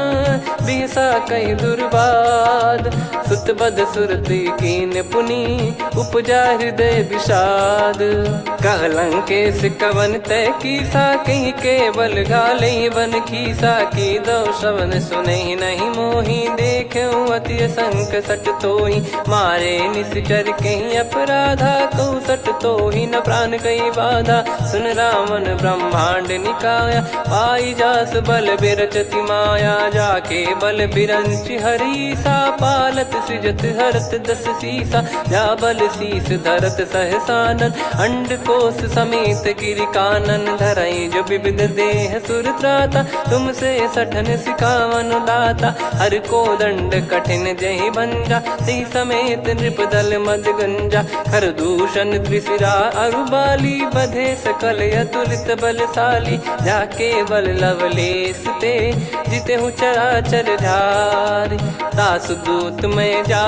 बिहसा कहि दुर्बाद। सुत बद सुरति कीन पुनि, उपजा हृदय विषाद। कह लंकेश कवन तय कीसा, कहीं केवल घाले बन खीसा। की दो श्रवण सुनहि नहीं मोही, देखऊं अति संक सट तोहि। मारे निश्चर कहीं अपराधा, कहूँ सट तोहि न प्राण कहीं बाधा। सुन रावण ब्रह्मांड निकाया, पाई जास बल बिरचति माया। जाके बल बिरंचि हरीसा, पालत सृजत हरत दस सीसा। जा बल शीस धरत सहसानन, अंड कोश समेत गिरि कानन। धरई जो विविध देह सुर त्राता, तुमसे सठन सिखावन दाता। हर को दंड कठिन जहि भंजा, सी समेत नृप दल मद गंजा। कर दूषण त्रिशिरा अरुबाली, बधे सकल अतुलित बलशाली। जाके बल लवलेस ते, जितेहु चराचर झार। तासु दूत में जा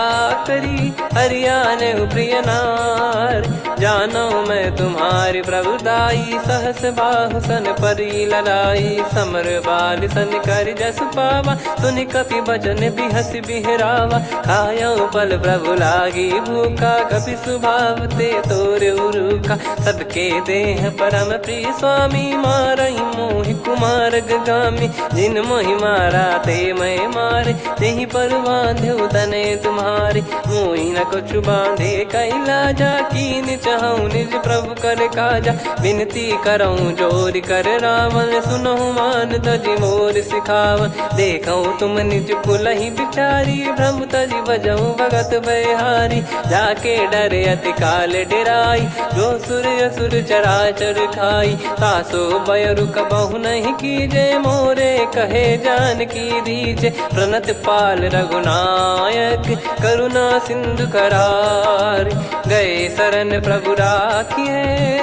करी, हरियाने प्रिय नार। जानो मैं तुम्हारी प्रभुताई, सहस बाहु सन परी लड़ाई। समर बाल सन कर जस पावा, सुनि कपि भजन बिहस बिहरावा। खायौ पल प्रभु लागी भूखा, कपि स्वभाव ते तोर उरुखा। सबके देह परम प्रिय स्वामी, मारहि मोहि कुमार गामी। जिन मोहि मारा ते मैं मारे, तेहि पर बांधे तने तुम्हारे। मोहि न कछु बांधे कैलाजा, कीन चाहूं निज प्रभु कर काजा। विनती करऊं जोर कर रावण, सुनहु मान तजि मोर सिखावन। देखऊं तुम निज पुलहि बिचारी, भ्रम तजि बजऊं भगत बयहारी। जाके डरे अति काल डेराई, जो सुर असुर चराचर खाई। तासो बयरु कबहु नहीं कीजे, मोरे कहे जानकी दीजे। प्रणत पाल रघुनायक, करुणा सिंधु करार। गए शरण प्रभु राखिए,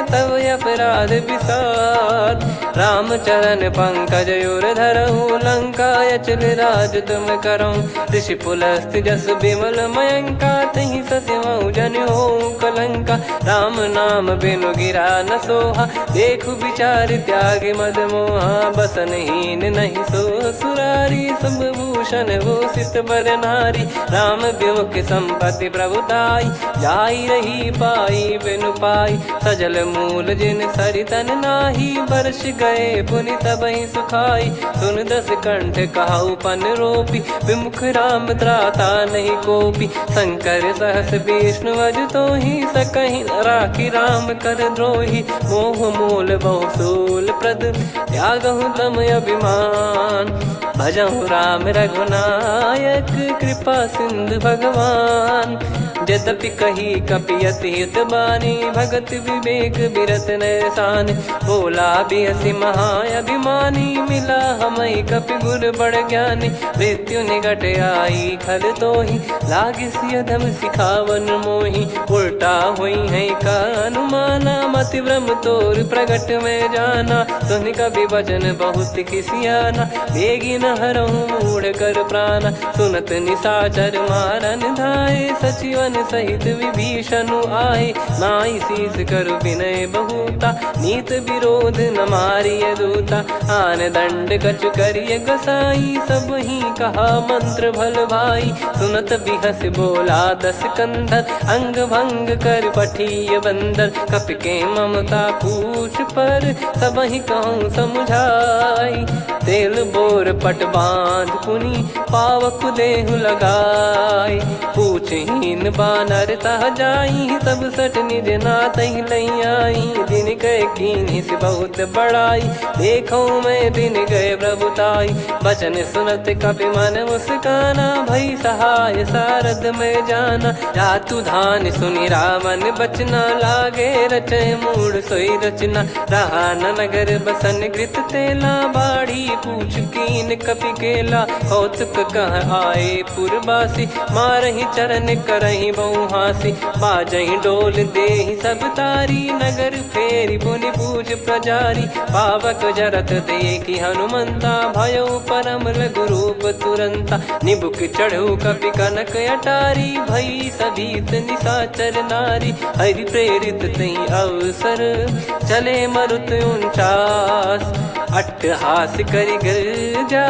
तब अपराध विसार। राम चरण पंकज उर धरहु, लंका अचल राज तुम करऊं। ऋषि पुलस्त जस विमल मयंका, तहि ससिमऊ जन होऊं कलंका। राम नाम बिनु गिरा न सोहा, देखु विचार त्याग मद मोहा। बसनहीन नहीं सो सुरारी, सब भूषण भूषित बर नारी। राम विमुख संपत्ति प्रभुताई, जाई रही पाई बिनु पाई। सजल मूल जिन सरितन नाही, वर्ष गए पुनि तबहि सुखाई। सुन दस कंठ कहाऊ पन रोपी, विमुख राम त्राता नहीं कोपी। शंकर सहस विष्णु अज तोहि, सकहि न राखी राम कर द्रोही। मोह मूल बहु सूल प्रद, त्यागहु तम अभिमान। भजहु राम रघुनायक, कृपा सिंधु भगवान। यद्यपि कही कपियति हित बानी, भगत विवेक बिरत नैसान। बोला बिहसी महाअभिमानी, मिला हमई कपि गुर बड़ ज्ञानी। मृत्यु निकट आई खल तोहि, लागे सिय धम सिखावन मोहि। उल्टा हुई है का अनुमाना, मति भ्रम तोर प्रगट में जाना। सुन कवि वचन बहुत किसियाना, बेगी न हरहु मूढ़ कर प्राणा। सुनत निशाचर मारन धाये, सचिवन सहित विभीषण आए। नाई शीस कर विनय बहुता, नीत विरोध न मारिय दूता। आन दंड कछु करिय गोसाई, सब ही कहा मंत्र भल भाई। सुनत बिहस बोला दस कंधर, अंग भंग कर पठिय बंदर। कपि के ममता पूछ पर, सब ही कहूँ समझाई। तेल बोर पट बांध पुनि, पावक देहु लगाई। पूछहीन बानर तह जाई, तब सट निज नाथ ही लई आई। दिन गए कीन्ही से बहुत बड़ाई, देखो मैं दिन गए प्रभुताई। बचन सुनत कपि मन मुस्काना, भई सहाय सारद में जाना। जातु धान सुनि रावण बचना, लागे रचय मूढ़ सोई रचना। रहा न नगर बसन कृत तेला, बाड़ी पूछ कीन कपि केला। कौतुक कह आए पुरबासी, मारहि चरण करहि बहुहासी। बाजहि डोल देहि सब तारी, नगर फेरी पुनि पूछ प्रजारी। पावक जरत देखि हनुमंता, भयो परम लघु रूप तुरंता। निबुक चढ़ऊ कपि कनक अटारी, भई सभीत निशाचर नारी। हरि प्रेरित तहि अवसर, चले मरुत 49। अट्टहास करि गिरजा,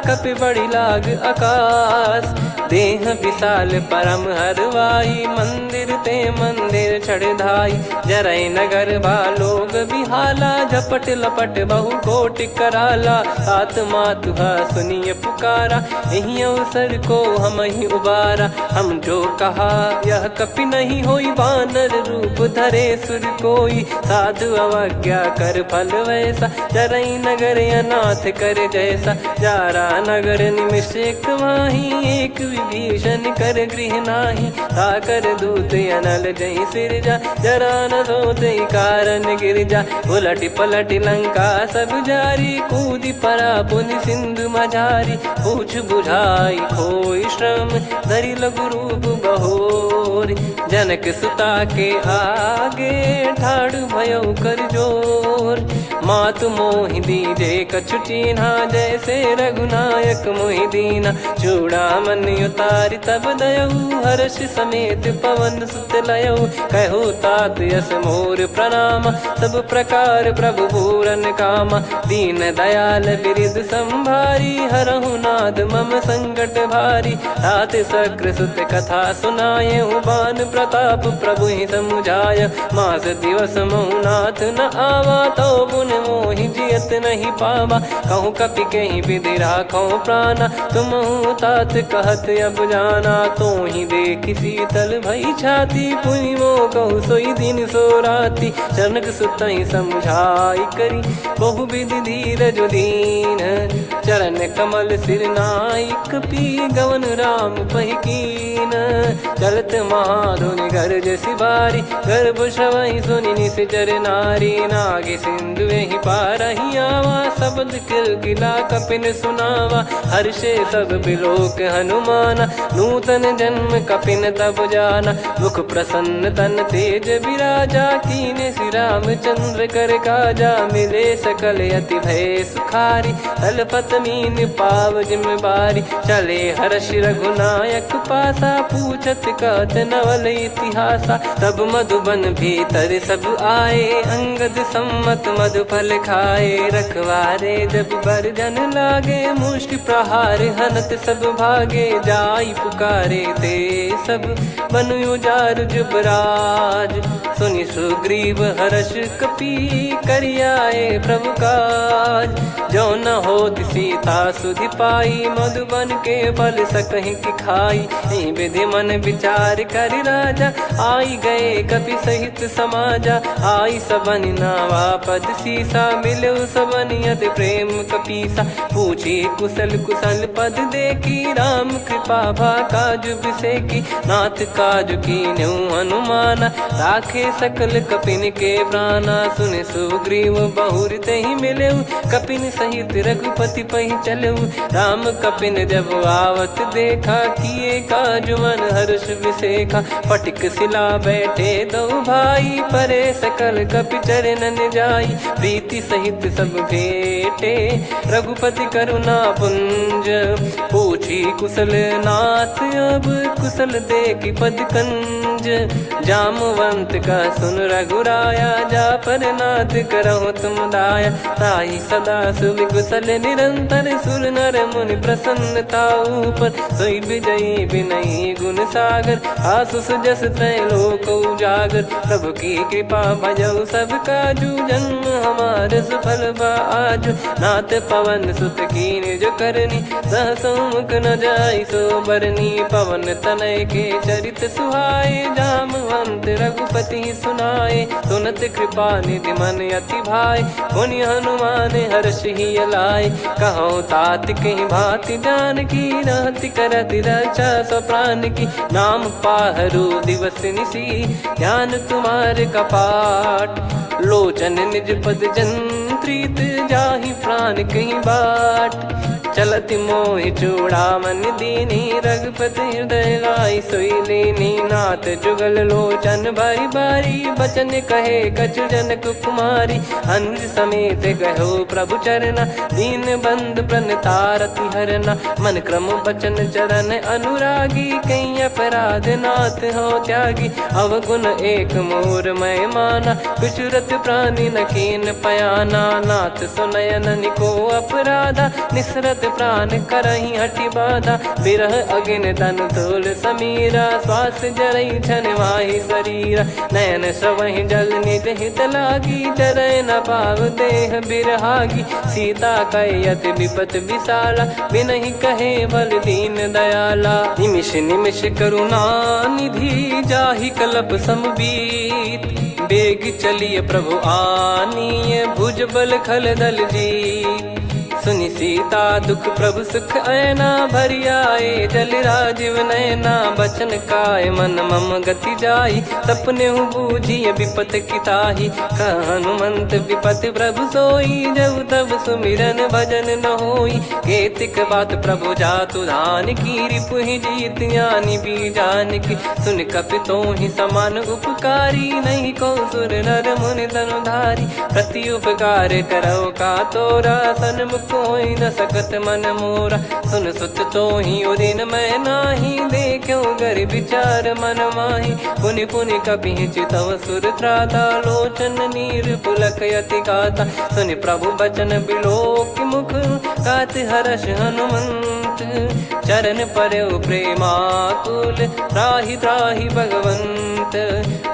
कपि बड़ी लाग आकाश। देह विशाल परम हरवाई, मंदिर ते मंदिर चढ़धाई। जरई नगर बालोग बिहाला, झपट लपट बहु कोटि कराला। सात मातुहा सुनिय पुकारा, यही अवसर को हम ही उबारा। हम जो कहा यह कपि नहीं होई, बानर रूप धरे सुर कोई। साधु अवज्ञा कर फल वैसा, जरई नगर अनाथ कर जैसा। जारा नगर निमिष एक माही, एक विभीषण कर गृह नाही। ताकर दूत अनल जय सिरजा, जरा न सोते कारण गिरजा। उलट पलट लंका सब जारी, कूदी परा पुनि सिंधु मझारी। पूछ बुझाई खोई श्रम, धरि लघु रूप बहोर। जनक सुता के आगे, ठाड़ भयो कर जोर। मातु मोहि दीजे कछु चीन्हा, जैसे रघुनायक मोहि दीना। चूड़ामन उतारि तब दयऊ, हर्ष समेत पवन सुत लयऊ। कहु तात यस मोर प्रणाम, सब प्रकार प्रभु पूरन कामा। दीन दयाल बिरिद संभारी, हरहु नाद मम संकट भारी। तात सक्र सुत कथा सुनाये, बान प्रताप प्रभु ही समुझाय। मास दिवस महु नाथ न आवा, तो पुन मोहि जियत नहीं पावा। कहूँ कपि कहीं विधि राखो प्राणा, तुम तात कहत अब जाना। तो ही देख शीतल भई छाती, पुनि मो कहु सोई दिन सो राती। जनक सुतहि समझाई करी, बहु विधि धीरज दीन। चरण कमल सिर नाई, कपि गवन राम पहि कीन। चलत महाधुनि गरज सिबारी, गर्भ श्रवहि सुनि निश्चर नारी। नागे सिंधु ही पारहि आवा, शब्द किलकिला कपिन सुनावा। हर्षे सब बिलोक हनुमाना, नूतन जन्म कपिन तब जाना। मुख प्रसन्न तन तेज विराजा, कीने श्री रामचंद्र कर काजा। मिले सकल अति भय सुखारी, तलपत मीन पाव जिम्मेवारी। चले हर्ष रघुनायक पासा, पूछत कहत नवल इतिहासा। तब मधुबन भीतर सब आए, अंगद सम्मत मधुफल खाए। रखवारे जब बरजन लागे, मुष्टि प्रहार हनत सब भागे। जाई पुकारे ते सब, बनु उजार जुबराज। सुनि सुग्रीव हर्ष कपि करियाए प्रभु काज। जो न होत सीता सुधि पाई मधुबन के बल सकहि की खाई। यही विधि मन विचार कर राजा आई गए कपि सहित समाजा। आई सबनि नावा पद सीसा मिलो सबनि अति प्रेम कपीसा। पूछी कुशल कुशल पद देखी राम कृपा भा काज बिसेकी। नाथ काज कीन्हु हनुमाना राखे सकल कपिन के प्राणा। सुनि सुग्रीव बहुर तेहि मिलेउ कपिन सहित रघुपति पहि चलेउ। राम कपिन जब आवत देखा किए काज मन हर्ष विसेखा। फटिक सिला बैठे दो भाई परे सकल कपि चरणन जाई। प्रीति सहित सब भेटे रघुपति करुणा पुंज। पूछी कुशल नाथ अब कुशल देखी पद कंज। जामवंत का सुन रघुराया जा पर नाथ करहु तुम दाया। ताहि सदा सुविकुशल निरंतर सुर नर मुनि प्रसन्नता ऊपर। सोई विजयी विनयी गुण सागर आसु सुजस त्रैलोक उजागर। प्रभु की कृपा भजऊ सब काजू जन्म हमार सफल बा आजु। नाथ पवन सुत कीन्ह जो करनी सहसो मुख न जाई सो बरनी। पवन तनय के चरित सुहाए जामवंत रघुपति सुनाए। सुनत कृपा निधि मन अति भाई पुनि हनुमान हर्ष ही लाए। कहो तात कहीं भांति जान की रहति करति रक्षा सो प्राण की। नाम पाहरु दिवस निसी ध्यान तुम्हारे कपाट। लोचन निज पद जंत्रित जाहि प्राण कहीं बाट। चलति मोहि चूड़ामन दीनी रघुपति हृदय लाई सोई लीनी। नाथ जुगल लोचन बारी बारी बचन कहे कछु जनक कुमारी। अनुज समेत गयो प्रभु चरना दीन बंद प्रणतारति हरना। मन क्रम बचन चरण अनुरागी कहीं अपराध नाथ हो त्यागी। अवगुण एक मोर मैं माना कुचरत प्राणी न कीन पयाना। नाथ सुनयन को अपराधा निसरत प्राण करही हटि बाधा। बिरह अगिन तन तोल समीरा श्वास जरई छन माही शरीरा। नयन श्रवहि जल निज हित लागी डरै न पाव देह बिरहागी। सीता कयत विपत विशाला बिनहि कहे बल दीन दयाला। निमिष निमिष करुणा निधि जाहि कलप समबीत। बेग चलिए प्रभु आनीय भुज बल खल दल जीत। सुनि सीता दुख प्रभु सुख ऐना भरि आए। जल राजीव नैना बचन काय मन मम गति जाई। सपने बूझी विपत किताही हनुमंत विपत प्रभु सोई। जब तब सुमिरन भजन न होई। केतिक बात प्रभु जातु धान की रिपुहि जीत ज्ञानी बीजान की। सुन कपि तोहि समान उपकारी नहीं को सुर नर मुनि धनुधारी। प्रति उपकार करो का तोरा सन्मुख होई न सकत मन मोरा। सुन सुत तोहि उदिन मैं नाही देखो गर विचार मन माही। पुनि पुनि कपि चितव सुर त्राता लोचन नीर पुलक यति गाता। सुनि प्रभु बचन बिलोक मुख कात हर्ष हनुमंत। चरण परयो प्रेमाकुल त्राहि त्राहि भगवंत।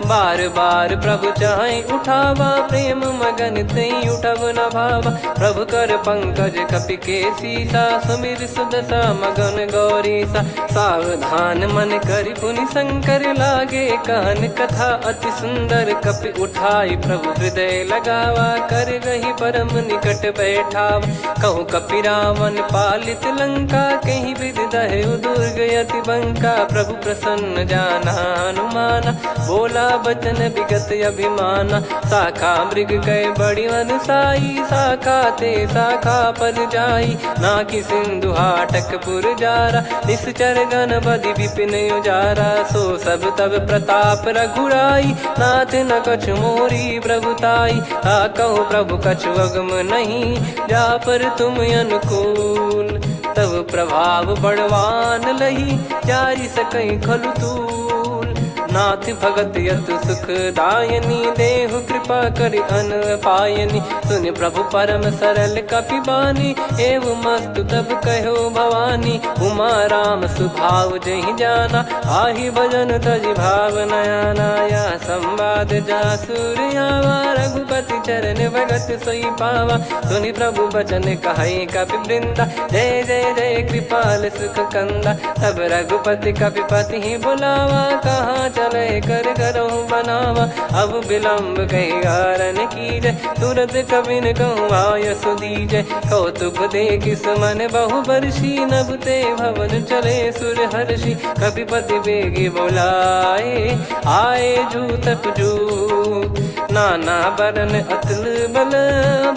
बार बार प्रभु चाहि उठावा प्रेम मगन तई उठब न भावा। प्रभु कर पंकज कपि के सीसा सुमिर सुदशा मगन गौरीसा। सावधान मन करि पुनि शंकर लागे कहन कथा अति सुंदर। कपि उठाई प्रभु हृदय लगावा कर गही परम निकट बैठावा। कहु कपि रावण पालित लंका कहीं विधि दहु दुर्ग यति बंका। प्रभु प्रसन्न जाना हनुमाना बोला बचन विगत अभिमाना। शाखा मृग गए बड़ी अनुसाई शाखा ते शाखा पर जाई। नाकि सिंधु हाटक पुर जारा निश्चर गण बदि विपिन उजारा। सो सब तब प्रताप रघुराई नाथ न कछु मोरी प्रभुताई। कहो प्रभु कछु अगम नहीं जा पर तुम अनुकूल। तब प्रभाव बड़वान लही जारी सकई खलु तूल। नाथ भगत यत सुख दायनी, देहु कृपा करि अन पायनी। सुन प्रभु परम सरल कपिबानी, एव मस्तु तब कहो भवानी। उमा राम सुभाव जहि जाना, आहि भजन तजि भाव नयाना। या संवाद जासुर आवा, रघुपति चरण भगत सोई पावा। सुनि प्रभु बचन कहै कपि वृंदा, जय जय जय कृपाल सुख कंदा। तब रघुपति कपिपति ही बुलावा, कहाँ चले कर करहु बनावा। अब विलम्ब कही कारण कीजय, तुरत कबिन कहूँ आय सुदीजय। कौतुक देखि सुमन बहु बरसी, नभ ते भवन चले सुर हर्षि। कपिपति बेगी बोलाए, आए जूतक जूत। नाना बरन अतुल बल,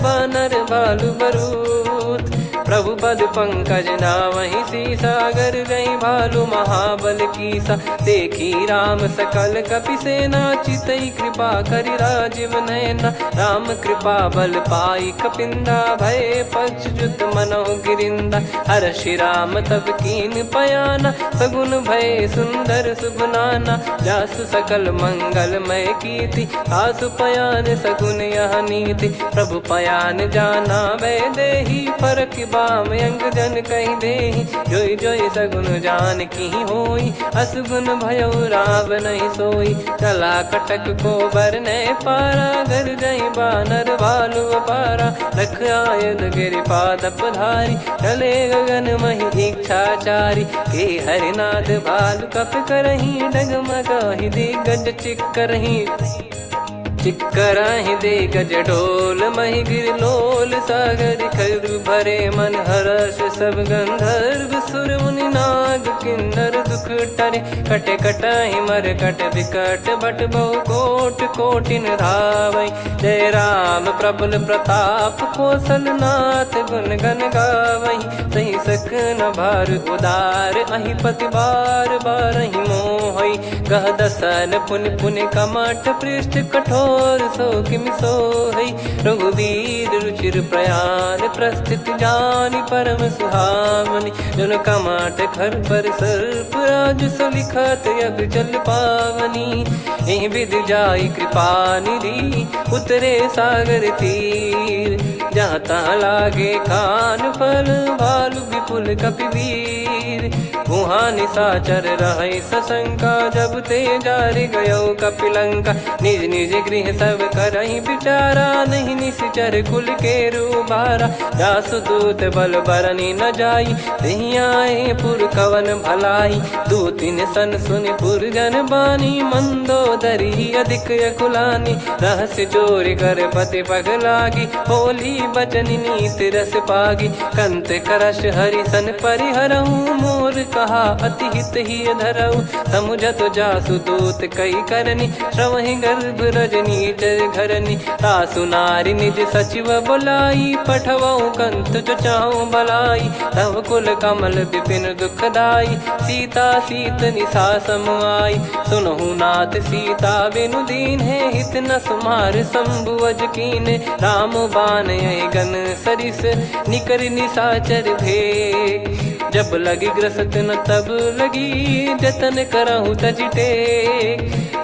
बानर बालु बरूत। प्रभु पद पंकज नामहि सीसा, गर गई भालु महाबल कीसा। देखी राम सकल कपि सेना, चितई कृपा करि राजीव नयना। राम कृपा बल पाई कपिंदा, भय पक्षजुत मनोह गिरिंदा। हर्षि राम तब कीन पयाना, सगुन भय सुंदर सुबनाना। जासु सकल मंगलमय कीर्ति, आसु पयान सगुन यह नीति। प्रभु पयान जाना वै देहि, फरक बाम अंग जन कहि देहि। जोई जोई सगुन जान की होई, असुगुन भयो राव नहीं सोई। चला कटक को बरने पारा, घर जई बानर भालु अपारा। रख आयद गिरिपाद पधारी, चले गगन महि इच्छाचारी। के हरिनाथ भालु कप करही, डगमगाहि दिग्गज चिक्करही। चिक्कराहि दे गज डोल, महि गिर लोल सागर खरु भरे मन। हर्ष सब गंधर्व सुर मुनि नाग किन्नर दुख टरे। कट कटाहि मर कट विकट, बट बहु कोट कोटिन धावै। जय राम प्रबल प्रताप, कौशल नाथ गुण गन गावै। सही सक न भार उदार, अहि पति बार बारहि मोहै। गह दसन पुनि पुनि कमठ, पृष्ठ कठोर सो किमि सोहै। रघुवीर रुचिर प्रयाण, प्रस्थित जानि परम सुहावनी। जन कमाट खर पर सर्प, राज सलिखत अब चल पावनी। एहि विधि जाई कृपा निधि, उतरे सागर तीर। जहाँ तहाँ लागे खान फल, भालु विपुल कपिवीर। वहाँ निशाचर रहै सशंका, जब ते जारि गयो कपिलंका। निज निज गृह सब करहि विचारा, नहीं निश्चर कुल के रूबारा। जासु दूत बल बरनी न जाई, तेहि आए पुर कवन भलाई। दूतिन सन सुनि पुर जन बानी, मंदोदरी अधिक अकुलानी। रहस्य चोरी कर पति पग लागी, बोली बचन नीत रस पागी। कंत करश हरि सन परिहरहु, मोर कहा अति हित ही धरऊ। समुझत जासु दूत कई करनी, श्रवहि गर्भ रजनी चर घरनी। तासु नारी निज सचिव बुलाई, पठवऊ कंत जो चाहू बलाई। तव कुल कमल विपिन दुखदाई, सीता सीत निशा समाई। सुनहु नाथ सीता बिनु दीन है, हित न सुमार शंभुवज कीने। राम बान गन सरिस, निकर निशाचर भेग। जब लगी ग्रसत न तब लगी, जतन करहु तजिटे।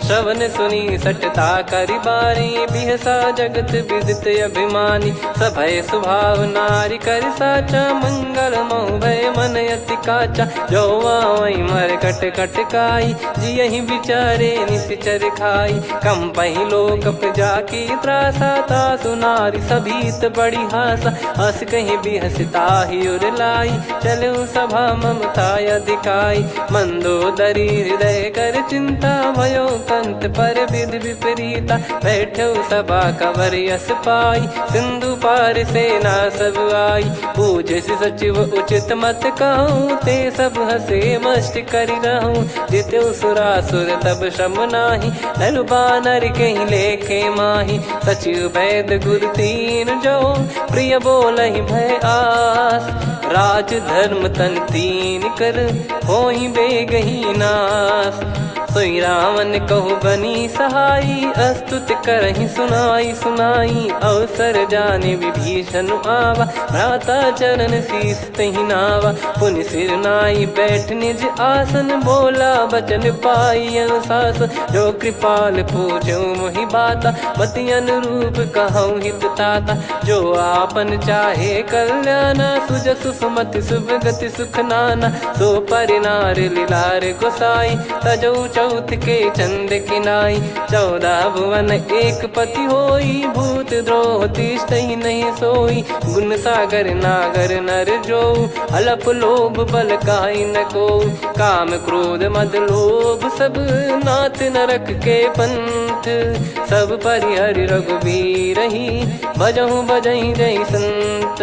श्रवण सुनी सटता करि बारी, बिहसा जगत विदित अभिमानी। सभय स्वभाव नारी कर साचा, मंगल महु भय मन अति काचा। जो आवै मर कट कट काई, जियहि विचारे निश्चर खाई। कम पहि लोक प्रजा की त्रासा, तासु नारी सभीत बड़ी हासा। हस कहीं बिहसता ही उर लाई, चलऊ सभा ममता अधिकाई। मंदोदरी हृदय कर चिंता, भयो कंत पर विधि विपरीता। बैठो सभा कवर यस पाई, सिंधु पार सेना सब आई। पूज सचिव उचित मत कहूँ, ते सब हसे मस्त करि रहूँ। जित्यु सुरासुर तब श्रम नाही, नल बानर कहीं लेखे माही। सचिव वैद गुरु तीन जो, प्रिय बोलहि भय आस। राज धर्म तन तीन कर, होहि बेगहि नास। सोई रावण कहु बनी सहाई, अस्तुत करहि सुनाई सुनाई। अवसर जाने विभीषण आवा, भ्राता चरण शीस तहि नावा। पुनि सिर नाई बैठ निज आसन, बोला बचन पाई अनुशासन। जो कृपाल पूछो मोहि बाता, मति अनुरूप कहूँ हित ताता। जो आपन चाहे कल्याणा, सुजसु सुमति सुभगति सुख नाना। सो परिनार लीलार गोसाई, तजौ चौथ के चंद किनाई। 14 भुवन एक पति होई, भूत द्रोह तिष्ठहि नहीं सोई। गुण सागर नागर नर जो, अलप लोभ बल काई न को। काम क्रोध मद लोभ सब, नाथ नरक के पंथ। सब परिहरि रघुबीर ही, भजहु भजहि जय संत।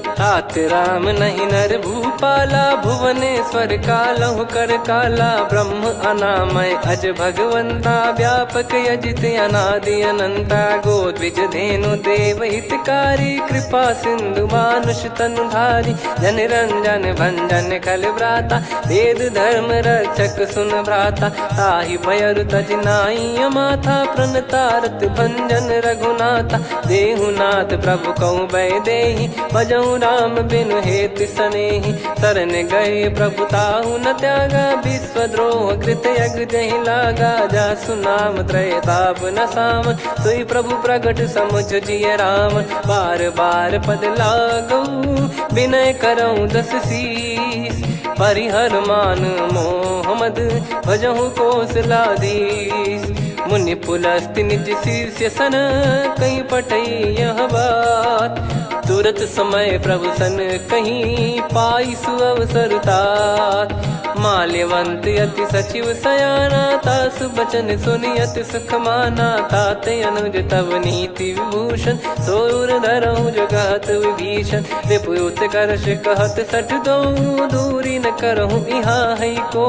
तात राम नहीं नर भूपाला, भुवनेश्वर कालहु कर काला। ब्रह्म अनामय अज भगवंता, व्यापक यजित अनादि अनंता। गोद्विज धेनु देव हितकारी, कृपा सिंधु मानुष तनुधारी। जन रंजन भंजन खल भ्राता, वेद धर्म रक्षक सुन भ्राता। ताहि भयरु तज नाई माथा, प्रणतारत भंजन रघुनाथा। देहुनाथ प्रभु कहु भय देहि, भजहु राम बिनु हेतु सनेहि। शरण गए प्रभु ताहु न त्यागा, विश्वद्रोह कृत यज्ञ जहि लागा। जासु नाम त्रय ताप न साम, सोई प्रभु प्रगट समुझ जिय राम। बार बार पद लागऊ, विनय करऊँ दस शीस। परिहर मान मोह मद, भजहु कौशलाधीश। मुनि पुलस्त्य निज शीर्ष सन, कहीं पटई यह बात। तुरत समय प्रभु सन कहीं, पाई सुअवसर तात। माल्यवंत अति सचिव सयाना, तासु बचन सुनि अति सुख माना। तात अनुज तव नीति विभूषण, सोर धरहु जगत विभीषण। विपुत करश कहत सठ दो, दूरी न करहु इहाँ है को।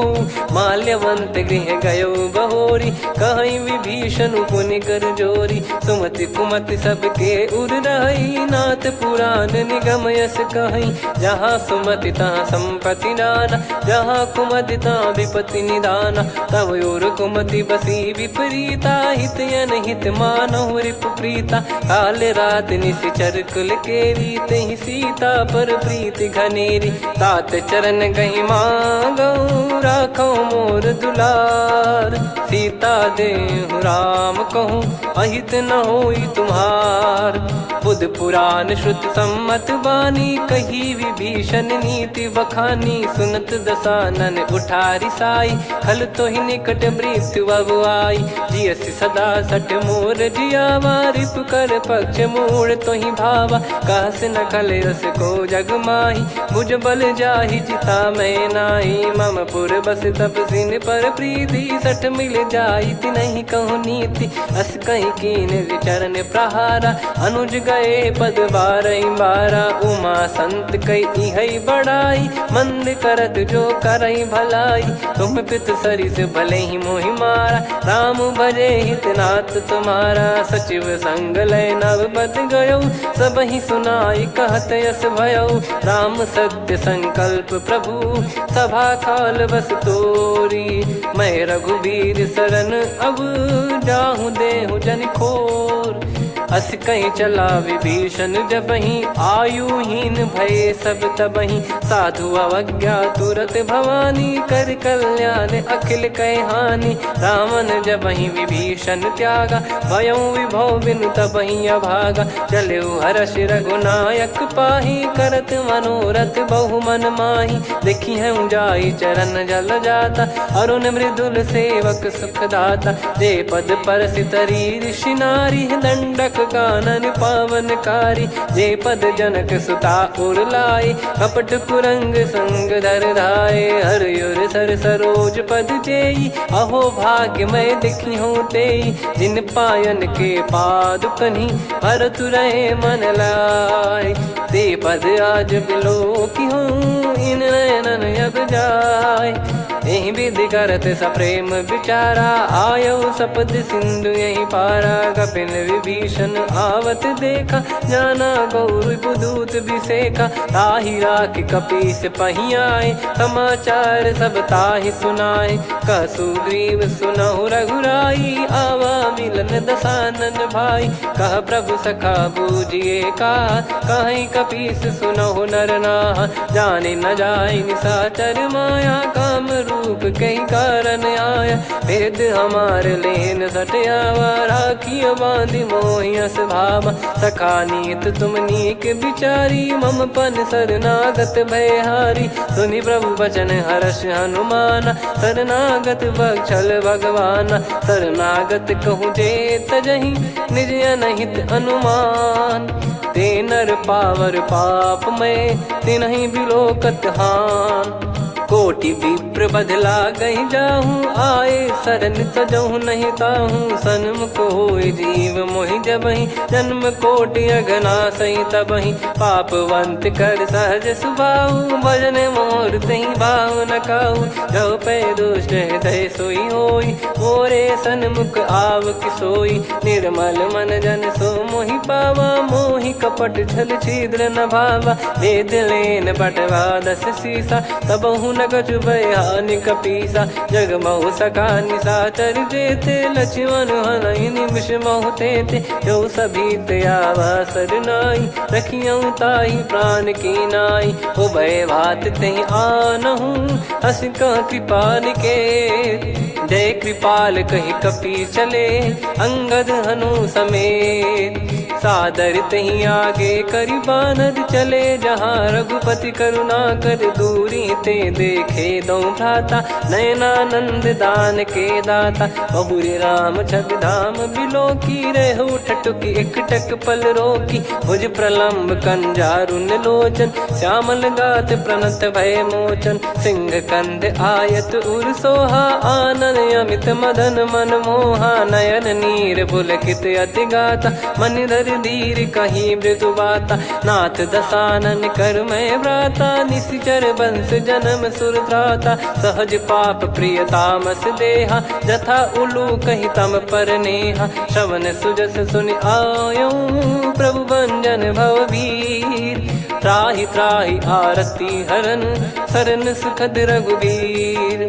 माल्यवंत गृह गयो बहोरी, कहीं विभीषण पुनि कर जोरी। सुमति कुमति सबके उर रही, नाथ पुराण निगम यस कहीं। जहाँ सुमति तहाँ संपत्ति नाना, जहाँ कुमति तहाँ विपत्ति निदाना। तव और कुमति बसी विपरीता, हित अनहित मानहु रिप प्रीता। काल रात निशिचर कुल केरी, तहि सीता पर प्रीति घनेरी। तात चरण गहि मांगऊ, राखो मोर दुलार। सीता देहु राम कहूँ, अहित न होई तुम्हार। बुध पुराण श्रुत सम्मत बानी, कही विभीषण नीति बखानी। सुनत दसानन उठारी साई, खल तो ही निकट मृत्यु अब आई। जियसि सदा सठ मोर जियावा, रिप कर पक्ष मूड़ तो ही भावा। कहस न खल रस को जग माही, भुज बल जाहि जिता मैं नाई। मम पुर बस तप सिन पर प्रीति, सठ मिल जाई तिनहि कहु नीति। अस कहीं कीन चरण प्रहारा, अनुज गए पद बारहि बारा। उमा संत कई इहै बड़ाई, मंद करत जो करई भलाई। तुम पित सरिस भले ही मोहि मारा, राम भजे हितनाथ तुम्हारा। सचिव संग लय नव बत गयो, सब ही सुनाई कहत यस भयो। राम सत्य संकल्प प्रभु, सभा काल बस तोरी। मैं रघुबीर शरण अब, जाहु देहु जन खोर। अस कहीं चला विभीषण जबहि, आयुहीन भये सब तबहि। साधु अवज्ञा तुरत भवानी, कर कल्याण अखिल कह हानि। रावण जबहि विभीषण त्यागा, भयउ विभव बिनु तबहि अभागा। चलऊ हर्ष रघुनायक पाहि, करत मनोरथ बहु मन माहि। देखी है जाई चरण जल जाता, अरुण मृदुल सेवक सुखदाता। जे पद परसि तरी ऋषि नारी, दंडक कानन पावनकारी। जे पद जनक सुता उर लाए, कपट कुरंग संग धर धाये। हरियुर सर सरोज पद जेई, अहो भाग्य मैं दिखी हूँ तेई। जिन पायन के पाद कन्ही, भरतु रहे मन लाय। ते पद आज बिलो की हूँ, इन नयनन अब जाय। यही विधि करत सप्रेम विचारा आयो सपद सिंधु यही पारा। कपिल विभीषण आवत देखा जाना गौर बुदूत बिसेखा। ताहि राखि कपीस पहियाए समाचार सब ताहि सुनाए। कह सुग्रीव सुनहु रघुराई आवा मिलन दसानन भाई। कह प्रभु सखा बूझिए का कहीं कपीस सुनहु नर नाहा। जाने न जाय निशाचर माया काम रूप कई कारण आया। भेद हमार लेन सटयावा राखिय बांधि मोहियस भावा। सखा नीत तुम नीक बिचारी मम पन शरणागत भयहारी। सुनि प्रभु बचन हर्ष हनुमाना शरणागत बक्षल भगवाना। शरणागत कहूँ जे तजहि निज अनहित अनुमान। ते नर पावर पाप में तिन्हि बिलोकत हान। कोटि विप्र बदला गई जाहूँ आए शरण तजहु नहीं ताहूँ। सन्मुख होय जीव मोहि जबहि जन्म कोटि अगना सही तबहि। पापवंत कर सहज सुभाऊ भजन मोर तहि भाव न काऊ। जो पै दुष्ट हृदय सोई होई मोरे सन्मुख आव किसोई। निर्मल मन जन सो मोहि पावा मोहि कपट छल छिद्र न भावा। वेद लेन बटवा दस सीसा तबहु न कछु भयानि कपीसा। जग महु सका निशाचर जेते लक्ष्मण हनहि निमिष महु तेते। जो सभी त्यावा सरनाई रखियऊँ ताहि प्राण की नाई। हो भय भात तहि आनहु हस कह कृपाल के। जय कृपाल कहि कपी चले अंगद हनु समेत। सादर तहि आगे करि बानर चले जहाँ रघुपति करुणा कर दूरी ते देखे दो भ्राता। नयनानंद दान के दाता बहुरे राम छग धाम बिलो की रहु ठटुकी एकटक पल रोकी। भुज प्रलम्ब कंजारुन लोचन श्यामल गात प्रणत भय मोचन। सिंह कंध आयत उर सोहा आनन अमित मदन मन मोहा। नयन नीर पुलकित अति गाता मन धर धीर कहीं मृदु बाता। नाथ दसानन कर मैं व्राता निशिचर बंस जन्म सुरत्राता। सहज पाप प्रिय तामस देहा जथा उलू कही तम पर नेहा। श्रवण सुजस सुनि आयो प्रभु भंजन भवभीर। त्राहि त्राहि आरती हरन सरन सुखद रघुबीर।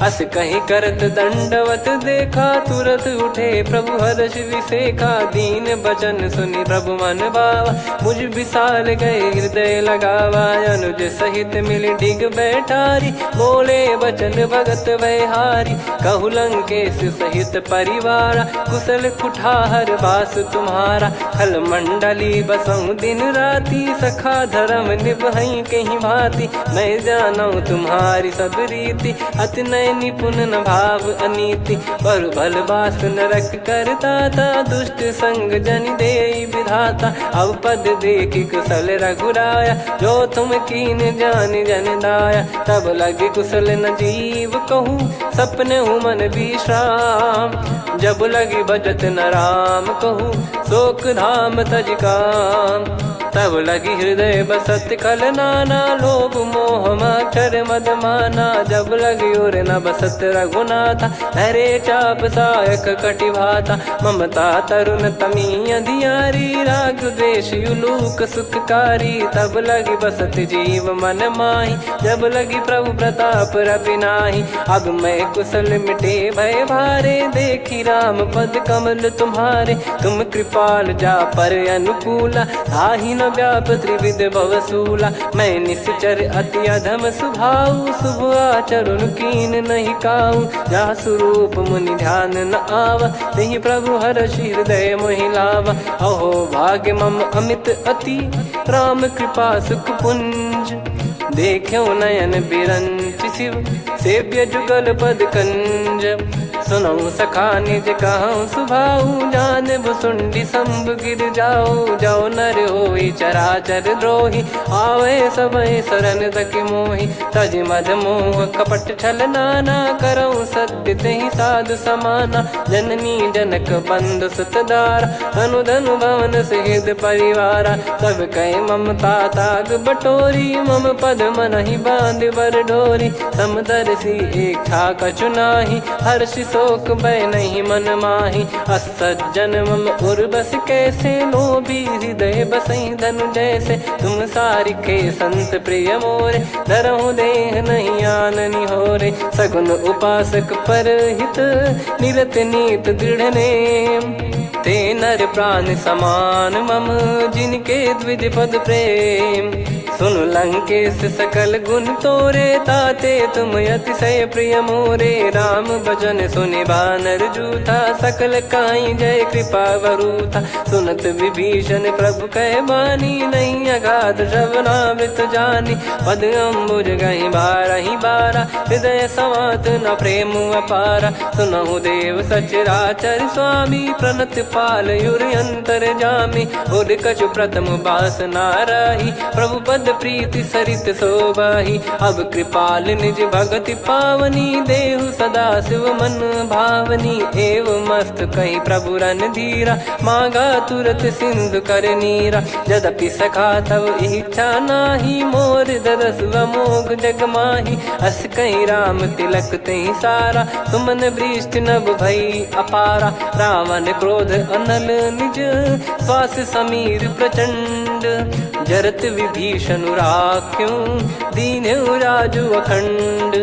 अस कहीं करत दंडवत देखा तुरत उठे प्रभु हर्ष विसेखा। दीन बचन सुनि प्रभु मन भावा मुझ विशाल गए हृदय लगावा। अनुज सहित मिल डिग बैठारी बोले बचन भगत वैहारी। कहु लंकेश सहित परिवारा कुशल कुठार बास तुम्हारा। खल मंडली बसऊं दिन राती सखा धर्म निभई कहीं भांति। मैं जानू तुम्हारी सब रीति अति नय निपुण न भाव अनीति। पर भल बास नरक करता था दुष्ट संग जन दे विधाता। अब पद देखी कुशल रघुराया जो तुम कीन जान जन दाया। तब लगे कुशल न जीव कहूँ सपने हूँ मन विश्राम। जब लगी बजत न राम कहूँ शोक धाम तज काम। तब लगी हृदय बसत खल नाना लोभ मोह मक्षर मद माना। जब लगी उर न बसत रघुनाथा हरे चाप सायक कटि भाता। ममता तरुण तमी अधियारी राग द्वेष युलूक सुखकारी। तब लगी बसत जीव मन माही जब लगी प्रभु प्रताप रवि नाही। अब मैं कुशल मिटे भय भारे देखी राम पद कमल तुम्हारे। तुम कृपाल जा पर अनुकूला ताहि न व्याप त्रिविध भवसूला। मैं निश्चर अति अधम सुभाऊ शुभ आचरण कीन नहीं काऊ। जा स्वरूप मुनि ध्यान न आवा तेहि प्रभु हर्ष हृदय मोहि लावा। अहो भाग्य मम अमित अति राम कृपा सुख पुंज। देखो नयन बिरंच शिव सेव्य जुगल पद कंज। सुनऊ सखा निज कहूँ सुभाऊ जान भुसुंडी संभ गिर जाओ। जाओ नर होई चराचर द्रोही आवे सबय शरण तक मोहि। तज मद मोह कपट छल नाना, करऊँ सत्य तेहि साधु समाना। जननी जनक बंधु सुतदारा, धनु धनु भवन सहित परिवारा। सब कहे ममता ताग बटोरी, मम पद मनहि बांध बर डोरी। समदर्शी इच्छा कछु नाही, हर्ष शोक भय नहीं मन माही। असज्जन मम उर्वश कैसे, लोभी हृदय बसई धनु जैसे। तुम सारिखे संत प्रिय मोरे, धरहु देह नहीं आननि होरे। सगुन उपासक पर हित, निरत नीत दृढ़ नेम। ते नर प्राण समान मम, जिनके द्विज पद प्रेम। सुन लंकेश सकल गुण तोरे, ताते तुम अतिशय प्रिय मोरे। राम भजन सुनि बानर जूथा, सकल काई जय कृपा वरूथा। सुनत विभीषण प्रभु कह बानी, नहीं अगाध श्रवणामृत जानी। पद अम्बुज गहि बारहि बारा, हृदय समात न प्रेम अपारा। सुनहु देव सचराचर स्वामी, प्रणत पाल युर अंतर जामी। उर कछु प्रथम बास नाराही, प्रभु पद प्रीति सरित शोभाही। अब कृपाल निज भगति पावनी, देहु सदा शिव मन भावनी। एव मस्त कही प्रभु रन धीरा, मांगा तुरत सिंधु कर नीरा। यद्यपि सखा तब इच्छा नाही, मोर दरस मोग जग माही। अस कहीं राम तिलक तेहि सारा, सुमन वृष्टि नभ भई अपारा। रावण क्रोध अनल निज, श्वास समीर प्रचंड। जरत विभीषण राख्यों, दीन्हु राजु अखंड।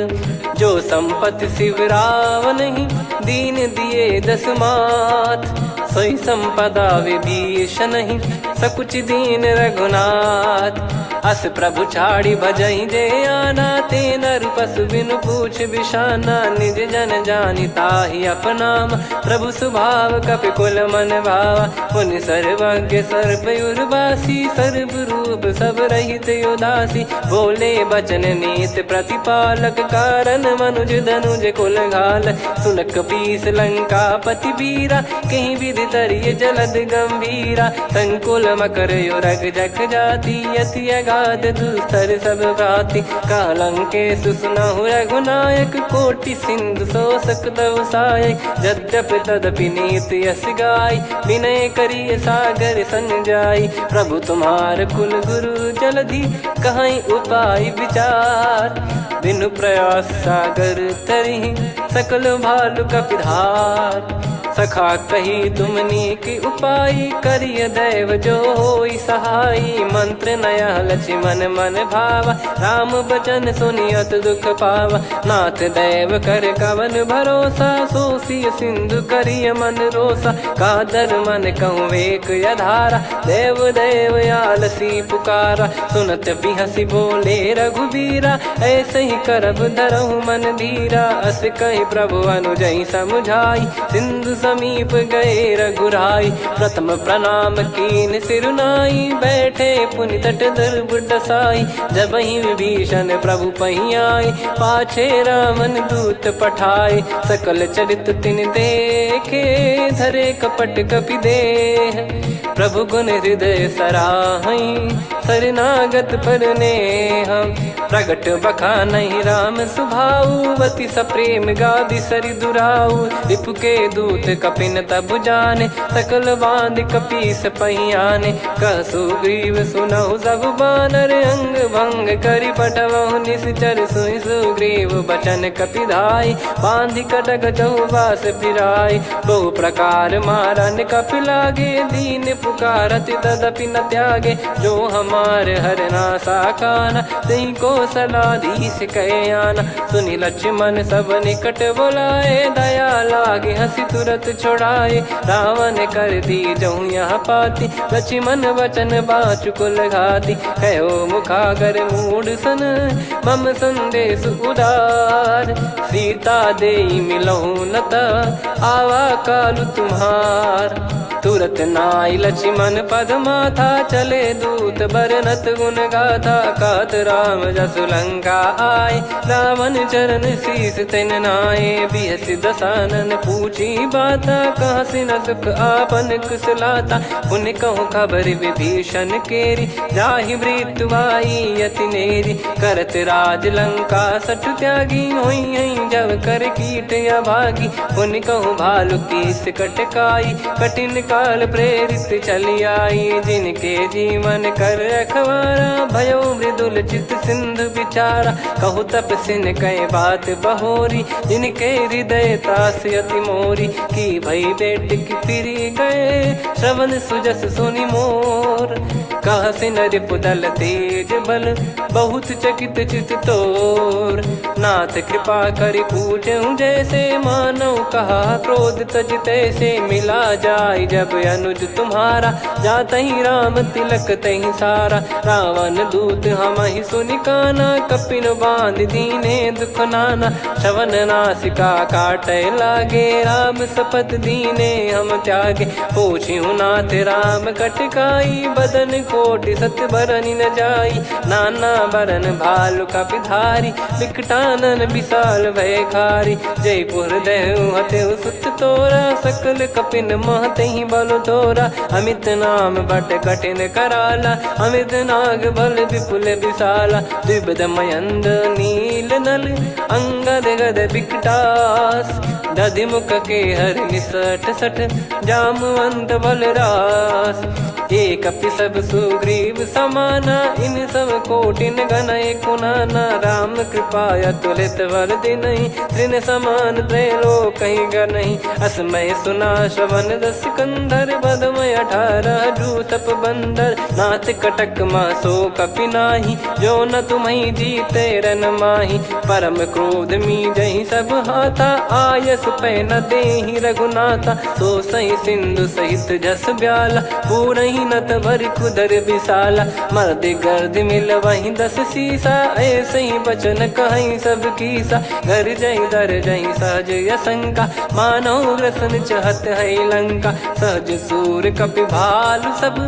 जो संपत्ति शिव रावण ही, दीन दिए दस मात। सोई संपदा विभीषण ही, सकुच दीन रघुनाथ। अस प्रभु छाड़ी भजई जे आना, ते नर पशु बिनु पूछ बिशाना। निज जन जानि ताहि अपनाम, प्रभु स्वभाव कपि कुल मन भावा। मुनि सर्वज्ञ सर्वयुर्वासी, सर्व रूप सब रहित उदासी। बोले बचन नीत प्रतिपालक, कारण मनुज धनुज कुल घाल। सुन कपीस लंका पति वीरा, कहीं विधि तरिय जलद गंभीरा। संकुल मकर युरग जग जाति, यति अगाध दुस्तर सब भांति। कालंकेश सुनहु रघुनायक, कोटि सिंधु शोषक तव सहायक। यद्यपि तदपि नीत यस गाय, विनय करिय सागर सन जाई। प्रभु तुम्हार कुल गुरु जलधि, कहीं उपाय विचार। बिनु प्रयास सागर तरिहि, सकल भालु कपिधार। सखा कही तुमनी की उपाय, करिय दैव जो होई सहाई। मंत्र नया लक्ष्मण मन भावा, राम बचन सुनियत दुख पावा। नाथ दैव कर कवन भरोसा, सोसिय सिंधु करिय मन रोसा। कादर मन कहूँ एक यधारा, देव देव आलसी पुकारा। सुनत बिहसी बोले रघुबीरा, ऐसे ही करब धरहु मन धीरा। अस कही प्रभु अनुजई समुझाई, सिंधु समीप गए रघुराई। प्रथम प्रणाम कीन सिरुनाई, बैठे पुनि तट दुर्ब दसाई। जब ही विभीषण प्रभु पही आए, पाछे रावण दूत पठाए। सकल चरित तिन देखे, धरे कपट कपि देह। प्रभु गुण हृदय सराहई, शरणागत पर नेह। प्रगट बखानहि राम सुभाऊ, अति सप्रेम गादि सरि दुराऊ। रिपु के दूत कपिन तब जाने, सकल बांध कपीस पहियाने। कह सुग्रीव सुनहु सब बानर, अंग भंग करि पटवहु निश्चर। सुनि सुग्रीव बचन कपिधाई, बांधि कटक चौबास फिराई। बहु प्रकार मारन कपि लागे, दीन पुकारति तदपि न त्यागे। जो हमार हरना साकाना, तई को सलाधीश कहे आना। सुनि लक्ष्मण सब निकट बुलाए, दया लागे हंसी तुरत छुड़ाए। रावण कर दी जऊँ यहाँ पाती, लक्ष्मण वचन बाचु कुल घाती। कहो मुखागर मूढ़ सन, मम संदेश उदार। सीता देई मिलहु नता, आवा कालु तुम्हार। तुरत नाई लक्ष्मण पद माथा, चले दूत बरनत गुण गाथा। कहत राम जसु लंका आए, रावण चरण शीस तिन नाये। बिहस दसानन पूछी बाता, कहसी न सुख आपन कुशलाता। पुन कहूँ खबर विभीषण केरी, जाहि मृत्यु आई अति नेरी। करत राज लंका सठ त्यागी, होई जब कर कीट अभागी। पुन कहूँ भालु कीस कटकाई, कठिन काल प्रेरित चली आई। जिनके जीवन कर रखवारा, भयो मृदुल चित सिंधु विचारा। कहु तपसिन कई बात बहोरी, जिनके हृदय तास अति मोरी। की भई बेट की फिरी गए, श्रवण सुजस सुनि मोर। कहसिन रिपुदल तेज बल, बहुत चकित चित तोर। नाथ कृपा करि पूछऊं जैसे, मानव कहा क्रोध तज तैसे। मिला जाय जब अनुज तुम्हारा, जातहि राम तिलक तहि सारा। रावण दूत हमहि सुनि काना, कपिन बांध दीने दुख नाना। श्रवण नासिका काटै लागे, राम शपथ दीने हम त्यागे। पूछिहु नाथ राम कटकाई, बदन कोटि सत बरनि न जाई। नाना बरन भालु कपिधारी, विकटानन विशाल भयखारी। जयपुर देहु हतेउ सुत तोरा, सकल कपिन महतहि बल तोरा। अमित नाम बट कठिन कराला, अमित नाग बल विपुल विशाला। द्विविध मयंद नील नल, अंगद गद विकटास। दधिमुख के हर निसठ सठ, जामवंत बलरास। एक अपि सब सुग्रीव समाना, इन सब कोटिन गणय कुनाना। राम कृपा अतुलित बल दिनहि, त्रिन समान त्रैलोकहि गणहि। असमय सुना श्रवण रस कंधर, बदमय 18 जूतप बंदर। नाथ कटक मासो कपि नाही, जो न तुम्हि जीते रन माही। परम क्रोध मीजहि सब हाथा, आयस पै न देहि रघुनाथा। सो सही सिंधु सहित जस ब्याला, पूरहि नत भर कुदर विशाला। मर्द गर्द मिल वहीं 10 सीसा, ऐसे ही बचन कहीं सब कीसा। घर जही दर जही सहज यसंका, मानव ग्रसन चहत है लंका। सहज सूर कपि भालु सब,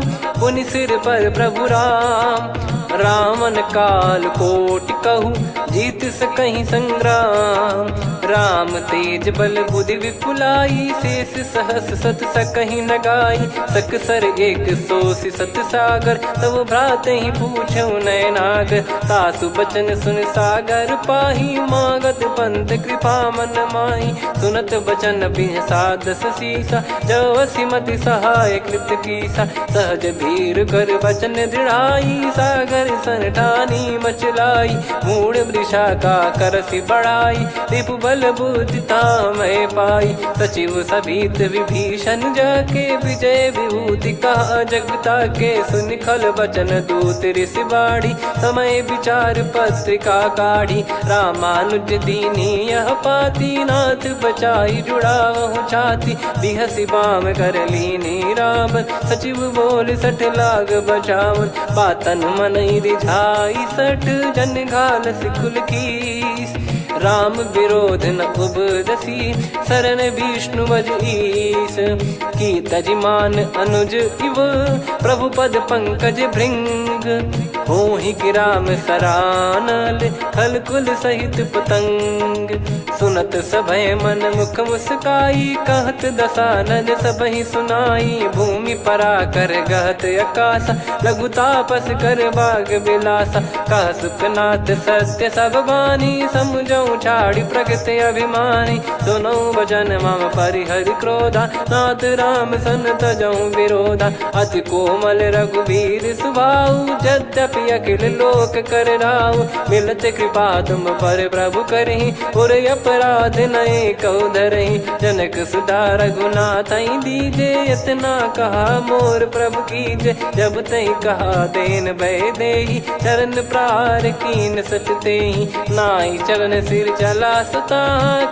पुनि सिर पर प्रभु राम। रामन काल कोटि कहु, जीत सकहि संग्राम। राम तेज बल बुद्धि विपुलाई, शेष सहस सत सकहि न गाई। सकसर 180 सत सागर, तब भ्राते ही पूछऊ नयनागर। तासु बचन सुन सागर पाही, मागत पंथ कृपा मन माही। सुनत बचन बिहसा 10 सीसा, जवसि मति सहाय कृत कीसा। सहज भीर कर बचन दृढ़ाई, सागर सन ठानी मचलाई। मूढ़ वृषा का करसि बढ़ाई, रिपु बल बुद्धि तामय पाई। सचिव सभीत विभीषण जाके, विजय विभूति कहा जगता के। सुनि खल बचन दूत ऋषि बाड़ी, समय विचार पत्रिका काढ़ी। रामानुज दीनी यह पाती, नाथ बचाई जुड़ावहु छाती। बिहसि बाम कर लीनी राम, सचिव बोल सठ लाग बचावन। बातन मनहि रिझाई सठ, जन घाल सिकुल कीस। राम विरोध न उपदसी, शरण विष्णु बज ईस। की तजिमान अनुज इव, प्रभु पद पंकज भृंग। होहि कि राम सरानल, खल कुल सहित पतंग। सुनत सभय मन मुख मुस्काई, कहत दसानन सबहि सुनाई। भूमि परा कर गहत आकाशा, लघु तापस कर बाग बिलासा। कह सुखनाथ सत्य सब बानी, समझऊ छाड़ी प्रगति अभिमानी। सुनो भजन मम परिहरि क्रोधा, नाथ राम सन तजऊ विरोधा। अति कोमल रघुवीर सुभाऊ, यद्यपि अखिल लोक कर राऊ। मिलत कृपा तुम पर प्रभु करहि, और अपराध नये कौ धरहि। जनक सुता रघुनाथ दीजे, इतना कहा मोर प्रभु की जय। जब तई कहा देन भय देही, चरण प्रार कीन सटते ही। नाई चरण सिर चला सता,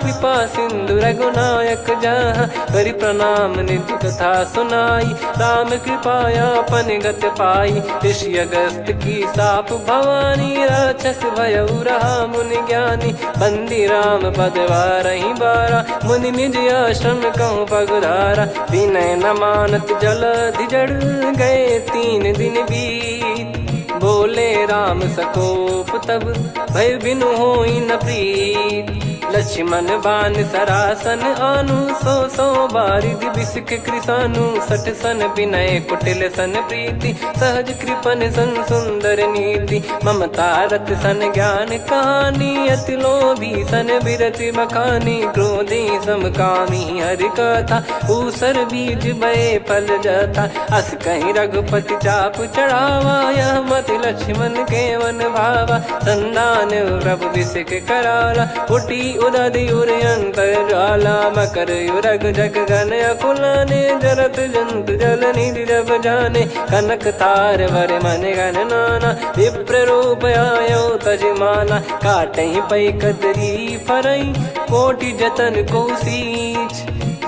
कृपा सिंधु रघुनायक जहाँ। करि प्रणाम निज कथा सुनाई, राम कृपाया पन गत पाई। ऋषि अगस्त की साप भवानी, राक्षस भयउ रहा मुनि ज्ञानी। बंदी राम पद वारहि बारा, मुनि निज आश्रम कहूँ पगधारा। विनय न मानत जलधि जड़, गए 3 दिन बीत। बोले राम सकोप तब, भय बिनु होई न प्रीत। लक्ष्मण बान सरासन आनु, 100 बारिधि बिसक कृसानु। 60 सन विनय कुटिल सन प्रीति, सहज कृपन सन सुंदर नीति। ममता रत सन ज्ञान कहानी, अति लोभी सन बिरति बखानी। क्रोधी समकामी हरि कथा, ऊसर बीज भय फल जथा। अस कहीं रघुपति चाप चढ़ावा, यह मति लक्ष्मण के वन भावा। संदान प्रभु बिसक कराला, उटी उदधि उर अंतराला। मकर युरग जग गन अकुलाने, जरत जंतु जल निधि जब जाने। कनक तार वर मन गण नाना, विप्र रूप आयो तजमाना। काटहि पै कतरी फरई, कोटि जतन को सींच।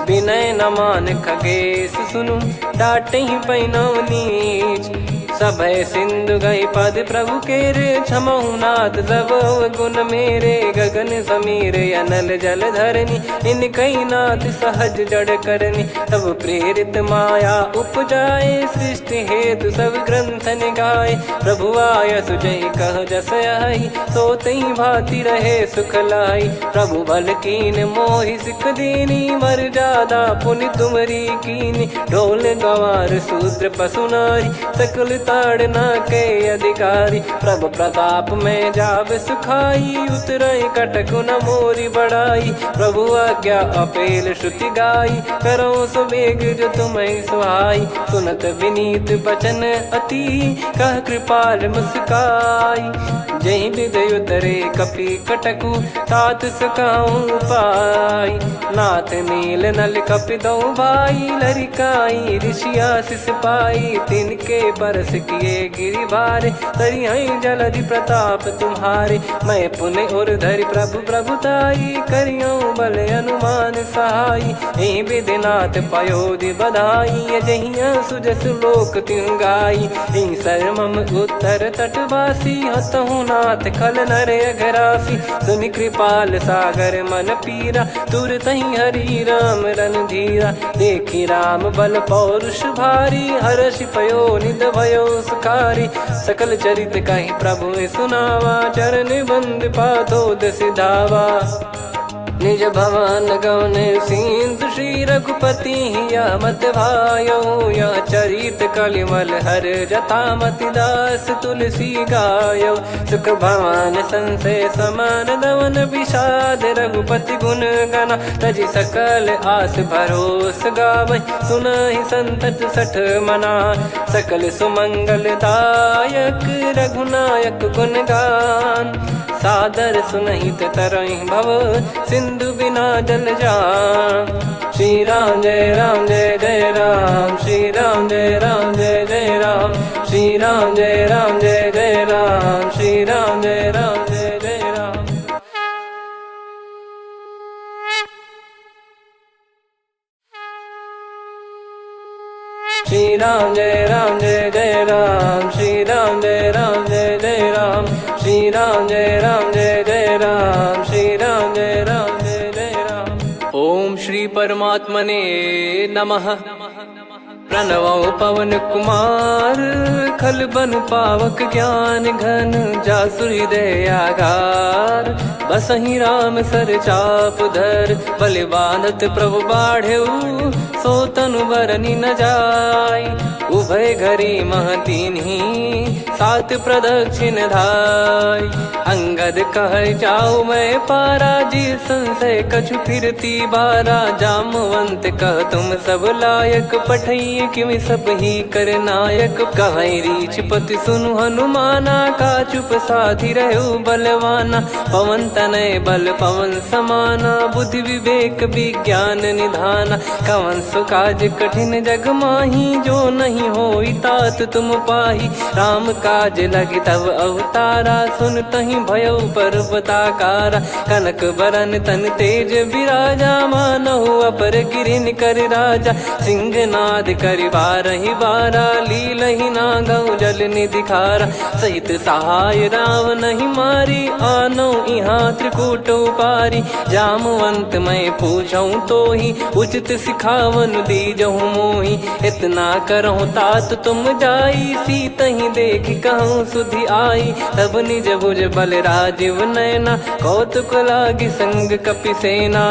विनय न मान खगेश सुनु, डांटहि पै नव नीच। सभय सिंधु गई पद प्रभु केरे, क्षमहु नाथ सब गुण मेरे। गगन समीर अनल जल धरनी, इनकई नाथ सहज जड़ करनी। तब प्रेरित माया उपजाए, सृष्टि हेतु सब ग्रंथ निगाए। प्रभु आय सुजय कह जस आई, सोतहि भांति रहे सुख लाई। प्रभु बल कीन मोहि सिख दीनी, मर्यादा पुनि तुमरी कीनी। ढोल गवार शूद्र पशु नारी, सकल ताड़ना के अधिकारी। प्रभु प्रताप में जाब सुखाई, उतरई कटक न मोरी बढ़ाई। प्रभु आज्ञा अपेल श्रुति गाई, करो सुबेग जो तुम्हें सुहाई। सुनत विनीत बचन अति, कह कृपाल मुस्काई। जहि विध उतरे कपि कटकु, तात सकाऊं पाई। नाथ नील नल कपि दो भाई, लरिकाई ऋषि आशीष पाई। तिनके परस किए गिरि भारे, तरिहै जलधि प्रताप तुम्हारे। मैं पुण्य और धरि प्रभु प्रभुताई, करियऊँ बल अनुमान सहाई। एहि विधिनाथ पयोधि बधाई, जहिया सुजस लोक तिहुँ गाई। एहि सरमम उत्तर तटवासी, हतहु नाथ खल नर अघरासी। सुनि कृपाल सागर मन पीरा, तुरतहि हरि राम रन धीरा। देखि राम बल पौरुष भारी, हर्षि पयो निध भयो सुखारी। सकल चरित कहि प्रभु सुनावा, चरण बंद पादोद सिधावा। निज भवन गौन सिंधु, श्री रघुपति हिया मत भायो। यह चरित कलिमल हर जथा, मति दास तुलसी गायो। सुख भवन संशय समान दवन, विषाद रघुपति गुण गना। तजि सकल आस भरोस गावै, सुनहि संतत सठ मना। सकल सुमंगल दायक, रघुनायक गुण गान। सादर सुनहित तरहि भव, सिंधु बिना जल जान। श्री राम जय राम जय जय राम, श्री राम जय राम जय जय राम। श्री राम जय राम जय जय राम, श्री राम जय राम जय जय राम। श्री राम जय राम जय जय राम, श्री राम जय राम जय जय राम। श्री राम जय राम जय जय राम, श्री राम जय राम जय जय राम। ओम श्री परमात्मने नमः। प्रणवो पवन कुमार, खल बन पावक ज्ञान घन। जासु हृदय आगार, बसहि राम सर चाप धर। बलि बांधत प्रभु बाढ़ेउ, सो तनु बरनि न जाय। उभय भय घरी मह दीन्ही सात प्रदक्षिण धाय। अंगद कह जाओ मैं पारा जी संशय कछु फिरती बारा। जामवंत कह तुम सब लायक पठई किमि सब ही कर नायक। कहीं रीछ पति सुनु हनुमाना का चुप साधि रहु बलवाना। पवन तनय बल पवन समाना बुद्धि विवेक विज्ञान निधाना। कवन सो काज कठिन जग माही जो नहीं होई तात तुम पाही। राम काज लगी तब अवतारा सुन तहि भयउ पर्वताकारा। कनक बरन तन तेज बिराजा मानहु अपर गिरिन कर राजा। सिंहनाद करि बारहि बारा लीलहि नागौ जल निधि खारा। सहित सहाय रावण ही मारी आनो यहाँ त्रिकूट पारी। जामवंत मैं पूछऊं तो ही उचित सिखावन दीजहु मोही। इतना करहु तात तुम जाई सीतहि देख कहूँ सुधि आई। तब निज भुज बल राजीव नैना कौतुक लागी संग कपिसेना।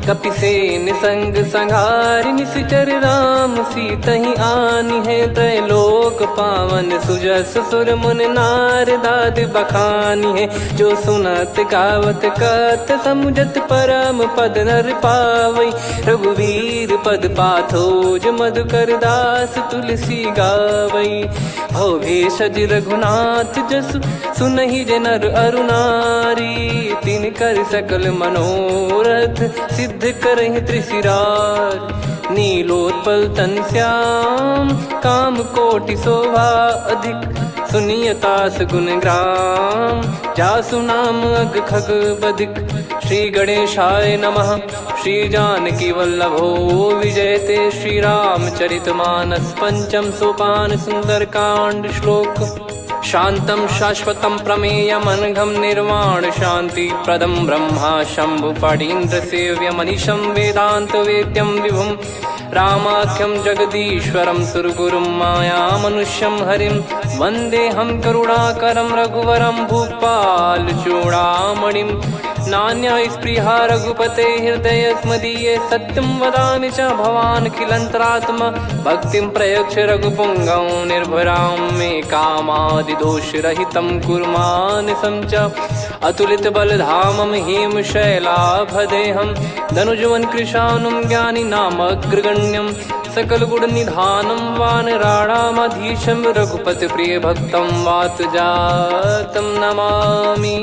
कपिसेन संग संहारि निश्चर राम सीतहि आनि है। त्रैलोक पावन सुजस सुर मुन नार दाद बखानी है। जो सुनत गावत कत समुझत परम पद नर पावई। रघुवीर पद पाथोज मधुकर दास तुलसी गावई। भव भेषज रघुनाथ जसु सुनहि जे नर अरु नारी। तिन कर सकल मनोरथ सिद्ध करहि त्रिशिरार। नीलोत्पल तन श्याम काम कोटि शोभा अधिक। सुनियतास गुण ग्राम जासु नाम अग खग बदिक। श्री गणेशाय नमः। श्री जानकी वल्लभो विजयते। श्री रामचरित मानस पंचम सोपान सुंदरकांड श्लोक। शांतं शाश्वतं प्रमेयमनघं निर्वाण शांति प्रदं ब्रह्मा शंभु फणीन्द्र सेव्य मनीषं वेदांत वेद्यं विभुं। रामाख्यं जगदीश्वरं सुरगुरुं माया मनुष्यं हरिं। वन्देऽहं करुणाकरं रघुवरं भूपाल चूडामणिं। नान्या स्पृहा रघुपते हृदय स्मदीये। सत्यं वदामि च भवान् खिलन्तरात्मा। भक्तिं प्रयच्छ रघुपुङ्गं निर्भरां मे कामादिदोषरहितं कुर्मानिसं च। अतुलित बलधामं हेमशैलाभदेहं धनुजवन कृशानुं ज्ञानी नामग्रगण्यं। सकल गुण निधानं वानराणामधीशं रघुपति प्रिय भक्तं वात जातं नमामि।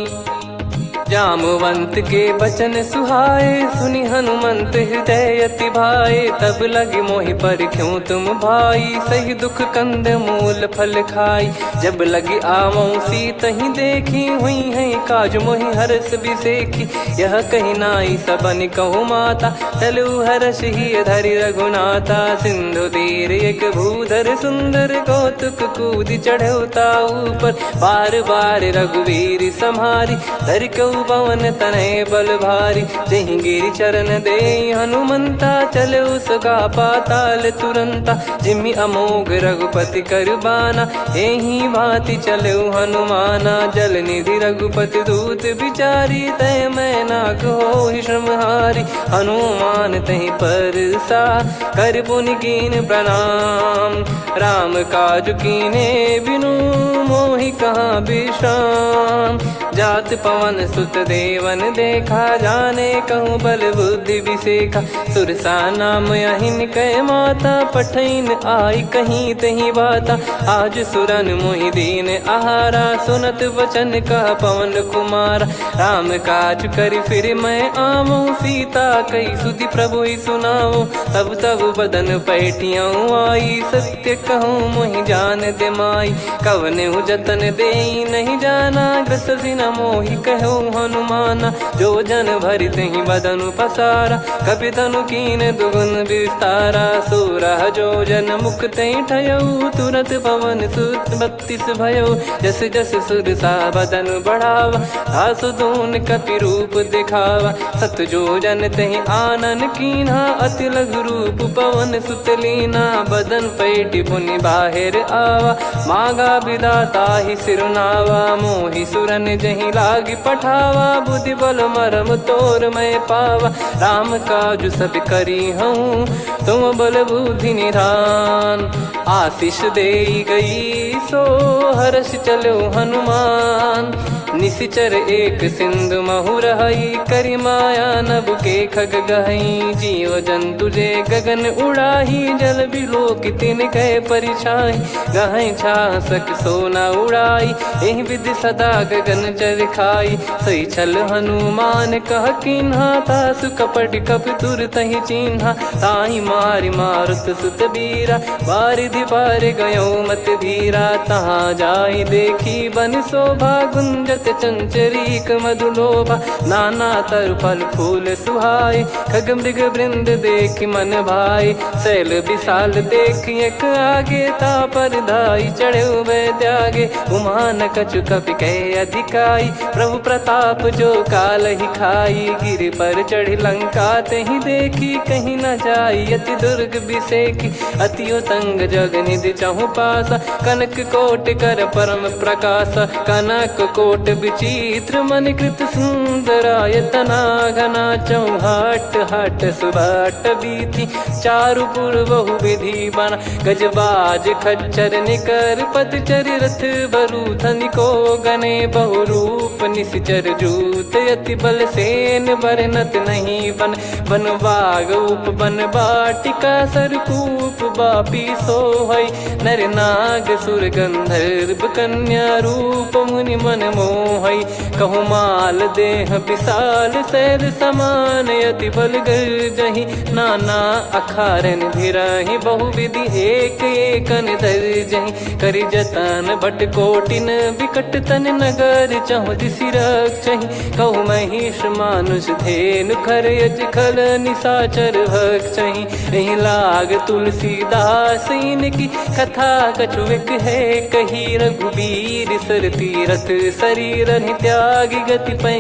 जामवंत के बचन सुहाए सुनि हनुमंत हृदय अति भाए। तब लगे मोहि पर क्यों तुम भाई सही दुख कंद मूल फल खाई। जब लगी आवऊं सीतहि देखी हुई है काज मोहि हरस बिसेखी। यह कही नाई सबन कहु माता चलु हरष ही धरि रघुनाथा। सिंधु तीर एक भूधर सुंदर कौतुक कूद चढ़ौता ऊपर। बार बार रघुवीर सम्हारी धरि कऊ पवन तनय बल भारी। जहि गिरि चरण दे हनुमंता चले उसका पाताल तुरंता। जिमि अमोघ रघुपति कर बाना एहि भांति चले हनुमाना। जल निधि रघुपति दूत बिचारी तय मैं नाग होहि श्रमहारी। हनुमान तहि परसा कर पुनि कीन प्रणाम। राम काज कीने बिनु मोहि कहाँ विश्राम। जात पवन सुत देवन देखा जाने कहूँ बल बुद्धि विसेखा। सुरसा नाम अहिन कै माता पठैन आई कहीं तही बाता। आज सुरन मोहि दीन आहारा सुनत वचन कह पवन कुमारा। राम काज करि फिर मैं आवऊं सीता कई सुधि प्रभु ही सुनाओ। तब तब बदन पैठियाँ आई सत्य कहूँ मोहि जान दे माई। कवने जतन दे नहीं जाना ग्रसि न मोहि कहूँ हनुमाना। जो जन भरि तहि बदनु पसारा कपि तनु कीन दुगुन विस्तारा। सोरह जो जन मुख तहि ठयऊ तुरत पवन सुत 32 भयऊ। जस जस सुरसा बदन बढ़ावा आसु दून कपि रूप दिखावा। सत जो जन तहि आनन कीन्हा अति लघु रूप पवन सुत लीना। बदन पैटि पुनि बाहिर आवा मांगा विदाता ही सिरुनावा। मोहि सुरन जहि लागी पठावा बुद्धि बल मरम तोर मैं पावा। राम काज सब करी हूँ तुम बल बुद्धि निधान। आशीष दे गई सो हर्ष चलो हनुमान। निशिचर एक सिंधु महु रहई करि माया नभ के खग गहई। जीव जंतु जे गगन उड़ाही जल बिलोक तिन कह परिछाई। गहई छासक सोना उड़ाई एहि विधि सदा गगन चर खाई। सही छल हनुमान कह किन्हा तासु कपट कप तुर तहि चिन्हा। ताहि मारि मारुत सुत बीरा बारिधि पार गयो मत धीरा। तहाँ जाई देखी बन शोभा गुंजत चंचरीक मधुलोभा। नाना तर फल फूल सुहाई खग मृग वृंद देख मन भाई। शैल विशाल देख एक आगे तापर धाई चढ़े वै त्यागे। उमान कछु कपि कह अधिकाई प्रभु प्रताप जो काल ही खाई। गिर पर चढ़ी लंका तहि देखी कहीं न जाई। अति दुर्ग बिसेकी अति उतंग जग निधि चहु पासा। कनक कोट कर परम प्रकाश कनक कोट विचित्र मन कृत सुंदरायतना। घना चौहाट हाट सुभाट बीथी चारुपुर बहु विधि बना। गजबाज खच्चर निकर पदचर रथ बरु धनिको गने। बहु रूप निशिचर जूत अति बल सेन बरनत नहीं बन। बन बाग उप बन बाटिका सरकूप बापी सोहई। नर नाग सुर गंधर्व कन्या रूप मुनि मन मोहई। कहु माल देह विशाल शैल समान अति बल गर्जहि। नाना अखारन भिरहि बहु विधि एक एकन दर्जहि। करि जतन भट कोटिन विकट तन नगर चहु दिसि रक्षहि। कहु महिष मानुष धेनु खर यज खल निशाचर भक्षहि। एहि लाग तुलसीदास इनकी कथा कछु एक है कही। रघुबीर सर तीरथ शरीर त्यागी गति पै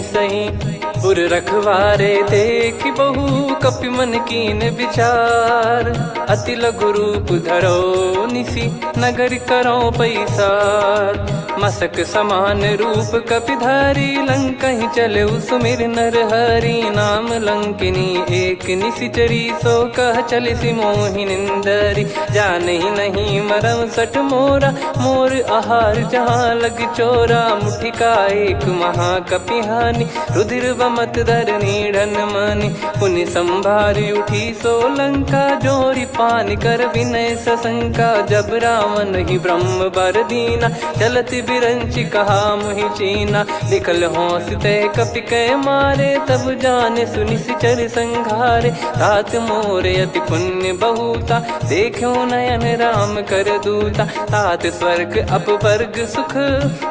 सही। पुर रखवारे देख बहु कपि मन कीन विचार। अति लघु रूप धरो निसी नगर करो पैसार। मसक समान रूप कपिधारी लंकहि चले सुमिर नर हरि। नाम लंकिनी एक निशिचरी सो कह चलिसि मोहि निंदरी। जानहि नहीं मरम सठ मोरा मोर आहार जहाँ लग चोरा। मुठिका एक महाकपिहानि रुधिर बमत धरनी ढन मनि। पुनि संभारी उठी सो लंका जोरी पान कर विनय सशंका। जब रावण ही ब्रह्म बर दीना चलति बिरंचि कहा मुहि चीना। लिखल होंस ते कपि कै मारे तब जाने सुनि सिचर संघारे। तात मोरे अति पुण्य बहुता देखो नयन राम कर दूता। तात स्वर्ग अपवर्ग सुख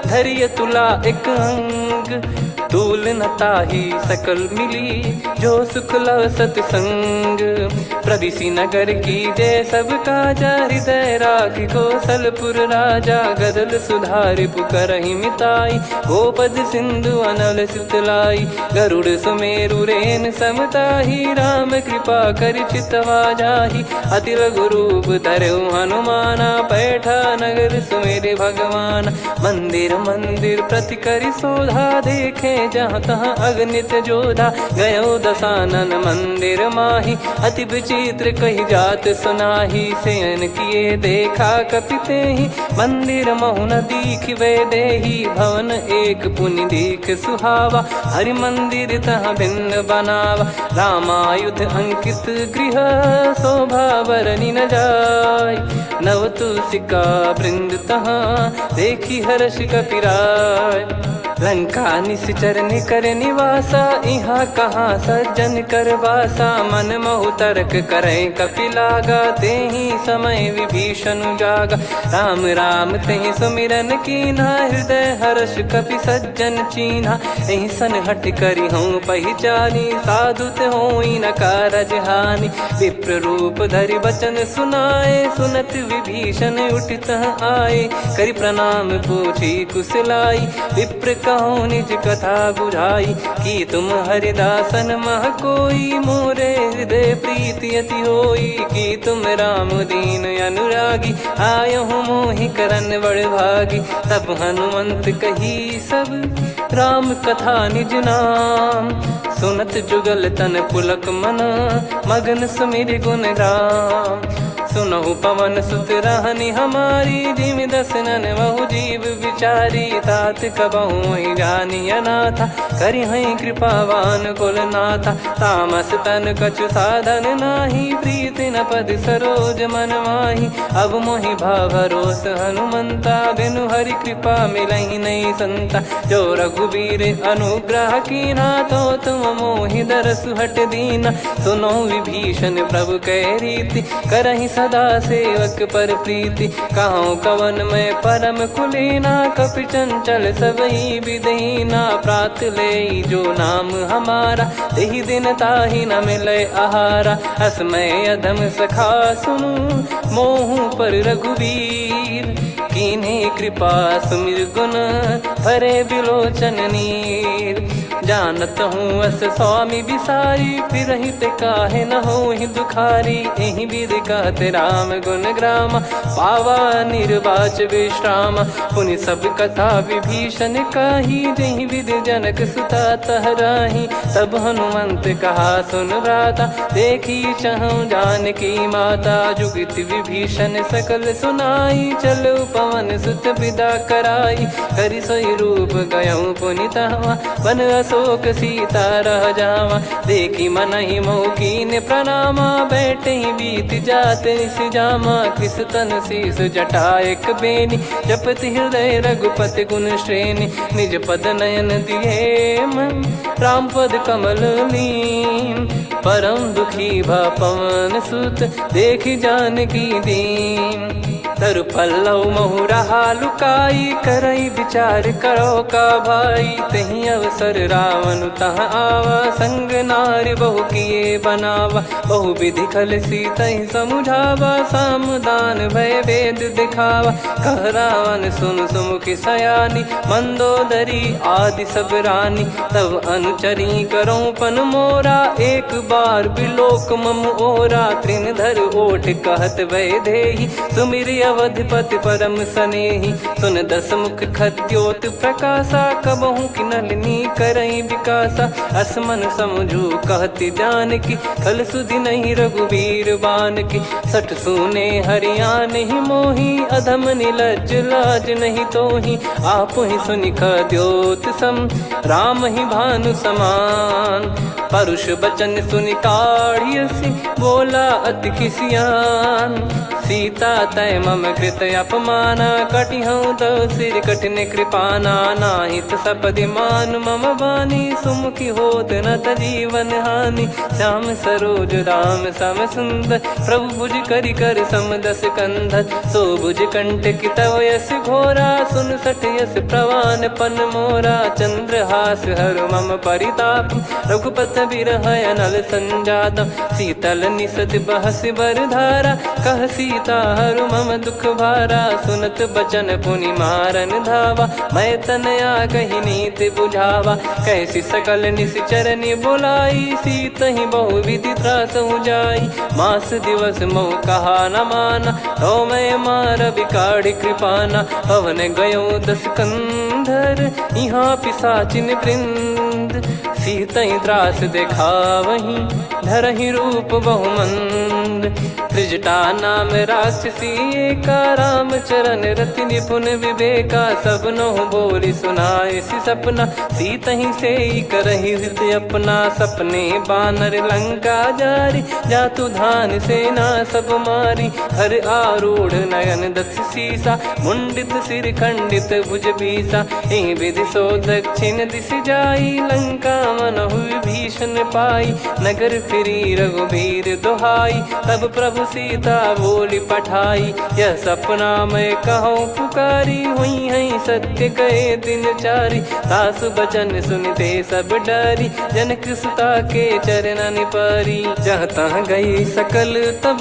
धरिय तुला एक अंग। तूल न ताहि सकल मिली जो सुख लव सतसंग। प्रदिशि नगर की जय सब काजा हृदय राखि कौशलपुर राजा। गदल सुधारि पुकरहि मिताई गोपद सिंधु अनल सितलाई। गरुड़ सुमेरु रेन समताहि राम कृपा करि चितवा जाहि। अति लघु रूप धरऊ हनुमाना पैठा नगर सुमेरे भगवान। मंदिर मंदिर प्रति करि शोधा देखे जहाँ तहाँ अगणित जोधा। गयो दशानन मंदिर माही अति विचित्र कही जात सुनाही। शयन किए देखा कपिते ही मंदिर महु न दीख वे देही। भवन एक पुनि दीख सुहावा हरि मंदिर तहाँ भिन्न बनावा। रामायुध अंकित गृह शोभा बरनि न जाय। नव तुलसिका वृंद तहाँ देखी हर्ष कपिराय। लंका निशिचर निकर निवासा इहाँ कहाँ सज्जन कर वासा। मन महु तर्क करें कपिलागा तेहि समय विभीषण जागा। राम राम तेहि सुमिरन कीन्हा हृदय हर्ष कपि सज्जन चीन्हा। एहि सन हट करि हूँ पहिचानी साधु होई न कारज हानि। विप्र रूप धरि वचन सुनाए सुनत विभीषण उठित आए। करि प्रणाम पूछी कुशलाई विप्र कहो निज कथा बुझाई। कि तुम हरिदासन मह कोई मोरे हृदय प्रीति अति होई। कि तुम राम दीन अनुरागी आयहु मोहि करन बड़ भागी। तब हनुमंत कही सब राम कथा निज नाम। सुनत जुगल तन पुलक मना मगन सुमिर गुण राम। सुनहु पवन सुत रहनी हमारी, जिमि दसनन बहु जीव विचारी। तात कबहु ही जानी अनाथा, करि हई कृपावान कुल नाथा। तामस तन कछु साधन नाही, प्रीति न पद सरोज मन माही। अब मोहि भाव भरोस हनुमंता, बिनु हरि कृपा मिलहि नहीं संता। जो रघुबीर अनुग्रह कीना, तो तुम मोहि दरसु हट दीना। सुनो विभीषण प्रभु कह रीति, करहि सदा सेवक पर प्रीति। कहूँ कवन में परम कुलीना, कपि चंचल सबई विदहीना। प्रात ले जो नाम हमारा, तेहि दिन ताहि न मिले आहारा। असमय अधम सखा सुनु, मोहु पर रघुबीर। कीन्हे कृपा सुमिर गुण, भरे बिलोचन नीर। जानत हूँ अस स्वामी बिसारी, फिरहित काहे न होहि दुखारी। एहि विधि कहते राम गुण ग्राम, पावा निर्वाच विश्राम। पुनि सब कथा विभीषण कही, जहि विधि जनक सुता तहराही। तब हनुमंत कहा सुन भ्राता, देखी चहु जानकी माता। जुगित विभीषण सकल सुनाई, चलो पवन सुत विदा कराई। करि सोई रूप गयऊँ पुनि तहवा, बन अशोक सीता रह जावा। देखी मनहि मोह कीन्ह प्रणामा, बैठे ही बीत जात निस जामा। किस तन शीस जटा एक बेनी, जपति हृदय रघुपति गुण श्रेणी। निज पद नयन दिए मन, राम पद कमल लीन। परम दुखी भा पवन सुत, देखि जानकी दीन। तरु पल्लव महु रहा लुकाई, करई विचार करो का भाई। तही अवसर रावण तहाँ आवा, संग नारी बहु किए बनावा। बहु विधि खल सीतहि समुझावा, सामदान भय वेद दिखावा। कह रावण सुन सुमुखि सयानी, मंदोदरी आदि सब रानी। तब अनुचरी करो पन मोरा, एक बार बिलोक मम ओरा। तृण धर ओठ कहत भय देहि, सुमिरि अवधिपति परम सनेहि। सुन दस मुख खद्योत प्रकाशा, कबहु कि नलिनी करई विकासा। असमन समझू कहति जानकी, खल सुधि नहीं रघुबीर बानकी। सठ सूने हरियाण ही मोही, अधम निलज्ज लाज नहीं तोही। आप ही सुनि खद्योत सम, राम ही भानु समान। परुष बचन सुनि काढ़ियसि, बोला अति किसियान। सीता तय मम कृत अपमाना, कटिहऊँ तो सिर कठिन कृपाना। नाहित सपदि मान मम बानी, सुमुखी होत न जीवन हानि। श्याम सरोज राम सम सुंदर, प्रभु भुज करि कर सम दस कंधर। सो भुज कंटक तव यस घोरा, सुन सठ यस प्रवान पन मोरा। चंद्रहास हर मम परिताप, रघुपत बिरह अनल संजात। शीतल निसत बहस बर धारा, कह सीता हरु मम दुख भारा। सुनत बचन पुनि मारन धावा, मैं तनया कही नीति बुझावा। कैसी सकल निश्चरनि बुलाई, सीतहि बहु विधि त्रासहु जाई। मास दिवस मोह कहा न माना, तो मैं मार बिकाढ़ कृपाना। पवन गयो दस कंधर, यहाँ पिशाचिन वृंद। सीतहि त्रास देखावहीं, धरहि रूप बहुमंद। त्रिजटा नाम राक्षसी एका, राम चरण रति निपुण विवेका। सब नोह बोली सुनाए सि सपना, सीतहि सेई करहि हित अपना। सपने बानर लंका जारी, जातु धान सेना सब मारी। हर आरूढ़ नयन दस सीसा, मुंडित सिर खंडित भुज भीसा। एहि विधि सो दक्षिण दिश जाई, लंका मनहु विभीषण पाई। नगर फिरी रघुबीर दुहाई, तब प्रभु सीता बोली पठाई। यह सपना मैं कहूँ पुकारी, हुई है सत्य कहे दिन चारी। सासु बचन सुनते सब डरी, जनक सुता के चरणन परी। जहाँ तहाँ गई सकल तब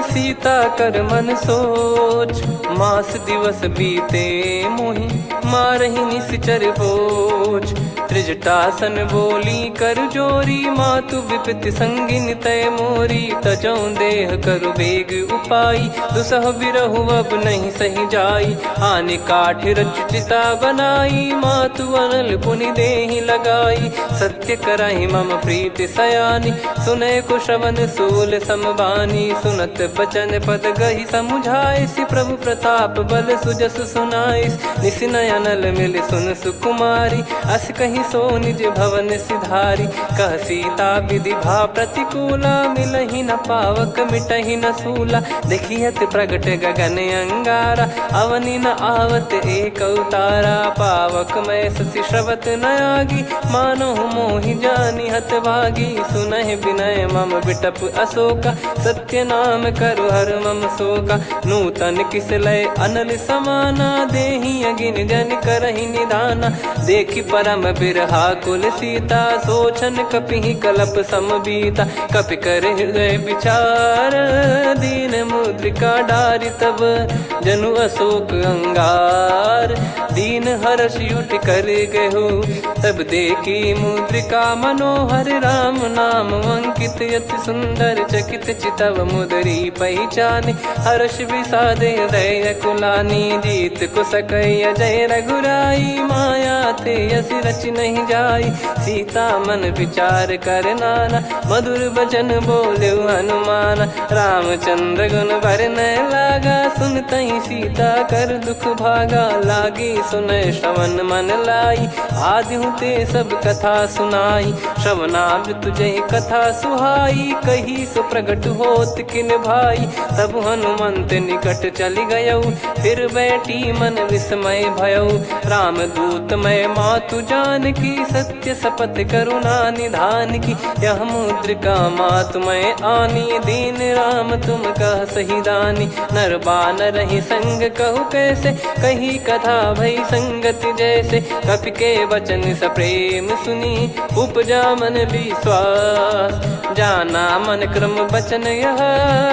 सीता कर मन सोच। मास दिवस बीते मोहि, मारहि निश्चर बोझ। त्रिजटासन बोली कर जोरी, मातु विपति संगिन तय मोरी। तजौ देह करु बेग उपाई, दुसह बिरहु अब नहीं सही जाई। आने काठ रचिता बनाई, मातु अनल पुनि देहि लगाई। सत्य कराहि मम प्रीति सयानी, सुनय को श्रवण सूल समबानी। सुनत बचन पद गहि समुझाइसि, प्रभु प्रताप बल सुजस सुनाइस। निस नयनल मिल सुन सुकुमारी, अस कहीं सो निज भवन सिधारी। कह सीता विधि भा प्रतिकूला, मिलहि न पावक मिटहि न सूला। देखियत प्रगट गगन अंगारा, अवनि न आवत एक अवतारा। पावक मैं ससि श्रवत न आगी, मानो मोहि जानि हतभागी। सुनहि विनय मम बिटप अशोका, सत्य नाम करु हर मम शोका। नूतन किस लय अनल समाना, देहि अगिन जन करहि निधाना। देखि परम बिरहा कुल सीता, सोचन कपिहि कलप समबीता। कपि कर हृदय विचार, दीन मुद्रिका डारि तब जनु अशोक अंगार। दीन हर्ष उठ कर गहु, तब देखी मुद्रिका मनोहर। राम नाम अंकित अति सुंदर, चकित चितव मुदरी पहचाने। हर्ष विषाद हृदय कुलानी, जीत को सकय अजय रघुराई। माया ते यस रच नहीं जाई, सीता मन विचार कर नाना। मधुर वचन बोले हनुमान, रामचंद्र गुण भरने लागा। सुनतहि सीता कर दुख भागा, लागी सुनय श्रवण मन लाई। आदि ते सब कथा सुनाई, श्रवणाब तुझे कथा सुहाई। कही सो प्रगट होत किन भाई, तब हनुमंत निकट चली गयऊ। फिर बैठी मन विस्मय भयऊ, राम दूत मैं मातु जान की। सत्य शपथ करुणा निधान की, यह मुद्रिका मातु मैं आनी। दीन राम तुम कह सही दानी, नर बानर ही संग कहु कैसे। कही कथा भई संगति जैसे, कपि के वचन सप्रेम सुनी। उपजा मन विश्वास, जाना मन क्रम बचन यह।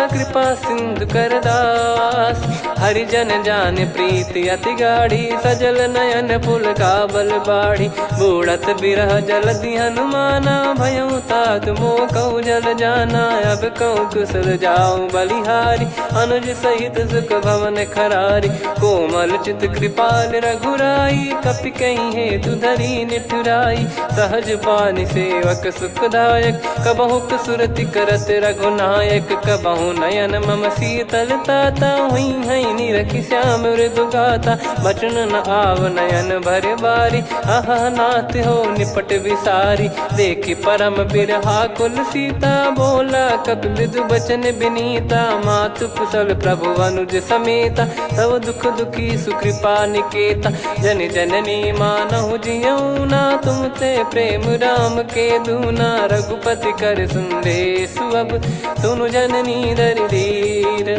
कृपा सिंधु कर दास, हरिजन जान प्रीति अति गाढ़ी। सजल नयन पुल काबल बाढ़ी, बूढ़त बिरह जलधि हनुमाना। भयउ तात मोह कहु जल जाना, अब कहु कुशल जाऊं बलिहारी। अनुज सहित सुख भवन खरारी, कोमल चित कृपाल रघुराई। कपि कहीं हेतु धरी निठुराई, सहज पानि सेवक सुखदायक। कबहु सुरति करत रघुनायक, कबहु नयन मम शीतल ताता। हुई है निरखि श्याम मृदु गाता, बचन न आव नयन भर बारी। अह नाथ हो निपट विसारी, देखि परम बिरहा कुल सीता। बोला कपि मृदु बचन बिनीता, मातु कुशल प्रभु अनुज समेता। तव दुख दुखी सुकृपा निकेता, जन जननी मानहु जियऊ ना। तुम ते प्रेम राम के दूना, रघुपति कर संदेशु अब सुनु जननी दर धीर।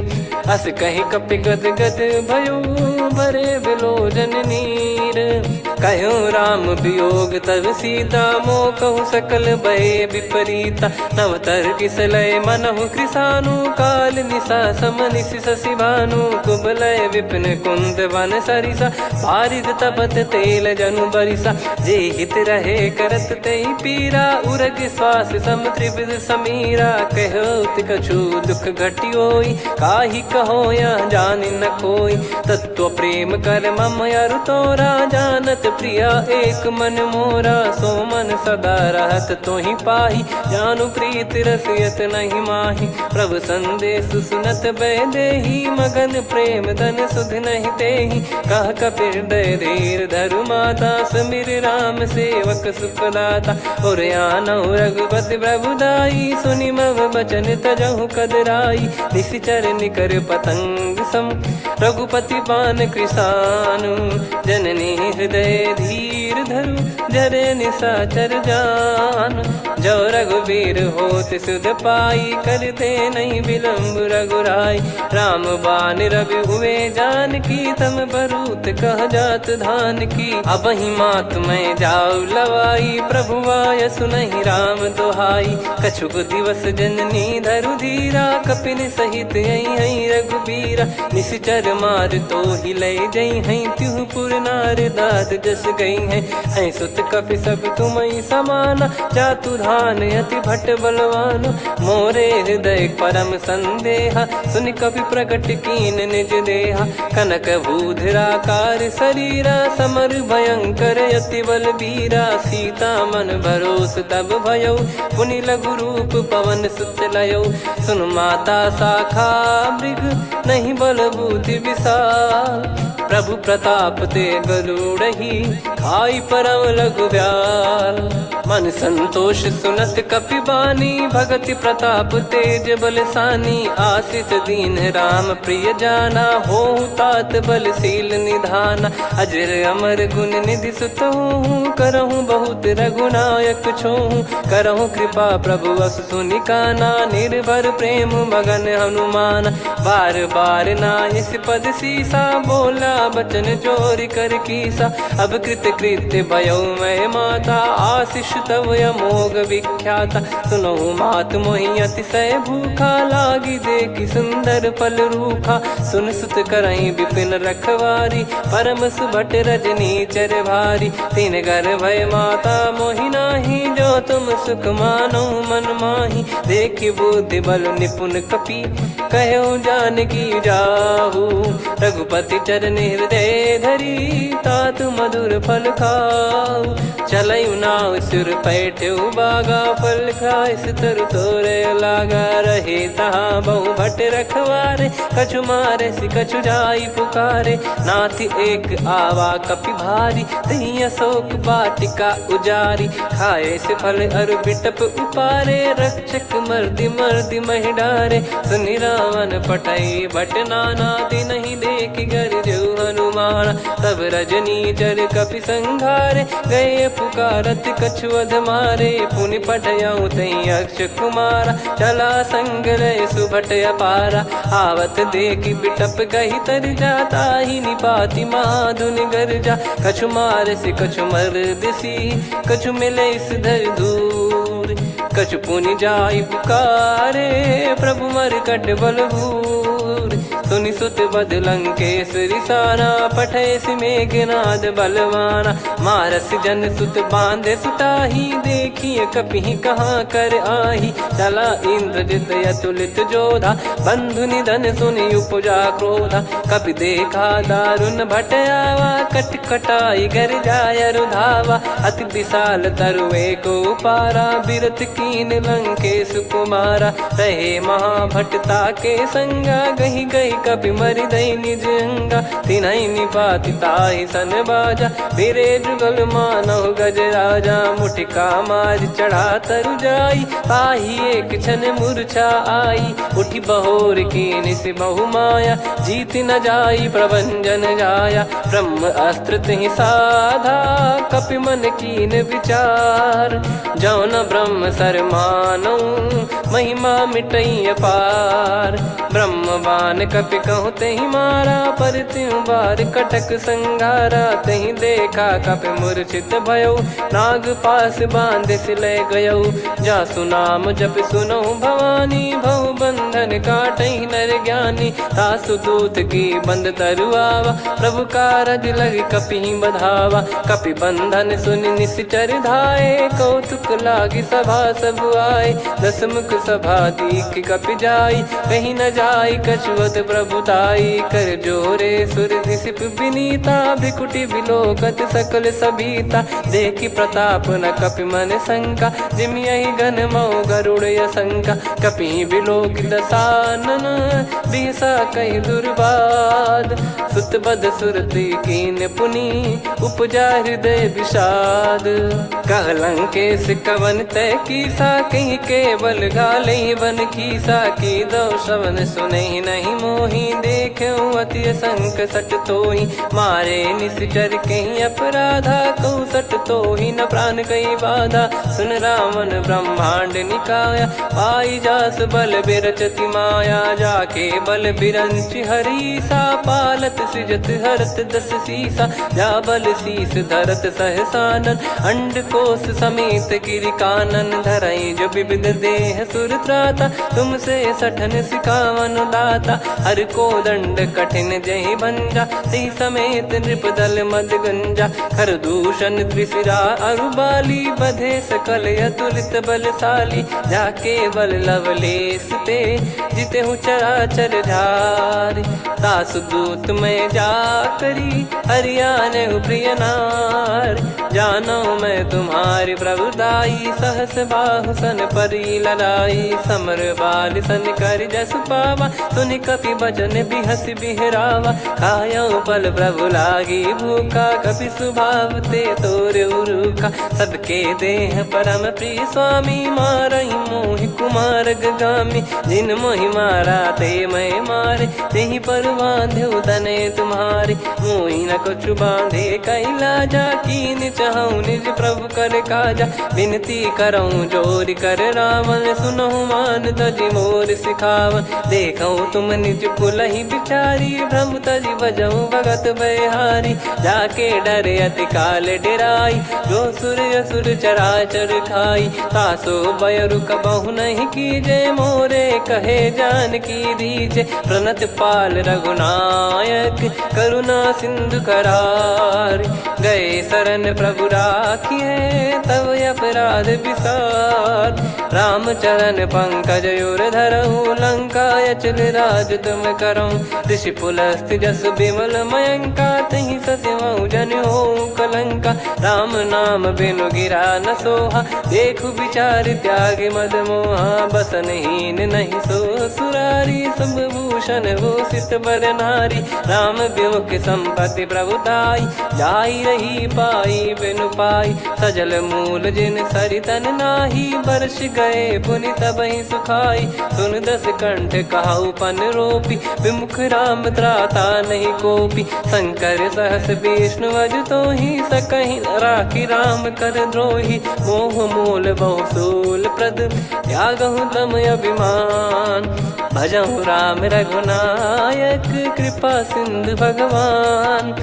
अस कहि कपि गद गद भयो, भरे बिलोचन नीर। कहूँ राम वियोग तब सीता, मोह कहूँ सकल भय विपरीता। नवतर किस लय मनहु कृसानु, काल निशा समनिश शशि भानु। कुबलय विपिन कुंद वन सरिसा, बारिद तपत तेल जनु बरिसा। जे हित रहे करत ते पीरा, उरग श्वास सम त्रिविध समीरा। कहो कछु दुख घटियोई, काहि कहो या जानि न कोई। तत्व प्रेम कर मम अरु तोरा, जानत प्रिया एक मन मोरा। सो मन सदा रहत तोहि पाही, जानु प्रीत रसियत नहीं माही। प्रभु संदेश सुनत बैदेही, मगन प्रेम धन सुध नहीं तेहि। कह कपि हृदय धीर धरु माता, समीर राम सेवक सुखदाता। और आनहु रघुपति प्रभुदाई, सुनि मम बचन तजहु कदराई। निशिचर निकर पतंग सम, रघुपति पान कृसानु। जननी हृदय धीर धरु, जरे निशाचर जान। जो रघुवीर होत सुध पाई, कर दे नहीं विलम्ब रघुराई। राम बान रवि हुए जानकी, तम बरूत कह जात धान की। अब ही मात मैं जाऊ लवाई, प्रभु आय सुनहि राम दोहाई। कछुक दिवस जननी धरु धीरा, कपिन सहित यही रघुबीरा। निश्चर मार तो ही ले जई हैं त्यों पुर नार दाद जस गई हैं सुत कपि सब तुमई समाना जातु धान अति भट बलवान मोरे हृदय परम संदेहा सुनि कपि प्रकट कीन निज देहा कनक भूधराकार शरीरा समर भयंकर अति बल बीरा सीता मन भरोस तब भयो पुनि लघु रूप पवन सुत लयो सुन माता शाखा मृग नहीं बल बुद्धि विशाल प्रभु प्रताप ते गरुड़ही खाई परम लघु ब्याल मन संतोष सुनत कपि बानी भगति प्रताप तेज बलसानी आशीष दीन राम प्रिय जाना हो तात बलशील निधाना अजर अमर गुण निधि सुत हूँ करहूँ बहुत रघुनायक छोहूँ करहूँ कृपा प्रभु अस सुनि काना निर्भर प्रेम मगन हनुमान बार बार नायस पद सीसा बोला बचन चोरी कर कीसा अब कृत कृत्य भयो मैं माता आशीष तव अमोघ विख्याता सुनो मात मोहि अतिशय भूखा लागी देखी सुंदर फल रूखा सुन सुत करई विपिन रखवारी परम सुभट रजनी चर भारी तीन घर भय माता मोहि नाही जो तुम सुख मानो मन माही देखी बुद्धि बल निपुण कपि कहो जानकी जाहू रघुपति चरण हृदय धरी तात मधुर फल खाऊ चलऊ नाव सिर पैठ्यू बागा फल खाए तरु तोरे लागा रहे तहाँ बहु भट रखवारे कछु मारे सि कछु जाई पुकारे नाथ एक आवा कपि भारी तही अशोक वाटिका उजारी खाए से फल अर बिटप उपारे रक्षक मर्दि मर्दि महि डारे सुनि रावण पटई भट नाना दिन नहीं देख गर जो हनुमान तब रजनी चर कपि संघारे गए पुकारत कछु अध मारे पुनि पटयऊ तई अक्ष कुमारा चला संग रहे सुभट अपारा आवत देखी बिटप कही तर जाता ही निपाति माधुनि गर्जा कछु मार से कछु मर दिसी कछु मिले इस धर दूर कछु पुनि जाई पुकारे प्रभु मर कट बलभूर सुनि सुत बद लंकेश्वरी साना पठे सि मेघनाद बलवाना मारस जन सुत बांधे सुताही देखिए कपि कहाँ कर आही चला इंद्रजित अतुलित जोधा बंधु निधन सुनि उपजा क्रोधा कपि देखा दारुण भट आवा कट कटाई घर जाय रुधावा अति विशाल तरुए को पारा बिरत कीन लंकेश कुमारा रहे महाभटता के संगा गही गई कपि मरि दई निज अंगा तिन्है निपाति ताहि सन बाजा बिरे जुगल मानव गज राजा मुटिका मार चढ़ा तरु जाई पाही एक क्षण मूर्छा आई उठी बहोर कीन सि बहु माया जीत न जाई प्रभंजन जाया ब्रह्म अस्त्र तिहि साधा कपि मन कीन विचार जौन ब्रह्म सर मानो महिमा मिटई अपार ब्रह्मवान कपि कहूँ तही मारा पर त्यों बार कटक संगारा तही देखा कपि मूर्छित भयो नाग पास बांध सिले गयो जा सुनाम जप सुनो भवानी भव बंधन काटई नर ज्ञानी तासु दूत की बंद तरुआवा प्रभु कारज लग कपि बधावा कपि बंधन सुनि निश्चर धाये कौतुक लागी सभा सब आए दस मुख सभा दीख कपि जाई कहीं न जाई कछुअत प्रभुताई कर जोरे सुर दिसिप विनीता भिकुटी बिलोकत सकल सबीता देखी प्रताप न कपि मन शंका जिमियहि गन मऊ गरुड़ असंका कपि बिलोक दसानन बिहसा कहि दुर्बाद सुत बद सुरति कीन पुनि उपजा हृदय विषाद कहलंकेश कवन तय कीसा कहीं केवल गाले बन कीसा की दो श्रवण सुने नहीं मोही देखे अति संक सट तोही मारे निश्चर कहीं अपराधा कहूँ सट तोही न प्राण कई बाधा सुन रावण ब्रह्मांड निकाया पाई जास बल बिरचति माया जाके बल बिरंच हरी सा पालत सृजत हरत दस सीसा, जाबल शीस धरत सहसानन, अंड कोश समेत गिरि कानन, धरई जो विविध देह सुर त्राता, तुमसे सठन सिखावन दाता, हर को दंड कठिन जहि भंजा, ती समेत नृपदल मद गंजा, खर दूषण त्रिशिरा अरुबाली, बधे सकल अतुलित बलशाली, जाके बल लवलेस ते जिते हूँ चराचर झारी, दास दूत में जा करी हरियाने प्रिय नार, जानो मैं तुम्हारी प्रभुदाई, सहस बाहु सन परी ललाई, समर बाल सन कर जस पावा, सुनि कपि भजन बिहस बिहरावा, खायो पल प्रभु लागी भूखा, कपि स्वभाव ते तोर उरुका, सबके देह परम प्रिय स्वामी, मारई मोहि कुमार गामी, जिन मोहि मारा ते मैं मारे, तेहि पर बांधे उदने तुम्हारे, मोहि न कुछ बांधे कैला जा, कीन चाहूं निज प्रभु कर काजा, विनती करऊं जोर कर रावण, सुनहु मान तजि मोर सिखावन, देखऊं तुम निज कुलहि बिचारी, भ्रम तजि बजऊं भगत बहारी, जाके डरे अति काल डेराई, जो सुर असुर चराचर खाई, तासो बयरु कबहु नहीं कीजे, मोरे कहे जान की दीजे, प्रणत पाल रघुनायक करुणा सिंधु करार, गए शरण प्रभु राखिए तब अपराध विसार, राम चरण पंकज उर धरऊं, लंका अचल राज तुम करऊं, ऋषि पुलस्त जस विमल मयंका, तहि ससिमऊ जन हो कलंका, राम नाम बिनु गिरा न सोहा, देखु विचार त्याग मद मोहा, बसनहीन नहीं सो सुरारी, सब भूषण भूषित बर नारी, राम विमुख संपत्ति प्रभुताई, जाई रही पाई बिनु पाई, सजल मूल जिन सरितन नाही, बरस गए पुनि तबहि सुखाई, सुन दस कंठ कहाऊ पन रोपी, विमुख राम त्राता नहीं कोपी, शंकर सहस विष्णु अजतो ही, सकहि राखी राम कर द्रोही, मोह मूल बहु सूल प्रद, त्यागहु तम अभिमान, भजहु राम रघुनायक, कृपा सिंधु भगवान,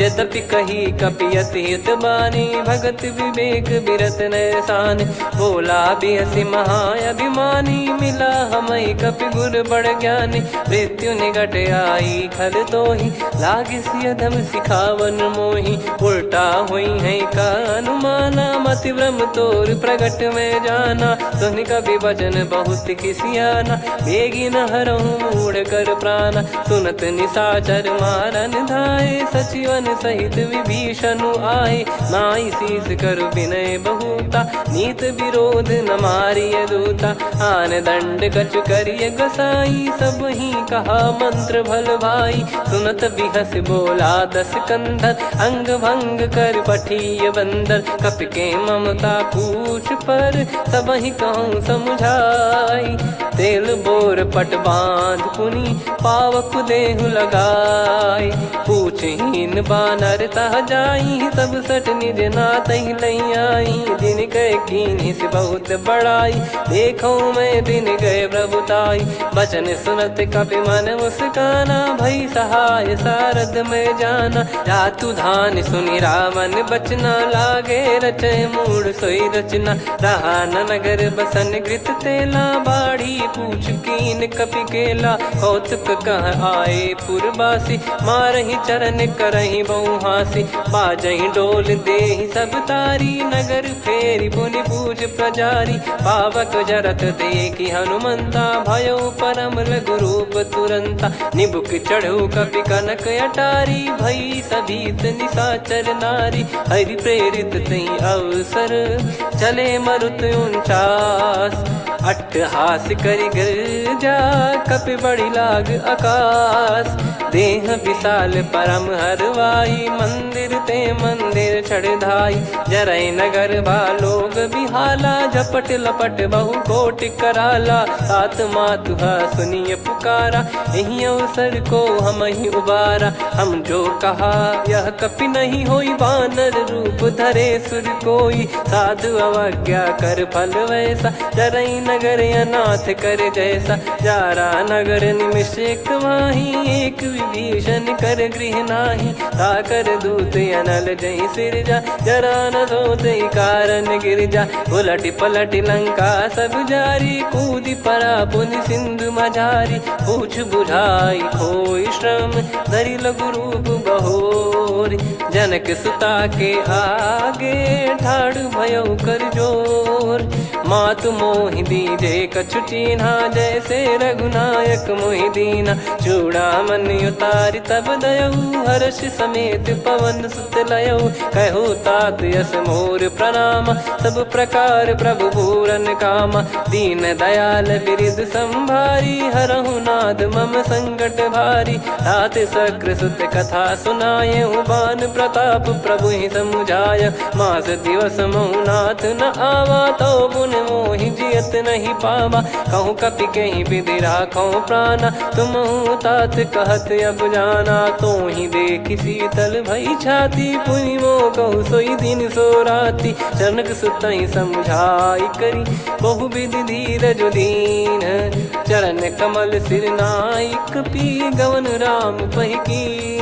यद्यपि कही कपियति हित बानी, भगत विवेक बिरत नैसान, बोला बिहसी महाअभिमानी, मिला हमई कपि गुर बड़ ज्ञानी, मृत्यु निकट आई खल तोहि, लागे सियधम सिखावन मोहि, उल्टा हुई है का अनुमाना, मति भ्रम तोर प्रगट में जाना, सुन कभी वचन बहुत किसियाना, बेगी न हरहु मूढ़ कर प्राणा, सुनत निशाचर मारन धाये, सचिवन सहित विभीषणु आए, नाई शीस कर विनय बहुता, नीत विरोध न मारिय दूता, आन दंड कछु करिय गोसाई, सब ही कहा मंत्र भल भाई, सुनत बिहस बोला दस कंधर, अंग भंग कर पठिय बंदर, कपि के ममता पूछ पर, सब ही कहूँ समझाई, तेल बोर पट बांध पुनि, पावक देहु लगाई, पूछहीन बानर तह जाई, तब सट निज नाथ ही लई आई, दिन गए कीन्ही से बहुत बड़ाई, देखो मैं दिन गए प्रभुताई, बचन सुनत कपि मन मुस्काना, भई सहाय सारद में जाना, जातु धान सुनि रावण बचना, लागे रचय मूढ़ सोई रचना, रहा न नगर बसन कृत तेला, बाढ़ी पूछ कीन कपि केला, कौतुक कह आए पुरबासी, मारहि चरण करहि बहु हासी, बाजहि डोल देहि सब तारी, नगर फेरी पुनि पूज प्रजारी, पावक जरत देखि हनुमंता, भयो परम लघु रूप तुरंता, निबुक चढ़ऊ कपि कनक अटारी, भई सभीत निशाचर नारी, हरि प्रेरित तई अवसर, चले मरुत 49, अट्टहास करि गिरजा, कपि बड़ी लाग आकाश, देह विशाल परम हरवाई, मंदिर ते मंदिर चढ़धाई, जरई नगर बालोग बिहाला, झपट लपट बहु कोटि कराला, सात मातुहा सुनिय पुकारा, यही अवसर को हम ही उबारा, हम जो कहा यह कपि नहीं होई, वानर रूप धरे सुर कोई, साधु अवज्ञा कर फल वैसा, जरई नगर अनाथ कर जैसा, जारा नगर निमिष एक माही, एक भीषण कर गृह नाही, ताकर दूत अनल जही सिरजा, जरा न सोते कारण गिरजा। उलट पलट लंका सब जारी, कूदी परा पुनि सिंधु मझारी, पूछ बुझाई खोई श्रम, धरि लघु रूप बहोरी। जनक सुता के आगे ठाड़ भयो कर जोर, मातु मोहि दीजे कछु चीन्हा, जैसे रघुनायक मोहि दीना। चूड़ामन उतारि तब दयऊ, हर्ष समेत पवन सुत लयऊ। कहो तात यस मोर प्रणाम, सब प्रकार प्रभु पूरन कामा। दीन दयाल बिरिद संभारी, हरहु नाद मम संकट भारी। तात सक्र सुत कथा सुनाये, बान प्रताप प्रभु ही समुझाय। मास दिवस महु नाथ न आवा, तो पुन मोहि जियत नहीं पावा। कहूँ कपि कहीं विधि राखो प्राणा, तुम तात कहत अब जाना। तो ही देखी शीतल भई छाती, पुनि मो कहु सोई दिन सो राती। जनक सुत ही समझाई करी, बहु विधि धीरज दीन। चरण कमल सिर नाई, कपि गवन राम पहि कीन।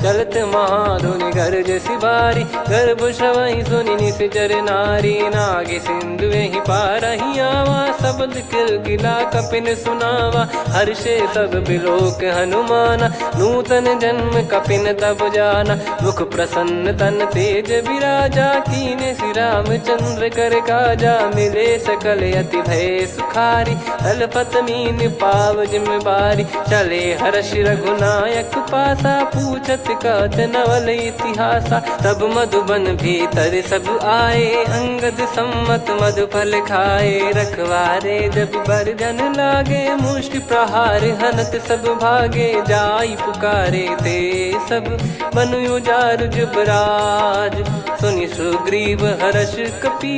चलत महाधुनि गरज सिबारी, गर्भ श्रवहि सुनि निश्चर नारी। नागे सिंधु ही पारहि आवा, शब्द किलकिला कपिन सुनावा। हर्षे सब बिलोक हनुमाना, नूतन जन्म कपिन तब जाना। मुख प्रसन्न तन तेज विराजा, कीने श्री रामचंद्र कर काजा। मिले सकल अति भय सुखारी, तलपत मीन पाव जिम बारी। चले हर्ष रघुनायक पासा, पूछत कहत नवल इतिहासा। तब मधुबन भीतर सब आए, अंगद सम्मत मधुफल खाए। रखवारे जब बरजन लागे, मुष्टि प्रहार हनत सब भागे। जाई पुकारे ते सब, बनु उजारु जुबराज। सुनि सुग्रीव हर्ष कपि,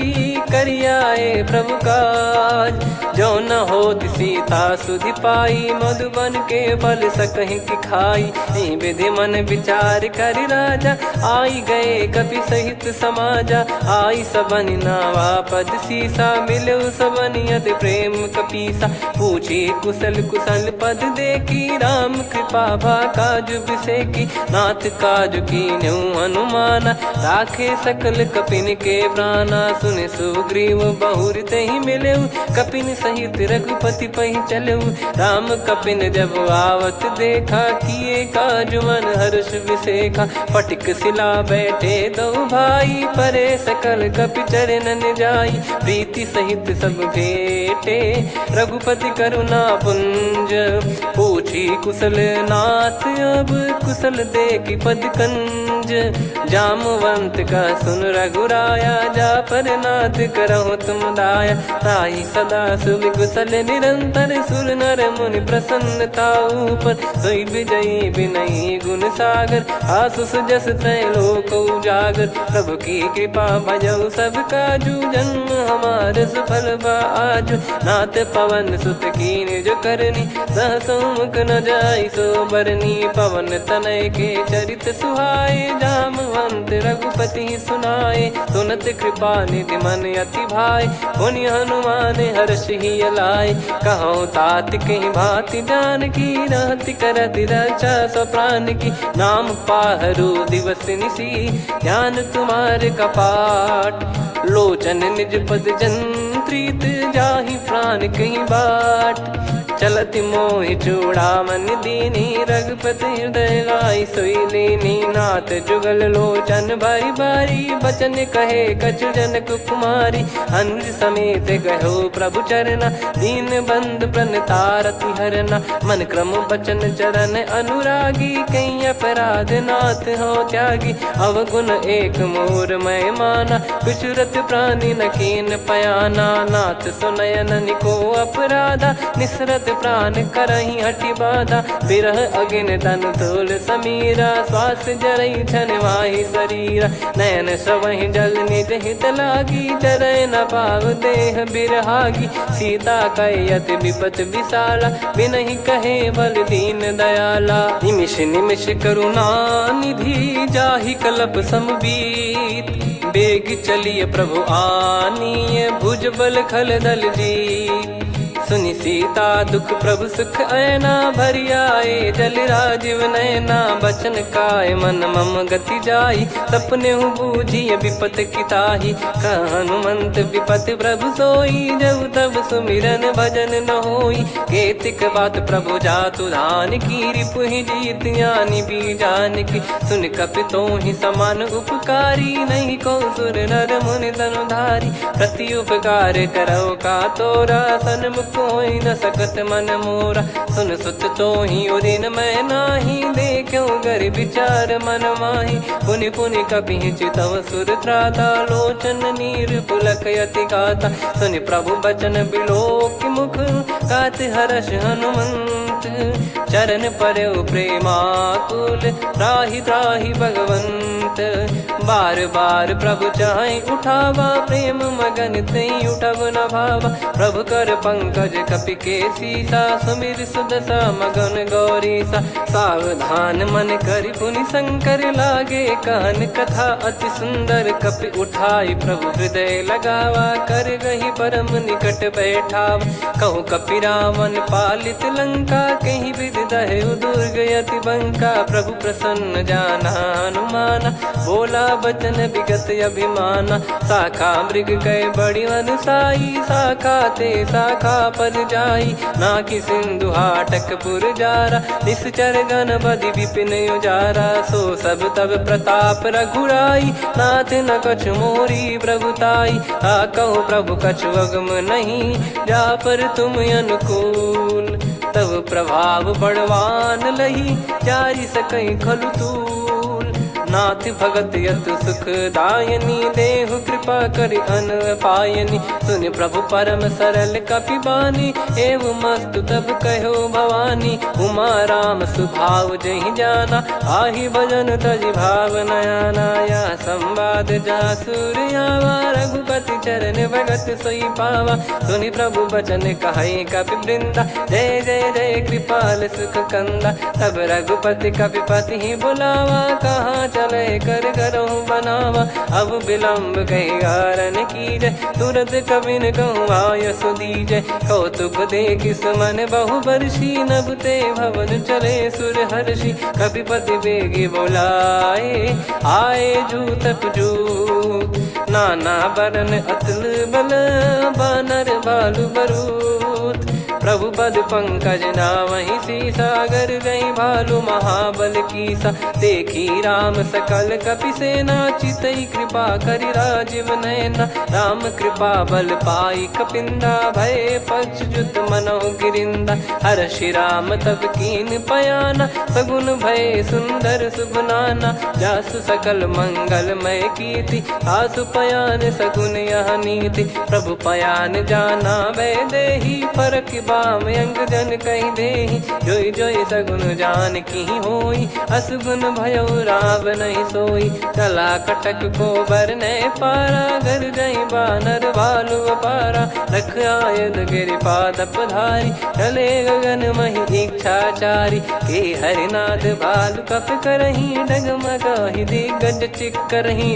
करियाए प्रभु काज। जो न होत सीता सुधि पाई, मधुबन के फल सकहि की खाई। विधि मन विचार कर राजा, आई गए कपि सहित समाजा। आई सबन नावा पद सीसा, मिलो सबन यत प्रेम कपीसा। पूछी कुशल कुशल पद देखी, राम कृपा भा काज बिसेकी। नाथ काज कीन्हु हनुमाना, राखे सकल कपिन के प्राणा। सुन सुग्रीव बहुर तहि मिलेऊ, कपिन सहित रघुपति पहि चलेऊ। राम कपिन जब आवत देखा, किए काज मन हर्ष विसेखा। फटिक सिला बैठे दो भाई, परे सकल कपि चरणन जाई। प्रीति सहित सब भेटे, रघुपति करुणा पुंज। पूछी कुशल नाथ, अब कुशल देखि पद कंज। जामवंत का सुन रघुराया, जा पर नाथ करहु तुम दाया। ताहि सदा सुभि कुशल निरंतर, सुर नर मुनि प्रसन्नता ऊपर। सोई विजयी विनयी गुण सागर, आसुस जस त्रैलोक उजागर। प्रभु की कृपा भजऊ सब काजू, जन्म हमार सफल बा आजु। नाथ पवन सुत कीन जो करनी, सहसो मुख न जाई सो बरनी। पवन तनय के चरित सुहाए, जामवंत रघुपति सुनाए। सुनत कृपा निधि मन अति भाई, पुनि हनुमान हर्ष ही लाए। कहो तात कहीं भांति जान की, रहति करति रक्षा सो प्राण की। नाम पाहरु दिवस निसी, ध्यान तुम्हारे कपाट। लोचन निज पद जंत्रित, जाहि प्राण कहीं बाट। चलति मोहि चूड़ामन दीनी, रघुपति हृदय लाई सोई लीनी। नाथ जुगल लोचन बारी बारी, बचन कहे कछु जनक कुमारी। अनुज समेत गयो प्रभु चरना, दीन बंधु प्रणतारति हरना। मन क्रम बचन चरण अनुरागी, कहीं अपराध नाथ हो त्यागी। अवगुण एक मोर मैं माना, विचुरत प्राणी न कीन पयाना। नाथ सुनयन को अपराधा, निसरत प्राण करही हटि बाधा। बिरह अगिन तन तोल समीरा, श्वास जरई छन वाहि शरीरा। नयन सवहि जल निज हित लागी, जरय न पाव देह बिरहागी। सीता कयत विपत विशाला, बिनहि कहे बल दीन दयाला। निमिष निमिष करुणा निधि, जाहि कल्प समबीत। बेग चलिए प्रभु आनीय, भुज बल खल दल जीत। सुनि सीता दुख प्रभु सुख ऐना भरि आए जल राजीव नैना बचन काय मन मम गति जाई सपने हूँ बूझी विपत किताही कह हनुमंत विपत प्रभु सोई जब तब सुमिरन भजन न होई केतिक बात प्रभु जातु धान की रिपुहि जीत यानी बीजान की सुन कपितो ही समान उपकारी नहीं को सुर नर मुनि तनुधारी प्रति उपकार करो का तोरा सन्मुख होई न सकत मन मोरा सुन सुत तो ही उदिन मैं नाही देखो गर विचार मन माही पुनि पुनि कपि चितव सुर त्राता लोचन नीर पुलक यति गाता सुनि प्रभु बचन बिलोक मुख गात हर्ष हनुमंत चरण परयो प्रेमाकुल त्राहि त्राहि भगवंत बार बार प्रभु चाहि उठावा प्रेम मगन तई उठब न भावा प्रभु कर पंकज कपि के सीसा सुमिर सुदशा मगन गौरीसा सावधान मन करि पुनि शंकर लागे कान कथा अति सुंदर कपि उठाई प्रभु हृदय लगावा कर गही परम निकट बैठावा कहु कपि रावण पालित लंका कहीं विद दहे दुर्ग यति बंका प्रभु प्रसन्न जाना हनुमाना बोला बचन विगत अभिमाना शाखा मृग कह बड़ी अनुसाई शाखा ते शाखा पर जाई ना कि सिंधु हाटक पुर जारा निश्चर गण बदि विपिन उजारा सो सब तब प्रताप रघुराई नाथ न कछ मोरी प्रभुताई आ कहो प्रभु कछु अगम नहीं जा पर तुम अनुकूल तब प्रभाव बड़वान लही जारी सकई खलु तूल नाथ भगत यत सुख दायनी देहु कृपा करि अन पायनी सुनि प्रभु परम सरल कपि बानी एव मस्तु तब कहो भवानी उमा राम सुभाव जहि जाना आहि भजन तजि भाव नया नाया संवाद जासुर आवा रघुपति चरण भगत सोई पावा सुनि प्रभु बचन कहै कपि वृंदा जय जय जय कृपाल सुख कंदा तब रघुपति कपिपति ही बुलावा कहाँ चले कर करहु बनावा अब विलम्ब कही कारण की जय तुरंत कबिन कहूँ आय सुदीजय कौतुक देख सुमन बहु बरसी नभ ते भवन चले सुर हर्षि कपिपति बेगी बोलाए आए जूतप जू नाना बरन अतुल बल बानर बालु बरूत प्रभु पद पंकज नावहि सीसागर गई भालु महाबल कीसा देखी राम सकल कपि सेना चितई कृपा करि राजीव नैना राम कृपा बल पाई कपिंदा भय पक्षजुत मनोह गिरिंदा हर्षि राम तब कीन पयाना सगुन भय सुंदर सुगुनाना जासु सकल मंगलमय कीर्ति आसु पयान सगुन यह नीति प्रभु पयान जाना वै देही फरक बाम अंग जन कही देही जोई जोई सगुन जान की होई असगुन भयो राव नहीं सोई चला कटक को बरने पारा घर जई बानर भालु अपारा रख आयद गिरि पाद पधारी चले गगन मही इच्छाचारी के हरिनाथ भालु कप करही डगमगाही दिग्गज चिक्करही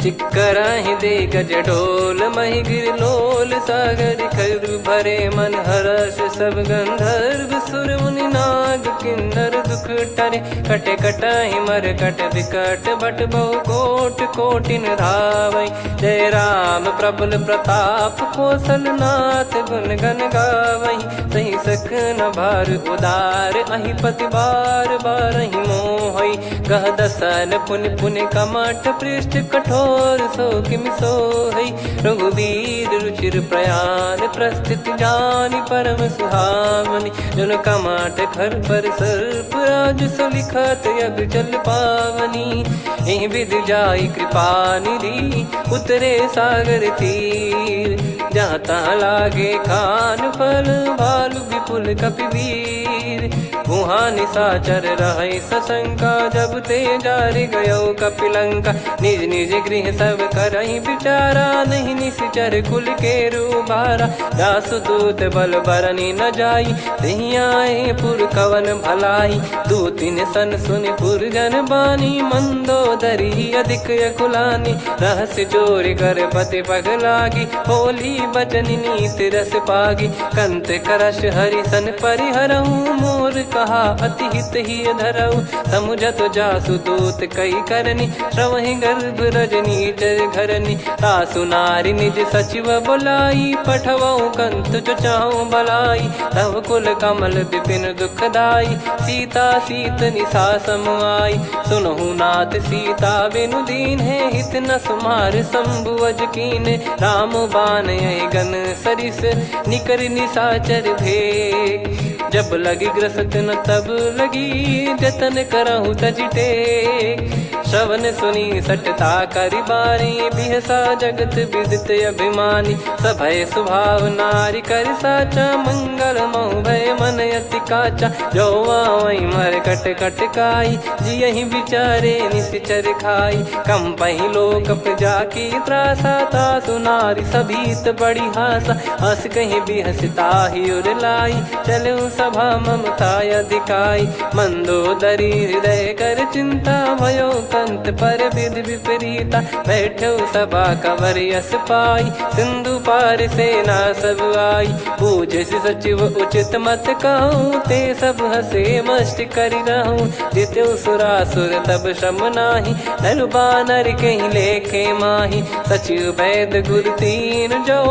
चिक्कराहि दे गज डोल महि गिर लोल सागर खरु भरे मन हर्ष सब गंधर्व सुर मुनि नाग किन्नर दुख टरे कटे कटाहि मर कट विकट बट बहु कोट कोटिन धावै जय राम प्रबल प्रताप कौशल नाथ गुण गण गावै सही सख न भार उदार अहि पति बार बारहि मोहै गह दसन पुनि पुनि कमठ पृष्ठ कठोर सो किम सोहै रघुवीर रुचिर प्रयाण प्रस्थित जानि परम सुहावनी जन कमाट खर पर सर्प राज सलिखत अब चल पावनी एहि विध जाई कृपा निधि उतरे सागर तीर जाता लागे खान फल भालु विपुल कपिवीर गुहा निशाचर रहै सशंका जब ते जारि गयो कपिलंका निज निज गृह सब करहि विचारा नहीं निश्चर कुल के रूबारा जासु दूत बल बरनी न जाई तहि आए पुर कवन भलाई दूतिन सन सुनि पुर जन बानी मंदोदरी अधिक अकुलानी रहस्य चोरी कर पति पग लागी होली बचन नीत रस पागी। कंत करश हरि सन परिहरऊ, मोर कहा अति हित ही धरऊ। समुझत जासु दूत कई करनी, श्रवहि गर्भ रजनी चर घरनी। तासु नारी निज सचिव बुलाई, पठवऊ कंत जो चाहूं भलाई। तव कुल कमल विपिन दुखदाई, सीता सीत निशा समुआई। सुनहु नाथ सीता बिनु दीन है, हित न सुमार शंभु अज कीन। राम बान यही गन सरिस, निकर निशाचर भेग। जब लगी ग्रसत न तब लगी, जतन करहु तज टेक। श्रवण सुनी सटता करि बारी, बिहसा जगत विदित अभिमानी। सभय स्वभाव नारी कर साचा, मंगल मऊ भय मन अति काचा। जो आवई मर कट कट काई, जियहि विचारे निश्चर खाई। कम पही लोक प्रजा की त्रासा, तासु नारी सभीत बड़ी हासा। हस कहीं बिहसता ही उर लाई, चलऊ सभा ममता अधिकाई। मंदोदरी हृदय कर चिंता, भयो कंत पर विधि विपरीता। बैठो सभा कवर यस पाई, सिंधु पार सेना सब आई। पूजे सचिव उचित मत कहूँ, ते सब हसे मस्त करि रहूं। जित्यु सुरासुर तब श्रम नाही, नर बानर कहीं लेखे माही। सचिव वैद गुरु तीन जो,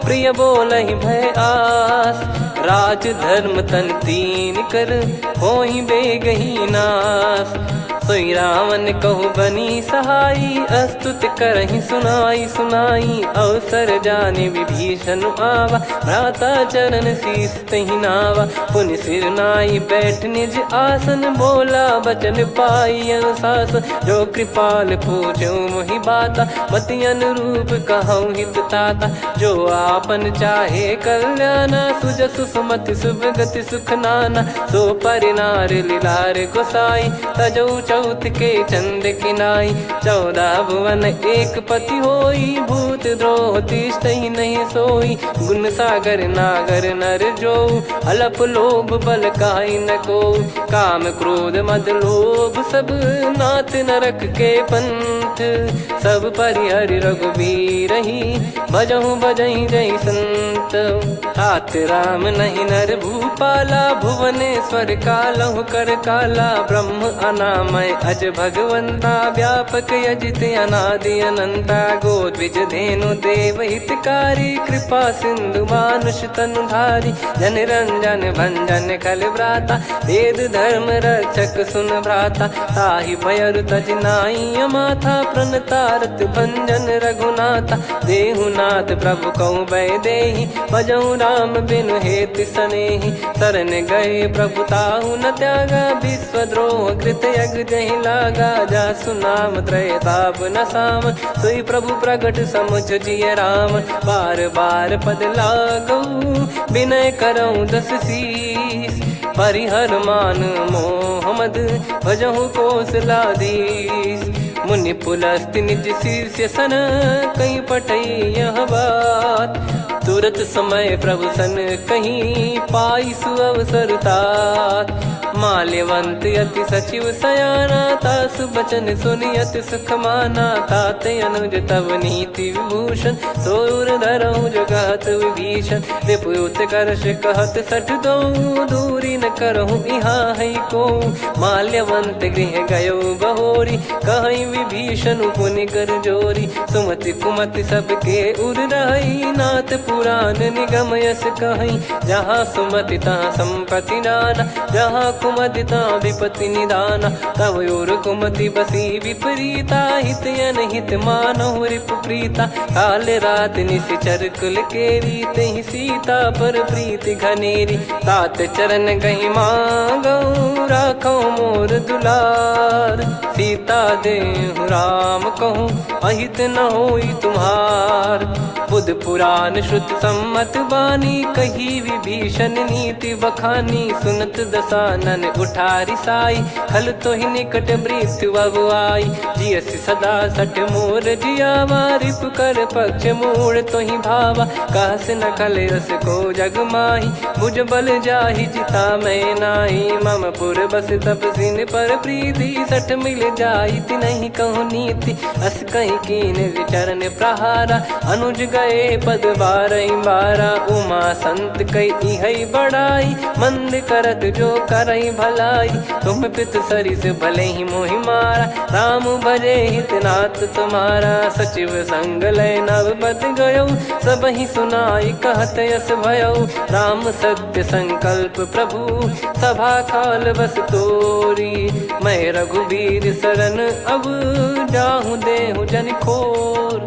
प्रिय बोलहि भय आस। राज धर्म तन तीन कर, होहि बेगहि नास। सोई रावण कहु बनी सहाई, अस्तुत करहि सुनाई सुनाई। अवसर जाने विभीषण आवा, भ्राता चरण शीस तहि नावा। पुनि सिर नाई बैठ निज आसन, बोला बचन पाई अनुशासन। जो कृपाल पूछो मोहि बाता, मति अनुरूप कहूँ हित ताता। जो आपन चाहे कल्याणा, सुजसु सुमति सुभगति सुख नाना। सो परिनार लीलार गोसाई, तजौ चौथ के चंद किनाई। 14 भुवन एक पति होई, भूत द्रोह तिष्ठहि नहीं सोई। गुण सागर नागर नर जो, अलप लोभ बल काई न को। काम क्रोध मद लोभ सब, नाथ नरक के पंथ। सब परिहरि रघुबीर ही, भजहु भजहि जय संत। हाथ राम नहीं नर भूपाला, भुवनेश्वर कालहु कर काला। ब्रह्म अनामय अज भगवंता, व्यापक यजित अनादि अनंता। गोद्विज धेनु देव हितकारी, कृपा सिंधु मानुष तनुधारी। जन रंजन भंजन खल भ्राता, वेद धर्म रक्षक सुन भ्राता। ताहि भयरु तज नाई माथा, प्रणतारत भंजन रघुनाथा। देहुनाथ प्रभु कहु भय देहि, भजहु राम बिनु हेतु सनेहि। शरण गए प्रभु ताहु न त्यागा, विश्वद्रोह कृत यज्ञ जहि लागा। जासु नाम त्रयताप न साम, सोई प्रभु प्रगट समुझ जिय राम। बार बार पद लागऊ, विनय करऊँ दस शीस। परिहर मान मोह मद, भजहु कौशलाधीश। मुनि पुलस्त्य निज शीर्ष सन, कहीं पटई यह बात। तुरत समय प्रभु सन कहीं, पाई सुअवसर तात। माल्यवंत अति सचिव सयाना, तासु बचन सुनि अति सुख माना। तात अनुज तव नीति विभूषण, सोर धरहु जगत विभीषण। विपुत करश कहत सठ दो, दूरी न करहु यहाँ है को। माल्यवंत गृह गयो बहोरी, कहीं विभीषण पुनि कर जोरी। सुमति कुमति सबके उर रही, नाथ पुराण निगम यस कहीं। जहाँ सुमति तहाँ संपत्ति नाना, जहाँ कुमति तहाँ विपत्ति निदाना। तव और कुमति बसी विपरीता, हित अनहित मानहु रिपु प्रीता। काल रात निशिचर कुल केरी, तहि सीता पर प्रीति घनेरी। तात चरण गहि मांगऊ, राखो मोर दुलार। सीता देहु राम कहूँ, अहित न होई तुम्हार। बुध पुराण श्रुत सम्मत बानी, कही विभीषण नीति बखानी। सुनत दसानन उठारी साई, खल तो ही निकट मृत्यु अब आई। जियस सदा सठ मोर जियावा रिप कर पक्ष मूड़ तो ही भावा। कहस न कल रस को जग माही भुज बल जाहि जिता मैं नाही। मम पुर बस तब सिन पर प्रीति सठ मिल जाई ति नहीं कहूँ नीति। अस कहीं कीन विचरण प्रहारा अनुज गए पद बारही बारा। उमा संत कई इहै बड़ाई मंद करत जो करई भलाई। तुम पित सरिस भले ही मोहि मारा राम भजे हितनाथ तुम्हारा। सचिव संग लय नव बद गयो सब ही सुनाई कहत यस भयो। राम सत्य संकल्प प्रभु सभा काल बस तोरी। मैं रघुबीर शरण अब जाहूँ देहु जन खोर।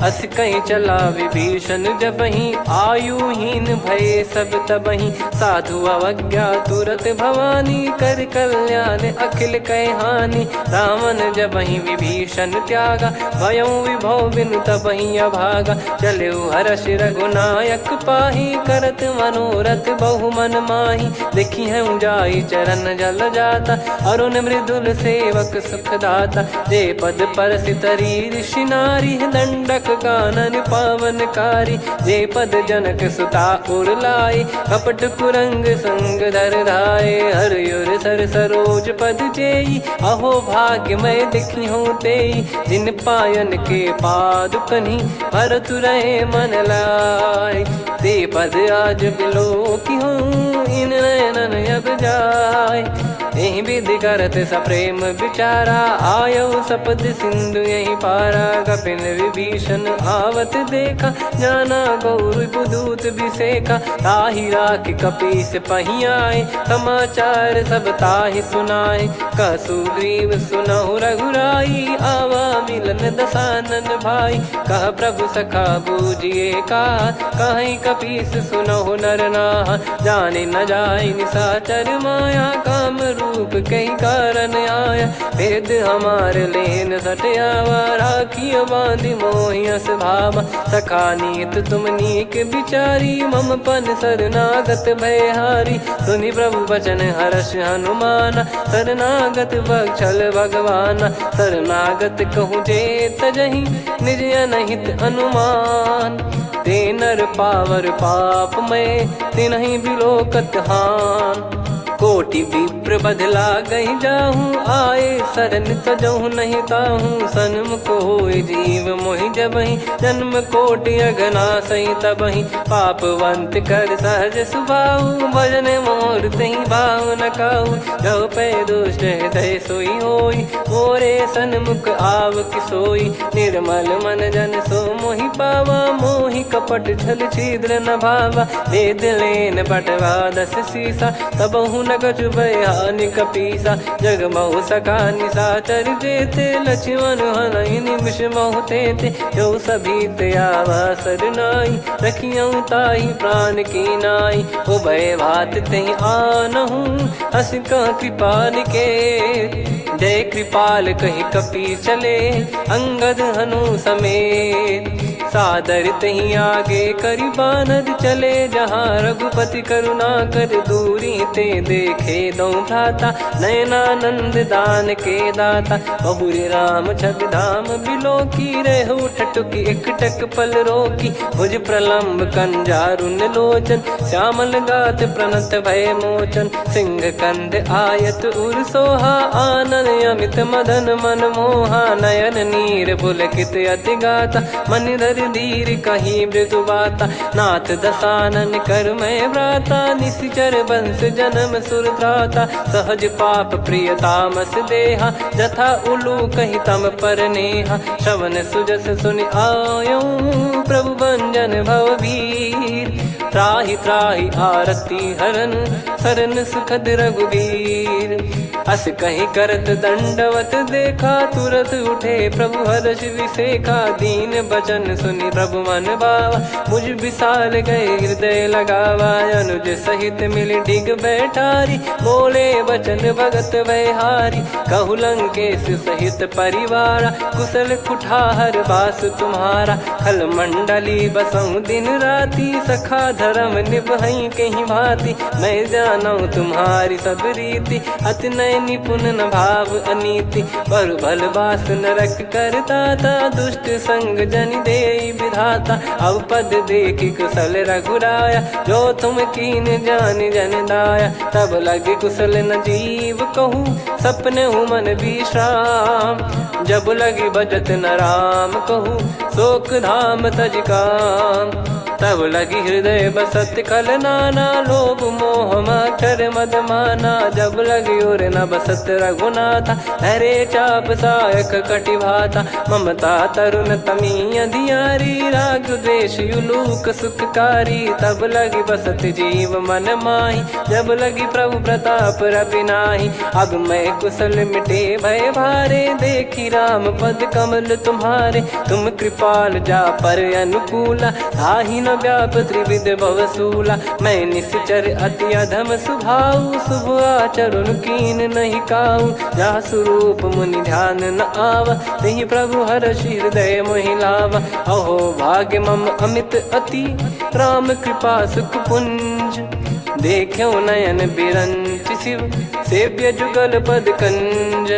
अस कहीं चला विभीषण जबहि आयुहीन भये सब तबहि। साधु अवज्ञा तुरत भवानी कर कल्याण अखिल कह हानि। रावण जबहि विभीषण त्यागा भयउ विभव बिनु तबहि अभागा। चले हर्ष रघुनायक पाही करत मनोरथ बहु मन माही। देखी है जाई चरण जल जाता अरुण मृदुल सेवक सुखदाता। जे पद पर सितरी ऋषि नारी दंडक कानन पावनकारी। जे पद जनक सुता उर लाए कपट कुरंग संग धर धाये। हरियुर सर सरोज पद जेई अहो भाग्य मैं दिखी हूँ तेई। जिन पायन के पाद कन्ही भरत रहे मन लाय। ते पद आज बिलो की हूँ इन नयनन अब जाय। यही विधि करत सप्रेम विचारा आयो सपद सिंधु यही पारा। कपिन विभीषण आवत देखा जाना गौर बुदूत बिसेखा। ताहि राख कपीस पही आए समाचार सब ताहि सुनाए। कह सुग्रीव सुनहु रघुराई आवा मिलन दसानन भाई। कह प्रभु सखा बूझिए का कहीं कपीस सुनहु नर नाहा। जाने न जाय निशाचर माया काम रूप कई कारण आया। भेद हमार लेन सटयावा राखिय बांधि मोहियस भावा। सखा नीत तुम नीक बिचारी मम पन शरणागत भयहारी। सुनि प्रभु वचन हर्ष हनुमाना शरणागत बक्षल भगवाना। शरणागत कहूँ जे तजहि निज अनहित अनुमान। ते नर पावर पाप में तिन्हि बिलोकत हान। कोटि विप्र बदला गई जाहूँ आए शरण तजहु नहीं ताहूँ। सन्मुख होए जीव मोहि जबहि जन्म कोटि अगना सही तबहि। पापवंत कर सहज सुभाऊ भजन मोर तहि भाव न काऊ। जो पै दुष्ट हृदय सोई होई मोरे सन्मुख आव किसोई। निर्मल मन जन सो मोहि पावा मोहि कपट छल छिद्र न भावा। वेद लेन बटवा दस सीसा तबहु न कछु भयानि कपीसा। जग महु सका निशाचर जेते लक्ष्मण हनहि निमिष महु तेते। जो सभी त्यावा सरनाई रखियऊ ताहि प्राण की नाई। ओ भय भात तहि आनहु हस कह कृपाल के। जय कृपाल कहि कपी चले अंगद हनु समेत। सादर तही आगे करी बानर चले जहाँ रघुपति करुणा कर दूरी ते देखे दो भ्राता। नयनानंद दान के दाता बहुरी राम छग धाम बिलो की रहु ठटुकी एकटक पल रोकी। भुज प्रलम्ब कंजारुन लोचन श्यामल गात प्रणत भय मोचन। सिंह कंद आयत उर सोहा आनन अमित मदन मन मोहा। नयन नीर पुलकित अति गाता मन धर धीर कहीं मृदु बाता। नाथ दसानन कर मैं व्राता निशिचर वंश जन्म सुरत्राता। सहज पाप प्रिय तामस देहा जथा उलू कहीं तम पर नेहा। श्रवण सुजस सुनि आयो प्रभु भंजन भववीर। त्राहि त्राहि आरती हरन शरण सुखद रघुवीर। अस कहीं करत दंडवत देखा तुरत उठे प्रभु हर्ष विसेखा। दीन बचन सुनि प्रभु मन भावा मुझ विशाल गए हृदय लगावा। अनुज सहित मिल डिग बैठारी बोले वचन भगत वैहारी। कहु लंकेश सहित परिवारा कुशल कुठार बास तुम्हारा। खल मंडली बसऊं दिन राति सखा धर्म निभई कहीं भांति। मैं जानू तुम्हारी सब रीति अति नय मैं निपुण न भाव अनीति, पर भल बास नरक करता था, दुष्ट संग जन दे विधाता। अब पद देखी कुशल रघुराया, जो तुम कीन जान जन दाया। तब लगे कुशल न जीव कहूँ, सपने हूँ मन विश्राम। जब लगी बजत न राम कहूँ, शोक धाम तज काम। तब लगी हृदय बसत खल नाना, लोभ मोह मकर मद माना। जब लगी और न बसत रघुनाथा, हरे चाप सायक कटि भाता। ममता तरुण तमी अधियारी, राग द्वेष युलूक सुखकारी। तब लगी बसत जीव मन माही, जब लगी प्रभु प्रताप रवि नाही। अब मैं कुशल मिटे भय भारे, देखी राम पद कमल तुम्हारे। तुम कृपाल जा पर अनुकूला, ताहि न व्याप त्रिविध भवसूला। मैं निश्चर अति अधम स्वभाव, शुभ आचरण कीन नहीं काऊ। जा स्वरूप मुनि ध्यान न आवा, नहीं प्रभु हर्षि हृदय मोहि लावा। अहो भाग्य मम अमित अति, राम कृपा सुख पुंज। देख्यो नयन बिरंच शिव, सेव्य जुगल पद कंज।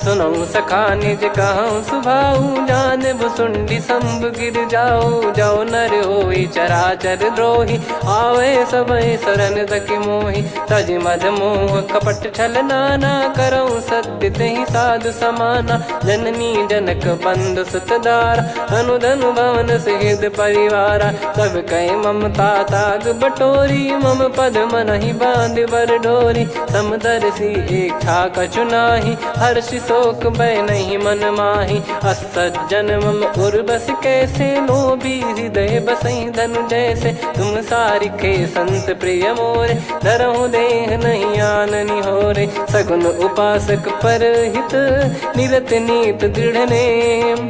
सुनऊ सखा निज कहूँ सुभाऊ, जान भुसुंडी संभ गिर जाओ। जाओ नर होई चराचर द्रोही, आवे सबय शरण तक मोहि। तज मद मोह कपट छल नाना, करऊँ सत्य तेहि साधु समाना। जननी जनक बंधु सुतदारा, धनु धनु भवन सहित परिवारा। सब कहे ममता ताग बटोरी, मम पद मनहि बांध बर डोरी। समदर्शी इच्छा कछु नाही, हर्षि शोक भय नहीं मन माही। असज्जन मम उर्वश कैसे, लोभी हृदय बसई धनु जैसे। तुम सारिखे संत प्रिय मोरे, धरहु देह नहीं आननि होरे। सगुन उपासक पर हित, निरत नीत दृढ़ नेम।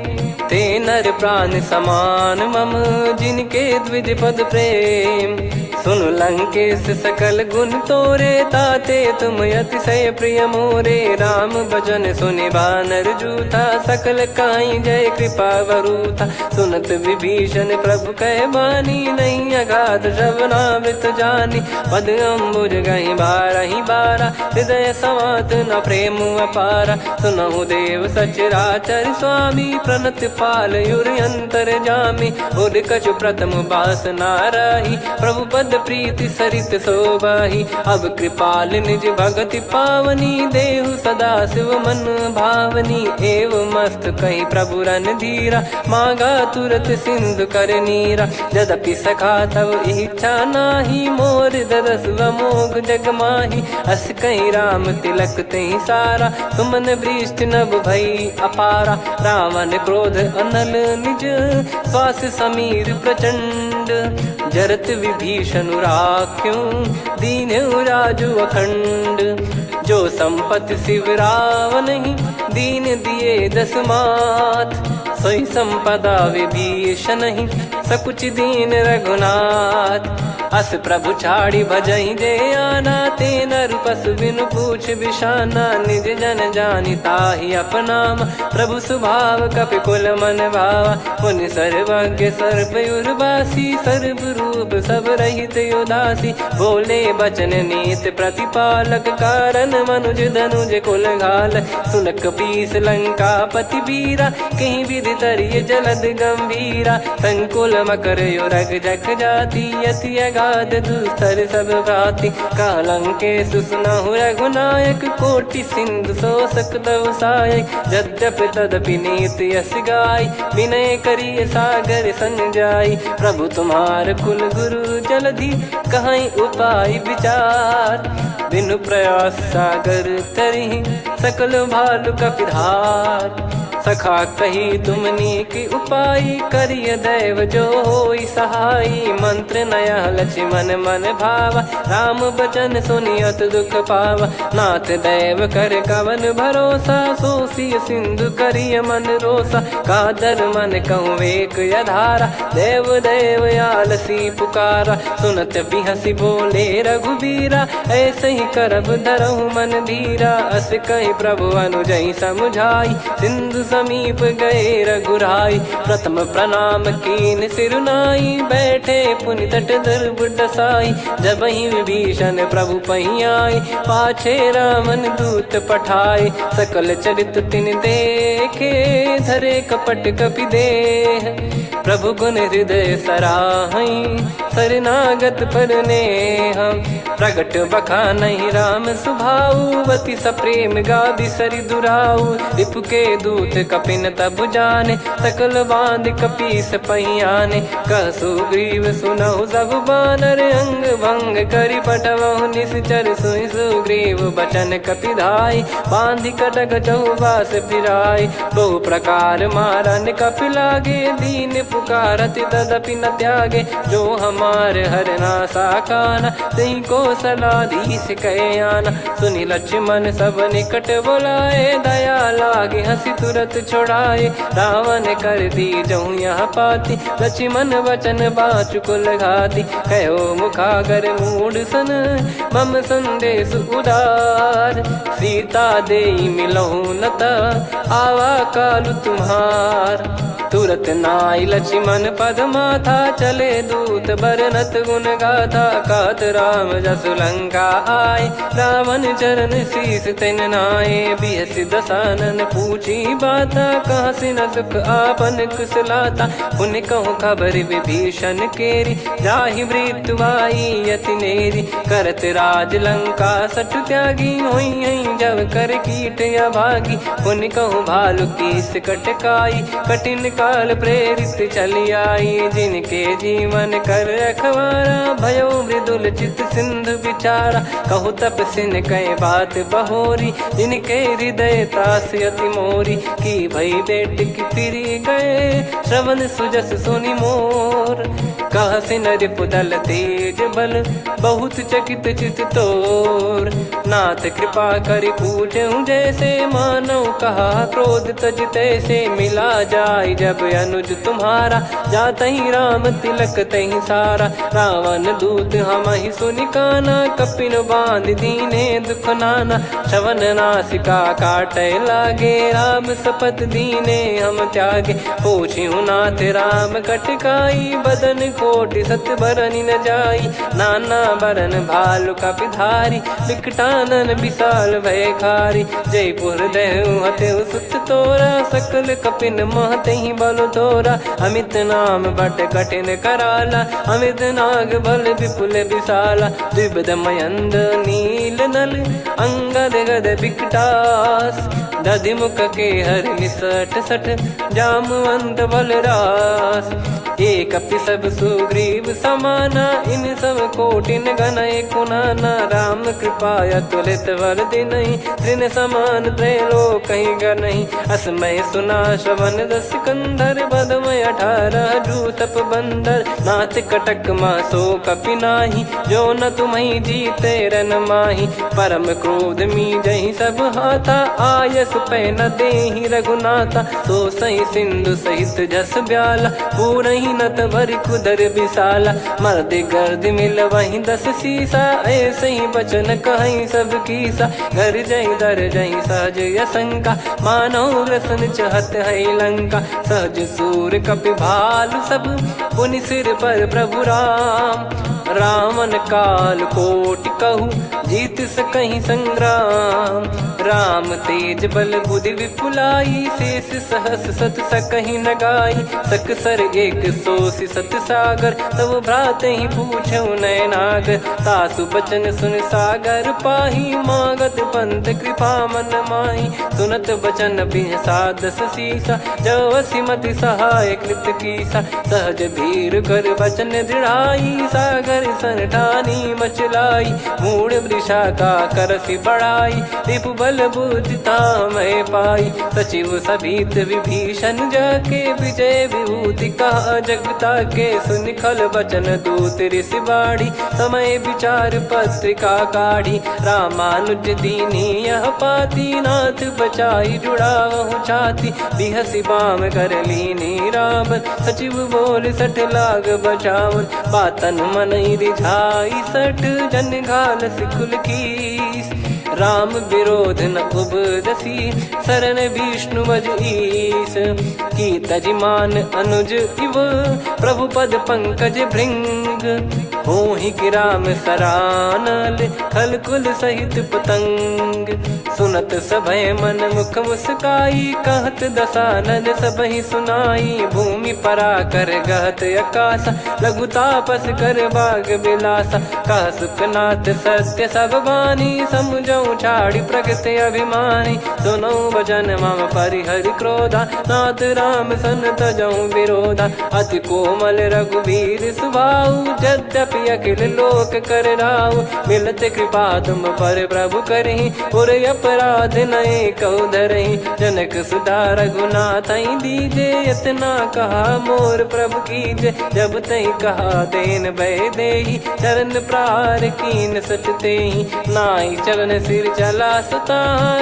ते नर प्राण समान मम, जिनके द्विज पद प्रेम। सुन लंकेश सकल गुण तोरे, ताते तुम अतिशय प्रिय मोरे। राम भजन सुनि बानर जूथा, सकल काई जय कृपा वरूथा। सुनत विभीषण प्रभु कह बानी, नहीं अगाध श्रवणामृत जानी। पद अम्बुज गहि बारहि बारा, हृदय समात न प्रेम अपारा। सुनहु देव सचराचर स्वामी, प्रणत पाल युर अंतर जामी। उर कछु प्रथम बास नाराही, प्रभु पद प्रीति सरित शोभाही। अब कृपाल निज भगति पावनी, देहु सदा शिव मन भावनी। एव मस्त कही प्रभु रन धीरा, मांगा तुरत सिंधु कर नीरा। यद्यपि सखा तब इच्छा नाही, मोर दरस मोग जग माही। अस कही राम तिलक तहि सारा, सुमन वृष्टि नभ भई अपारा। रावण क्रोध अनल निज, श्वास समीर प्रचंड। जरत विभीषण राख्यों, दीन्हु राजु अखंड। जो संपत्ति शिव रावण ही, दीन दिए दस मात। सोई संपदा विभीषण ही, सकुच दीन रघुनाथ। अस प्रभु छाड़ी भजहि जे आना, ते नर पशु बिनु पूछ बिशाना। निज जन जानि ताहि अपनाम, प्रभु स्वभाव कपि कुल मन भावा। मुनि सर्वज्ञ सर्वयुर्वासी, सर्व रूप सब रहित उदासी। बोले बचन नीत प्रतिपालक, कारण मनुज धनुज कुल घाल। सुन कपीस लंका पति वीरा, कहीं विधि तरिय जलद गंभीरा। संकुल मकर युरग जग जाति, अति अगाध दुस्तर सब भांति। कालंकेश सुनहु रघुनायक, कोटि सिंधु शोषक तव सहायक। यद्यपि तदपि नीति यस गाय, विनय करिय सागर सन जाई। प्रभु तुम्हार कुल गुरु जलधि, कहीं उपाय विचार। बिनु प्रयास सागर तरिहि, सकल भालु कपिधार। सखा कही तुमनी की उपाय, करिय दैव जो होई सहाई। मंत्र नया लक्ष्मण मन भावा, राम बचन सुनियत दुख पावा। नाथ दैव कर कवन भरोसा, सोसिय सिंधु करिय मन रोसा। कादर मन कहूँ एक यधारा, देव देव आलसी पुकारा। सुनत बिहसी बोले रघुबीरा, ऐसे ही करब धरहु मन धीरा। अस कही प्रभु अनुजई समुझाई, सिंधु समीप गए रघुराई। प्रथम प्रणाम कीन सिरुनाई, बैठे पुनि तट दर्भ डसाई। जब ही विभीषण प्रभु पही आए, पाछे रामन दूत पठाए। सकल चरित तिन देखे, धरे कपट कपि देह। प्रभु गुण हृदय सराहई, शरणागत पर नेह। प्रगट बखानहि राम सुभाऊ, बति सप्रेम गादि सरि दुराऊ। रिपु के दूत कपिन तब जाने, सकल बांध कपीस पहियाने। कह सुग्रीव सुनहु सब बानर, अंग भंग करि पटवहु निश्चर। सुनि सुग्रीव बचन कपिधाई, बांधि कटक चौबास फिराई। बहु प्रकार मारन कपि लागे, दीन पुकारत तदपि न त्यागे। जो हमार हरना साकाना, तही को सलाधीश कहे आना। सुनि लक्ष्मण सब निकट बुलाए, दया लागे हंसी तुरत छुड़ाए। रावण कर दी जहु यह पाती, लक्ष्मण वचन बाचुकुल घाती। कहो मुखागर मूढ़ सन, मम संदेश उदार। सीता देई मिलहु नता, आवा कालु तुम्हार। तुरत नाई लक्ष्मण पद माथा, चले दूत बरनत गुण गाथा। कहत राम जसु लंका आए, रावण चरण शीस तिन नाये। बिहस दसानन पूछी बाता, कहाँ से न सुख आपन कुशलाता। पुन कहूँ खबर विभीषण केरी, जाहि मृत्यु आई यति नेरी। करत राज लंका सठ त्यागी, होई जब कर कीट अभागी। पुन कहूँ भालु कीस कटकाई, कठिन काल प्रेरित चली आई। जिनके जीवन कर रखवारा, भयो मृदुल चित सिंधु विचारा। कहु तपसिन कई बात बहोरी, जिनके हृदय तास अति मोरी। की भई बेट की फिरी गए, श्रवण सुजस सुनि मोर। कहसिन रिपुदल तेज बल, बहुत चकित चित तोर। नाथ कृपा करि पूछऊं जैसे, मानव कहा क्रोध तज तैसे। मिला जाय जब अनुज तुम्हारा, जातहि राम तिलक तहि सारा। रावण दूत हमहि सुनि काना, कपिन बांध दीने दुख नाना। श्रवण नासिका काटै लागे, राम सपत दीने हम त्यागे। पूछिहु नाथ राम कटकाई, बदन कोटि सत बरनि न जाई। नाना बरन भालु कपिधारी, विकटानन विशाल भयखारी। जयपुर देहु हतेउ सुत तोरा, सकल कपिन महतहि बल तोरा। अमित नाम बट कठिन कराला, अमित नाग बल विपुल विशाला। द्विविध मयंद नील नल, अंगद गद विकटास। दधिमुख के हर निसठ सठ, जामवंत बलरास। एक अपि सब सुग्रीव समाना, इन सब कोटिन गणय कुनाना। राम कृपा अतुलित बल दिनहि, तृण समान त्रैलोक कहीं गनहि। असमय सुना श्रवण दस कंधर, बदमय 18 जूतप बंदर। नाथ कटक मासो कपि नाही, जो न तुम्हि जीते रन माही। परम क्रोध मी जहि सब हाथा, आयस पै न देहि रघुनाथा। सो सही सिंधु सहित जस ब्याला, पूरहि नत भरि कुदर विशाला। मर्द गर्द मिल वही 10 सीसा, ऐसे ही बचन कहीं सब कीसा। घर जहि दर जहि सहज यसंका, मानव रसन चहत है लंका। सहज सूर कपि भालु सब, पुनि सिर पर प्रभु राम। रावण काल कोटि कहूँ, जीत सकहीं संग्राम। राम तेज बल बुद्धि विपुलाई, शेष सहस सत सकहीं न गाई। सकसर 180 सत सागर, तब भ्रात ही पूछऊ नयनागर। तासु बचन सुन सागर पाही, मागत पंथ कृपा मन माही। सुनत बचन बिहसा 10 सीसा, जवसि मति सहाय कृत कीसा। सहज भीर कर बचन दृढ़ाई, सागर सन ठानी मचलाई। मूढ़ वृषा का करसि बढ़ाई, रिपु बल बुद्धि तामय पाई। सचिव सभीत विभीषण जाके, विजय विभूति कहा जगता के। सुनि खल बचन दूत ऋषि बाड़ी, समय विचार पत्रिका काढ़ी। रामानुज दीनी यह पाती, नाथ बचाई जुड़ावहु छाती। बिहसि बाम कर लीनी रावण, सचिव बोल सठ लाग बचावन। बातन मन रिझाई सठ, जन घाल सिकुल कीस। राम विरोध न उपदसी, शरण विष्णु मज ईश, की तजिमान अनुज इव, प्रभु पद पंकज भृंग, होहि कि राम सरानल, खल कुल सहित पतंग, सुनत सभय मन मुख मुस्काई, कहत दसानन सबहि सुनाई, भूमि परा कर गहत आकाशा, लघु तापस कर बाग बिलासा, कह सुखनाथ सत्य सब बानी, समझऊ छाड़ी प्रगति अभिमानी, सुनो भजन मम परिहरि क्रोधा, नाथ राम सन तजऊ विरोधा, अति कोमल रघुवीर सुभाऊ, यद्यपि अखिल लोक कर राऊ, मिलत कृपा तुम पर प्रभु करहि, पुर अपराध नए कऊ धरहि, जनक सुधा रघुनाथ दीजे, इतना कहा मोर प्रभु कीजे, जब तई कहा देन भय देहि, चरण प्रार कीन सटतेहि, नाई चरण सिर चला सता,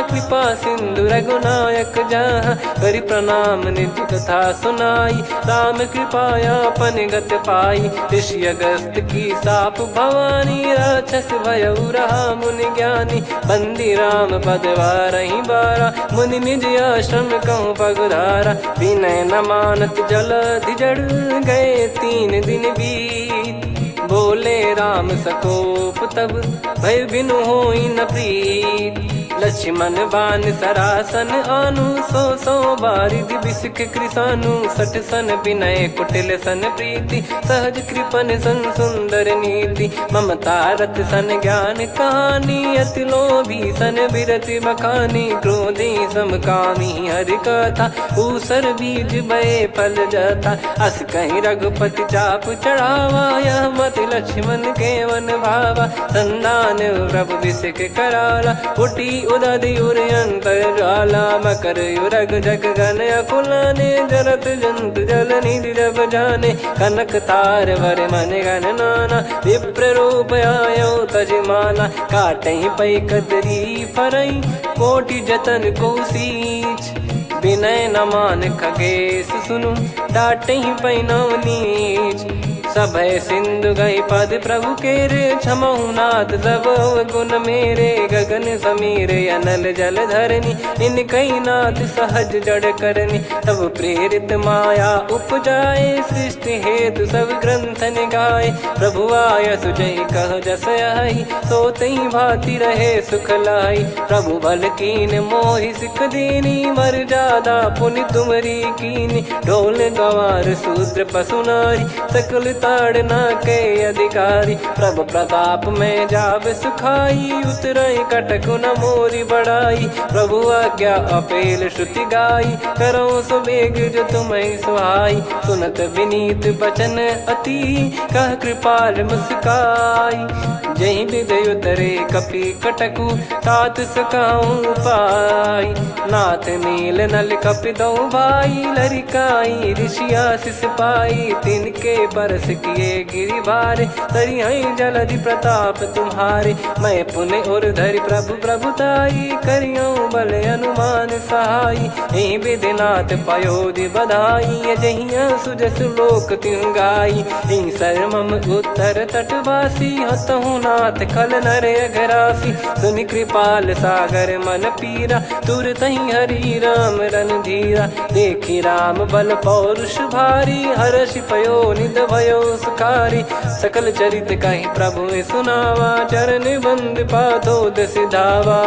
कृपा सिंधु रघुनायक जहाँ, करि प्रणाम निज कथा सुनाई, राम कृपाया पन गत पाई, ऋषि अगस्त की साप भवानी, राक्षस भयउ रहा मुनि ज्ञानी, बंदी राम पद वारहि बारा, मुनि निज आश्रम कहूँ पगधारा, विनय न मानत जलधि जड़, गए 3 दिन बीत, बोले राम सकोप तब, भय बिनु होई न प्रीत, लक्ष्मण बान सरासन आनु, 100 बारिधि बिसिक कृसानु, 60 सन विनय कुटिल सन प्रीति, सहज कृपन सन सुंदर नीति, ममता रत सन ज्ञान कहानी, अति लोभी सन बिरति बखानी, क्रोधी समकामी हरि कथा, ऊसर बीज भय फल जता, अस कहीं रघुपति चाप चढ़ावा, यह मत लक्ष्मण के वन भावा, संदान प्रभु बिसिक कराला, उटी उदधि उर अंतर ज्वाला, मकर युरग जग गन अकुलाने, जरत जंतु जल निधि जब जाने, कनक तार वर मन गन नाना, विप्र रूप आयो तजमाना, काटहि पै कतरी फरई, कोटि जतन को सींच, विनय न मान खगेश सुनु, डांटहि पै नव नीच, सभय सिंधु गई पद प्रभु केरे, क्षमहु नाथ सब गुण मेरे, गगन समीर अनल जल धरनी, इन कई नाथ सहज जड़ करनी, तब प्रेरित माया उपजाए, सृष्टि हेतु सब ग्रंथ गाए, प्रभु आय सुजय कह जस आई, सोतहि भांति रहे सुख लाई, प्रभु बल कीन मोहि सिख दीनी, मर्यादा पुनि तुमरी कीनी, ढोल गवार शूद्र पशु नारी, सकल ताड़ना के अधिकारी, प्रभु प्रताप में जाब सुखाई, उतरई कटक न मोरी बढ़ाई, प्रभु आज्ञा अपेल श्रुति गाई, करो सुबेग जो तुम्हें सुहाई, सुनत विनीत बचन अति, कह कृपाल मुस्काई, जही विद उतरे कपि कटकु, तात सकाऊं पाई, नाथ नील नल कपि दो भाई, लरिकाई ऋषि आशीष पाई, तिनके परस किए गिरि भारे, तरी हई जलधि प्रताप तुम्हारे, मैं पुण्य और धरि प्रभु प्रभुताई, करियो बल अनुमान सहाई, यही विधिनाथ पयोधि बधाई, जहिया सुजस लोक तिहु गाई, यही सरमम उत्तर तटवासी, हतहु नाथ खल नर अघरासी, सुनि कृपाल सागर मन पीरा, तुरत ही हरि राम रन धीरा, देखी राम बल पौरुष भारी, हर्ष पयो निध भयो सुखारी, सकल चरित कहीं प्रभु सुनावा, चरण बंद पादोद सिधावा,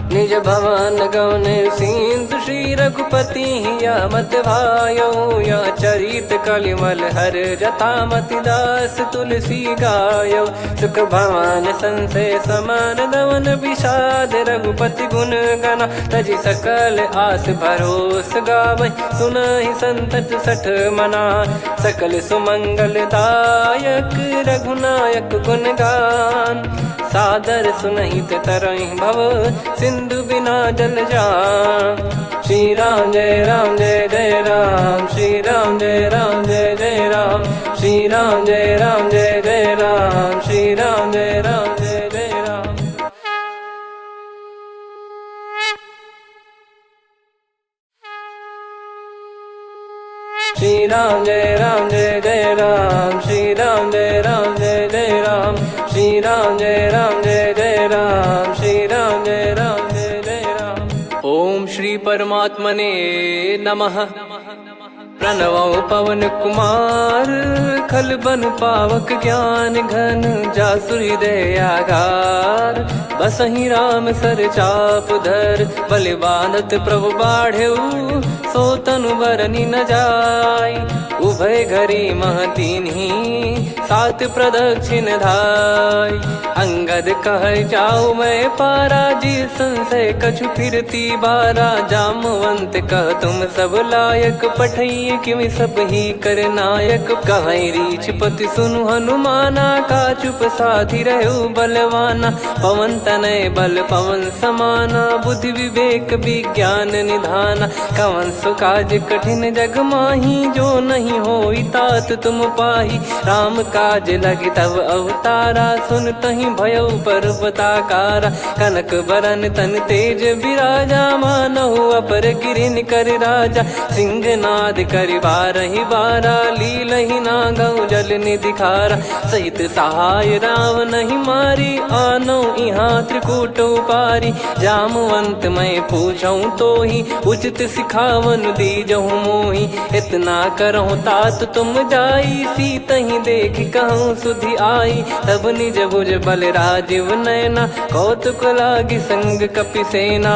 निज भवन गौन सिंधु श्री रघुपति या मत भायो, या चरित कलिमल हर जथा मति दास तुलसी गायो, सुख भवन संशय समान दवन विषाद, रघुपति गुण गना तजि सकल आस भरोस गावै, सुनहि संतत सठ मना, सकल सुमंगल दायक रघुनायक गुण गान, सादर सुनहित तरहि भव, सिंधु बिना जल जान, श्री राम जय राम जय जय राम, श्री राम जय राम जय जय राम, श्री राम जय राम जय जय राम, श्री राम जय राम जय जय राम। श्री राम जय राम जय जय राम, श्री राम जय राम जय जय राम, श्री राम जय राम जय जय राम, श्री राम परमात्मने नमः। प्रणवो पवन कुमार खल बन पावक ज्ञान घन जासु हृदय आगार। बसहि राम सर चाप धर बलि बांधत प्रभु बाढ़ेऊ सो तनु बरनि न जाय। उभय घरी मह तीन्ही सात प्रदक्षिण धाय। अंगद कह जाऊ मैं पारा जी संशय कछु फिरती बारा। जामवंत कह तुम सब लायक पठइय किमि सब ही कर नायक। कहीं रीछ पति सुनु हनुमाना का चुप साधि रहु बलवाना। पवन तनय बल पवन समाना बुद्धि विवेक विज्ञान निधाना। कवन सो काज कठिन जग माही जो नहीं होई तात तुम पाही। राम काज लगी तब अवतारा सुन तहि भयउ पर्वताकारा। कनक बरन तन तेज बिराजा मानहु अपर गिरिन कर राजा। सिंहनाद करि बारहि बारा लीलहि नागौ जल निधि खारा। सहित सहाय राव नहीं मारी आनो इहाँ त्रिकूट उपारी। जामवंत मैं पूछऊँ तो ही उचित सिखावन दीजहु मोहि। इतना करहु तात तुम जाई सीतहि देख कहूँ सुधि आई। तब निज भुज बल राजीव नयना कौतुक लागी संग कपिसेना।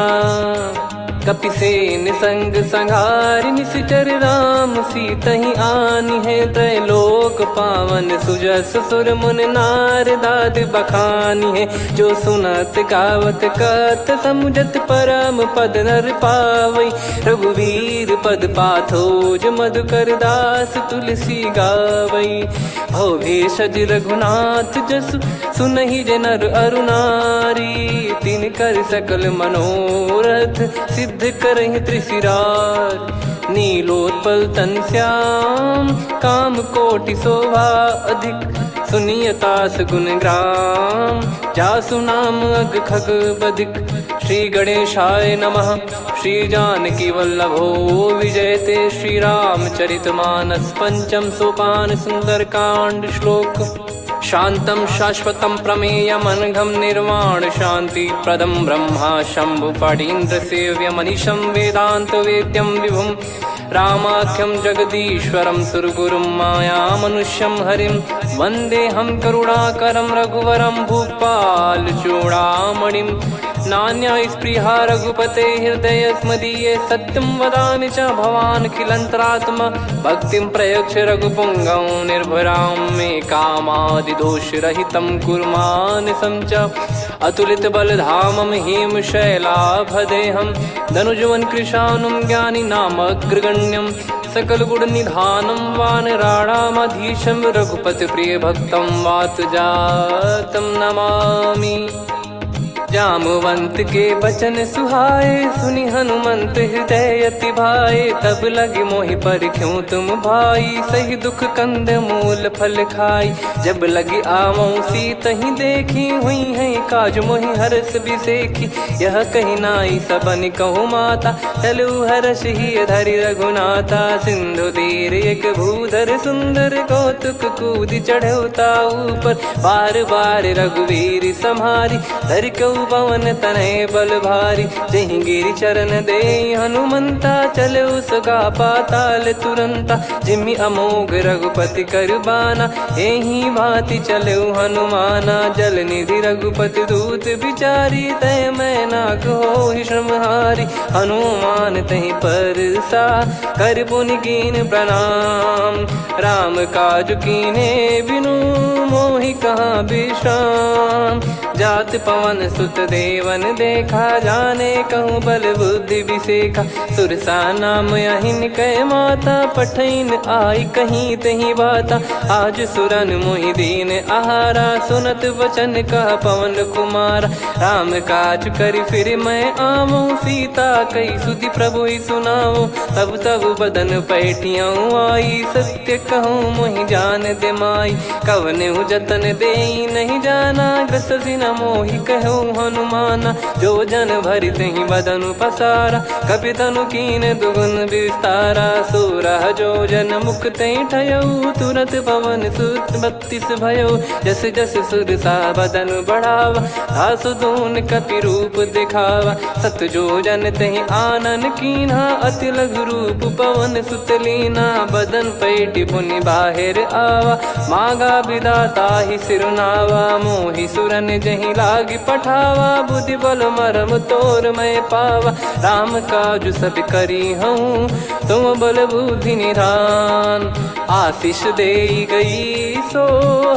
कपिसेन संग संघारि निशिचर राम सीतहि आनि है। त्रैलोक पावन सुजस सुर मुन नार दाद बखानी है। जो सुनत गावत कथ समुझत परम पद नर पावई। रघुवीर पद पाथोज मधुकर दास तुलसी गावई। भव भेषज रघुनाथ जसु सुनहि जे नर अरु नारी। तिन कर सकल मनोरथ सिद्ध करहि त्रिशिरार। नीलोत्पल तन श्याम काम कोटि शोभा अधिक। सुनियतास गुण ग्राम जासु नाम अग खग बदिक। श्री गणेशाय नमः। श्री जानकी वल्लभो विजयते। श्री रामचरित मानस पंचम सोपान सुंदरकांड श्लोक। शांतं शाश्वतं प्रमेयमनघं निर्वाण शांति प्रदं ब्रह्मा शंभु फणीन्द्र सेव्य मनीषं वेदांत वेद्यं विभुं। रामाख्यं जगदीश्वरं सुरगुरुं माया मनुष्यं हरिं। वन्देऽहं करुणाकरं रघुवरं भूपाल चूडामणिं। नान्या स्पृहा रघुपते हृदय स्मदीये। सत्यं वदामि च भवान् खिलन्तरात्मा। भक्तिं प्रयच्छ रघुपुङ्गं निर्भरां मे कामादिदोषरहितं कुर्मानसं च। अतुलित बलधामं हेमशैलाभदेहं धनुजवन कृशानुं ज्ञानी नामग्रगण्यं। सकल गुण निधानं वानराणामधीशं। रघुपति प्रिय भक्तं वात जातं नमामि। जामवंत के बचन सुहाए सुनि हनुमंत हृदय अति भाए। तब लगे मोहि पर क्यों तुम भाई सही दुख कंद मूल फल खाई। जब लगी आवऊँ सीतहि देखी हुई है काज मोहि हरस बिसेखी। यह कही नाई सबन कहु माता चलु हरष ही धरि रघुनाथा। सिंधु तीर एक भूधर सुंदर कौतुक कूद चढ़ौता ऊपर। बार बार रघुवीर सम्हारी धरि कऊ पवन तनय बल भारी। जहि गिरि चरण दे हनुमंता चले उसका पाताल तुरंता। जिमि अमोघ रघुपति कर बाना एहि भांति चले हनुमाना। जल निधि रघुपति दूत बिचारी तय मैं नाक होहि श्रमहारी। हनुमान तहि परसा कर पुनि कीन प्रणाम। राम काज कीने बिनु मोहि कहाँ विश्राम। जात पवन सुत देवन देखा जाने कहूँ बल बुद्धि विसेखा। सुरसा नाम अहिन कै माता पठैन आई कहीं तहीं बाता। आज सुरन मोहि दीन आहारा सुनत वचन कह पवन कुमारा। राम काज करि फिर मैं आवऊँ सीता कई सुधि प्रभु ही सुनाऊँ। तब तब बदन पैठियाँ आई सत्य कहूँ मोहि जान दे माई। कवने जतन दे नहीं जाना ग्रस सिना मोहि कहो हनुमाना। जो जन भरि तहि बदनु पसारा, कपि तनु कीन दुगुन विस्तारा। सोरह जो जन मुख तहि ठयऊ, तुरत पवन सुत 32 भयऊ। जस जस सुर सा बदन बढ़ावा, आसु दून कपि रूप दिखावा। सत जो जन तहि आनन कीन्हा, अति लघु रूप पवन सुत लीना। बदन पैटि पुनि बाहिर आवा, मांगा विधाता ही सिरुनावा। मोहि सुरन जहि लागी पठावा, बुद्धि बल मरम तोर मैं पावा। राम काजु सब करी हूँ, तुम बल बुद्धि निधान। आशीष देई गई सो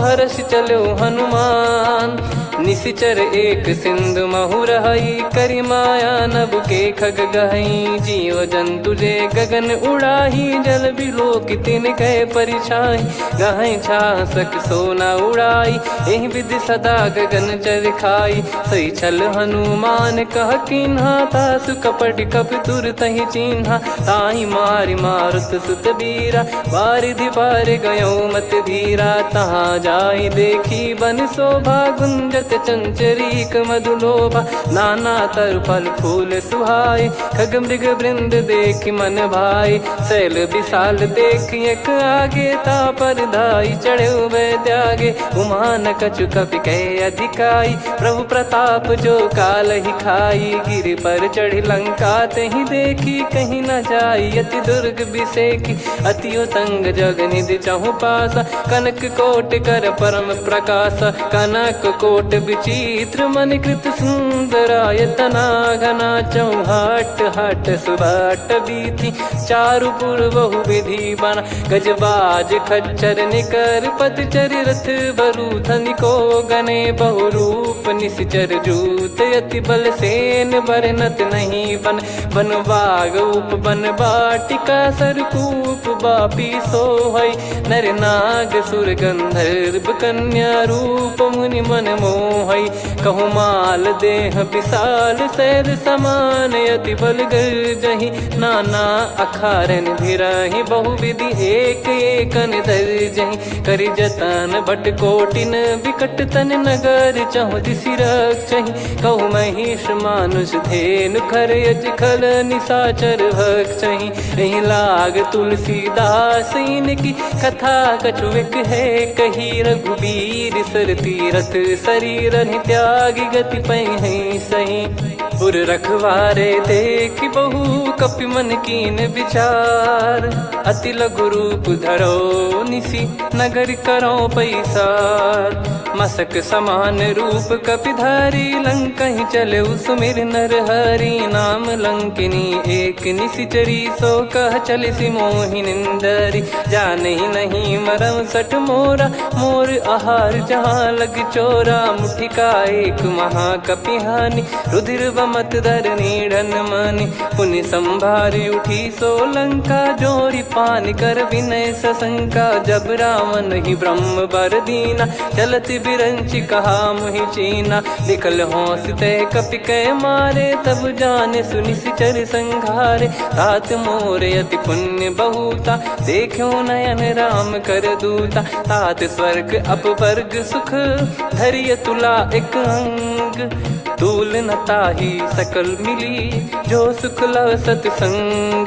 हर्ष चलो हनुमान। निशिचर एक सिंधु महु रहई, करि माया नभ के खग गहई। जीव जंतु जे गगन उड़ाही, जल बिलो तिन कह परिछाई। गहई छासक सोना उड़ाई, एहि विधि सदा गगन चर खाई। सही छल हनुमान कह कीन्हा, तासु कपट कपि तुर तहि चिन्हा। ताहि मारि मारुत सुत बीरा, बारिधि पार गयो मत धीरा। तहाँ जाई देखी बन शोभा, गुंजत चंचरीक मधुलोभा। नाना तर फल फूल सुहाए, खग मृग वृंद देख मन भाई। शैल विशाल देख एक आगे, तापर धाई चढ़े वै त्यागे। उमा न कछु कपि कह अधिकाई, प्रभु प्रताप जो काल ही खाई। गिर पर चढ़ी लंका तहि देखी, कहीं न जाई अति दुर्ग बिसेकी। अति उतंग जग निधि चहु पासा, कनक कोट कर परम प्रकाश। कनक कोट विचित्र मनि कृत सुंदरायतना। घना चौहाट हाट सुबाट बीथी, चारुपुर बहु विधि बना। गजबाज खच्चर निकर पतचर, रथ बरु धनिको गने। बहु रूप निशिचर जूत, अति बल सेन बरनत नहीं बन। बन बाग उप बन बाटिका, सरकूप बापी सोहई। नर नाग सुर गंधर्व कन्या, रूप मुनि मन मोहई। कहु माल देह विशाल, शैल समान अति बल गर्जहि। नाना अखारन भिरहि, बहु विधि एक एकन धरजहि। करि जतन भट कोटिन, विकट तन नगर चहु दिसि रक्षहि। कहु महिष मानुष धेनु, खर यज खल निशाचर भक्षहि। एहि लाग तुलसीदास इनकी, कथा कछु एक है कही। रघुबीर सर तीरथ शरीर त्यागी, गति पै सही। पुर रखवारे देखि बहु, कपि मन कीन विचार। अति लघु रूप धरो निसी, नगर करो पैसार। मसक समान रूप कपिधारी, लंकहि चले सुमिर नर हरि। नाम लंकिनी एक निशिचरी, सो कह चलिसि मोहि निंदरी। जानहि नहीं मरम सठ मोरा, मोर आहार जहाँ लग चोरा। मुठिका एक महाकपिहानि, रुधिर बमत धरनी ढन मानि। पुनि संभारी उठी सो लंका, जोरी पानि कर विनय सशंका। जब रावण ही ब्रह्म बर दीना, चलति बिरंचि कहा मुहि चीना। निकल होंस ते कपि कै मारे, तब जाने सुनि सिचर संघारे। तात मोर अति पुण्य बहुता, देखो नयन राम कर दूता। तात स्वर्ग अपवर्ग सुख, धैर्य तुला एक अंग। तूल न ताहि सकल मिली, जो सुख लव सतसंग।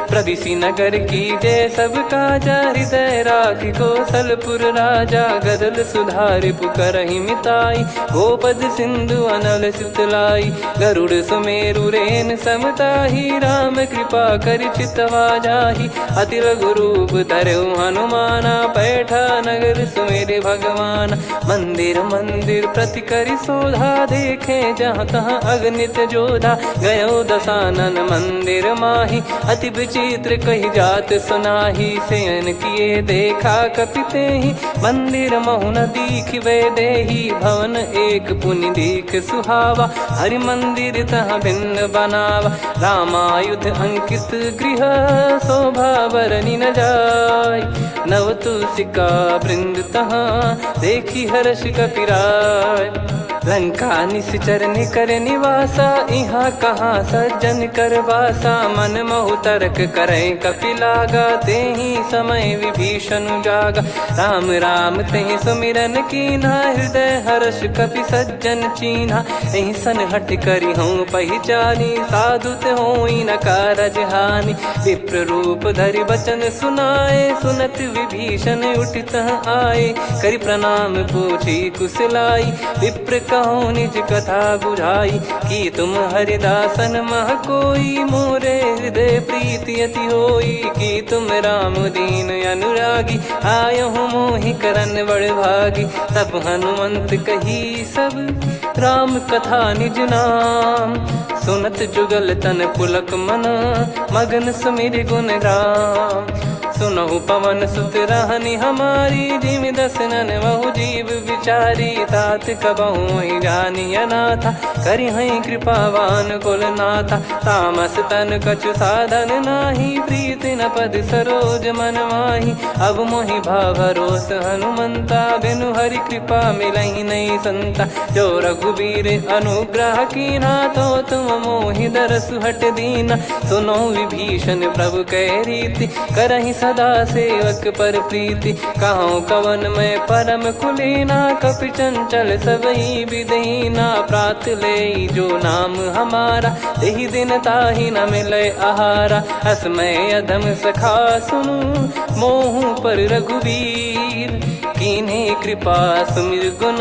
प्रदिशि नगर की जय सब काजा, हृदय राखि कौशलपुर राजा। गदल सुधारि पुकारहि मिताई, गोपद सिंधु अनल सितलाई। गरुड़ सुमेरु रेन समताहि, राम कृपा करि चितवा जाहि। अति लघु रूप धरऊ हनुमाना, पैठा नगर सुमेरे भगवान। मंदिर मंदिर प्रति करि शोधा, देखे जहाँ तहाँ अगणित जोधा। गयो दशानन मंदिर माही, अति विचित्र कही जात सुनाही। शयन किए देखा कपिते ही, मंदिर महु न दीख वे देही। भवन एक पुनि दीख सुहावा, हरि मंदिर तहाँ भिन्न बनावा। रामायुध अंकित गृह, शोभा बरनि न जाय। नव तुलसी का वृंद तहाँ, देखी हर्ष कपिराय। लंका निश्चर निकर निवासा, यहाँ कहाँ सज्जन कर वासा। मन महु तर्क करें कपिलागा, तेहि समय विभीषण जागा। राम राम तेहि सुमिरन कीन्हा, हृदय हर्ष कपि सज्जन चीन्हा। एहि सन हट करि हूँ पहिचानी, साधु ते होई न कारज हानि। विप्र रूप धरि बचन सुनाए, सुनत विभीषण उठित आए। करि प्रणाम पूछी कुशलाई, विप्र कहो निज कथा बुझाई। कि तुम हरिदासन मह कोई, मोरे हृदय प्रीति अति होई। कि तुम राम दीन अनुरागी, आयहु मोहि करन बड़ भागी। तब हनुमंत कही सब राम कथा निज नाम, सुनत जुगल तन पुलक मना, मगन सुमिर गुण राम। सुनहु पवन सुत रहनी हमारी, जिम दसनन बहु जीव विचारी। तात कबहु जानी अनाथा, करि हई कृपावान कुल नाथा। तामस तन कछु साधन नाही, प्रीति न पद सरोज मन माही। अब मोहि भावरोस हनुमंता, बिनु हरि कृपा मिलहि नहीं संता। जो रघुबीर अनुग्रह कीन्हा, तो तुम मोहि दरसु हट दीना। सुनो विभीषण प्रभु कह रीति, करहि सदा सेवक पर प्रीति। कहूँ कवन में परम कुलीना, कपि चंचल सबई विदहीना। प्रात ले जो नाम हमारा, तेहि दिन ताहि न मिले आहारा। असमय अधम सखा सुनु, मोहु पर रघुवीर। कीन्हे कृपा सुमिर गुण,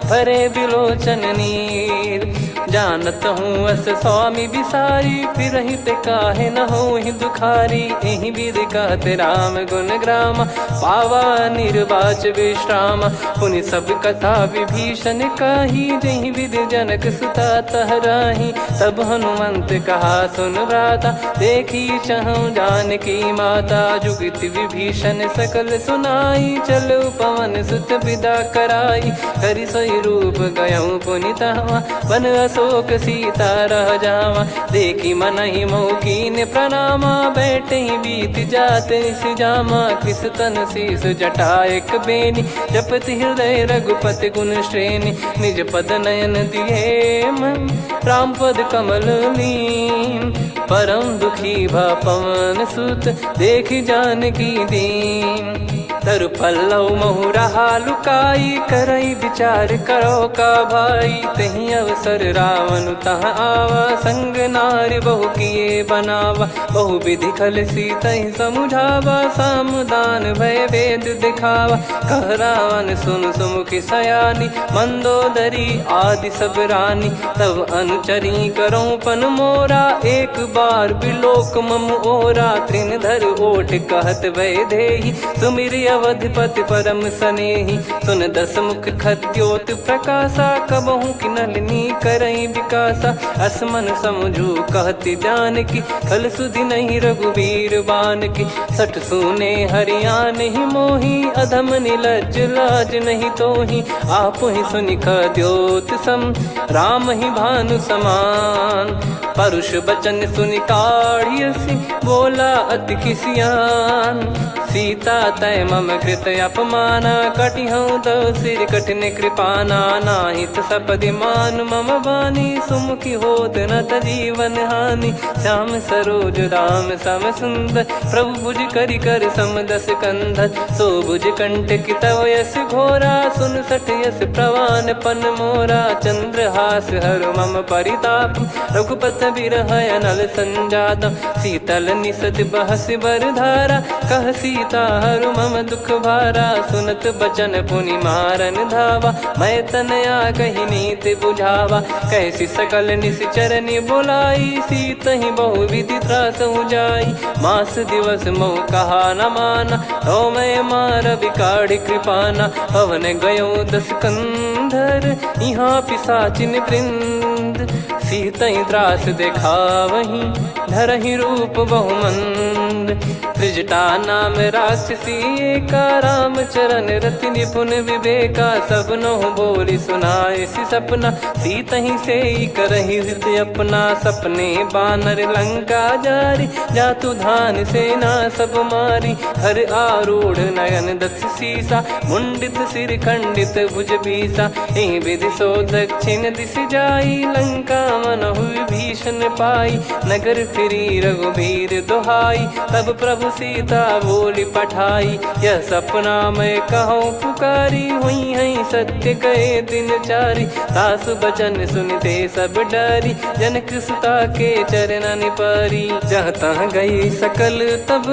भरे बिलोचन नीर। जानत हूँ अस स्वामी बिसारी, फिर हित काहे न होहि दुखारी। एहि विधि कहते राम गुण ग्राम, पावा निर्वाच विश्राम। पुनि सब कथा विभीषण काही, जहि विधि जनक सुता तहराही। तब हनुमंत कहा सुन भ्राता, देखी चहु जानकी माता। जुगित विभीषण सकल सुनाई, चलो पवन सुत विदा कराई। करि सोई रूप गयऊँ पुनि तहवा, वन अशोक सीता रह जावा। देखी मनहि मोह कीन्ह प्रणामा, बैठे ही बीत जात निस जामा। किस तन शीस जटा एक बेनी, जपति हृदय रघुपति गुण श्रेणी। निज पद नयन दिए मन, राम पद कमल लीन। परम दुखी भा पवन सुत, देखि जानकी दीन। तरु पल्लव महु रहा लुकाई, करई विचार करो का भाई। तहि अवसर रावण तहाँ आवा, संग नारी बहु किए बनावा। बहु विधि खल सीतहि समुझावा, सामदान भय वेद दिखावा। कह रावण सुन सुमुखी सयानी, मंदोदरी आदि सब रानी। तब अनुचरी करो पन मोरा, एक बार बिलोक मम ओरा। तृण धर ओट कहत भय देहि, सुमिर अवधिपति परम सनेहि। सुन दस मुख खद्योत प्रकाशा, कबहु कि नलिनी करई विकासा। असमन समझू कहती जानकी, खल सुधि नहीं रघुबीर बान की। सठ सुने हरियाण ही मोही, अधम निलज लाज नहीं तोही। आप ही सुनि खद्योत सम, राम ही भानु समान। परुष बचन सुनि काढ़ियसि, बोला अति किसियान। सीता तय मम कृत अपमाना, कटिहऊँ दो सिर कठिन कृपाना। नाहित सपदि मान मम बानी, सुमुखी होत न जीवन हानि। श्याम सरोज राम सम सुंदर, प्रभु भुज करि कर सम दस कंधर। सो भुज कंटक तव यस घोरा, सुन सठ यस प्रवान पन मोरा। चंद्रहास हर मम परिताप, रघुपत बिरह अनल संजात। शीतल निसत बहस बर धारा, कह सीता हरु मम दुख भारा। सुनत बचन पुनि मारन धावा, मैं तनया कही नीति बुझावा। कैसी सकल निश्चरनि बुलाई, सीतहि बहु विधि त्रास जाई। मास दिवस मोह कहा न माना, तो मैं मार बिकाढ़ कृपाना। पवन गयो दस कंधर, यहाँ पिशाचिन वृंद। मंद, सीतई त्रास देखावहीं धरहि रूप बहुमंद। त्रिजटा नाम राक्षसी एका, राम चरण रति निपुण विवेका। सब नोह बोली सुनाए सि सपना, सीतहि से करहि हित अपना। सपने बानर लंका जारी, जातु धान सेना सब मारी। हर आरूढ़ नयन दस सीसा, मुंडित सिर खंडित भुज बीसा। एहि विधि सो दक्षिण दिश जाई, लंका मनहु विभीषण पाई। नगर फिरी रघुबीर दुहाई, तब प्रभु सीता बोली पठाई। यह सपना मैं कहूँ पुकारी, हुई है सत्य कहे दिन चारी। सासु बचन सुनते सब डरी, जनक सुता के चरणन परी। जहाँ तहाँ गई सकल तब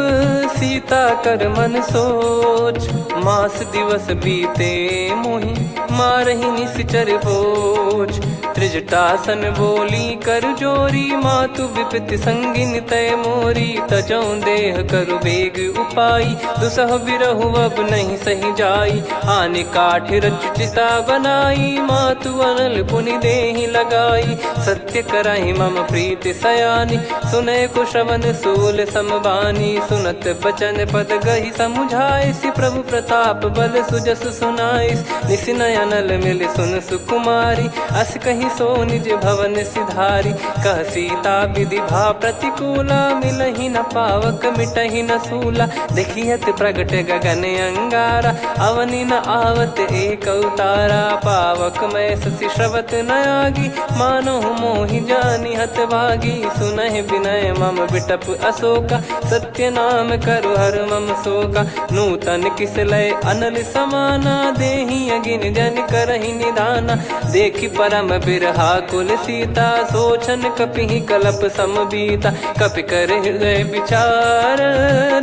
सीता कर मन सोच। मास दिवस बीते मोहि मारहि निश्चर बोझ। त्रिजटासन बोली कर जोरी, मातु विपत्ति संगिन तय मोरी। तजौ देह करु बेग उपाई, दुसह बिरहु अब नहीं सही जाई। आने काठ रचिता बनाई, मातु अनल पुनि देहि लगाई। सत्य करहि मम प्रीति सयानी, सुनय को श्रवण सूल समबानी। सुनत बचन पद गहि समुझाए, सि प्रभु प्रताप बल सुजस सुनाइस। निस नयनल मिल सुन सुकुमारी, अस कहि सो निज भवन सिधारी। कह सीता विधि भा प्रतिकूला, मिलहि न पावक मिटहि न सूला। देखियत प्रगट गगन अंगारा, अवनि न आवत एक उतारा। पावक मैं शशि श्रवत न आगी, मानो मोहि जानि हत भागी। सुनहि विनय मम बिटप अशोका, सत्य नाम करु हर मम शोका। नूतन किस लय अनल समाना, देहि अगिन जन करहि निदाना। देखि परम बिरहा कुल सीता, सोचन कपिहि कलप समबीता। कपि कर हृदय विचार,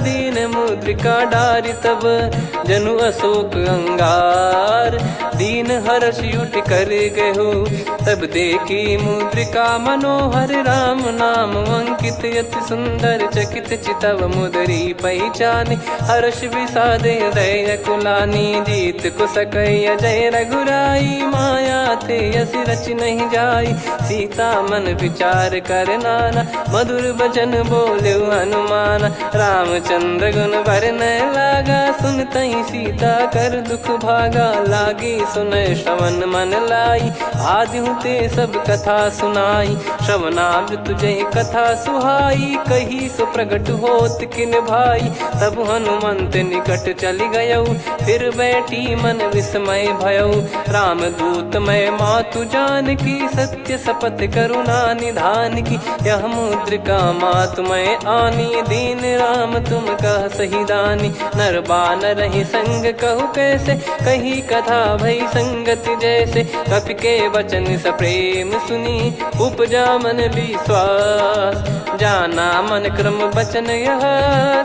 दीन मुद्रिका डारि तब जनु अशोक अंगार। दीन हर्ष युट कर गहु, तब देखी मुद्रिका मनोहर। राम नाम अंकित अति सुंदर, चकित चितव मुदरी पहचाने। हर्ष विषाद हृदय कुलानी, जीत को सकय जय रघुराई। माया थे यस रच नहीं जाई, सीता मन विचार कर नाना। मधुर बचन बोले हनुमान, रामचंद्र गुण भरने लागा। सुनतहि सीता कर दुख भागा, लागी सुनय श्रवण मन लाई। आदि ते सब कथा सुनाई, श्रवणामृत तुझे कथा सुहाई। कही सो प्रगट होत किन भाई, तब हनुमंत निकट चली गयऊ। फिर बैठी मन विस्मय भयऊ, राम दूत मैं मातु जान की। सत्य शपथ करुणा निधान की, यह मुद्रिका मातु मैं आनी। दीन राम तुम कह सही दानी, नर बानर ही संग कहु कैसे। कही कथा भई संगति जैसे, कपि के वचन सप्रेम सुनी। उपजा मन विश्वास, जाना मन क्रम बचन यह।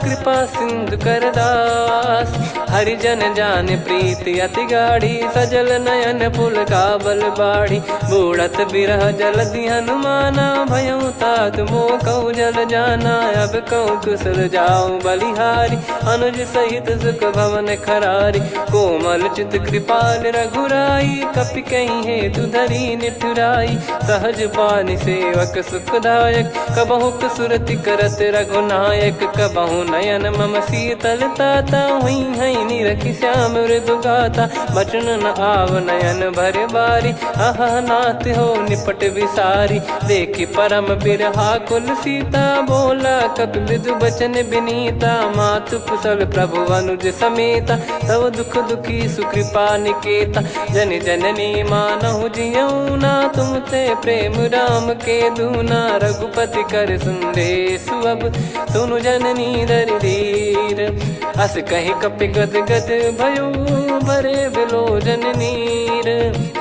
कृपा सिंधु कर दास, हरिजन जान प्रीति अति गाढ़ी। सजल नयन पुल काबल बाढ़ी, बूढ़त बिरह जलधि हनुमाना। भयउ तात मोह कहु जल जाना, अब कहु कुशल जाऊं बलिहारी। अनुज सहित सुख भवन खरारी, कोमल चित कृपाल रघुराई। कपि कहीं हेतु धरी निठुराई, सहज पानि सेवक सुखदायक। कबहु सुरति करत रघुनायक, कबहु नयन मम शीतल ताता। हुई है निरखि श्याम मृदु गाता, बचन न आव नयन भर बारी। अह नाथ हो निपट विसारी, देखि परम बिरहा कुल सीता। बोला कपि मृदु बचन बिनीता, मातु कुशल प्रभु अनुज समेता। तव दुख दुखी सुकृपा निकेता, जन जननी मानहु जियऊ ना। तुम ते प्रेम राम के दूना, रघुपति कर संदेश अब सुनु जननी दर धीर। अस कहि कपि गद गद भयो, भरे बिलोचन नीर।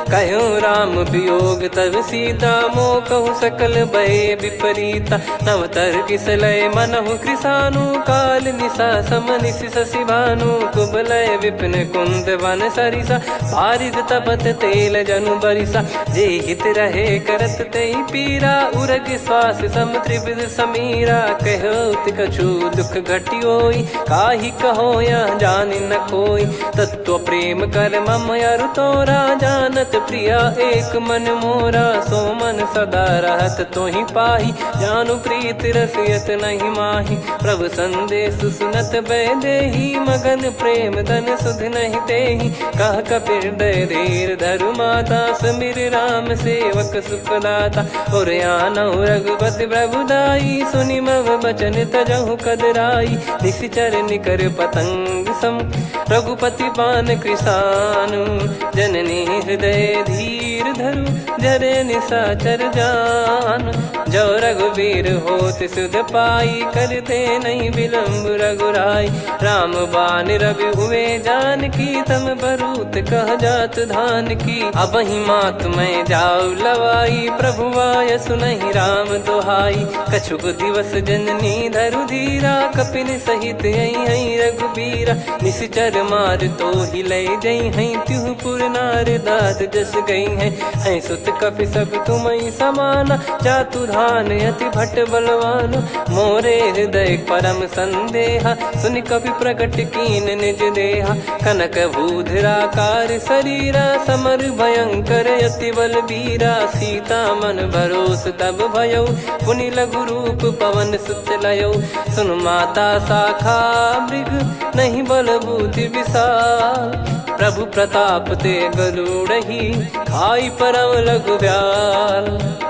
कहूँ राम वियोग तब सीता, मोह कहूँ सकल भय विपरीता। नव तर किस लय मनहु कृसानु, काल निशा समनिश शशि भानु। कुबलय विपिन कुंद वन सरिसा, पारिद तपत तेल जनु बरिसा। जे हित रहे करत तेहि पीरा, उरग श्वास सम त्रिविध समीरा। कहो कछु दुख घटियोई, काहि कहो यह जानि न कोई। तत्व प्रेम कर मम अरु तोरा, जानत प्रिया एक मन मन मोरा, सो मन सदा रहत तो ही पाही। जानु प्रीत रसियत नहीं माही, प्रभु संदेश सुनत बैदेही। मगन प्रेम धन सुध नहीं तेही, कह कपिर दय धीर धरु माता। समीर राम सेवक सुखदाता, और आनौ रघुपति प्रभुदाई। सुनि मम बचन तजहु कदराई, निशिचर निकर पतंग सम। रघुपति पान कृसानु, जननी हृदय धीर धरु। जरे निशाचर जान, जो रघुवीर होत सुध पाई। करते नहीं विलम्ब रघुराई, राम बान रवि हुए जानकी। तम बरूत कह जात धान की, अब ही मात मैं जाऊ लवाई। प्रभु आय सुनहि राम दोहाई, कछुक दिवस जननी धरु धीरा। कपिन सहित यही रघुबीरा, निश्चर मार तो ही ले जई हैं। त्युह पुर नार दाद जस गई हैं, सुत कपि सब तुमई समाना। जातु धान अति भट बलवान, मोरे हृदय परम संदेहा। सुनि कपि प्रकट कीन निज देहा, कनक भूधराकार शरीरा। समर भयंकर अति बल बीरा, सीता मन भरोस तब भयो। पुनि लघु रूप पवन सुत लयो, सुन माता शाखा मृग नहीं बल बुद्धि विशाल। प्रभु प्रताप ते गरुड़ही, खाई परम लघु व्याल।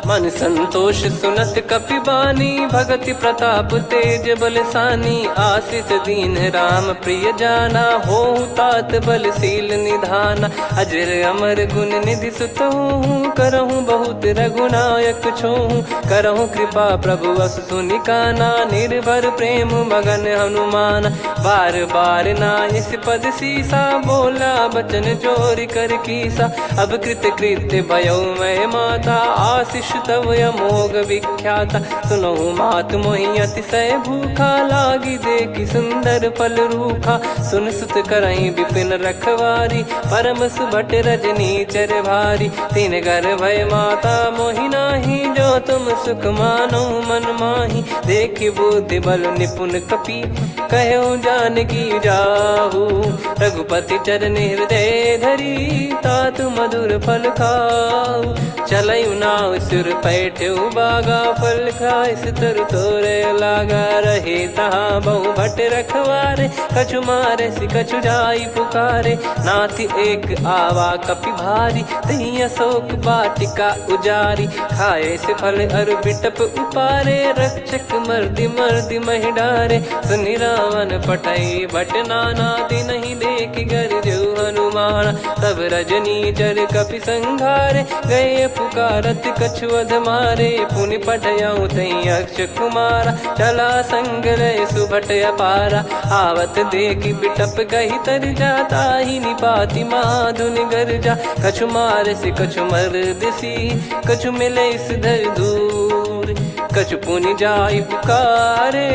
मन संतोष सुनत कपि बानी, भगति प्रताप तेज बलसानी। आशीष दीन राम प्रिय जाना, होहु तात बलशील निधाना। अजर अमर गुण निधि सुतहु, करहु बहुत रघुनायक छोहु। करहु कृपा प्रभु अस सुनि काना, निर्भर प्रेम मगन हनुमान। बार बार नायस पद सीसा, बोला बचन चोरी कर कीसा। अब कृत कृत्य भयो मैं माता, आशीष तव अमोघ विख्याता। सुनहु मात मोहि अतिशय भूखा, लागी देखि सुंदर फल रूखा। सुन सुत करहि विपिन रखवारी, परम सुभट रजनी चर भारी। तीन घर भय माता मोहि नाही, जो तुम सुख मानो मन माही। देखि बुद्धि बल निपुण कपि, कहो जानकी जाहू। रघुपति चरण हृदय धरी, तात मधुर फल खाऊ। चलयु नाव सिर पैठ्यु बागा, फल खाय सितर तोरे लागा। रहे तहाँ बहु भट रखवारे, कछु मारे सि कछु जाई पुकारे। नाथि एक आवा कपि भारी, तही अशोक वाटिका उजारी। खाए से फल अर बिटप उपारे, रक्षक मर्दि मर्दि महि डारे। सुनि रावण पटई भट नाना, दिनहि देखि गर जो हनुमान। तब रजनी चर कपि संघारे, गए पुकारत कछु अध मारे। पुनि पटयऊ तई अक्ष कुमारा, चला संग रहे सुभट अपारा। आवत देखि बिटप कही तर जाता, ही निपाति माधुनि गर्जा। कछु मार से कछु मर्दिसी, कछु मिले इस धर दूर। कछु पुनि जाई पुकारे,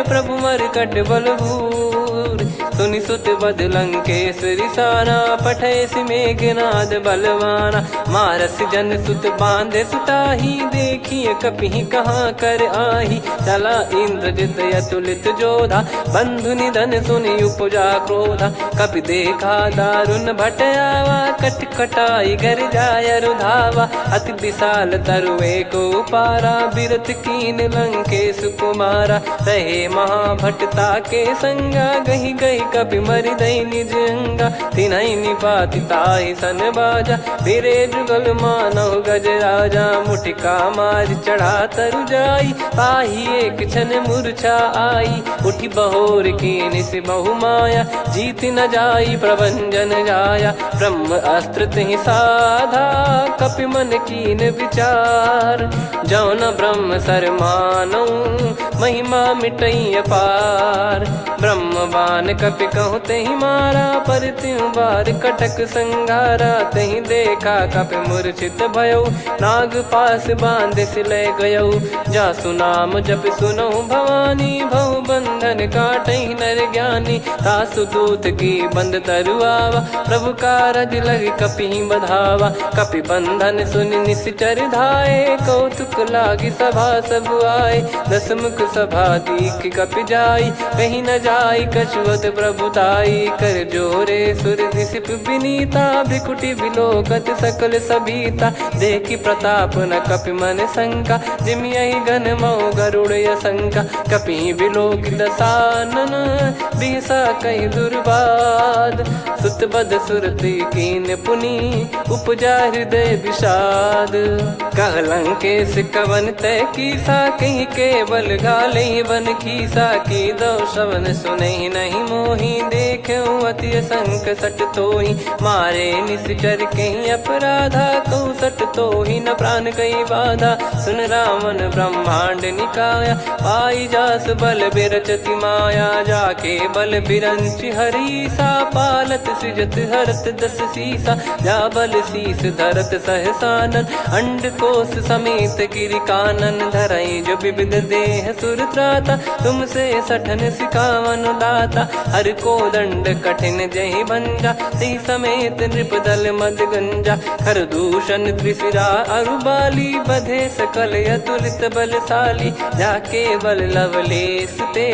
प्रभु मरकट बलभूर। सुनि सुत बद लंकेश्वरी साना, पठय मेघनाद बलवाना। मारस जन सुत बांधे सुताही, देखिए कपि कहाँ कर आही। चला इंद्रजित अतुलित जोधा, बंधु निधन सुनि उपजा क्रोधा। कपि देखा दारुण भट आवा, कट कटाई घर जाय रुधावा। अति विशाल तरुए को पारा, बिरत कीन लंकेश कुमारा। रहे महाभटता के संगा, गही गही कपि मरि दई निज अंगा। तिन्हि निपाति ताहि सन बाजा, फिरे जुगल मानव गज राजा। मुटिका मार चढ़ा तरु जाई, पाही एक क्षण मूर्छा आई। उठी बहोर कीन से बहु माया, जीत न जाई प्रभंजन जाया। ब्रह्म अस्त्र तिहि साधा, कपि मन कीन विचार। जौ न ब्रह्म सर मानौ, महिमा मिटई अपार। ब्रह्म बान कपि कहूँ तहि मारा, पर त्यों बार कटक संगारा। तहि देखा कपि मूर्छित भयो, नाग पास बांध सिले गयो। जासु नाम जप सुनहु भवानी, भव बंधन बांधन काटै नर ज्ञानी। तासु दूत की बंद तरुआवा, प्रभु कारज लग कपि बधावा। कपि बंधन सुनि निश्चर धाये, कौतुक लागी सभा सब आए। दस मुख सभा दीख कपि जाई, कहीं न जाई कछुअत प्रभुताई। कर जोरे सुर दिसिप विनीता, भ्रिकुटि विलोकत सकल सबीता। देखि प्रताप न कपि मन शंका, जिमियहि गन मऊ गरुड़ असंका। कपि विलोक दसानन, बिहसा कहि दुर्बाद। सुत बद सुरति कीन पुनि, उपजा हृदय विषाद। कहलंकेश कवन तय कीसा, कहीं केवल गाले बन खीसा। की दो श्रवण सुनहि नहीं मोहि, देखऊं अति संक सट तोहि। मारे निश्चर कहीं अपराधा, कहूँ सट तोहि न प्राण कहीं बाधा। सुन रावण ब्रह्मांड निकाया, पाई जास बल बिरचति माया। जाके बल बिरंचि हरीसा, पालत सृजत हरत दस सीसा। जा बल शीस धरत सहसानन, अंड कोश समेत गिरि कानन। धरई जो विविध देह सुर त्राता, तुमसे सठन सिखावन दाता। हर को दंड कठिन जहि भंजा, ती समेत नृपदल मद गंजा। खर दूषण त्रिशिरा अरुबाली, बधे सकल अतुलित बलशाली। जाके बल लवलेस ते,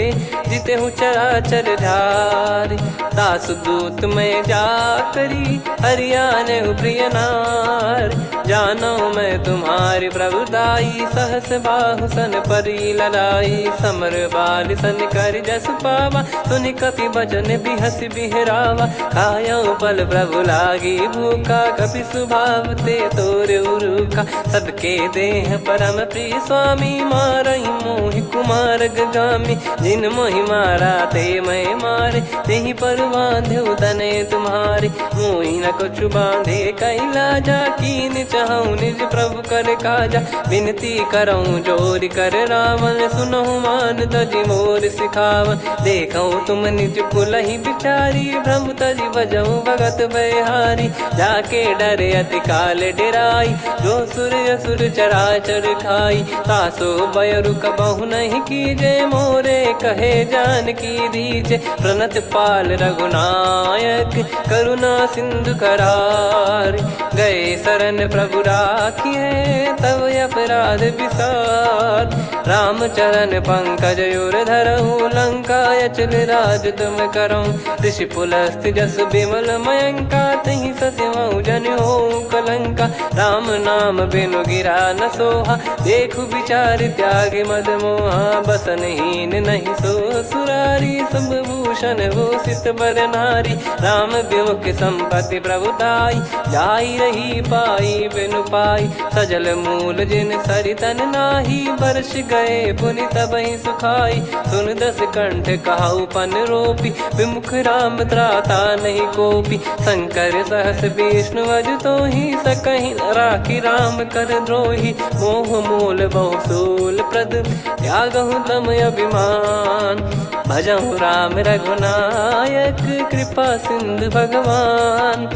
जिते हूँ चराचर झारी। तासु दूत मैं जा करी, हरियाने प्रिय नार। जानो मैं तुम्हारी प्रभुताई, सहस बाहु सन परी ललाई। समर बाल सन कर जस पावा, सुनि कपि बचन बिहस बिहरावा। खायऊ पल प्रभु लागी भूखा, कपि स्वभाव ते तोर उरुखा। सबके देह परम प्रिय स्वामी, मारई मोहि कुमार गामी। जिन मोहि मारा ते मैं मारे, तेहि पर बांधे तनय तुम्हारे। मोहि न कुछ बांधे कैलाजा, कीन चाहूं निज प्रभु कर काजा। विनती करऊं जोर कर रावण, सुनहु मान तजि मोर सिखावन। देखऊं तुम निज कुलहि बिचारी, भ्रम तजि बजऊं भगत बयहारी। जाके डरे अति काल डेराई, जो सुर असुर चराचर खाई। तासो बयरु कबहु नहीं कीजे, मोरे कहे जान की दीजे। प्रणत पाल रघुनायक, करुणा सिंधु करार। गए शरण प्रभु राखिए, तब अपराध विसार। राम चरण पंकज उर धरऊं, लंका अचल राज तुम करऊं। ऋषि पुलस्त जस विमल मयंका, तहि ससिमऊ जन हो कलंका। राम नाम बिनु गिरा न सोहा, देखु विचार त्याग मद मोहा। बसनहीन नहीं सो सुरारी, सब भूषण भूषित बर नारी। राम विमुख संपत्ति प्रभुताई, जाई रही पाई बिनु पाई। सजल मूल जिन सरितन नाही, बरस गए पुनि तबहि सुखाई। सुन दस कंठ कहाऊ पन रोपी, विमुख राम त्राता नहीं कोपी। शंकर सहस विष्णु अजतो ही, सकहि न राखी राम कर द्रोही। मोह मूल बहु सूल प्रद, त्यागहु तम अभिमान। भजहु राम रघुनायक, कृपा सिंधु भगवान।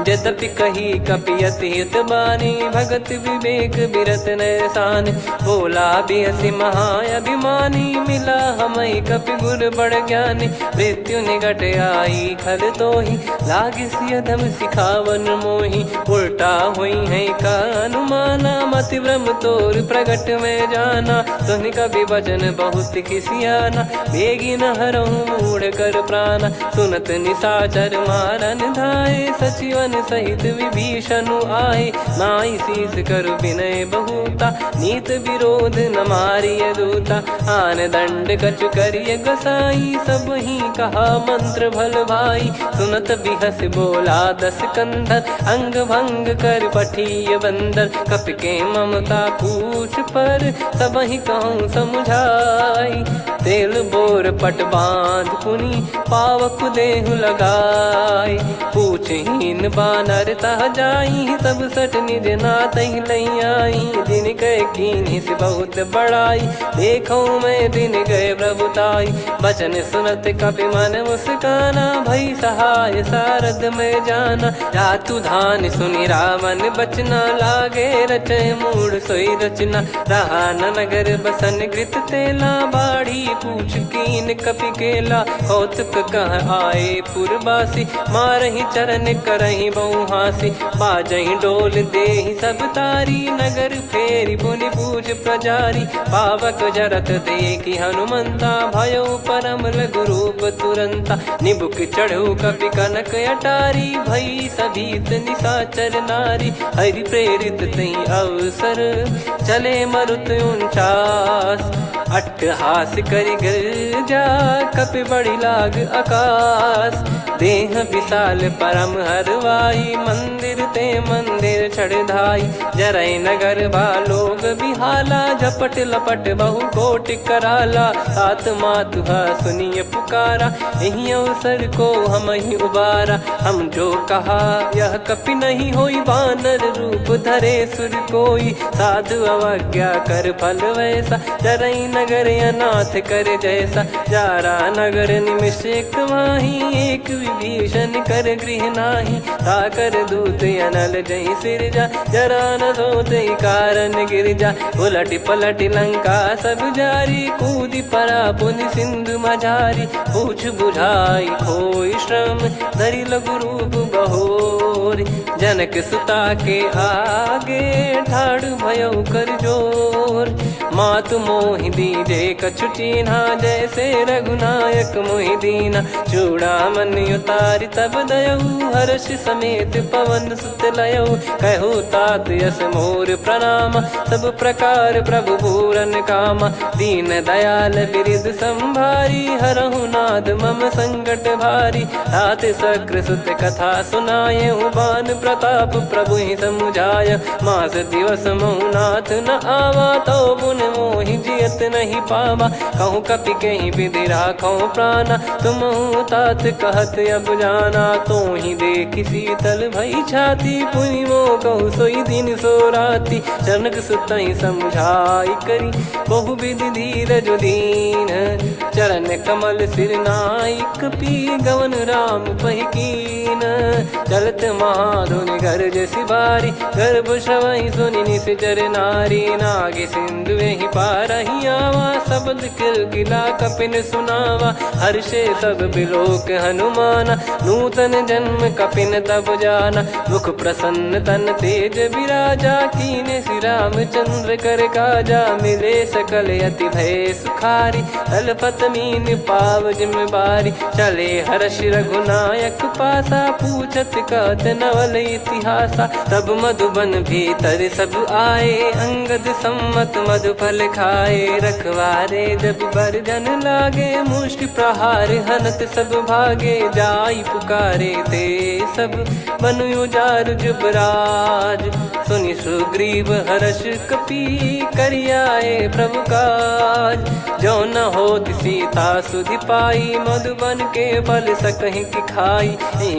यद्यपि कही कपि अति हित बानी, भगत विवेक बिरत नैसान। बोला बिहसि महाअभिमानी, मिला हमई कपि गुर बड़ ज्ञानी। मृत्यु निकट आई खल तोहि, लागे सिय धम सिखावन मोहि। उल्टा हुई है का अनुमाना, मति भ्रम तोर प्रगट में जाना। सुन कपि वचन बहुत किसियाना, बेगी न हरहु मूढ़ कर प्राणा। सुनत निशाचर मारन धाये, सचिवन सहित विभीषणु आए। नाई शीस करु विनय बहुता, नीत विरोध न मारिय दूता। आन दंड कछु करिय गोसाई, सब ही कहा मंत्र भल भाई। सुनत बिहस बोला दस कंधर, अंग भंग कर पठिय बंदर। कपि के ममता पूछ पर, सब ही कहूँ समझाई। तेल बोर पट बांध पुनि, पावक देहु लगाई। पूछहीन बानर तह जाई, तब सट निज नातहि लई आई। दिन कह कीन्हि से बहुत बड़ाई, देखो मैं दिन गए प्रभुताई। बचन सुनत कपि मन मुस्काना, भई सहाय सारद में जाना। जातु धान सुनि रावण बचना, लागे रचय मूढ़ सोई रचना। रहा न नगर बसन कृत तेला, बाढ़ी पूछ कीन कपि केला, कौतुक कह आए पुरबासी, मारहि चरण करहि बहु हासी, बाजहि डोल देहि सब तारी, नगर फेरी पुनि पूज प्रजारी, पावक जरत देखि हनुमंता, भयो परम लघु रूप तुरंता, निबुक चढ़ऊ कपि कनक अटारी, भई सभीत निशाचर नारी, हरि प्रेरित तई अवसर, चले मरुत 49, अट्टहास करि गर्जा, कपि बड़ी लाग आकाश, देह विशाल परम हरवाई, मंदिर ते मंदिर चढ़धाई, जरई नगर बालोग बिहाला, झपट लपट बहु कोटि कराला, सात मातुहा सुनिय पुकारा, यही अवसर को हम ही उबारा, हम जो कहा यह कपि नहीं होई, वानर रूप धरे सुर कोई, साधु अवज्ञा कर फल वैसा, जरई नगर अनाथ कर जैसा, जारा नगर निमिष एक माही, एक विभीषण कर गृह नाही, ताकर दूत अनल जय सिरजा, जरा न सोते कारण गिर जा, उलट पलट लंका सब जारी, कूदी परा पुनि सिंधु मझारी, पूछ बुझाई खोई श्रम, धरि लघु रूप बहोरी, जनक सुता के आगे, ठाड़ भयो कर जोर, मातु मोहि दीजे कछु चीन्हा, जैसे रघुनायक मोहि दीना, चूड़ामन उतारि तब दयऊ, हर्ष समेत पवन सुत लयऊ, कहु तात यस मोर प्रणाम, सब प्रकार प्रभु पूरन कामा, दीन दयाल बिरिद संभारी, हरहु नाद मम संकट भारी, तात सक्र सुत कथा सुनाये, बान प्रताप प्रभु ही समुझाय, मास दिवस महु नाथ न आवा, तो पुन मोहि जियत नहीं पावा, कहूँ कपि कहीं विधि राखो प्राणा, तुम तात कहत अब जाना, तो ही देखी शीतल भई छाती, पुनि मो कहु सोई दिन सो राती, जनक सुतहि समुझाई करी, बहु विधि धीरज दीन, चरण कमल सिर नाई, कपि गवन राम पहि कीन, चलत महाधुनि गरज सिबारी, गर्भ श्रवहि सुनि निश्चर नारी, नागे सिंधु ही पारहि आवा, शब्द किलकिला कपिन सुनावा, हर्षे सब बिलोक हनुमाना, नूतन जन्म कपिन तब जाना, मुख प्रसन्न तन तेज विराजा, कीने श्री रामचंद्र कर काजा, मिले सकल अति भय सुखारी, अल्पत मीन पाव जिम बारी, चले हर्ष रघुनायक पासा, पूछत कहत नवल इतिहासा, तब मधुबन भीतर सब आए, अंगद सम्मत मधुफल खाए, रखवारे जब बरजन लागे, मुष्टि प्रहार हनत सब भागे, जाई पुकारे ते सब बन उजार जुबराज, सुनि सुग्रीव हर्ष कपि करियाए प्रभु काज, जो न होत सीता सुधि पाई, मधुबन के फल सकहि की खाई,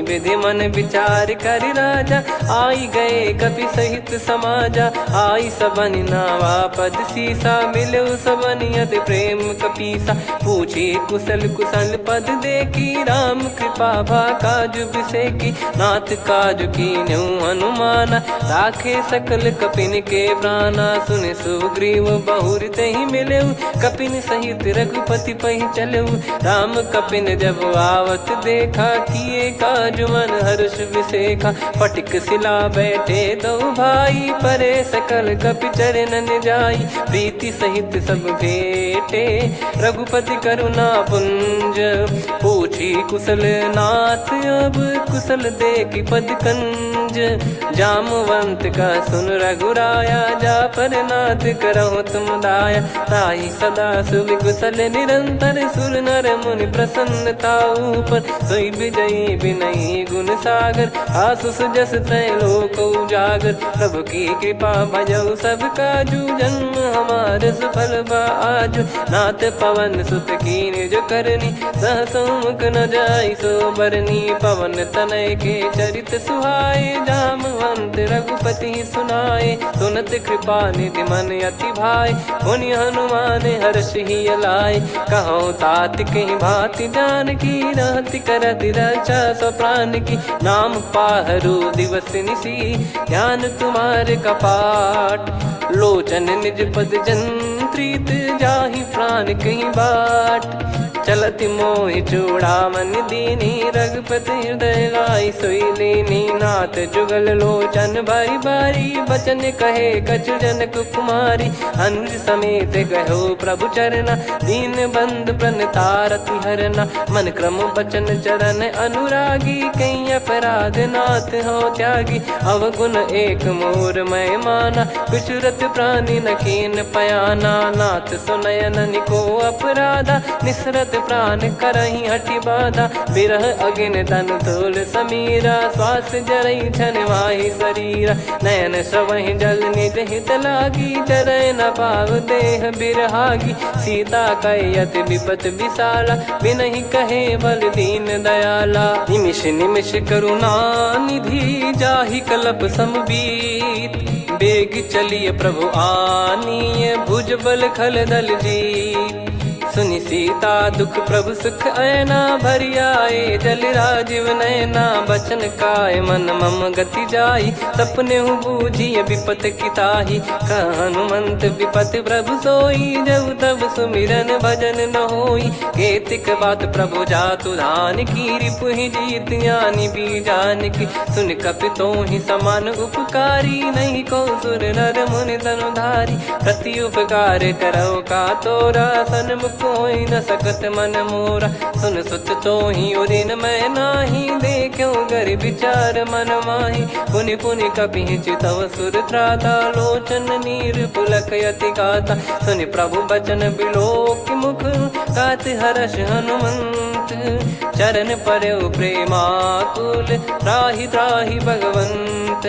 विधि मन विचार कर राजा, आई गए कपि सहित समाजा, आई सबन नावा पद सीसा, मिलो सबन यत प्रेम कपीसा, पूछी कुशल कुशल पद देखी, राम कृपा भा काजु बिसेकी, नाथ काजु कीन्हु हनुमाना, राखे सकल कपिन के प्राणा, सुन सुग्रीव बहुर तहि मिलेऊ, कपिन सहित रघुपति पहि चलेऊ, राम कपिन जब आवत देखा, किए काजु मन हर्ष विसेखा, फटिक सिला बैठे दो भाई, परे सकल कपि चरणन जाई, प्रीति सहित सब भेटे, रघुपति करुणा पुंज, पूछी कुशल नाथ अब, कुशल देखि पद कंज, जामवंत का सुन रघुराया, जा पर नाथ करहु तुम दाया, ताहि सदा सुविकुशल निरंतर, सुर नर मुनि प्रसन्नता ऊपर, सोई विजयी विनयी गुण सागर, आसु सुजस तय लोक उजागर, प्रभु की कृपा भजऊ सब काजू, जन्म हमार सफल बा आजु, नाथ पवन सुत कीन जो करनी, सहसो मुख न जाई सो बरनी, पवन तनय के चरित सुहाए, जामवंत रघुपति सुनाए, सुनत कृपा निधि मन अति भाई, पुनि हनुमान हर्ष ही अलाय, कहो तात कहीं भांति जान की, रहति करति रक्षा सो प्राण की, नाम पाहरु दिवस निसी, ध्यान तुम्हारे कपाट, लोचन निज पद जन प्रीत जाहि प्राण कहीं बाट। चलत मोहि चूड़ामन दीनी रघुपति हृदय लाई सोई लीनी। नाथ जुगल लोचन बारी बारी बचन कहे कछु जनक कुमारी। अनुज समेत गयो प्रभु चरना दीन बंद प्रणतारति हरना। मन क्रम बचन चरण अनुरागी कई अपराध नाथ हो त्यागी। अवगुण एक मोर मैं माना विचुरत प्राणी न कीन पयाना। नाथ सुनयन निको अपराधा निसरत प्राण करही हटि बाधा। बिरह अगिन तन तोल समीरा श्वास जरई छन वाहि शरीरा। नयन श्रवहि जल निज हित लागी चरय न पाव देह बिरहागी। सीता कैयत विपत विशाला बिनहि कहे बल दीन दयाला। निमिष निमिष करुणा निधि जाहि कलप समबीत। बेग चलिए प्रभु आनीय भुज बल खल दल जीत। सुनि सीता दुख प्रभु सुख ऐना भरि आए जल राजीव नैना। बचन काय मन मम गति जाई सपने हूँ बूझिय विपत किताही। हनुमंत विपत प्रभु सोई जब तब सुमिरन भजन न होई। केतिक बात प्रभु जातु धान की रिपुहि जीत यानी बीजान की। सुन कपि तोहि समान उपकारी नहीं को सुर नर मुनि तनुधारी। प्रति उपकार करो का तोरा सन्मुख कोई न सकत मन मोरा। सुन सुत तो ही उदिन मैं नाही देखो गर विचार मन माही। पुनि पुनि कपि चितव सुर त्राता लोचन नीर पुलक यति गाता। सुनि प्रभु बचन बिलोक मुख गात हर्ष हनुमंत। चरण परयो प्रेमाकुल त्राहि त्राहि भगवंत।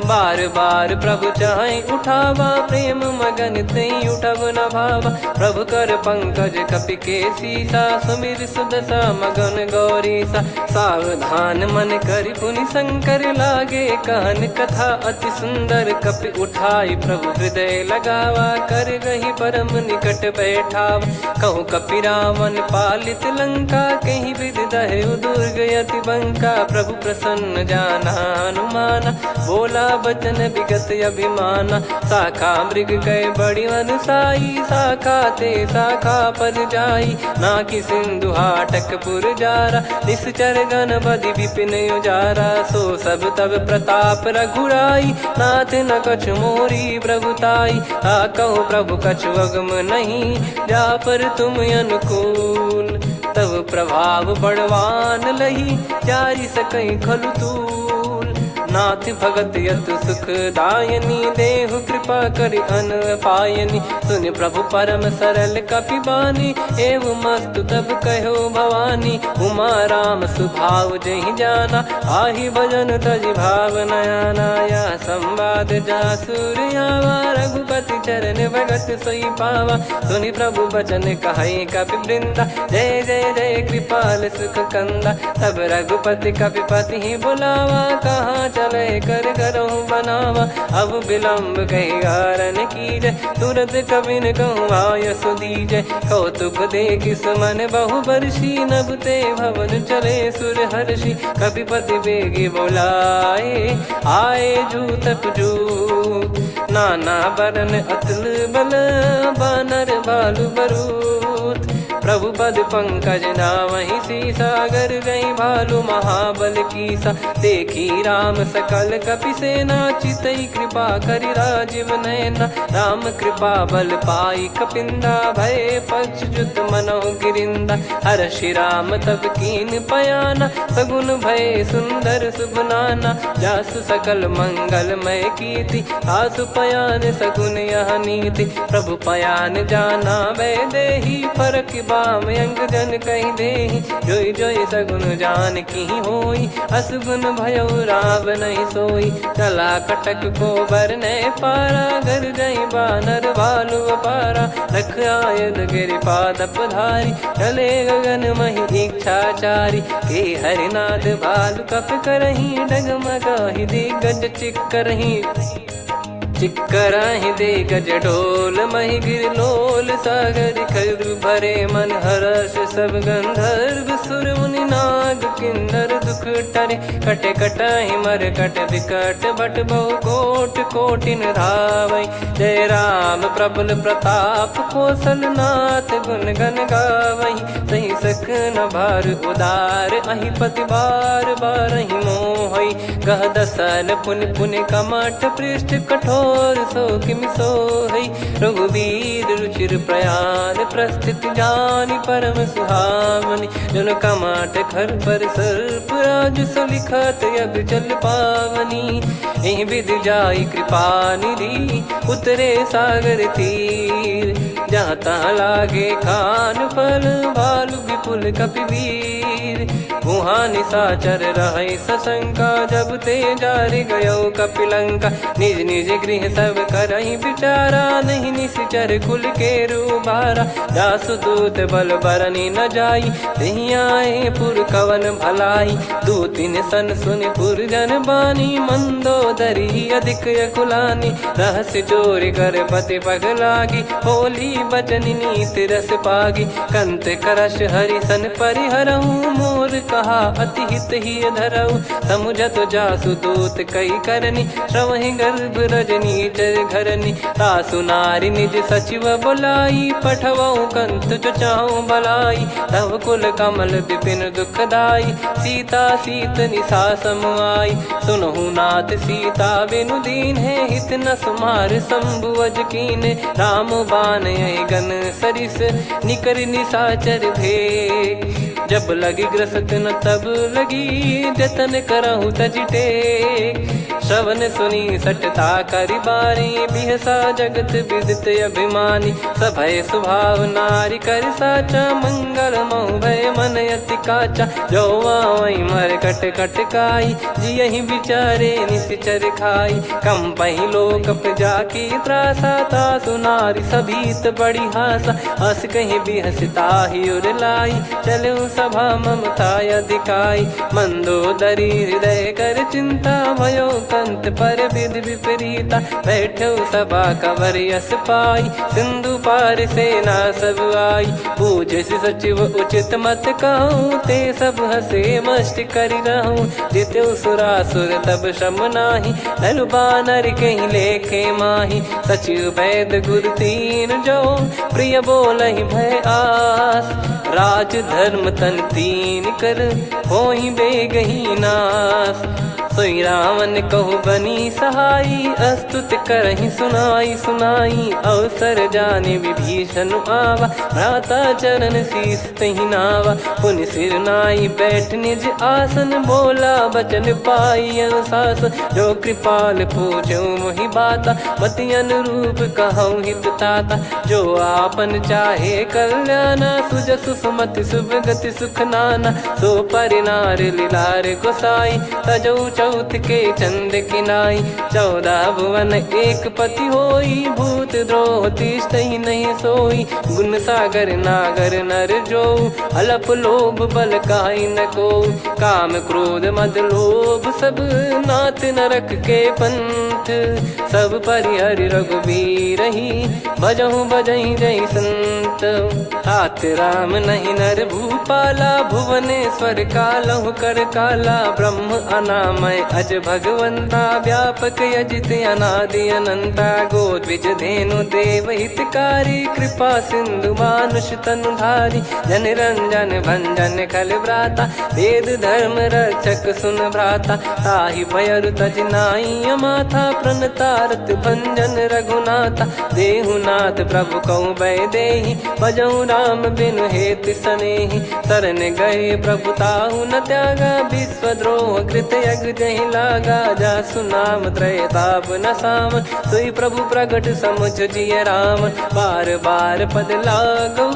बार बार प्रभु चाहि उठावा प्रेम मगन तई उठब न भावा। प्रभु कर पंकज कपि के सीसा सुमिर सुदशा मगन गौरीसा। सावधान मन करि पुनि शंकर लागे कहन कथा अति सुंदर। कपि उठाई प्रभु हृदय लगावा कर गही परम निकट बैठावा। कहूँ कपि रावण पालित लंका कहीं विद दहु दुर्ग यति बंका। प्रभु प्रसन्न जाना हनुमाना बोला बचन विगत अभिमाना। शाखा मृग कह बड़ी अनुसाई शाखा ते शाखा पर जाई। ना कि सिंधु हाटक पुर जारा निश्चर गण बदि विपिन उजारा। सो सब तब प्रताप रघुराई नाथ न कछु मोरी प्रभुताई। आ कहो प्रभु कछु अगम नहीं जा पर तुम अनुकूल। तब प्रभाव बड़वान लही जारी सकई खलु तूल। नाथ भगत यत सुख दायनी देहु कृपा करि अन पायनी। सुनि प्रभु परम सरल कपि बानी एवं मस्तु तब कहो भवानी। उमा राम सुभाव जहि जाना आहि भजन तजि भाव नयाना। या संवाद जासुर आवा रघुपति चरण भगत सोई पावा। सुनि प्रभु बचन कहे कपि वृंदा जय जय जय कृपाल सुख कंदा। तब रघुपति कपि पति ही बुलावा कहाँ चले कर करहूँ बनावा। अब विलम्ब कही कारण कीजय तुरंत कबिन कहूँ आयस दीजय। कौतुक देखि सुमन बहु बरसी नभते भवन चले सुर हर्षि। कपिपति बेगी बोलाए आए जू तप जू। नाना बरन अतुल बल बानर बालु बरूत। प्रभु पद पंकज नावहि सीसागर गई भालु महाबल कीसा। देखी राम सकल कपि सेना चितई कृपा करि राजीव नैना। राम कृपा बल पाई कपिंदा भय पक्ष जुत मनो गिरिंदा। हर्षि राम तब कीन पयाना सगुन भय सुंदर सुगुनाना। जासु सकल मंगलमय कीर्ति आसु पयान सगुन यह नीति। प्रभु पयान जाना वै देहि फरक बाम अंग जन कहि देहि। जोई जोई सगुन जान की होई असगुन भयो राव नहीं सोई। चला कटक को बरने पारा घर जई बानर भालु अपारा। रख आयद गिरि पादप धारी चले गगन महि इच्छाचारी। के हरिनाथ भालु कप करही डगमगाहि दिग्गज चिक्करही। चिक्कराहि दिग्गज ढोल महि गिर लोल सागर खर भरे मन हर्ष सब गंधर्व असुर मुनि नाग किन्नर दुख टरे कटे कटाहि मर कट विकट भट बहु कोट कोटिन धावई। जय राम प्रबल प्रताप कौशल नाथ गुण गण गावई। सही सकन भार उदार अहि पति बार बारहि मोहई। गह दसन पुन पुन कमठ पृष्ठ कठोर सो किमि सोहई। रघुबीर रुचिर प्रयाण प्रस्थित जानि परम सुहावनी। जन कमठ खर पर सर्प राज सलिखत अब चल पावनी। एहि विधि जाई कृपा निधि उतरे सागर तीर। जहाँ तहाँ लागे खान फल भालु विपुल कपिवीर। वहाँ निशाचर रहै सशंका जब ते जारि गयो कपिलंका। निज निज गृह सब करहि विचारा नहीं निश्चर कुल के रूबारा। जासु दूत बल बरनी न जाई तहि आए पुर कवन भलाई। दूतिन सन सुनि पुर जन बानी मंदोदरी अधिक अकुलानी। रहस्य चोरी कर पति पग लागी होली बचन नीत रस पागी। कंत करश हरि सन परिहरहु मोर कहा अति हित ही धरऊ। समुझत जासु दूत कई करनी श्रवहि गर्भ रजनी चर घरनी। तासु नारी निज सचिव बुलाई पठवऊ कंत जो चाहू बलाई। तव कुल कमल विपिन दुखदाई सीता सीत निशा समुआई। सुनहु नाथ सीता बिनु दीन है हित न सुमार शंभु अज कीने। राम बान यही गन सरिस निकर निशाचर भेग। जब लगी ग्रसत न तब लगी जतन करहु तज टेक। श्रवण सुनी सटता करि बारी बिहसा जगत विदित अभिमानी। सभय स्वभाव नारी कर साचा मंगल मऊ भय मन अति काचा। जो आवई मर कट कट काई जियहि विचारे निश्चर खाई। कम पही लोक प्रजा की त्रासा तासु नारी सभीत बड़ी हासा। हस कहीं बिहसता ही उर लाई चलऊ सभा ममता अधिकाई। मंदोदरी हृदय कर चिंता भयो कंत पर विधि विपरीता। बैठो सभा कवर यस पाई सिंधु पार सेना सब आई। पूज्य सचिव उचित मत कहूँ ते सब हसे मस्त करि रहूँ। जित्यो सुरासुर तब श्रम नाही धनु बानर कहीं लेखे माही। सचिव वैद गुरु तीन जो प्रिय बोलहि भय आस। राज धर्म तन तीन कर होई बेगही नास। सोई रावण कहु बनी सहाई अस्तुत करहि सुनाई सुनाई। अवसर जाने विभीषण आवा भ्राता चरण शीस तहि नावा। पुनि सिर नाई बैठ निज आसन बोला बचन पाई अनुशासन। जो कृपाल पूछो मोहि बाता मति अनुरूप कहूँ हित ताता। जो आपन चाहे कल्याणा सुजसु सुमति शुभ गति सुख नाना। सो परिनार लीलार गोसाई तजौ चौथ के चंद किनाई। 14 भुवन एक पति होई भूत द्रोह तिष्ठहि नहीं सोई। गुण सागर नागर नर जो अलप लोभ बल काई न को। काम क्रोध मद लोभ सब नाथ नरक के पंथ। सब परिहरि रघुबीर ही भजहु बजहि जय संत। तात राम नहीं नर भूपाला भुवनेश्वर कालहु कर काला। ब्रह्म अनामय अज भगवंता व्यापक यजित अनादि अनंता। गोद्विज धेनु देव हितकारी कृपा सिंधु मानुष तनुधारी। जन रंजन भंजन खल व्राता वेद धर्म रक्षक सुन भ्राता। ताहि भयरु तज नाई माथा प्रणतारत भंजन रघुनाथा। देहुनाथ प्रभु कहु भय देहि भजहु राम बिनु हेतु सनेहि। शरण गए प्रभु ताहु न त्यागा विश्वद्रोह कृत यज्ञ जहि लागा। जासु नाम त्रय ताप न सामन सोई प्रभु प्रगट समुझ जिय रामन। बार बार पद लागऊ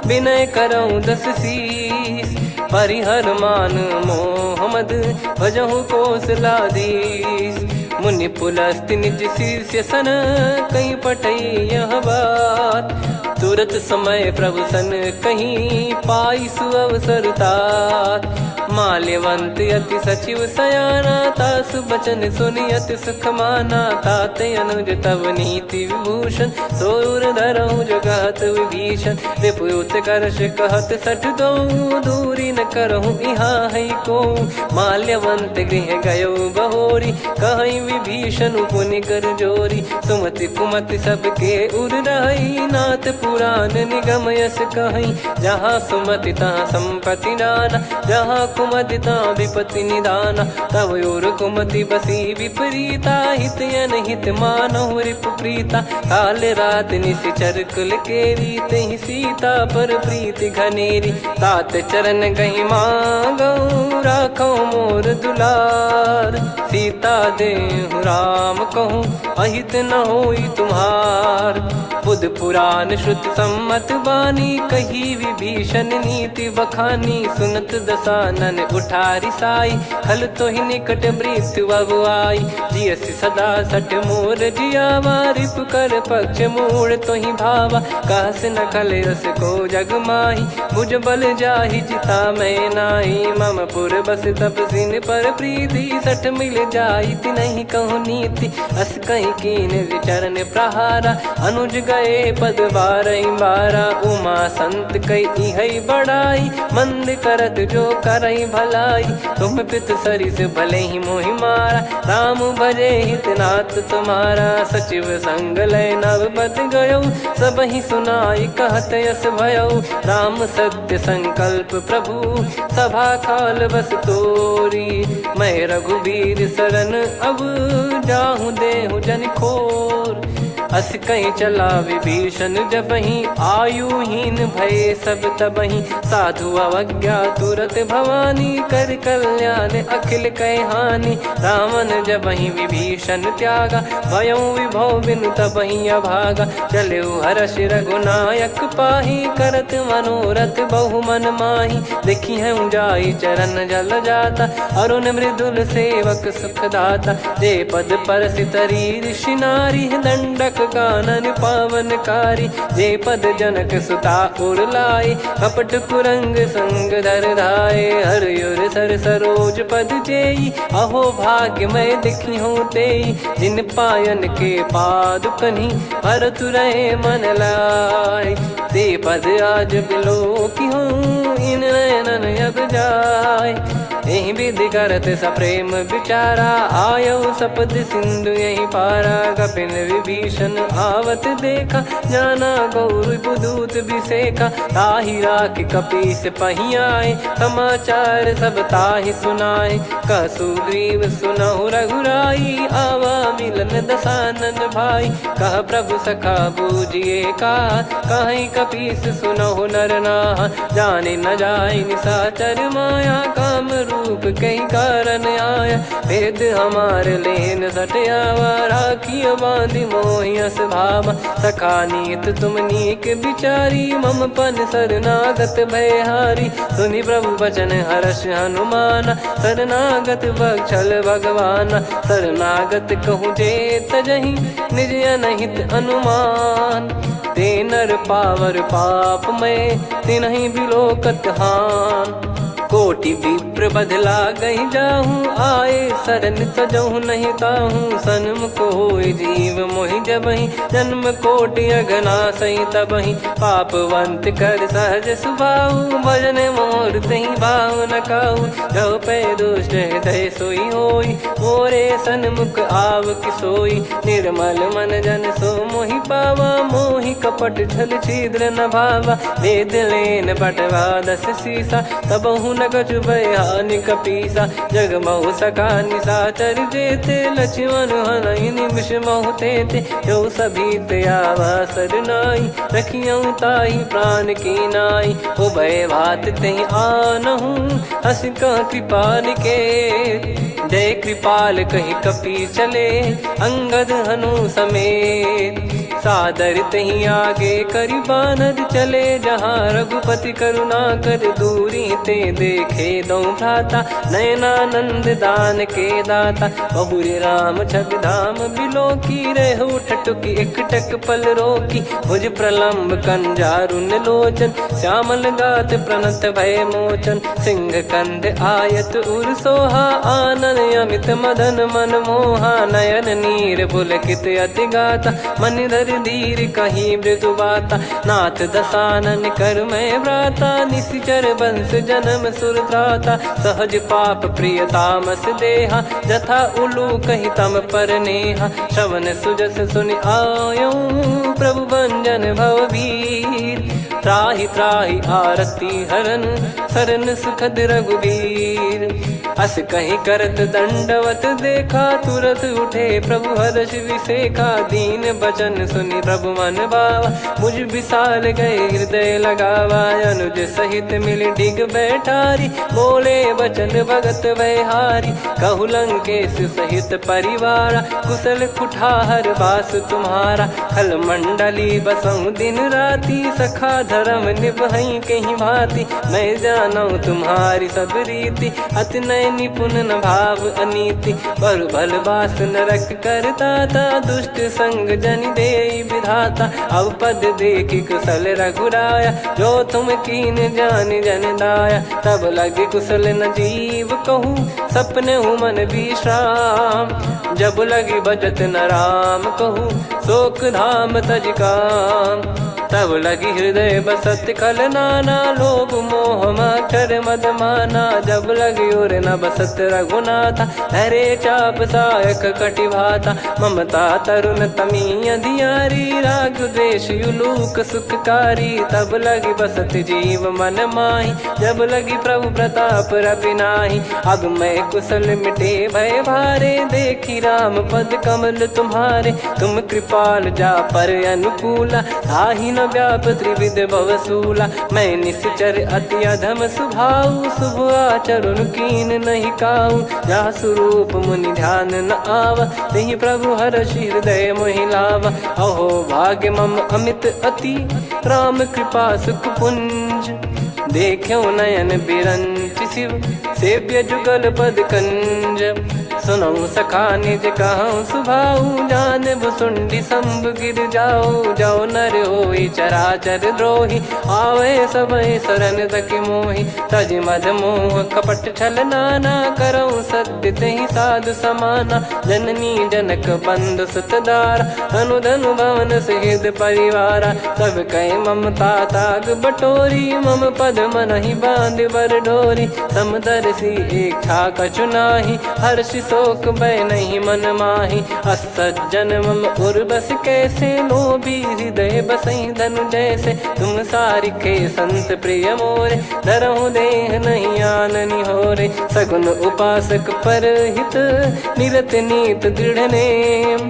विनय करऊँ 10 शीस। परिहर मान मोह मद भजहु कौशलाधीश। मुनि पुलस्त्य निज शीर्ष सन कहीं पटई यह बात। तुरत समय प्रभु सन कहीं पाई सुअवसर तात। माल्यवंत अति सचिव सयाना तासु बचन सुनि अति सुख माना। तात अनुज तव नीति विभूषण सोर धरहु जगत विभीषण। विपुत करश कहत सठ दो दूरी न करहु यहाँ है को। माल्यवंत गृह गयो बहोरी, कहीं विभीषण पुनि कर जोरी। सुमति कुमति सबके उर रही, नाथ पुराण निगम यस कहीं। जहाँ सुमति तहाँ संपत्ति नाना, जहाँ कुमति तहाँ विपत्ति निदाना। तब और कुमति बसी विपरीता, हित अनहित मानहु रिपु प्रीता। काल रात निशिचर कुल केरी, तहि सीता पर प्रीति घनेरी। तात चरण गही मांगऊ, राखो मोर दुलार। सीता देहु राम कहूँ, अहित न होई तुम्हार। बुध पुराण श्रुत सम्मत बानी, कही विभीषण नीति बखानी। सुनत दसानन उठारी साई, खल तो ही निकट मृत्यु अब आई। जियस सदा सट मोर जियावा, रिप कर पक्ष मूड़ तो ही भावा। कहस न खल रस को जग माही, भुज बल जाहि जिता मैं नाई। मम पुर बस तब सिन पर प्रीति, सठ मिल जाई नहीं कहूँ नीति। अस कहीं कीन चरण प्रहारा, अनुज गए पद बारही बारा। उमा संत कई है बड़ाई, मंद करत जो करई भलाई। तुम पित सरिस भले ही मोहि मारा, राम भजे हित नाथ तुम्हारा। सचिव संग लय नव बद गयो, सब ही सुनाई कहत यस भयो। राम सत्य संकल्प प्रभु, सभा काल बस तोरी। मैं रघुबीर शरण अब, जाहु देहु जन खोर। अस कहीं चला विभीषण जबहि, आयुहीन भय सब तबहि। साधु अवज्ञा तुरत भवानी, कर कल्याण अखिल कह हानि। रावण जबहि विभीषण त्यागा, भयउ विभव बिनु तबहि अभागा। चलऊ हर्ष रघुनायक पाही, करत मनोरथ बहु मन माही। देखी है जाई चरण जल जाता, अरुण मृदुल सेवक सुखदाता। जे पद पर सितरी ऋषि नारी, दंडक कानन पावनकारी। जे पद जनक सुता उर लाए, कपट कुरंग संग धर धाये। हर सर सरोज पद जेई, अहो भाग्य मैं दिखी हूँ तेई। जिन पायन के पाद कन्ही, हर तुरहे मन लाए। ते पद आज बिलो की हूँ, इन नयनन अब जाय। यही विधि करत सप्रेम विचारा, आयो सपद सिंधु यही पारा। कपिन विभीषण आवत देखा, जाना गौर बुदूत बिसेखा। ताहि राख कपीस पही आए, समाचार सब ताहि सुनाए। कह सुग्रीव सुनहु रघुराई, आवा मिलन दसानन भाई। कह प्रभु सखा बूझिए का, कहीं कपीस सुनहु नर नाहा। जाने न जाय निशाचर माया, काम रूप कई कारण आया। भेद हमार लेन सटयावा, राखिय बांधि मोहियस भावा। सखा नीत तुम नीक बिचारी, मम पन शरणागत भयहारी। सुनि प्रभु बचन हर्ष हनुमाना, शरणागत बक्षल भगवाना। शरणागत कहूँ जे तजहि, निज अनहित अनुमान। ते नर पावर पाप में, तिन्हि बिलोकत हान। कोटि विप्र बदला गई जाहूँ, आए शरण तजहु नहीं ताहूँ। सन्मुख होय जीव मोहि जबहि, जन्म कोटि अघना सही तबहि। पापवंत कर सहज सुभाऊ, भजन मोर तहि भाव न काऊ। जो पै दुष्ट हृदय सोई होई, मोरे सन्मुख आव किसोई। निर्मल मन जन सो मोहि पावा, मोहि कपट छल छिद्र न भावा। वेद लेन बटवा दस सीसा, तबहु न कछु भयानि कपीसा। जग महु सका निशाचर जेते, लक्ष्मण हनहि निमिष महु तेते। जो सभी त्यावा सरनाई, रखियऊ ताहि प्राण की नाई। उभय भात तेहि आनहु, हस कह कृपाल के। जय कृपाल कहि कपी चले, अंगद हनु समेत। सादर तही आगे करि बानर चले, जहाँ रघुपति करुणा कर दूरी ते देखे दो भ्राता। नयनानंद दान के दाता, बहुरी राम छवि धाम बिलो की रहे उठ ठटुकी एकटक पल रोकी, भुज प्रलम्ब कंजारुन लोचन, श्यामल गात प्रणत भय मोचन, सिंह कंध आयत उर सोहा, आनन अमित मदन मन मोहा, नयन नीर पुलकित अति गाता, मन धर धीर कहीं मृदु बाता, नाथ दसानन कर मैं व्राता, निशिचर बंस जन्म सुर त्राता, सहज पाप प्रिय तामस देहा, जथा उलू कही तम पर नेहा, श्रवण सुजस सुनि आयो प्रभु भंजन भववीर, त्राहि त्राहि आरती हरन सरन सुखद रघुबीर, अस कहीं करत दंडवत देखा, तुरत उठे प्रभु हर्ष विसेखा, दीन बचन सुनि प्रभु मन भावा, मुझ विशाल गए हृदय लगावा, अनुज सहित मिल डिग बैठारी, बोले बचन भगत वैहारी, कहु लंकेश सहित परिवारा, कुशल कुठार बास तुम्हारा, खल मंडली बसऊं दिन राती, सखा धर्म निभई कहीं भांति, मैं जानू तुम्हारी सब रीति, अति नय निपुण न भाव अनीति, पर भल बास नरक करता था, दुष्ट संग जन दे विधाता, अब पद देखि कुशल रघुराया, जो तुम कीन जान जन दाया, तब लगे कुशल न जीव कहूँ, सपने हूँ मन विश्राम, जब लगी बजत न राम कहूँ, शोक धाम तज काम, तब लगी हृदय बसत खल नाना, लोभ मोह मच्छर मद माना, जब लगी और न बसत रघुनाथा, हरे चाप सायक कटि भाता, ममता तरुण तमी अधियारी, राग द्वेष युलूक सुखकारी, तब लगी बसत जीव मन माही, जब लगी प्रभु प्रताप रवि नाही, अब मैं कुशल मिटे भय भारे, देखी राम पद कमल तुम्हारे, तुम कृपाल जा पर अनुकूला, ताहि न व्याप त्रिविध भवसूला, मैं निश्चर अति अधम सुभाऊ, शुभ आचरण कीन नहीं काऊ, जा स्वरूप मुनि ध्यान न आवा, तेहि प्रभु हर्ष हृदय मोहि लावा, अहो भाग्य मम अमित अति, राम कृपा सुख पुंज, देखो नयन बिरंच शिव, सेव्य जुगल पद कंज, सुनऊ सखा निज कहूँ सुभाऊ, जान भुसुंडी संभ गिर जाओ, जाओ नर होई चराचर द्रोही, आवे सबय शरण तक मोहि, तज मद मोह कपट छल नाना, करऊँ सत्य तेहि साधु समाना, जननी जनक बंधु सुतदारा, धनु धनु भवन सहित परिवारा, सब कहे ममता ताग बटोरी, मम पद मनहि बांध बर डोरी, समदर्शी इच्छा कछु नाही, हर्ष शोक भय नहीं मन माही, असज्जन मम उर्वश कैसे, लोभी हृदय बसई धनु जैसे, तुम सारिखे संत प्रिय मोरे, धरहु देह नहीं आननि होरे, सगुन उपासक पर हित, निरत नीत दृढ़ नेम,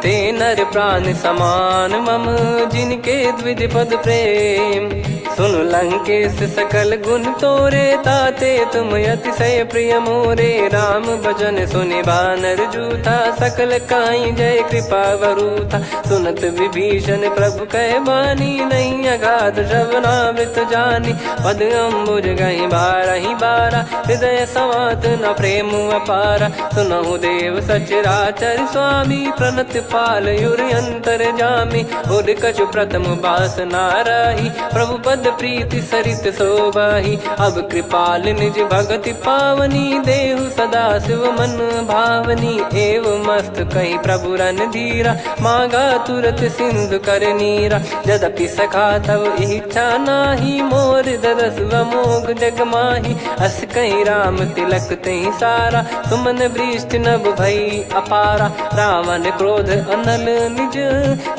ते नर प्राण समान मम, जिनके द्विज पद प्रेम, सुन लंकेश सकल गुण तोरे, ताते तुम अतिशय प्रिय मोरे, राम भजन सुनि बानर जूथा, सकल काई जय कृपा वरूथा, सुनत विभीषण प्रभु कह बानी, नहीं अगाध श्रवणामृत जानी, पद अम्बुज गहि बारहि बारा, हृदय समात न प्रेम अपारा, सुनहु देव सचराचर स्वामी, प्रणत पाल युर अंतर जामी, उद कछु प्रथम बास नाराही, प्रभु पद प्रीति सरित शोभाही, अब कृपाल निज भगति पावनी, देहु सदा शिव मन भावनी, एव मस्त कही प्रभु रन धीरा, मांगा तुरत सिंधु कर नीरा, यद्यपि सखा तब इच्छा नाही, मोर दरस व मोग जग माही, अस कहीं राम तिलक तहि सारा, सुमन वृष्टि नभ भई अपारा, रावण क्रोध अनल निज,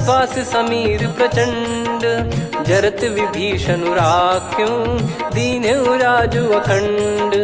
श्वास समीर प्रचंड, जरत विभीषण राख्यों, दीन राजु अखंड,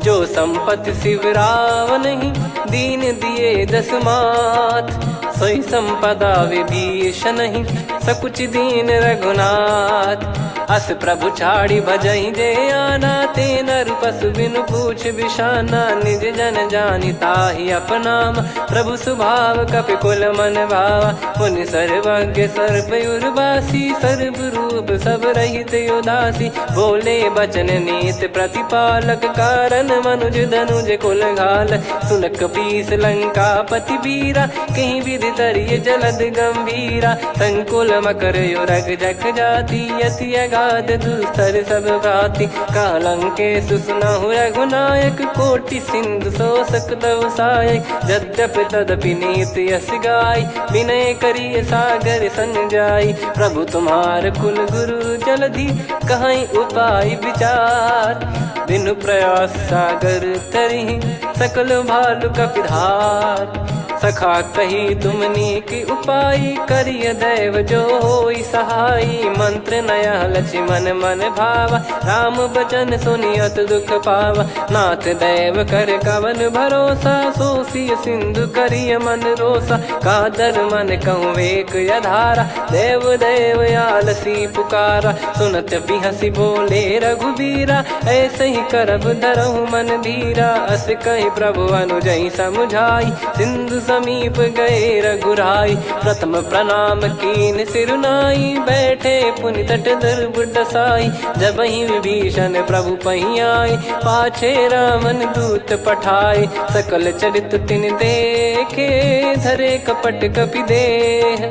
जो संपत्ति शिव रावण ही, दीन दिए दस मात, सोई संपदा विभीषण ही, सकुच दीन रघुनाथ, अस प्रभु छाड़ी भजई जे आना, ते नर पशु बिनु पूछ बिशाना, निज जन जानी ताहि अपनाम। प्रभु स्वभाव कपि कुल मन भावा, मुनि सर्वज्ञ सर्वयुर्वासी। सर्व रूप सब रहित उदासी, बोले बचन नीत प्रतिपालक। कारण मनुज धनुज कुल घाल, सुनक पीस लंका पति बीरा। कहीं विधि तरिय जलद गंभीरा, संकुल मकर युरग जग जाति। यति अगाध दुस्तर सब भांति, कालंके सुसुनहु रघुनायक। कोटि सिंधु शोषक तव सहायक, यद्यपि तदपि नीति यस गाय। विनय करिय सागर सन जाई, प्रभु तुम्हार कुल गुरु जलधि। कहीं उपाय विचार, बिनु प्रयास सागर तरिहि। सकल भालु कपिधार, सखा कही तुमनी की उपाय। करिय दैव जो होई सहाई, मंत्र नया लक्ष्मण मन भावा। राम बचन सुनियत दुख पावा, नाथ दैव कर कवन भरोसा। सोसिय सिंधु करिय मन रोसा, कादर मन कहूँ एक यधारा। देव देव आलसी पुकारा, सुनत बिहसी बोले रघुबीरा। ऐसे ही करब धरहु मन धीरा, अस कही प्रभु अनुजई समुझाई। सिंधु समीप गए रघुराई, प्रथम प्रणाम कीन सिरुनाई। बैठे पुनि तट दुर्ब दसाई, जब ही विभीषण प्रभु पही आए। पाछे रामन दूत पठाए, सकल चरित तिन देखे। धरे कपट कपि देह,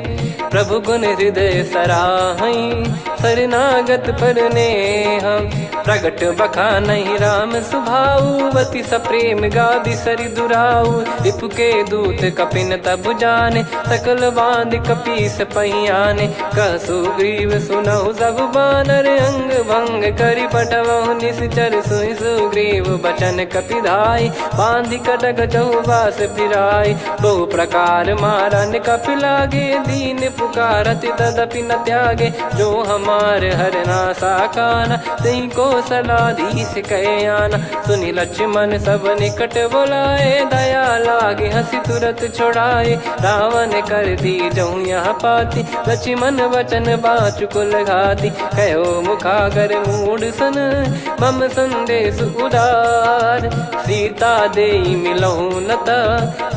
प्रभु गुण हृदय सराहई। शरणागत पर नेह, प्रगट बखानहि राम सुभाऊ। बति सप्रेम गादि सरि दुराऊ, रिपु के दूत कपिन तब जाने। सकल बांध कपीस पहियाने, कह सुग्रीव सुनहु सब बानर। अंग भंग करि पटवहु निश्चर, सुनि सुग्रीव बचन कपिधाई। बांधि कटक चौबास फिराई, बहु प्रकार मारन कपि लागे। दीन पुकारत तदपि न त्यागे, जो हमार हरना साकाना। तही को सलाधीश कहे आना, सुनि लक्ष्मण सब निकट बुलाए। दया लागे हंसी तुरत छुड़ाए, रावण कर दी जऊँ यहाँ पाती। लक्ष्मण वचन बाचु कुल घाती, कहो मुखागर मूड सन। मम संदेश उदार, सीता देई मिलहु नता।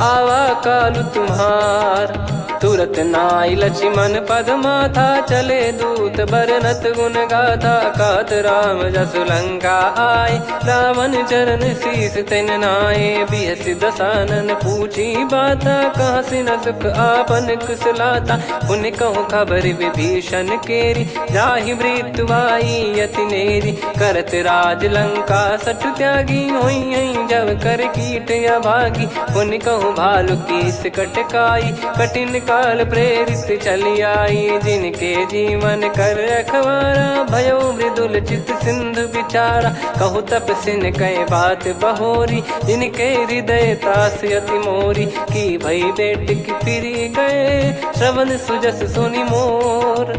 आवा कालु तुम्हार, तुरत नाई लक्ष्मण पद माथा। चले दूत बरनत गुण गाथा, कहत राम जसु लंका आए। रावण चरण शीस तिन नाये, बिहसि दसानन पूछी बाता। कहाँ से न सुख आपन कुशलाता, पुन कहूँ खबर विभीषण केरी। जाहि मृत्यु आई यति नेरी, करत राज लंका सठ त्यागी। होई जब कर कीट अभागी, पुन कहूँ भालु कीस कटकाई। कठिन काल प्रेरित चली आई, जिनके जीवन कर रखवारा। भयो मृदुल चित सिंधु विचारा, कहु तपसिन कई बात बहोरी। जिनके हृदय तास अति मोरी, की भई बेट की फिरी गए। श्रवण सुजस सुनि मोर,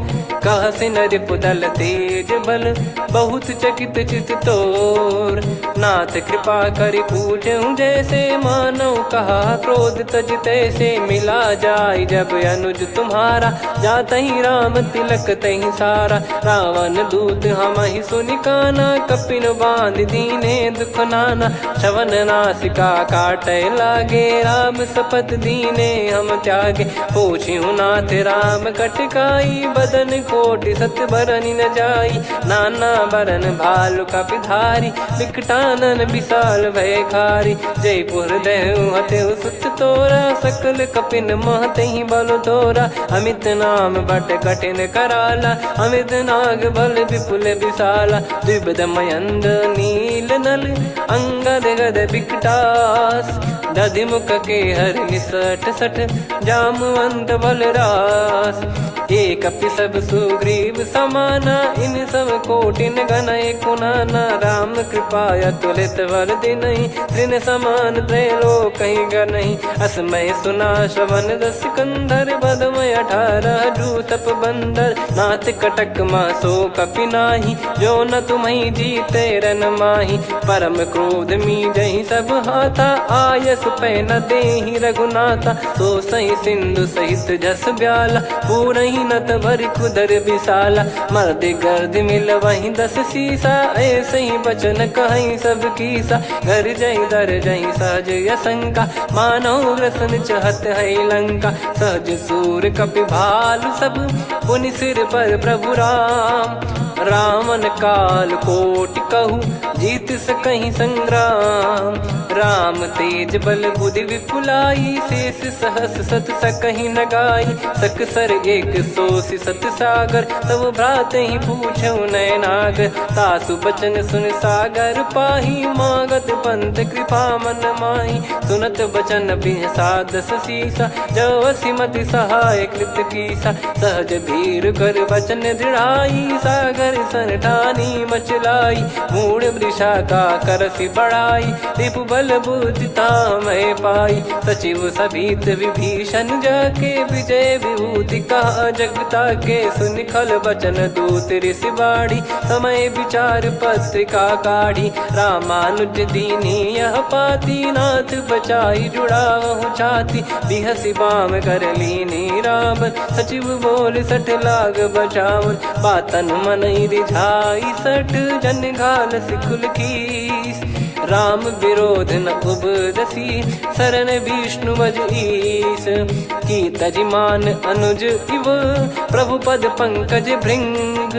कहसि नरिपु दल तेज बल। बहुत चकित चित तोर, नाथ कृपा करि पूछऊँ जैसे। मानव कहा क्रोध तज तैसे, मिला जाय जब अनुज तुम्हारा। जातहि राम तिलक तहि सारा, रावण दूत हमहि सुनि काना। कपिन बांध दीने दुख नाना, श्रवण नासिका काटै लागे। राम शपथ दीने हम त्यागे, पूछिहु नाथ राम कटकाई। बदन कोटि सत बरनि न जाई, नाना बरन भालु कपिधारी। विकटानन विशाल भय खारी, जयपुर देहु हतेउ सुत तोरा। सकल कपिन महतहि बल तोरा, अमित नाम बट कठिन कराला। अमित नाग बल विपुल विशाला, द्विविध मयंद नील नल। अंगद गद विकटास, दधि मुख के हरि सठ सठ। जामवंत बल रास, एक अपि सब सुग्रीव समाना। इन सब कोटिन गनय कुनाना, राम कृपा अतुलित बल दिनहि। तृण समान त्रैलोक कहीं गनहि, असमय सुना श्रवण रस कंधर। बदमय 18 जूतप बंदर, नाथ कटक मासो कपि नाही। जो न तुम्हि जीते रन माही, परम क्रोध मीजहि सब हाथा। आयस पै न देहि रघुनाथा, सो सही सिंधु सहित जस ब्याला। पूरहि कीनत भरी कुदर विशाला, मर्द गर्द मिल वहीं 10 शीशा, ऐसे ही बचन कहीं सब कीसा, घर जई दर जई सहज असंका, मानव ग्रसन चहत है लंका, सहज सूर कपि भालु सब, पुनि सिर पर प्रभु राम, रामन काल कोटि कहूँ जीत सकहीं संग्राम, राम तेज बल बुद्धि विपुलाई, शेष सहस सत सकहीं न गाई, सकसर एक सोसी सत सागर, तब भ्रात ही पूछो नयनागर, तासु बचन सुन सागर पाही, मांगत पंत कृपा मन माही, सुनत बचन बिहसादस शीसा, जो सिमति सहाय कृत कीसा, सहज धीर कर बचन दृढ़ाई, सागर सन ठानी मचलाई, मूड वृषा का करसी बढ़ाई, रिपु बल बुद्धि तामय पाई, सचिव सभीत विभीषण जाके, विजय विभूति कहा जगता के, सुन खल बचन दूत ऋषि बाड़ी, समय विचार पत्रिका काढ़ी, रामानुज दीनी यह पाती, नाथ बचाई जुड़ावहु छाती, बिहसी बाम कर लीनी रावण, सचिव बोल सठ लाग बचावन, बातन मन रिझाई सठ, जन घाल सिकुल कीस, राम विरोध न उपदसी, शरण विष्णु बज ईस, की तजिमान अनुज इव, प्रभु पद पंकज भृंग,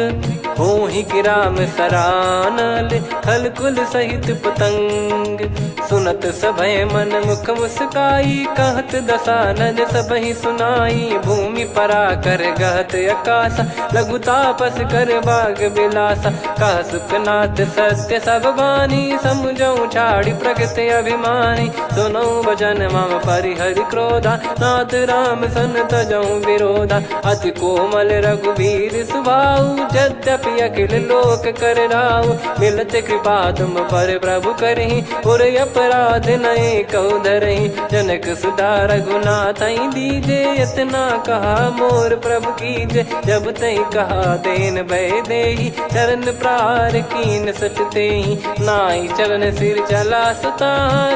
होहि कि राम सरानल, खल कुल सहित पतंग, सुनत सभय मन मुख मुस्काई, कहत दसानन सबहि सुनाई, भूमि परा कर गहत आकाशा, लघु तापस कर बाग बिलासा, कह सुखनाथ सत्य सब बानी, समझौ छाड़ी प्रगति अभिमानी, सुनो भजन मम परिहरि क्रोधा, नाथ राम सन तजौ विरोधा, अति कोमल रघुवीर सुभाऊ, यद्यपि अखिल लोक कर राऊ, मिलत कृपा तुम पर प्रभु करहि, और अपराध नये कौ धरहि, जनक सुधा रघुनाथ दीजे, इतना कहा मोर प्रभु कीजे, जब तई कहा देन भय देहि, चरण प्रार कीन सटते ही, नाई चरण सिर चला सता,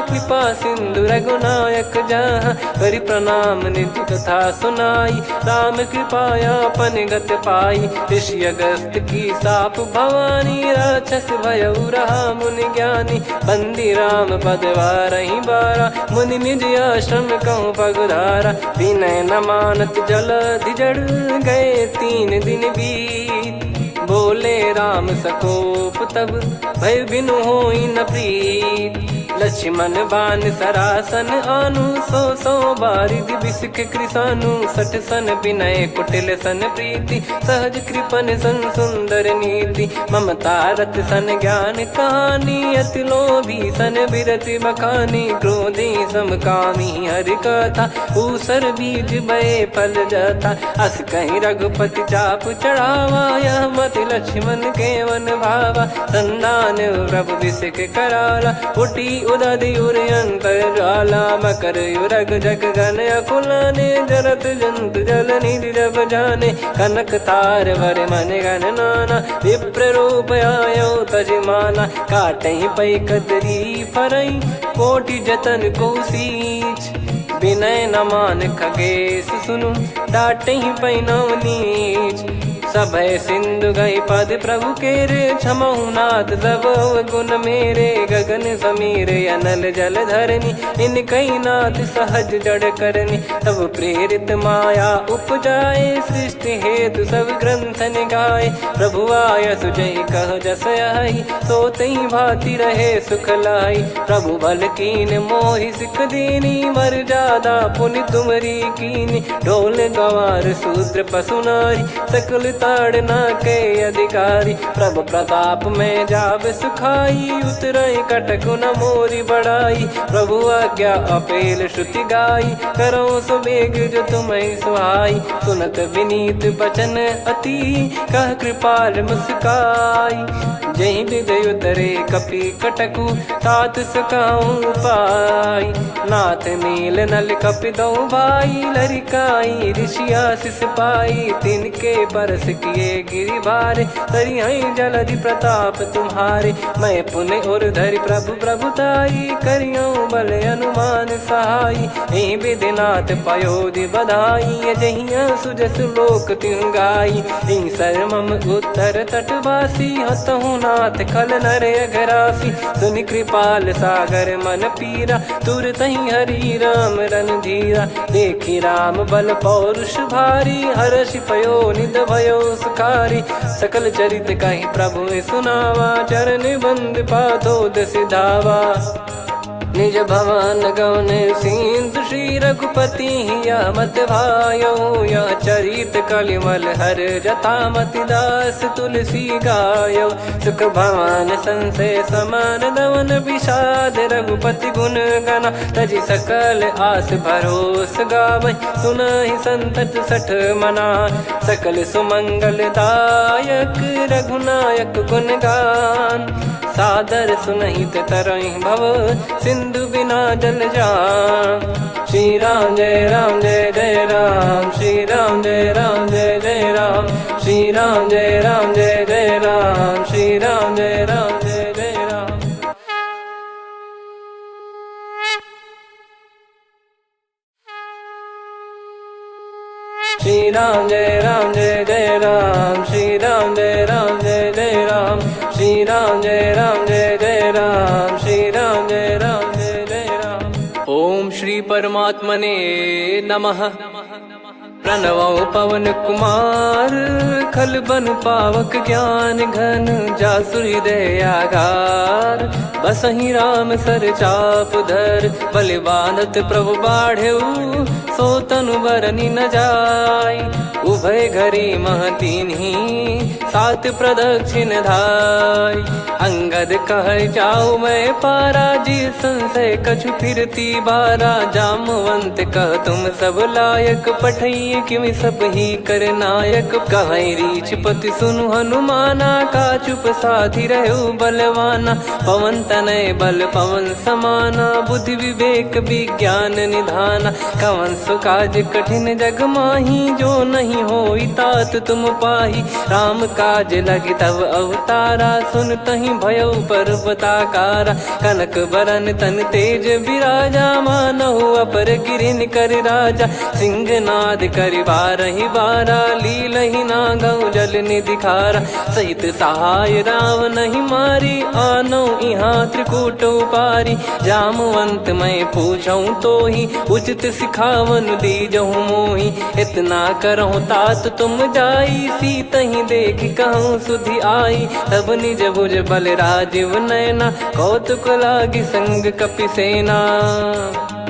कृपा सिंधु रघुनायक जहाँ, करि प्रणाम निज कथा सुनाई, राम कृपाया पन गत पाई, ऋषि अगस्त की साप भवानी, राक्षस भयउ रहा मुनि ज्ञानी, बंदी राम पद वारहि बारा, मुनि निज आश्रम कहूँ पगधारा, विनय न मानत जलधि जड़, गए 3 दिन बीत, बोले राम सकोप तब, भय बिनु होई न प्रीत, लक्ष्मण बान सरासन आनु, 100 बारिधि बिसक कृसानु, 60 सन विनय कुटिल सन प्रीति, सहज कृपन सन सुंदर नीति, ममता रत सन ज्ञान कहानी, अति लोभी सन बिरति बखानी, क्रोधी समकामी हरि कथा, ऊसर बीज भय फल जथा, अस कहीं रघुपति चाप चढ़ावा, यह मति लक्ष्मण के वन भावा, संदान प्रभु बिसक कराला, उठी उदधि उर अंतर ज्वाला, मकर युरग जग गन अकुलाने, जरत जंतु जल निधि जब जाने, कनक तार वर मन गण नाना, विप्र रूप आयो तजमाना, काटहि पै कतरी फरई, कोटि जतन को सींच, विनय न मान खगेश सुनु, डांटहि पै नव नीच, सभय सिंधु गई पद प्रभु केरे, क्षमहु नाथ सब गुण मेरे, गगन समीर अनल जल धरनी, इन कई नाथ सहज जड़ करनी, तब प्रेरित माया उपजाए, सृष्टि हेतु सब ग्रंथ निगाए, प्रभु आय सुजय कह जस आई, सोतहि भांति रहे सुख लाई, प्रभु बल कीन मोहि सिख दीनी, मर्यादा पुनि तुमरी कीनी, ढोल गवार शूद्र पशु नारी, सकल ताड़ना के अधिकारी, प्रभु प्रताप में जाब सुखाई, उतरई कटक न मोरी बढ़ाई, प्रभु आज्ञा अपेल श्रुति गाई, करो सुबेग जो तुम्हें सुहाई, सुनत विनीत बचन अति, कह कृपाल मुस्काई, जही हृदय उतरे कपि कटकु, तात सकाऊं पाई, नाथ नील नल कपि दो भाई, लरिकाई ऋषि आशीष पाई, तिनके परस किए गिरिबारे, तरियई जलधि प्रताप तुम्हारे। मैं पुण्य और धरि प्रभु प्रभुताई, करियऊँ बल अनुमान सहाई। ए विधिनाथ पयोधि बधाई, जहिया सुजस लोक तिहुँ गाई। ए सरमम उत्तर तटवासी, हतहु नाथ खल नर अघरासी। सुनि कृपाल सागर मन पीरा, तुरतहि हरि राम रणधीरा। देखि राम बल पौरुष भारी, हर्षि पयो निध भयो सुखारी। सकल चरित कहि प्रभु सुनावा, चरण बंद पादोद सिधावा। निज भवन गवन सिंधु, श्री रघुपति या मत भायो। या चरित कलिमल हर जथामति, दास तुलसी गायो। सुख भवन संशय समान, दवन विषाद रघुपति गुण गना। तजि सकल आस भरोस गावै, सुनहि संतत सठ मना। सकल सुमंगल दायक, रघुनायक गुण गान। सादर सुनहित तरहि भव, सिंधु बिना जल जान। श्री राम जय राम जय जय राम, श्री राम जय राम जय जय राम। श्री राम जय राम जय जय राम, श्री राम जय राम जय जय राम। श्री राम जय राम जय जय राम, श्री राम जय राम जय जय राम। श्री राम जय राम जय जय राम, श्री राम जय राम जय जय राम। ओम श्री परमात्मने नमः। प्रणवो पवन कुमार, खल बन पावक ज्ञान घन। जासु हृदय आगार, बसहि राम सर चाप धर। बलि बांधत प्रभु बाढ़ऊ, सो तनु बरनि न जाय। उभय घरी मह दीन्ही, सात प्रदक्षिण धाय। अंगद कह जाऊ मैं पारा, जी संशय कछु फिरती बारा। जामवंत कह तुम सब लायक, पठई किमि सब ही कर नायक। कहै रीछ पति सुनु हनुमाना, का चुप साधि रहु बलवाना। पवन तनय बल पवन समाना, बुद्धि विवेक विज्ञान निधाना। कवन सु काज कठिन जग माही, जो नहीं होई तात तुम पाही। राम काज लगी तब अवतारा, सुनतहि भयउ पर्वताकारा। कनक बरन तन तेज बिराजा, मानहु अपर गिरिन कर राजा। सिंहनाद करि बारहि बारा, लीलहि नागौ जल निधि खारा। सहित सहाय रावणहि मारी, आनौ इहाँ त्रिकूट उपारी। जामवंत मैं पूछऊँ तोहि, उचित सिखावन दीजहु मोहि। इतना करहु तात तुम जाई, सीतहि देख कहूँ सुधि आई। तब निज भुज बल राजीव नयना, कौतुक लागी संग कपिसेना।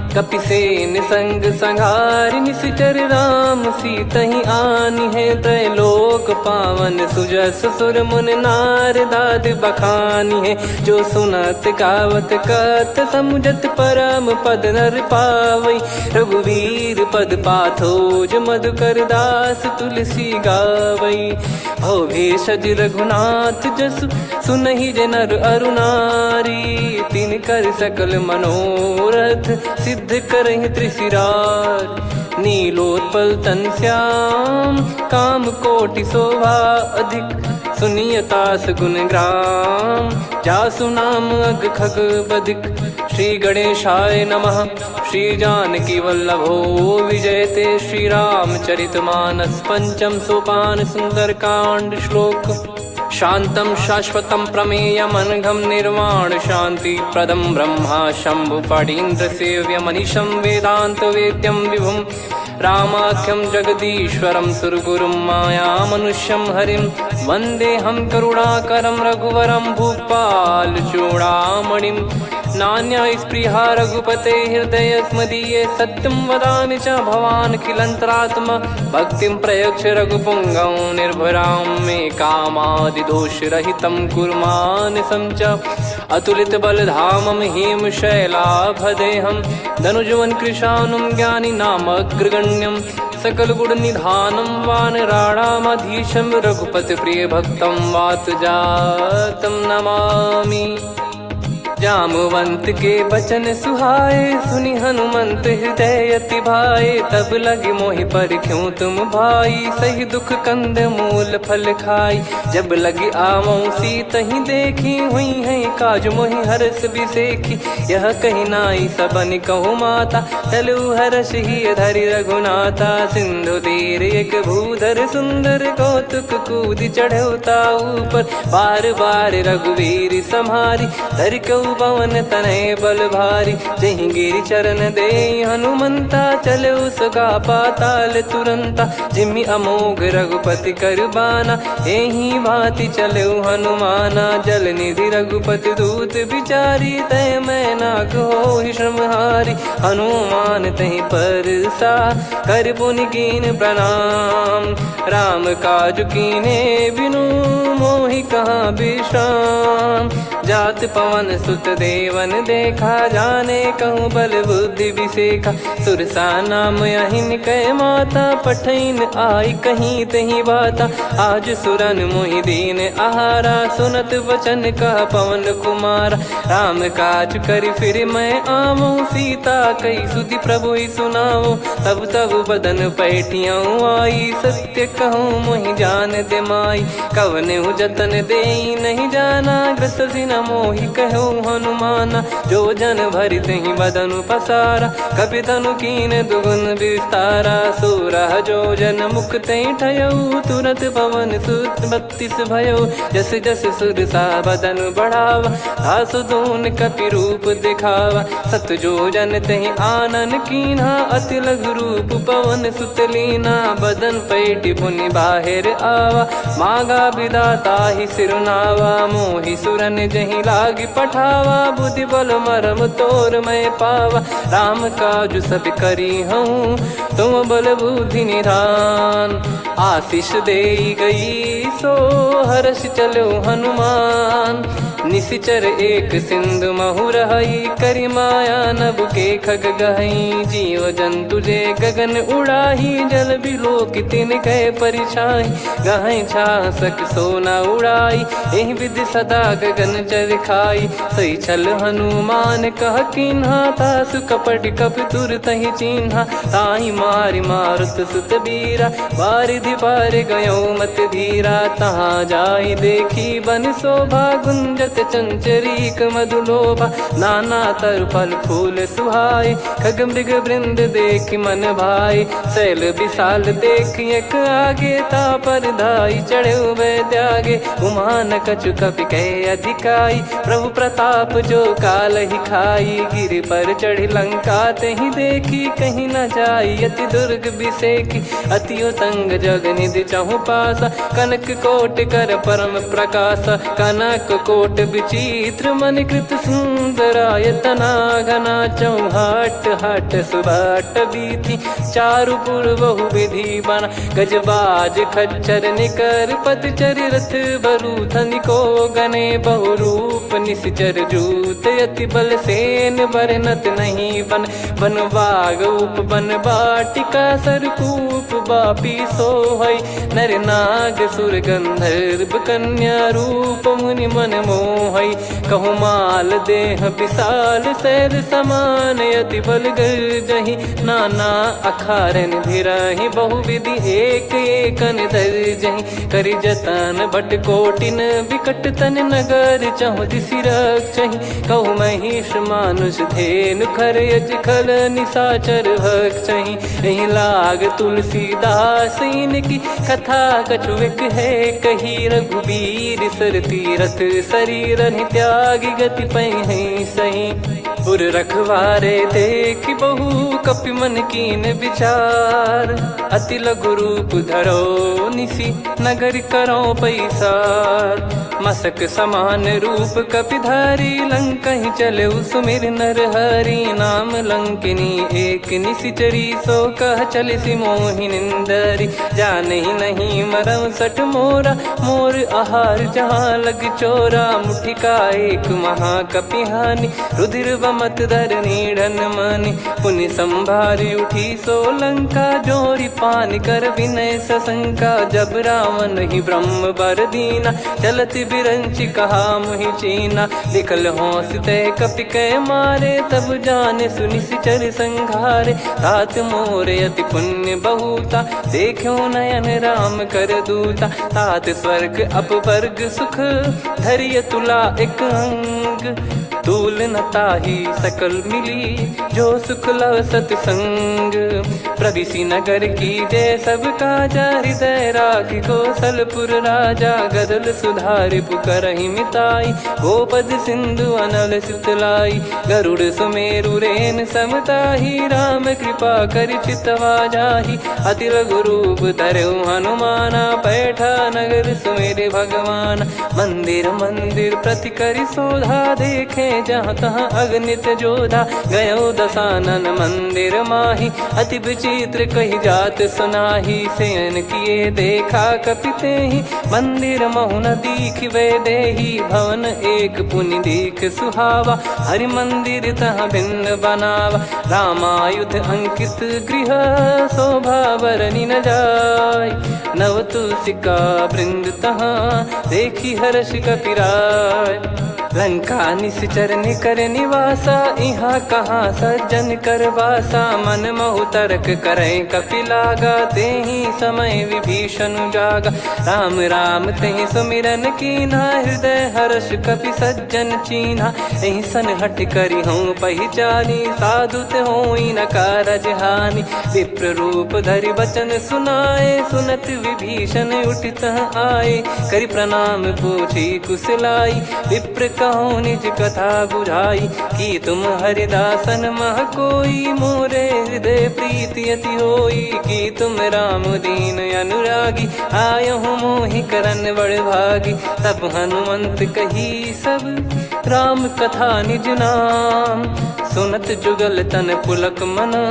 कपिसेन संग संहारि, निशिचर राम सीतहि आनि है। त्रैलोक पावन सुजस सुर मुन नार, दाद बखानी है। जो सुनत गावत कत, समुझत परम पद नर पावै। रघुवीर पद पाथोज, मधुकर दास तुलसी गावै। भव भेषज रघुनाथ जसु, सुनहि जे नर अरु नारी। तिन कर सकल मनोरथ, सिद्ध करहि त्रिशिरार। नीलोत्पल तन श्याम, काम कोटि शोभा अधिक। सुनियतास गुण ग्राम, जासु नाम अग खग बदिक। श्री गणेशाय नमः। श्री जानकी वल्लभो विजयते, श्री रामचरित मानस। पंचम सोपान सुंदरकांड श्लोक। शांतं शाश्वतं प्रमेयमनघं, निर्वाण शांति प्रदं ब्रह्मा शंभु फणीन्द्र सेव्यमनिशं। वेदांत वेद्यं विभुं रामाख्यं जगदीश्वरं, सुरगुरुं मायामनुष्यं हरिं। वन्देऽहं करुणाकरं रघुवरं, भूपाल चूडामणिं। नान्या स्पृहा रघुपते हृदय स्मदीये, सत्यं वदामि च भवान् खिलन्तरात्मा। भक्तिं प्रयच्छ रघुपुङ्गं, निर्भरां मे कामादिदोषरहितं कुर्मानसं च। अतुलित बलधामं हेमशैलाभदेहं, धनुजवन कृशानुं ज्ञानी नामग्रगण्यं। सकल गुण निधानं वानराणामधीशं, रघुपति प्रिय भक्तं वात जातं नमामि। जामवंत के बचन सुहाए, सुनि हनुमंत हृदय अति भाए। तब लगे मोहि पर क्यों तुम भाई, सही दुख कंद मूल फल खाई। जब लगी आवऊं सीतहि देखी, हुई है काज मोहि हरस बिसेखी। यह कही नाई सबन कहु माता, चलु हरष ही धरि रघुनाथा। सिंधु तीर एक भूधर सुंदर, कौतुक कूद चढ़ौता ऊपर। बार बार रघुवीर सम्हारी, धरि कहु पवन तनय बल भारी। जहि गिरि चरण दे हनुमंता, चले उसका पाताल तुरंता। जिमि अमोघ रघुपति कर बाना, एहि भांति चले हनुमाना। जल निधि रघुपति दूत बिचारी, तय मैं नाग होहि श्रमहारी। हनुमान तहि परसा, कर पुनि कीन प्रणाम। राम काज कीने बिनु, मोहि कहाँ विश्राम। जात पवन सुत देवन देखा, जाने कहूँ बल बुद्धि विसेखा। सुरसा नाम अहिन कै माता, पठैन आई कहीं तहीं बाता। आज सुरन मोहि दीन आहारा, सुनत वचन कह पवन कुमारा। राम काज करि फिर मैं आवऊं, सीता कई सुधि प्रभु ही सुनाऊं। तब तब बदन पैठियाँ आई, सत्य कहूँ मोहि जान दे माई। कवने जतन दे नहीं जाना, ग्रसि न मोहि कहूँ हनुमाना। जो जन भरि तहि बदनु पसारा, कपि तनु कीन दुगुन विस्तारा। सोरह जो जन मुख तहि ठयऊ, तुरत पवन सुत 32 भयऊ। जस जस सुरसा बदन बढ़ावा, आसु दून कपि रूप दिखावा। सत जो जन तहि आनन कीन्हा, अति लघु रूप पवन सुत लीना। बदन पैठि पुनि बाहिर आवा, मांगा विधाता ही सिरुनावा। मोहि सुरन जहि लागी पठावा, बुद्धि बल मरम तोर मैं पावा। राम काज सब करी हूँ, तुम बल बुद्धि निधान। आशीष दे गई सो हर्ष चलो हनुमान। निशिचर एक सिंधु महु रहई, करि माया नभ के खग गहई। जीव जंतु जे गगन उड़ाही, जल बिलोक तिन कह परिछाई। गहई छासक सोना उड़ाई, एहि विधि सदा गगन चर खाई। सही छल हनुमान कह कीन्हा, तासु कपट कपि तुर तहि चिन्हा। ताहि मारि मारुत सुत बीरा, बारिधि पार गयो मत धीरा। तहाँ जाई देखी बन शोभा, गुंजत चंचरीक मधुलोभा। नाना तर फल फूल सुहाए, खग मृग वृंद देख मन भाई। शैल विशाल देख एक आगे, तापर धाई चढ़े वै त्यागे। उमा न कछु कपि कह अधिकाई, प्रभु प्रताप जो काल ही खाई। गिरि पर चढ़ी लंका तहि देखी, कहीं न जाई अति दुर्ग बिसेखी। अति उतंग जग निधि चहु पासा, कनक कोट कर परम प्रकाशा। कनक कोट विचित्र मन कृत सुंदरायतना। घना चौहाट हाट सुभाट बीथी, चारुपुर बहु विधि बना। गजबाज खच्चर निकर पतचर, रथ बरु धनिको गने। बहु रूप निश्चर जूत, अति बल सेन बरनत नहीं बन। बन बाग उप बन बाटिका, सरकूप बापी सोहई। नर नाग सुर गंधर्व कन्या, रूप मुनि मन मोहई। कहु माल देह विशाल, शैल समान अति बल गर्जहि। नाना अखारन भिरहि, बहु विधि एक एकन दर्जहि। करि जतन बट कोटिन, विकट तन नगर चहु दिसि रक्षहि। कहु महिष मानुष धेनु, खर यज खल निशाचर भक्षहि। एहि लाग तुलसीदास इनकी, कथा कछु एक है कही। रघुबीर सर तीरथ शरीर त्यागी, गति पै सही। पुर रखवारे देख बहु, कपि मन कीन विचार। अति लघु रूप धरो निसी, नगर करो पैसार। मसक समान रूप कपिधारी, लंकहि चले सुमिर नर हरि। नाम लंकिनी एक निशिचरी, सो कह चलिसि मोहि निंदरी। जानहि नहीं मरम सठ मोरा, मोर आहार जहाँ लग चोरा। मुठिका एक महाकपि हानि, रुधिर मत धरनी ढन मानी। पुनि संभारी उठी सो लंका, जोरी पान कर विनय सशंका। जब रावण ही ब्रह्म बर दीना, चलत बिरंच कहा मुहि चीना। लिखल होंस तय कपि कै मारे, तब जाने सुनि सिचर संघारे। तात मोरे अति पुण्य बहुता, देखो नयन राम कर दूता। तात स्वर्ग अपवर्ग सुख, धैर्य तुला एक अंग। तूल न ताहि सकल मिली, जो सुख लव सतसंग। प्रविशि नगर की जय सब काजा, हृदय राखि कौशलपुर राजा। गदल सुधारि पुकारहि मिताई, गोपद सिंधु अनल सितलाई। गरुड़ सुमेरु रेन समताहि, राम कृपा करि चितवा जाहि। अति लघु रूप धरऊ हनुमाना, पैठा नगर सुमेरे भगवान। मंदिर मंदिर प्रति करि शोधा, देखे जहाँ तहाँ अगणित जोधा। गयो दशानन मंदिर माही, अति विचित्र कही जात सुनाही। शयन किए देखा कपिते ही, मंदिर महु न दीख वे देही। भवन एक पुनि दीख सुहावा, हरि मंदिर तहाँ भिन्न बनावा। रामायुध अंकित गृह, शोभा बरनि न जाय। नव तुलसी का वृंद तहाँ, देखी हर्ष कपिराय। लंका निश्चर निकर निवासा, इहाँ कहाँ सज्जन कर वासा। मन महु तर्क करें कपि लागा, तेहि समय विभीषण जागा। राम राम तेहि सुमिरन कीन्हा, हृदय हर्ष कपि सज्जन चीन्हा। एहि सन हट करि हूँ पहिचानी, साधु ते होई न कारज हानि। विप्र रूप धरि वचन सुनाए, सुनत विभीषण उठित आए। करि प्रणाम पूछी कुशलाई, विप्र कहो निज कथा बुझाई। कि तुम हरिदासन मह कोई, मोरे हृदय प्रीति अति होई। कि तुम राम दीन अनुरागी, आयहु मोहि करन बड़ भागी। तब हनुमंत कही सब राम कथा निज नाम। सुनत जुगल तन पुलक मना,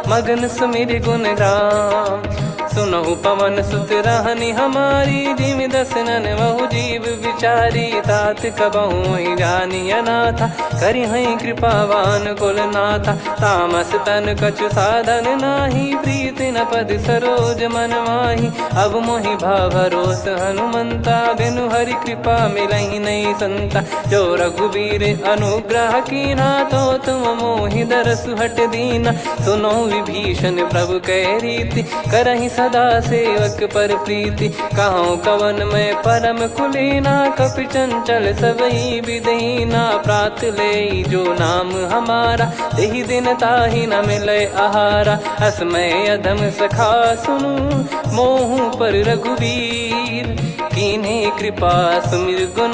मगन सुमिर गुण राम। सुनहु पवन सुत रहनि हमारी, जिमि दसनन महु जीव विचारी। तात कबहु ही जानिय नाथा, करिहहि कृपावान कुल नाथा। तामस तन कछु साधन नाही, प्रीति न पद सरोज मन माही। अब मोहि भाव भरोस हनुमंता, बिनु हरि कृपा मिलहि नहीं संता। जो रघुबीर अनुग्रह कीन्हा, तो तुम मोहि दरसु हट दीना। सुनो विभीषण प्रभु कह रीति, करहि सदा सेवक पर प्रीति। कहूँ कवन में परम कुलीना, कपि चंचल सबई विदहीना। प्रात ले जो नाम हमारा, तेहि दिन ताहि न मिले आहारा। असमय अधम सखा सुनु, मोहु पर रघुवीर। कीन्हे कृपा सुमिर गुण,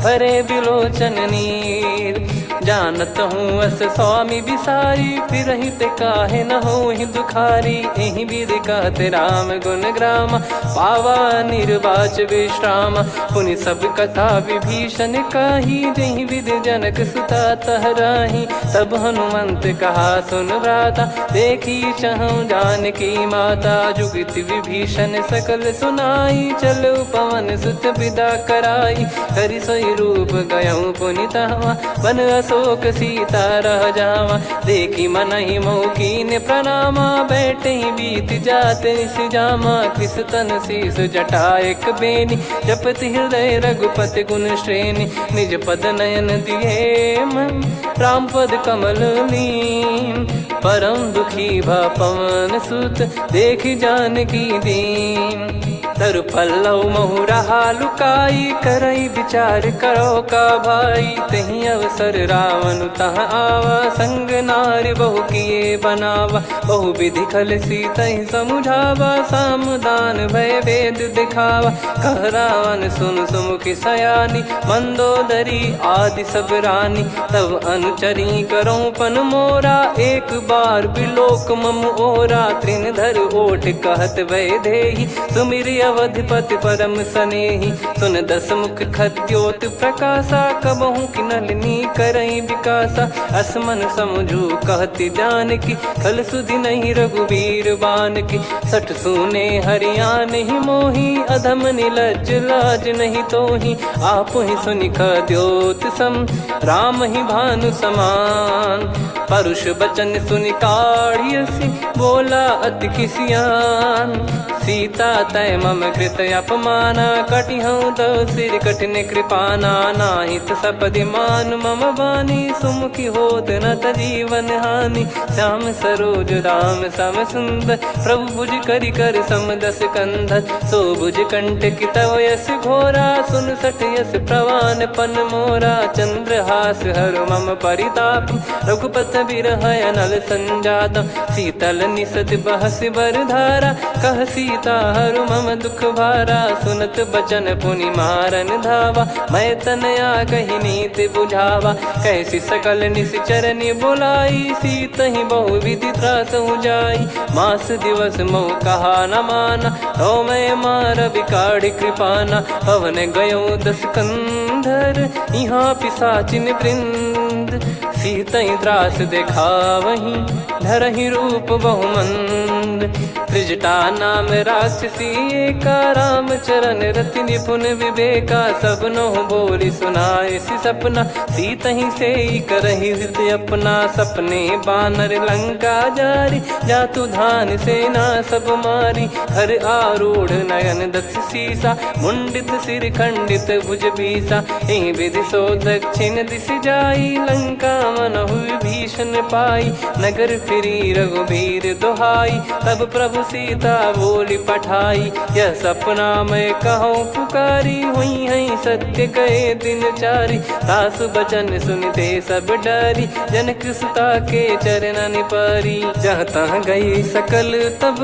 भरे बिलोचन नीर। जानत हूँ अस स्वामी बिसारी, फिरहित काहे न होहि दुखारी। एहि विधि कहते राम गुण ग्राम, पावा निर्वाच विश्राम। पुनि सब कथा विभीषण काही, जहि विधि जनक सुता तहराही। तब हनुमंत कहा सुन भ्राता, देखी चहु जानकी माता। जुगति विभीषण सकल सुनाई, चलो पवन सुत विदा कराई। हरि सोई रूप गयऊँ पुनि तहवा, बन अशोक सीता रह जावा। देखी मनहि मोह कीन्ह प्रणामा, बैठे ही बीत जात निस जामा। कृस तन शीस जटा एक बेनी, जपति हृदय रघुपति गुण श्रेणी। निज पद नयन दिए मन, राम पद कमल लीन। परम दुखी भा पवन सुत, देखि जानकी दीन। तरु पल्लव महु रहा लुकाई, करई विचार करो का भाई। तहि अवसर रावण तहाँ आवा, संग नारी बहु किए बनावा। बहु विधि खल सीतहि समुझावा, सामदान भय वेद दिखावा। कह रावण सुन सुमुखि सयानी, मंदोदरी आदि सब रानी। तब अनुचरी करो पन मोरा, एक बार बिलोक मम ओरा। तृण धर ओठ कहत वै देहि, सुमिर अवधिपति परम स्नेही। सुन दस मुख खद्योत प्रकाशा, कबहू की नलिनी करई विकासा। असमन समझू कहती जान की, कल सुधि नहीं रघुबीर बान की। सठ सुने हरियाण ही मोही, अधम निलज लाज नहीं तोही। आप ही सुनि खद्योत सम, राम ही भानु समान। परुष बचन सुनि काढ़ियसि, बोला अति किसियान। सीता तय मम कृत अपमाना, कटिहऊँ दो सिर कठिन कृपाना। नाहित सपदि मान मम बानी, सुमुखी होत न जीवन हानि। श्याम सरोज राम सम सुंदर, प्रभु भुज करि कर सम दस कंधर। सो भुज कंटक तव यस घोरा, सुन सठ यस प्रवान पन मोरा। चंद्रहास हर मम परिताप, रघुपत बिरह अनल संजात। शीतल निसत बहस बर धारा, कह सीता हरु मम दुख भारा। सुनत बचन पुनि मारन धावा, मैं तनया कही नीति बुझावा। कैसी सकल निश्चर बुलाई, सीत ही बहु विधि त्रास जाई। मास दिवस मोह कहा न माना, तो मैं मार बिकाढ़ कृपाना। पवन गयो दस कंधर, यहाँ पिशाचिन वृंद। सीतई त्रास देखा वहीं, धरहि रूप बहुमंद। त्रिजटा नाम राक्षसी एका, राम चरण रति निपुण विवेका। सबनो बोली सुनाए सि सपना, सीतहि से करहि हित अपना। सपने बानर लंका जारी, जातु धान सेना सब मारी। हर आरूढ़ नयन दस सीसा, मुंडित सिर खंडित भुज बीसा। एहि विधि सो दक्षिण दिश जाई, लंका मनहु भीषण पाई। नगर फिरी रघुबीर दुहाई, तब प्रभु सीता बोली पठाई। यह सपना मैं कहूँ पुकारी, हुई है सत्य कहे दिन चारी। सासु बचन सुनते सब डरी, जनक सुता के चरणन परी। जहाँ तहाँ गई सकल तब,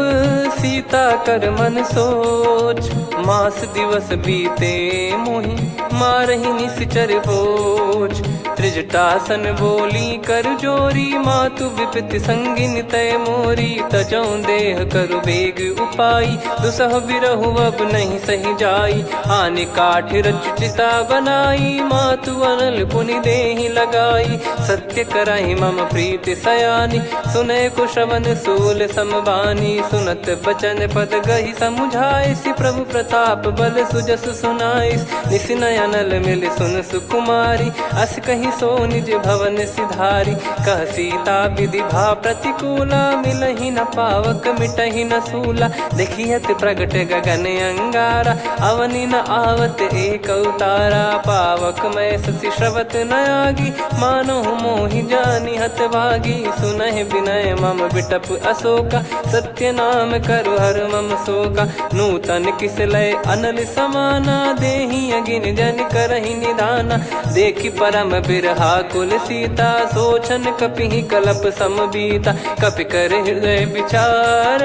सीता कर मन सोच। मास दिवस बीते मोहि, मारहि निश्चर बोझ। त्रिजटासन बोली कर जोरी, मातु विपति संगिन तय मोरी। तजौ देह करु बेग उपाई, दुसह बिरहु अब नहीं सही जाई। आने काठ रचिता बनाई, मातु अनल पुनि देहि लगाई। सत्य कराई मम प्रीति सयानी, सुनय कुशवन सूल समबानी। सुनत बचन पद गहि समुझाए, सि प्रभु प्रताप बल सुजस सुनाइस। निस नयनल मिल सुन सुकुमारी, अस कहीं सो निज भवन सिधारी। कह सीता विधि भा प्रतिकूला, मिलहि न पावक मिटहि न सूला। देखियत प्रगट गगन अंगारा, अवनि न आवत एक अवतारा। पावक मैं शशि श्रवत न आगी, मानो मोहि जानि हत भागी। सुनहि विनय मम बिटप अशोका, सत्य नाम करु हर मम शोका। नूतन किस लय अनल समाना, देहि अगिन जन करहि निदाना। देखि परम बिरहा कुल सीता, सोचन कपिहि कलप समबीता। कपि कर हृदय विचार,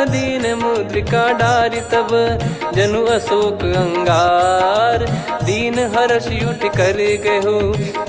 दीन मुद्रिका डारि तब। जनु अशोक अंगार, दीन हर्ष उठ कर गहु।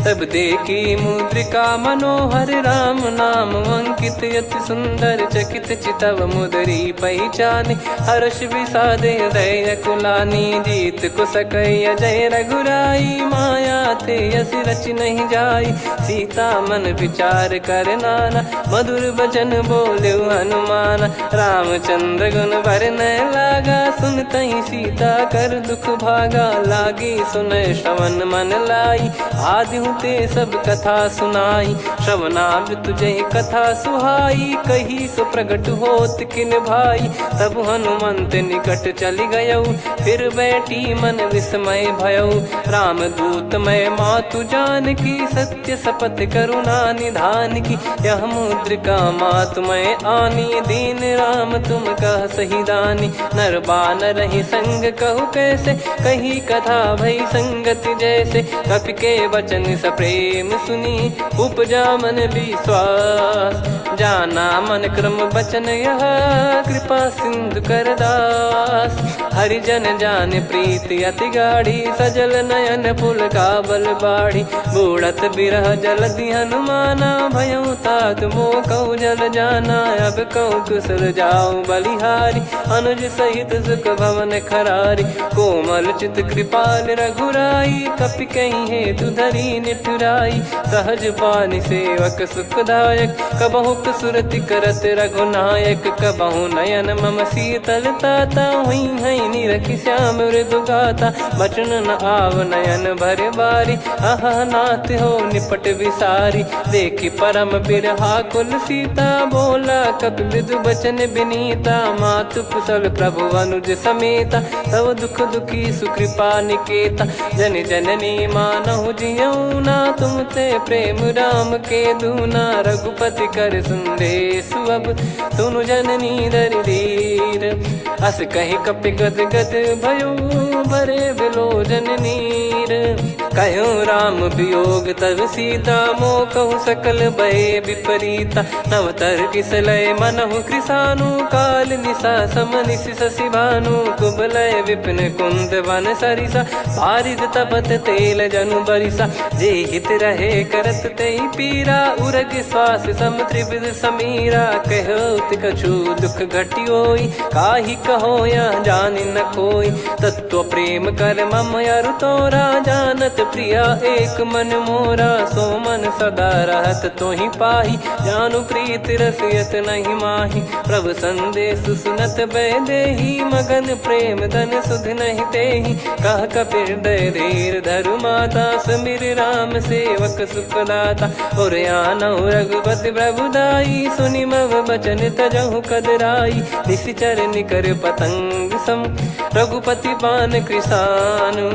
तब देखी मुद्रिका मनोहर, राम नाम अंकित अति सुंदर। चकित चितव मुदरी पहचान, हर्ष विषाद हृदय कुलानी। जीत को सकय जय रघुराई, माया थे यस रच नहीं जाई। सीता मन विचार कर नाना, मधुर बचन बोले हनुमान। रामचंद्र गुण भरने लागा, सुनतहि सीता कर दुख भागा। लागी सुनय श्रवण मन लाई, आदि ते सब कथा सुनाई। श्रवणाब तुझे कथा सुहाई, कही सो प्रगट होत किन भाई। तब हनुमंत निकट चली गयऊ, फिर बैठी मन विस्मय भयऊ। राम दूत मैं मातु जान की, सत्य शपथ करुणा निधान की। यह मुद्रिका मातु मैं आनी, दीन राम तुम कह सही दानी। नर बानर ही संग कहु कैसे, कही कथा भई संगति जैसे। कपि के वचन सप्रेम सुनी, उपजा मन विश्वास। जाना मन क्रम बचन यह, कृपा सिंधु कर दास। हरिजन जान प्रीति अति गाढ़ी, सजल नयन पुल काबल बाढ़ी। उड़त बिरह जलधि हनुमाना भयउ तात मोह कहु जल जाना। अब कहु कुशल जाऊ बलिहारी अनुज सहित सुख भवन खरारी। कोमल चित कृपाल रघुराई कपि कहीं हेतु धरी निठुराई। सहज पानि सेवक सुखदायक कबहु सुरति करत रघुनायक। कबहु नयन मम शीतल ताता हुई है निरखि श्याम मृदु गाता। बचन न आव नयन भर बारी अह नाथ हो निपट विसारी। देखि परम बिरहा कुल सीता बोला कपि मृदु बचन बिनीता। मातु कुशल प्रभु अनुज समेता तव दुख दुखी सुकृपा निकेता। जन जननी मानहु जियऊ ना तुम ते प्रेम राम के दूना। रघुपति कर संदेश अब सुनु जननी दर धीर। अस कहि कपि गद गद भयो भरे बिलोचन नीर। कहो राम वियोग तब सीता मोह कहु सकल भय विपरीता। नवतर किसलय मनहु कृसानु काल निशा समनिश शशि भानु। कुबलय विपिन कुंद वन सरिसा पारिद तपत तेल जनु बरिसा। जे हित रहे करत तई पीरा उरग श्वास सम त्रिविध समीरा। कहो कछु दुख घटियोई काहि कहो या जानि न कोई। तत्व प्रेम कर मम अरु तोरा जानत प्रिया एक मन मोरा। सो मन सदा रहत तोहि पाही जानु प्रीत रसियत नहीं माही। प्रभु संदेश सुनत बैदेही मगन प्रेम धन सुध नहीं तेहि। कह कपिर दय धीर धरु माता समीर राम सेवक सुखदाता। और आनौ रघुपति प्रभुदाई सुनि मम बचन तजहु कदराई। निशिचर निकर पतंग सम रघुपति पान कृसानु।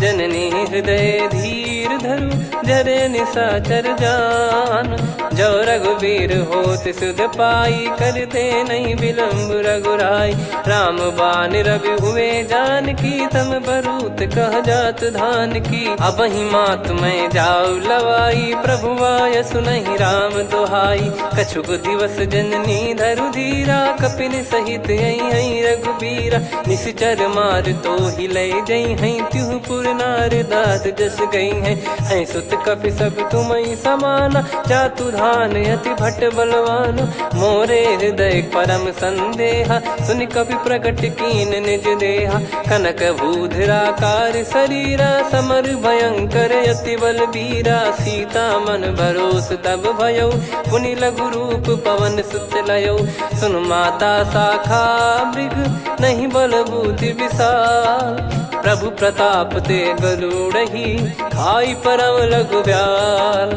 जननी हृदय धीर धरु जरे निशाचर जान। जो रघुवीर होत सुध पाई कर दे नहीं विलम्ब रघुराई। राम बान रवि हुए जान की तम बरूत कह जात धान की। अब ही मात मैं जाऊ लवाई प्रभु आय सुनहि राम दोहाई। कछुक दिवस जननी धरु धीरा कपिन सहित यही रघुबीरा। निश्चर मार तो ही ले जई हैं त्युह पुर नार दाद जस गई हैं। सुत कपि सब तुमई समाना जातु धान अति भट बलवान। मोरे हृदय परम संदेहा सुनि कपि प्रकट कीन निज देहा। कनक भूधराकार शरीरा समर भयंकर अति बल बीरा। सीता मन भरोस तब भयउ पुनि लघु रूप पवन सुत लयौ। सुन माता शाखा मृग नहीं बल बुद्धि विशाल। प्रभु प्रताप ते गरुड़हि खाई परम लघु ब्याल।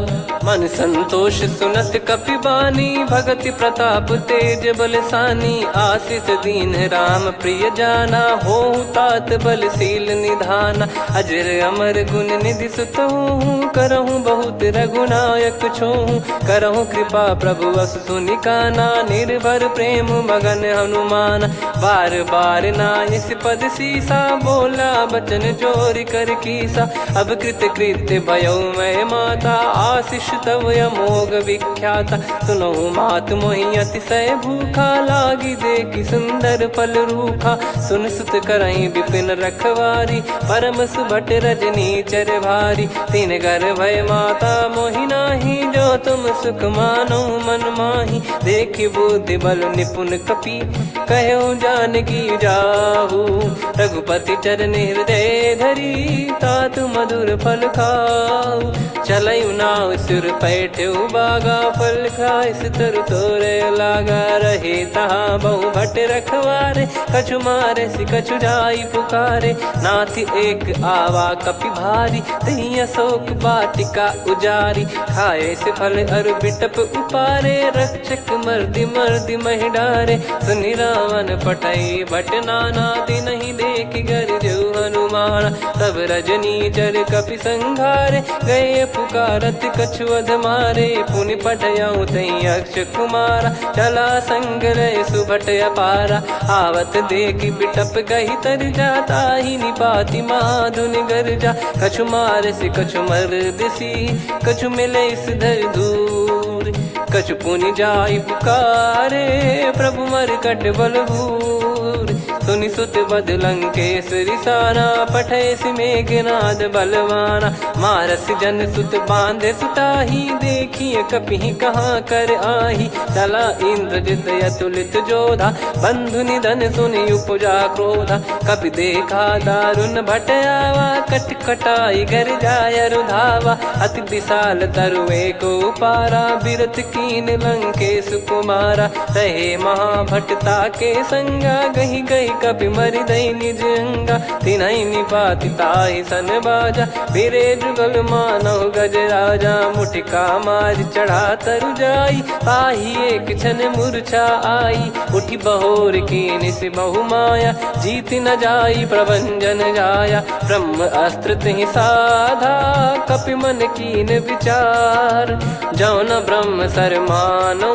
मन संतोष सुनत कपि बानी भगति प्रताप तेज बलसानी। आशीष दीन राम प्रिय जाना होहु तात बलशील निधाना। अजर अमर गुण निधि सुतहु करहु बहुत रघुनायक छोहु। करहु कृपा प्रभु अस सुनि काना निर्भर प्रेम मगन हनुमान। बार बार नायस पद सीसा बोला बचन जोर कर कीसा। अब कृत कृत्य भयो मैं माता आशीष तव अमोघ विख्याता। सुनो मात मोहि अतिशय भूखा लागी देखि सुंदर फल रूखा। सुन सुत करई विपिन रखवारी परम सुभट रजनी चर भारी। तीन घर भय माता मोहि नाही जो तुम सुख मानो मन माही। देखि बुद्धि बल निपुण कपि कहो जानकी जाहू। रघुपति चरण हृदय धरी तात मधुर फल खाऊ। चलऊ नाव सिर पैठ्यु बागा फल खाय सितर तोरे लागा। रहे तहाँ बहु भट रखवारे कछु मारे सि कछु जाई पुकारे। नाथ एक आवा कपि भारी तही अशोक वाटिका उजारी। खाए से फल अरु बिटप उपारे रक्षक मर्दि मर्दि महि डारे। सुनि रावण पटई भट नाना दिन ही देख गर जो हनुमान। तब रजनी चर कपि संघारे गए पुकारत कछु अध मारे। पुनि पटयऊ तई अक्ष कुमारा चला संग रहे सुभट अपारा। आवत देखि बिटप गही तर जाता ही निपाति माधुनि गर्जा। कछु मार से कछु मर्दिसी कछु मिले इस धर दूर। कछु पुनि जाई पुकारे प्रभु मरकट बलभूर। सुनि सुत बद लंकेश्वरी साना, पठैसि मेघनाद बलवाना। मारस जन सुत बांधे सुताही, देखिए कपिहि कहाँ कर आही। चला इंद्रजित अतुलित जोधा, बंधु निधन सुनि उपजा क्रोधा। कपि देखा दारुण भट आवा, कट कटाई घर जाय रुधावा। अति विशाल तरुए को पारा, बिरथ कीन लंकेश कुमारा। रहे महाभटता के संगा, गही गही कपि मरि दई निज अंगा। तिन्हि निपाति ताहि सन बाजा, बिरे जुगल मानव गज राजा। मुटिका मार चढ़ा तरु जाई, पाही एक क्षण मूर्छा आई। उठी बहोर कीन से बहु माया, जीत न जाई प्रभंजन जाया। ब्रह्म अस्त्र तिहि साधा, कपि मन कीन विचार। जौ न ब्रह्म सर मानौ,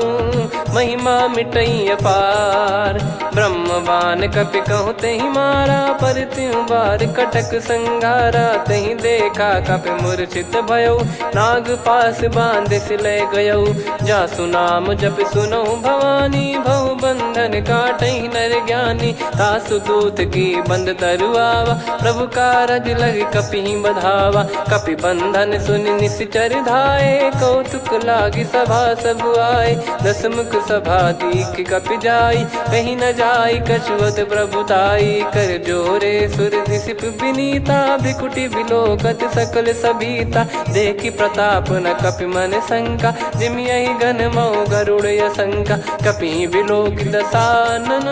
महिमा मिटई अपार। ब्रह्मवान कपि कहु तेहि मारा, पर त्यों बार कटक संगारा। तहि देखा कपि मूर्छित भयउ, नाग पास बांध सिले गयउ। जासु नाम जप सुनौ भवानी, भव बंधन काटहि नर ज्ञानी। तासु दूत की बंद तरुआवा, प्रभु कारज लग कपि बधावा। कपि बंधन सुनि निश्चर धाये, कौतुक लागी सभा सब आए। दसमुख सभा दीख कपि जाई, कहीं न जाई कछुअत प्रभुताई। कर जोरे सुर दिसिप विनीता, भिकुटी बिलोकत सकल सबीता। देखी प्रताप न कपि मन शंका, जिमियहि गन मऊ गरुड़ असंका। कपि बिलोक दसानन,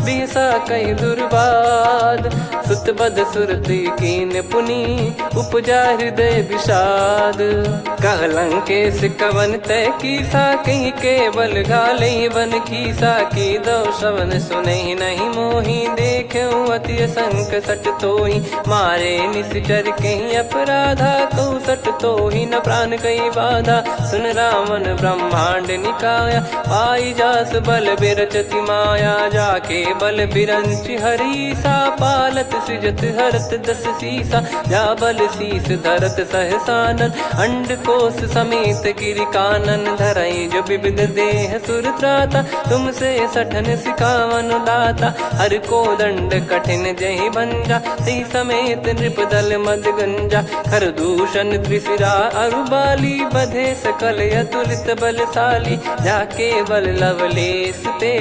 बिहसा कहि दुर्बाद। सुत बद सुरति कीन पुनि, उपजा हृदय विषाद। कह लंकेश कवन तय कीसा, कहीं केवल गाले बन कीसा। की दो श्रवण सुनहि नहीं मोहि, देखऊं अति संक सट तोहि। मारे निश्चर कहीं अपराधा, कहु सट तोहि न प्राण कहीं बाधा। सुन रावण ब्रह्मांड निकाया, पाई जास बल बिरचति माया। जाके बल बिरंचि हरीसा, पालत सृजत हरत दस सीसा। जा बल शीस धरत सहसानन, अंड कोश समेत गिरि कानन। धरई जो विविध देह सुर त्राता, तुमसे सठन सिखावन दाता। हर को दंड कठिन जहि भंजा, सी समेत नृप दल मद गंजा। खर दूषण त्रिशिरा अरुबाली, बधे सकल अतुलित बलशाली। जाके बल लवलेस ते,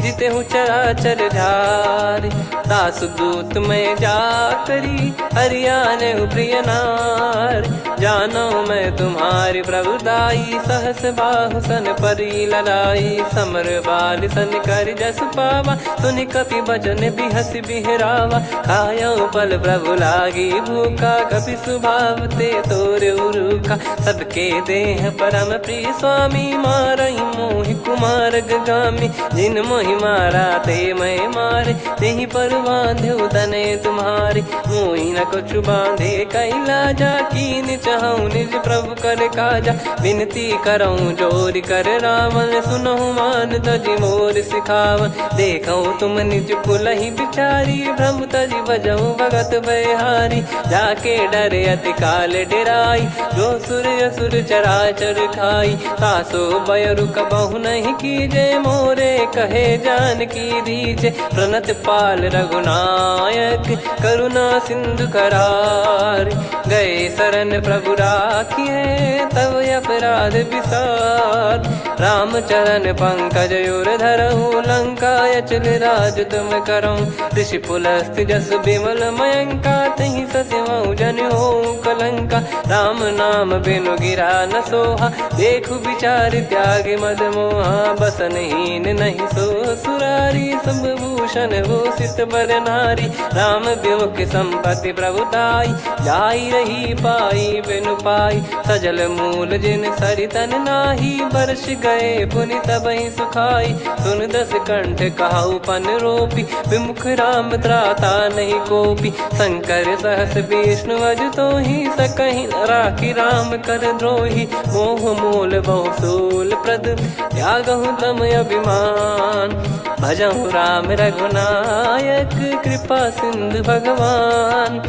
जिते हूँ चराचर झार। दासु दूत मैं जा करी, हरियाने प्रिय नार। जानो मैं तुम्हारी प्रभुदाई, सहस बाहु सन परी ललाई। समर बाल सन कर जस पावा, सुनि कपि बचन बिहस बिहरावा। खायो पल प्रभु लागी भूखा, कपि स्वभाव ते तोर उरुखा। सबके देह परम प्रिय स्वामी, मारई मोहि कुमार गामी। जिन मोहि मारा ते मैं मारे, तेहि पर बांधो तनय तुम्हारे। मोहि न कुछ बांधे कैलाजा, कीन चाहूं निज प्रभु कर काजा। विनती करऊं जोर कर रावण, सुनहु मान तजि मोर सिखावन। देखऊं तुम निज कुलहि बिचारी, भ्रम तजि बजऊं भगत बयहारी। जाके डरे अति काल डेराई, जो सुर असुर चराचर खाई। तासो बयरु कबहु नहीं कीजे, मोरे कहे जान की दीजे। प्रणत पाल रघुनायक, करुणा सिंधु करार। गए शरण प्रभु राखिए, तब अपराध विसार। रामचरण पंकज उर धरहु, लंका अचल राज तुम करऊं। ऋषि पुलस्त जस विमल मयंका, तहि ससिमऊ जन हो कलंका। राम नाम बिनु गिरा न सोहा, देखु विचार त्याग मद मोहा। बसनहीन नहीं सो सुरारी, सब भूषण भूषित बर नारी। राम विमुख संपत्ति प्रभुताई, जाई रही पाई बिनु पाई। सजल मूल जिन सरितन नाही, बरस गए पुनि तबहि सुखाई। सुन दस कंठ कहाऊ पन रोपी, विमुख राम त्राता नहीं कोपी। शंकर सहस विष्णु अज तोहि, सकहि न राखी राम कर द्रोही। मोह मूल बहु सूल प्रद, त्यागहु तम अभिमान। भजहु राम रघुनायक, कृपा सिंधु भगवान।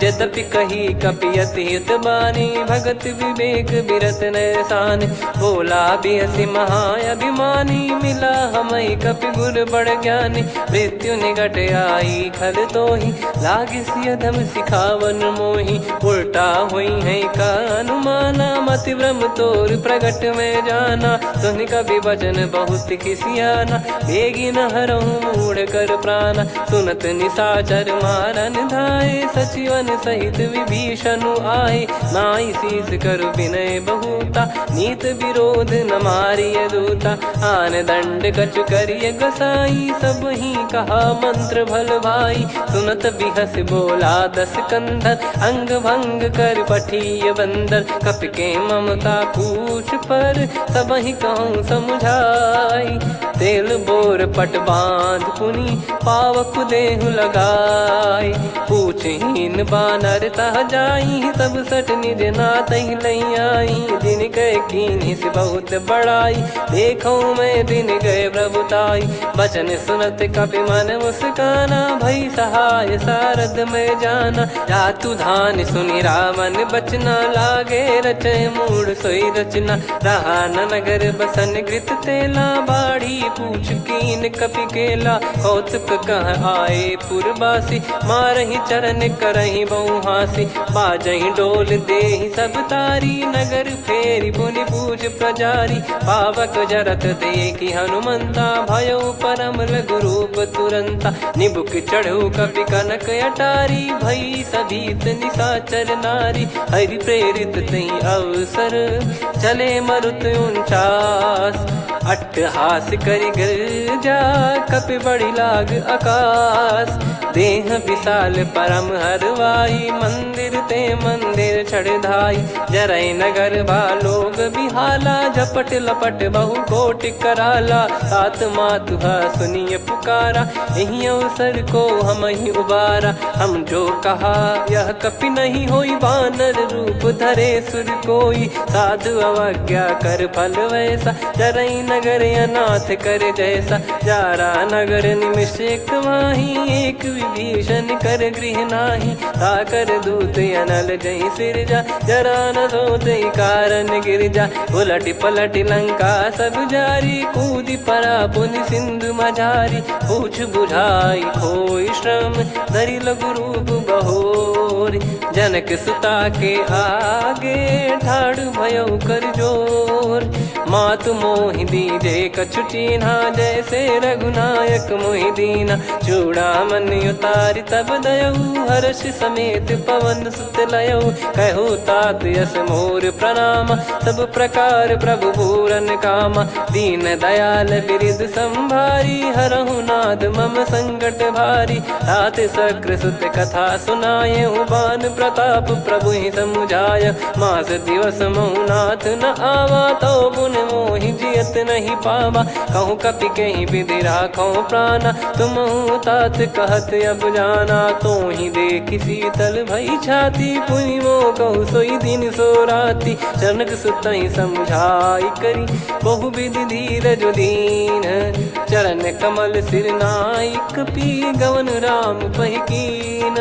यद्यपि कही कपियत हित बानी, भगत विवेक बिरत नैसान। बोला बिहसी महाअभिमानी, मिला हमई कपि गुर बड़ ज्ञानी। मृत्यु निकट आई खल तोहि, लागे सिय धम सिखावन मोहि। उल्टा हुई है का अनुमाना, मति भ्रम तोर प्रगट में जाना। सुन कवि वचन बहुत खिसियाना, बेगी न हरहु मूढ़ कर प्राण। सुनत निशाचर मारन धाये, सचिवन सहित विभीषण आए। नाई शीस कर विनय बहुता, नीत विरोध न मारिय दूता। आन दंड कछु करिय गोसाई, सब ही कहा मंत्र भल भाई। सुनत बिहस बोला दस कंधर, अंग भंग कर पठिय बंदर। कपि के ममता पूछ पर, सब ही कहूँ समझाई। तेल बोर पट बांध पुनि, पावक देहु लगाई। पूछहीन बानर तह जाई, तब सट निज नाथ ही लई आई। दिन गए कीन्ही से बहुत बड़ाई, देखो मैं दिन गए प्रभुताई। बचन सुनत कपि मन मुस्काना, भई सहाय सारद में जाना। जातु धान सुनि रावण बचना, लागे रचय मूढ़ सोई रचना। रहा न नगर बसन कृत तेला, बाढ़ी पूछ कीन कपि केला। कौतुक कह आए पुरबासी, मारहि चरण करहि बहु हासी। बाजहि डोल देहि सब तारी, नगर फेरी पुनि पूज प्रजारी। पावक जरत देखि हनुमंता, भयो परम लघु रूप तुरंता। निबुक चढ़ऊ कपि कनक अटारी, भई सभीत निशाचर नारी। हरि प्रेरित तई अवसर, चले मरुत 49। अट्टहास करि गिरजा, कपि बड़ी लाग आकाश। देह विशाल परम हरवाई, मंदिर ते मंदिर छड़ धाई। जरई नगर भालोग बिहाला, झपट लपट बहु कोटि कराला। सात मातुहा सुनिय पुकारा, यही अवसर को हम ही उबारा। हम जो कहा यह कपि नहीं होई, वानर रूप धरे सुर कोई। साधु अवज्ञा कर फल वैसा, जरई नगर अनाथ कर जैसा। जारा नगर निमिष एक माही, एक विभीषण कर गृह नाही। ताकर दूत अनल जई सिरजा, जरा न सोते कारण गिरजा। उलट पलट लंका सब जारी, कूदी परा पुनि सिंधु मझारी। पूछ बुझाई खोई श्रम, धरि लघु रूप बहोरी। जनक सुता के आगे, ठाड़ भयो कर जोर। मातु मोहि दीजे कछु चीन्हा, जैसे रघुनायक मोहि दीना। चूड़ामन उतारि तब दयऊ, हर्ष समेत पवन सुत लयऊ। कहु तात यस मोर प्रणाम, सब प्रकार प्रभु पूरन कामा। दीन दयाल बिरिद संभारी, हरहु नाद मम संकट भारी। तात शक्र सुत कथा सुनाये, बान प्रताप प्रभु ही समुझाय। मास दिवस महु नाथ न आवा, तो पुन मोहि जियत नहीं पावा। कहूँ कपि कहीं विधि राखो प्राणा, तुम तात कहत अब जाना। तो ही देखी शीतल भई छाती, पुनि मो कहु सोई दिन सो राती। जनक सुत ही समझाई करी, बहु विधि धीरज दीन। चरण कमल सिर नाइक, पी गवन राम पहिकीन।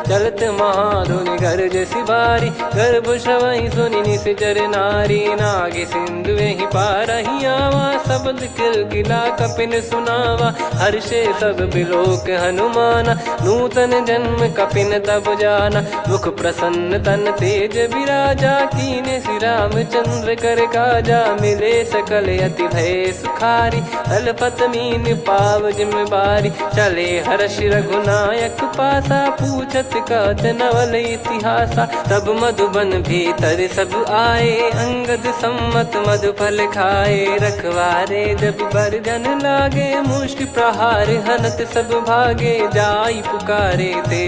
चलत महाधुनि गरज सिबारी, गर्भ श्रवहि सुनि निश्चर नारी। नागे सिंधु ही पारहि आवा, शब्द किलकिला कपिन सुनावा। हर्षे सब बिलोक हनुमाना, नूतन जन्म कपिन तब जाना। मुख प्रसन्न तन तेज विराजा, कीने श्री रामचंद्र कर काजा। मिले सकल अति भय सुखारी, अल्पत मीन पाव जिम बारी। चले हर्ष रघुनायक पासा, पूछत कहत नवल इतिहासा। तब मधुबन भीतर सब आए, अंगद सम्मत मधुफल खाए। रखवारे जब बरजन लागे, मुष्टि प्रहार हनत सब भागे। जाई पुकारे ते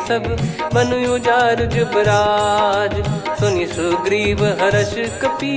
सब, बनु उजार जुबराज। सुनि सुग्रीव हर्ष कपि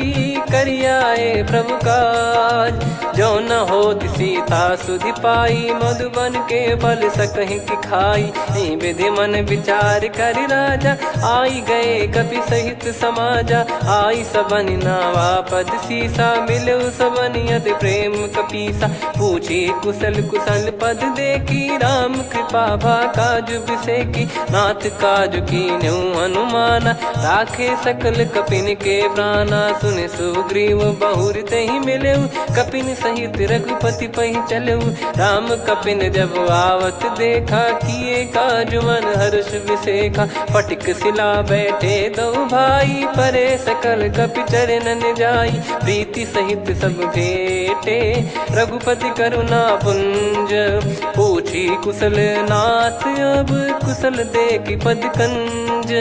करियाए प्रभु काज। जो न होत सीता सुधि पाई मधुबन के फल सकहि की खाई। यही विधि मन विचार कर राजा आई गए कपि सहित समाजा। आई सबन नावा पद सीसा मिलो सबन यत प्रेम कपीसा। पूछी कुशल कुशल पद देखी राम कृपा भा काजु बिसेकी। नाथ काजु कीन्हु हनुमाना राखे सकल कपिन के प्राणा। सुन सुग्रीव बहुर तहि मिलेउ कपिन सहित रघुपति पहि चलेउ। राम कपिन जब आवत देखा किए काजु मन हर्ष विसेखा। फटिक सिला बैठे दो भाई परे सकल कपि चरणन जाई। प्रीति सहित सब भेटे रघुपति करुणा पुंज। पूछी कुशल नाथ अब कुशल देखि पद कंज।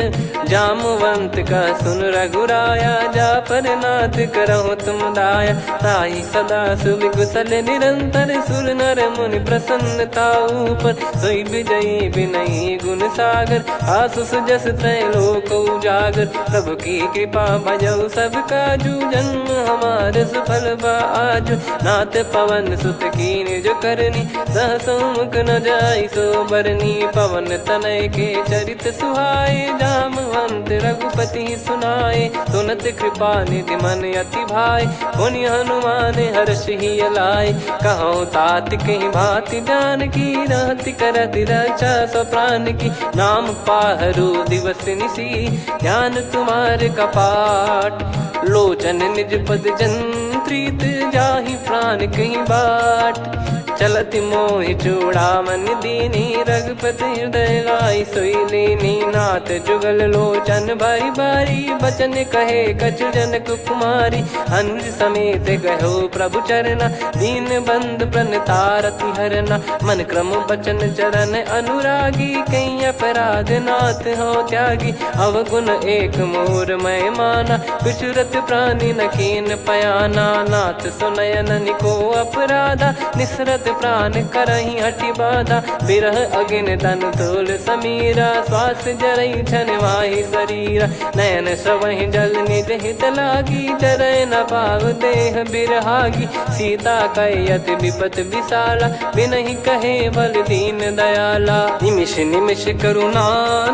जामवंत का सुन रघुराया जा पर नाथ करहु तुम दाया। ताई सदा सुभि कुशल निरंतर सुर नर मुनि प्रसन्नता ऊपर। सोई विजयी विनयी गुण सागर आसुस जस तय लोक उजागर। प्रभु की कृपा भजऊ सब काजू जन्म हमार सफल बा आजु। नाथ पवन सुत कीन जो करनी सहसो मुख न जाई सो बरनी। पवन तनय के चरित सुहाए जामवंत रघुपति सुनाए। सुनत कृपा निधि मन अति भाई पुनि हनुमान हर्ष ही लाए। कहो तात कहीं भांति जान की रहति करति रक्षा सो प्राण की। नाम पाहरु दिवस निसी ध्यान तुम्हारे कपाट। लोचन निज पद जंत्रित जाहि प्राण कहीं बाट। चलति मोहि चूड़ामणि दीनी रघुपति हृदय लाई सोई लीनी। नाथ जुगल लोचन बारी बारी बचन कहे कछु जनक कुमारी। अनुज समेत गयो प्रभु चरना दीन बंद प्रणतारति हरना। मन क्रम बचन चरण अनुरागी कहीं अपराध नाथ हो त्यागी। अवगुण एक मोर मैं माना विचुरत प्राणी न कीन पयाना। नाथ सुनयन निको अपराधा निसरत प्राण करही हटि बाधा। बिरह अगिन तन तोल समीरा श्वास जरई छन वाहि शरीरा। नयन श्रवहि जल निज हित लागी चरय न पाव देह बिरहागी। सीता कयत विपत विशाला बिनहि कहे बल दीन दयाला। निमिष निमिष करुणा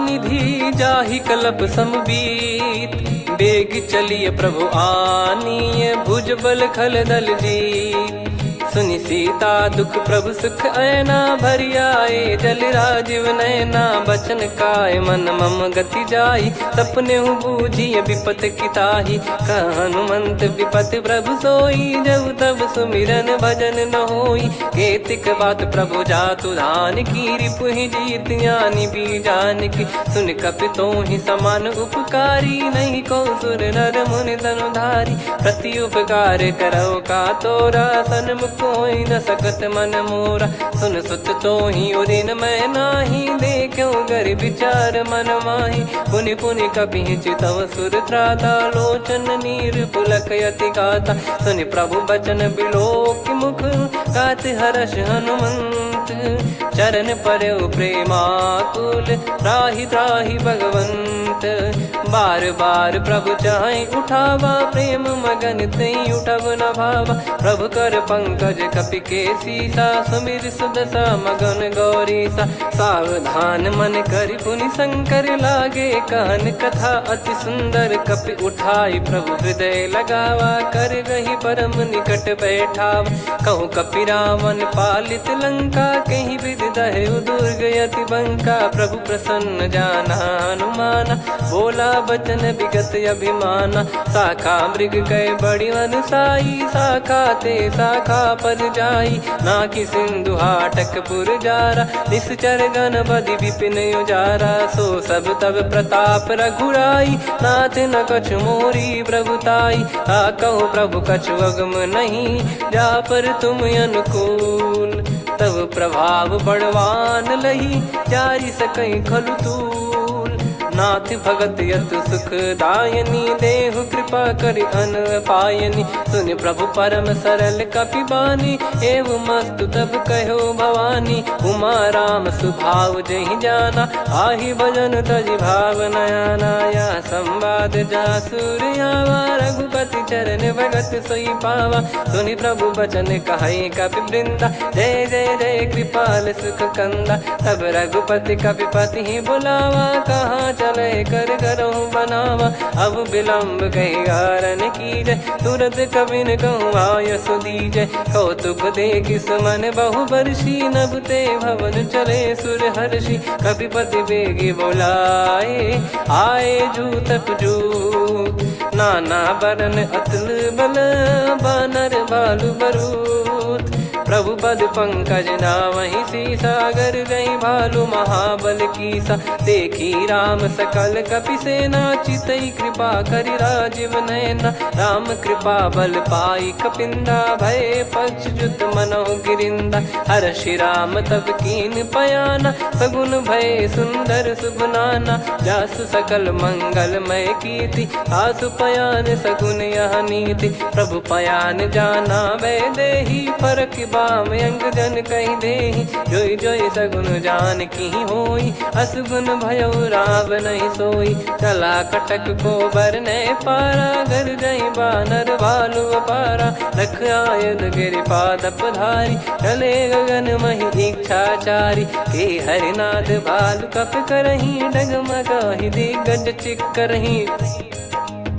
निधि जाहि कलप समबीत। बेग चलिए प्रभु आनीय भुज बल खल दल जीत। सुनि सीता दुख प्रभु सुख ऐना भरि आए। जल राजीव नैना बचन काय मन मम गति जाई। सपने हूँ बूझिए विपत किताही हनुमंत विपत प्रभु सोई। जब तब सुमिरन भजन न होई। केतिक बात प्रभु जातु धान की रिपुहि जीत ज्ञानी बीजान की। सुन कपि तोहि समान उपकारी नहीं को सुर नर मुनि तनुधारी। प्रति उपकार करो का तोरा सन्मुख कोई न सकत मन मोरा। सुन सुत तो ही उदिन मैं नाही देखो गर विचार मन माही। पुनि पुनि कपि चितव सुर त्राता लोचन नीर पुलक यति गाता। सुनि प्रभु बचन बिलोक मुख गात हर्ष हनुमंत। चरण परउ प्रेमाकुल त्राहि त्राहि भगवंत। बार बार प्रभु चाहि उठावा प्रेम मगन तई उठब न भावा। प्रभु कर पंकज कपि के सीसा सुमिर सुदशा मगन गौरीसा। सावधान मन करि पुनि शंकर लागे कहन कथा अति सुंदर। कपि उठाई प्रभु हृदय लगावा कर गही परम निकट बैठावा। कहूँ कपि रावण पालित लंका कहीं विधि दहेउ दुर्ग यति बंका। प्रभु प्रसन्न जाना हनुमाना बोला बचन विगत अभिमाना। शाखा मृग कय बड़ी अनुसाई शाखा ते शाखा पर जाई। नाकि सिंधु हाटक पुर जारा निश्चर गण बदि विपिन उजारा। सो सब तब प्रताप रघुराई नाथ न कछु मोरी प्रभुताई। कहो प्रभु कछु अगम नहीं जा पर तुम अनुकूल। तब प्रभाव बड़वान लही जारी सकई खलु तूल। नाथ भगत यत सुखदायनी, देहु कृपा करि अन पायनी। सुन प्रभु परम सरल कपिबानी, एव मस्तु तब कहो भवानी। उमा राम सुभाव जहि जाना, आहि भजन तजि भाव नयाना। या संवाद जासुर आवा, रघुपति चरण भगत सोई पावा। सुनि प्रभु बचन कहै कपि वृंदा, जय जय जय कृपाल सुख कंदा। तब रघुपति कपिपति ही बुलावा, कहाँ चले कर करहु बनावा। अब विलम्ब कही कारण कीजय, तुरत कबिन कहूँ आय सुदीजय। कौतुक देखि सुमन बहु बरसी, नभ ते भवन चले सुर हर्षि। कपिपति बेगी बोलाए, आए जूतप जूत। नाना बरन अतुल बल, बानर भालु बरूत। प्रभु पद पंकज नावहि सीसा, गर गई भालु महाबल कीसा। देखी राम सकल कपि सेना, चितई कृपा करि राजीव नयना। राम कृपा बल पाई कपिंदा, भय पक्षजुत मनोह गिरिंदा। हर्षि राम तब कीन पयाना, सगुन भय सुंदर सुगुनाना। जासु सकल मंगलमय कीर्ति, आसु पयान सगुन यह नीति। प्रभु पयान जाना वै देहि, परख बाम अंग जन कहि देहि। जोई जोई सगुन जान की होई, असगुन भयो राव नहीं सोई। चला कटक को बरने पारा, घर जई बानर भालु अपारा। रख आयद गिरि पादप धारी, चले गगन महि इच्छाचारी। के हरिनाथ भालु कप करही, डगमगाहि दिग्गज चिक्करही।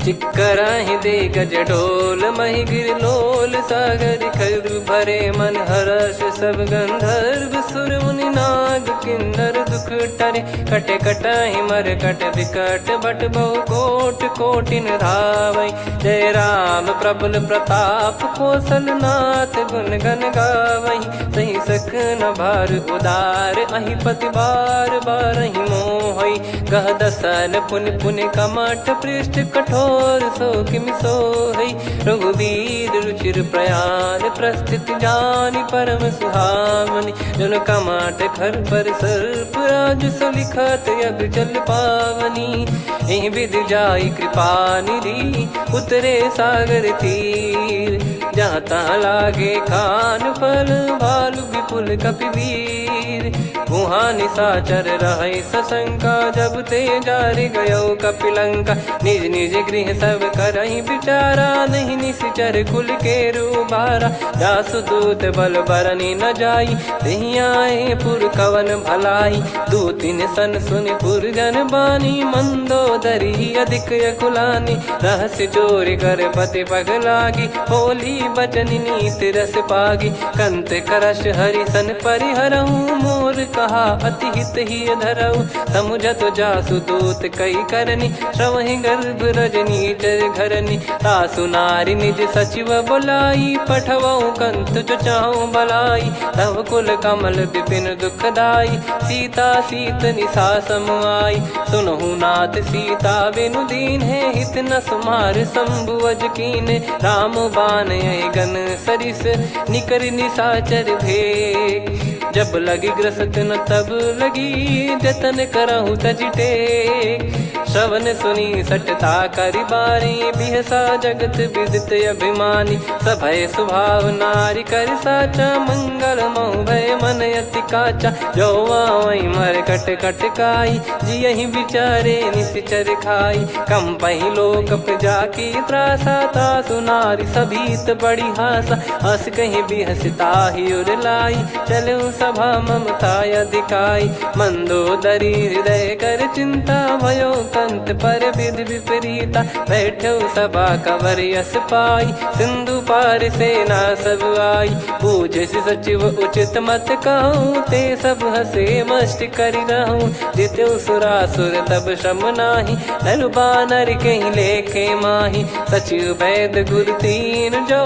चिक्कराहि दिग्गज डोल, महि गिर लोल। सागर खरु भरे मन हर्ष, सब गंधर्व सुर मुनि नाग किन्नर दुख टरे। कटे कटाहि मरकट विकट, बट बहु कोट कोटिन धावै। जय राम प्रबल प्रताप, कौशल नाथ गुण गन गावै। सही सकन भार उदार, अहि पति बार बारहि मोहै। गह दसन पुनि पुनि कमठ, पृष्ठ कठोर सो किमि सोहै। रघुबीर रुचिर प्रयाण, प्रस्थित जानि परम सुहावनी। जन कमाट खर पर सर्प, राज सलिखत यग चल पावनी। एहि विधि जाई कृपा निधि, उतरे सागर तीर। जहाँ तहाँ लागे खान फल, भालु विपुल कपिवीर। वहाँ निशाचर रहै सशंका, जब ते जारि गयो कपिलंका। निज निज गृह सब करहि विचारा, नहीं निश्चर कुल के रूबारा। जासु दूत बल बरनी न जाई, तेहि आए पुर कवन भलाई। दूतिन सन सुनि पुर जन बानी, मंदोदरी अधिक अकुलानी। रहस्य चोरी कर पति पग लागी, होली बचन नीत रस पागी। कंत करश हरि सन परिहरहु, मोर कहा अति हित ही धरऊ। समुझत जासु दूत कई करनी, श्रवहि गर्भ रजनी चर घरनी। तासु नारी निज सचिव बुलाई, पठवऊ कंत जो चाहूं भलाई। तव कुल कमल विपिन दुखदाई, सीता सीत निशा समुआई। सुनहु नाथ सीता बिनु दीन है, हित न सुमार शंभु अज कीने। राम बान यही गन सरिस, निकर निशाचर भेग। जब लगी ग्रसत न तब लगी, जतन करहु तज टेक। श्रवण सुनी सटता करि बारी, बिहसा जगत विदित अभिमानी। सभय स्वभाव नारी कर साचा, मंगल महु भय मन अति काचा। जो आवै मर कट कट काई, जियहि विचारे निश्चर खाई। कम पहि लोक प्रजा की त्रासा, तासु नारी सभीत बड़ी हासा। हस कहीं बिहसता ही उर लाई, चलऊ सभा ममता अधिकाई। मंदोदरी हृदय कर चिंता, भयो कंत पर विधि विपरीता। बैठो सभा कवर यस पाई, सिंधु पार सेना सब आई। पूजे सचिव उचित मत कहूँ, ते सब हसे मष्ट करि रहूँ। जित्यु सुरासुर तब श्रम नाही, धनु बानर कहीं लेखे माही। सचिव वैद गुरु तीन जो,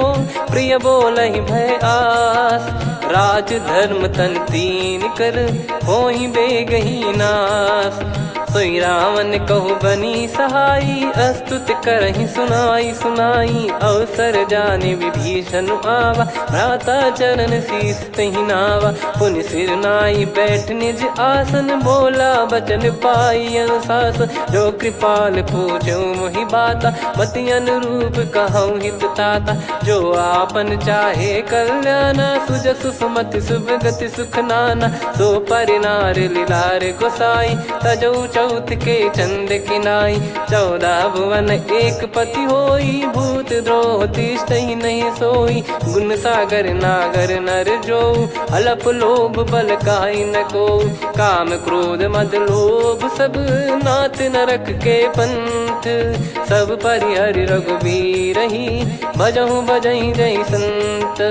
प्रिय बोलहि भय आस। राज धर्म तन तीन कर, होहि बेगहि नाश। सोई रावण कहु बनी सहाई, अस्तुत करहि सुनाई सुनाई। अवसर जाने विभीषण आवा, भ्राता चरण शीस तहि नावा। पुनि सिर नाई बैठ निज आसन, बोला बचन पाई अनुशासन। जो कृपाल पूछो मोहि बाता, मति अनुरूप कहूँ हित ताता। जो आपन चाहे कल्याणा, सुजसु सुमति सुभगति सुख नाना। सो परिनार लीलार गोसाई, तजौ चौथ के चंद किनाई। 14 भुवन एक पति होई, भूत द्रोह तिष्ठहि नहीं सोई। गुण सागर नागर नर जो, अलप लोभ बल काई न को। काम क्रोध मद लोभ सब, नाथ नरक के पंथ। सब परिहरि रघुबीर ही, भजहु भजहि जय संत।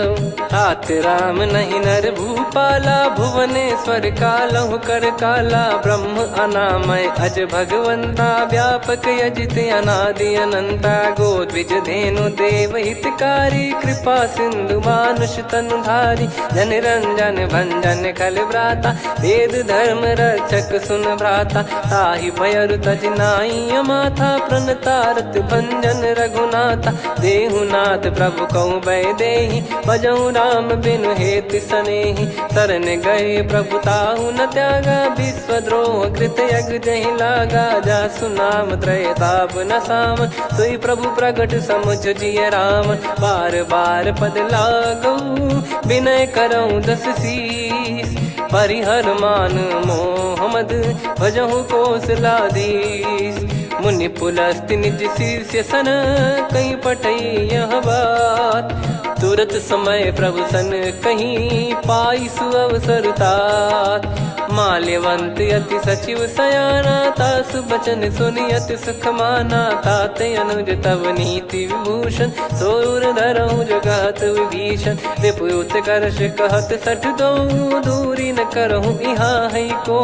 तात राम नहीं नर भूपाला, भुवनेश्वर कालहु कर काला। ब्रह्म अनामय अज भगवंता, व्यापक यजित अनादि अनंता। गोद्विज धेनु देव हितकारी, कृपा सिंधु मानुष तनुधारी। जन रंजन भंजन खल भ्राता, वेद धर्म रक्षक सुन भ्राता। ताहि भयरु तज नाई माथा, प्रणतारत भंजन रघुनाथा। देहुनाथ प्रभु कहु बै देहि, भजहु राम बिनु हेतु सनेहि। शरण गए प्रभु ताहु न त्यागा, विश्वद्रोह कृत यज्ञ जहि लागा। जासु नाम त्रयताप न साम, सोई प्रभु प्रगट समुझ जिय राम। बार बार पद लागऊ, विनय करऊँ 10 शीस। परिहर मान मोह मद, भजहु कौशलाधीश। मुनि पुलस्त्य निज शीर्ष सन, कहीं पटई यह बात। तुरत समय प्रभु सन कहीं, पाई सुअवसर तात। माल्यवंत अति सचिव सयाना, तासु बचन सुनि अति सुख माना। ताते अनुज तव नीति विभूषण, सोर धरहु जगत विभीषण। विपुत करश कहत सठ दो, दूरी न करहु यहाँ है को।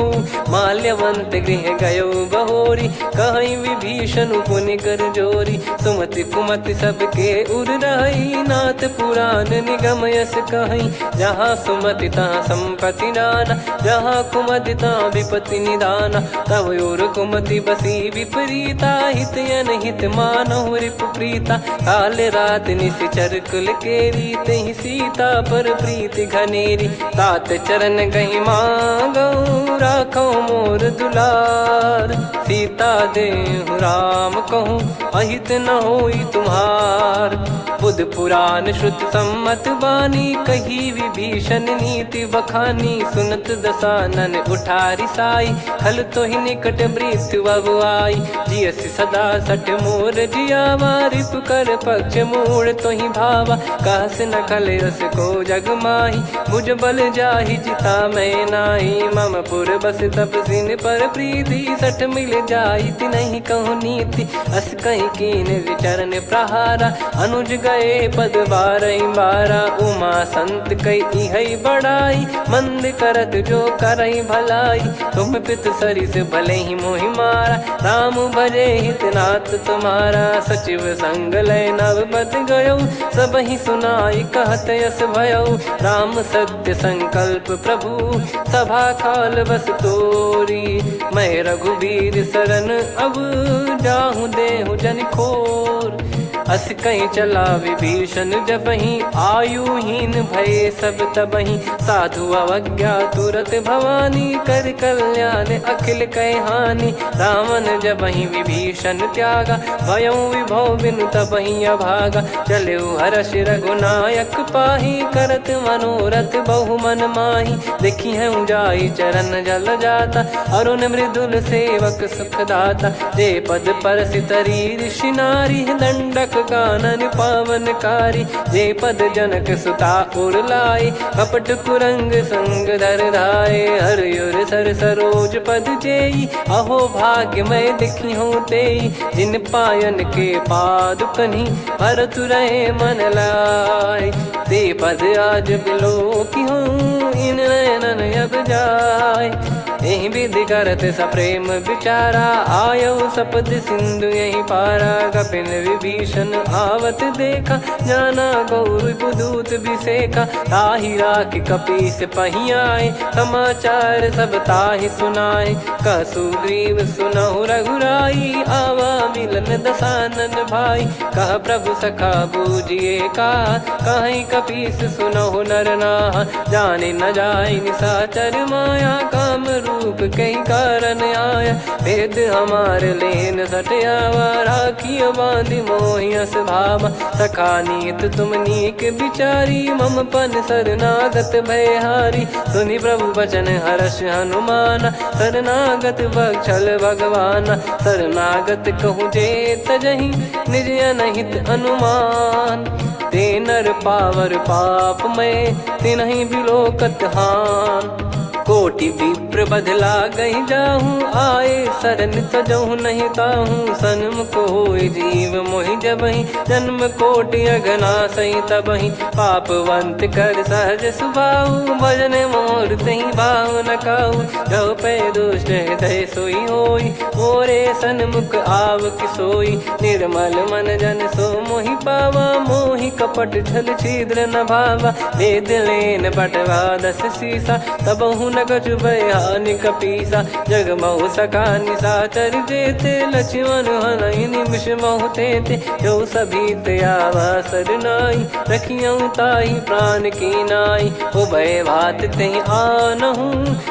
माल्यवंत गृह गयो बहोरी, कहीं विभीषण पुनि कर जोरी। सुमति कुमति सबके उर रही, नाथ पुराण निगम यस कहीं। जहाँ सुमति तहाँ संपत्ति नाना, जहाँ कुमति तहाँ विपत्ति निदाना। तव और कुमति बसी विपरीता, हित अनहित मानहु रिपु प्रीता। काल रात निशिचर कुल केरी, तहि सीता पर प्रीति घनेरी। तात चरण गहि मांगऊ, राखो मोर दुलार। सीता देहु राम कहूँ, अहित न होई तुम्हार। बुध पुराण श्रुत सम्मत बानी, कही विभीषण नीति बखानी। सुनत दसानन उठारी साई, खल तो ही निकट मृत्यु अब आई। जियसि सदा सठ मोर जियावा, रिपु कर पक्ष मूड़ तो ही भावा। कहस न खल रस को जग माही, भुज बल जाहि जिता मैं नाई। मम पुर बस तपसिन पर प्रीति, सठ मिल जाई तिनहि कहु नीति। अस कहीं कीन विचरण प्रहारा, अनुज गए पद 12 उमा संत कई है बड़ाई। मंद करत जो करई भलाई, तुम पित सरिस भले ही मोहि मारा। राम भजे हितनाथ तुम्हारा, सचिव संग लय नव बद गयो। सब ही सुनाई कहत यस भयो, राम सत्य संकल्प प्रभु। सभा काल बस तोरी, मैं रघुबीर शरण अब जाहु देहु जन खोर। अस कहीं चला विभीषण जबहि, आयुहीन भय सब तबहि। साधु अवज्ञा तुरत भवानी, कर कल्याण अखिल कह हानि। रावण जबहि विभीषण त्यागा, भयउ विभव बिनु तबहि अभागा। चलऊ हर्ष रघुनायक पाहि, करत मनोरथ बहु मन माहि। देखी हूँ जाई चरण जल जाता, अरुण मृदुल सेवक सुखदाता। जे पद पर सितरी ऋषि नारी, दंडक कानन पावनकारी। जे पद जनक सुता उर लाए, कपट कुरंग संग धर धाये। हरियुर सर सरोज पद जेई, अहो भाग्य मैं दिखी हूँ तेई। जिन पायन के पादुकनि, भरत रहे मन लाय। ते पद आज बिलो की हूँ, इन नयनन अब जाय। यही विधि करत सप्रेम विचारा, आयऊ सपद सिंधु यही पारा। कपिन विभीषण आवत देखा, जाना गौर बुदूत बिसेखा। ताहि राख कपीस पहियाए, समाचार सब ताहि सुनाए। कह सुग्रीव सुनहु रघुराई, आवा मिलन दसानन भाई। कह प्रभु सखा बूझिए का, कहीं कपीस सुनहु नर नाहा। जाने न जाय निशाचर माया, काम रूप कई कारण आया। वेद हमार लेन सटयावा, राखियो बांधि मोहियस भावा। सखा नीत तुम नीक बिचारी, मम पन शरणागत भयहारी। सुनि प्रभु बचन हर्ष हनुमाना, शरणागत बक्षल भगवाना। शरणागत कहूँ जे तजहि, निज अनहित अनुमान। ते नर पावर पाप में, तिन्हि बिलोकत हान। कोटि विप्र बदला गई जाहूँ, आए शरण तजहु नहीं ताहूँ। सन्मुख होय जीव मोहि जबहि, जन्म कोटि अघना सही तबहि। पापवंत कर सहज सुभाऊ, भजन मोर तहि भाव न काऊ। जो पै दुष्ट हृदय सोई होई, मोरे सन्मुख आव किसोई। निर्मल मन जन सो मोहि पावा, मोहि कपट छल छिद्र न भावा। वेद लेन बटवा दस सीसा, तबहु न कछु भयानि कपीसा। जग महु सका निशाचर जेते, लक्ष्मण हनहि निमिष महु तेते। जो सभी त्यावा सरनाई, रखियऊ ताहि प्राण की नाई। उभय भात तेहि आनहु,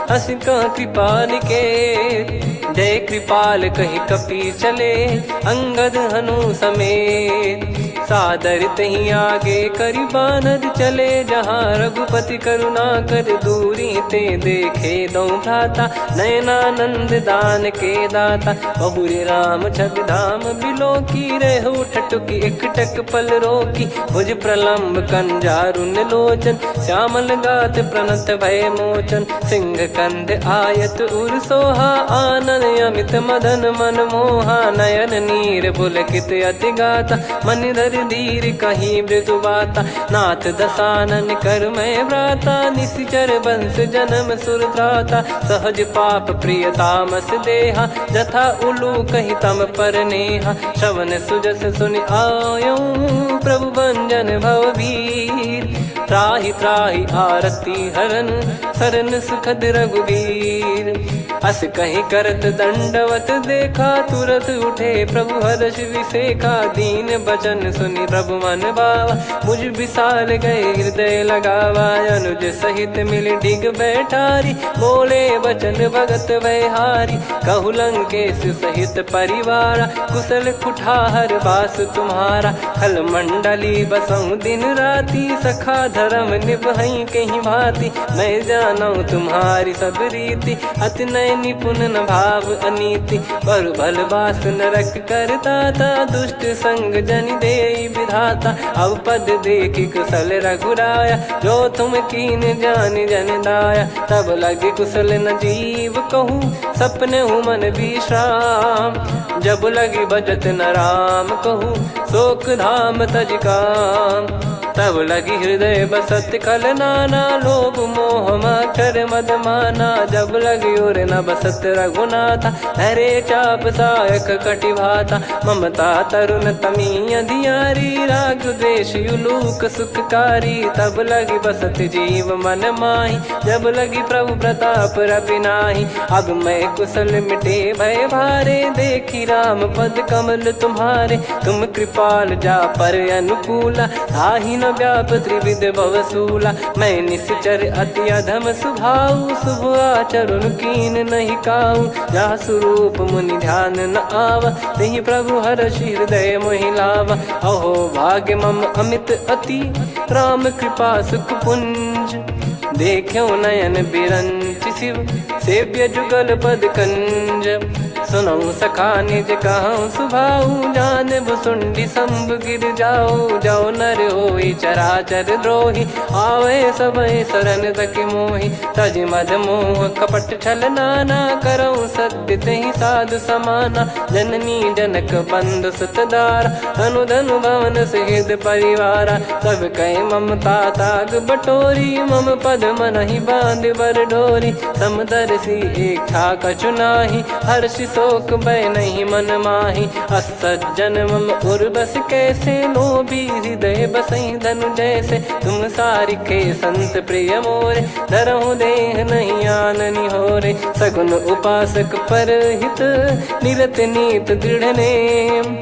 अस कह कृपाल के। जय कृपाल कहि कपी चले, अंगद हनु समेत। सादर तही आगे करि बानर चले, जहाँ रघुपति करुणा कर दूरी ते देखे दो भ्राता। नयनानंद दान के दाता, बहुरी राम छवि धाम बिलो की। रेहु ठटुकी एकटक पल रोकी, भुज प्रलम्ब कंजारुन लोचन। श्यामल गात प्रणत भय मोचन, सिंह कंध आयत उर सोहा। आनन अमित मदन मन मोहा, नयन नीर पुलकित अति गाता। मन धर धीर कहीं मृदु बाता, नाथ दसानन कर मैं व्राता। निशिचर वंश जन्म सुर त्राता, सहज पाप प्रिय तामस देहा। जथा उलू कही तम पर नेहा, श्रवण सुजस सुनि आयो। प्रभु भंजन भववीर, त्राहि त्राहि आरती हरन। शरण सुखद रघुवीर, अस कहीं करत दंडवत देखा। तुरत उठे प्रभु हर्ष विसेखा, दीन बचन सुनि प्रभु मन भावा। मुझ विशाल गए हृदय लगावा, अनुज सहित मिल डिग बैठारी। बोले बचन भगत भयहारी, कहु लंकेश सहित परिवारा। कुशल कुठार बास तुम्हारा, खल मंडली बसऊं दिन राती। सखा धर्म निभई कहीं भांति, मैं जानऊं तुम्हारी सब रीति। अति नय निपुण न भाव अनीति, पर भल बास नरक करता था। दुष्ट संग जनि देई विधाता, अब पद देखि कुशल रघुराया। जो तुम कीन जानि जन दाया, तब लगे कुशल न जीव कहूँ। सपने मन विश्राम, जब लगे बजत न राम कहूँ। शोक धाम तज काम, तब लगी हृदय बसत खल नाना। लोभ मोह मकर मद माना, जब लगी उर न बसत रघुनाथा। हरे चाप सायक कटि भाता, ममता तरुण तमी अधियारी। राग द्वेष युलूक सुखकारी, तब लगी बसत जीव मन माही। जब लगी प्रभु प्रताप रवि नाही, अब मैं कुशल मिटे भय भारे। देखी राम पद कमल तुम्हारे, तुम कृपाल जा पर अनुकूला। ताहि न व्याप त्रिविध भवसूला, मैं निश्चर अति अधम स्वभाव। शुभ आचरण कीन नहीं काऊ, जा स्वरूप मुनि ध्यान न आवा। तहि प्रभु हर्षि हृदय मोहि लावा। अहो भाग्य मम अमित अति, राम कृपा सुख पुंज। देखो नयन बिरंच शिव, सेव्य जुगल पद कंज। सुनऊ सखा निज कहूँ सुभाऊ जान भुसुंडी संभ गिर जाओ जाओ नर होई चराचर द्रोही आवे सबय शरण तक मोहि तज मद मोह कपट छल नाना करऊँ सत्य तहि साधु समाना जननी जनक बंधु सुतदारा धनु धनु भवन सहित परिवारा सब कहे ममता ताग बटोरी मम पद मनहि बांध बर डोरी समदर्शी इच्छा कछु नाही हर्षि शोक भय नहीं मन माही असज्जन मम उर्वस कैसे लोभी हृदय बसई धनु जैसे तुम सारिखे संत प्रिय मोरे धरहु देह नहीं आननि होरे सगुन उपासक पर हित निरत नीत दृढ़ नेम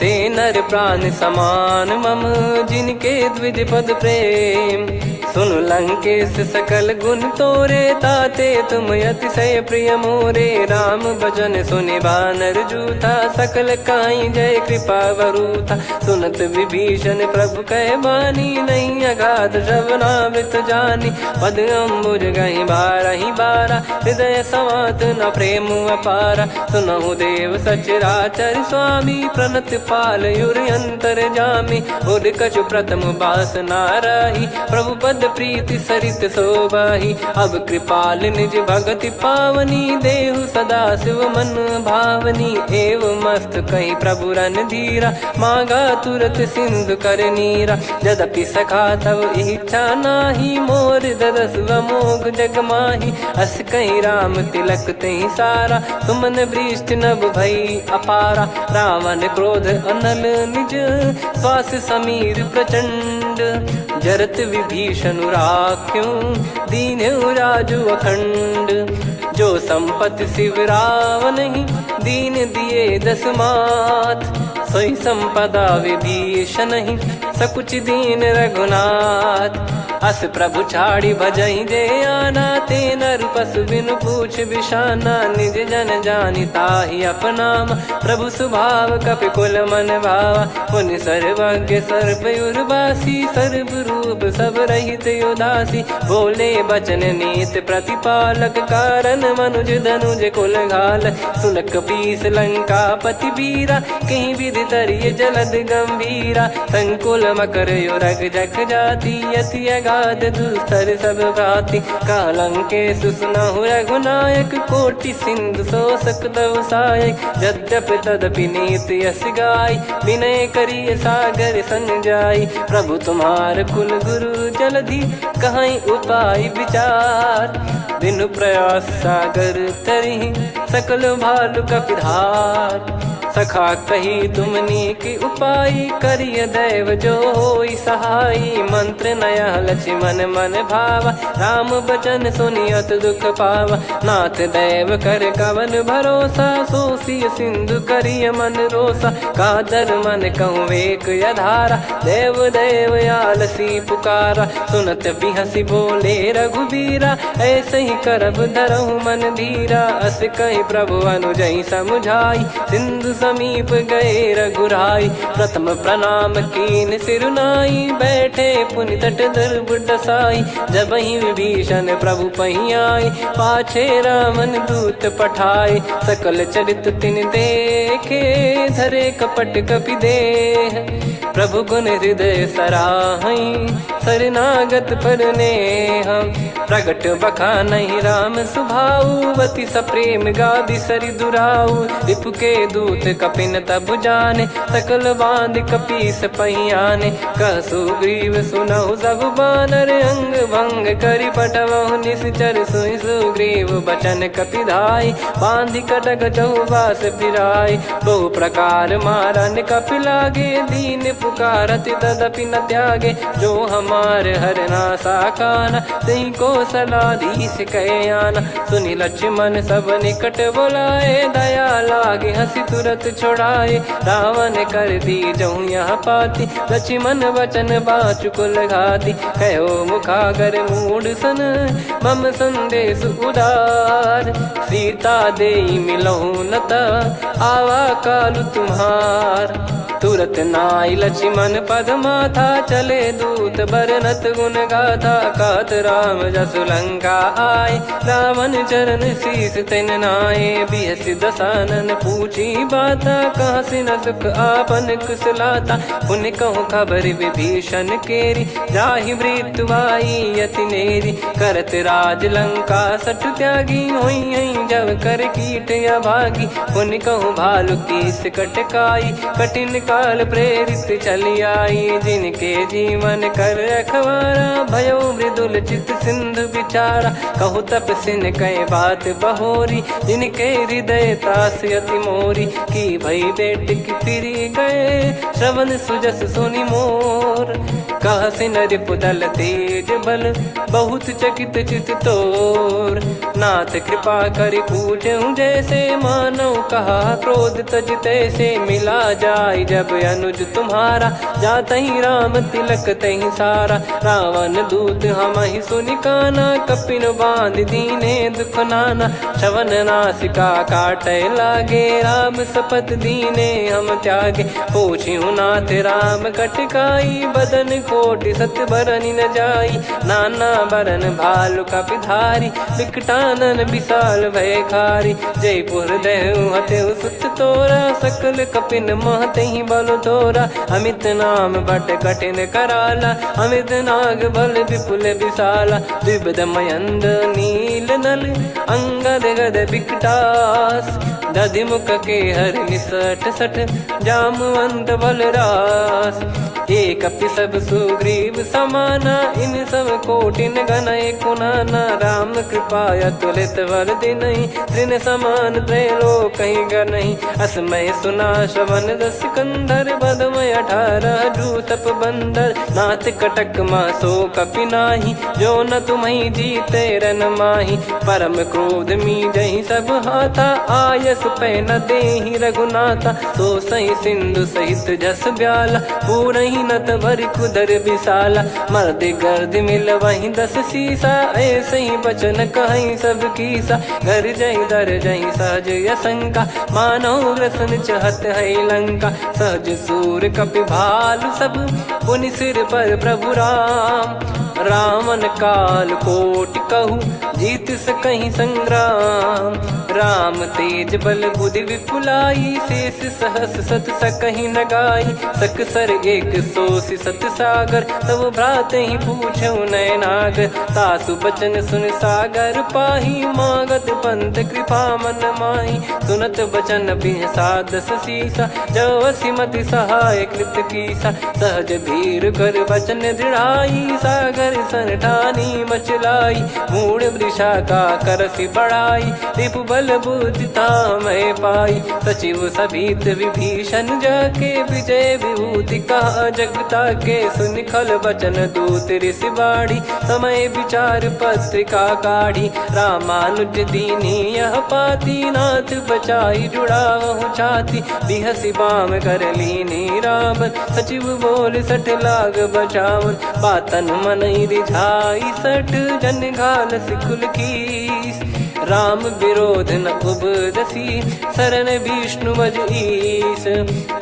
ते नर प्राण समान मम जिनके द्विज पद प्रेम सुन लंकेश सकल गुण तोरे ताते तुम अतिशय प्रिय मोरे राम भजन सुनि बानर जूथा सकल काई जय कृपा वरूथा सुनत विभीषण प्रभु कह बानी नहीं अगाध श्रवणामृत जानी पद अम्बुज गहि बारहि बारा हृदय समात न प्रेम अपारा सुनहु देव सचराचर स्वामी प्रणत पाल युर अंतर जामी उद कछु प्रथम बास नाराही प्रभु पद प्रीति सरित शोभाही अब कृपाल निज भगति पावनी देहु सदा शिव मन भावनी एव मस्त कही प्रभु रन धीरा मांगा तुरत सिंधु कर नीरा यद्यपि सखा तब इच्छा नाही मोर दरस मोग जग माही अस कही राम तिलक तही सारा सुमन वृष्टि नभ भई अपारा रावण क्रोध अनल निज श्वास समीर प्रचंड जरत विभीषण राख्यों दीन्यु राजु अखंड जो संपत्ति शिव रावण ही दीन दिए दस मात सोई संपदा विभीषण ही सकुच दीन रघुनाथ अस प्रभु छाड़ी भजई जे आना ते नर पशु बिनु पूछ बिशाना निज जन जानी ताहि अपनाम प्रभु स्वभाव कपि कुल मन भावा पुनि सर्वज्ञ सर्वयुर्वासी सर्व रूप सब रहित उदासी बोले बचन नीत प्रतिपालक कारण मनुज धनुज कुल घाल सुनक पीस लंका पति बीरा कहीं विधि तरिय जलद गंभीरा संकुल मकर युरग जग जाति यति अगाध दुस्तर सब भाति कालंकेश सुनहु रघुनायक कोटि सिंधु शोषक तव सहायक यद्यपि तदपि नीति यस गाय विनय करिय सागर सन जाई प्रभु तुम्हार कुल गुरु जलधि कहीं उपाय विचार बिनु प्रयास सागर तरि सकल भालु कपिधार सखा कही तुमनी की उपाय करिय दैव जो होई सहाई मंत्र नया लक्ष्मण मन भावा राम बचन सुनियत दुख पावा नाथ दैव कर कवन भरोसा सोसिय सिंधु करिय मन रोसा कादर मन कहूँ एक यधारा देव देव आलसी पुकारा सुनत बिहसी बोले रघुबीरा ऐसे ही करब धरहु मन धीरा अस कही प्रभु अनुजई समुझाई सिंधु समीप गए रघुराई प्रथम प्रणाम कीन सिरुनाई बैठे पुनि तट दर्भ डसाई जब ही विभीषण प्रभु पही आए पाछे रावण दूत पठाए सकल चरित तिन देखे धरे कपट कपि देह प्रभु गुण हृदय सराहई शरणागत पर नेह प्रगट बखा नहीं राम सुभाऊ वति सप्रेम गादि सरि दुराऊ रिपु के दूत कपिन तब जाने सकल बांध कपीस पहियाने कह सुग्रीव सुनहु सब बानर अंग भंग करि पटवहु निश्चर सुनि सुग्रीव बचन कपिधाई बांधि कटक चौबास फिराई बहु प्रकार मारन कपि लागे दीन पुकारत तदपि न त्यागे जो हमार हरना साकाना तही को सलाधीश कहे आना सुनि लक्ष्मण सब निकट बुलाए दया लागे हंसी तुरत छोड़ाए रावण कर दी जऊँ यहाँ पाती लक्ष्मण वचन बाचु कुल घाती कहो मुखागर मूड सन मम संदेश उदार सीता दे मिलहु नता आवा कालु तुम्हार तुरत नाई लक्ष्मण पद माथा, चले दूत बरनत गुण गाथा। कहत राम जसु लंका आए, रावण चरण शीस तिन नाये। बिहस दसानन पूछी बाता, कहाँ से न सुख आपन कुशलाता। पुन कहूँ खबर विभीषण केरी, जाहि मृत्यु आई अति नेरी। करत राज लंका सठ त्यागी, होई जब कर कीट अभागी। पुन कहूँ भालु कीस कटकाई, कठिन काल प्रेरित चली आई। जिनके जीवन कर रखवारा, भयो मृदुल चित सिंधु विचारा। कहु तपसिन कई बात बहोरी, जिनके हृदय तास अति मोरी। की भई बेट की फिरी गए, श्रवण सुजस सुनि मोर। कहसि नरिपु दल तेज बल, बहुत चकित चित तोर। नाथ कृपा करि पूजऊं जैसे, मानव कहा क्रोध तज तैसे। मिला जाय जब अनुज तुम्हारा, जातहि राम तिलक तहि सारा। रावण दूत हमहि सुनि काना, कपिन बांध दीने दुख नाना। श्रवण नासिका काटै लागे, राम शपथ दीने हम त्यागे। पूछिहु नाथ राम कटकाई, बदन कोटि सत बरनि न जाई। नाना बरन भालु कपिधारी, विकटानन विशाल भयकारी। जयपुर देहु हतेउ सुत तोरा, सकल कपिन महतेहि बल तोरा। अमित नाम बट कठिन कराला, अमित नाग बल विपुल विशाला। द्विविध मयंद नील नल, अंगद गद विकटास। दधिमुख के हर निसठ सठ, जामवंत बलरास। एक अपि सब सुग्रीव समाना, इन सब कोटिन गणय कुनाना। राम कृपा अतुलित बल दिनहि, तृण समान त्रैलोक कहीं गनहि। असमय सुना श्रवण दस कंधर, बदमय 18 जूतप बंदर। नाथ कटक मासो कपि नाही, जो न तुम्हि जीते रन माही। परम क्रोध मीजहि सब हाथा, आयस पै न देहि रघुनाथा। सो सही सिंधु सहित जस ब्याला, पूरहि नत भरि कुदर विशाला। मर्द गर्द मिल वही 10 सीसा, ऐसे ही बचन कहीं सब कीसा। घर जय दर जय सहज यसंका, मानव ग्रसन चहत है लंका। सहज सूर कपि भालु सब, पुनि सिर पर प्रभु राम। रावण काल कोटि कहु, जीत सकहि संग्राम। राम तेज बल बुद्धि विपुलाई, शेष सहस सत सकहि न गाई। सकसर एक सोसि सत सागर, तब भ्रात ही पूछऊ नयनागर। तासु बचन सुन सागर पाही, मागत पंथ कृपा मन माही। सुनत बचन बिहसा 10 सीसा, जो सिमति सहाय कृत कीसा। सहज धीर कर बचन दृढ़ाई, सागर सन ठानी मचलाई। मूढ़ वृषा का करसि बढ़ाई, रिपु बल बुद्धि तामय पाई। सचिव सभीत विभीषण जाके, विजय विभूति कहा जगता के। सुनि खल बचन दूत ऋषि बाड़ी, समय विचार पत्रिका काढ़ी। रामानुज दीनी यह पाती, नाथ बचाई जुड़ावहु छाती। बिहसि बाम कर लीनी रावण, सचिव बोल सठ लाग बचावन। बातन मनहि रिझाई सठ, जन घाल सिकुल कीस। राम विरोध न उपदसी, शरण विष्णु मज ईस।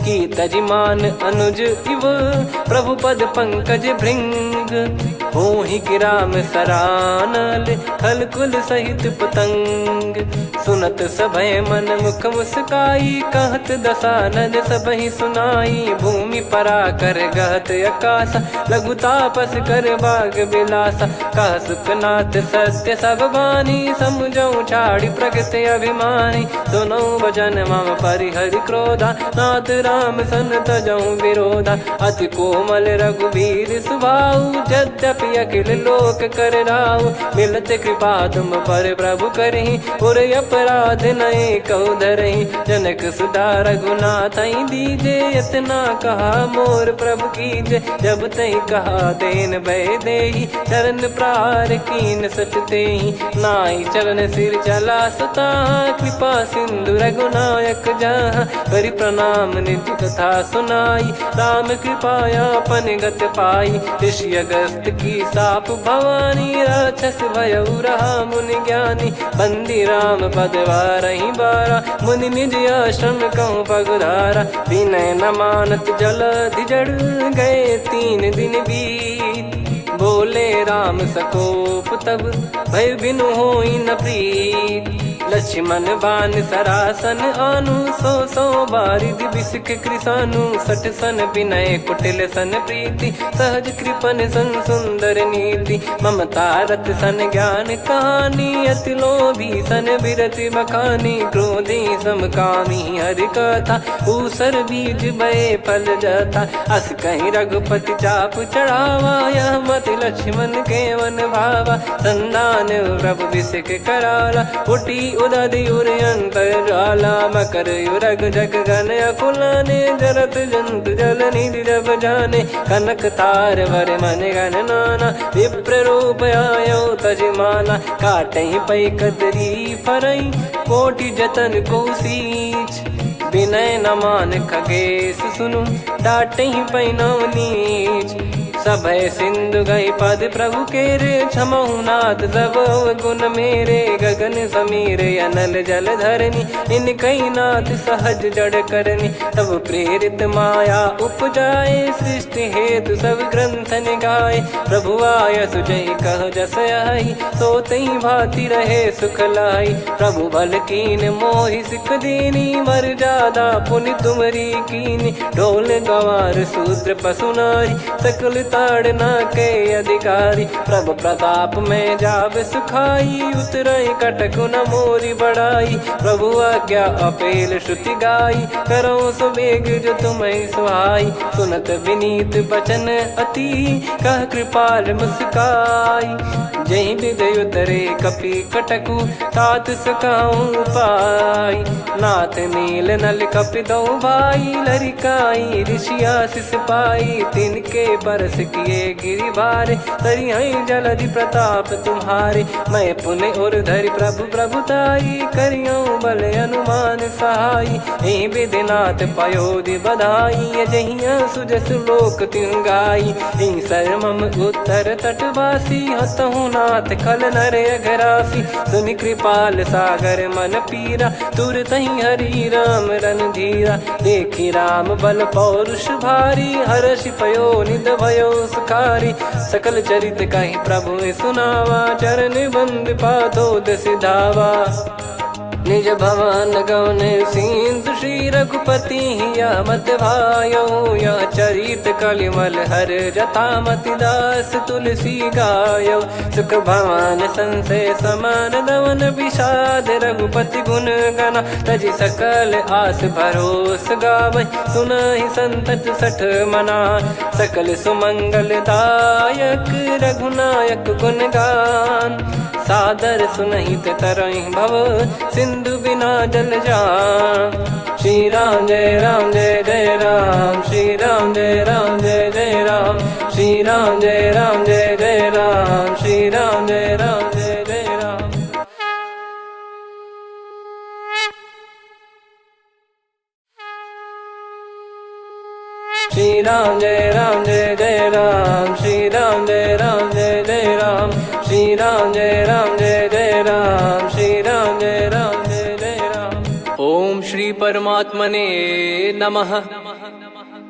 की तजिमान अनुज इव, प्रभु पद पंकज भृंग। होहि कि राम सरानल, खल कुल सहित पतंग। सुनत सभय मन मुख मुस्काई, कहत दसानन सबहि सुनाई। भूमि परा कर गहत आकाशा, लघु तापस कर बाग बिलासा। कह सुखनाथ सत्य सब बानी, समझऊ छाड़ी प्रगति अभिमानी। सुनो भजन मम परिहरि क्रोधा, नाथ राम सन तजऊ विरोधा। अति कोमल रघुवीर सुभाऊ, यद्यपि अखिल लोक कर राऊ। मिलत कृपा तुम पर प्रभु करहि, पुर अपराध नए कहु धरहि। जनक सुधा रघुनाथ दीजे, इतना कहा मोर प्रभु कीजे। जब तहि कहा देन भय देहि, चरण प्रार कीन सटतेहि। नाई चरण सिर चला सता, कृपा सिंधु रघुनायक जहाँ। करि प्रणाम निज कथा सुनाई, राम कृपाया अपन गत पाई। ऋषि अगस्त की साप भवानी, राक्षस भयउ रहा मुनि ज्ञानी, बंदी राम पद वारहि बारा, मुनि निज आश्रम कहूँ पगधारा, विनय न मानत जलधि जड़ गए 3 दिन बीत, बोले राम सकोप तब भय बिनु होई न प्रीत, लक्ष्मण बान सरासन आनु, 100 बारिद बिसक कृसानु, 60 सन विनय कुटिल सन प्रीति, सहज कृपन सन सुंदर नीति, ममता रत सन ज्ञान कहानी, अति लोभी सन बिरति बखानी, क्रोधी समकामी हरि कथा, ऊसर बीज बये फल जथा, अस कहीं रघुपति चाप चढ़ावा, यह मत लक्ष्मण के वन भावा, संदान प्रभु बिसक कराला, उठी उदधि उर अंतर ज्वाला, मकर युरग जग गण अकुलाने, जरत जंतु जल निधि जब जाने, कनक तार वर मन गण नाना, विप्र रूप आयो तजमाना, काटे पै कदरी फरई, कोटि जतन को सींच, विनय न मान खगेश सुनु, डाटे पै नव नीच, सभय सिंधु गई पद प्रभु केरे, क्षमहु नाथ सब गुण मेरे, गगन समीर अनल जल धरनी, इन कई नाथ सहज जड़ करनी, तब प्रेरित माया उपजाए, सृष्टि हेतु सब ग्रंथ निगाए, प्रभु आय सुजय कह जस आई, सो तई भांति रहे सुख लाई, प्रभु बल कीन मोहि सिख दीनी, मर जादा पुनि तुमरी कीनी, ढोल गवार शूद्र पशु नारी, सकल ताड़ना के अधिकारी, प्रभु प्रताप में जाब सुखाई, उतरई कटक न मोरी बढ़ाई, प्रभु आज्ञा अपेल श्रुति गाई, करो सुबेग जो तुम्हें सुहाई, सुनत विनीत बचन अति, कह कृपाल मुस्काई, जही विद उतरे कपि कटकु, तात सकाऊं पाई, नाथ नील नल कपि दो भाई, लरिकाई ऋषि आशीष पाई, तिनके परस किए गिरि भारे, तरिहै जलधि प्रताप तुम्हारे, मैं पुण्य और धरि प्रभु प्रभुताई, करियौ बल अनुमान सहाई, एहि विधिनाथ पयोधि बधाई, जहिया सुजस लोक तिहुँ गाई, एहि सरमम उत्तर तटवासी, हतहु नाथ खल नर अघरासी, सुनि कृपाल सागर मन पीरा, तुरत ही हरि राम रन धीरा, देखी राम बल पौरुष भारी, हर्ष पयो निध भयो सुखारी, सकल चरित कहि प्रभु सुनावा, चरण बंद पादोद सिधावा, निज भवन गौन सिंधु श्री रघुपति या मत भायो, या चरित कलिमल हर जथा मति दास तुलसी गायो, सुख भवन संशय समान दवन विषाद, रघुपति गुण गना तजि सकल आस भरोस गावै, सुनहि संतत सठ मना, सकल सुमंगल दायक रघुनायक गुण गान, सादर सुनहित तरहि भव सिंधु बिना जल जान, श्री राम जय राम जय जय राम, श्री राम जय राम जय जय राम, श्री राम जय राम जय जय राम, श्री राम जय राम जय जय राम। श्री राम जय राम जय जय राम, श्री राम जय राम जय जय राम, श्री राम जय राम जय जय राम, श्री राम जय राम जय जय राम। ओम श्री परमात्मने नमः।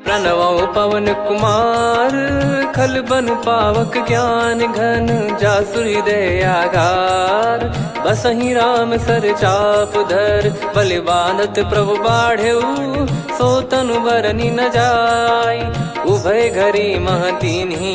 प्रणवो पवन कुमार, खल बन पावक ज्ञान घन, जासु हृदय आगार, बसहि राम सर चाप धर, बलिवानत प्रभु बाढ़ेऊ, सो तनु बरनि न जाय, उभय घरी महतीन्ही,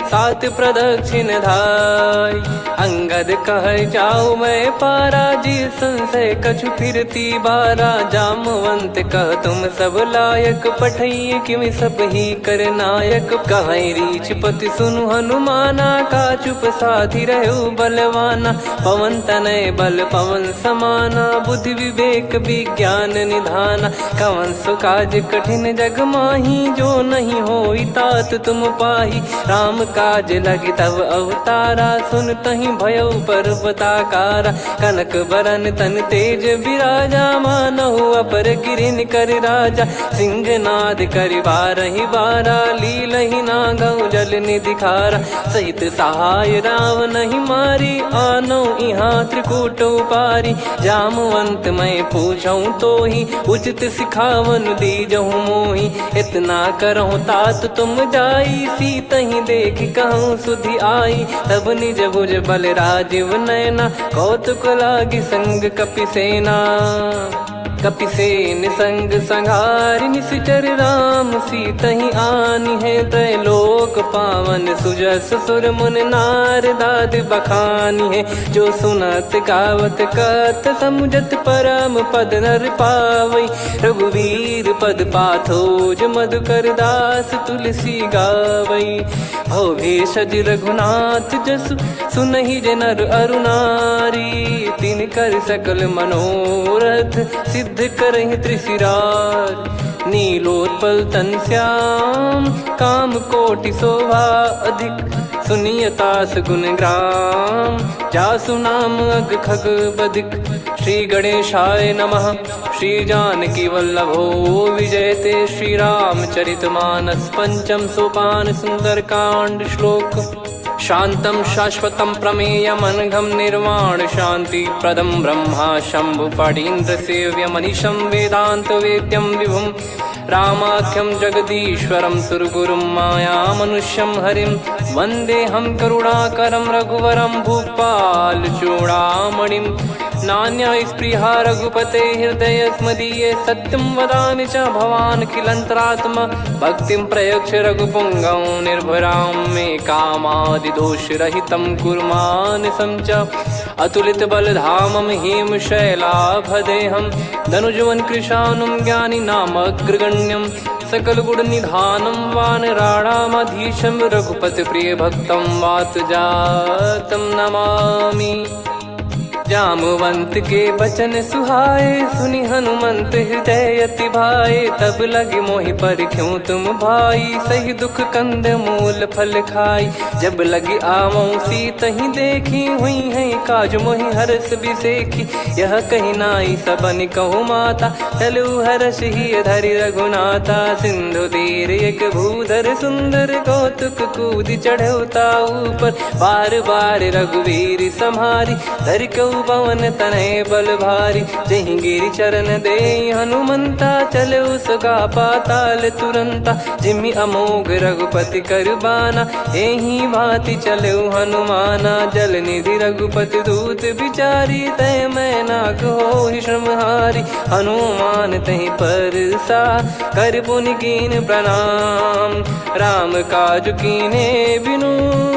सात प्रदक्षिण धाय, अंगद कह जाऊ मैं पारा, जी संशय कछु फिरती बारा, जामवंत कह तुम सब लायक, पठई किमि सब ही कर नायक, कहई रीछ पति सुनु हनुमाना, का चुप साधि रहु बलवाना, पवन तनय बल पवन समाना, बुद्धि विवेक विज्ञान निधाना, कवन सो काज कठिन जग माही, जो नहीं होई तात तुम पाही। राम काज लगी तब अवतारा, सुन तहीं भयो पर्वताकारा। कनक बरन तन तेज विराजा, मानहु अपर गिरिन कर राजा। सिंहनाद करि बारहि बारा, लीलहि नागौ जल निधि खारा। सहित सहाय राव नहीं मारी, आनो इहाँ त्रिकूट उपारी। जामवंत मैं पूछऊँ तो ही, उचित सिखावन दीजहु मोही। इतना करहु तात तुम जाई, सीतहि देख कहूँ सुधि आई। तब निज भुज बल राजीव नैना, कौतुक लागी संग कपिसेना। कपिसेन संग संघारि निशिचर राम, सीतहि आनी है त्रैलोक पावन। सुजस सुर मुन नार दाद बखानी है, जो सुनत गावत कथ समुझत परम पद नर पावई। रघुवीर पद पाथोज मधुकर दास तुलसी गावई। भव भेषज रघुनाथ जसु, सुनहि जे नर अरु नारी। तिन कर सकल मनोरथ, सिद्ध करहि त्रिशिरार। नीलोत्पल तन श्याम, काम कोटि शोभा अधिक। सुनियतास गुण ग्राम, जासु नाम अग खग बदिक। श्री गणेशाय नमः। श्री जानकी वल्लभो विजयते, श्री रामचरित मानस। पंचम सोपान सुंदरकांड श्लोक। शांतं शाश्वतं प्रमेयमनघं निर्वाण शांति प्रदं ब्रह्मा शंभु फणीन्द्र सेव्यमनिशं वेदांत वेद्यं विभुं। रामाख्यं जगदीश्वरं सुरगुरुं मायामनुष्यं हरिं। वन्देऽहं करुणाकरं रघुवरं भूपाल चूडामणिं। नान्या स्पृहा रघुपते हृदय स्मदीये, सत्यं वदामि च भवान् खिलन्तरात्मा। भक्तिं प्रयक्ष रघुपुङ्गं निर्भरां मे कामादिदोषरहितं कुर्मानसं च। अतुलित बलधामं हेमशैलाभदेहं, धनुजवन कृशानुं ज्ञानी नामग्रगण्यं। सकल गुण निधानं वानराणामधीशं, रघुपति प्रिय भक्तं वात जातं नमामि। जामवंत के बचन सुहाए, सुनि हनुमंत हृदय अति भाए। तब लगे मोहि पर क्यों तुम भाई, सही दुख कंद मूल फल खाई। जब लगी आवऊँ सीतहि देखी, हुई है काज मोहि हरस बिसेखी। यह कही नाई सबन कहु माता, चलु हरष ही धरि रघुनाथा। सिंधु तीर एक भूधर सुंदर, कौतुक कूद चढ़ौता ऊपर। बार बार रघुवीर सम्हारी, धर कऊ पवन तनय बल भारी। जहि गिरि चरण दे हनुमंता, चले उसका पाताल तुरंता। जिमि अमोघ रघुपति कर बाना, एहि भांति चले हनुमाना। जल निधि रघुपति दूत बिचारी, तय मैं नाग होहि श्रमहारी। हनुमान तहि परसा, कर पुनि कीन प्रणाम। राम काज कीने बिनु,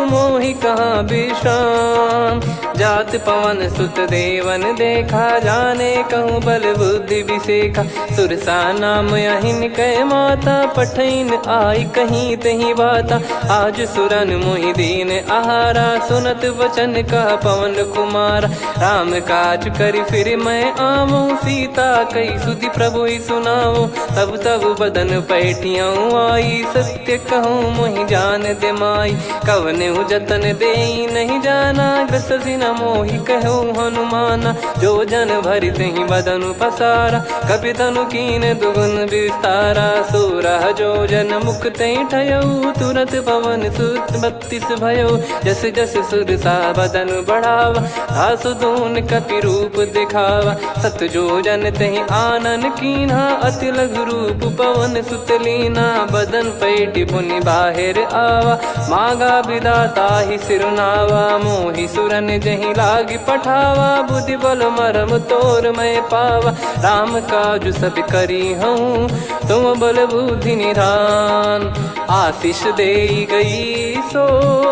मोहि कहाँ विश्राम। जात पवन सुत देवन देखा, जाने कहूँ बल बुद्धि विसेखा। सुरसा नाम अहिन कै माता, पठैन आई कहीं तहीं बाता। आज सुरन मोहि दीन आहारा, सुनत वचन कह पवन कुमारा। राम काज करि फिर मैं आवऊँ, सीता कई सुधि प्रभु ही सुनाओ। तब तब बदन पैठियाँ आई, सत्य कहूँ मोहि जान दे माई। कवने जतन दे नहीं जाना, ग्रसि न मोहि कहूँ हनुमाना। जो जन भरि तहि बदनु पसारा, कपि तनु कीन दुगुन विस्तारा। सोरह जो जन मुख तहि ठयऊ, तुरत पवन सुत 32 भयऊ। जस जस सुरसा बदन बढ़ावा, आसु दून कपि रूप दिखावा। सत जो जन तहि आनन कीन्हा, अति लघु रूप पवन सुत लीना। बदन पैटि पुनि बाहिर आवा, मागा विधाता ही सिरुनावा। मोहि सुरन जहि लागी पठावा, बुद्धि बल मरम तोर मैं पावा। राम काजु सब करी हूँ, तुम बल बुद्धि निधान। आशीष दे गई सो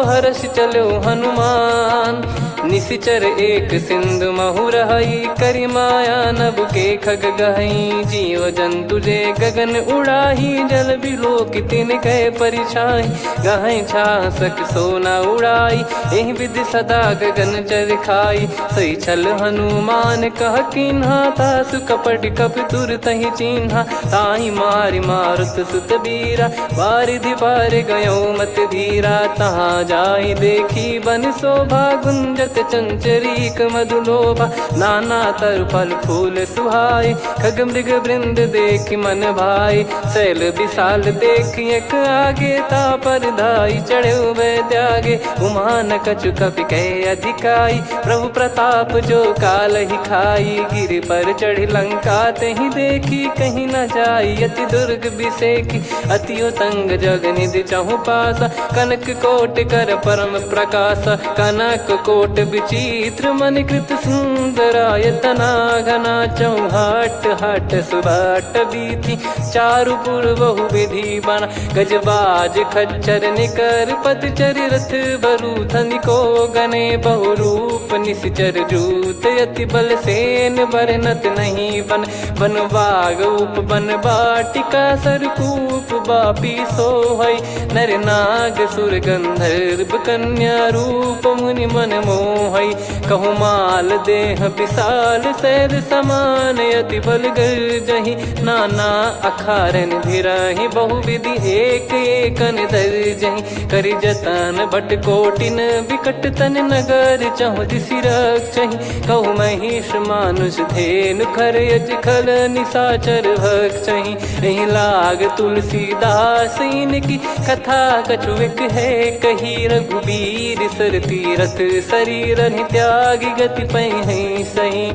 हर्ष चलो हनुमान। निशिचर एक सिंधु महु रहई, करि माया नभ के खग गहई। जीव जंतु जे गगन उड़ाही, जल बिलोक तिन कह परिछाई। गहई छासक सोना उड़ाई, एहि विधि सदा गगन निश्चर खाई। सही छल हनुमान कह कीन्हा, तासु कपट कप तुर तहि चिन्हा। ताहि मारि मारुत सुत बीरा, वारिधि पार गयो मत धीरा। तहाँ जाई देखी बन शोभा, गुंजत चंचरीक मधुलोभा। नाना तर फल फूल सुहाई, खग मृग वृंद देख मन भाई। शैल विशाल देख एक आगे, तापर धाई चढ़े वै त्यागे। उमा न कछु कपि कहे अधिकाई, प्रभु प्रताप जो काल ही खाई। गिर पर चढ़ी लंका तहि देखी, कहीं न जाई अति दुर्ग बिसेकी। अति उतंग जग निधि चहु पासा, कनक कोट कर परम प्रकाश। कनक कोट विचित्र मनि कृत सुंदरायतना घना। चौहाट हाट सुबाट बीथी, चारु पुर बहु विधि बना। गजबाज खच्चर निकर पदचर, रथ बरु धनिको गने। बहु रूप निश्चर जूत, अति बल सेन बरनत नहीं बन। बन बाग उप बन बाटिका, सरकूप बापी सोहई। नर नाग सुर गंधर्व कन्या, रूप मुनि मन मोहई। कहु माल देह विशाल, शैल समान अति बल गर्जहि। नाना अखारन भिराहि, बहुविधि एक एकन दर्जहि। करि जतन भट कोटिन, विकट तन नगर चहु दिसि रक्षहि। कहु महिष मानुष धेनु, खर यज खल निशाचर भक्षहि। एहि लाग तुलसीदास इनकी, कथा कछुक है कही। रघुबीर सर तीरथ, शरीर त्यागी गति पहि सही।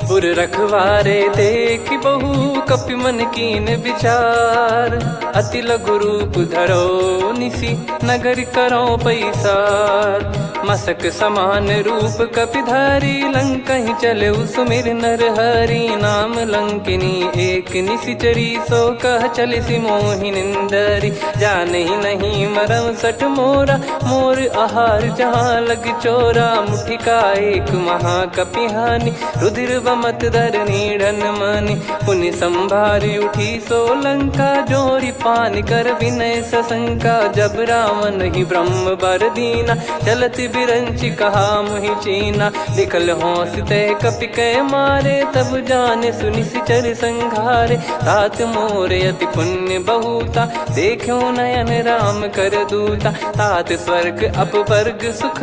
पुर रखवारे देख बहु, कपि मन कीन विचार। अति लघु रूप धरो निसी, नगर करो पैसार। मसक समान रूप कपिधारी, लंकहि चले सुमिर नर हरि। नाम लंकिनी एक निशिचरी, सो कह चलिसि मोहि निंदरी। जानहि नहीं मरम सठ मोरा, मोर आहार जहाँ लग चोरा। मुठिका एक महाकपिहानि, रुधिर बमत धरनी ढन मानि। पुनि संभारी उठी सोलंका, जोरी पान कर विनय सशंका। जब रावण ही ब्रह्म बर दीना, चलत बिरंचि कहा मुहि चीना। निकल होंस तय कपि कै मारे, तब जाने सुनि सिचर संघारे। तात मोर अति पुण्य बहुता, देखो नयन राम कर दूता। तात स्वर्ग अपवर्ग सुख,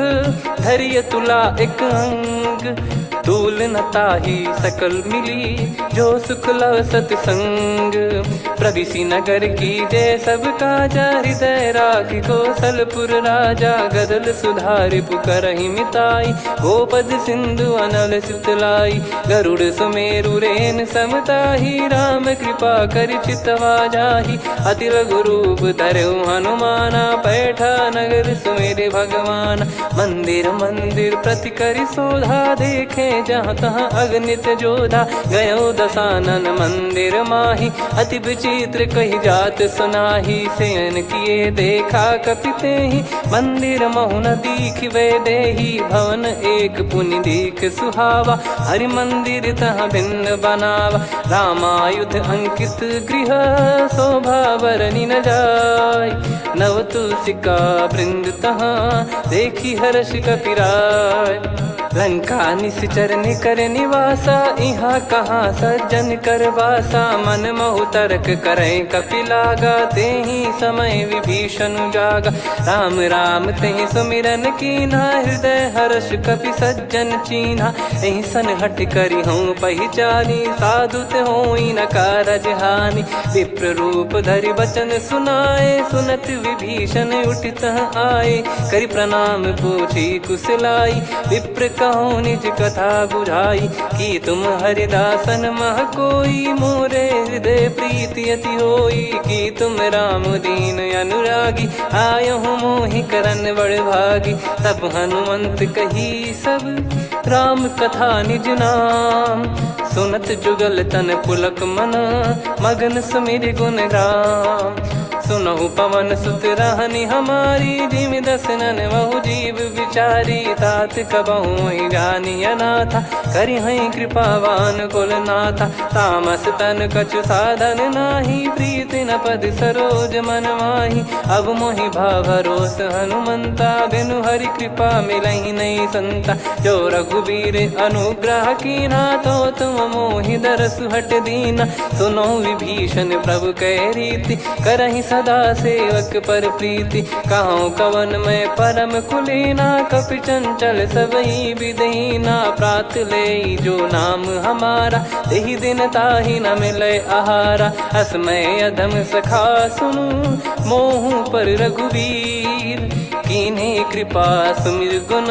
धैर्य तुला एक अंग। तूल न ताहि सकल मिली, जो सुख लव सतसंग। प्रविशि नगर की जय सब काजा, हृदय राखि कौशलपुर राजा। गदल सुधारि पुकारहि मिताई, गोपद सिंधु अनल सितलाई। गरुड़ सुमेरु रेन समताहि, राम कृपा करि चितवा जाहि। अति लघु रूप धरऊ हनुमाना, पैठा नगर सुमेरे भगवान। मंदिर मंदिर प्रति करि शोधा, देखे जहाँ तहाँ अगणित जोधा। गयो दशानन मंदिर माही, अति विचित्र कही जात सुनाही। शयन किए देखा कपिते ही, मंदिर महु न दीख वे देही। भवन एक पुनि दीख सुहावा, हरि मंदिर तहाँ भिन्न बनावा। रामायुध अंकित गृह, शोभा बरनि न जाय। नव तुलसिका वृंद तहाँ, देखी हर्ष कपिराय। लंका निश्चर निकर निवासा, इहाँ कहाँ सज्जन कर वासा। मन महु तर्क करें कपिलागा, तेहि समय विभीषण जागा। राम राम तेहि सुमिरन कीन्हा, हृदय हर्ष कपि सज्जन चीन्हा। एहि सन हट करि हूँ पहिचानी, साधु ते होई न कारज हानि। विप्र रूप धरि बचन सुनाए, सुनत विभीषण उठित आए। करि प्रणाम पूछी कुशलाई, विप्र कहो निज कथा बुझाई। कि तुम हरिदासन मह कोई, मोरे हृदय प्रीति अति होई। कि तुम राम दीन अनुरागी, आयहु मोहि करन बड़ भागी। तब हनुमंत कही सब, राम कथा निज नाम। सुनत जुगल तन पुलक मना, मगन सुमिर गुण राम। सुनहु पवन सुत रहनी हमारी, जिमि दसनन बहु जीव विचारी। तात कबहु जानी अनाथा, करि हई कृपावान कुल नाथा। तामस तन कछु साधन नाही, प्रीति न पद सरोज मन माही। अब मोहि भाव भरोस हनुमंता, बिनु हरि कृपा मिलहि नहीं संता। जो रघुबीर अनुग्रह कीना, तो तुम मोहि दरसु हट दीना। सुनो विभीषण प्रभु कह रीति, करहि सदा सेवक पर प्रीति। कहूँ कवन में परम कुलीना, कपि चंचल सबई विदहीना। प्रात ले जो नाम हमारा, तेहि दिन ताहि न मिले आहारा। असमय अधम सखा सुनु, मोहु पर रघुवीर। कीन्हे कृपा सुमिर गुण,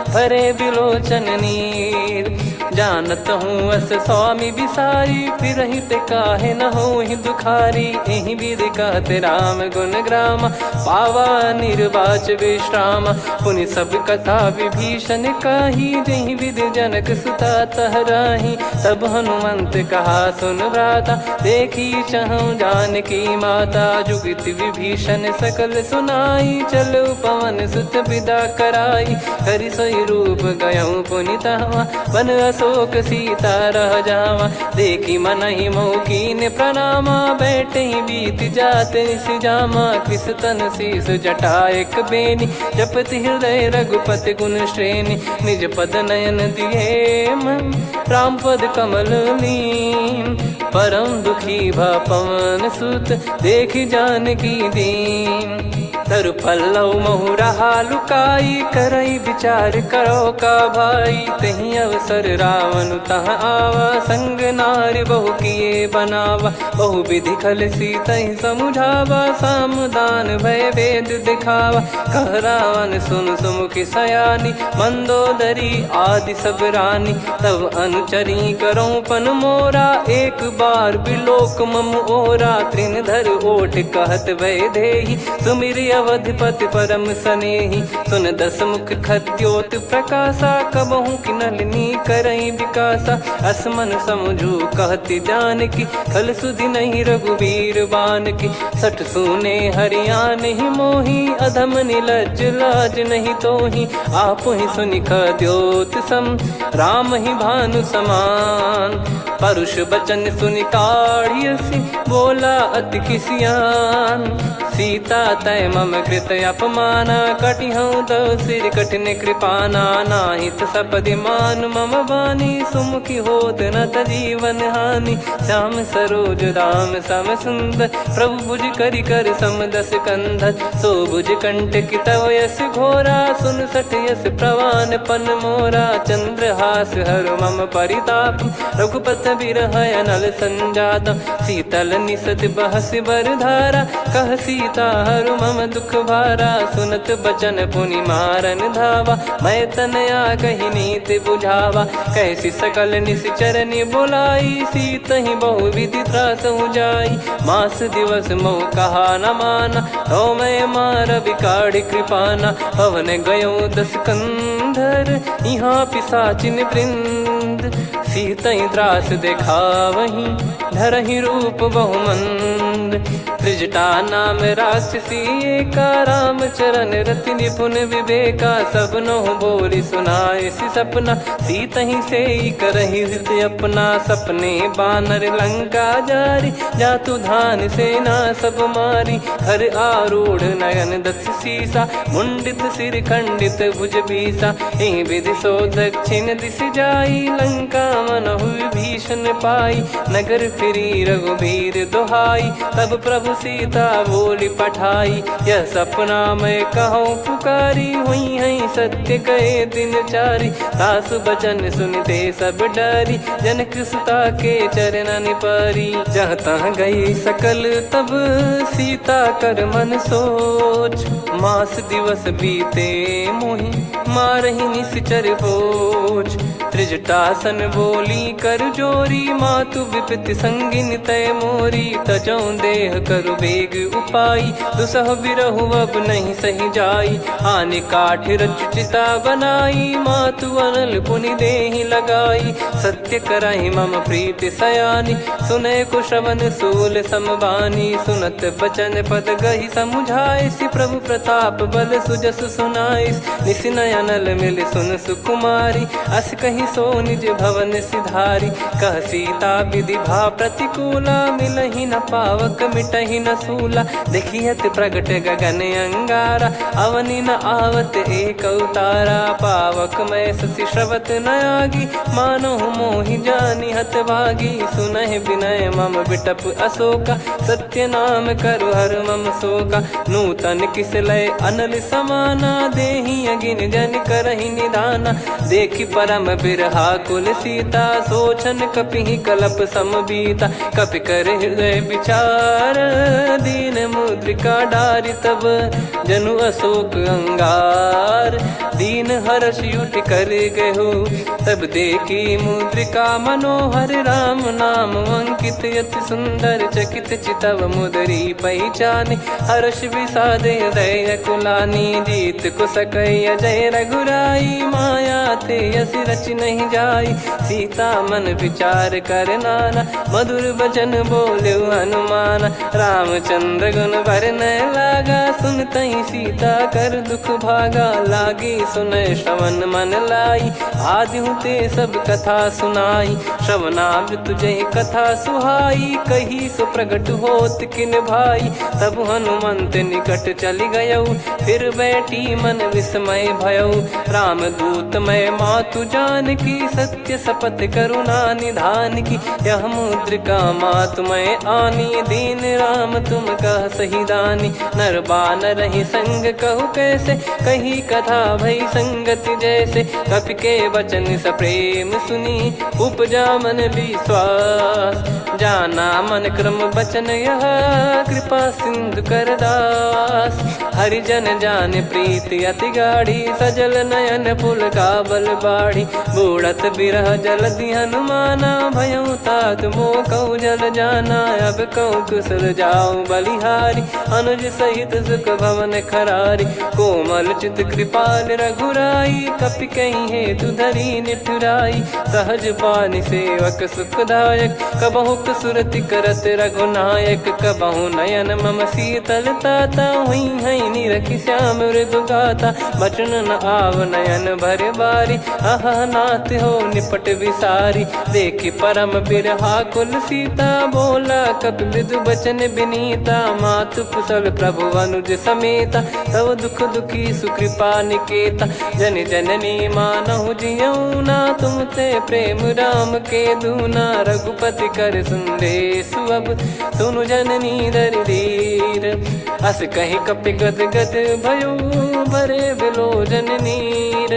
भरे बिलोचन नीर। जानत हूँ अस स्वामी बिसारी, फिरहित काहे न होहि दुखारी। एहि विधि कहते राम गुण ग्राम, पावा निर्वाच विश्राम। पुनि सब कथा विभीषण कही, जहि विधि जनक सुता तहराही। तब हनुमंत कहा सुन भ्राता, देखी चहु जानकी माता। जुगित विभीषण सकल सुनाई, चलो पवन सुत विदा कराई। हरि सोई रूप गयऊँ पुनि तहवा, बन अशोक सीता रह जावा। देखी मनहि मौकीन प्रणामा, बैठे ही बीत जात निस जामा। कृस तन शीस जटा एक बेनी, जपति हृदय रघुपति गुण श्रेणी। निज पद नयन दिए मन, राम पद कमल लीन। परम दुखी भा पवन सुत, देखि जानकी दीन। तरु पल्लव महु रहा लुकाई, करई विचार करो का भाई। तहि अवसर रावण तह आवा, संग नारी बहु किए बनावा। बहु विधि खल सीतहि समुझावा, सामदान भय वेद दिखावा। कह रावण सुन सुमुखि सयानी, मंदोदरी आदि सब रानी। तब अनुचरी करो पन मोरा, एक बार बिलोक मम ओरा। तृण धर ओठ कहत भय देहि, सुमिर अवधिपति परम सनेहि। सुन दस मुख खद्योत प्रकाशा, कबहु कि नलिनी करई विकासा। असमन समझू कहति जानकी, खल सुधि नहीं रघुबीर बान की। सठ सुने हरियान ही मोही, अधम निलज लाज नहीं तोही। आप ही सुनि खद्योत सम, राम ही भानु समान। परुष बचन सुनि काढ़ियसि, बोला अति किसियान। सीता तय मम कृत अपमाना, कटिहऊँ तव सिर कठिन कृपाना। नाहित सपदि मान मम बानी, सुमुखी होत न जीवन हानि। श्याम सरोज राम सम सुंदर, प्रभु भुज करि कर सम दस कंधर। सो भुज कंटक तव यस घोरा, सुन सठ यस प्रवान पन मोरा। चंद्रहास हर मम परिताप, रघुपत बिरह अनल संजात। शीतल निसत बहस बर धारा, कह सीता हरु मम दुख भारा। सुनत बचन पुनि मारन धावा, मैं तनया कही नीति बुझावा। कैसी सकल निश्चर बुलाई, सीतहि बहु विधि त्रासहु जाई। मास दिवस मोह कहा न माना, तो मैं मार बिकाढ़ कृपाना। पवन गयो दस कंधर, यहाँ पिशाचिन वृंद। सीतहि त्रास देखावहीं, धरहि रूप बहुमंद। त्रिजटा नाम राक्षसी एका, राम चरण रति निपुण विवेका। सबनो बोली सुनाए सि सपना, सीतहि सेई करहि हित अपना। सपने बानर लंका जारी, जातु धान सेना सब मारी। हर आरूढ़ नयन दस सीसा, मुंडित सिर खंडित भुज बीसा। एहि विधि सो दक्षिण दिश जाई, लंका मनहु विभीषण पाई। नगर फिरी रघुबीर दुहाई, तब प्रभु सीता बोली पठाई। यह सपना मैं कहूँ पुकारी, हुई है सत्य कहे दिन चारी। सासु बचन सुनते सब डरी, जनक सुता के चरणन परी। जहाँ तहाँ गई सकल तब सीता कर मन सोच। मास दिवस बीते मोहि, मारहि निश्चर बोझ। त्रिजटासन बोली कर जोरी, मातु विपत्ति संगिन तय मोरी। तजौ देह करु बेग उपाई, दुसह बिरहु अब नहीं सही जाई। आने काठ रचिता बनाई, मातु अनल पुनि देहि लगाई। सत्य करहि मम प्रीति सयानी, सुनय को श्रवण सूल समबानी। सुनत बचन पद गहि समुझाय, सि प्रभु प्रताप बल सुजस सुनाइस। निसि नयनल मिल सुन सुकुमारी, अस कहीं सो निज भवन सिधारी। कह सीता विधि भा प्रतिकूला, मिलहि न पावक मिटहि न सूला। देखियत प्रगट गगन अंगारा, अवनि न आवत एक अवतारा। पावक मैं ससि श्रवत न आगी, मानो मोहि जानि हत भागी। सुनहि विनय मम बिटप अशोका, सत्य नाम करु हर मम शोका। नूतन किस लय अनल समाना, देहि अगिन जन करहि निदाना। देखि परम बिरहा कुल सीता, सोचन कपिहि कलप समबीता। कपि कर हृदय विचार, दीन मुद्रिका डारि तब जनु अशोक अंगार। दीन हर्ष उठ कर गहु, तब देखी मुद्रिका मनोहर। राम नाम अंकित अति सुंदर, चकित चितव मुदरी पहचाने। हर्ष विषाद हृदय कुलानी, जीत को सकय जय रघुराई। माया थे यस रच नहीं जाई, सीता मन विचार कर नाना। मधुर बचन बोले हनुमान, रामचंद्र गुण वरन लागा। सुनतहि सीता कर दुख भागा, लागी सुनय श्रवण मन लाई। आदि ते सब कथा सुनाई, श्रवणामृत जय कथा सुहाई। कही सो प्रगट होत किन भाई, तब हनुमंत निकट चली गयौ। फिर बैठी मन विस्मय भयौ, राम दूत मैं मातु जान की। सत्य शपथ करुणा निधान की, यह मुद्रिका मातु मैं आनी। दीन राम तुम कह सही दानी, नर बानर रही संग कहु कैसे। कही कथा भई संगति जैसे, कपि के वचन सप्रेम सुनी। उपजा मन विश्वास, जाना मन क्रम बचन यह। कृपा सिंधु कर दास, हरिजन जान प्रीति अति गाढ़ी। सजल नयन पुल काबल बाढ़ी, बूढ़त बिरह जलधि हनुमाना। भयउ तात मोह कहु जल जाना, अब कहु कुशल जाऊ बलिहारी। अनुज सहित सुख भवन खरारी, कोमल चित कृपाल रघुराई। कपि कहीं हेतु धरी निठुराई, सहज पानि सेवक सुखदायक। कबहु सुरति करत रघुनायक, कबहु नयन मम शीतल ताता। हुई हई निरखि श्याम मृदु गाता, बचन न आव नयन भर बारी। अह नाथ हो निपट विसारी, देखि परम बिरहा कुल सीता। बोला कपि मृदु बचन बिनीता, मातु कुशल प्रभु अनुज समेता। तव दुख दुखी सुकृपा निकेता, जन जननी मानहु जियऊ ना। तुम ते प्रेम राम के दूना, रघुपति कर संदेशु अब सुनु जननी दर धीर। अस कहीं कपि गद गद भयो, भरे बिलोचन नीर।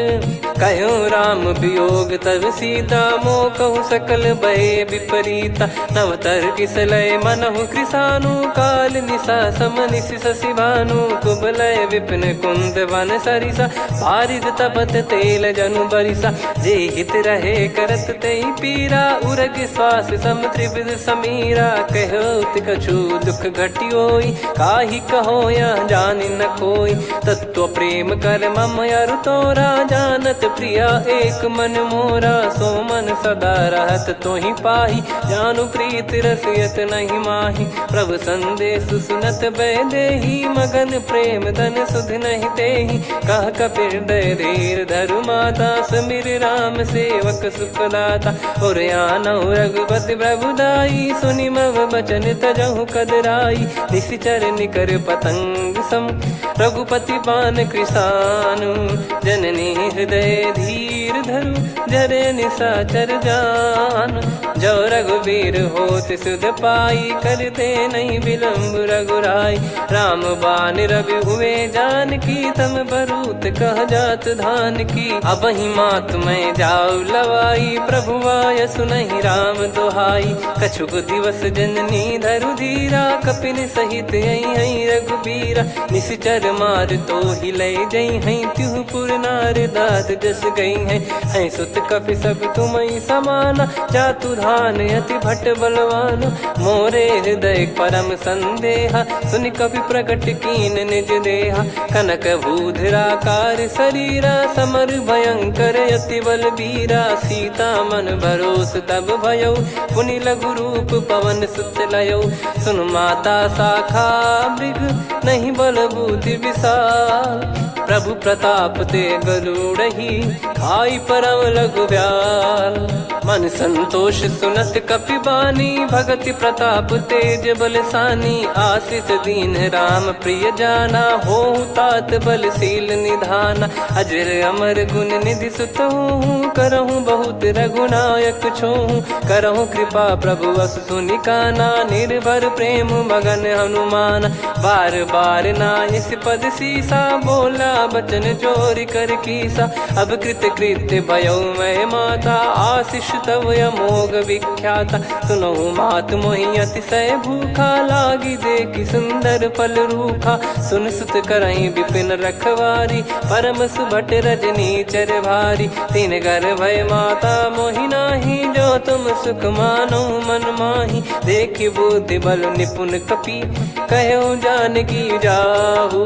कहो राम वियोग तब सीता, मोह कहु सकल भय विपरीता। नवतर किसलय मनहु कृसानु, काल निशा समनिश शशि भानु। कुबलय विपिन कुंद वन सरिसा, पारिद तपत तेल जनु बरिसा। जे हित रहे करत तेहि पीरा, उरग श्वास सम त्रिविध समीरा। कहो कछु दुख घटियोई, काहि कहो या जानि न कोई। तत्व प्रेम कर मम अरु तोरा, जानत प्रिया एक मन मोरा। सो मन सदा रहत तोहि पाही, जानु प्रीत रसियत नहीं माही। प्रभु संदेश सुनत बैदेही, मगन प्रेम धन सुध नहीं तेहि। कह कपि हृदय धीर धरु माता, समिर राम सेवक सुखदाता। और आनहु रघुपति प्रभुदाई, सुनि मम बचन तजहु कदराई। निशिचर निकर पतंग सम, रघुपति पान कृसानु। जननी हृदय धीर धरु, जरे निशाचर जान। जो रघुबीर होत सुध पाई, करते नहीं विलम्ब रघुराई। राम बान रवि हुए जान की, तम बरूत कह जात धान की। अब ही मात मैं जाऊ लवाई, प्रभु आय सुनहि राम दोहाई। कछुक दिवस जननी धरु धीरा, कपिन सहित यही रघुबीरा। निशिचर मार तो ही लय जई हई, त्युह पुर नार दात जस गई है सुत कपि सब तुम ही समाना, जातु धान अति भट बलवान, मोरे हृदय परम संदेहा, सुनि कपि प्रकट कीन निज देहा, कनक भूधराकार शरीरा, समर भयंकर अति बल बीरा, सीता मन भरोस तब भयो, पुनि लघु रूप पवन सुत लयो, सुन माता शाखा मृग नहीं बल बुद्धि विशाल, प्रभु प्रताप ते गरुड़हि खाई परम लघु ब्याल, मन संतोष सुनत कपि बानी, भगति प्रताप तेज बलसानी, आशीष दीन राम प्रिय जाना, हो तात बलशील निधाना, अजर अमर गुण निधि सुत हूँ, करहूँ बहुत रघुनायक छोहूँ, करहूँ कृपा प्रभु अस सुनि काना, निर्भर प्रेम मगन हनुमान, बार बार नायस पद सीसा, बोला बचन चोरी कर कीसा, अब कृत कृत्य भयो मैं माता, आशीष तव अमोघ विख्याता, सुनो मात मोहि अतिशय भूखा, लागी देखी सुंदर फल रूखा, सुन सुत करहीं विपिन रखवारी, परम सुभट रजनी चर भारी, तीन घर भय माता मोहि नाही, जो तुम सुख मानो मन माही, देखी बुद्धि बल निपुण कपि, कहो जानकी जाहू,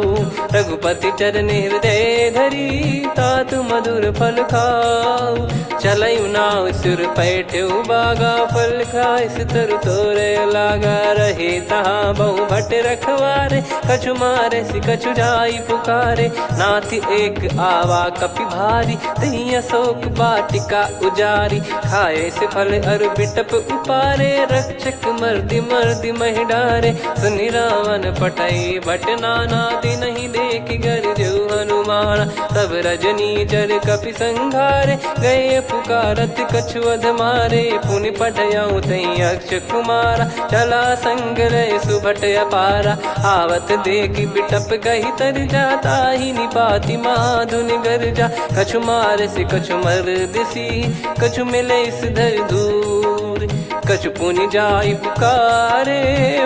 रघुपति चरण हृदय धरी, तात मधुर फल खाऊ, चलऊ नाव सुर पैठ्यु बागा, फल खाय सितर तोरे लागा, रहे तहाँ बहु भट रखवारे, कछु मारे सि कछु जाई पुकारे, नाथ एक आवा कपि भारी, तही अशोक वाटिका उजारी, खाए से फल अरु बिटप उपारे, रक्षक मर्दि मर्दि महि डारे, सुनि रावण पटई भट नाना, तिनहि देखि गर जो हनुमान, तब रजनी चर कपि संघारे, गए पुकारत कछु अध मारे, पुनि पटयऊ तई अक्ष कुमारा, चला संग रहे सुभट अपारा, आवत देखी बिटप गही तर जाता, ही निपाति माधुनि गर्जा, कछु मार से कछु मर दिसी, कछु मिले इस धर दूर, कछु पुनि जाई पुकारे,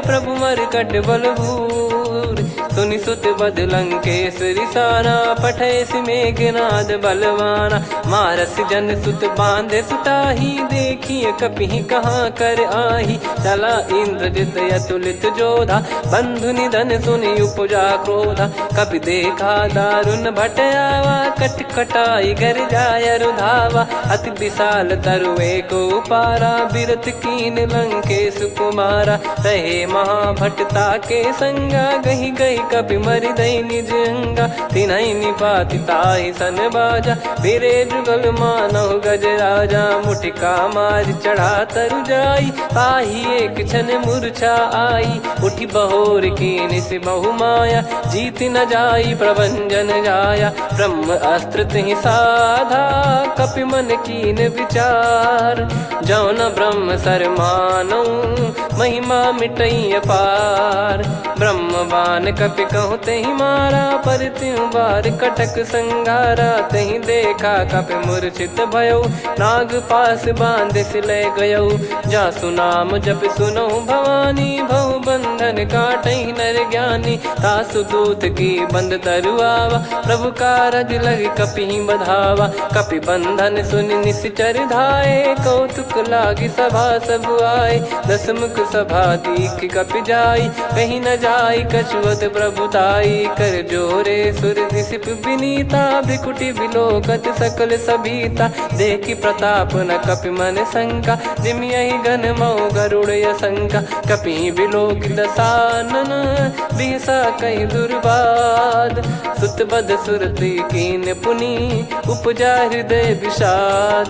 प्रभु मरकट बलभूर, सुनि सुत बद लंकेश्वरी साना, पठैसि मेघनाद बलवाना, मारस जन सुत बांधे सुताही, देखिए कपि कहाँ कर आही, चला इंद्रजित अतुलित जोधा, बंधु निधन सुनि उपजा क्रोधा, कपि देखा दारुण भट आवा, कट कटाई घर जाय रुधावा, अति विशाल तरुए को पारा, बिरत कीन लंकेश कुमारा, रहे महाभटता के संगा, गही गही कपि मरि दई निज अंगा, तिन्हि निपाति ताहि सन बाजा, बिरे जुगल मानव गज राजा, मुटिका मार चढ़ा तरु जाई, ताहि एक क्षण मूर्छा आई, उठी बहोर कीन से बहु माया, जीत न जाई प्रभंजन जाया, ब्रह्म अस्त्र तिहि साधा, कपि मन कीन विचार, जौ न ब्रह्म सर मानौ, महिमा मिटई अपार, ब्रह्म बान कपि कहूँ तहि मारा, पर त्यों बार कटक संगारा, तहि देखा कपि मूर्छित भयो, नाग पास बांध सिले गयो, जा सुनाम जप सुनो भवानी, भव बंधन काटहि नर ज्ञानी, तासु दूत की बंद तरुआवा, प्रभु कारज लग कपि बधावा, कपि बंधन सुनि निश्चर धाये, कौतुक लागी सभा सब आए, दसमुख सभा दीख कपि जाई, कहीं न जाई कछुअत प्रभुताई, कर जोरे सुर दिसिप विनीता, भ्रिकुटि विलोकत सकल सबीता, देखि प्रताप न कपि मन शंका, जिमियहि गन मऊ गरुड़ असंका, कपि विलोक दसानन, बिहसा कहि दुर्बाद, सुत बद सुरति कीन पुनि, उपजा हृदय विषाद,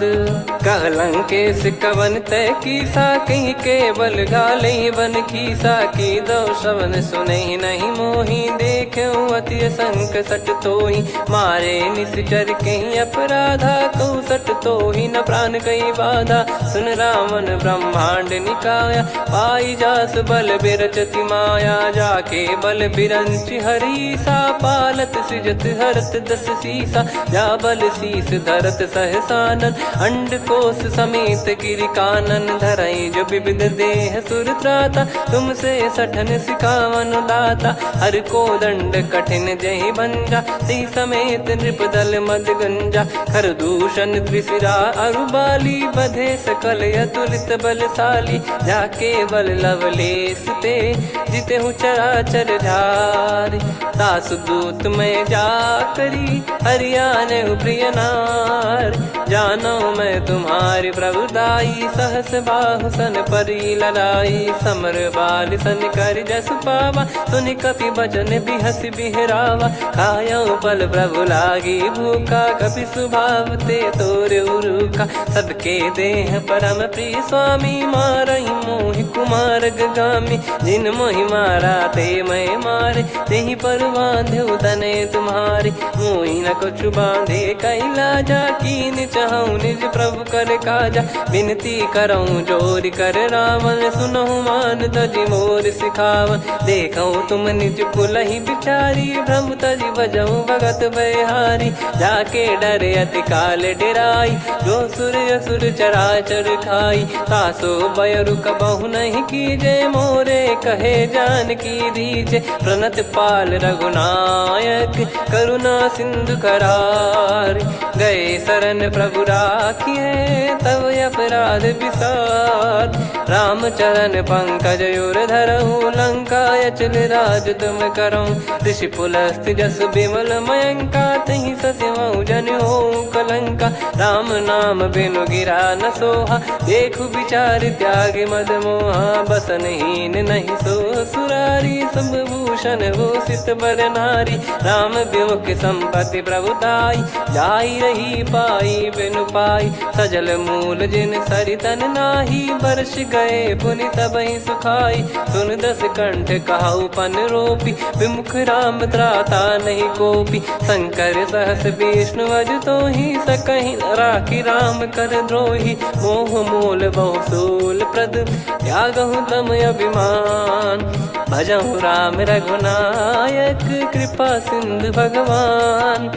कह लंकेश कवन तय कीसा, कहीं केवल गाले बन खीसा, की दो श्रवण सुनहि नहीं मोहि, देख्यऊ अति संक सट तोहि, मारे निश्चर कहीं अपराधा, कौ सट तो ही न प्राण कई बाधा। सुन रावण ब्रह्मांड निकाया, पाई जास बल बिरचति माया। जाके बल बिरंच हरी सा, पालत सृजत हरत दस सीसा। जा बल शीस धरत सहसानन, अंड कोश समेत गिरि कानन। धरई जो विविध देह सुर त्राता, तुमसे सठन सिखावन दाता। हर को दंड कठिन जहि भंजा, ती समेत नृपदल मद गंजा। खर दूषण त्रिशिरा अरुबाली, बधे सकल अतुलित बलशाली। जाके बल लवलेस ते, जिते हूँ चराचर झारी। दास दूत में जा करी, हरियाने प्रिय नार। जानो मैं तुम्हारी प्रभुदाई, सहस बाहु सन परी ललाई। समर बाल सन कर जस पावा, सुन कपि बचन बिहस बिहरावा। खायो पल प्रभु लागी भूखा, कपि स्वभाव ते तोर उरुखा। सबके देह परम प्रिय स्वामी, मारई मोहि कुमार गगामी। जिन मोहि मारा ते मैं मारे, तेहि पर बांधे तने तुम्हारे। मोहि न कुछ बांधे कैला जा, कीन चाहूं निज प्रभु कर काजा। विनती करऊं जोर कर रावण, सुनहु मान तजि मोर सिखावन। देखऊं तुम निज कुलहि बिचारी, भ्रम तजि बजऊं भगत बहारी। जाके डरे अति काल डेराई, जो सुर असुर चराचर खाई। तासो बयरु कबहु नहीं कीजे, मोरे कहे जान की दीजे। प्रणत पाल रघुनायक, करुणा सिंधु करार। गए शरण प्रभु राखिए, तब अपराध विसार। राम चरण पंकज उर धरऊं, लंका अचल राज तुम करऊं। ऋषि पुलस्त्य जस विमल मयंका, तहि ससिमऊ जन होऊं कलंका। राम नाम बिनु गिरा न सोहा, देखु विचार त्याग मद मोहा। बसनहीन नहीं सो सुरारी, सब भूषण भूषित बर नारी। राम विमुख संपत्ति प्रभुताई, जाई रही पाई बिनु पाई। सजल मूल जिन सरितन नाही, बरस गए पुनि तबहि सुखाई। सुन दस कंठ कहाऊ पन रोपी, विमुख राम त्राता नहीं कोपी। शंकर सहस विष्णु अज तो ही, सकहि न राखी राम कर द्रोही। मोह मूल बहु सूल प्रद, त्यागहु तम अभिमान। भजहु राम रघुनायक, कृपा सिंधु भगवान।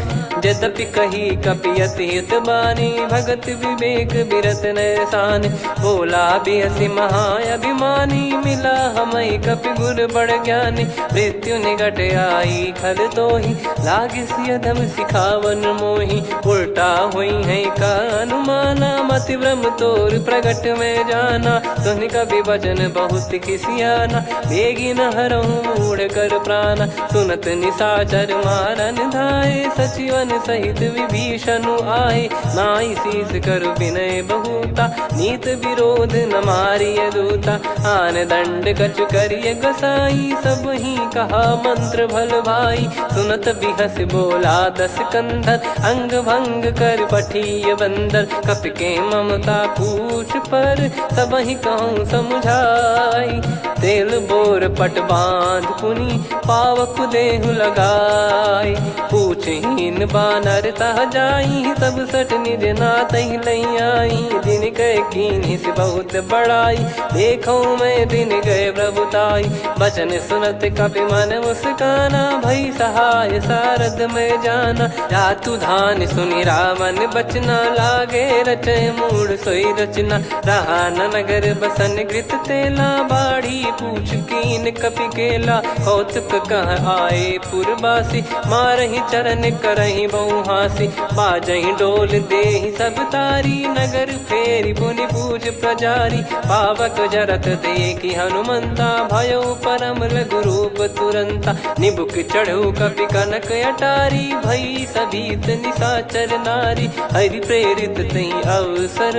यद्यपि कही कपियत हित बानी, भगत विवेक बिरत नैसान। बोला बिहसी महाअभिमानी, मिला हमई कपि गुर बड़ ज्ञानी। मृत्यु निकट आई खल तोहि, लागे सियधम सिखावन मोहि। उल्टा हुई है का अनुमाना, मति भ्रम तोर प्रगट में जाना। सुन कवि वचन बहुत किसियाना, बेगी न हरहु मूढ़ कर प्राणा। सुनत निशाचर मारन धाये, सचिवन सहित विभीषणु आए। नाई शीस कर विनय बहुता, नीत विरोध न मारिय दूता। आन दंड कछु करिय गसाई, सब ही कहा मंत्र भल भाई। सुनत बिहस बोला दस कंधर, अंग भंग कर पठिय बंदर। कपि के ममता पूछ पर, सब ही कहूँ समझाई। तेल बोर पट बांध पुनि, पावक देहु लगाई। पूछहीन बानर तह जाई, तब सट निज नातहि लई आई। दिन गए कीन्ही से बहुत बड़ाई, देखूं मैं दिन गए प्रभुताई। बचन सुनत कपि मन मुस्काना, भई सहाय सारद में जाना। जातु धान सुनि रावण बचना, लागे रचय मूढ़ सोई रचना। रहा न नगर बसन घृत तेला, बाढ़ी पूछ कीन कपि केला। कौतुक कह आए पुरबासी, मारहि चरण करहि बहु हासी। बाजहि डोल देहि सब तारी, नगर फेरी पुनि पूज प्रजारी। पावक जरत देखि हनुमंता, भयो परम लघु रूप तुरंता। निबुक चढ़ऊ कपि कनक अटारी, भई सभीत निशाचर नारी। हरि प्रेरित तहि अवसर,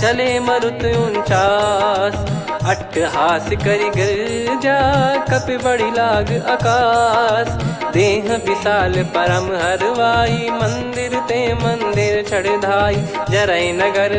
चले मरुत 49। अट्टहास करि गिरजा कपि बड़ी लाग आकाश। देह विशाल परम हरवाई मंदिर ते मंदिर चढ़धाई। जरई नगर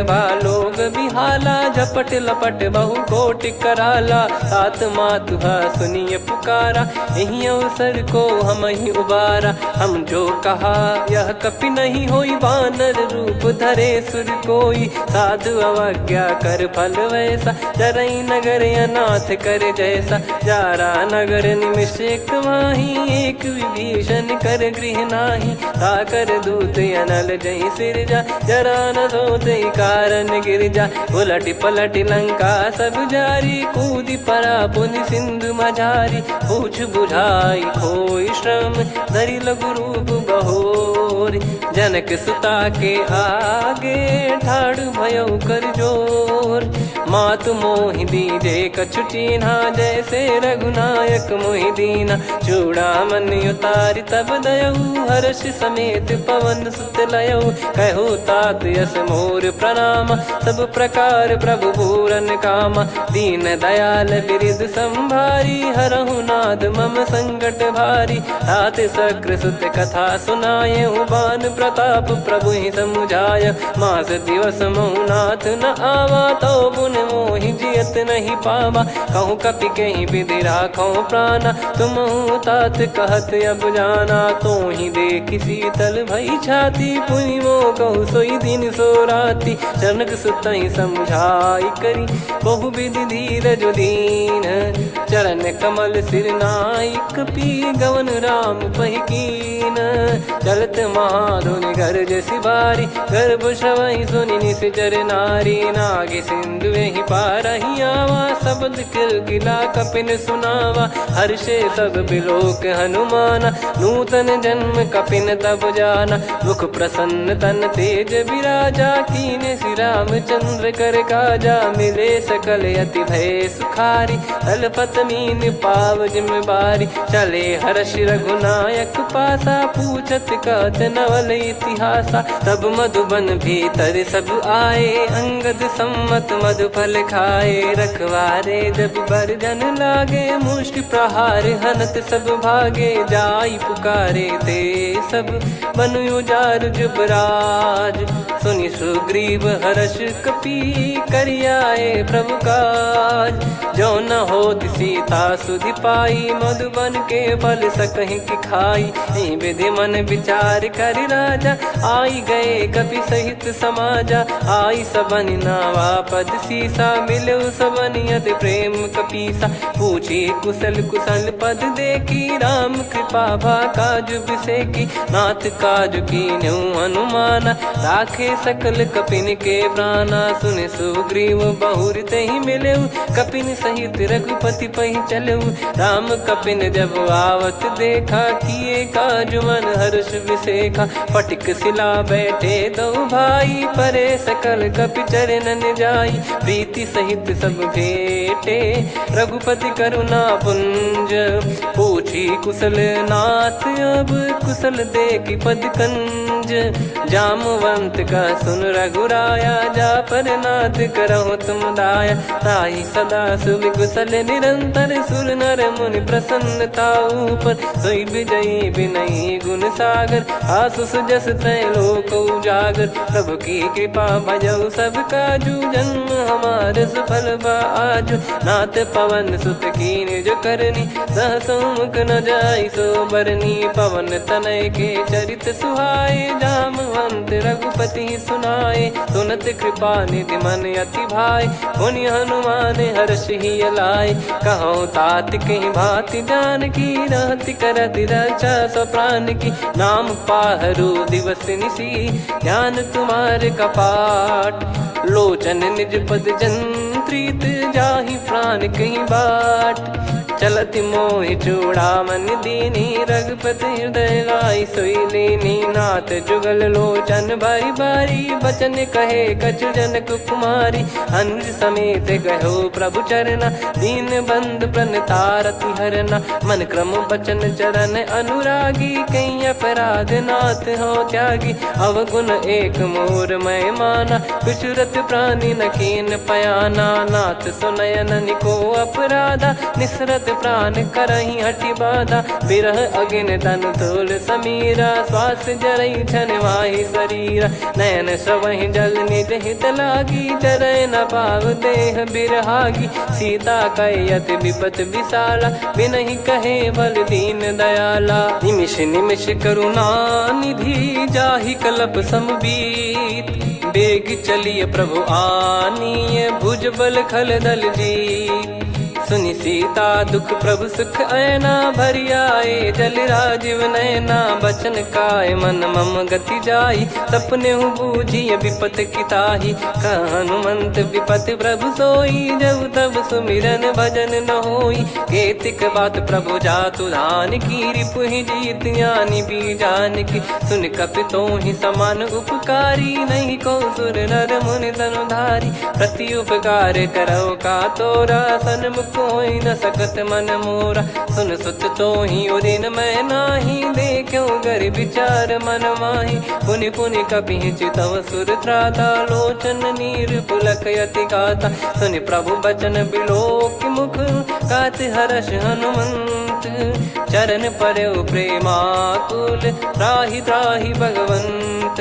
लोग बिहाला झपट लपट बहु कोटि कराला। सात मातुहा सुनिय पुकारा यही अवसर को हम ही उबारा। हम जो कहा यह कपि नहीं होई वानर रूप धरे सुर कोई। साधु अवज्ञा कर फल वैसा जरई नगर अनाथ कर जैसा। जारा नगर निमिष एक माही एक विभीषण कर गृह नाही। ताकर दूत अनल जय सिरजा जरा न सोते कारण गिरजा। उलट पलट लंका सब जारी कूदी परा पुनि सिंधु मझारी। पूछ बुझाई खोई श्रम धरि लघु रूप बहोरी। जनक सुता के आगे ठाड़ भयो कर जोर। मातु मोहि दीजे कछु चीन्हा जैसे रघुनायक मोहि दीना। चूड़ामन उतारि तब दयऊ हर्ष समेत पवन सुत लयऊ। कहु तात यस मोर प्रणाम सब प्रकार प्रभु पूरन कामा। दीन दयाल बिरिद संभारी हरहु नाद मम संकट भारी। तात सक्र सुत कथा सुनाये बान प्रताप प्रभु ही समुझाय। मास दिवस महुनाथ न आवा तो बुन मोहि जियत नहीं पावा। कहूँ कपि कहीं विधि राखो प्राणा तुम तात कहत अब जाना। तो ही देख शीतल भई छाती पुनि मो कहु सोई दिन सो राती। जनक सुत ही समझाई करी बहु विधि धीरज दीन। चरण कमल सिर नाई कपि गवन राम पहिकीन। चलत महाधुनि गरज सिबारी गर्भ श्रवहि सुनि निश्चर नारी। नागे सिंधु ही पारहि आवा शब्द किलकिला कपिन सुनावा। हर्षे सब बिलोक हनुमाना नूतन जन्म कपिन तब जाना। मुख प्रसन्न तन तेज विराजा कीने श्री रामचंद्र कर काजा। मिले सकल अति भय सुखारी तलपत मीन पाव जिम्मेवारी। चले हर्ष रघुनायक पासा पूछत कहत नवल इतिहासा। तब मधुबन भीतर सब आए अंगद सम्मत मधुफल खाए। रखवारे जब बरजन लागे मुष्टि प्रहार हनत सब भागे। जाई पुकारे ते सब बन उजार जुबराज। सुनि सुग्रीव हर्ष कपि करियाए प्रभु काज। जो न होत सीता सुधि पाई मधुबन के फल सकहि की खाई। विधि मन विचार कर राजा आई गए कपि सहित समाजा। आई सबन नावा पद सीसा मिलो सबन यत प्रेम कपीसा। पूछी कुशल कुशल पद देखी राम कृपा भा काज बिसेकी। नाथ काज कीन्यु हनुमाना राखे सकल कपिन के प्राणा। सुन सुग्रीव बहुर तहि मिलेऊ कपिन सहित रघुपति पहि चलेऊ। राम कपिन जब आवत देखा किए काज मन हर्ष विसेखा। फटिक सिला बैठे दो भाई परे सकल कपि चरणन जाई। प्रीति सहित सब भेटे रघुपति करुणा पुंज। पूछी कुशल नाथ अब कुशल देखि पद कंज। जामवंत का सुन रघुराया जा पर नाथ करहु तुम दाया। ताहि सदा सुभि कुशल निरंतर सुर नर मुनि प्रसन्नता ऊपर। सोई विजयी विनयी गुण सागर आसुस जस तय लोक उजागर। प्रभु की कृपा भजऊ सब काजू जन्म हमार सफल बा आजु। नाथ पवन सुत कीन जो करनी सहसो मुख न जाई सो बरनी। पवन तनय के चरित सुहाए जामवंत रघुपति सुनाए। सुनत कृपा निधि मन अति भाई पुनि हनुमान हर्ष ही लाए। कहो तात कहीं भांति जान की रहति करति रक्षा सो प्राण की। नाम पाहरू दिवस निसी ध्यान तुम्हारे कपाट। लोचन निज पद जंत्रित जाहि प्राण कहीं बाट। चलत मोहि चूड़ामन दीनी रघुपति हृदय लाई सोई लीनी नाथ जुगल लोचन बारी बारी बचन कहे कछु जनक कुमारी अनुज समेत गयो प्रभु चरना दीन बंद प्रणतारति हरना मन क्रम बचन चरण अनुरागी कई अपराध नाथ हो त्यागी अवगुण एक मोर मैं माना कुछुरत प्राणी न कीन पयाना नाथ सुनयन निको अपराधा निसरत प्राण करही हटि बाधा बिरह अगिन तन धूल समीरा श्वास जरई छन वाहि शरीरा नयन सवहि जल निज हित लागी चरय न पाव देह बिरहागी सीता कयत विपत विशाला बिनहि कहे बल दीन दयाला निमिष निमिष करुणा निधि जाहि कलप समबीत बेग चलिय प्रभु आनीय भुज बल खल दल जीत सुनि सीता दुख प्रभु सुख ऐना भरि आए जल राजीव नैना बचन काय मन मम गति जाई सपने हूँ बूझिय विपत किताही हनुमंत विपत प्रभु सोई जब तब सुमिरन भजन न होई केतिक बात प्रभु जातु धान की रिपुहि जीत ज्ञानी बीजान की सुन कपि तो ही समान उपकारी नहीं को सुर नर मुनि तनुधारी प्रति उपकार करो का तोरा सन्मुख कोई न सकत मन मोरा सुन सुत तो ही उदिन मैं नाही देखो गर विचार मन माही पुनि पुनि कपि चितव सुर त्राता लोचन नीर पुलक यति गाता सुनि प्रभु बचन बिलोक मुख गात हर्ष हनुमंत चरण परयो प्रेमाकुल त्राहि त्राहि भगवंत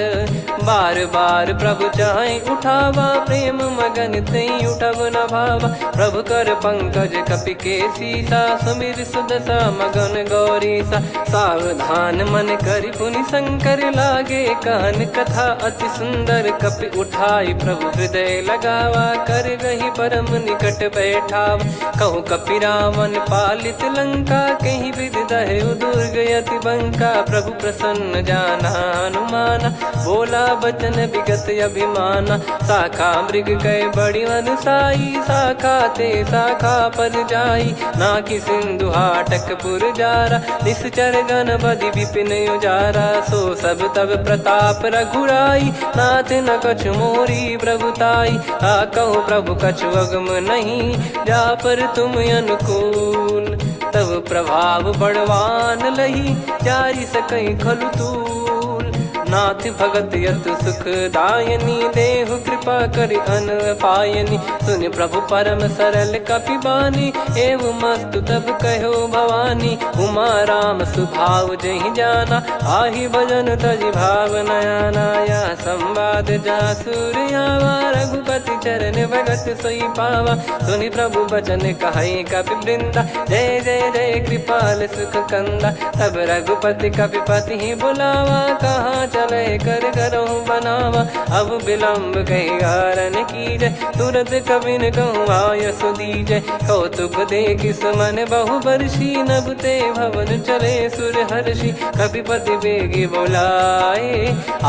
बार बार प्रभु चाहे उठावा प्रेम मगन तई उठब न भावा प्रभु कर पंकज कपि के सीसा सुमिर सुदशा मगन गौरीसा सावधान मन करि पुनि शंकर लागे कान कथा अति सुंदर कपि उठाई प्रभु हृदय लगावा कर गही परम निकट बैठावा कहूँ कपि रावण पालित लंका कहीं विधि दहु दुर्ग यति बंका प्रभु प्रसन्न जाना हनुमाना बोला बचन विगत अभिमाना शाखा मृग कह बड़ी अनुसाई शाखा ते शाखा पर जाई ना कि सिंधु हाटक पुर जारा निश्चर गण बधि विपिन उजारा सो सब तब प्रताप रघुराई नाथ न कछु मोरी प्रभुताई आ कहो प्रभु कछु अगम नहीं जा पर तुम अनुकूल तब प्रभाव बड़वान लही जारी सकई खलु तूल नाथ भगत यत सुख दायनी देहु कृपा करि अन पायनी सुन प्रभु परम सरल कपि बानी एव मस्तु तब कहो भवानी उमा राम सुभाव जहि जाना आहि भजन तजि भाव नयाना या संवाद जासुर आवा रघुपति चरण भगत सोई पावा सुनि प्रभु बचन कहे कपि वृंदा जय जय जय कृपाल सुख कंदा तब रघुपति कपि पति ही बुलावा कहाँ चले कर करहूँ बनावा अब विलम्ब कही कारण की जय तुरंत कभी न कहूँ आयस दीजय कौतुक देखि सुमन बहु बरसी नभ ते भवन चले सुर हर्षि कपिपति बेगी बोलाए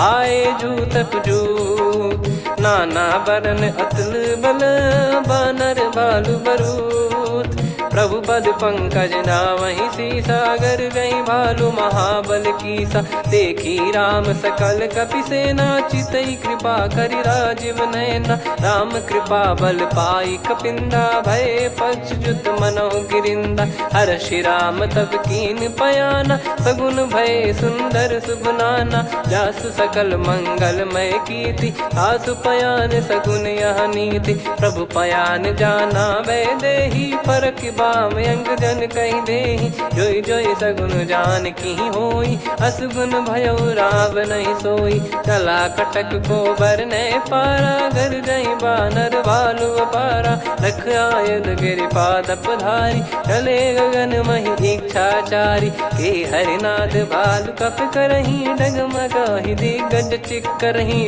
आए जू तप जू नाना बरन अतुल बल बानर बालु बरूत प्रभु पद पंकज नावहि सीसागर गई भालु महाबल कीसा देखी राम सकल कपि सेना चितई कृपा करि राजीव नयना राम कृपा बल पाई कपिंदा भय पक्ष जुत मनो गिरिंदा हर्षि राम तब कीन पयाना सगुन भय सुंदर सुगुनाना जासु सकल मंगलमय कीर्ति आसु पयान सगुन यह नीति प्रभु पयान जाना वै देहि परख बाम अंग जन कहि देहि जोई जोई सगुन जान की होई असगुन भयो राव नहीं सोई चला कटक को बरने पारा घर जई बानर भालु अपारा लख आयद गिरि पादप धारी चले गगन मही इच्छाचारी के हरिनाथ भालु कप करही डगमगाहि दिग्गज चिक करही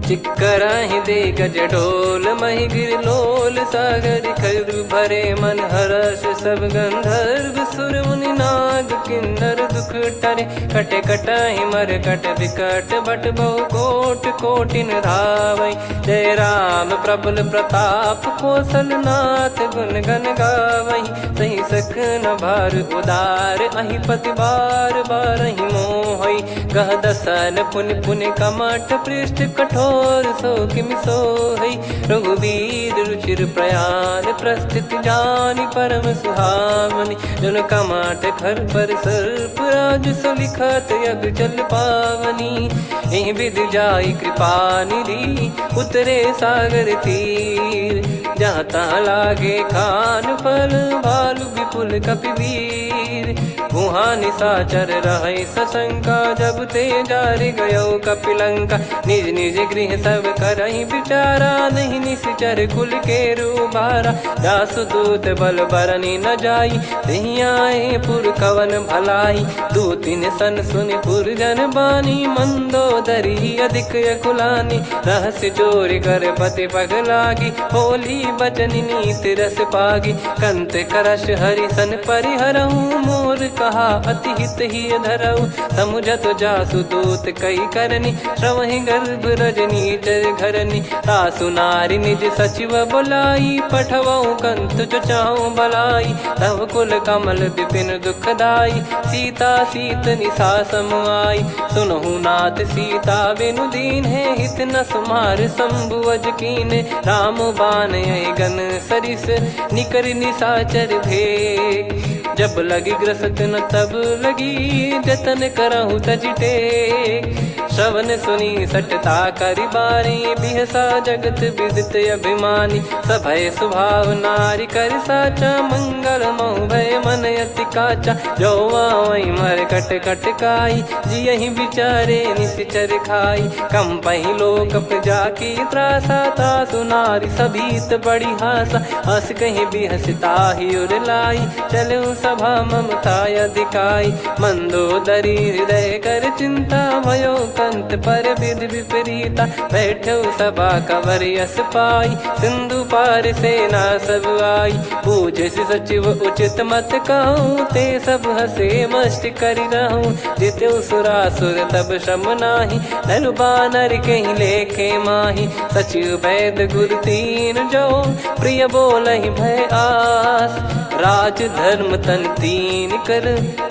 चिक्कराहि दे गज ढोल मही गिर लोल सागर खर भरे मन हर्ष सब गंधर्व सुर मुनि नाग किन्नर दुख टरे कटे कटाहि मर कट विकट भट बहु कोट कोटिन धावै जय राम प्रबल प्रताप कौशल नाथ गुण गन गावै सही सकन भार उदार अहि पति बार बारहि मोहै गह दसन पुन पुन कमठ पृष्ठ कठोर सो किमि सोहै रघुवीर रुचिर प्रयाण प्रस्थित जानि परम सुहावनि जन कमठ खर पर सर्प राज सलिखत यग चल पावनी एहि विध जाई कृपा निधि उतरे सागर तीर जहाँ तहाँ लागे खान फल भालु विपुल कपिवीर वहाँ निशाचर रहे सशंका जब ते जारि गयो कपिलंका निज निज गृह सब करहि विचारा नहीं निश्चर कुल के रूबारा जासु दूत बल बरनी न जाई दही आए पुर कवन भलाई दूतिन सन सुनि पुर जन बानी मंदोदरी अधिक अकुलानी रहस्य चोरी कर पति पगलागी होली बचन नीत रस पागी कंत करश हरि सन परिहरहूँ मोर कहा अति हित ही धरऊ समुझत जासु दूत कई करनी श्रवहि गर्भ रजनी चर घरनी तासु नारी निज सचिव बुलाई पठवऊ कंत जो चाहूं बलाई तव कुल कमल विपिन दुखदाई सीता सीत निशा समुआई सुनहु नाथ सीता बिनु दीन है हित न सुमार शंभु अज कीने राम बान गन सरिस निकर निशाचर भेग जब लगी ग्रसत न तब लगी जतन करहु तज टेक श्रवण सुनी सटता करि बारी बिहसा जगत विदित अभिमानी सभय स्वभाव नारी कर साचा मंगल मऊ भय मन अति काचा जो आवई मर कट कट काई जियहि विचारे निश्चर खाई कम पही लोक प्रजा की त्रासा तासु नारी सभीत बड़ी हासा हस कहीं बिहसता ही उर लाई चलऊ सभा ममता अधिकाई मंदोदरी हृदय कर चिंता भयो कंत पर विध विपरीता बैठो सभा कवर यस पाई सिंधु पार सेना सब आई पूजे सचिव उचित मत कहूँ ते सब हसे मस्त करि रहूँ जित्यु सुरासुर तब श्रम नाही धनु बानर कहीं लेखे माही सचिव वैद गुरु तीन जो प्रिय बोलहि भय आस राज धर्म तन तीन कर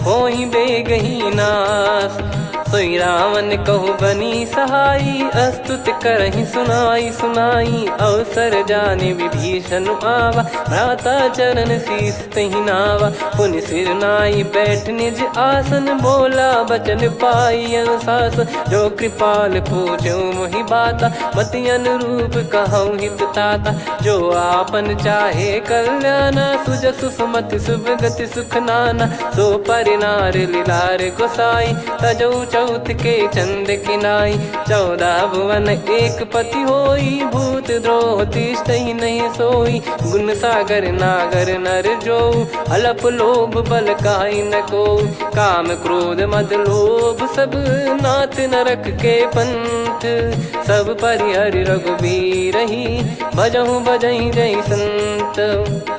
होई बेगही नास सोई रावण कहु बनी सहाई अस्तुत करहि सुनाई सुनाई अवसर जाने विभीषण आवा भ्राता चरण शीस तहि नावा पुनि सिर नाई बैठ निज आसन बोला बचन पाई अनुशास जो कृपाल पूछो मोहि बाता मति अनुरूप कहूँ हित ताता जो आपन चाहे कल्याणा सुजसु सुमति शुभ गति सुख नाना सो परिनार लीलार गोसाई तजौ चौथ के चंद किनाई 14 भुवन एक पति होई भूत द्रोह तिष्ठहि नहीं सोई गुण सागर नागर नर जो अलप लोभ बल काई न को काम क्रोध मद लोभ सब नाथ नरक के पंथ सब परिहरि रघुबीर ही भजहु भजहि जय संत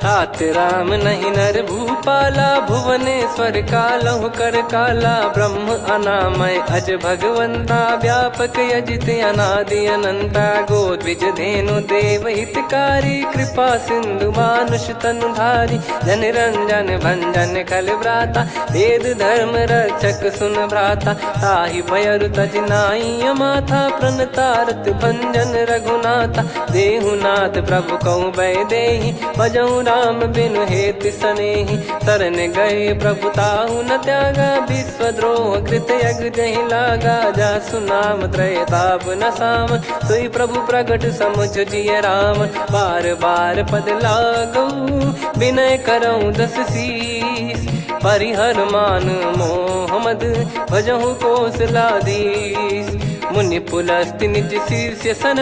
हाथ राम नहीं नर भूपाला भुवनेश्वर कालहु कर काला ब्रह्म अनामय अज भगवंता व्यापक यजित अनादि अनंता गोद्विज धेनु देव हितकारी कृपा सिंधु मानुष तनुधारी जन रंजन भंजन खल व्राता वेद धर्म रक्षक सुन भ्राता ताहि भयरु तज नाई माथा प्रणतारत भंजन रघुनाथा देहुनाथ प्रभु कहु भय देहि भजहु राम बिनु हेति सनेहि शरण गए प्रभु ताहु न त्यागा विश्वद्रोह कृत यज्ञ जहि लागा जासु नाम त्रयताप न साम सोई प्रभु प्रगट समुझ जिय राम बार बार पद लागऊ विनय करऊँ 10 शीस परिहर मान मोहम्मद भजहु कौशलाधीश मुनि पुलस्ति निज शीर्ष सन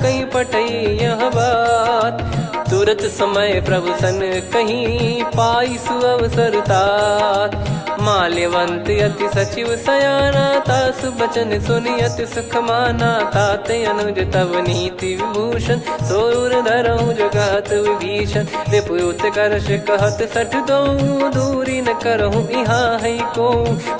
कहीं पटई यह बात तुरत समय प्रभु सन कहीं पाई सुअवसर तात माल्यवंत अति सचिव सयाना, तासु बचन सुनि अति सुख माना। ताते अनुज तव नीति विभूषण, सोर धरहु जगत विभीषण। रिपुयुत करश कहत सठ दो, दूरी न करहु इहाँ है को।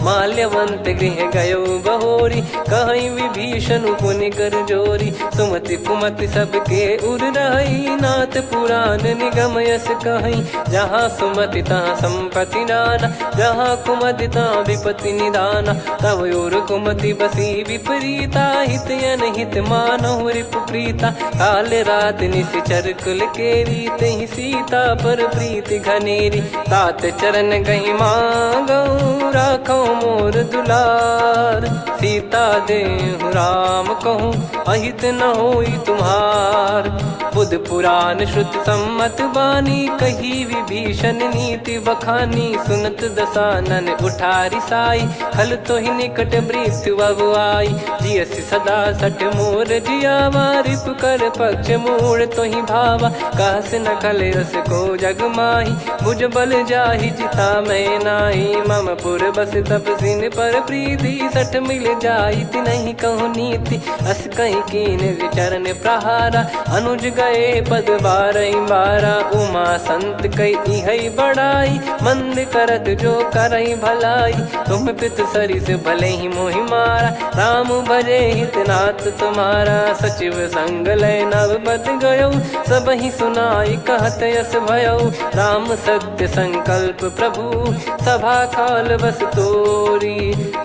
माल्यवंत गृह गयो बहोरी, कहीं विभीषण पुनि कर जोरी। सुमति कुमति सबके उर रही, नाथ पुराण निगम यस कहीं। जहाँ सुमति तहाँ संपत्ति नाना, जहाँ कुमति तहाँ विपत्ति निदाना। तब और कुमति बसी विपरीता, हित अनहित मानहु रिपु प्रीता। काल रात निशिचर कुल केरी, तहि सीता पर प्रीति घनेरी। तात चरण गही मांगऊ, राखो मोर दुलार। सीता देहु राम कहूँ, अहित न होई तुम्हार। बुध पुराण श्रुत सम्मत बानी, कही विभीषण नीति बखानी। सुनत दसानन उठारी साई, खल तो ही निकट मृत्यु अब आई। जियसि सदा सठ मोर जियावा, रिपु कर पक्ष मूड़ तो ही भावा। कहस न खलयस को जग माही, भुज बल जाहि जिता मैं नाई। मम पुर बस तपसिन पर प्रीति, सठ मिल जाई तिनहि कहूँ नीति। अस कहीं कीन विचरण प्रहारा, अनुज गए पद बारई बारा। उमा संत कई है बड़ाई, मंद करत जो करई भलाई। तुम पित सरिस भले ही मोहि मारा, राम भजे हितनाथ तुम्हारा। सचिव संग लय नव बद गयो, सब ही सुनाई कहत यस भयो। राम सत्य संकल्प प्रभु, सभा काल बस तोरी।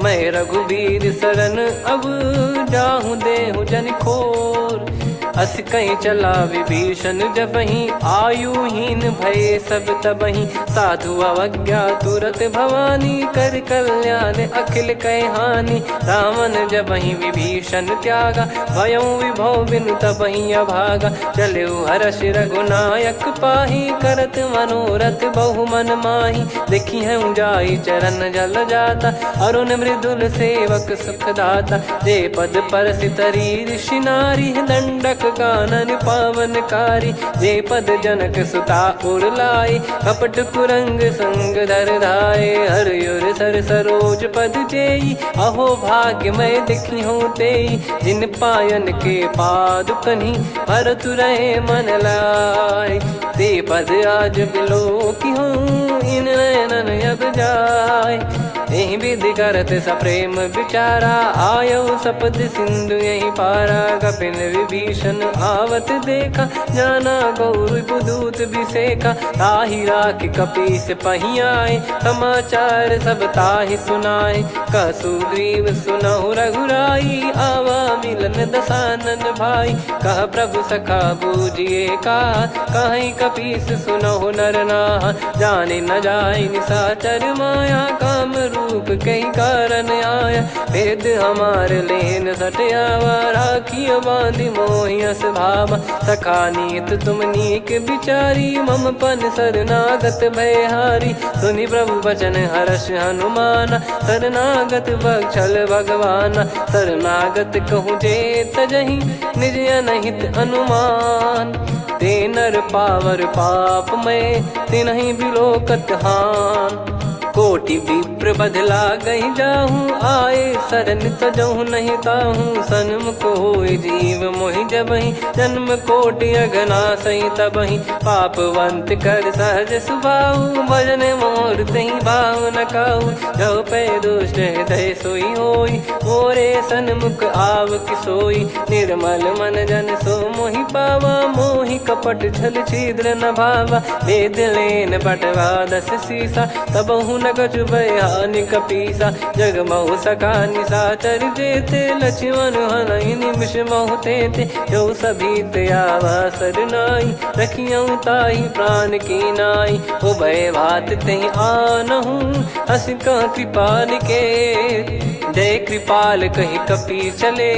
मैं रघुबीर शरण अब, जाहूँ देहु जन खोर। अस कहीं चला विभीषण जबहि, आयुहीन भय सब तबहि। साधु अवज्ञा तुरत भवानी, कर कल्याण अखिल कह हानि। रावण जबहि विभीषण त्यागा, भयउ विभव बिनु तबहि अभागा। चलऊ हर्ष रघुनायक पाही, करत मनोरथ बहु मन माही। देखी हूँ जाई चरण जल जाता, अरुण मृदुल सेवक सुखदाता। जे पद पर सितरी ऋषि नारी, दंडक कानन पावनकारी। जे पद जनक सुता उर लाए, कपट कुरंग संग धर धाये। हरियुर सर सरोज पद जेई, अहो भाग्य मैं दिखी हूँ तेई। जिन पायन के पादुकनि, भरत रहे मन लाय। ते पद आज बिलो की हूँ, इन नयनन अब जाय। यही विधि करत सप्रेम विचारा, आयो सपद सिंधु यही पारा। कपिन विभीषण आवत देखा, जाना गौर बुदूत बिसेखा। ताहि राखि कपीस पही आए, समाचार सब ताहि सुनाए। कह सुग्रीव सुनहु रघुराई, आवा मिलन दसानन भाई। कह प्रभु सखा बूझिए का, कहीं कपीस सुनहु नर नाहा। जाने न जाय निशाचर माया, काम रूप कई कारण आया। भेद हमार लेन सटयावा, राखियो बांधि मोहियस भावा। सखा नीत तुम नीक बिचारी, मम पन शरणागत भयहारी। सुनि प्रभु वचन हर्ष हनुमाना, शरणागत बक्षल भगवाना। शरणागत कहूँ जे तजहि, निज अनहित अनुमान। ते नर पावर पाप में, तिन्हि बिलोकत हान। कोटि विप्र बदला गई जाहूँ, आए शरण तजहु नहीं ताहूँ। सन्मुख होय जीव मोहि जबहि, जन्म कोटि अघना सही तबहि। पापवंत कर सहज सुभाऊ, भजन मोर तहि भाव न काऊ। जो पै दुष्ट हृदय सोई होई, मोरे सन्मुख आव किसोई। निर्मल मन जन सो मोहि पावा, मोहि कपट छल छिद्र न भावा। वेद लेन बटवा दस सीसा, तबहु न कछु भयानि कपीसा। जग महु सका निशाचर जेते, लक्ष्मण हनहि निमिष महु तेते। जो सभी त्यावा सरनाई, रखियऊ ताहि प्राण की नाई। उभय भात तहि आनहूँ, अस कह कृपाल के। जय कृपाल कहि कपी चले,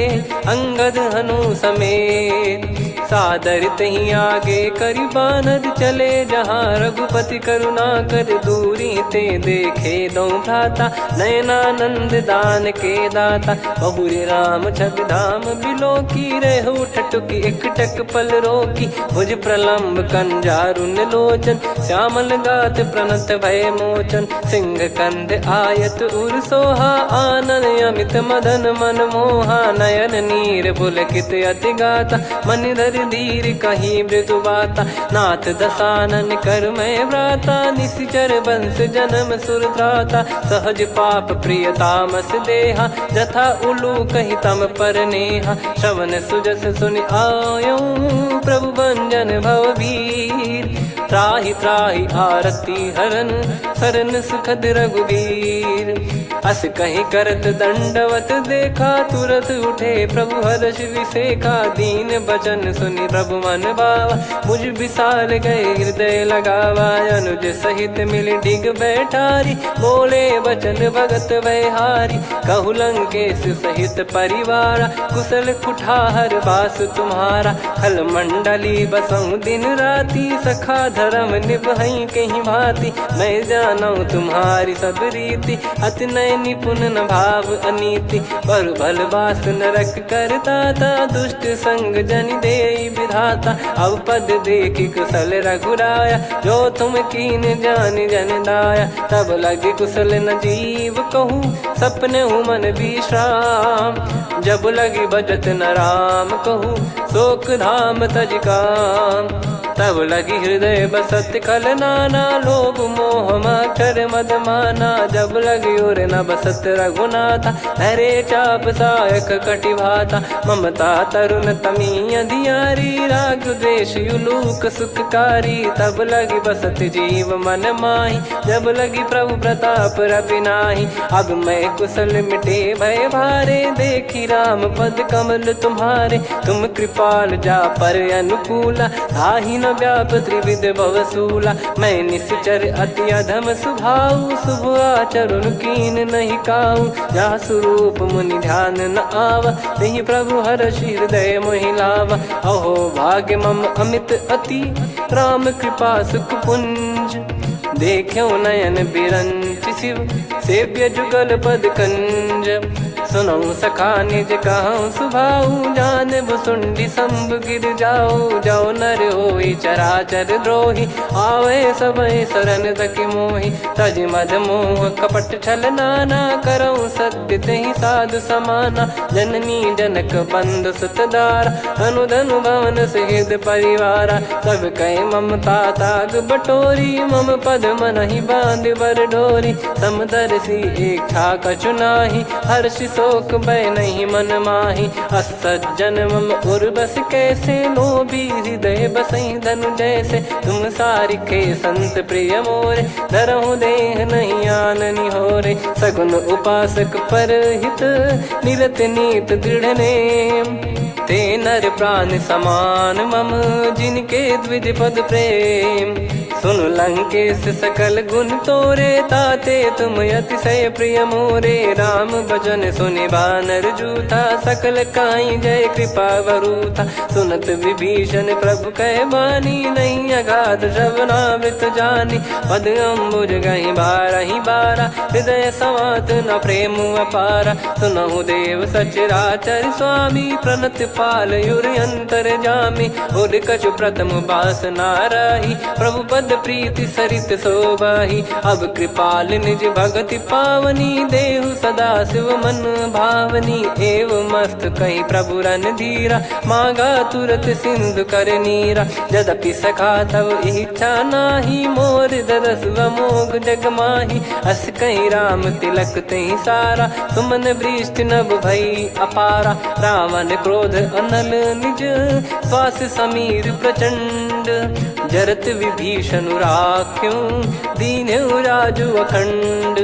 अंगद हनु समेत। सादर तहीं आगे करि बानर चले, जहाँ रघुपति करुणा कर दूरी ते दे देखे दो भ्राता, नयनानंद दान के दाता। बहुरी राम छग धाम बिलो की, रेहु ठटुकी एकटक पल रोकी। भुज प्रलम्ब कंजारुन लोचन, श्यामल गात प्रणत भय मोचन। सिंह कंद आयत उर सोहा, आनन अमित मदन मन मोहा। नयन नीर पुलकित अति गाता, मन धर धीर कहीं मृदु बाता। नाथ दसानन कर मैं व्राता, निशिचर बंस जन्म सुर त्राता। सहज पाप प्रिय तामस देहा, जथा उलू कही तम पर नेहा। श्रवण सुजस सुनि आयो, प्रभु भंजन भवबीर। त्राहि त्राहि आरती हरन, सरन सुखद रघुवीर। अस कहीं करत दंडवत देखा, तुरत उठे प्रभु हर्ष विसेखा। दीन बचन सुनि प्रभु मन भावा, मुझ विसार गए हृदय लगावा। अनुज सहित मिल डिग बैठारी, बोले वचन भगत वैहारी। कहु लंकेश सहित परिवारा, कुशल कुठार बास तुम्हारा। खल मंडली बसऊं दिन राती, सखा धर्म निभई कहीं भांति। मैं जानू तुम्हारी सब रीति, अति नय निपुण न भाव अनीति। पर भल बास नरक करता था, दुष्ट संग जन दे विधाता। अब पद देखी कुशल रघुराया, जो तुम कीन जान जन दाया। तब लगे कुशल न जीव कहूँ, सपने मन विश्राम। जब लगी बजत न राम कहूँ, शोक धाम तज काम। तब लगी हृदय बसत खल नाना, लोभ मोह मकर मद माना। जब लगी उर न बसत रघुनाथा, धरे चाप सायक कटि भाता। ममता तरुण तमी अधियारी, राग द्वेष युलूक सुखकारी। तब लगी बसत जीव मन माही, जब लगी प्रभु प्रताप रवि नाही। अब मैं कुशल मिटे भय भारे, देखी राम पद कमल तुम्हारे। तुम कृपाल जा पर अनुकूला, ताहि न व्याप त्रिविध भवसूला। मैं निश्चर अति अधम सुभाऊ, शुभ आचरण कीन नहीं काऊ। जा स्वरूप मुनि ध्यान न आवा, नहीं प्रभु हर्ष हृदय मोहि लावा। अहो भाग्य मम अमित अति, राम कृपा सुख पुंज। देखो नयन बिरंच शिव, सेव्य जुगल पद कंज। सुनऊ सखा निज कहूँ सुभाऊ, जान भुसुंडी संभ गिर जाओ। जाओ नर होई चराचर द्रोही, आवे सबय शरण तकी मोहि। तज मद मोह कपट छल नाना, करऊँ सत्य तेहि साधु समाना। जननी जनक बंधु सुतदारा, धनु धनु भवन सहित परिवारा। सब कहे ममता ताग बटोरी, मम पद मनहि बांध बर डोरी। समदर्शी इच्छा कछु नाही, हर्षि शोक भय नहीं मन माही। असज्जन मम उर बस कैसे, लोभी हृदय बसई धनु जैसे। तुम सारिखे संत प्रिय मोरे, धरहु देह नहीं आननि होरे। सगुन उपासक पर हित, निरत नीत दृढ़ नेम। ते नर प्राण समान मम, जिनके द्विज पद प्रेम। सुन लंकेश सकल गुण तोरे, ताते तुम अतिशय प्रिय मोरे। राम भजन सुनि बानर जूथा, सकल काई जय कृपा वरूथा। सुनत विभीषण प्रभु कह बानी, नहीं अगाध श्रवणामृत जानी। पद अम्बुज गहि बारहि बारा, हृदय समात न प्रेम अपारा। सुनहु देव सचराचर स्वामी, प्रणत पाल युर अंतर जामी। उर कछु प्रथम बास नाराही, प्रभु पद प्रीति सरित शोभाही। अब कृपाल निज भगति पावनी, देहु सदा शिव मन भावनी। एव मस्त कही प्रभु रन धीरा, मांगा तुरत सिंधु कर नीरा। यद्यपि सखा तब इच्छा नाही, मोर दरस मोग जग माही। अस कही राम तिलक तही सारा, सुमन वृष्ट नभ भई अपारा। रावण क्रोध अनल निज, श्वास समीर प्रचंड। जरत विभीषण राख्यों, दीन्हु राजु अखंड।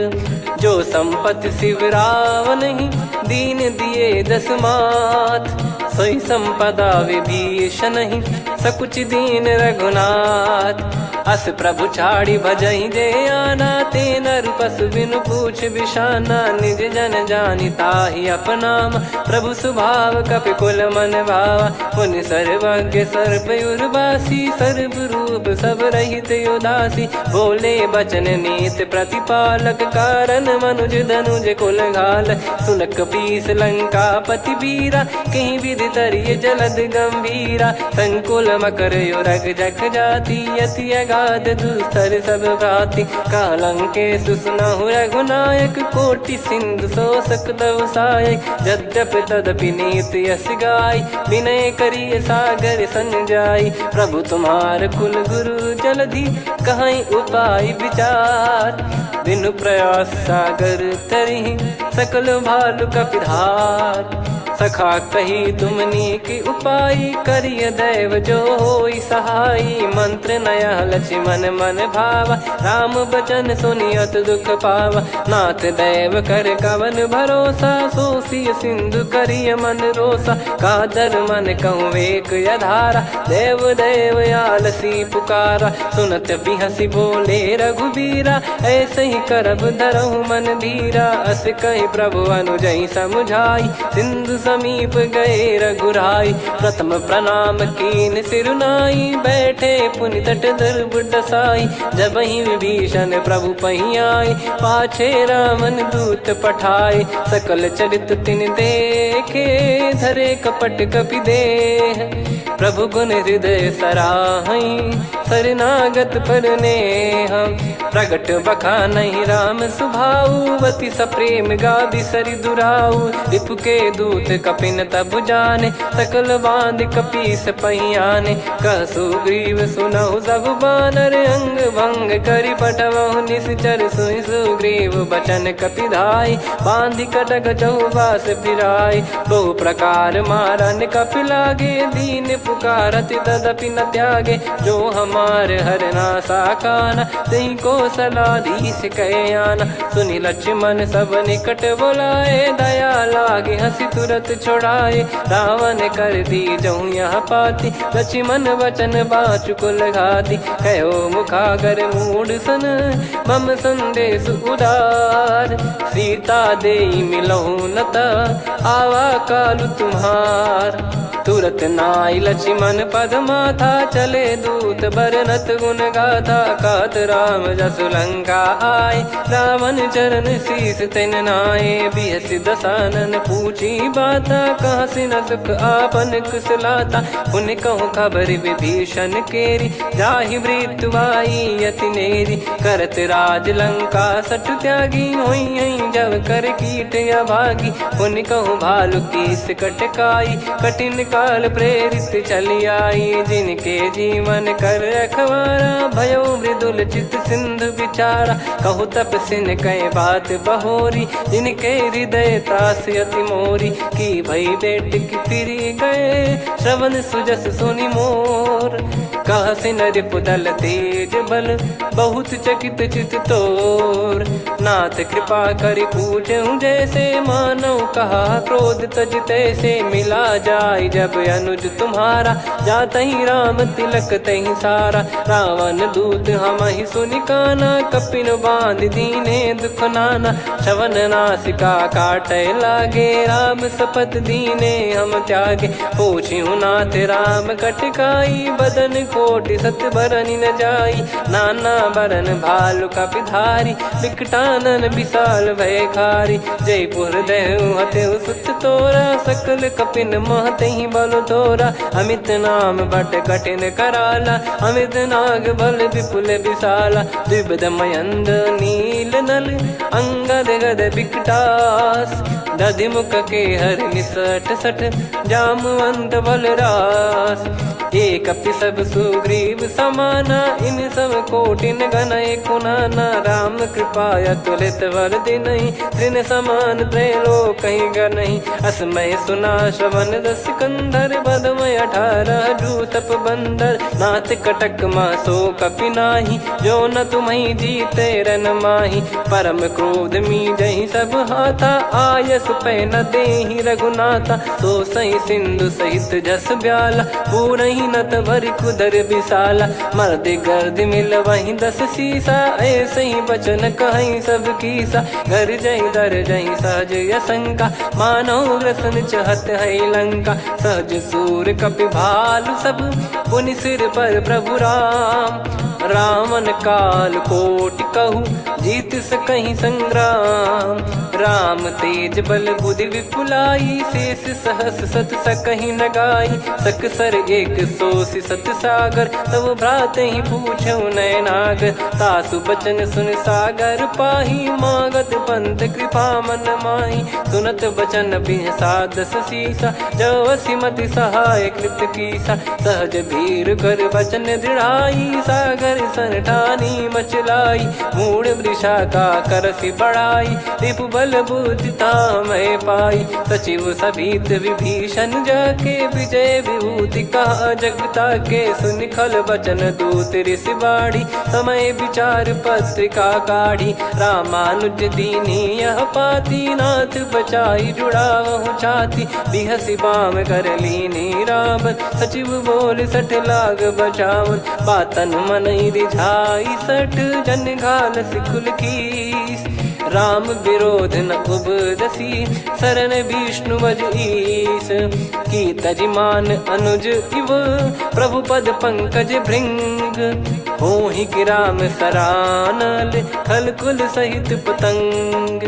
जो संपत्ति शिव रावण ही, दीन दिए दस मात। सोई संपदा विभीषण ही, सकुच दीन रघुनाथ। अस प्रभु छाड़ी भजई जे आना, ते नर पशु बिनु पूछ बिशाना। निज जन जानि ताहि अपनाम, प्रभु स्वभाव कपि कुल मन भावा। मुनि सर्वज्ञ सर्व उर्वासी, सर्व रूप सब रहित उदासी। बोले बचन नीत प्रतिपालक, कारण मनुज धनुज कुल घाल। सुनक पीस लंका पति वीरा, कहीं विधि तरिय जलद गंभीरा। संकुल मकर युरग जख जाति, अति अगाध दुस्तर सब भ्राति। कालंकेशु सुनहु रघुनायक, कोटि सिंधु शोषक तव सहायक। यद्यपि तदपि नीति यस गाय, विनय करिय सागर सन जाई। प्रभु तुम्हार कुल गुरु जलधि, कहीं उपाय विचार। बिनु प्रयास सागर तरिहि, सकल भालु कपिधार। सखा कही तुमनी की उपाय, करिय दैव जो होई सहाई। मंत्र नया लक्ष्मण मन भावा, राम बचन सुनियत दुख पावा। नाथ दैव कर कवन भरोसा, सोसिय सिंधु करिय मन रोसा। कादर मन कहूँ एक यधारा, देव देव आलसी पुकारा। सुनत बिहसी बोले रघुबीरा, ऐसे ही करब धरहु मन धीरा। अस कही प्रभु अनुजई समुझाई, सिंधु समीप गए रघुराई। प्रथम प्रणाम कीन सिरुनाई, बैठे पुनि तट दर्भ डसाई। जब ही विभीषण प्रभु पही आए, पाछे रामन दूत पठाए। सकल चरित तिन देखे, धरे कपट कपि देह। प्रभु गुण हृदय सराहई, शरणागत पर नेह। प्रगट बखानहि राम सुभाऊ, अति सप्रेम गाबि सरि दुराऊ। रिपु के दूत कपिन तब जाने, सकल बांध कपीस पहियाने। कह सुग्रीव सुनहु सब बानर, अंग भंग करि पठवहु निश्चर। सुनि सुग्रीव बचन कपिधाई, बांधि कटक चौबास फिराई। बहु प्रकार मारन कपि लागे, दीन पुकारत तदपि न त्यागे। जो हमार हरना साकाना, तई को सलाधीश कहे आना। सुनि लक्ष्मण सब निकट बुलाए, दया लागे हंसी तुरत छुड़ाए। रावण कर दी जहूँ यह पाती, लक्ष्मण वचन बाचु कुल घाती। कहो मुखागर मूड सन, मम संदेश उदार। सीता देई मिलहु नता, आवा कालु तुम्हार। तुरत नाई लक्ष्मण पद माथा, चले दूत बरनत गुण गाथा। कहत राम जसु लंका आए, रावण चरण शीस तिन नाये। बिहस दसानन पूछी बाता, कहाँ से न सुख आपन कुशलाता। पुन कहूँ खबर विभीषण केरी, जाहि मृत्यु आई अति नेरी। करत राज लंका सठ त्यागी, होई जब कर कीट अभागी। पुन कहूँ भालु कीस कटकाई, कठिन काल प्रेरित चली आई। जिनके जीवन कर रखवारा, भयो मृदुल चित सिंधु विचारा। कहु तपसिन कई बात बहोरी, जिनके हृदय त्रास अति मोरी। की भई बेट की फिरी गए, श्रवण सुजस सुनि मोर। कहसिन रिपुदल तेज बल, बहुत चकित चित तोर। नाथ कृपा करि पूजहु जैसे, मानव कहा क्रोध तज तैसे। मिला जाय जब अनुज तुम्हारा, जातहि राम तिलक तहि सारा। रावण दूत हमहि सुनि काना, कपिन बांध दीने दुख नाना। श्रवण नासिका काटै लागे, राम शपथ दीने हम त्यागे। पूछिहु नाथ राम कटकाई, बदन कोटि सत बरनि न जाई। नाना बरन भालु कपिधारी, विकटानन विशाल भयखारी। जयपुर देहु हतेहु सुत तोरा, सकल कपिन महतहि बल तोरा। अमित नाम बट कठिन कराला, अमित नाग बल विपुल विशाला। द्विविध मयंद नील नल, अंगद गद विकटास। दधिमुख के हर निसठ सठ, जामवंत बलरास। एक अपि सब सुग्रीव समाना, इन सब कोटिन गणय कुनाना। राम कृपा अतुलित वर दिनहि, तृण समान त्रैलोक कहीं गनहि। असमय सुना श्रवण रस कंधर, बदमय 18 जूतप बंदर। नाथ कटक मासो कपि नाही, जो न तुम्हि जीते रन माही। परम क्रोध मी जहि सब हाथा, आयस आस पे न देहि रघुनाथा। सो सही सिंधु सहित जस ब्याला, पूरही नत भरि कुदर विशाला। मर्द गर्द मिल वही 10 सीसा, ऐसे ही बचन कहीं सब कीसा। घर जय दर जय सहज असंका, मानव ग्रसन चहत है लंका। सहज सूर कपि भालु सब, पुनि सिर पर प्रभु राम। रावण काल कोटि कहु, जीत सकहि संग्राम। राम तेज बल बुद्धि विपुलाई, शेष सहस सत सकहि न गाई। सकसर एक सोसि सत सागर, तब भ्रात ही पूछौ नयनागर। तासु बचन सुन सागर पाही, मागत पंथ कृपा मन माही। सुनत बचन बिहसा 10 सीसा, जवसि मति सहाय कृत कीसा। सहज भीर कर बचन दृढ़ाई, सागर सन ठानी मचलाई। मूढ़ वृषा का करसि बढ़ाई, रिपु बल बुद्धि मैं पाई। सचिव सभीत विभीषण जाके, विजय विभूति कहा जगता के। सुन खल बचन दूत ऋषि बाड़ी, समय विचार पत्रिका काढ़ी। रामानुज दीनी यह पाती, नाथ बचाई जुड़ावहु छाती। बिहसि बाम कर लीनी रावण, सचिव बोल 60 लाग बचावन। बातन मन रिझाई 60, जन घाल सिकुल कीस। राम विरोध न उपदसी, शरण विष्णु बज ईस। की तजिमान अनुज इव, प्रभु पद पंकज भृंग। होहि गिरा में सरानल, खल कुल सहित पतंग।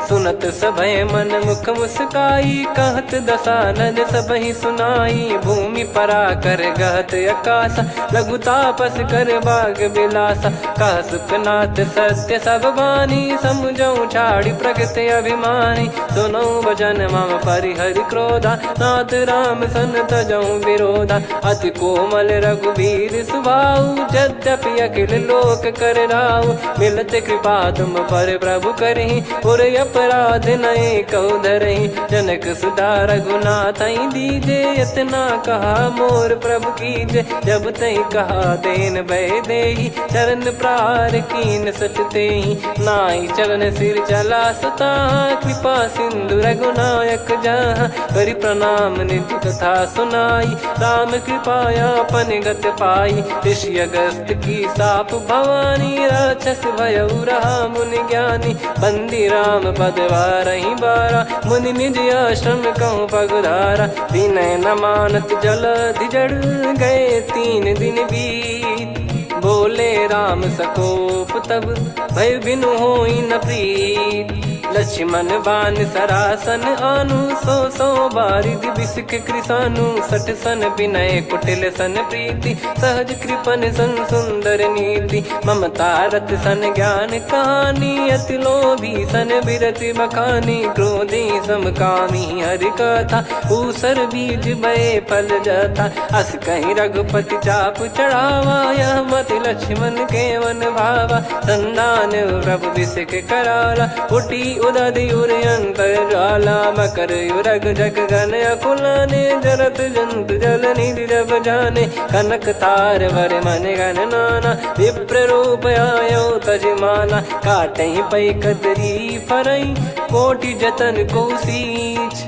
सुनत सभय मन मुख मुस्काई, कहत दसानन सबहि सुनाई। भूमि परा कर गहत आकाशा, लघु तापस कर बाग बिलासा। कह सुखनाथ सत्य सब बानी, समझौ छाड़ी प्रगति अभिमानी। सुनो भजन मम परिहरि क्रोधा, नाथ राम सन तजौ विरोधा। अति कोमल रघुवीर सुभाऊ, यद्यपि अखिल लोक कर राऊ। मिलत कृपा तुम पर प्रभु करहि, पुर अपराध नए कौ धरहि। जनक सुधा रघुनाथ दीजे, इतना कहा मोर प्रभु कीजे। जब तई कहा देन भय देहि, चरण प्रार कीन सटतेहि। नाई चरण सिर चला सता, कृपा सिंधु रघुनायक जहाँ। करि प्रणाम निज कथा सुनाई, राम कृपाया अपन गत पाई। ऋषि अगस्त की साप भवानी, राक्षस भयउ रहा मुनि ज्ञानी। बंदी राम पद वारहि बारा, मुनि निज आश्रम कहूँ पगधारा। विनय न मानत जलधि जड़, गए 3 दिन बीत। बोले राम सकोप तब, भय बिनु होई न प्रीत। लक्ष्मण बान सरासन आनु, 100 बारिधि बिसक कृसानु। 60 सन विनय कुटिल सन प्रीति, सहज कृपन सन सुंदर नीति। ममता रत सन ज्ञान कहानी, अति लोभी सन बिरति बखानी। क्रोधी समकामी हरि कथा, ऊसर बीज भय फल जथा। अस कहीं रघुपति चाप चढ़ावा, यह मति लक्ष्मण के मन भावा। संदान प्रभु बिसक कराला, उठी उदधि उर अंतर ज्वाला। मकर युरग जग गन अकुलाने, जरत जंतु जल निधि जब जाने। कनक तार वर मन गन नाना, विप्र रूप आयो तजमाना। काटहि पै कदरी फरई, कोटि जतन को सींच।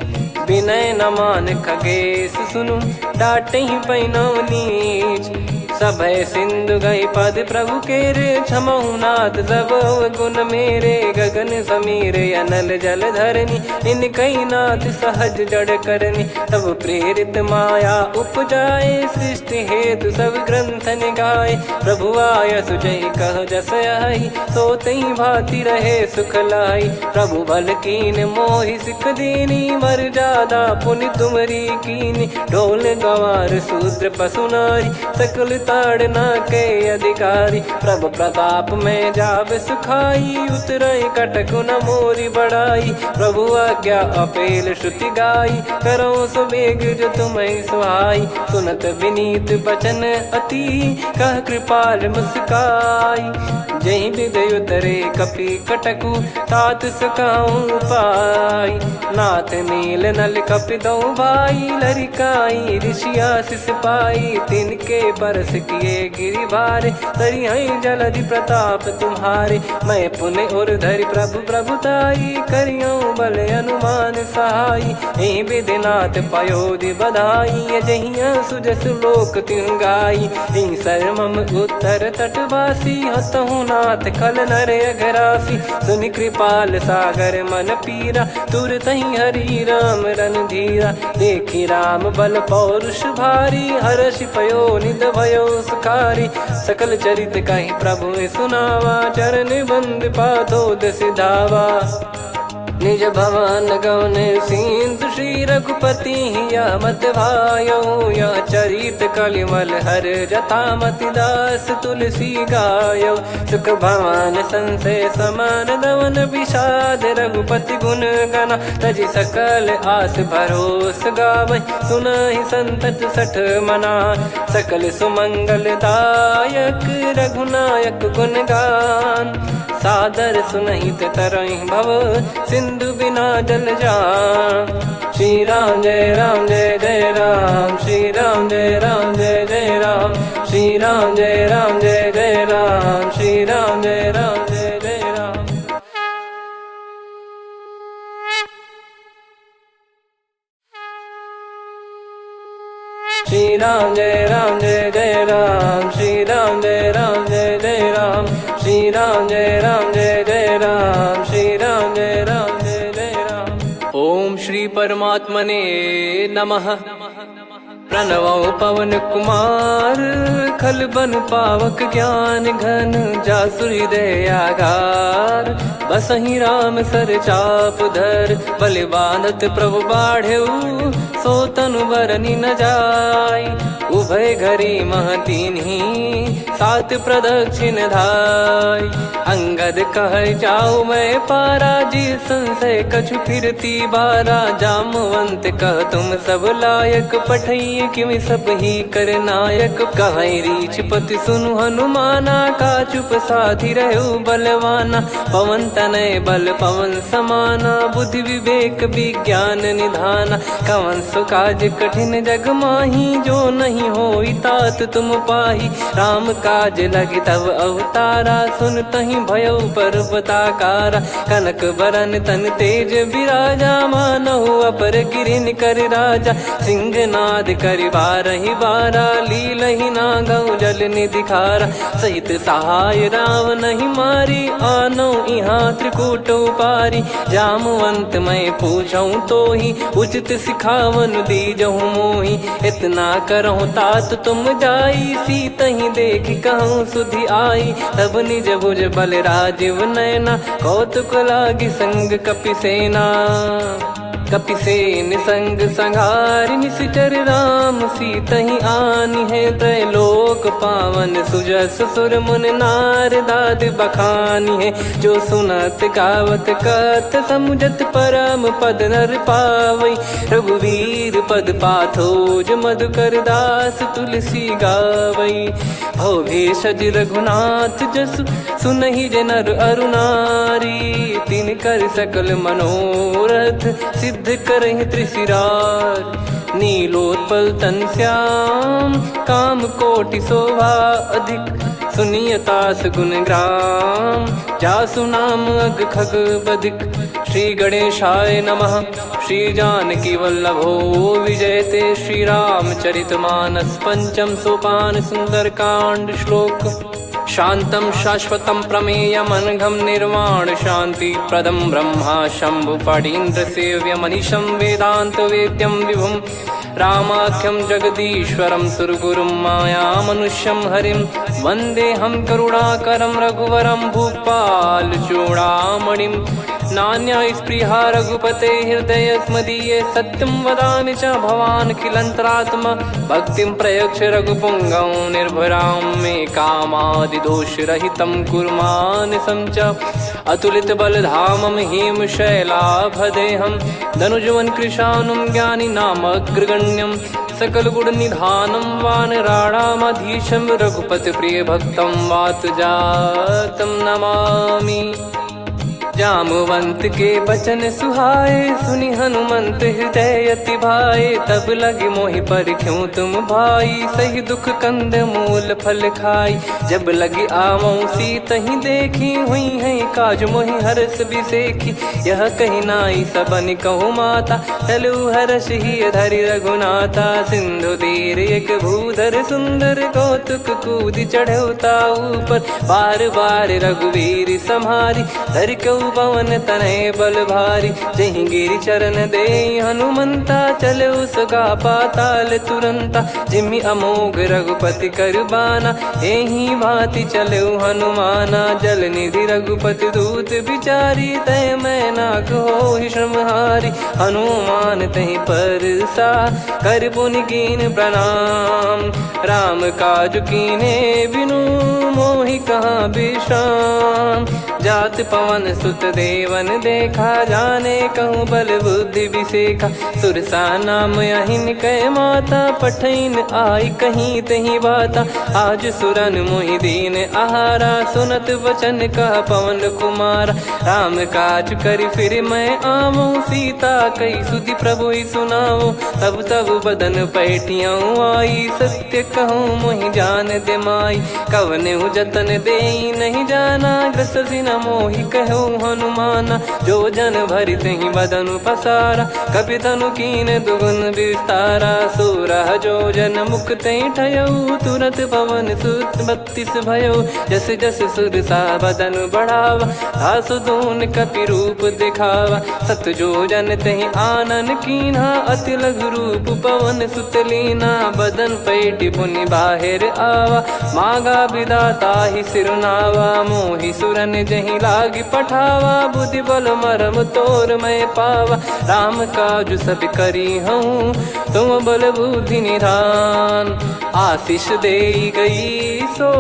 विनय न मान खगेश सुनु, डांटहि पै नव नीच। सभय सिंधु गई पद प्रभु केरे, क्षमहु नाथ सब गुण मेरे। गगन समीर अनल जल धरनी, इनकई नाथ सहज जड़ करनी। तब प्रेरित माया उपजाए, सृष्टि हेतु सब ग्रंथ निगाए। प्रभु आय सुजय कह जस आई, सोतहि भांति रहे सुख लाई। प्रभु बल कीन मोहि सिख दीनी, मर्यादा पुनि तुमरी कीनी। ढोल गवार शूद्र पशु नारी, सकल ताड़ना के अधिकारी। प्रभु प्रताप में जाब सुखाई, उतरई कटक न मोरी बढ़ाई। प्रभु आज्ञा अपेल श्रुति गाई, करो सुबेग जो तुम्हें सुहाई। सुनत विनीत बचन अति, कह कृपाल मुस्काई। जही विदय उतरे कपि कटकु, तात सकाऊं पाई। नाथ नील नल कपि दो भाई, लरिकाई ऋषि आशीष पाई। तिनके पर किए गिरिभारे, तरियहि जलधि प्रताप तुम्हारे। मैं पुण्य और धरि प्रभु प्रभुताई, करियऊँ बल अनुमान सहाई। एहि विधिनाथ पयोधि बधाई, जहिया सुजस लोक तिहुँ गाई। एहि सरमम उत्तर तटवासी, हतहु नाथ खल नर अघरासी। सुनि कृपाल सागर मन पीरा, तुरतहि हरि राम रणधीरा। देखि राम बल पौरुष भारी, हर्षि पयो निध भयो सुखारी। सकल चरित कहि प्रभु सुनावा, चरण बंद पाथोद सिधावा। निज भवन गवन सिंधु श्री रघुपति, या मत भायऊ या चरित कलिमल हर जथा मति दास तुलसी गायऊ। सुख भवन संशय समान दवन, विषाद रघुपति गुण गना। तजि सकल आस भरोस गावै, सुनहि संतत सठ मना। सकल सुमंगल दायक रघुनायक गुण गान, सादर सुनहित तरहि भव सिंधु बिना जल जान। श्री राम जय राम जय जय राम, श्री राम जय राम जय जय राम, श्री राम जय राम जय जय राम, श्री राम जय राम जय जय राम। श्री राम जय राम जय जय राम, श्री राम जय राम जय जय राम, श्री राम जय राम जय जय राम, श्री राम जय राम जय जय राम। ओम श्री परमात्मने नमः। प्रणवौ पवन कुमार, खल बन पावक ज्ञान घन। जासु हृदय आगार, बसहि राम सर चाप धर। बलि बांधत प्रभु बाढ़ऊ, सो तनु बरनि न जाय। उभय घरी महतीन्ही, सात प्रदक्षिण धाय। अंगद कह जाऊ मैं पारा, जी संशय कछु फिरती बारा। जामवंत कह तुम सब लायक, पठई किमि सब ही कर नायक। कहीं रीछ पति सुनु हनुमाना, का चुप साधि रहु बलवाना। पवन तनय बल पवन समाना, बुद्धि विवेक विज्ञान निधाना। कवन सो काज कठिन जग माही, जो नहीं होई तात तुम पाही। राम काज लगी तब अवतारा, सुन तहि भयो पर्वताकारा। कनक बरन तन तेज विराजा, मानहु अपर गिरिन कर राजा। सिंहनाद करि बारहि बारा, लीलहि नागौ जल निधि खारा। सहित सहाय राम नहीं मारी, आनो इहाँ त्रिकूट उपारी। जामवंत मैं पूछऊँ तोहि, उचित सिखावन दीजहु मोहि। इतना करहु तात तुम जाई, सीतहि देखि कहूँ सुधि आई। तब निज भुज बल राजीव नयना, कौतुक लागी संग कपिसेना। कपिसेन संग संघारि निशिचर राम, सीतहि आनि है त्रैलोक पावन। सुजस सुर मुन नार दाद बखानी है, जो सुनत गावत कथ समुझत परम पद नर पावै। रघुवीर पद पाथोज मधुकर दास, तुलसी गावै। भव भेषज रघुनाथ जसु, सुनहि जे नर अरु नारी। तिन कर सकल मनोरथ, सिद्ध करहि त्रिशिरार। नीलोत्पल तन श्याम, काम कोटि शोभा अधिक। सुनियतास गुण ग्राम, जासु नाम अग खग बदिक। श्री गणेशाय नमः। श्री जानकी वल्लभो विजयते, श्री रामचरितमानस। पंचम सोपान सुंदरकांड श्लोक। शांतं शाश्वतं प्रमेयमनघं निर्वाण शांति प्रदं ब्रह्मा शंभु फणीन्द्र सेव्यमनिशं वेदांत वेद्यं विभुं। रामाख्यं जगदीश्वरं सुरगुरुं मायामनुष्यं हरिं। वन्देऽहं करुणाकरं रघुवरं भूपाल चूडामणिं। नान्या स्पृहा रघुपते हृदय स्मदीये, सत्यं वदामि च भवान् खिलन्तरात्मा। भक्तिं प्रयच्छ रघुपुङ्गं निर्भरां मे कामादिदोषरहितं कुर्मानिसं च। अतुलित बलधामं हेमशैलाभदेहं, धनुजवन कृशानुं ज्ञानी नामग्रगण्यं। सकल गुण निधानं वानराणामधीशं, रघुपति प्रिय भक्तं वात जातं नमामि। जामवंत के बचन सुहाए, सुनि हनुमंत हृदय अति भाए। तब लगे मोहि पर क्यों तुम भाई, सही दुख कंद मूल फल खाई। जब लगी आवऊं सीतहि देखी, हुई है काज मोहि हरस बिसेखी। यह कही नाई सबन कहु माता, चलु हरष ही धरि रघुनाथा। सिंधु तीर एक भूधर सुंदर, कौतुक कूद चढ़ौता ऊपर। बार बार रघुवीर सम्हारी, धर कऊ पवन तनय बल भारी। जहि गिरि चरण दे हनुमंता, चले उसका पाताल तुरंता। जिमि अमोघ रघुपति कर बाना, एहि भांति चले हनुमाना। जल निधि रघुपति दूत बिचारी, तय मैं नाक होहि श्रमहारी। हनुमान तहि परसा, कर पुनि कीन प्रणाम। राम काज कीने बिनु, मोहि कहाँ विश्राम। जात पवन सुत देवन देखा, जाने कहूँ बल बुद्धि बिसेखा। सुरसा नाम अहिन कै माता, पठैन आई कहीं तहीं बाता। आज सुरन मोहि दीन आहारा, सुनत वचन कह पवन कुमारा। राम काज करि फिर मैं आवऊं, सीता कई सुधि प्रभु सुनाओ। तब तब बदन पैठियाँ आई, सत्य कहूँ मोहि जान दे माई। कवने जतन दे नहीं जाना, ग्रसि न मोहि कहूँ हनुमाना। जो जन भरि तहि बदन पसारा, कपि तनु कीन दुगुन विस्तारा। सोरह जो जन मुख तहि ठयऊ, तुरत पवन सुत 32 भयऊ। जस जस सुरसा बदन बढ़ावा, आसु दून कपि रूप दिखावा। सत जो जन तहि आनन कीन्हा, अति लघु रूप पवन सुत लीना। बदन पैठि पुनि बाहिर आवा, मागा विधाता ही सिरनावा। मोहि सुरन जहि लागी पठावा, बुद्धि बल मरम तोर मैं पावा। राम काज सब करी हूँ, तुम बल बुद्धि निधान। आशीष दे गई सो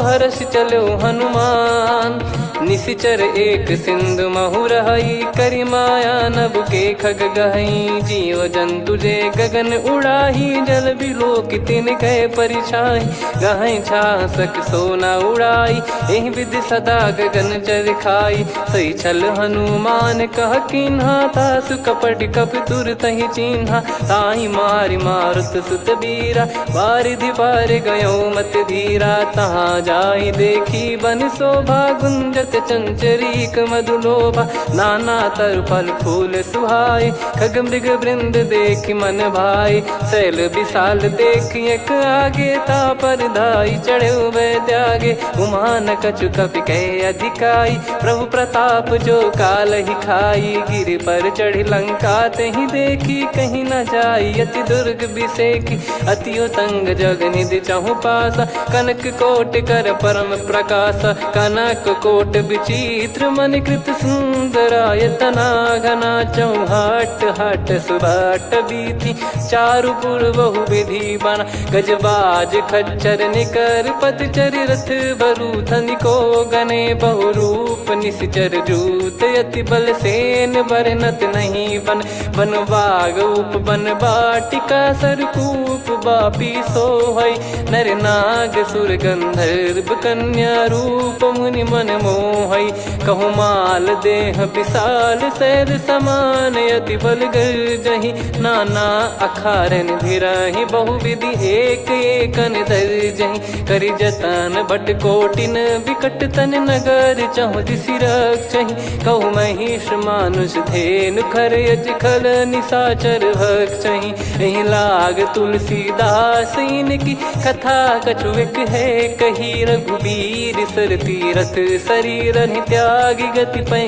हर्ष चलो हनुमान। निशिचर एक सिंधु महु रहई, करि माया नभ के खग गहई। जीव जंतु जे गगन उड़ाही, जल बिलो की तिन गए परिछाई। गहई छासक सोना उड़ाई, एहि विधि सदा गगन चर खाई। सही छल हनुमान कह कीन्हा, तासु कपट कप तुर तहि चिन्हा। ताहि मारि मारुत सुत बीरा, बारिधि पार गयो मत धीरा। तहाँ जाई देखी बन शोभा, गुंजत चंचरीक मधुलोभा। नाना तर फल फूल सुहाई, खग मृग वृंद देख मन भाई। शैल विशाल देख एक आगे, तापर धाई चढ़े वै त्यागे। उमान कछु कपि कहे अधिकाई, प्रभु प्रताप जो काल ही खाई। गिरि पर चढ़ी लंका तहि देखी, कहीं न जाई अति दुर्ग बिसेखी। अति उतंग जग निधि चहु पासा, कनक कोट कर परम प्रकाश। कनक कोट विचित्र मन कृत सुंदरायतना। घना चौहाट हाट सुभाट बीथी, चारु पुर बहु विधि बना। गजबाज खच्चर निकर पतचर, रथ बरु धनिको गने। बहु रूप निश्चर जूत, अति बल सेन बरनत नहीं बन। बन बाग उप बन बाटिका, सरकूप बापी सोहई। नर नाग सुर गंधर्व कन्या, रूप मुनि मन मोहई। कहु माल देह विशाल, शैल समान अति बल गर्जहि। नाना अखारन भिरहि, बहु विधि एक एकन दर्जहि। करि जतन बट कोटिन, विकट तन नगर चहु दिसि रक्षहि। कहु महिष मानुष धेनु, खर यज खल निशाचर भक्षहि। एहि लाग तुलसीदास इनकी, कथा कछु एक है कही। रघुबीर सर तीरथ शरीर, त्यागी गति पै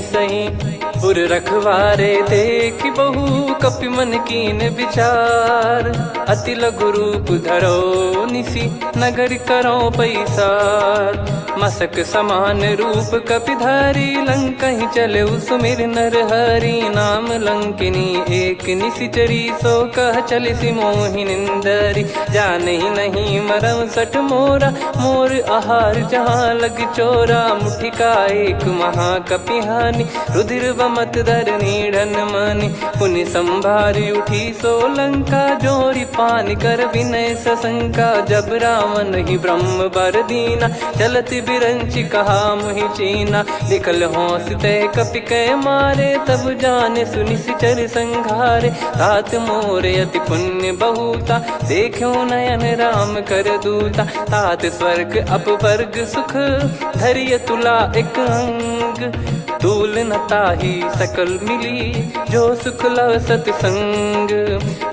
सही। पुर रखवारे देखि बहु, कपि मन कीन विचार। अति लघु रूप धरो निसी, नगर करो पैसार। मसक समान रूप कपिधारी, लंकहि चले सुमिर नर हरि। नाम लंकिनी एक निशिचरी, सो कह चलिसि मोहि निंदरी। जानहि नहीं मरम सठ मोरा, मोर आहार जहाँ लग चोरा। मुठिका एक महाकपिहानि, रुधिर बमत धर नीढ़न मानि। पुनि संभारि उठी सो लंका, जोरि पानी कर विनय सशंका, जब रावण ही ब्रह्म बर दीना, चलत बिरंच कहा मुहि चीना, लिखल होंस तय कपि कै मारे, तब जाने सुनि सिचर संघारे, तात मोर अति पुण्य बहुता, देखो नयन राम कर दूता, तात स्वर्ग अपवर्ग सुख, धैर्य तुला एक अंग, तूल न ताहि सकल मिली, जो सुख लव सतसंग,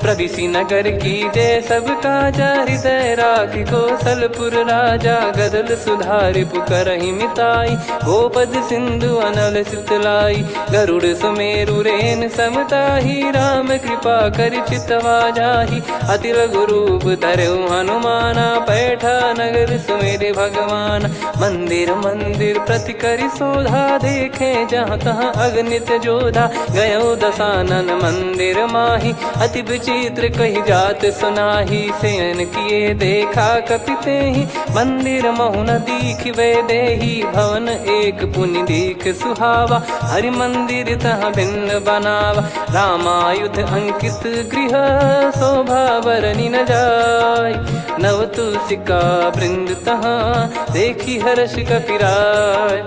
प्रविशि नगर की जय सब काजा, हृदय राखि कौशलपुर राजा, गदल सुधारि पुकारहि मिताई, गोपद सिंधु अनल सितलाई, गरुड़ सुमेरु रेन समताहि, राम कृपा कर चितवा जाहि, अति लघु रूप धरऊ हनुमाना, पैठा नगर सुमेरे भगवान, मंदिर मंदिर प्रति करि शोधा, देखे जहाँ तहाँ अगणित जोधा, गयो दशानन मंदिर माही, अति विचित्र कही जात सुनाही, शयन किए देखा कपिते ही, मंदिर महु न दीख वे देही, भवन एक पुनि दीख सुहावा, हरि मंदिर तहाँ भिन्न बनावा, रामायुध अंकित गृह, शोभा बरनि न जाय, नव तुलसी का वृंद तहाँ, देखी हर्ष कपिराय,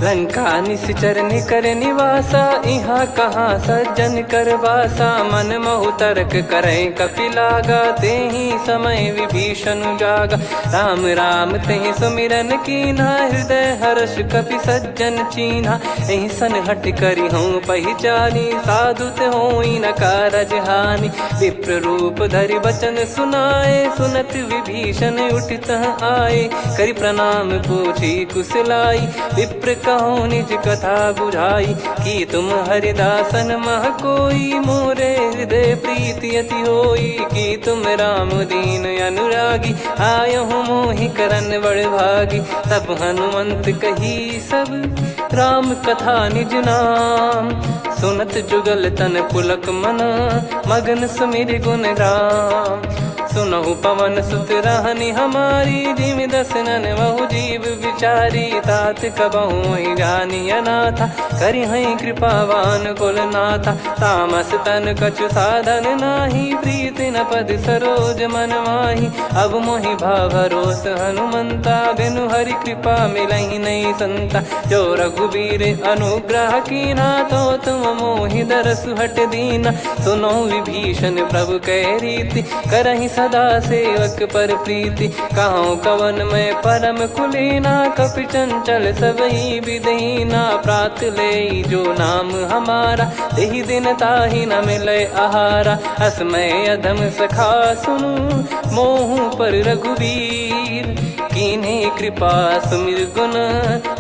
लंका निश्चर निकर निवासा, यहाँ कहाँ सज्जन कर वासा, मन महु तर्क करें कपिलागा, तेहि समय विभीषण जागा, राम राम तेहि सुमिरन कीन्हा, हृदय हर्ष कपि सज्जन चीन्हा, एहि सन हट करि हूँ पहिचानी, साधुत होई न कारज हानि, विप्र रूप धरि वचन सुनाए, सुनत विभीषण उठित आए, करि प्रणाम पूछी कुशलाई, विप्र कहो निज कथा बुझाई, कि तुम हरिदासन मह कोई, मोरे हृदय प्रीति अति होई, कि तुम राम दीन अनुरागी, आयहु मोहि करन बड़ भागी, तब हनुमंत कही सब राम कथा निज नाम, सुनत जुगल तन पुलक मना, मगन सुमिर गुण राम, सुनहु पवन सुत रहनी हमारी, जिम दसनन बहु जीव विचारी, तात कबहु जानी अनाथा, करि हई कृपावान कुल नाथा, तामस तन कछु साधन नाही, प्रीति न पद सरोज मन माही, अब मोहि भावरोस हनुमंता, बिनु हरि कृपा मिलहि नहीं संता, जो रघुबीर अनुग्रह कीना, तो तुम मोहि दरसु हट दीना, सुनो विभीषण प्रभु कह रीति, करहि सदा सेवक पर प्रीति, कहूँ कवन में परम कुलीना, कपि चंचल सबही विदहीना, प्रात ले जो नाम हमारा, तेहि दिन ताहि न मिले आहारा, असमय अधम सखा सुनु, मोहु पर रघुवीर, कीन्हे कृपा सुमिर गुण,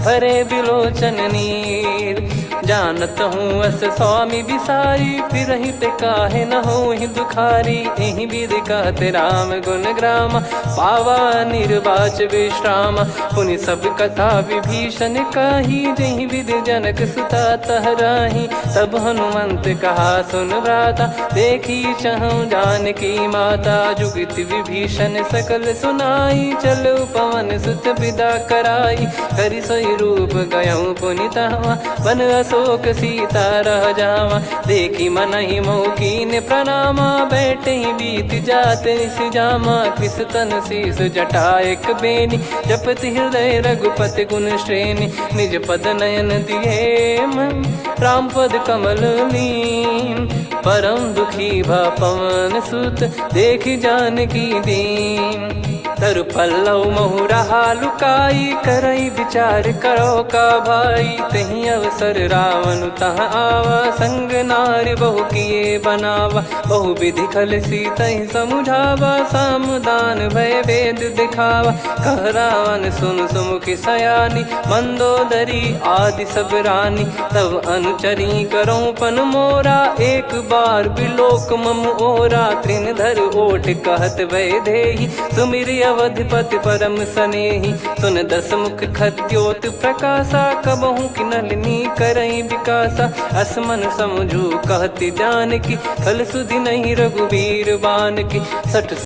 भरे बिलोचन नीर, जानत हूँ अस स्वामी बिसारी, फिर ही ते काहे न हो ही दुखारी, एहि विधि कहते राम गुण ग्राम, पावा निर्वाच विश्राम, पुनि सब कथा विभीषण काही, जहि विधि जनक सुता तहराही, तब हनुमंत कहा सुन भ्राता, देखी चहु जानकी माता, जुगित विभीषण सकल सुनाई, चलो पवन सुत विदा कराई, करि सोई रूप गयऊँ पुनि तहवा, बन अशोक सीता रह जावा, देखी मनहि मोह कीन प्रणामा, बैठे ही बीत जात निस जामा, कृस तन शीस जटा एक बेनी, जपति हृदय रघुपति गुण श्रेणी, निज पद नयन दिए मन, राम पद कमल लीन, परम दुखी भा पवन सुत, देखि जानकी दीन, तरु पल्लव महु रहा लुकाई, करई विचार करो का भाई, तही अवसर रावण तहाँ आवा, संग नारी बहु किए बनावा, बहु विधि खल सीतहि समुझावा, सामदान भय वेद दिखावा, कह रावण सुन सुमुखि सयानी, मंदोदरी आदि सब रानी, तब अनुचरी करो पन मोरा, एक बार बिलोक मम ओरा, तृण धर ओठ कहत भय देहि, सुमिर अवधिपति परम सनेहि, सुन दस मुख खद्योत प्रकाशा, कबहु कि नलिनी करई विकासा, असमन समझू कहति जानकी, खल सुधि नहीं रघुबीर बान की, सठ